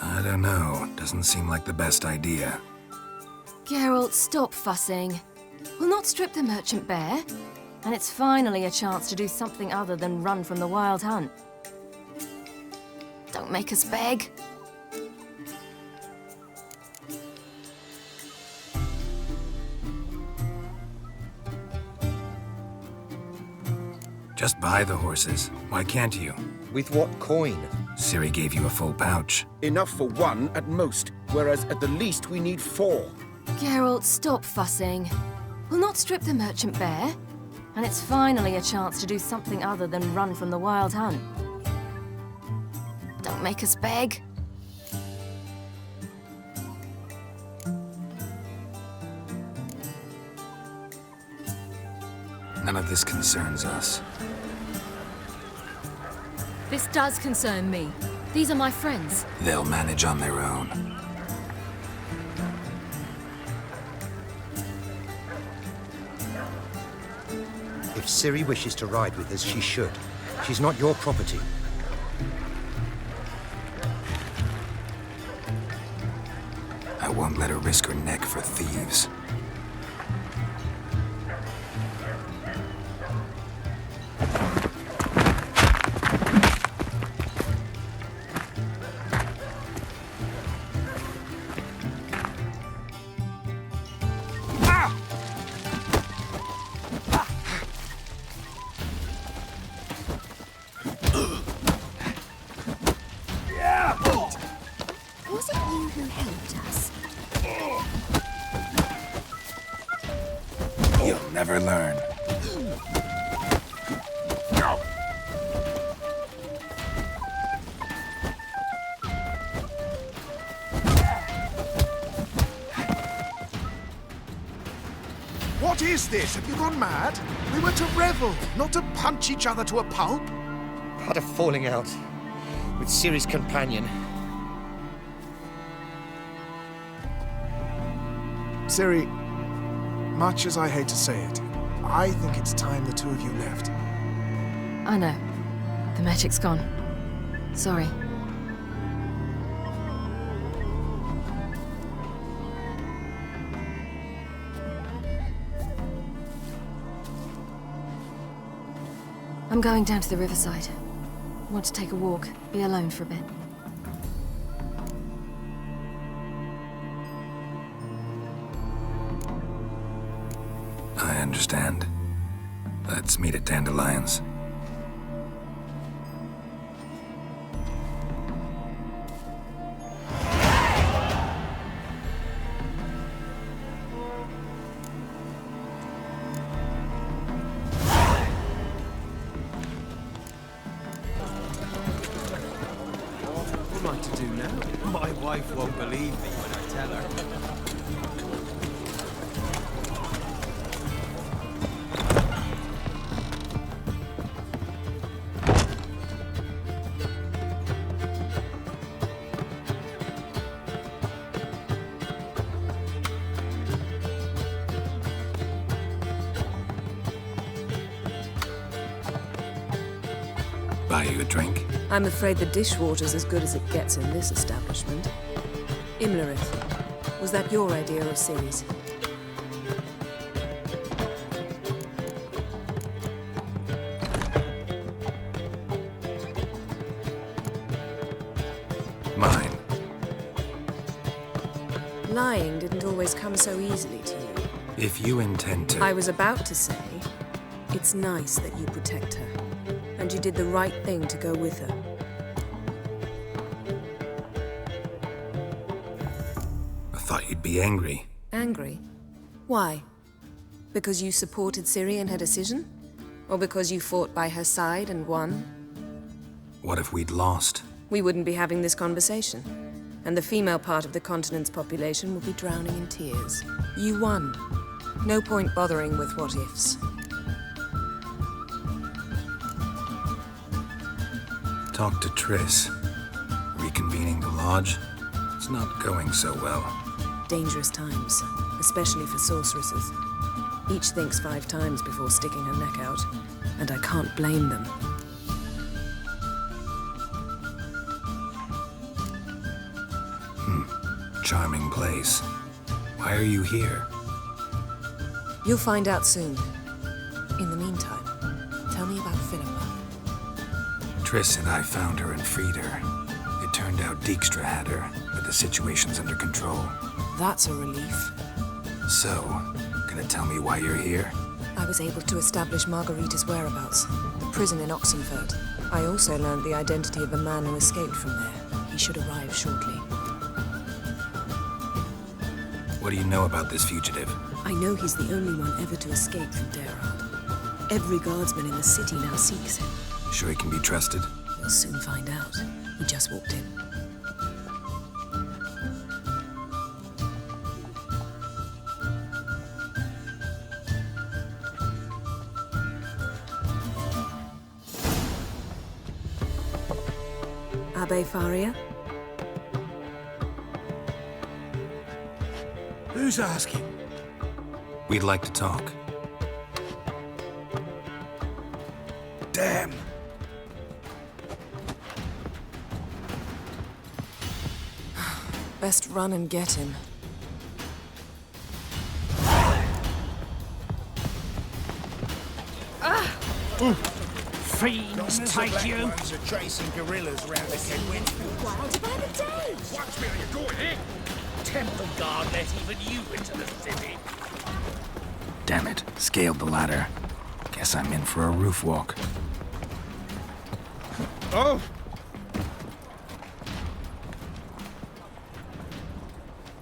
I don't know. Doesn't seem like the best idea. Geralt, stop fussing. We'll not strip the merchant bare. And it's finally a chance to do something other than run from the wild hunt. Don't make us beg. Just buy the horses. Why can't you? With what coin? Ciri gave you a full pouch. Enough for 1 at most, whereas at the least we need 4. Geralt, stop fussing. We'll not strip the merchant bare. And it's finally a chance to do something other than run from the wild hunt. Don't make us beg. None of this concerns us. This does concern me. These are my friends. They'll manage on their own. If Ciri wishes to ride with us, she should. She's not your property. I won't let her risk her neck for thieves. Was it you who helped us? You'll never learn. is this? Have you gone mad? We were to revel, not to punch each other to a pulp. Had a falling out with Ciri's companion. Ciri, much as I hate to say it, I think it's time the two of you left. I know. The magic's gone. Sorry. I'm going down to the riverside. Want to take a walk, be alone for a bit. I understand. Let's meet at Dandelion's. What am I to do now? My wife won't believe me when I tell her. Buy you a drink? I'm afraid the dishwater's as good as it gets in this establishment. Imlerith, was that your idea of Ciri's? Mine. Lying didn't always come so easily to you. If you intend to... I was about to say, it's nice that you protect her. And you did the right thing to go with her. I thought you'd be angry. Angry? Why? Because you supported Ciri in her decision? Or because you fought by her side and won? What if we'd lost? We wouldn't be having this conversation. And the female part of the continent's population would be drowning in tears. You won. No point bothering with what-ifs. Talk to Triss. Reconvening the lodge? It's not going so well. Dangerous times, especially for sorceresses. Each thinks 5 times before sticking her neck out, and I can't blame them. Charming place. Why are you here? You'll find out soon. In the meantime, tell me about Philippa. Triss and I found her and freed her. It turned out Dijkstra had her, but the situation's under control. That's a relief. So, gonna tell me why you're here? I was able to establish Margarita's whereabouts, the prison in Oxenford. I also learned the identity of a man who escaped from there. He should arrive shortly. What do you know about this fugitive? I know he's the only one ever to escape from Derard. Every guardsman in the city now seeks him. Sure he can be trusted? We'll soon find out. He just walked in. Abbe Faria? Who's asking? We'd like to talk. Damn. Best run and get him. Fiends take you! Ones are chasing gorillas around the Kedwin. Wild by the day! Watch me or you're going in! Temple Guard let even you into the city! Damn it, scaled the ladder. Guess I'm in for a roof walk. Oh!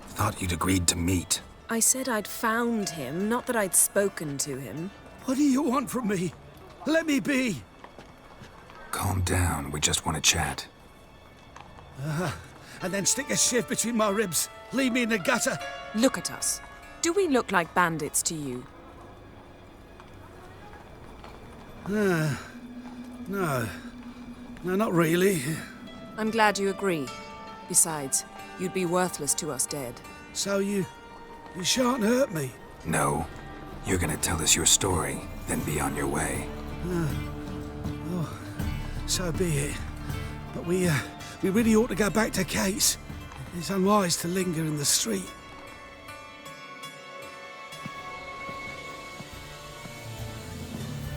Thought you'd agreed to meet. I said I'd found him, not that I'd spoken to him. What do you want from me? Let me be. Calm down, we just want to chat. And then stick a sieve between my ribs. Leave me in the gutter. Look at us. Do we look like bandits to you? No. No, not really. I'm glad you agree. Besides, you'd be worthless to us dead. So you shan't hurt me? No. You're gonna tell us your story, then be on your way. Oh, so be it. But we really ought to go back to Kate's. It's unwise to linger in the street.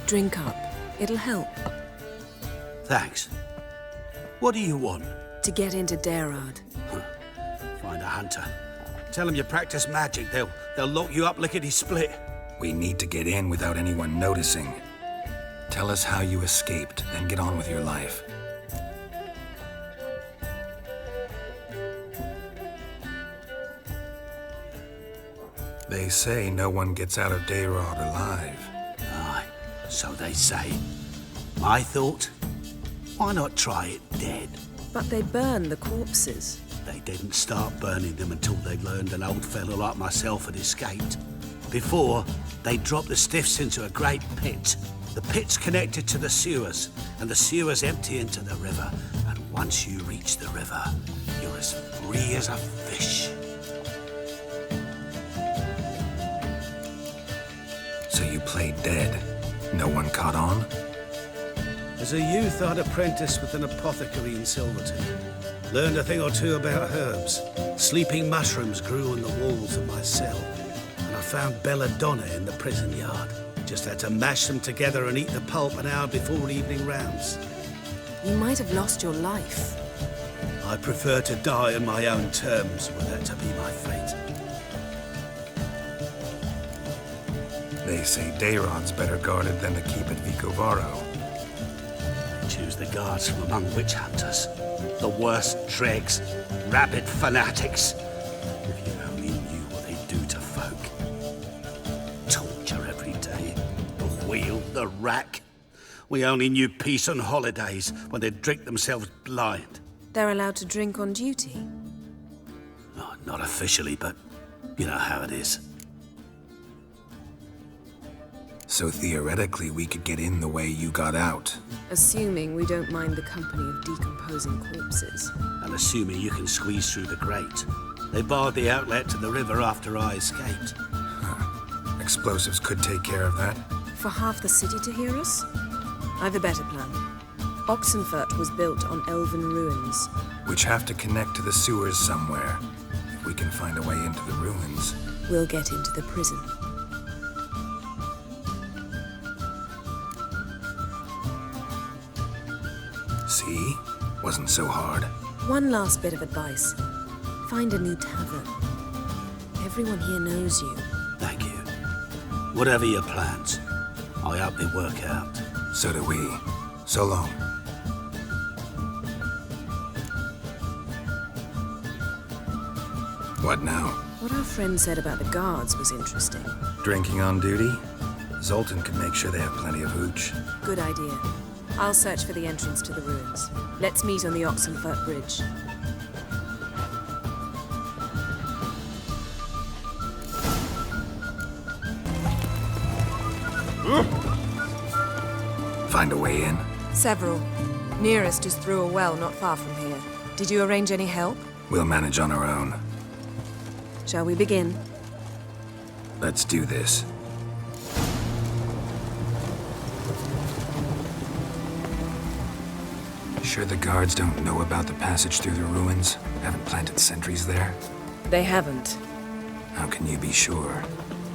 Drink up. It'll help. Thanks. What do you want? To get into Darad. Find a hunter. Tell them you practice magic. They'll lock you up lickety-split. We need to get in without anyone noticing. Tell us how you escaped, then get on with your life. They say no one gets out of Darad alive. Aye, so they say. My thought? Why not try it dead? But they burn the corpses. They didn't start burning them until they learned an old fellow like myself had escaped. Before, they dropped the stiffs into a great pit. The pit's connected to the sewers, and the sewers empty into the river. And once you reach the river, you're as free as a fish. So you played dead. No one caught on? As a youth, I'd apprenticed with an apothecary in Silverton. Learned a thing or two about herbs. Sleeping mushrooms grew on the walls of my cell. And I found belladonna in the prison yard. Just had to mash them together and eat the pulp an hour before evening rounds. You might have lost your life. I prefer to die on my own terms, were that to be my fate. They say Dayron's better guarded than the keep at Vicovaro. Choose the guards from among witch hunters. The worst dregs, rabid fanatics. If you only knew what they do to folk. Torture every day. The wheel, the rack. We only knew peace on holidays when they'd drink themselves blind. They're allowed to drink on duty? Oh, not officially, but you know how it is. So theoretically, we could get in the way you got out. Assuming we don't mind the company of decomposing corpses. And assuming you can squeeze through the grate. They barred the outlet to the river after I escaped. Explosives could take care of that. For half the city to hear us? I've a better plan. Oxenfurt was built on elven ruins. Which have to connect to the sewers somewhere. If we can find a way into the ruins. We'll get into the prison. See? Wasn't so hard. One last bit of advice. Find a new tavern. Everyone here knows you. Thank you. Whatever your plans, I hope they work out. So do we. So long. What now? What our friend said about the guards was interesting. Drinking on duty? Zoltan can make sure they have plenty of hooch. Good idea. I'll search for the entrance to the ruins. Let's meet on the Oxenfurt Bridge. Find a way in? Several. Nearest is through a well not far from here. Did you arrange any help? We'll manage on our own. Shall we begin? Let's do this. Sure the guards don't know about the passage through the ruins? Haven't planted sentries there? They haven't. How can you be sure?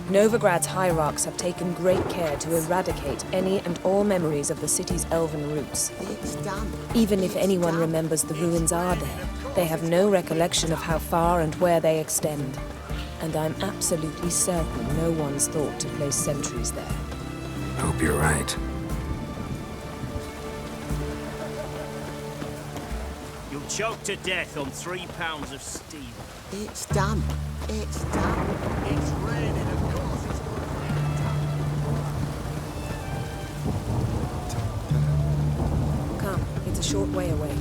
Novigrad's hierarchs have taken great care to eradicate any and all memories of the city's elven roots. Even if anyone remembers the ruins are there, they have no recollection of how far and where they extend. And I'm absolutely certain no one's thought to place sentries there. Hope you're right. You'll choke to death on 3 pounds of steel. It's done. It's done. It's raining, of course it's Come, it's a short way away.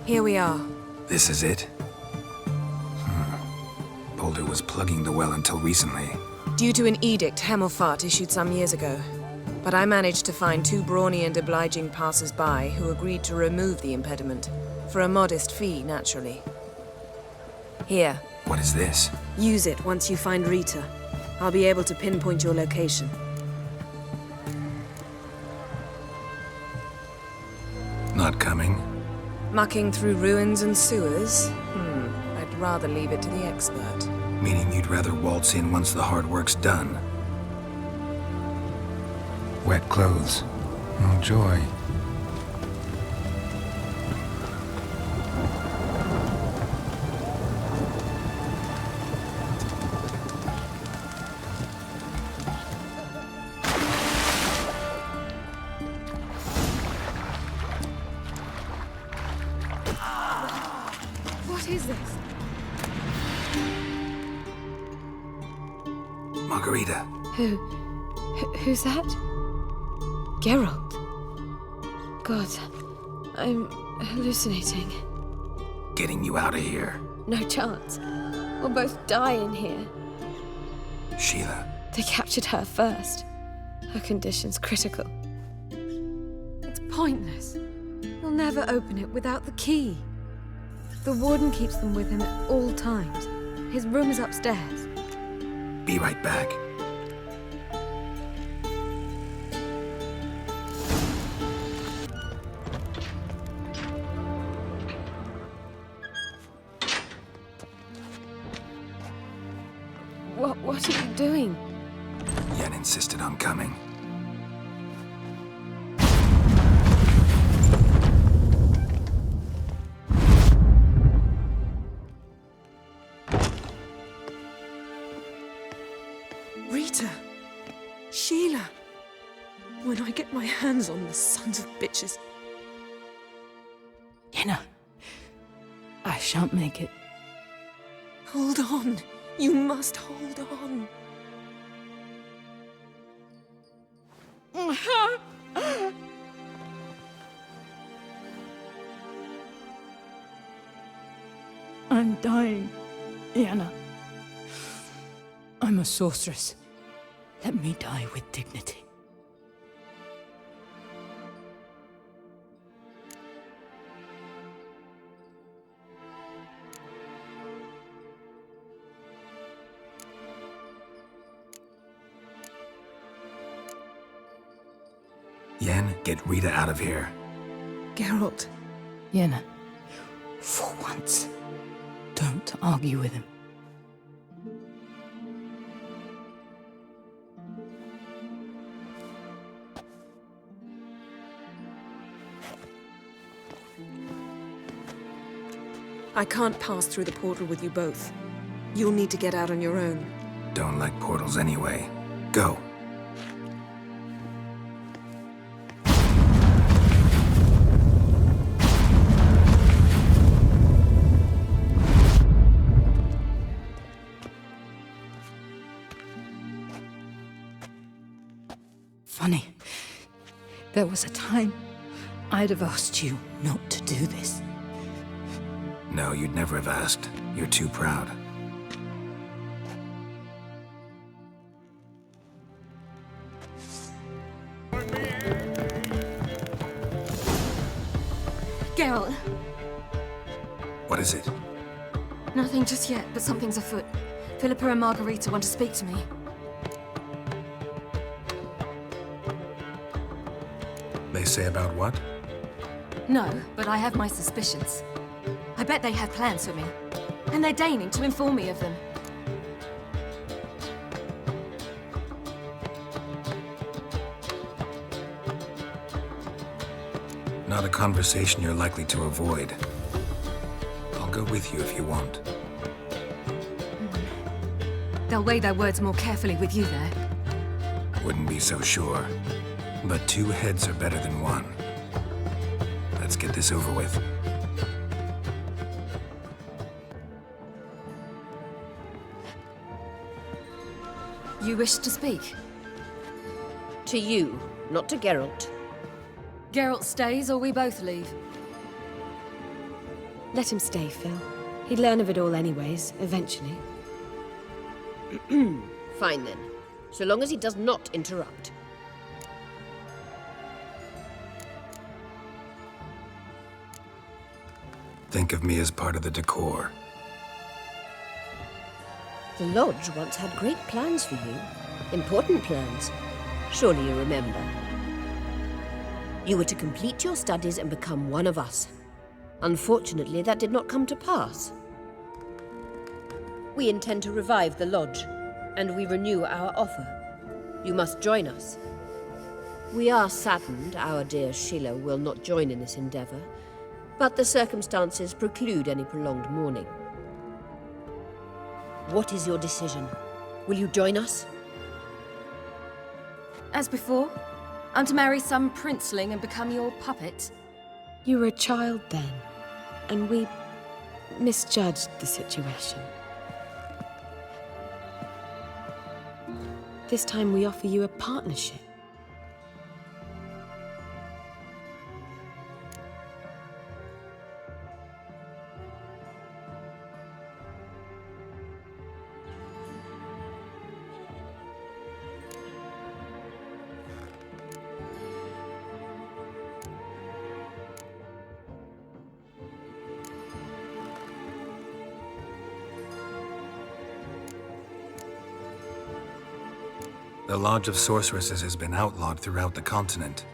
Here we are. This is it? Pulled elder was plugging the well until recently. Due to an edict Hemelfart issued some years ago. But I managed to find 2 brawny and obliging passers-by who agreed to remove the impediment. For a modest fee, naturally. Here. What is this? Use it once you find Rita. I'll be able to pinpoint your location. Not coming? Mucking through ruins and sewers? I'd rather leave it to the expert. Meaning you'd rather waltz in once the hard work's done? Wet clothes. Oh, joy. What is this? Margarita. Who's that? Geralt. God, I'm hallucinating. Getting you out of here. No chance. We'll both die in here. Sheila. They captured her first. Her condition's critical. It's pointless. He'll never open it without the key. The warden keeps them with him at all times. His room is upstairs. Be right back. What are you doing? Yen insisted on coming. Rita! Sheila! When I get my hands on the sons of bitches. Yenna, I shan't make it. Hold on. You must hold on. I'm dying, Yenna. I'm a sorceress. Let me die with dignity. Yen, get Rita out of here. Geralt. Yenna, for once, don't argue with him. I can't pass through the portal with you both. You'll need to get out on your own. Don't like portals anyway. Go. Funny. There was a time I'd have asked you not to do this. No, you'd never have asked. You're too proud. Geralt. What is it? Nothing just yet, but something's afoot. Philippa and Margarita want to speak to me. They say about what? No, but I have my suspicions. I bet they have plans for me. And they're deigning to inform me of them. Not a conversation you're likely to avoid. I'll go with you if you want. They'll weigh their words more carefully with you there. Wouldn't be so sure. But 2 heads are better than 1. Let's get this over with. You wish to speak? To you, not to Geralt. Geralt stays or we both leave? Let him stay, Phil. He'd learn of it all anyways, eventually. Fine then. So long as he does not interrupt. Think of me as part of the decor. The Lodge once had great plans for you. Important plans. Surely you remember. You were to complete your studies and become one of us. Unfortunately, that did not come to pass. We intend to revive the Lodge, and we renew our offer. You must join us. We are saddened our dear Sheila will not join in this endeavor, but the circumstances preclude any prolonged mourning. What is your decision? Will you join us? As before, I'm to marry some princeling and become your puppet. You were a child then, and we misjudged the situation. This time we offer you a partnership. The Lodge of Sorceresses has been outlawed throughout the continent.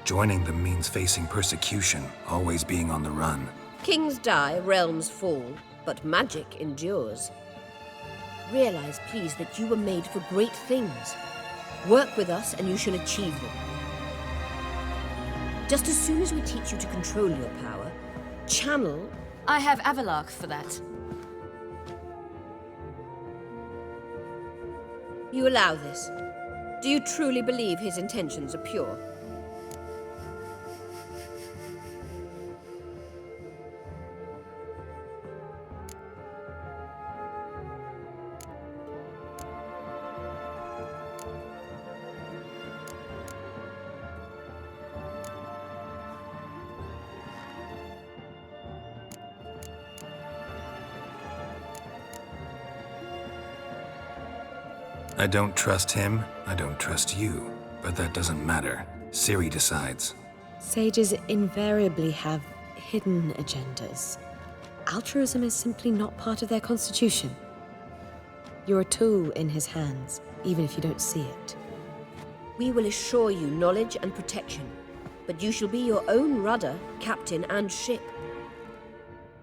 Joining them means facing persecution, always being on the run. Kings die, realms fall, but magic endures. Realize, please, that you were made for great things. Work with us and you shall achieve them. Just as soon as we teach you to control your power, channel... I have Avalark for that. You allow this? Do you truly believe his intentions are pure? I don't trust him, I don't trust you. But that doesn't matter. Ciri decides. Sages invariably have hidden agendas. Altruism is simply not part of their constitution. You're a tool in his hands, even if you don't see it. We will assure you knowledge and protection, but you shall be your own rudder, captain, and ship.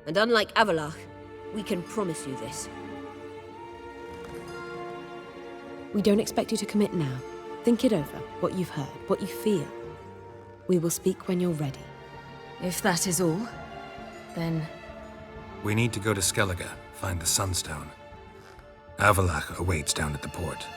And unlike Avalark, we can promise you this. We don't expect you to commit now. Think it over, what you've heard, what you feel. We will speak when you're ready. If that is all, then... We need to go to Skellige, find the Sunstone. Avalach awaits down at the port.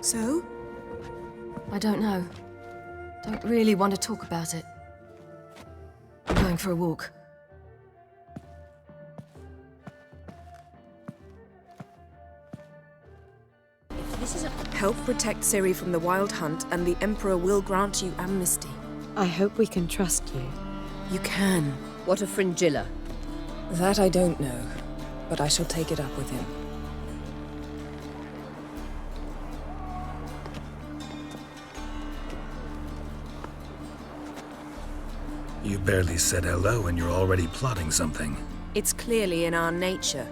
So? I don't know. Don't really want to talk about it. I'm going for a walk. Help protect Ciri from the Wild Hunt, and the Emperor will grant you amnesty. I hope we can trust you. You can. What of Fringilla? That I don't know, but I shall take it up with him. You barely said hello and you're already plotting something. It's clearly in our nature.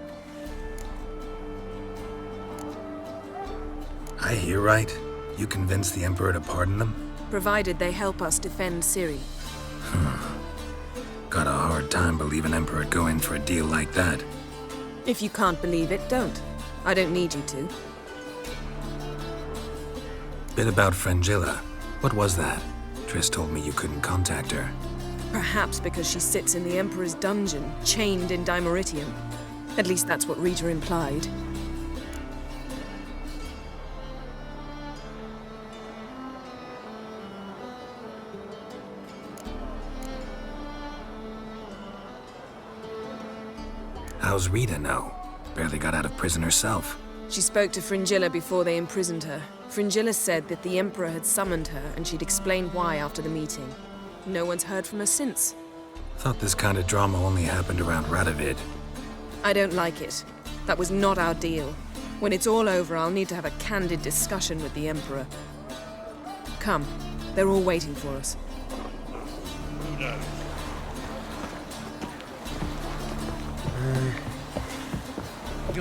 I hear right. You convinced the Emperor to pardon them? Provided they help us defend Ciri. Got a hard time believing Emperor'd go in for a deal like that. If you can't believe it, don't. I don't need you to. Bit about Fringilla. What was that? Triss told me you couldn't contact her. Perhaps because she sits in the Emperor's dungeon, chained in Dimeritium. At least that's what Rita implied. How's Rita know? Barely got out of prison herself. She spoke to Fringilla before they imprisoned her. Fringilla said that the Emperor had summoned her and she'd explained why after the meeting. No one's heard from her since. Thought this kind of drama only happened around Radovid. I don't like it. That was not our deal. When it's all over, I'll need to have a candid discussion with the Emperor. Come, they're all waiting for us. Who knows?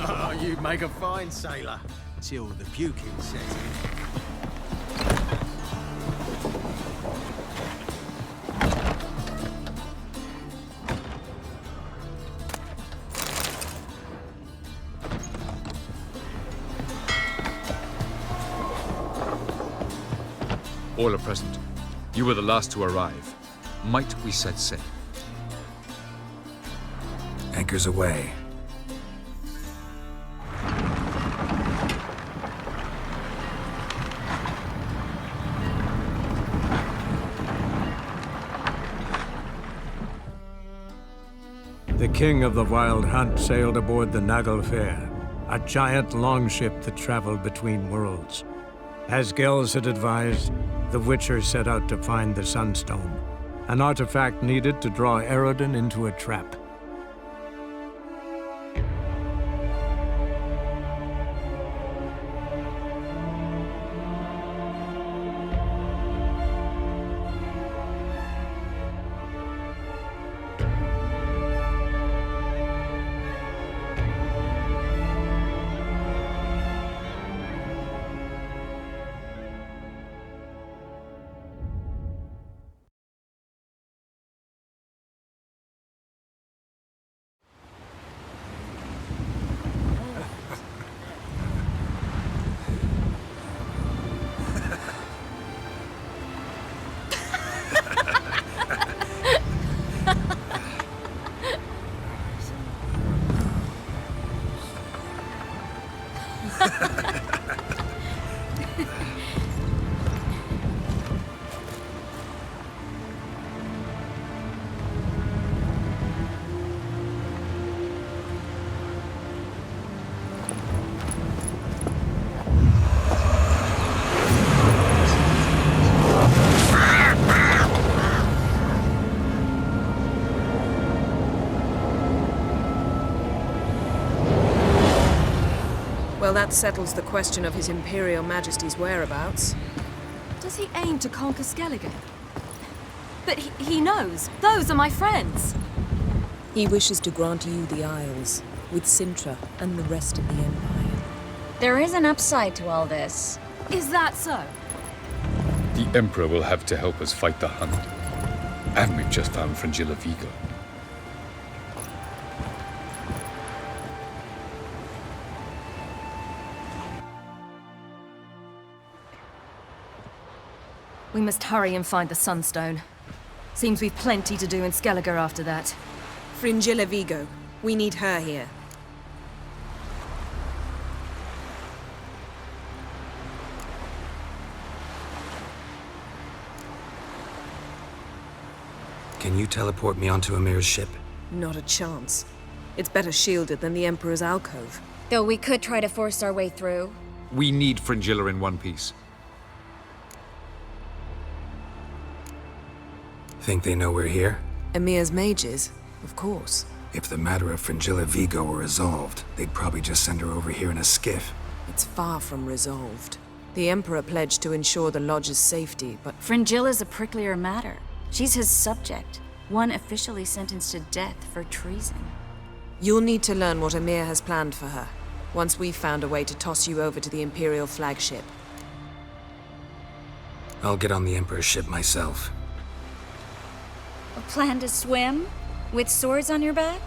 Oh, you'd make a fine sailor. Till the puking set in. All are present. You were the last to arrive. Might we set sail? Anchors away. The king of the Wild Hunt sailed aboard the Naglfair, a giant longship that traveled between worlds. As Gels had advised, the Witcher set out to find the Sunstone, an artifact needed to draw Eredin into a trap. Well, that settles the question of His Imperial Majesty's whereabouts. Does he aim to conquer Skellige? But he knows. Those are my friends. He wishes to grant you the Isles, with Sintra and the rest of the Empire. There is an upside to all this. Is that so? The Emperor will have to help us fight the Hunt. And we've just found Fringilla Vigo. We must hurry and find the Sunstone. Seems we've plenty to do in Skellige after that. Fringilla Vigo. We need her here. Can you teleport me onto Amir's ship? Not a chance. It's better shielded than the Emperor's alcove. Though we could try to force our way through. We need Fringilla in one piece. Think they know we're here? Amir's mages, of course. If the matter of Fringilla Vigo were resolved, they'd probably just send her over here in a skiff. It's far from resolved. The Emperor pledged to ensure the Lodge's safety, but... Fringilla's a pricklier matter. She's his subject, one officially sentenced to death for treason. You'll need to learn what Amir has planned for her, once we've found a way to toss you over to the Imperial flagship. I'll get on the Emperor's ship myself. A plan to swim? With swords on your back?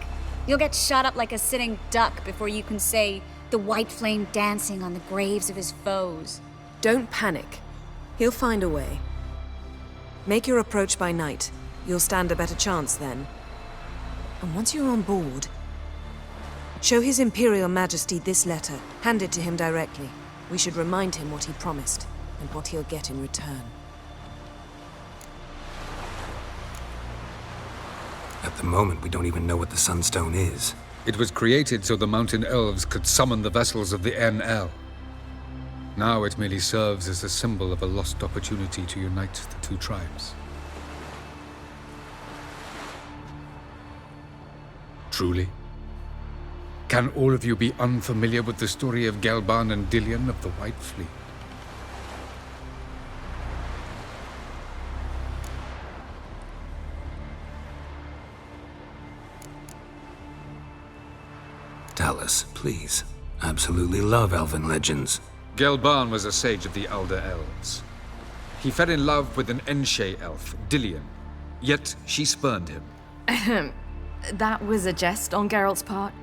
You'll get shot up like a sitting duck before you can say, the white flame dancing on the graves of his foes. Don't panic. He'll find a way. Make your approach by night. You'll stand a better chance then. And once you're on board, show His Imperial Majesty this letter. Hand it to him directly. We should remind him what he promised, and what he'll get in return. At the moment, we don't even know what the Sunstone is. It was created so the mountain elves could summon the vessels of the NL. Now it merely serves as a symbol of a lost opportunity to unite the two tribes. Truly? Can all of you be unfamiliar with the story of Gelban and Dillion of the White Fleet? Tell us, please. Absolutely love elven legends. Gelban was a sage of the Elder Elves. He fell in love with an Enshe elf, Dillion, yet she spurned him. That was a jest on Geralt's part.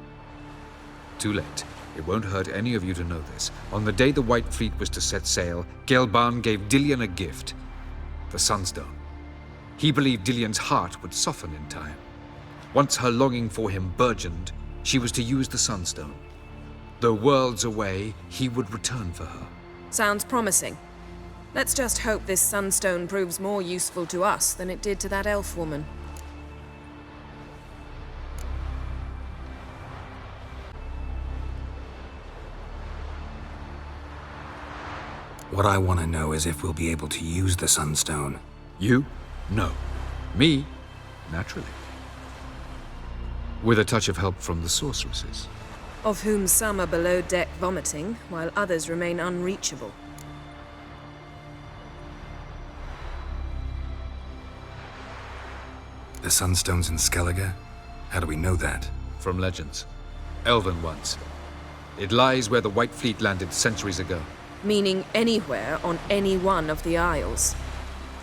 Too late. It won't hurt any of you to know this. On the day the White Fleet was to set sail, Gelban gave Dillion a gift, the Sunstone. He believed Dillion's heart would soften in time. Once her longing for him burgeoned, she was to use the Sunstone. Though worlds away, he would return for her. Sounds promising. Let's just hope this Sunstone proves more useful to us than it did to that elf woman. What I want to know is if we'll be able to use the Sunstone. You? No. Me? Naturally. With a touch of help from the sorceresses. Of whom some are below deck vomiting, while others remain unreachable. The Sunstone's in Skellige? How do we know that? From legends. Elven ones. It lies where the White Fleet landed centuries ago. Meaning anywhere on any one of the Isles.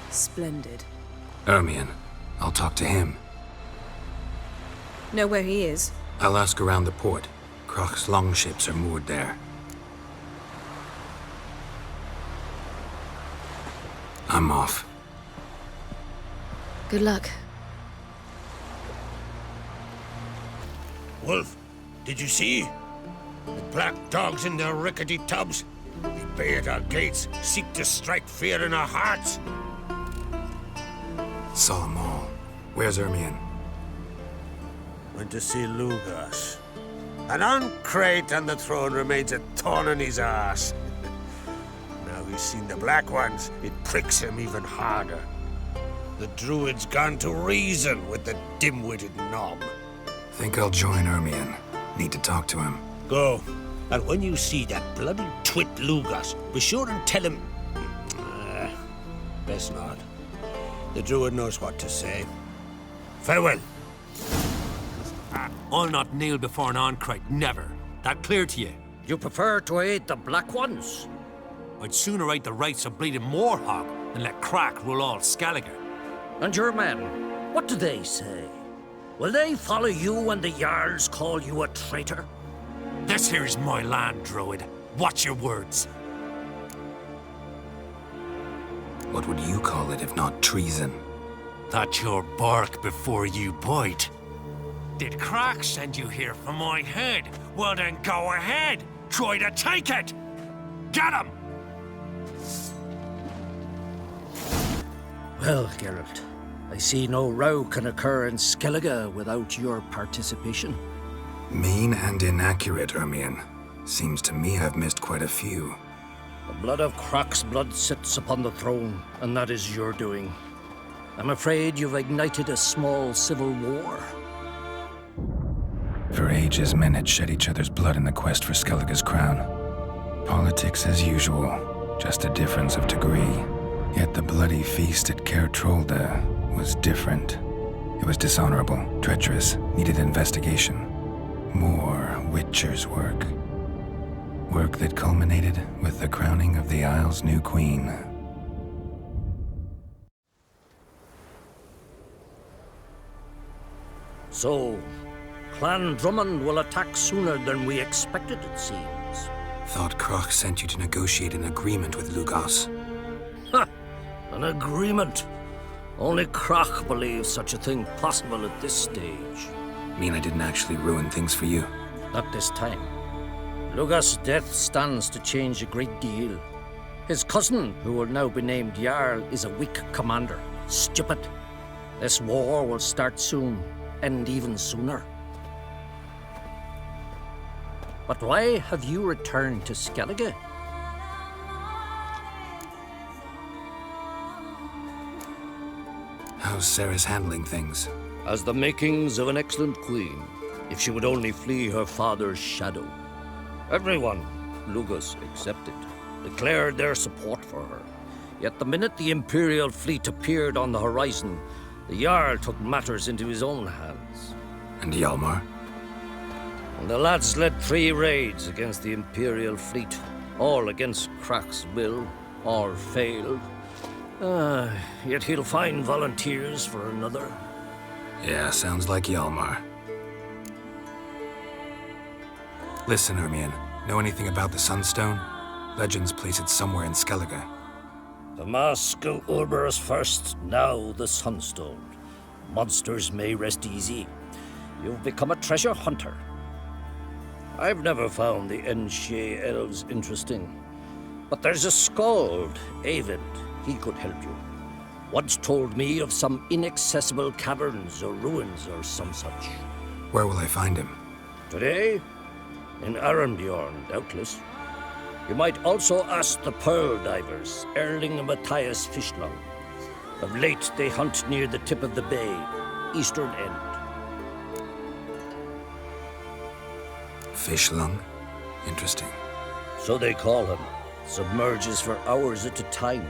Splendid. Ermion. I'll talk to him. Know where he is? I'll ask around the port. Krach's longships are moored there. I'm off. Good luck. Wolf, did you see? The black dogs in their rickety tubs. They bay at our gates, seek to strike fear in our hearts. Saw them all. Where's Ermion? Went to see Lugas. An uncrate on the throne remains a thorn in his arse. Now he's seen the Black Ones, it pricks him even harder. The Druid's gone to reason with the dim-witted knob. Think I'll join Ermion. Need to talk to him. Go. And when you see that bloody twit Lugas, be sure and tell him... best not. The Druid knows what to say. Farewell. I'll not kneel before an Ancrate, never. That clear to you? You prefer to aid the Black Ones? I'd sooner aid the rights of bleeding Moorhog than let Crack rule all Skellige. And your men, what do they say? Will they follow you when the Jarls call you a traitor? This here's my land, Druid. Watch your words. What would you call it if not treason? That's your bark before you bite. Did Crack send you here for my head? Well then go ahead. Try to take it. Get him! Well, Geralt, I see no row can occur in Skellige without your participation. Mean and inaccurate, Ermion. Seems to me I've missed quite a few. The blood of Croc's blood sits upon the throne, and that is your doing. I'm afraid you've ignited a small civil war. For ages, men had shed each other's blood in the quest for Skellige's crown. Politics as usual, just a difference of degree. Yet the bloody feast at Caer Trolda was different. It was dishonorable, treacherous, needed investigation. More Witcher's work. Work that culminated with the crowning of the Isle's new queen. So, Clan Drummond will attack sooner than we expected, it seems. Thought Krach sent you to negotiate an agreement with Lugas. Ha! An agreement? Only Krach believes such a thing possible at this stage. Mean I didn't actually ruin things for you? Not this time. Lugas' death stands to change a great deal. His cousin, who will now be named Jarl, is a weak commander. Stupid. This war will start soon, end even sooner. But why have you returned to Skellige? How's Sarah's handling things? Has the makings of an excellent queen, if she would only flee her father's shadow. Everyone, Lugus excepted, declared their support for her. Yet the minute the Imperial fleet appeared on the horizon, the Jarl took matters into his own hands. And Hjalmar? And the lads led 3 raids against the Imperial fleet, all against Krak's will, all failed. Yet he'll find volunteers for another. Yeah, sounds like Hjalmar. Listen, Hermione, know anything about the Sunstone? Legends place it somewhere in Skellige. The mask of Urberus first, now the Sunstone. Monsters may rest easy. You've become a treasure hunter. I've never found the Enshe elves interesting. But there's a skald, Avind. He could help you. Once told me of some inaccessible caverns or ruins or some such. Where will I find him? Today? In Arambjorn, doubtless. You might also ask the pearl divers, Erling and Matthias Fishlung. Of late, they hunt near the tip of the bay, eastern end. Fishlung? Interesting. So they call him. Submerges for hours at a time.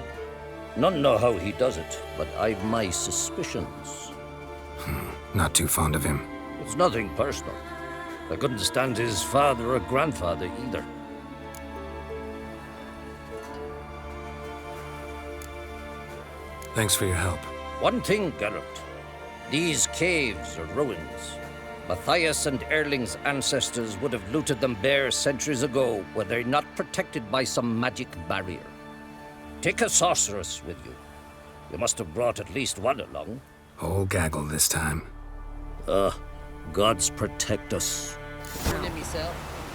None know how he does it, but I've my suspicions. Not too fond of him. It's nothing personal. I couldn't stand his father or grandfather either. Thanks for your help. One thing, Geralt. These caves are ruins. Matthias and Erling's ancestors would have looted them bare centuries ago were they not protected by some magic barrier. Take a sorceress with you. You must have brought at least one along. Whole gaggle this time. Gods protect us.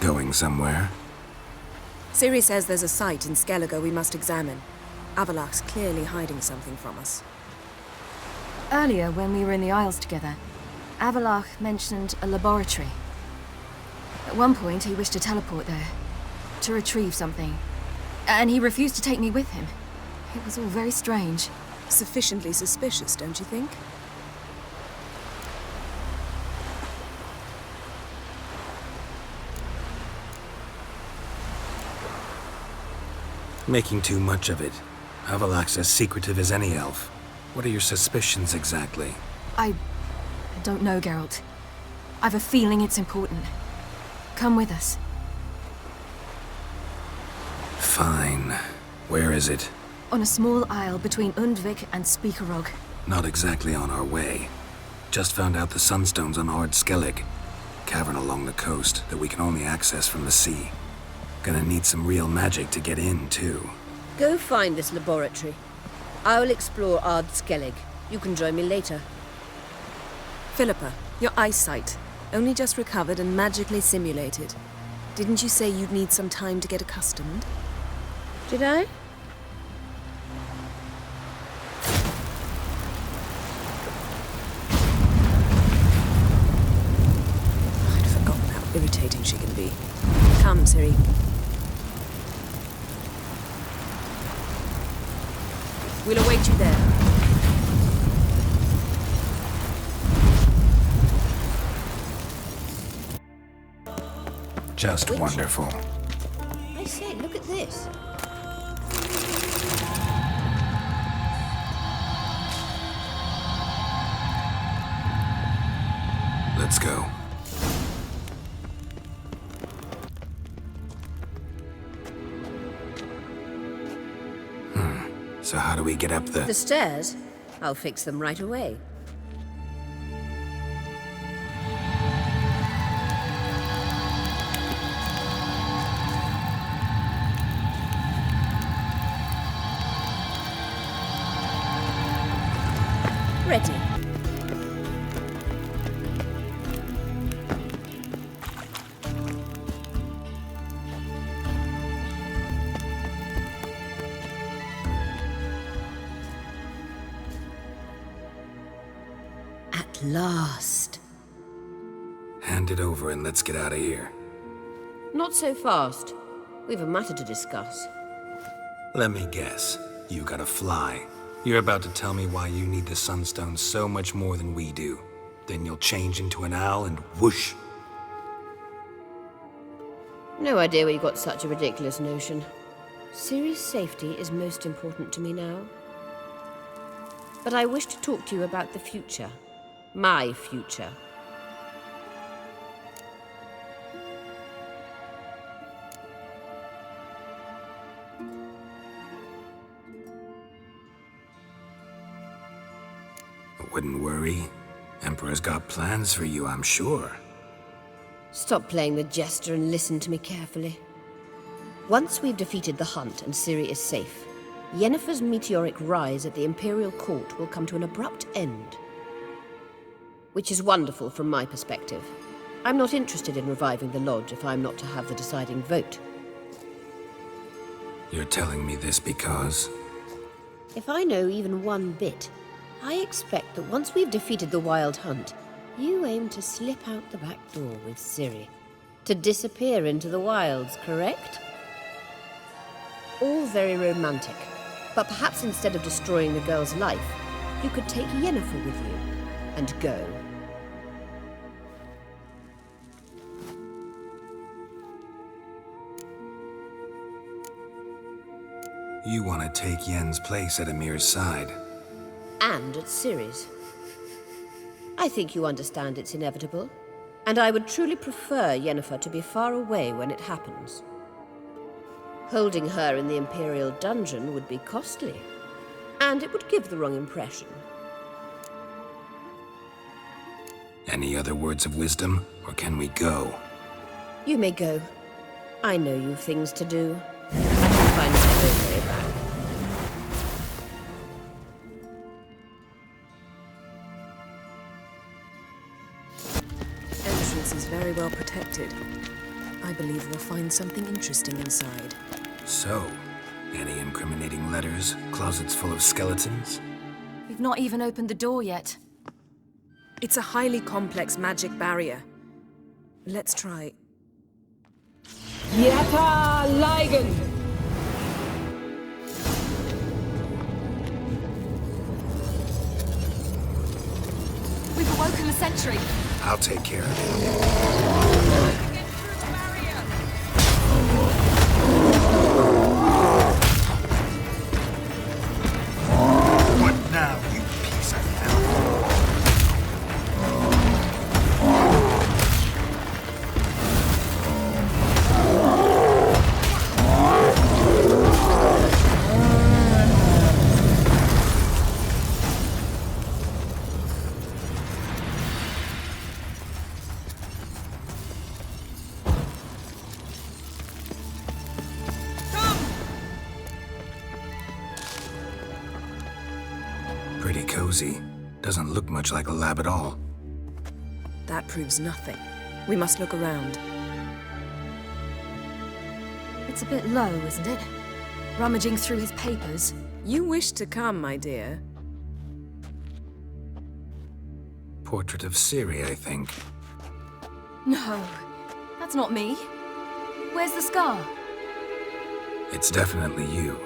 Going somewhere? Ciri says there's a site in Skellige we must examine. Avalach's clearly hiding something from us. Earlier, when we were in the Isles together, Avalach mentioned a laboratory. At one point, he wished to teleport there, to retrieve something. And he refused to take me with him. It was all very strange. Sufficiently suspicious, don't you think? Making too much of it. Avalach's as secretive as any elf. What are your suspicions exactly? I don't know, Geralt. I've a feeling it's important. Come with us. Fine. Where is it? On a small isle between Undvik and Speakerog. Not exactly on our way. Just found out the Sunstone's on Ard Skellig. Cavern along the coast that we can only access from the sea. Gonna need some real magic to get in, too. Go find this laboratory. I'll explore Ard Skellig. You can join me later. Philippa, your eyesight. Only just recovered and magically simulated. Didn't you say you'd need some time to get accustomed? Did I? I'd forgotten how irritating she can be. Come, Ciri. We'll await you there. Just wonderful. I say, look at this. Let's go. So how do we get up The stairs? I'll fix them right away. Ready. At last. Hand it over and let's get out of here. Not so fast. We've a matter to discuss. Let me guess. You gotta fly. You're about to tell me why you need the Sunstone so much more than we do. Then you'll change into an owl and whoosh. No idea where you got such a ridiculous notion. Ciri's safety is most important to me now. But I wish to talk to you about the future. My future. Wouldn't worry. Emperor's got plans for you, I'm sure. Stop playing the jester and listen to me carefully. Once we've defeated the hunt and Ciri is safe, Yennefer's meteoric rise at the Imperial Court will come to an abrupt end. Which is wonderful from my perspective. I'm not interested in reviving the Lodge if I'm not to have the deciding vote. You're telling me this because... If I know even one bit, I expect that once we've defeated the Wild Hunt, you aim to slip out the back door with Ciri. To disappear into the wilds, correct? All very romantic. But perhaps instead of destroying the girl's life, you could take Yennefer with you and go. You want to take Yen's place at Amir's side. And at Ciri's. I think you understand it's inevitable, and I would truly prefer Yennefer to be far away when it happens. Holding her in the Imperial dungeon would be costly, and it would give the wrong impression. Any other words of wisdom, or can we go? You may go. I know you've things to do. I can find my own way back. Entrance is very well protected. I believe we'll find something interesting inside. So, any incriminating letters, closets full of skeletons? We've not even opened the door yet. It's a highly complex magic barrier. Let's try. Yata Ligen! We've awoken the sentry. I'll take care of it. What now, you piece of hell? Pretty cozy. Doesn't look much like a lab at all. That proves nothing. We must look around. It's a bit low, isn't it? Rummaging through his papers. You wish to come, my dear. Portrait of Ciri, I think. No, that's not me. Where's the scar? It's definitely you.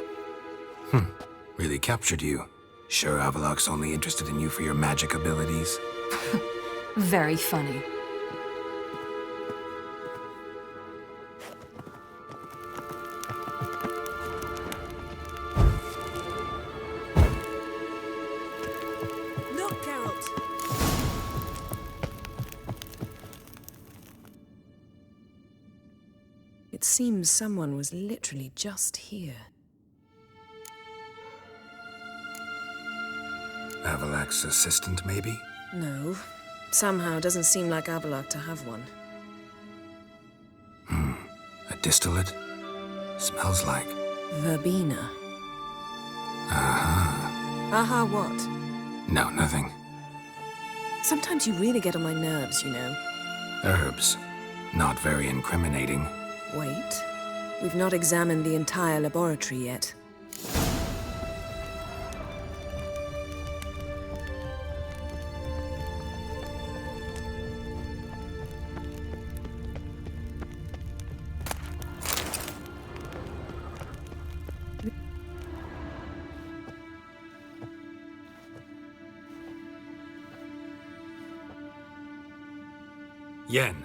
Really captured you. Sure Avallac'h's only interested in you for your magic abilities? Very funny. Look, Geralt! It seems someone was literally just here. Avallac'h's assistant, maybe? No. Somehow doesn't seem like Avallac'h to have one. A distillate? Smells like... Verbena. Aha. Aha what? No, nothing. Sometimes you really get on my nerves, you know. Herbs. Not very incriminating. Wait. We've not examined the entire laboratory yet. Yen.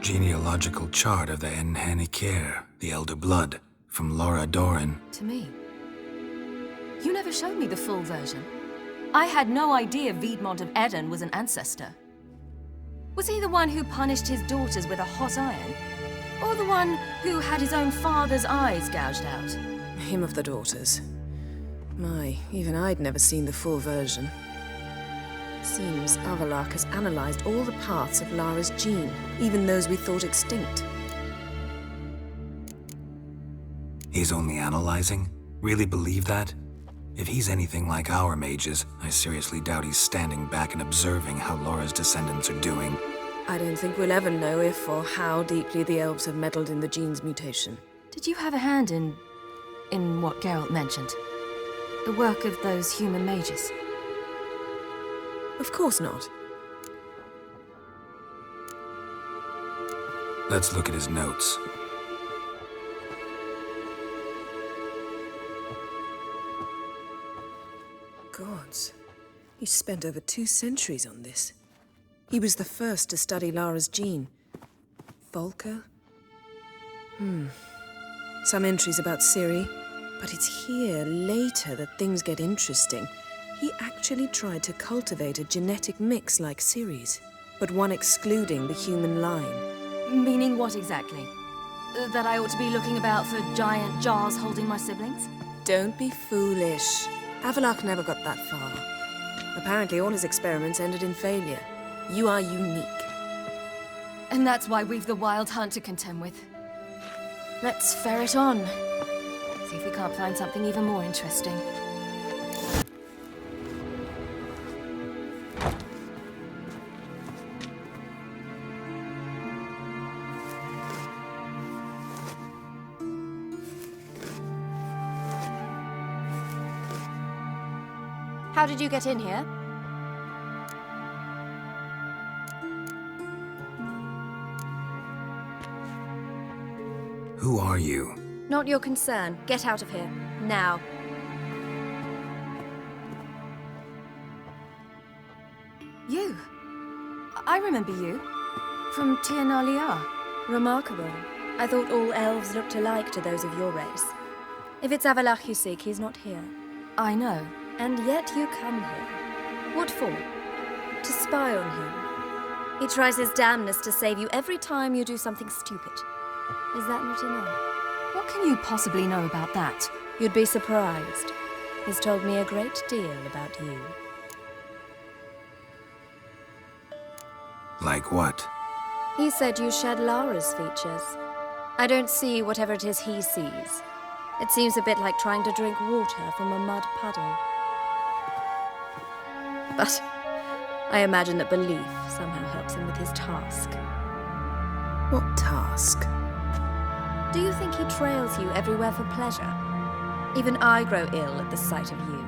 Genealogical chart of the Enhanikir, the Elder Blood, from Laura Doran. To me. You never showed me the full version. I had no idea Viedmont of Eden was an ancestor. Was he the one who punished his daughters with a hot iron? Or the one who had his own father's eyes gouged out? Him of the daughters. My, even I'd never seen the full version. Seems Avallac'h has analyzed all the parts of Lara's gene, even those we thought extinct. He's only analyzing? Really believe that? If he's anything like our mages, I seriously doubt he's standing back and observing how Laura's descendants are doing. I don't think we'll ever know if or how deeply the elves have meddled in the gene's mutation. Did you have a hand in what Geralt mentioned? The work of those human mages? Of course not. Let's look at his notes. Gods. He spent over 2 centuries on this. He was the first to study Lara's gene. Volker? Some entries about Ciri, but it's here, later, that things get interesting. He actually tried to cultivate a genetic mix like Ciri's, but one excluding the human line. Meaning what exactly? That I ought to be looking about for giant jars holding my siblings? Don't be foolish. Avallac'h never got that far. Apparently all his experiments ended in failure. You are unique. And that's why we've the Wild Hunt to contend with. Let's ferret on. See if we can't find something even more interesting. How did you get in here? Who are you? Not your concern. Get out of here. Now. You? I remember you. From Tir na Liar. Remarkable. I thought all elves looked alike to those of your race. If it's Avallac'h you seek, he's not here. I know. And yet you come here. What for? To spy on him. He tries his damnedest to save you every time you do something stupid. Is that not enough? What can you possibly know about that? You'd be surprised. He's told me a great deal about you. Like what? He said you shed Lara's features. I don't see whatever it is he sees. It seems a bit like trying to drink water from a mud puddle. But I imagine that belief somehow helps him with his task. What task? Do you think he trails you everywhere for pleasure? Even I grow ill at the sight of you.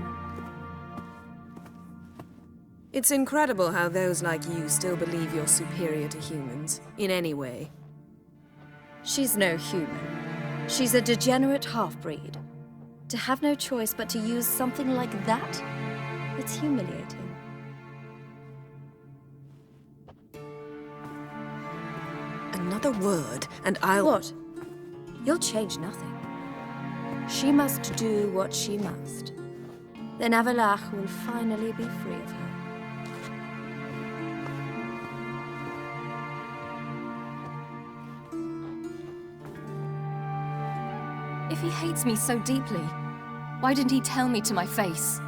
It's incredible how those like you still believe you're superior to humans, in any way. She's no human. She's a degenerate half-breed. To have no choice but to use something like that, it's humiliating. Another word, and I'll... What? You'll change nothing. She must do what she must. Then Avallac'h will finally be free of her. If he hates me so deeply, why didn't he tell me to my face?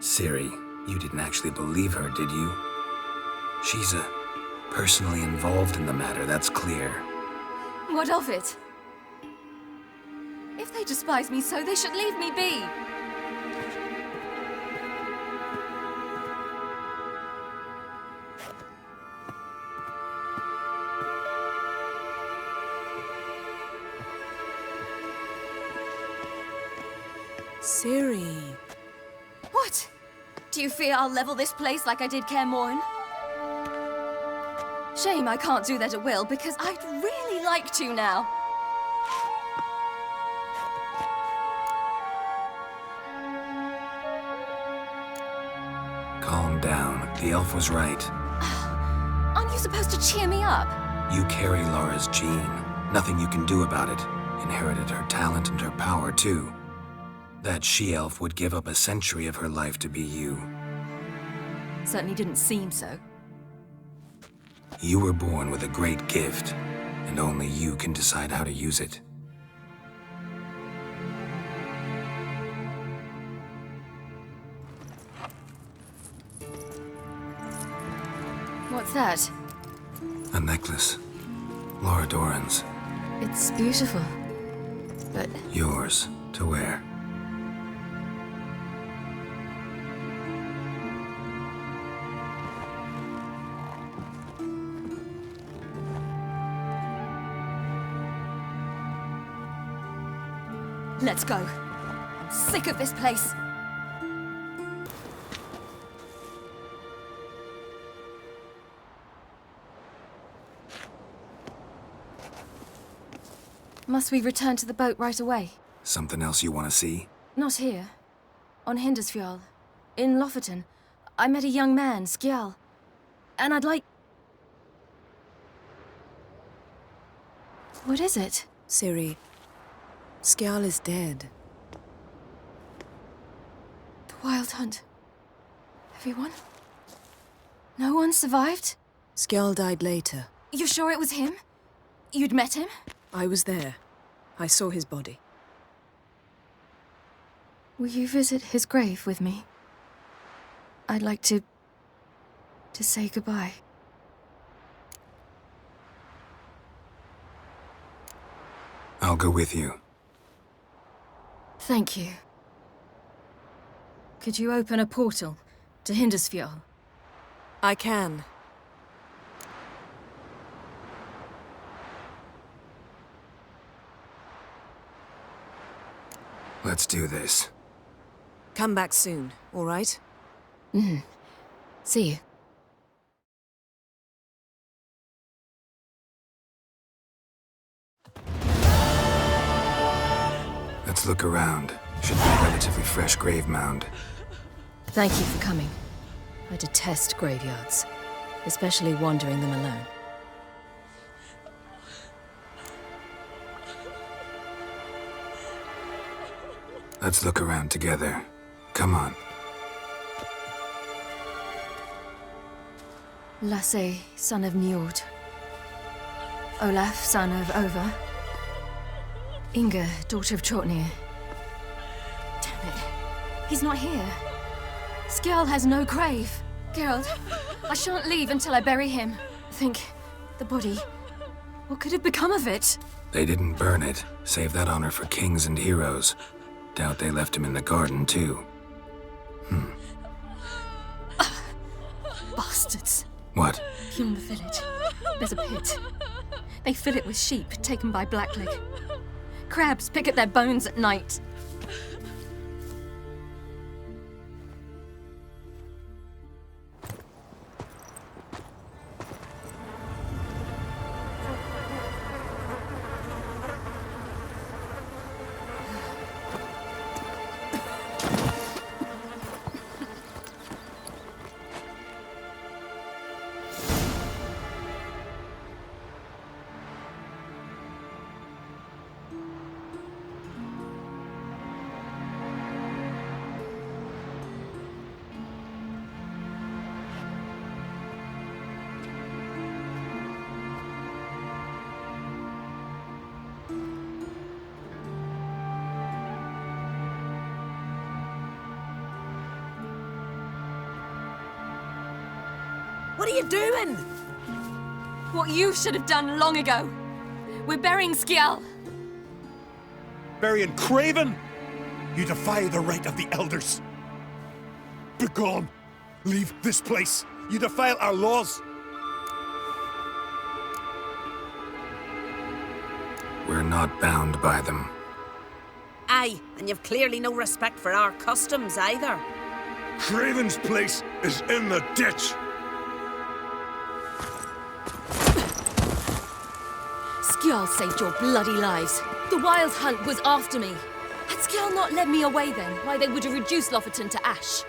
Ciri, you didn't actually believe her, did you? She's personally involved in the matter, that's clear. What of it? If they despise me so, they should leave me be. Ciri. What? Do you fear I'll level this place like I did Kaer Morhen? Shame I can't do that at will, because I'd really like to now. Calm down. The elf was right. Aren't you supposed to cheer me up? You carry Laura's gene. Nothing you can do about it. Inherited her talent and her power, too. That she-elf would give up a century of her life to be you. Certainly didn't seem so. You were born with a great gift, and only you can decide how to use it. What's that? A necklace. Laura Doran's. It's beautiful, but... Yours to wear. Let's go. I'm sick of this place. Must we return to the boat right away? Something else you want to see? Not here. On Hindersfjall. In Lofoten. I met a young man, Skjal. And I'd like... What is it? Ciri. Skjal is dead. The Wild Hunt. Everyone? No one survived? Skjal died later. You sure it was him? You'd met him? I was there. I saw his body. Will you visit his grave with me? I'd like to say goodbye. I'll go with you. Thank you. Could you open a portal to Hindersfjall? I can. Let's do this. Come back soon, all right? See you. Let's look around. Should be a relatively fresh grave mound. Thank you for coming. I detest graveyards, especially wandering them alone. Let's look around together. Come on. Lasse, son of Njord. Olaf, son of Over. Inga, daughter of Trotnir. Damn it. He's not here. Skjal has no grave. Geralt, I shan't leave until I bury him. Think, the body. What could have become of it? They didn't burn it. Save that honor for kings and heroes. Doubt they left him in the garden, too. Bastards. What? Beyond the village, there's a pit. They fill it with sheep taken by Blackleg. Crabs pick at their bones at night. What are you doing? What you should have done long ago. We're burying Skjal. barbarian craven! You defy the right of the elders! Begone! Leave this place! You defile our laws! We're not bound by them. Aye, and you've clearly no respect for our customs either. Craven's place is in the ditch! Skjall saved your bloody lives. The Wild Hunt was after me. Had Skjall not led me away then, why they would have reduced Lofferton to ash.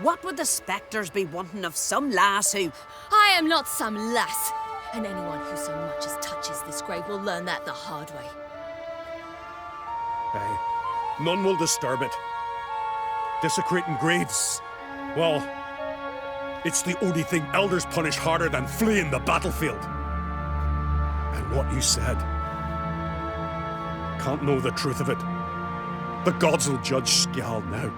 What would the spectres be wanting of some lass who... I am not some lass, and anyone who so much as touches this grave will learn that the hard way. Aye. None will disturb it. Desecrating graves, well, it's the only thing elders punish harder than fleeing the battlefield. And what you said, can't know the truth of it. The gods will judge Skjall now.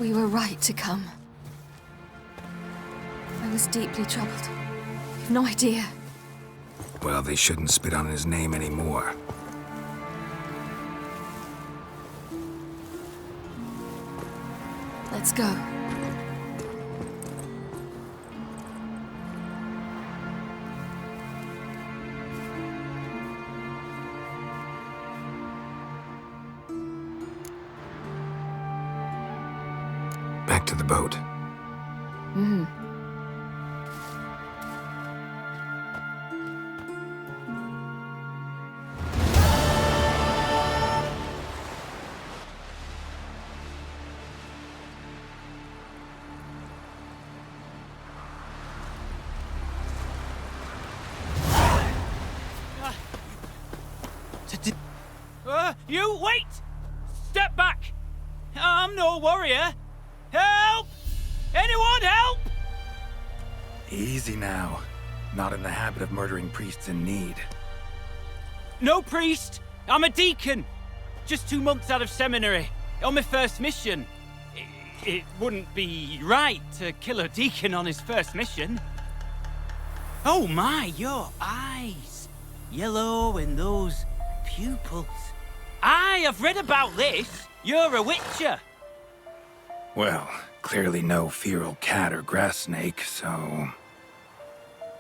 We were right to come. I was deeply troubled. You've no idea. Well, they shouldn't spit on his name anymore. Let's go. Back to the boat. Mm-hmm. You wait! Step back! I'm no warrior. Help! Anyone help! Easy now. Not in the habit of murdering priests in need. No priest. I'm a deacon. Just 2 months out of seminary. On my first mission. It wouldn't be right to kill a deacon on his first mission. Oh my, your eyes. Yellow in those pupils. Aye, I've read about this. You're a witcher. Well, clearly no feral cat or grass snake, so...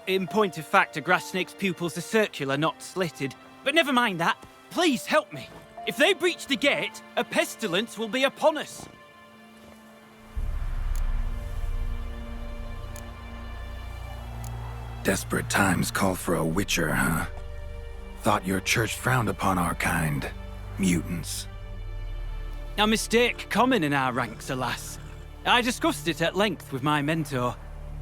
In point of fact, a grass snake's pupils are circular, not slitted. But never mind that. Please help me. If they breach the gate, a pestilence will be upon us. Desperate times call for a witcher, huh? Thought your church frowned upon our kind. Mutants. A mistake common in our ranks, alas. I discussed it at length with my mentor.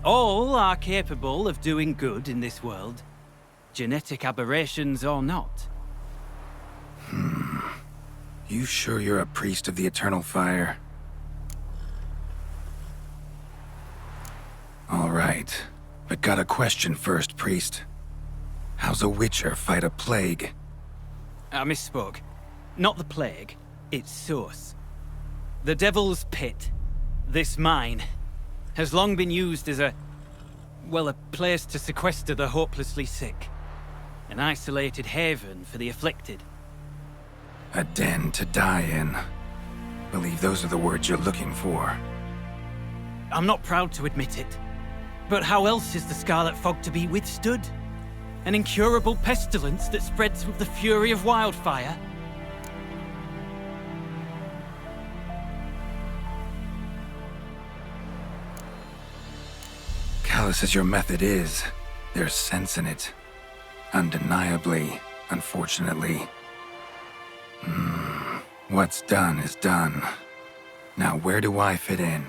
All are capable of doing good in this world. Genetic aberrations or not. You sure you're a priest of the eternal fire? All right. But got a question first, priest. How's a witcher fight a plague? I misspoke. Not the plague, its source. The Devil's Pit, this mine, has long been used as a place to sequester the hopelessly sick. An isolated haven for the afflicted. A den to die in. Believe those are the words you're looking for. I'm not proud to admit it, but how else is the Scarlet Fog to be withstood? An incurable pestilence that spreads with the fury of wildfire? Callous as your method is, there's sense in it. Undeniably, unfortunately. What's done is done. Now where do I fit in?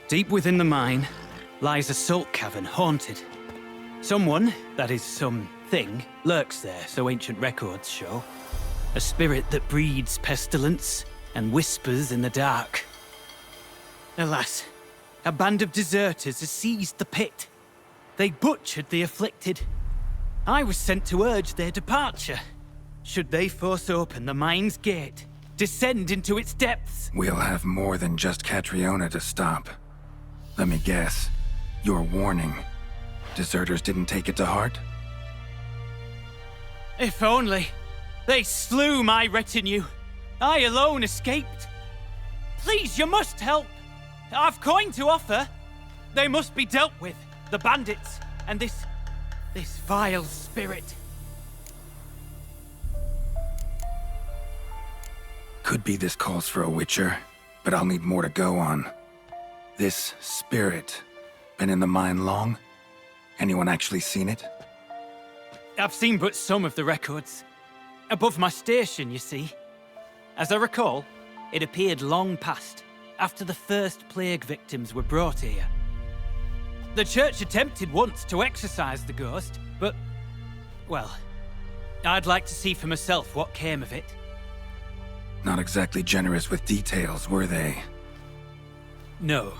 Deep within the mine lies a salt cavern haunted. Someone, that is something, lurks there, so ancient records show. A spirit that breeds pestilence and whispers in the dark. Alas, a band of deserters has seized the pit. They butchered the afflicted. I was sent to urge their departure, should they force open the mine's gate descend into its depths. We'll have more than just Catriona to stop. Let me guess. Your warning. Deserters didn't take it to heart? If only. They slew my retinue. I alone escaped. Please, you must help. I've coin to offer. They must be dealt with. The bandits and this vile spirit. Could be this calls for a witcher, but I'll need more to go on. This spirit, been in the mine long? Anyone actually seen it? I've seen but some of the records. Above my station, you see. As I recall, it appeared long past, after the first plague victims were brought here. The church attempted once to exorcise the ghost, but, well, I'd like to see for myself what came of it. Not exactly generous with details, were they? No.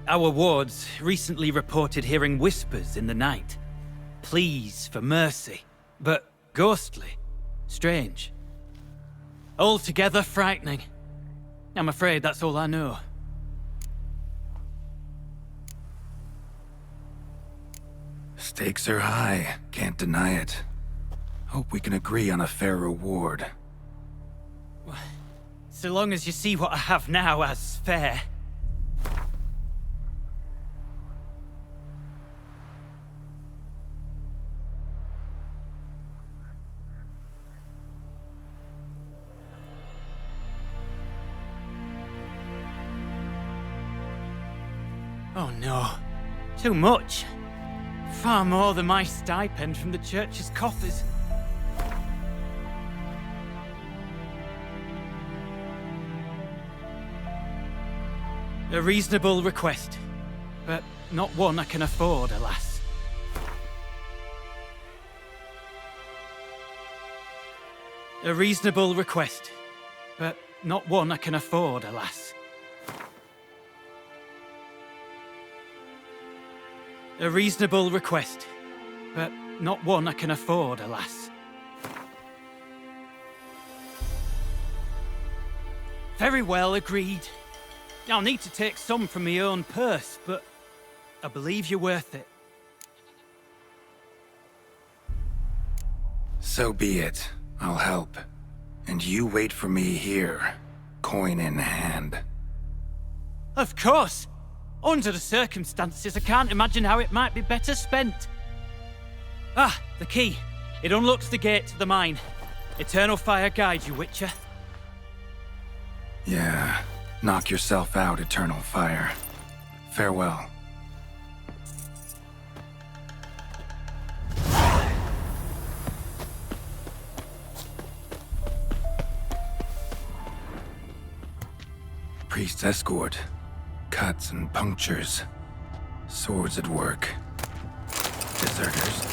Our wards recently reported hearing whispers in the night. Pleas for mercy, but ghostly. Strange. Altogether frightening. I'm afraid that's all I know. Stakes are high, can't deny it. Hope we can agree on a fair reward. So long as you see what I have now as fair. Oh no. Too much. Far more than my stipend from the church's coffers. A reasonable request, but not one I can afford, alas. A reasonable request, but not one I can afford, alas. A reasonable request, but not one I can afford, alas. Very well, agreed. I'll need to take some from my own purse, but I believe you're worth it. So be it. I'll help. And you wait for me here, coin in hand. Of course! Under the circumstances, I can't imagine how it might be better spent. Ah, the key. It unlocks the gate to the mine. Eternal fire guide you, Witcher. Yeah. Knock yourself out, Eternal Fire. Farewell. Priest's escort. Cuts and punctures. Swords at work. Deserters.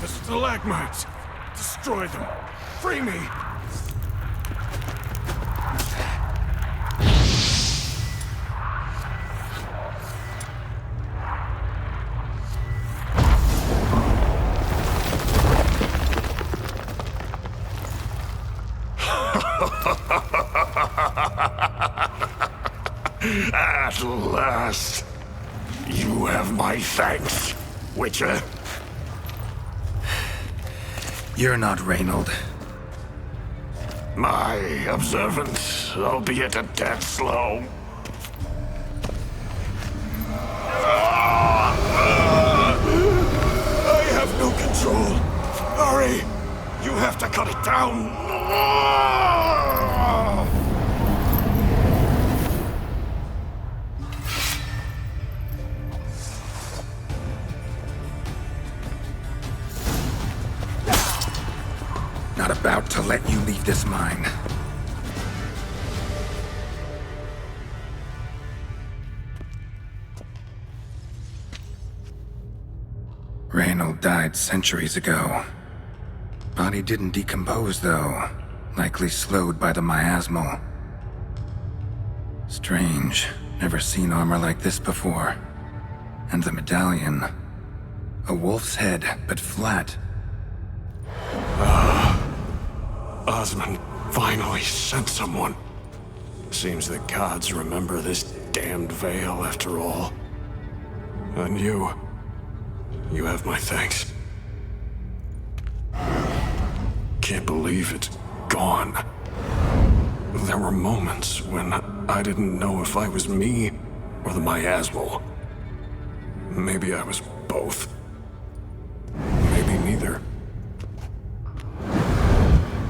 The stalagmites! Destroy them! Free me! At last, you have my thanks, Witcher. You're not Reynold. My observance, albeit a tad slow. I have no control. Hurry! You have to cut it down. Not about to let you leave this mine. Reynold died centuries ago. Body didn't decompose, though. Likely slowed by the miasmal. Strange. Never seen armor like this before. And the medallion. A wolf's head, but flat. Osmond finally sent someone. Seems the gods remember this damned veil after all. And you have my thanks. Can't believe it's gone. There were moments when I didn't know if I was me or the miasmal. Maybe I was both. Maybe neither.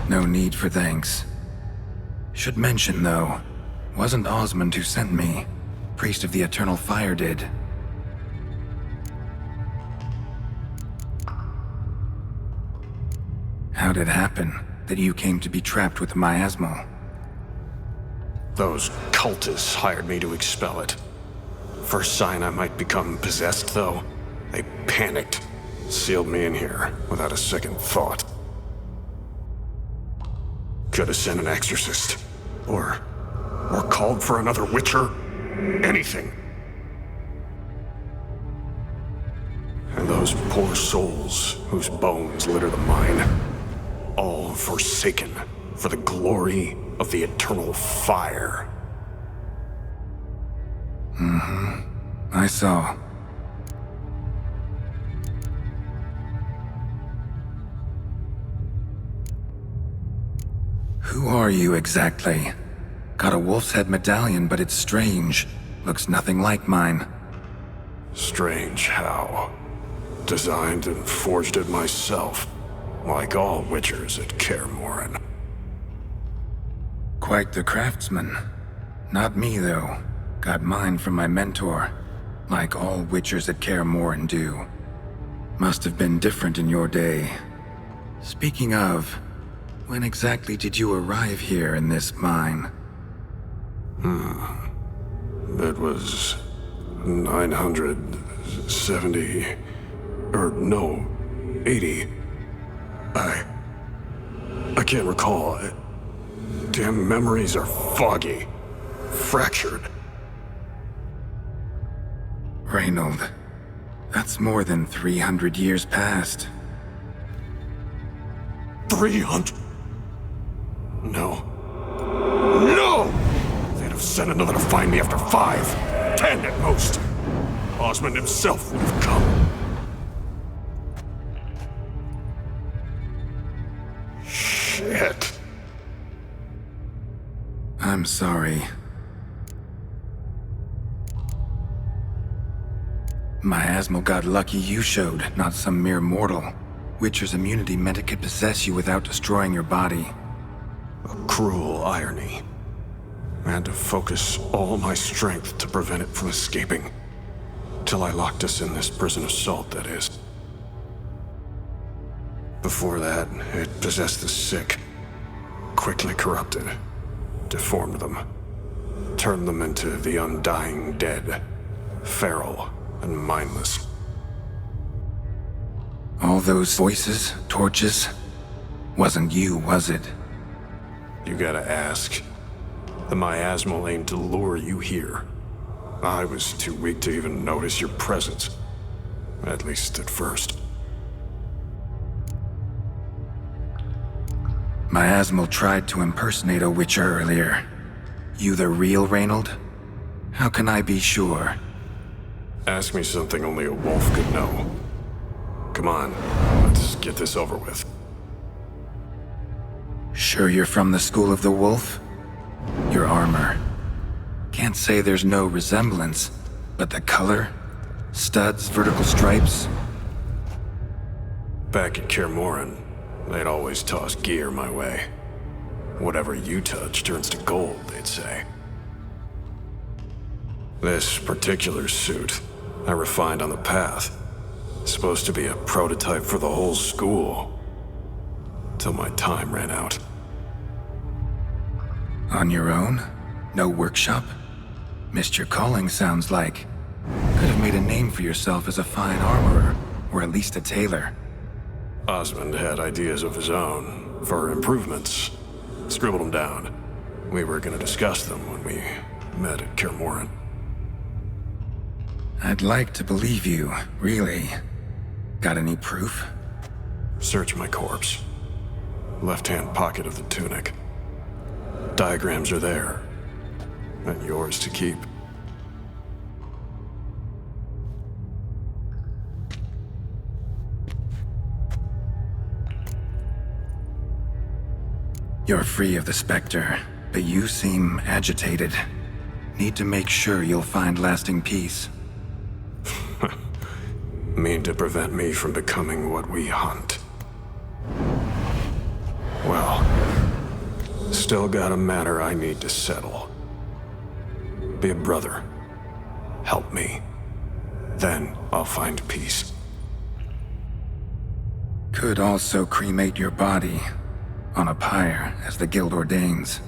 No need for thanks. Should mention, though, wasn't Osmond who sent me. Priest of the Eternal Fire did. How'd it happen that you came to be trapped with the miasmal? Those cultists hired me to expel it. First sign I might become possessed, though, they panicked. Sealed me in here without a second thought. Could have sent an exorcist. Or called for another witcher. Anything. And those poor souls whose bones litter the mine. All forsaken for the glory of the eternal fire. Mm-hmm. I saw. Who are you exactly? Got a wolf's head medallion, but it's strange. Looks nothing like mine. Strange how? Designed and forged it myself, like all witchers at Kaer Morhen. Quite the craftsman. Not me, though. Got mine from my mentor, like all witchers at Kaer Morhen do. Must have been different in your day. Speaking of, when exactly did you arrive here in this mine? It was 970... or no, 80. I can't recall. Damn memories are foggy. Fractured. Reynold, that's more than 300 years past. 300? No. No! They'd have sent another to find me after 5, 10 at most. Osmond himself would have come. Shit. I'm sorry. Miasmal got lucky you showed, not some mere mortal. Witcher's immunity meant it could possess you without destroying your body. A cruel irony. I had to focus all my strength to prevent it from escaping. Till I locked us in this prison of salt, that is. Before that, it possessed the sick. Quickly corrupted. Deformed them. Turned them into the undying dead. Feral and mindless. All those voices, torches, wasn't you, was it? You gotta ask. The miasmal aimed to lure you here. I was too weak to even notice your presence. At least at first. Miasmal tried to impersonate a witcher earlier. You the real Reynold? How can I be sure? Ask me something only a wolf could know. Come on, let's get this over with. Sure you're from the School of the Wolf? Your armor. Can't say there's no resemblance, but the color? Studs, vertical stripes? Back at Kaer Morhen, they'd always toss gear my way. Whatever you touch turns to gold, they'd say. This particular suit, I refined on the path. Supposed to be a prototype for the whole school. Till my time ran out. On your own? No workshop? Missed your calling, sounds like. Could have made a name for yourself as a fine armorer, or at least a tailor. Osmond had ideas of his own, for improvements. Scribbled them down. We were gonna discuss them when we met at Kaer Morhen. I'd like to believe you, really. Got any proof? Search my corpse. Left-hand pocket of the tunic. Diagrams are there. And yours to keep. You're free of the Spectre, but you seem agitated. Need to make sure you'll find lasting peace. Mean to prevent me from becoming what we hunt. Well, still got a matter I need to settle. Be a brother. Help me. Then I'll find peace. Could also cremate your body on a pyre, as the guild ordains.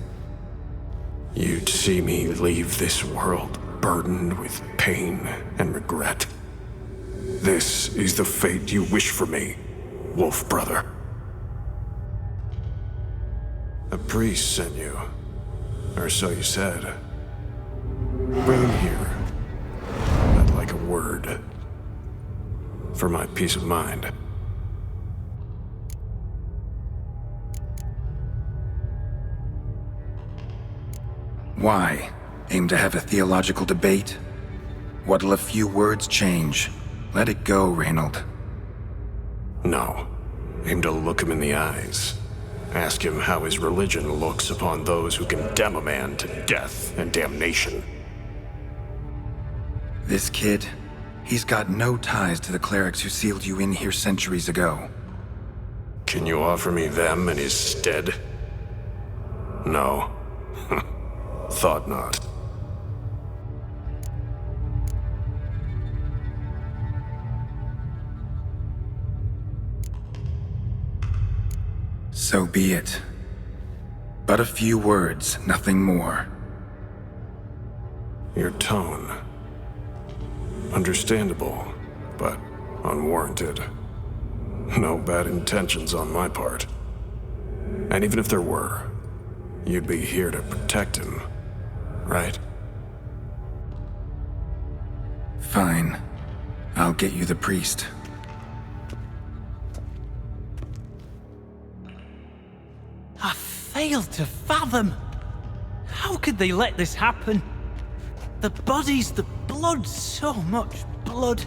You'd see me leave this world burdened with pain and regret. This is the fate you wish for me, Wolf Brother. A priest sent you, or so you said. Bring him here. I'd like a word. For my peace of mind. Why? Aim to have a theological debate? What'll a few words change? Let it go, Reynold. No. Aim to look him in the eyes. Ask him how his religion looks upon those who condemn a man to death and damnation. This kid, he's got no ties to the clerics who sealed you in here centuries ago. Can you offer me them in his stead? No. Thought not. So be it. But a few words, nothing more. Your tone. Understandable, but unwarranted. No bad intentions on my part. And even if there were, you'd be here to protect him, right? Fine. I'll get you the priest. I failed to fathom. How could they let this happen? The bodies, the blood, so much blood.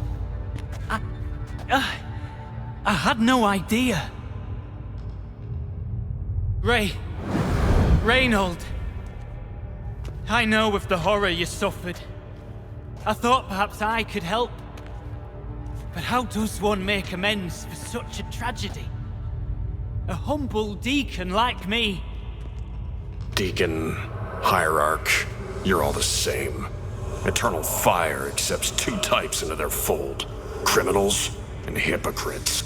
I had no idea. Reynold. I know of the horror you suffered. I thought perhaps I could help. But how does one make amends for such a tragedy? A humble deacon like me. Deacon, hierarch, you're all the same. Eternal fire accepts two types into their fold. Criminals and hypocrites.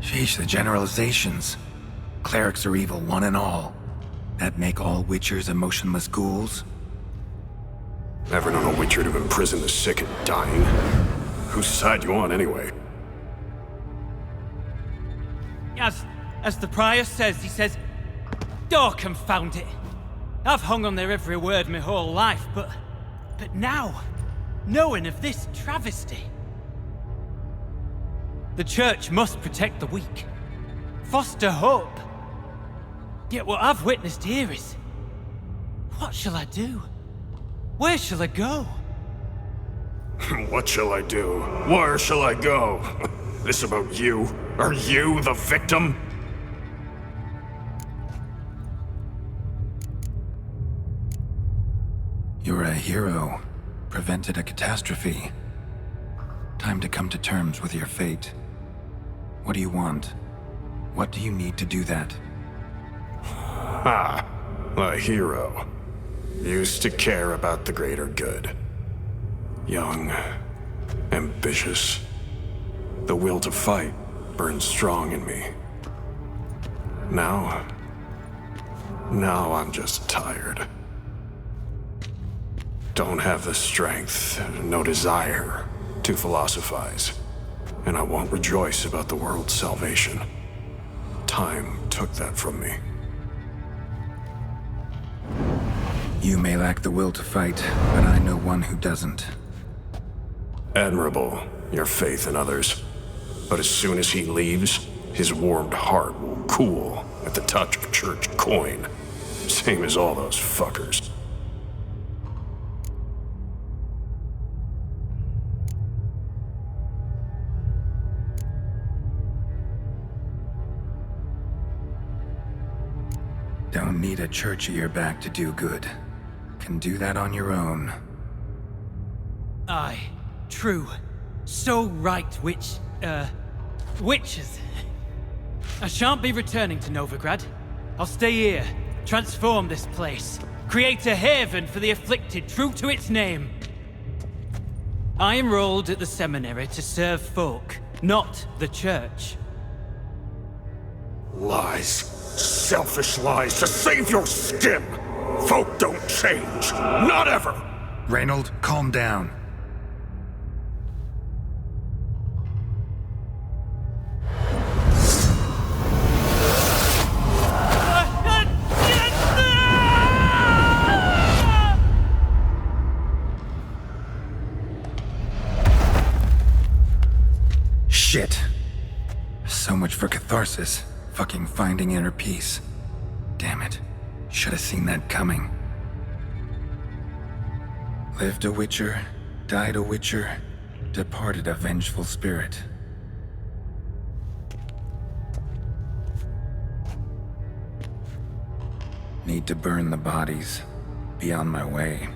Sheesh, the generalizations. Clerics are evil, one and all. That make all witchers emotionless ghouls? Ever known a witcher to imprison the sick and dying? Whose side you on, anyway? As the prior says, he says, "Oh, confound it. I've hung on their every word my whole life, but now, knowing of this travesty, the church must protect the weak, foster hope. Yet what I've witnessed here is, what shall I do? Where shall I go?" What shall I do? Where shall I go? This about you? Are you the victim? You're a hero. Prevented a catastrophe. Time to come to terms with your fate. What do you want? What do you need to do that? Ha! A hero. Used to care about the greater good. Young. Ambitious. The will to fight burns strong in me. Now I'm just tired. Don't have the strength, no desire, to philosophize, and I won't rejoice about the world's salvation. Time took that from me. You may lack the will to fight, but I know one who doesn't. Admirable, your faith in others. But as soon as he leaves, his warmed heart will cool at the touch of church coin. Same as all those fuckers. Don't need a church at your back to do good. Can do that on your own. Aye, true. So right, witches. I shan't be returning to Novigrad. I'll stay here, transform this place, create a haven for the afflicted, true to its name. I enrolled at the seminary to serve folk, not the church. Lies. Selfish lies to save your skin. Folk don't change. Not ever. Reynold, calm down. Shit. So much for catharsis. Fucking finding inner peace. Damn it. Should have seen that coming. Lived a witcher, died a witcher, departed a vengeful spirit. Need to burn the bodies. Be on my way.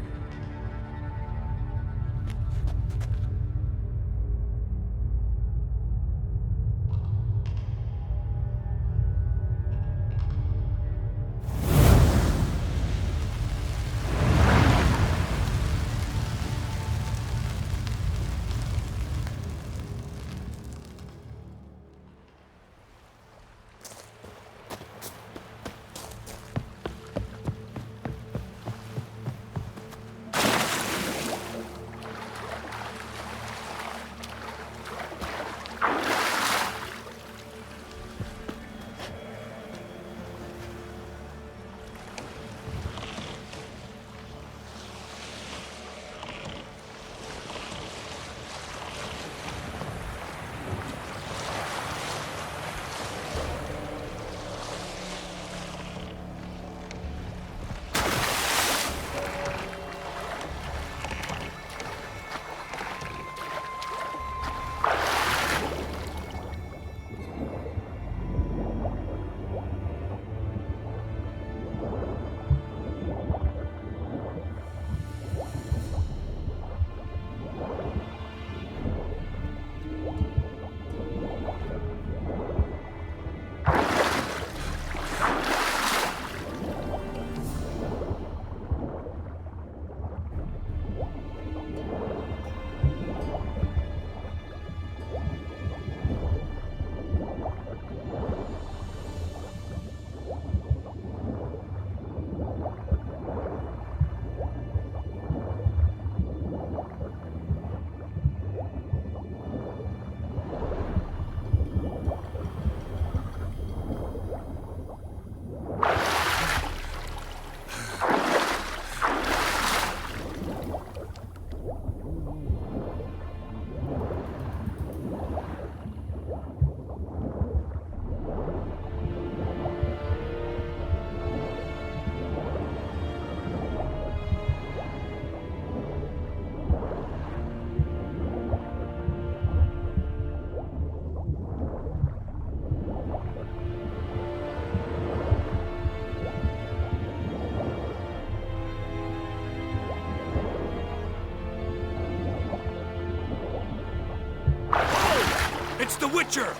It's the Witcher!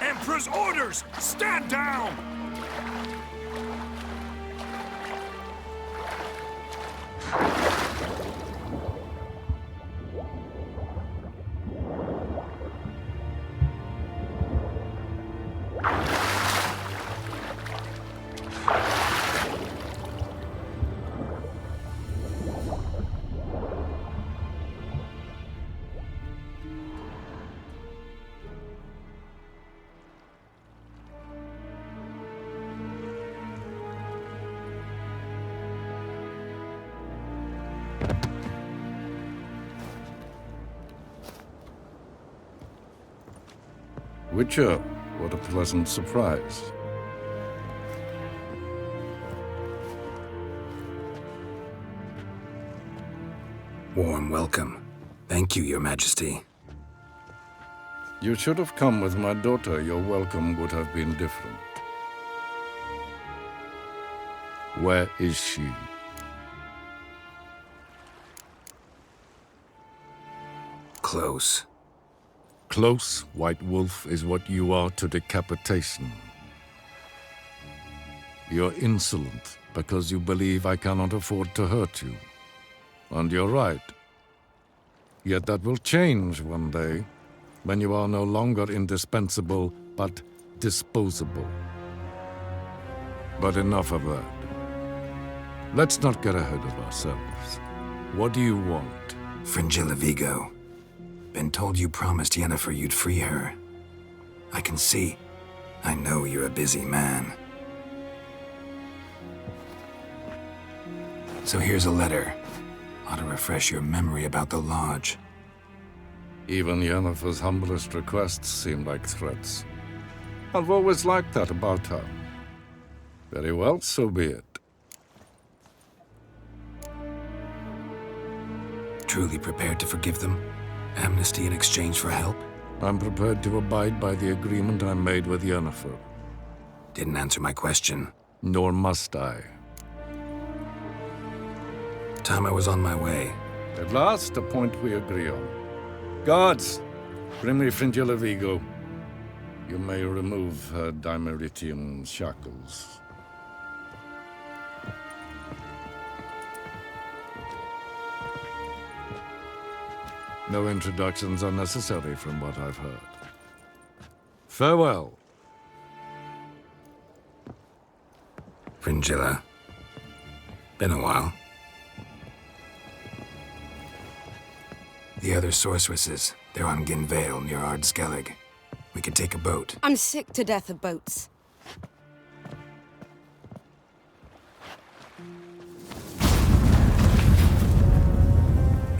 Emperor's orders! Stand down! Witcher, what a pleasant surprise. Warm welcome. Thank you, Your Majesty. You should have come with my daughter. Your welcome would have been different. Where is she? Close. Close, White Wolf, is what you are to decapitation. You're insolent because you believe I cannot afford to hurt you. And you're right. Yet that will change one day, when you are no longer indispensable, but disposable. But enough of that. Let's not get ahead of ourselves. What do you want? Fringilla Vigo. Been told you promised Yennefer you'd free her. I can see. I know you're a busy man. So here's a letter. Ought to refresh your memory about the Lodge. Even Yennefer's humblest requests seem like threats. I've always liked that about her. Very well, so be it. Truly prepared to forgive them? Amnesty in exchange for help? I'm prepared to abide by the agreement I made with Yennefer. Didn't answer my question. Nor must I. Time I was on my way. At last, a point we agree on. Guards, bring me Fringilla Vigo. You may remove her dimeritium shackles. No introductions are necessary from what I've heard. Farewell. Fringilla. Been a while. The other sorceresses, they're on Ginvale near Ardskellig. We could take a boat. I'm sick to death of boats.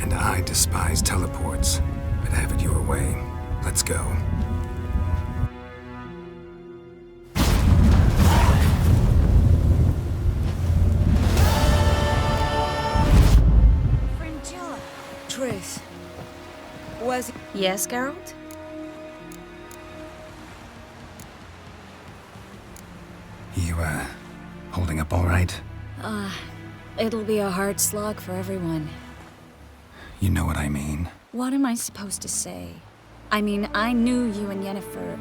And I despise teleports, but have it your way. Let's go. Fringilla. Triss. Was... Yes, Geralt? You, holding up all right? It'll be a hard slog for everyone. You know what I mean. What am I supposed to say? I mean, I knew you and Yennefer...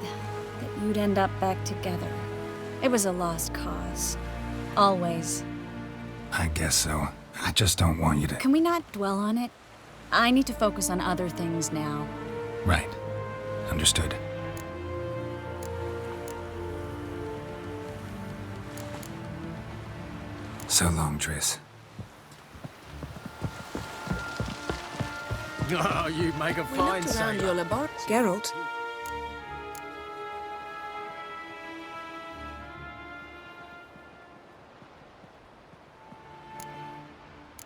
that you'd end up back together. It was a lost cause. Always. I guess so. I just don't want you to... Can we not dwell on it? I need to focus on other things now. Right. Understood. So long, Triss. Oh, you make a fine sailor. Geralt.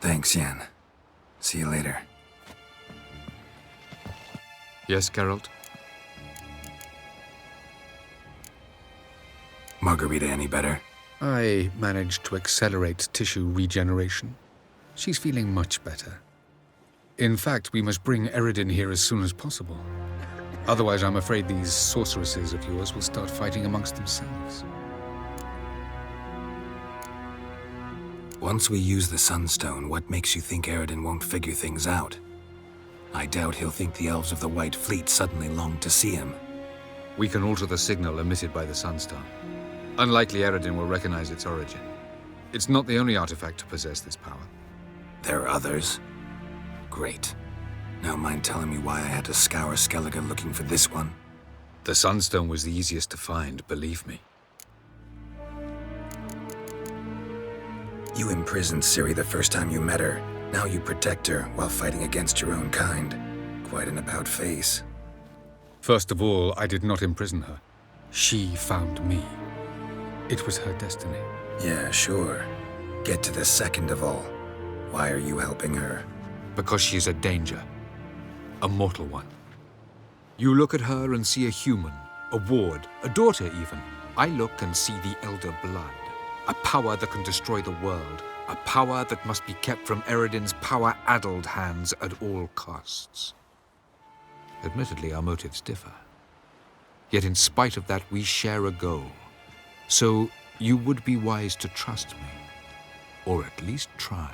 Thanks, Yen. See you later. Yes, Geralt? Margarita any better? I managed to accelerate tissue regeneration. She's feeling much better. In fact, we must bring Eredin here as soon as possible. Otherwise, I'm afraid these sorceresses of yours will start fighting amongst themselves. Once we use the Sunstone, what makes you think Eredin won't figure things out? I doubt he'll think the elves of the White Fleet suddenly long to see him. We can alter the signal emitted by the Sunstone. Unlikely Eredin will recognize its origin. It's not the only artifact to possess this power. There are others? Great. Now mind telling me why I had to scour Skellige looking for this one? The Sunstone was the easiest to find, believe me. You imprisoned Ciri the first time you met her. Now you protect her while fighting against your own kind. Quite an about-face. First of all, I did not imprison her. She found me. It was her destiny. Yeah, sure. Get to the second of all. Why are you helping her? Because she's a danger. A mortal one. You look at her and see a human, a ward, a daughter even. I look and see the elder blood, a power that can destroy the world, a power that must be kept from Eredin's power-addled hands at all costs. Admittedly, our motives differ. Yet in spite of that, we share a goal. So you would be wise to trust me, or at least try.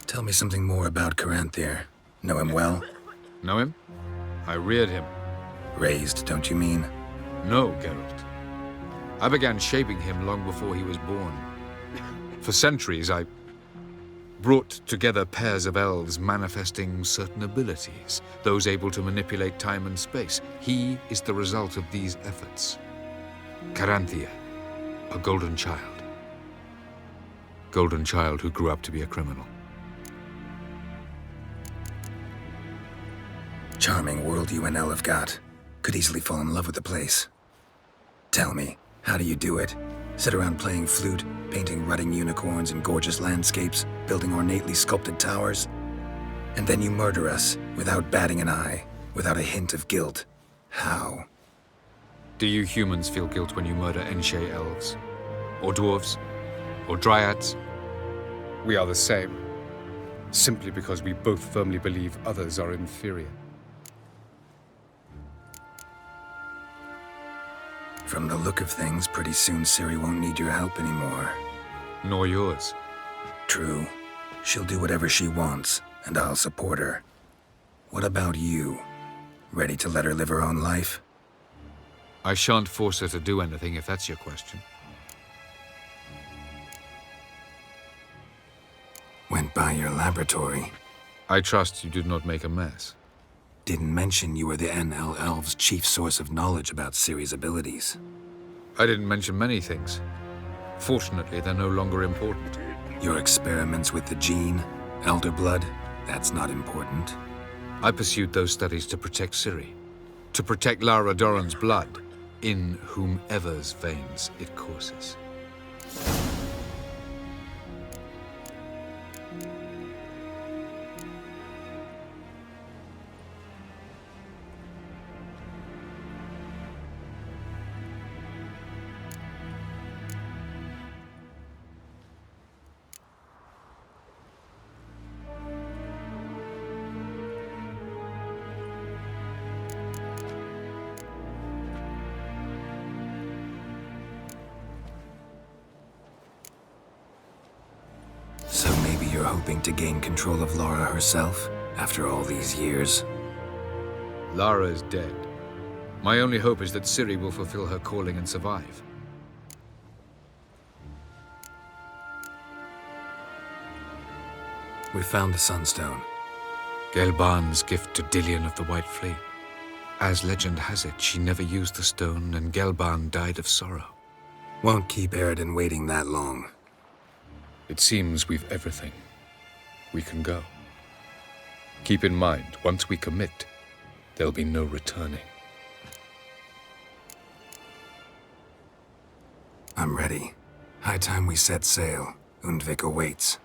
Tell me something more about Caranthir. Know him well? Know him? I reared him. Raised, don't you mean? No, Geralt. I began shaping him long before he was born. For centuries, I brought together pairs of elves manifesting certain abilities, those able to manipulate time and space. He is the result of these efforts. Caranthir, a golden child. Golden child who grew up to be a criminal. Charming world you and Elle have got. Could easily fall in love with the place. Tell me, how do you do it? Sit around playing flute, painting rutting unicorns and gorgeous landscapes, building ornately sculpted towers? And then you murder us, without batting an eye, without a hint of guilt. How? Do you humans feel guilt when you murder Enshe elves? Or dwarves? Or dryads? We are the same, simply because we both firmly believe others are inferior. From the look of things, pretty soon Ciri won't need your help anymore. Nor yours. True. She'll do whatever she wants, and I'll support her. What about you? Ready to let her live her own life? I shan't force her to do anything, if that's your question. Went by your laboratory. I trust you did not make a mess. Didn't mention you were the NL Elves' chief source of knowledge about Ciri's abilities. I didn't mention many things. Fortunately, they're no longer important. Your experiments with the gene, Elder Blood, that's not important. I pursued those studies to protect Ciri. To protect Lara Doran's blood, in whomever's veins it courses. Hoping to gain control of Lara herself, after all these years? Lara is dead. My only hope is that Ciri will fulfill her calling and survive. We found the Sunstone. Gelban's gift to Dillion of the White Fleet. As legend has it, she never used the stone, and Gelban died of sorrow. Won't keep Eredin waiting that long. It seems we've everything. We can go. Keep in mind, once we commit, there'll be no returning. I'm ready. High time we set sail. Undvik awaits.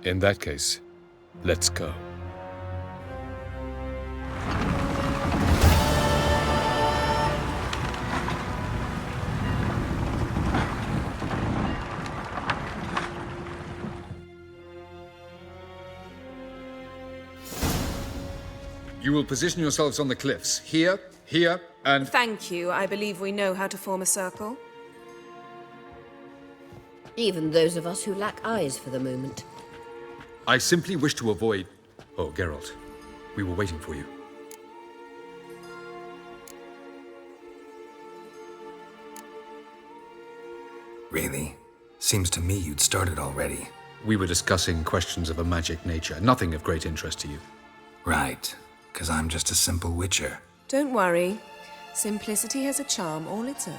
In that case, let's go. You will position yourselves on the cliffs. Here, here, and... Thank you. I believe we know how to form a circle. Even those of us who lack eyes for the moment. I simply wish to avoid... Oh, Geralt. We were waiting for you. Really? Seems to me you'd started already. We were discussing questions of a magic nature. Nothing of great interest to you. Right. Because I'm just a simple witcher. Don't worry. Simplicity has a charm all its own.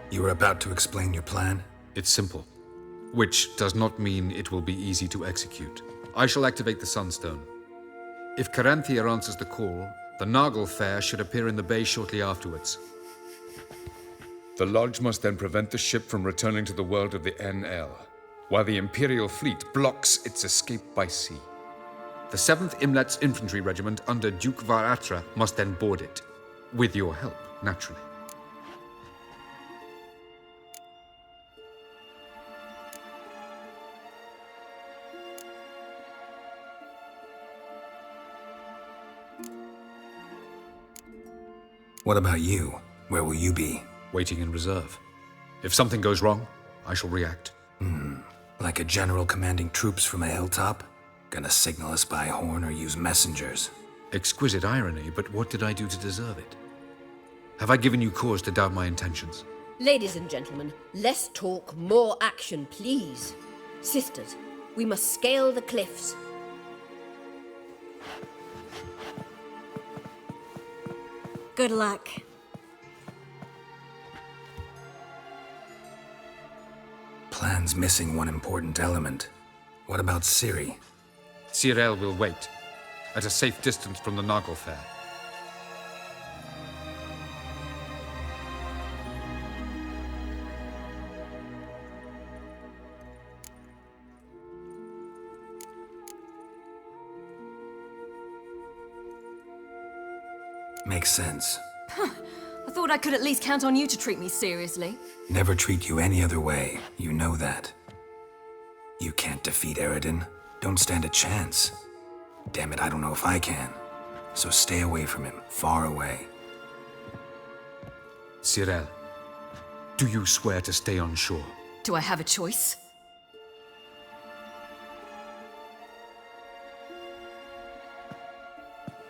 You were about to explain your plan? It's simple. Which does not mean it will be easy to execute. I shall activate the Sunstone. If Caranthir answers the call, the Naglfare should appear in the bay shortly afterwards. The Lodge must then prevent the ship from returning to the world of the NL, while the Imperial fleet blocks its escape by sea. The 7th Imlet's Infantry Regiment under Duke Varatra must then board it. With your help, naturally. What about you? Where will you be? Waiting in reserve. If something goes wrong, I shall react. Like a general commanding troops from a hilltop? Gonna signal us by horn or use messengers? Exquisite irony, but what did I do to deserve it? Have I given you cause to doubt my intentions? Ladies and gentlemen, less talk, more action, please. Sisters, we must scale the cliffs. Good luck. Plan's missing one important element. What about Ciri? Cyril will wait, at a safe distance from the Nagelfair. Makes sense. I thought I could at least count on you to treat me seriously. Never treat you any other way. You know that. You can't defeat Eredin. Don't stand a chance. Damn it, I don't know if I can. So stay away from him. Far away. Cyril, do you swear to stay on shore? Do I have a choice?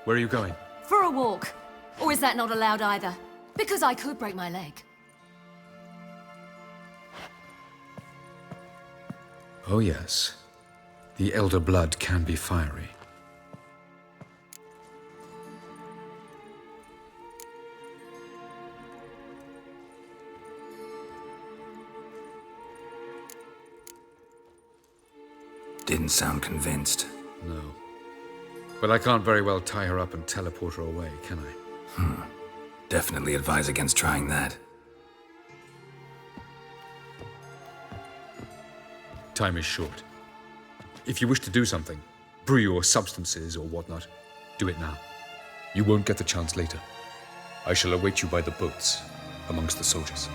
Where are you going? For a walk. Or is that not allowed either? Because I could break my leg. Oh yes. The elder blood can be fiery. Didn't sound convinced. No. But I can't very well tie her up and teleport her away, can I? Definitely advise against trying that. Time is short. If you wish to do something, brew your substances or whatnot, do it now. You won't get the chance later. I shall await you by the boats, amongst the soldiers.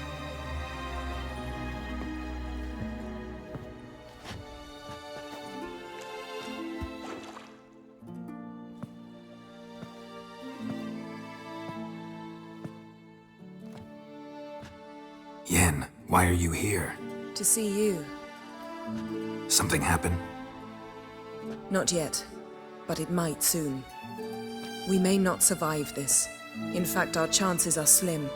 Yen, why are you here? To see you. Something happen? Not yet, but it might soon. We may not survive this. In fact, our chances are slim.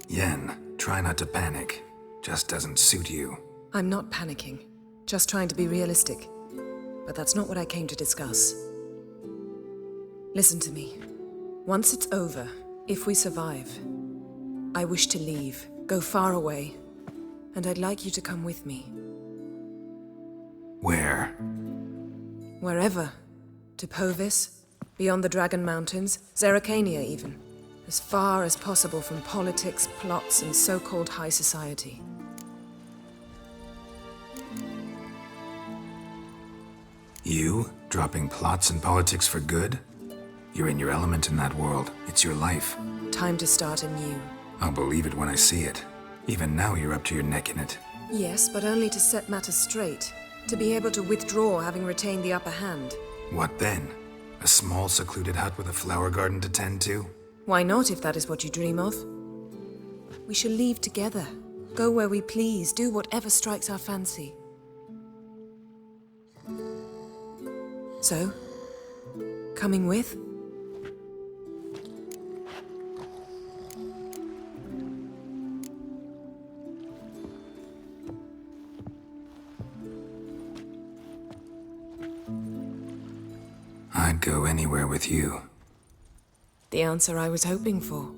Yen, try not to panic. Just doesn't suit you. I'm not panicking, just trying to be realistic. But that's not what I came to discuss. Listen to me. Once it's over, if we survive, I wish to leave, go far away, and I'd like you to come with me. Where? Wherever. To Povis, beyond the Dragon Mountains, Zeracania even. As far as possible from politics, plots, and so-called high society. You? Dropping plots and politics for good? You're in your element in that world. It's your life. Time to start anew. I'll believe it when I see it. Even now you're up to your neck in it. Yes, but only to set matters straight. To be able to withdraw having retained the upper hand. What then? A small secluded hut with a flower garden to tend to? Why not, if that is what you dream of? We shall leave together. Go where we please, do whatever strikes our fancy. So, coming with? I'd go anywhere with you. The answer I was hoping for.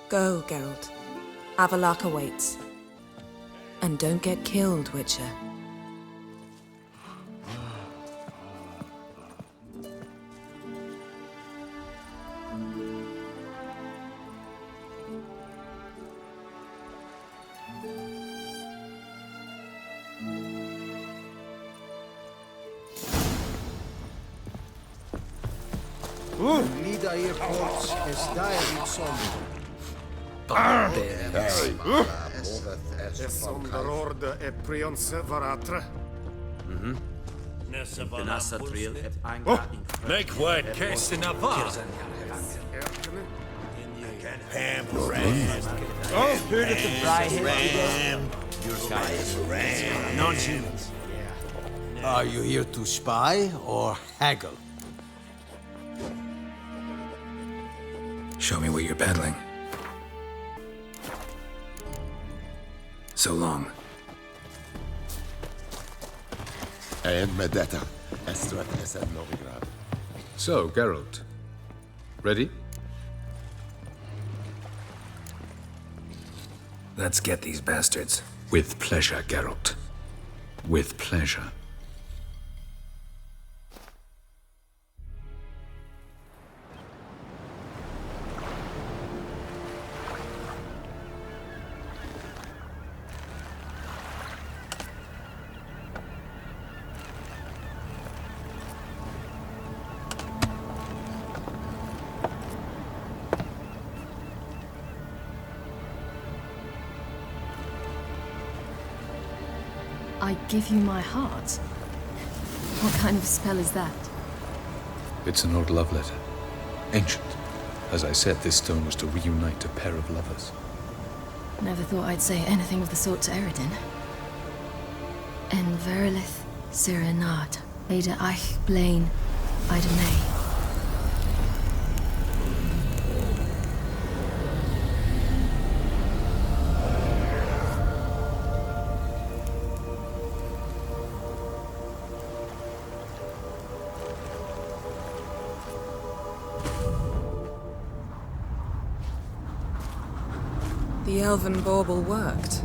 Go, Geralt. Avalok awaits. And don't get killed, Witcher. Lida airports is diary som. Zonder orde e prionse varatre. Make way, Kestinava. Oh, who did the Non-humans. Are you here to spy or haggle? Show me what you're peddling. So long. So, Geralt. Ready? Let's get these bastards. With pleasure, Geralt. With pleasure. I give you my heart? What kind of spell is that? It's an old love letter. Ancient. As I said, this stone was to reunite a pair of lovers. Never thought I'd say anything of the sort to Eredin. En verilith Sirenad, Ada Eich Blaine, Ida May. The elven bauble worked.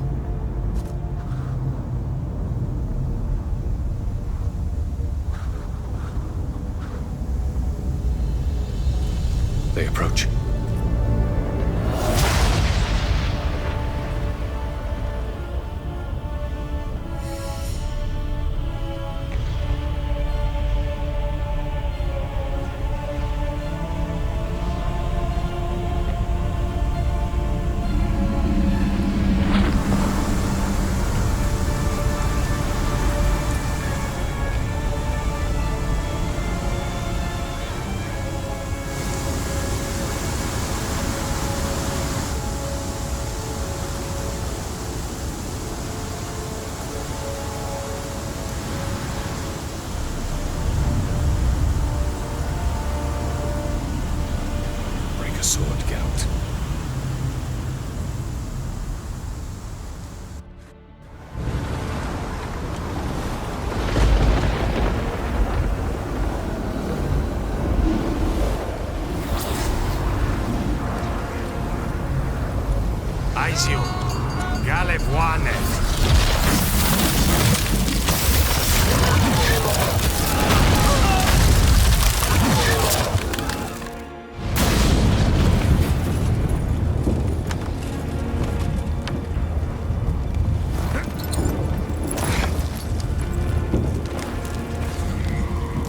They approach. Sword, Geralt. Aizio, Galevuane.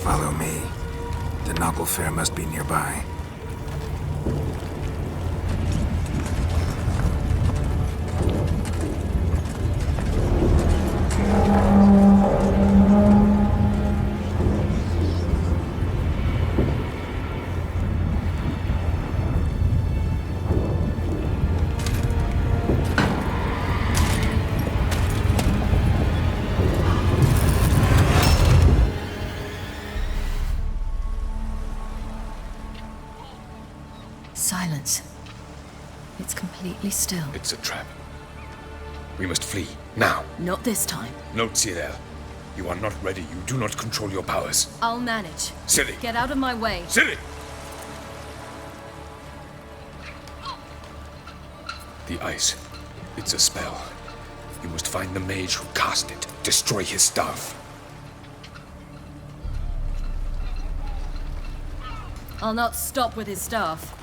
Follow me. The Noble Fair must be nearby. Silence. It's completely still. It's a trap. We must flee, now. Not this time. Note, Cyril. You are not ready. You do not control your powers. I'll manage. Silly. Get out of my way. Silly! The ice. It's a spell. You must find the mage who cast it. Destroy his staff. I'll not stop with his staff.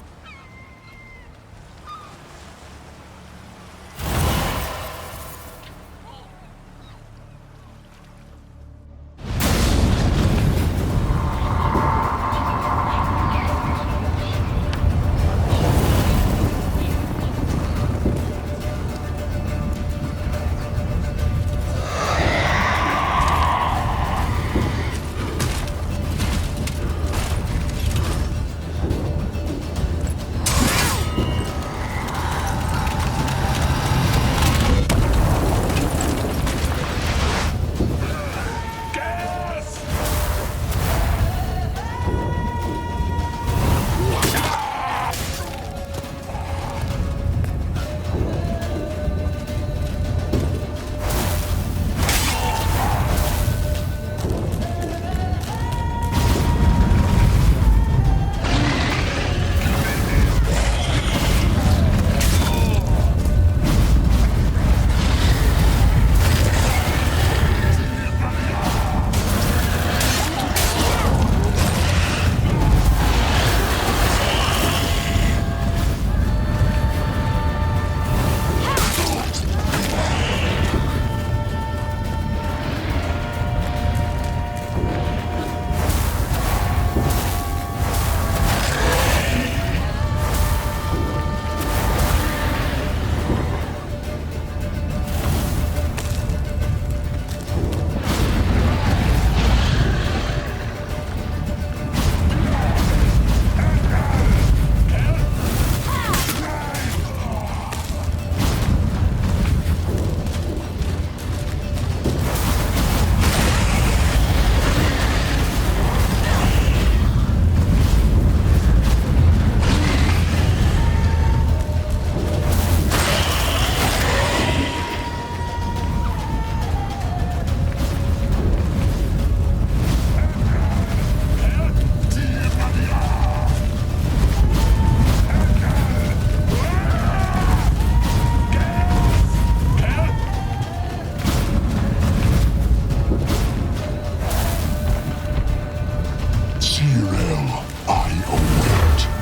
Kirel, I await.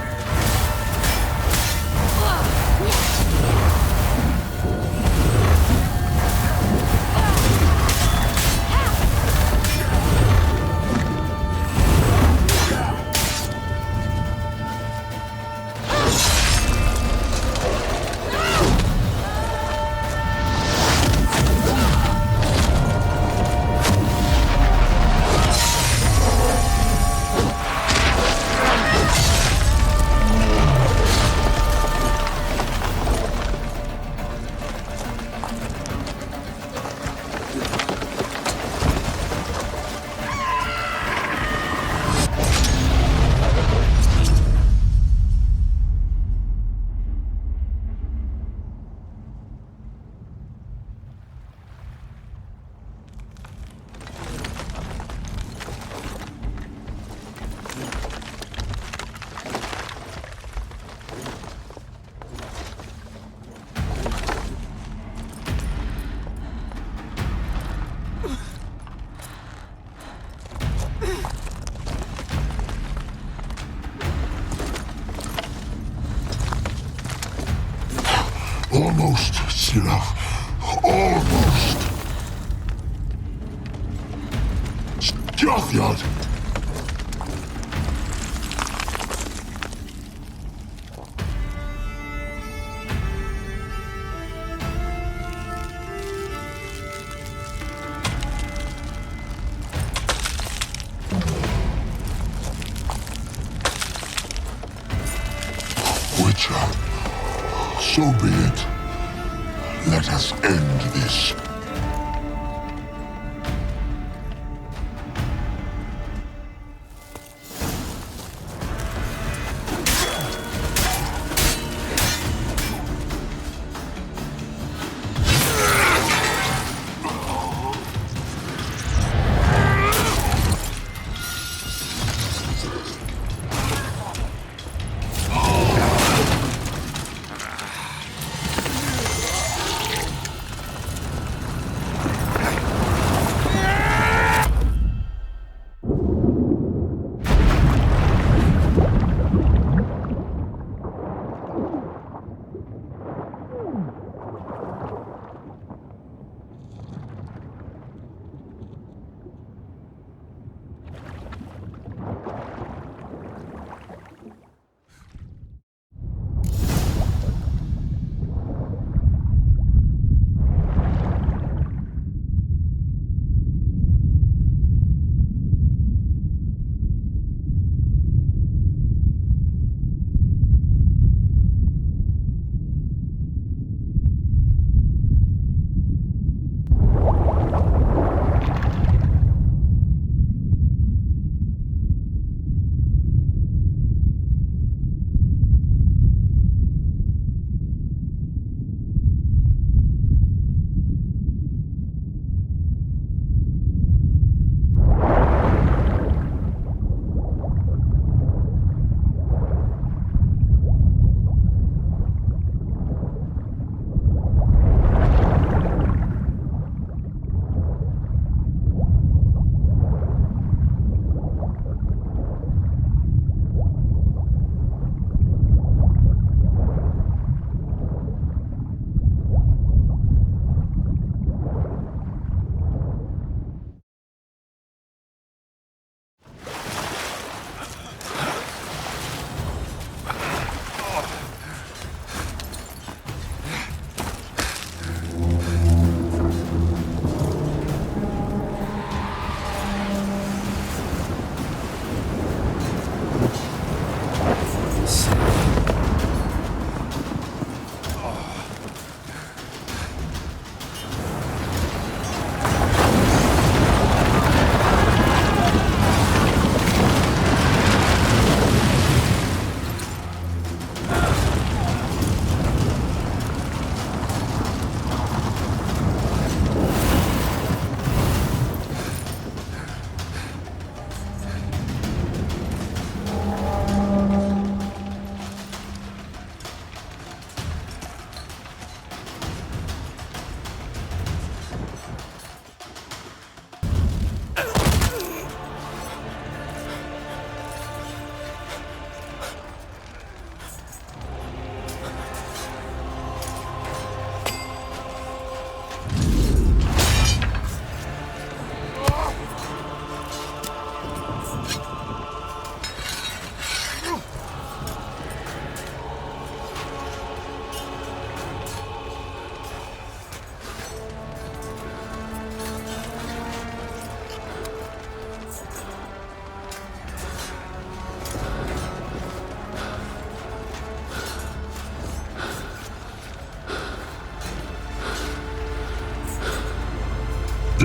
Almost, Sirach. Almost. Stjothyard. Witcher. So be it. Let us end this.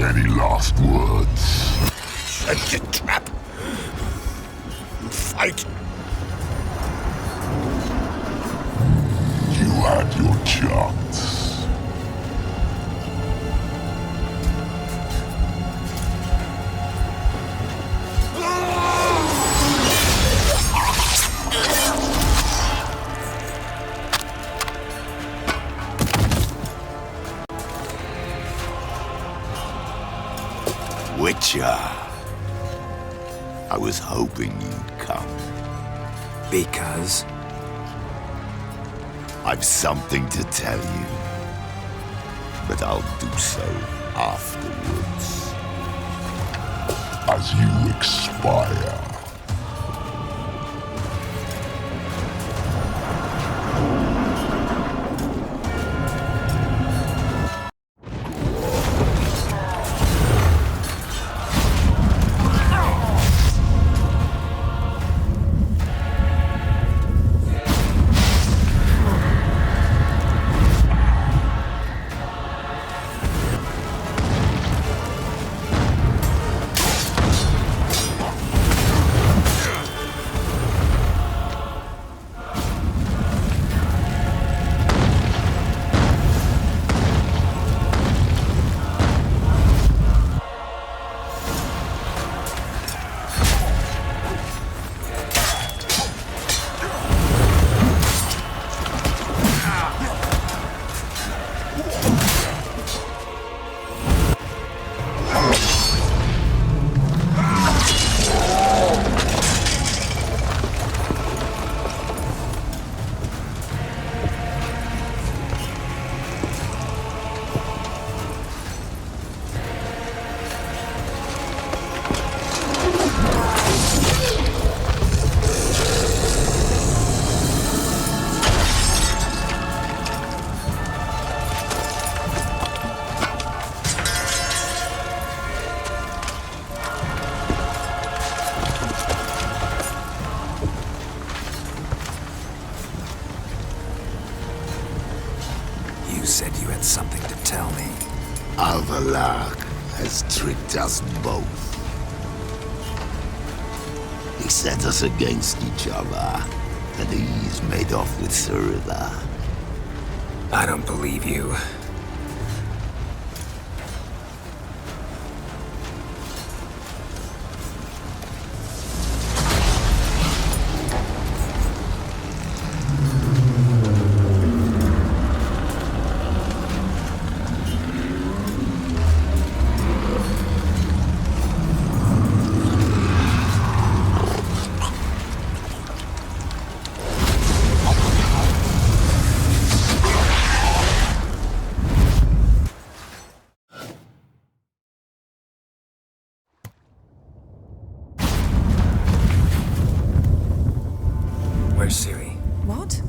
any last words? Set the trap. Fight. You had your chance. Witcher. I was hoping you'd come. Because? I've something to tell you. But I'll do so afterwards. As you expire. Something to tell me. Avallac'h has tricked us both. He set us against each other, and he's made off with Cyrilla. I don't believe you. What?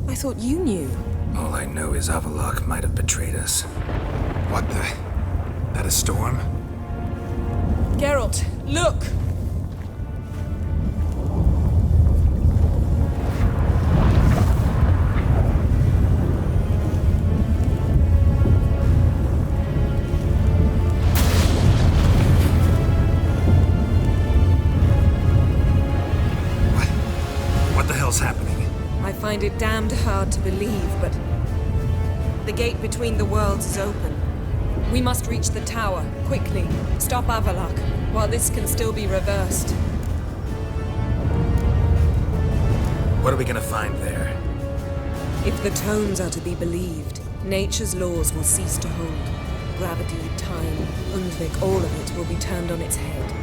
I thought you knew. All I know is Avallac'h might have betrayed us. What the? That a storm? Geralt, look! What the hell's happening? I find it damned hard to believe, but the gate between the worlds is open. We must reach the tower, quickly. Stop Avallac'h, while this can still be reversed. What are we gonna find there? If the tomes are to be believed, nature's laws will cease to hold. Gravity, time, Undvik, all of it will be turned on its head.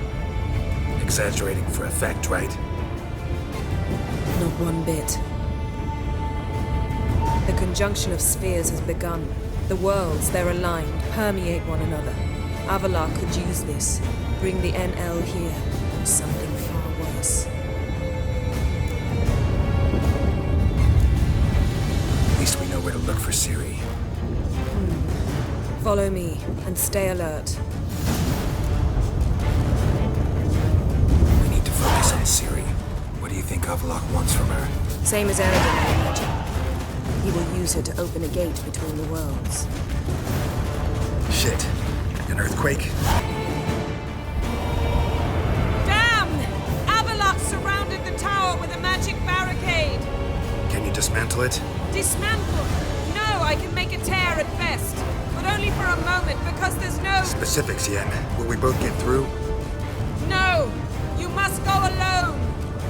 Exaggerating for effect, right? Not one bit. The conjunction of spheres has begun. The worlds, they're aligned, permeate one another. Avallac'h could use this, bring the NL here, or something far worse. At least we know where to look for Ciri. Follow me, and stay alert. We need to focus on Ciri. What do you think Avallac'h wants from her? Same as Eredin, I imagine. He will use her to open a gate between the worlds. Shit. An earthquake? Damn! Avalok surrounded the tower with a magic barricade. Can you dismantle it? Dismantle? No, I can make a tear at best. But only for a moment, because there's no... Specifics, Yen. Will we both get through? No! You must go alone!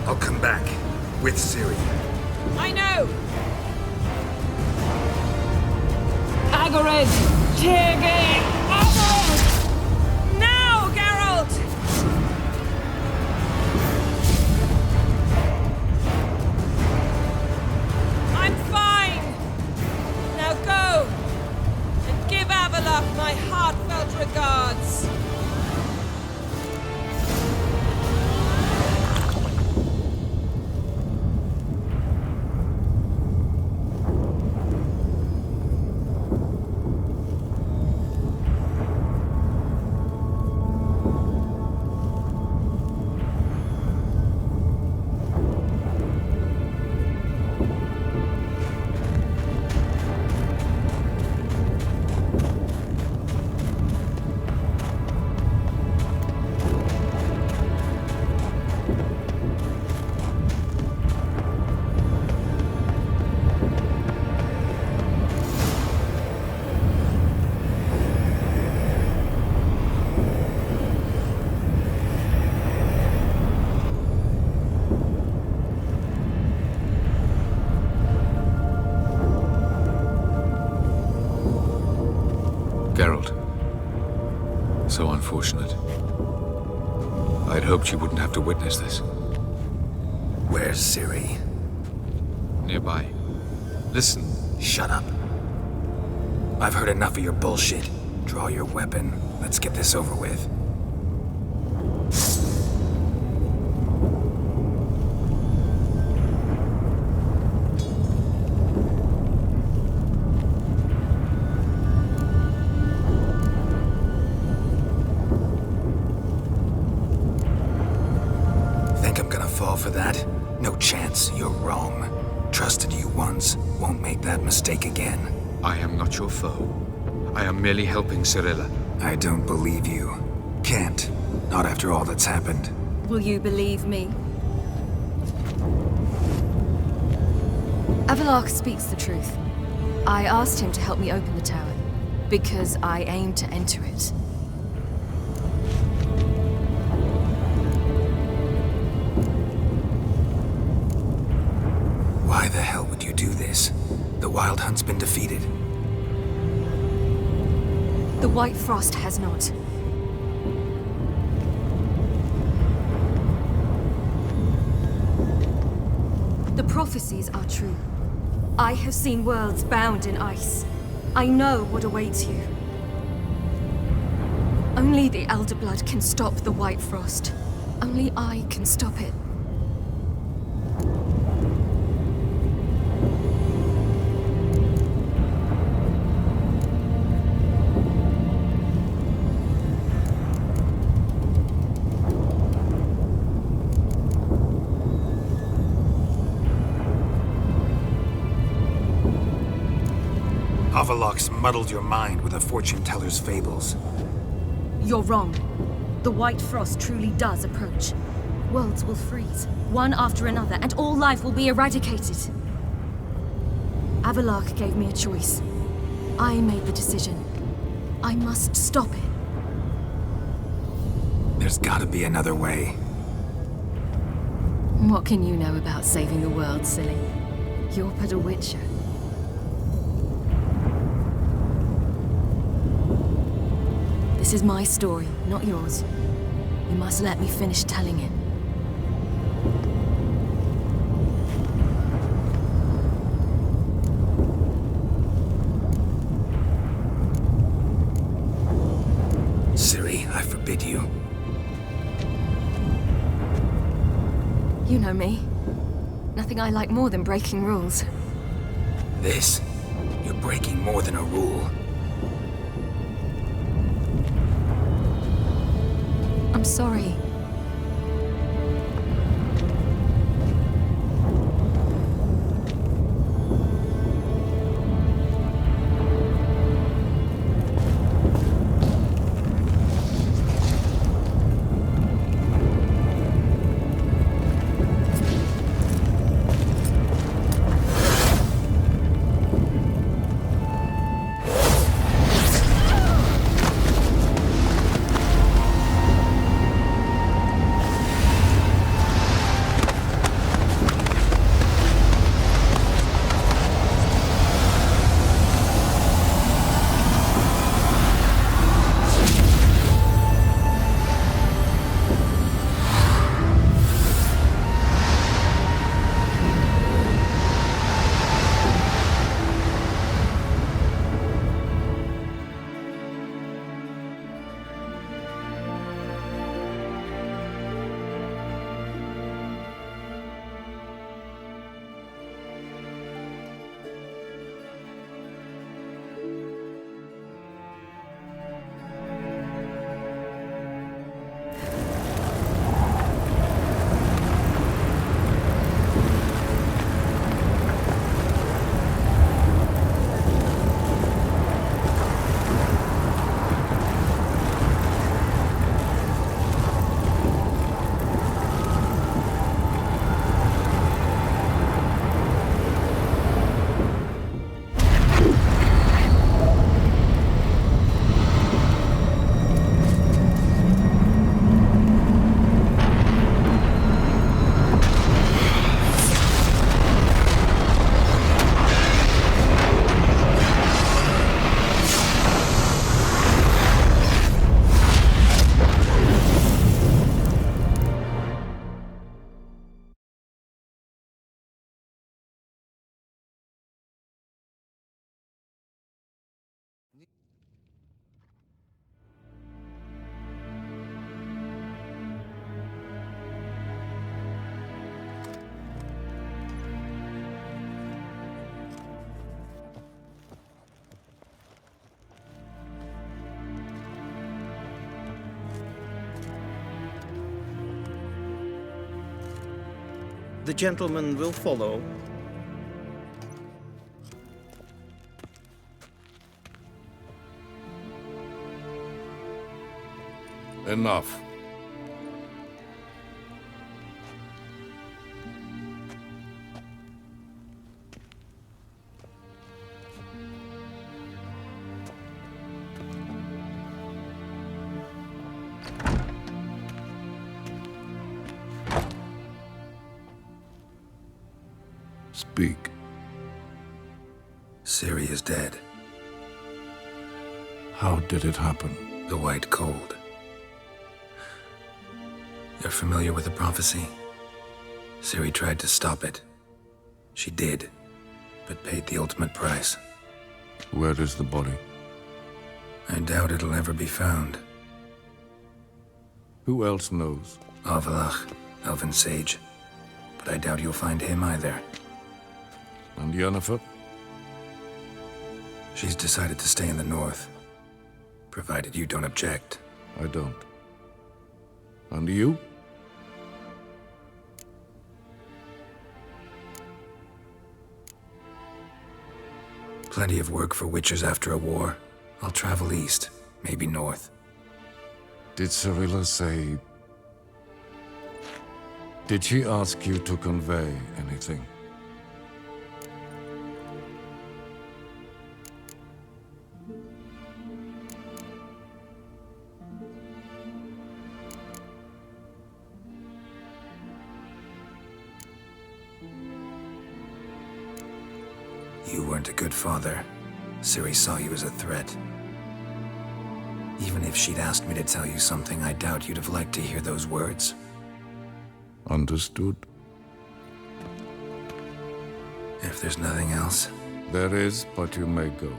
I'll come back. With Ciri. I know! Agared! Tirge! Now, Geralt! I'm fine! Now go! And give Avalok my heartfelt regards! So unfortunate. I'd hoped you wouldn't have to witness this. Where's Ciri? Nearby. Listen. Shut up. I've heard enough of your bullshit. Draw your weapon. Let's get this over with. For that? No chance. You're wrong. Trusted you once. Won't make that mistake again. I am not your foe. I am merely helping Cirilla. I don't believe you. Can't. Not after all that's happened. Will you believe me? Avalok speaks the truth. I asked him to help me open the tower, because I aim to enter it. Why the hell would you do this? The Wild Hunt's been defeated. The White Frost has not. The prophecies are true. I have seen worlds bound in ice. I know what awaits you. Only the Elder Blood can stop the White Frost. Only I can stop it. Avalok's muddled your mind with a fortune teller's fables. You're wrong. The White Frost truly does approach. Worlds will freeze, one after another, and all life will be eradicated. Avalok gave me a choice. I made the decision. I must stop it. There's gotta be another way. What can you know about saving the world, silly? You're but a witcher. This is my story, not yours. You must let me finish telling it. Ciri, I forbid you. You know me. Nothing I like more than breaking rules. This? You're breaking more than a rule. I'm sorry. The gentleman will follow. Enough. Speak. Ciri is dead. How did it happen? The White Cold. You're familiar with the prophecy? Ciri tried to stop it. She did, but paid the ultimate price. Where is the body? I doubt it'll ever be found. Who else knows? Avallach, Elven Sage. But I doubt you'll find him either. And Yennefer? She's decided to stay in the north. Provided you don't object. I don't. And you? Plenty of work for witchers after a war. I'll travel east, maybe north. Did Cirilla say... Did she ask you to convey anything? You weren't a good father. Ciri saw you as a threat. Even if she'd asked me to tell you something, I doubt you'd have liked to hear those words. Understood. If there's nothing else... There is, but you may go.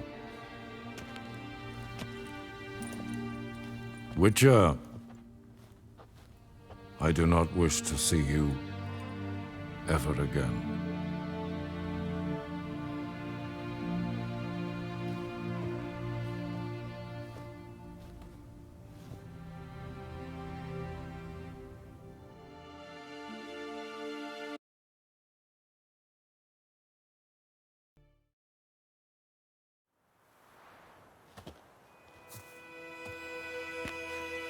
Witcher, I do not wish to see you ever again.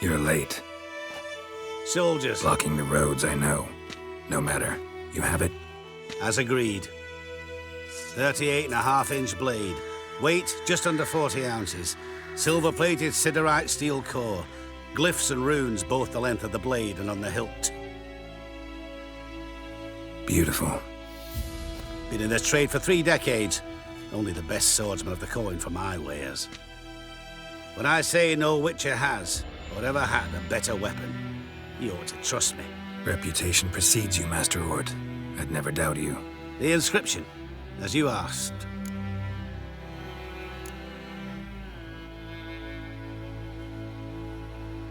You're late. Soldiers. Blocking the roads, I know. No matter. You have it? As agreed. 38.5-inch blade. Weight just under 40 ounces. Silver-plated siderite steel core. Glyphs and runes both the length of the blade and on the hilt. Beautiful. Been in this trade for 3 decades. Only the best swordsman of the coin for my wares. When I say no witcher has, or ever had, a better weapon, you ought to trust me. Reputation precedes you, Master Ord. I'd never doubt you. The inscription, as you asked.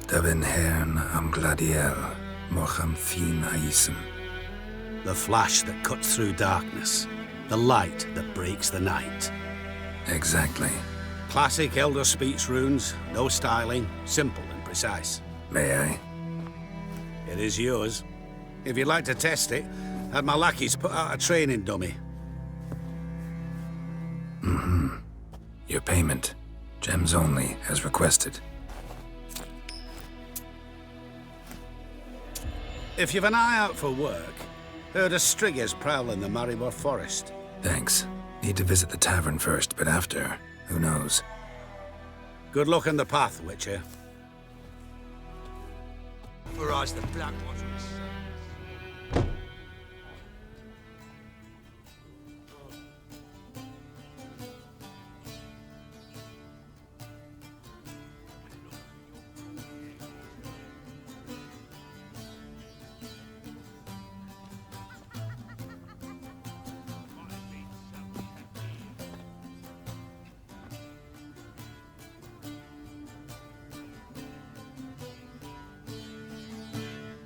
Davin Hern am Gladiel, Mocham Fin Aisem. The flash that cuts through darkness. The light that breaks the night. Exactly. Classic Elder Speech runes, no styling, simple and precise. May I? It is yours. If you'd like to test it, have my lackeys put out a training dummy. Mm-hmm. Your payment. Gems only, as requested. If you've an eye out for work, heard of striggers prowling the Maribor forest. Thanks. Need to visit the tavern first, but after, who knows? Good luck on the path, Witcher. For us, the Black Waters.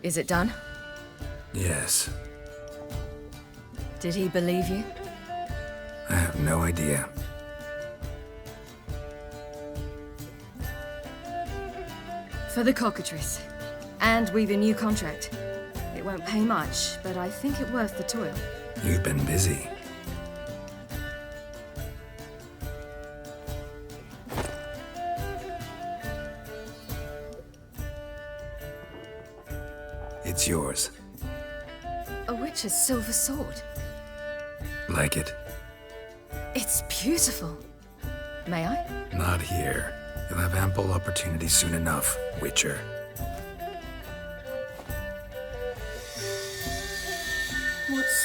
Is it done? Yes. Did he believe you? I have no idea. For the cockatrice. And we've a new contract. It won't pay much, but I think it worth the toil. You've been busy. It's yours. A witch's silver sword. Like it? It's beautiful. May I? Not here. You'll have ample opportunity soon enough, Witcher.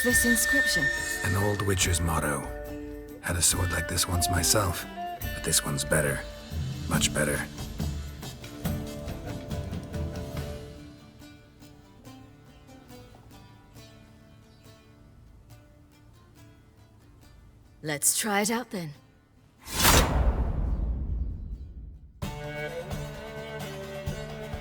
What's this inscription? An old Witcher's motto. Had a sword like this once myself, but this one's better. Much better. Let's try it out then.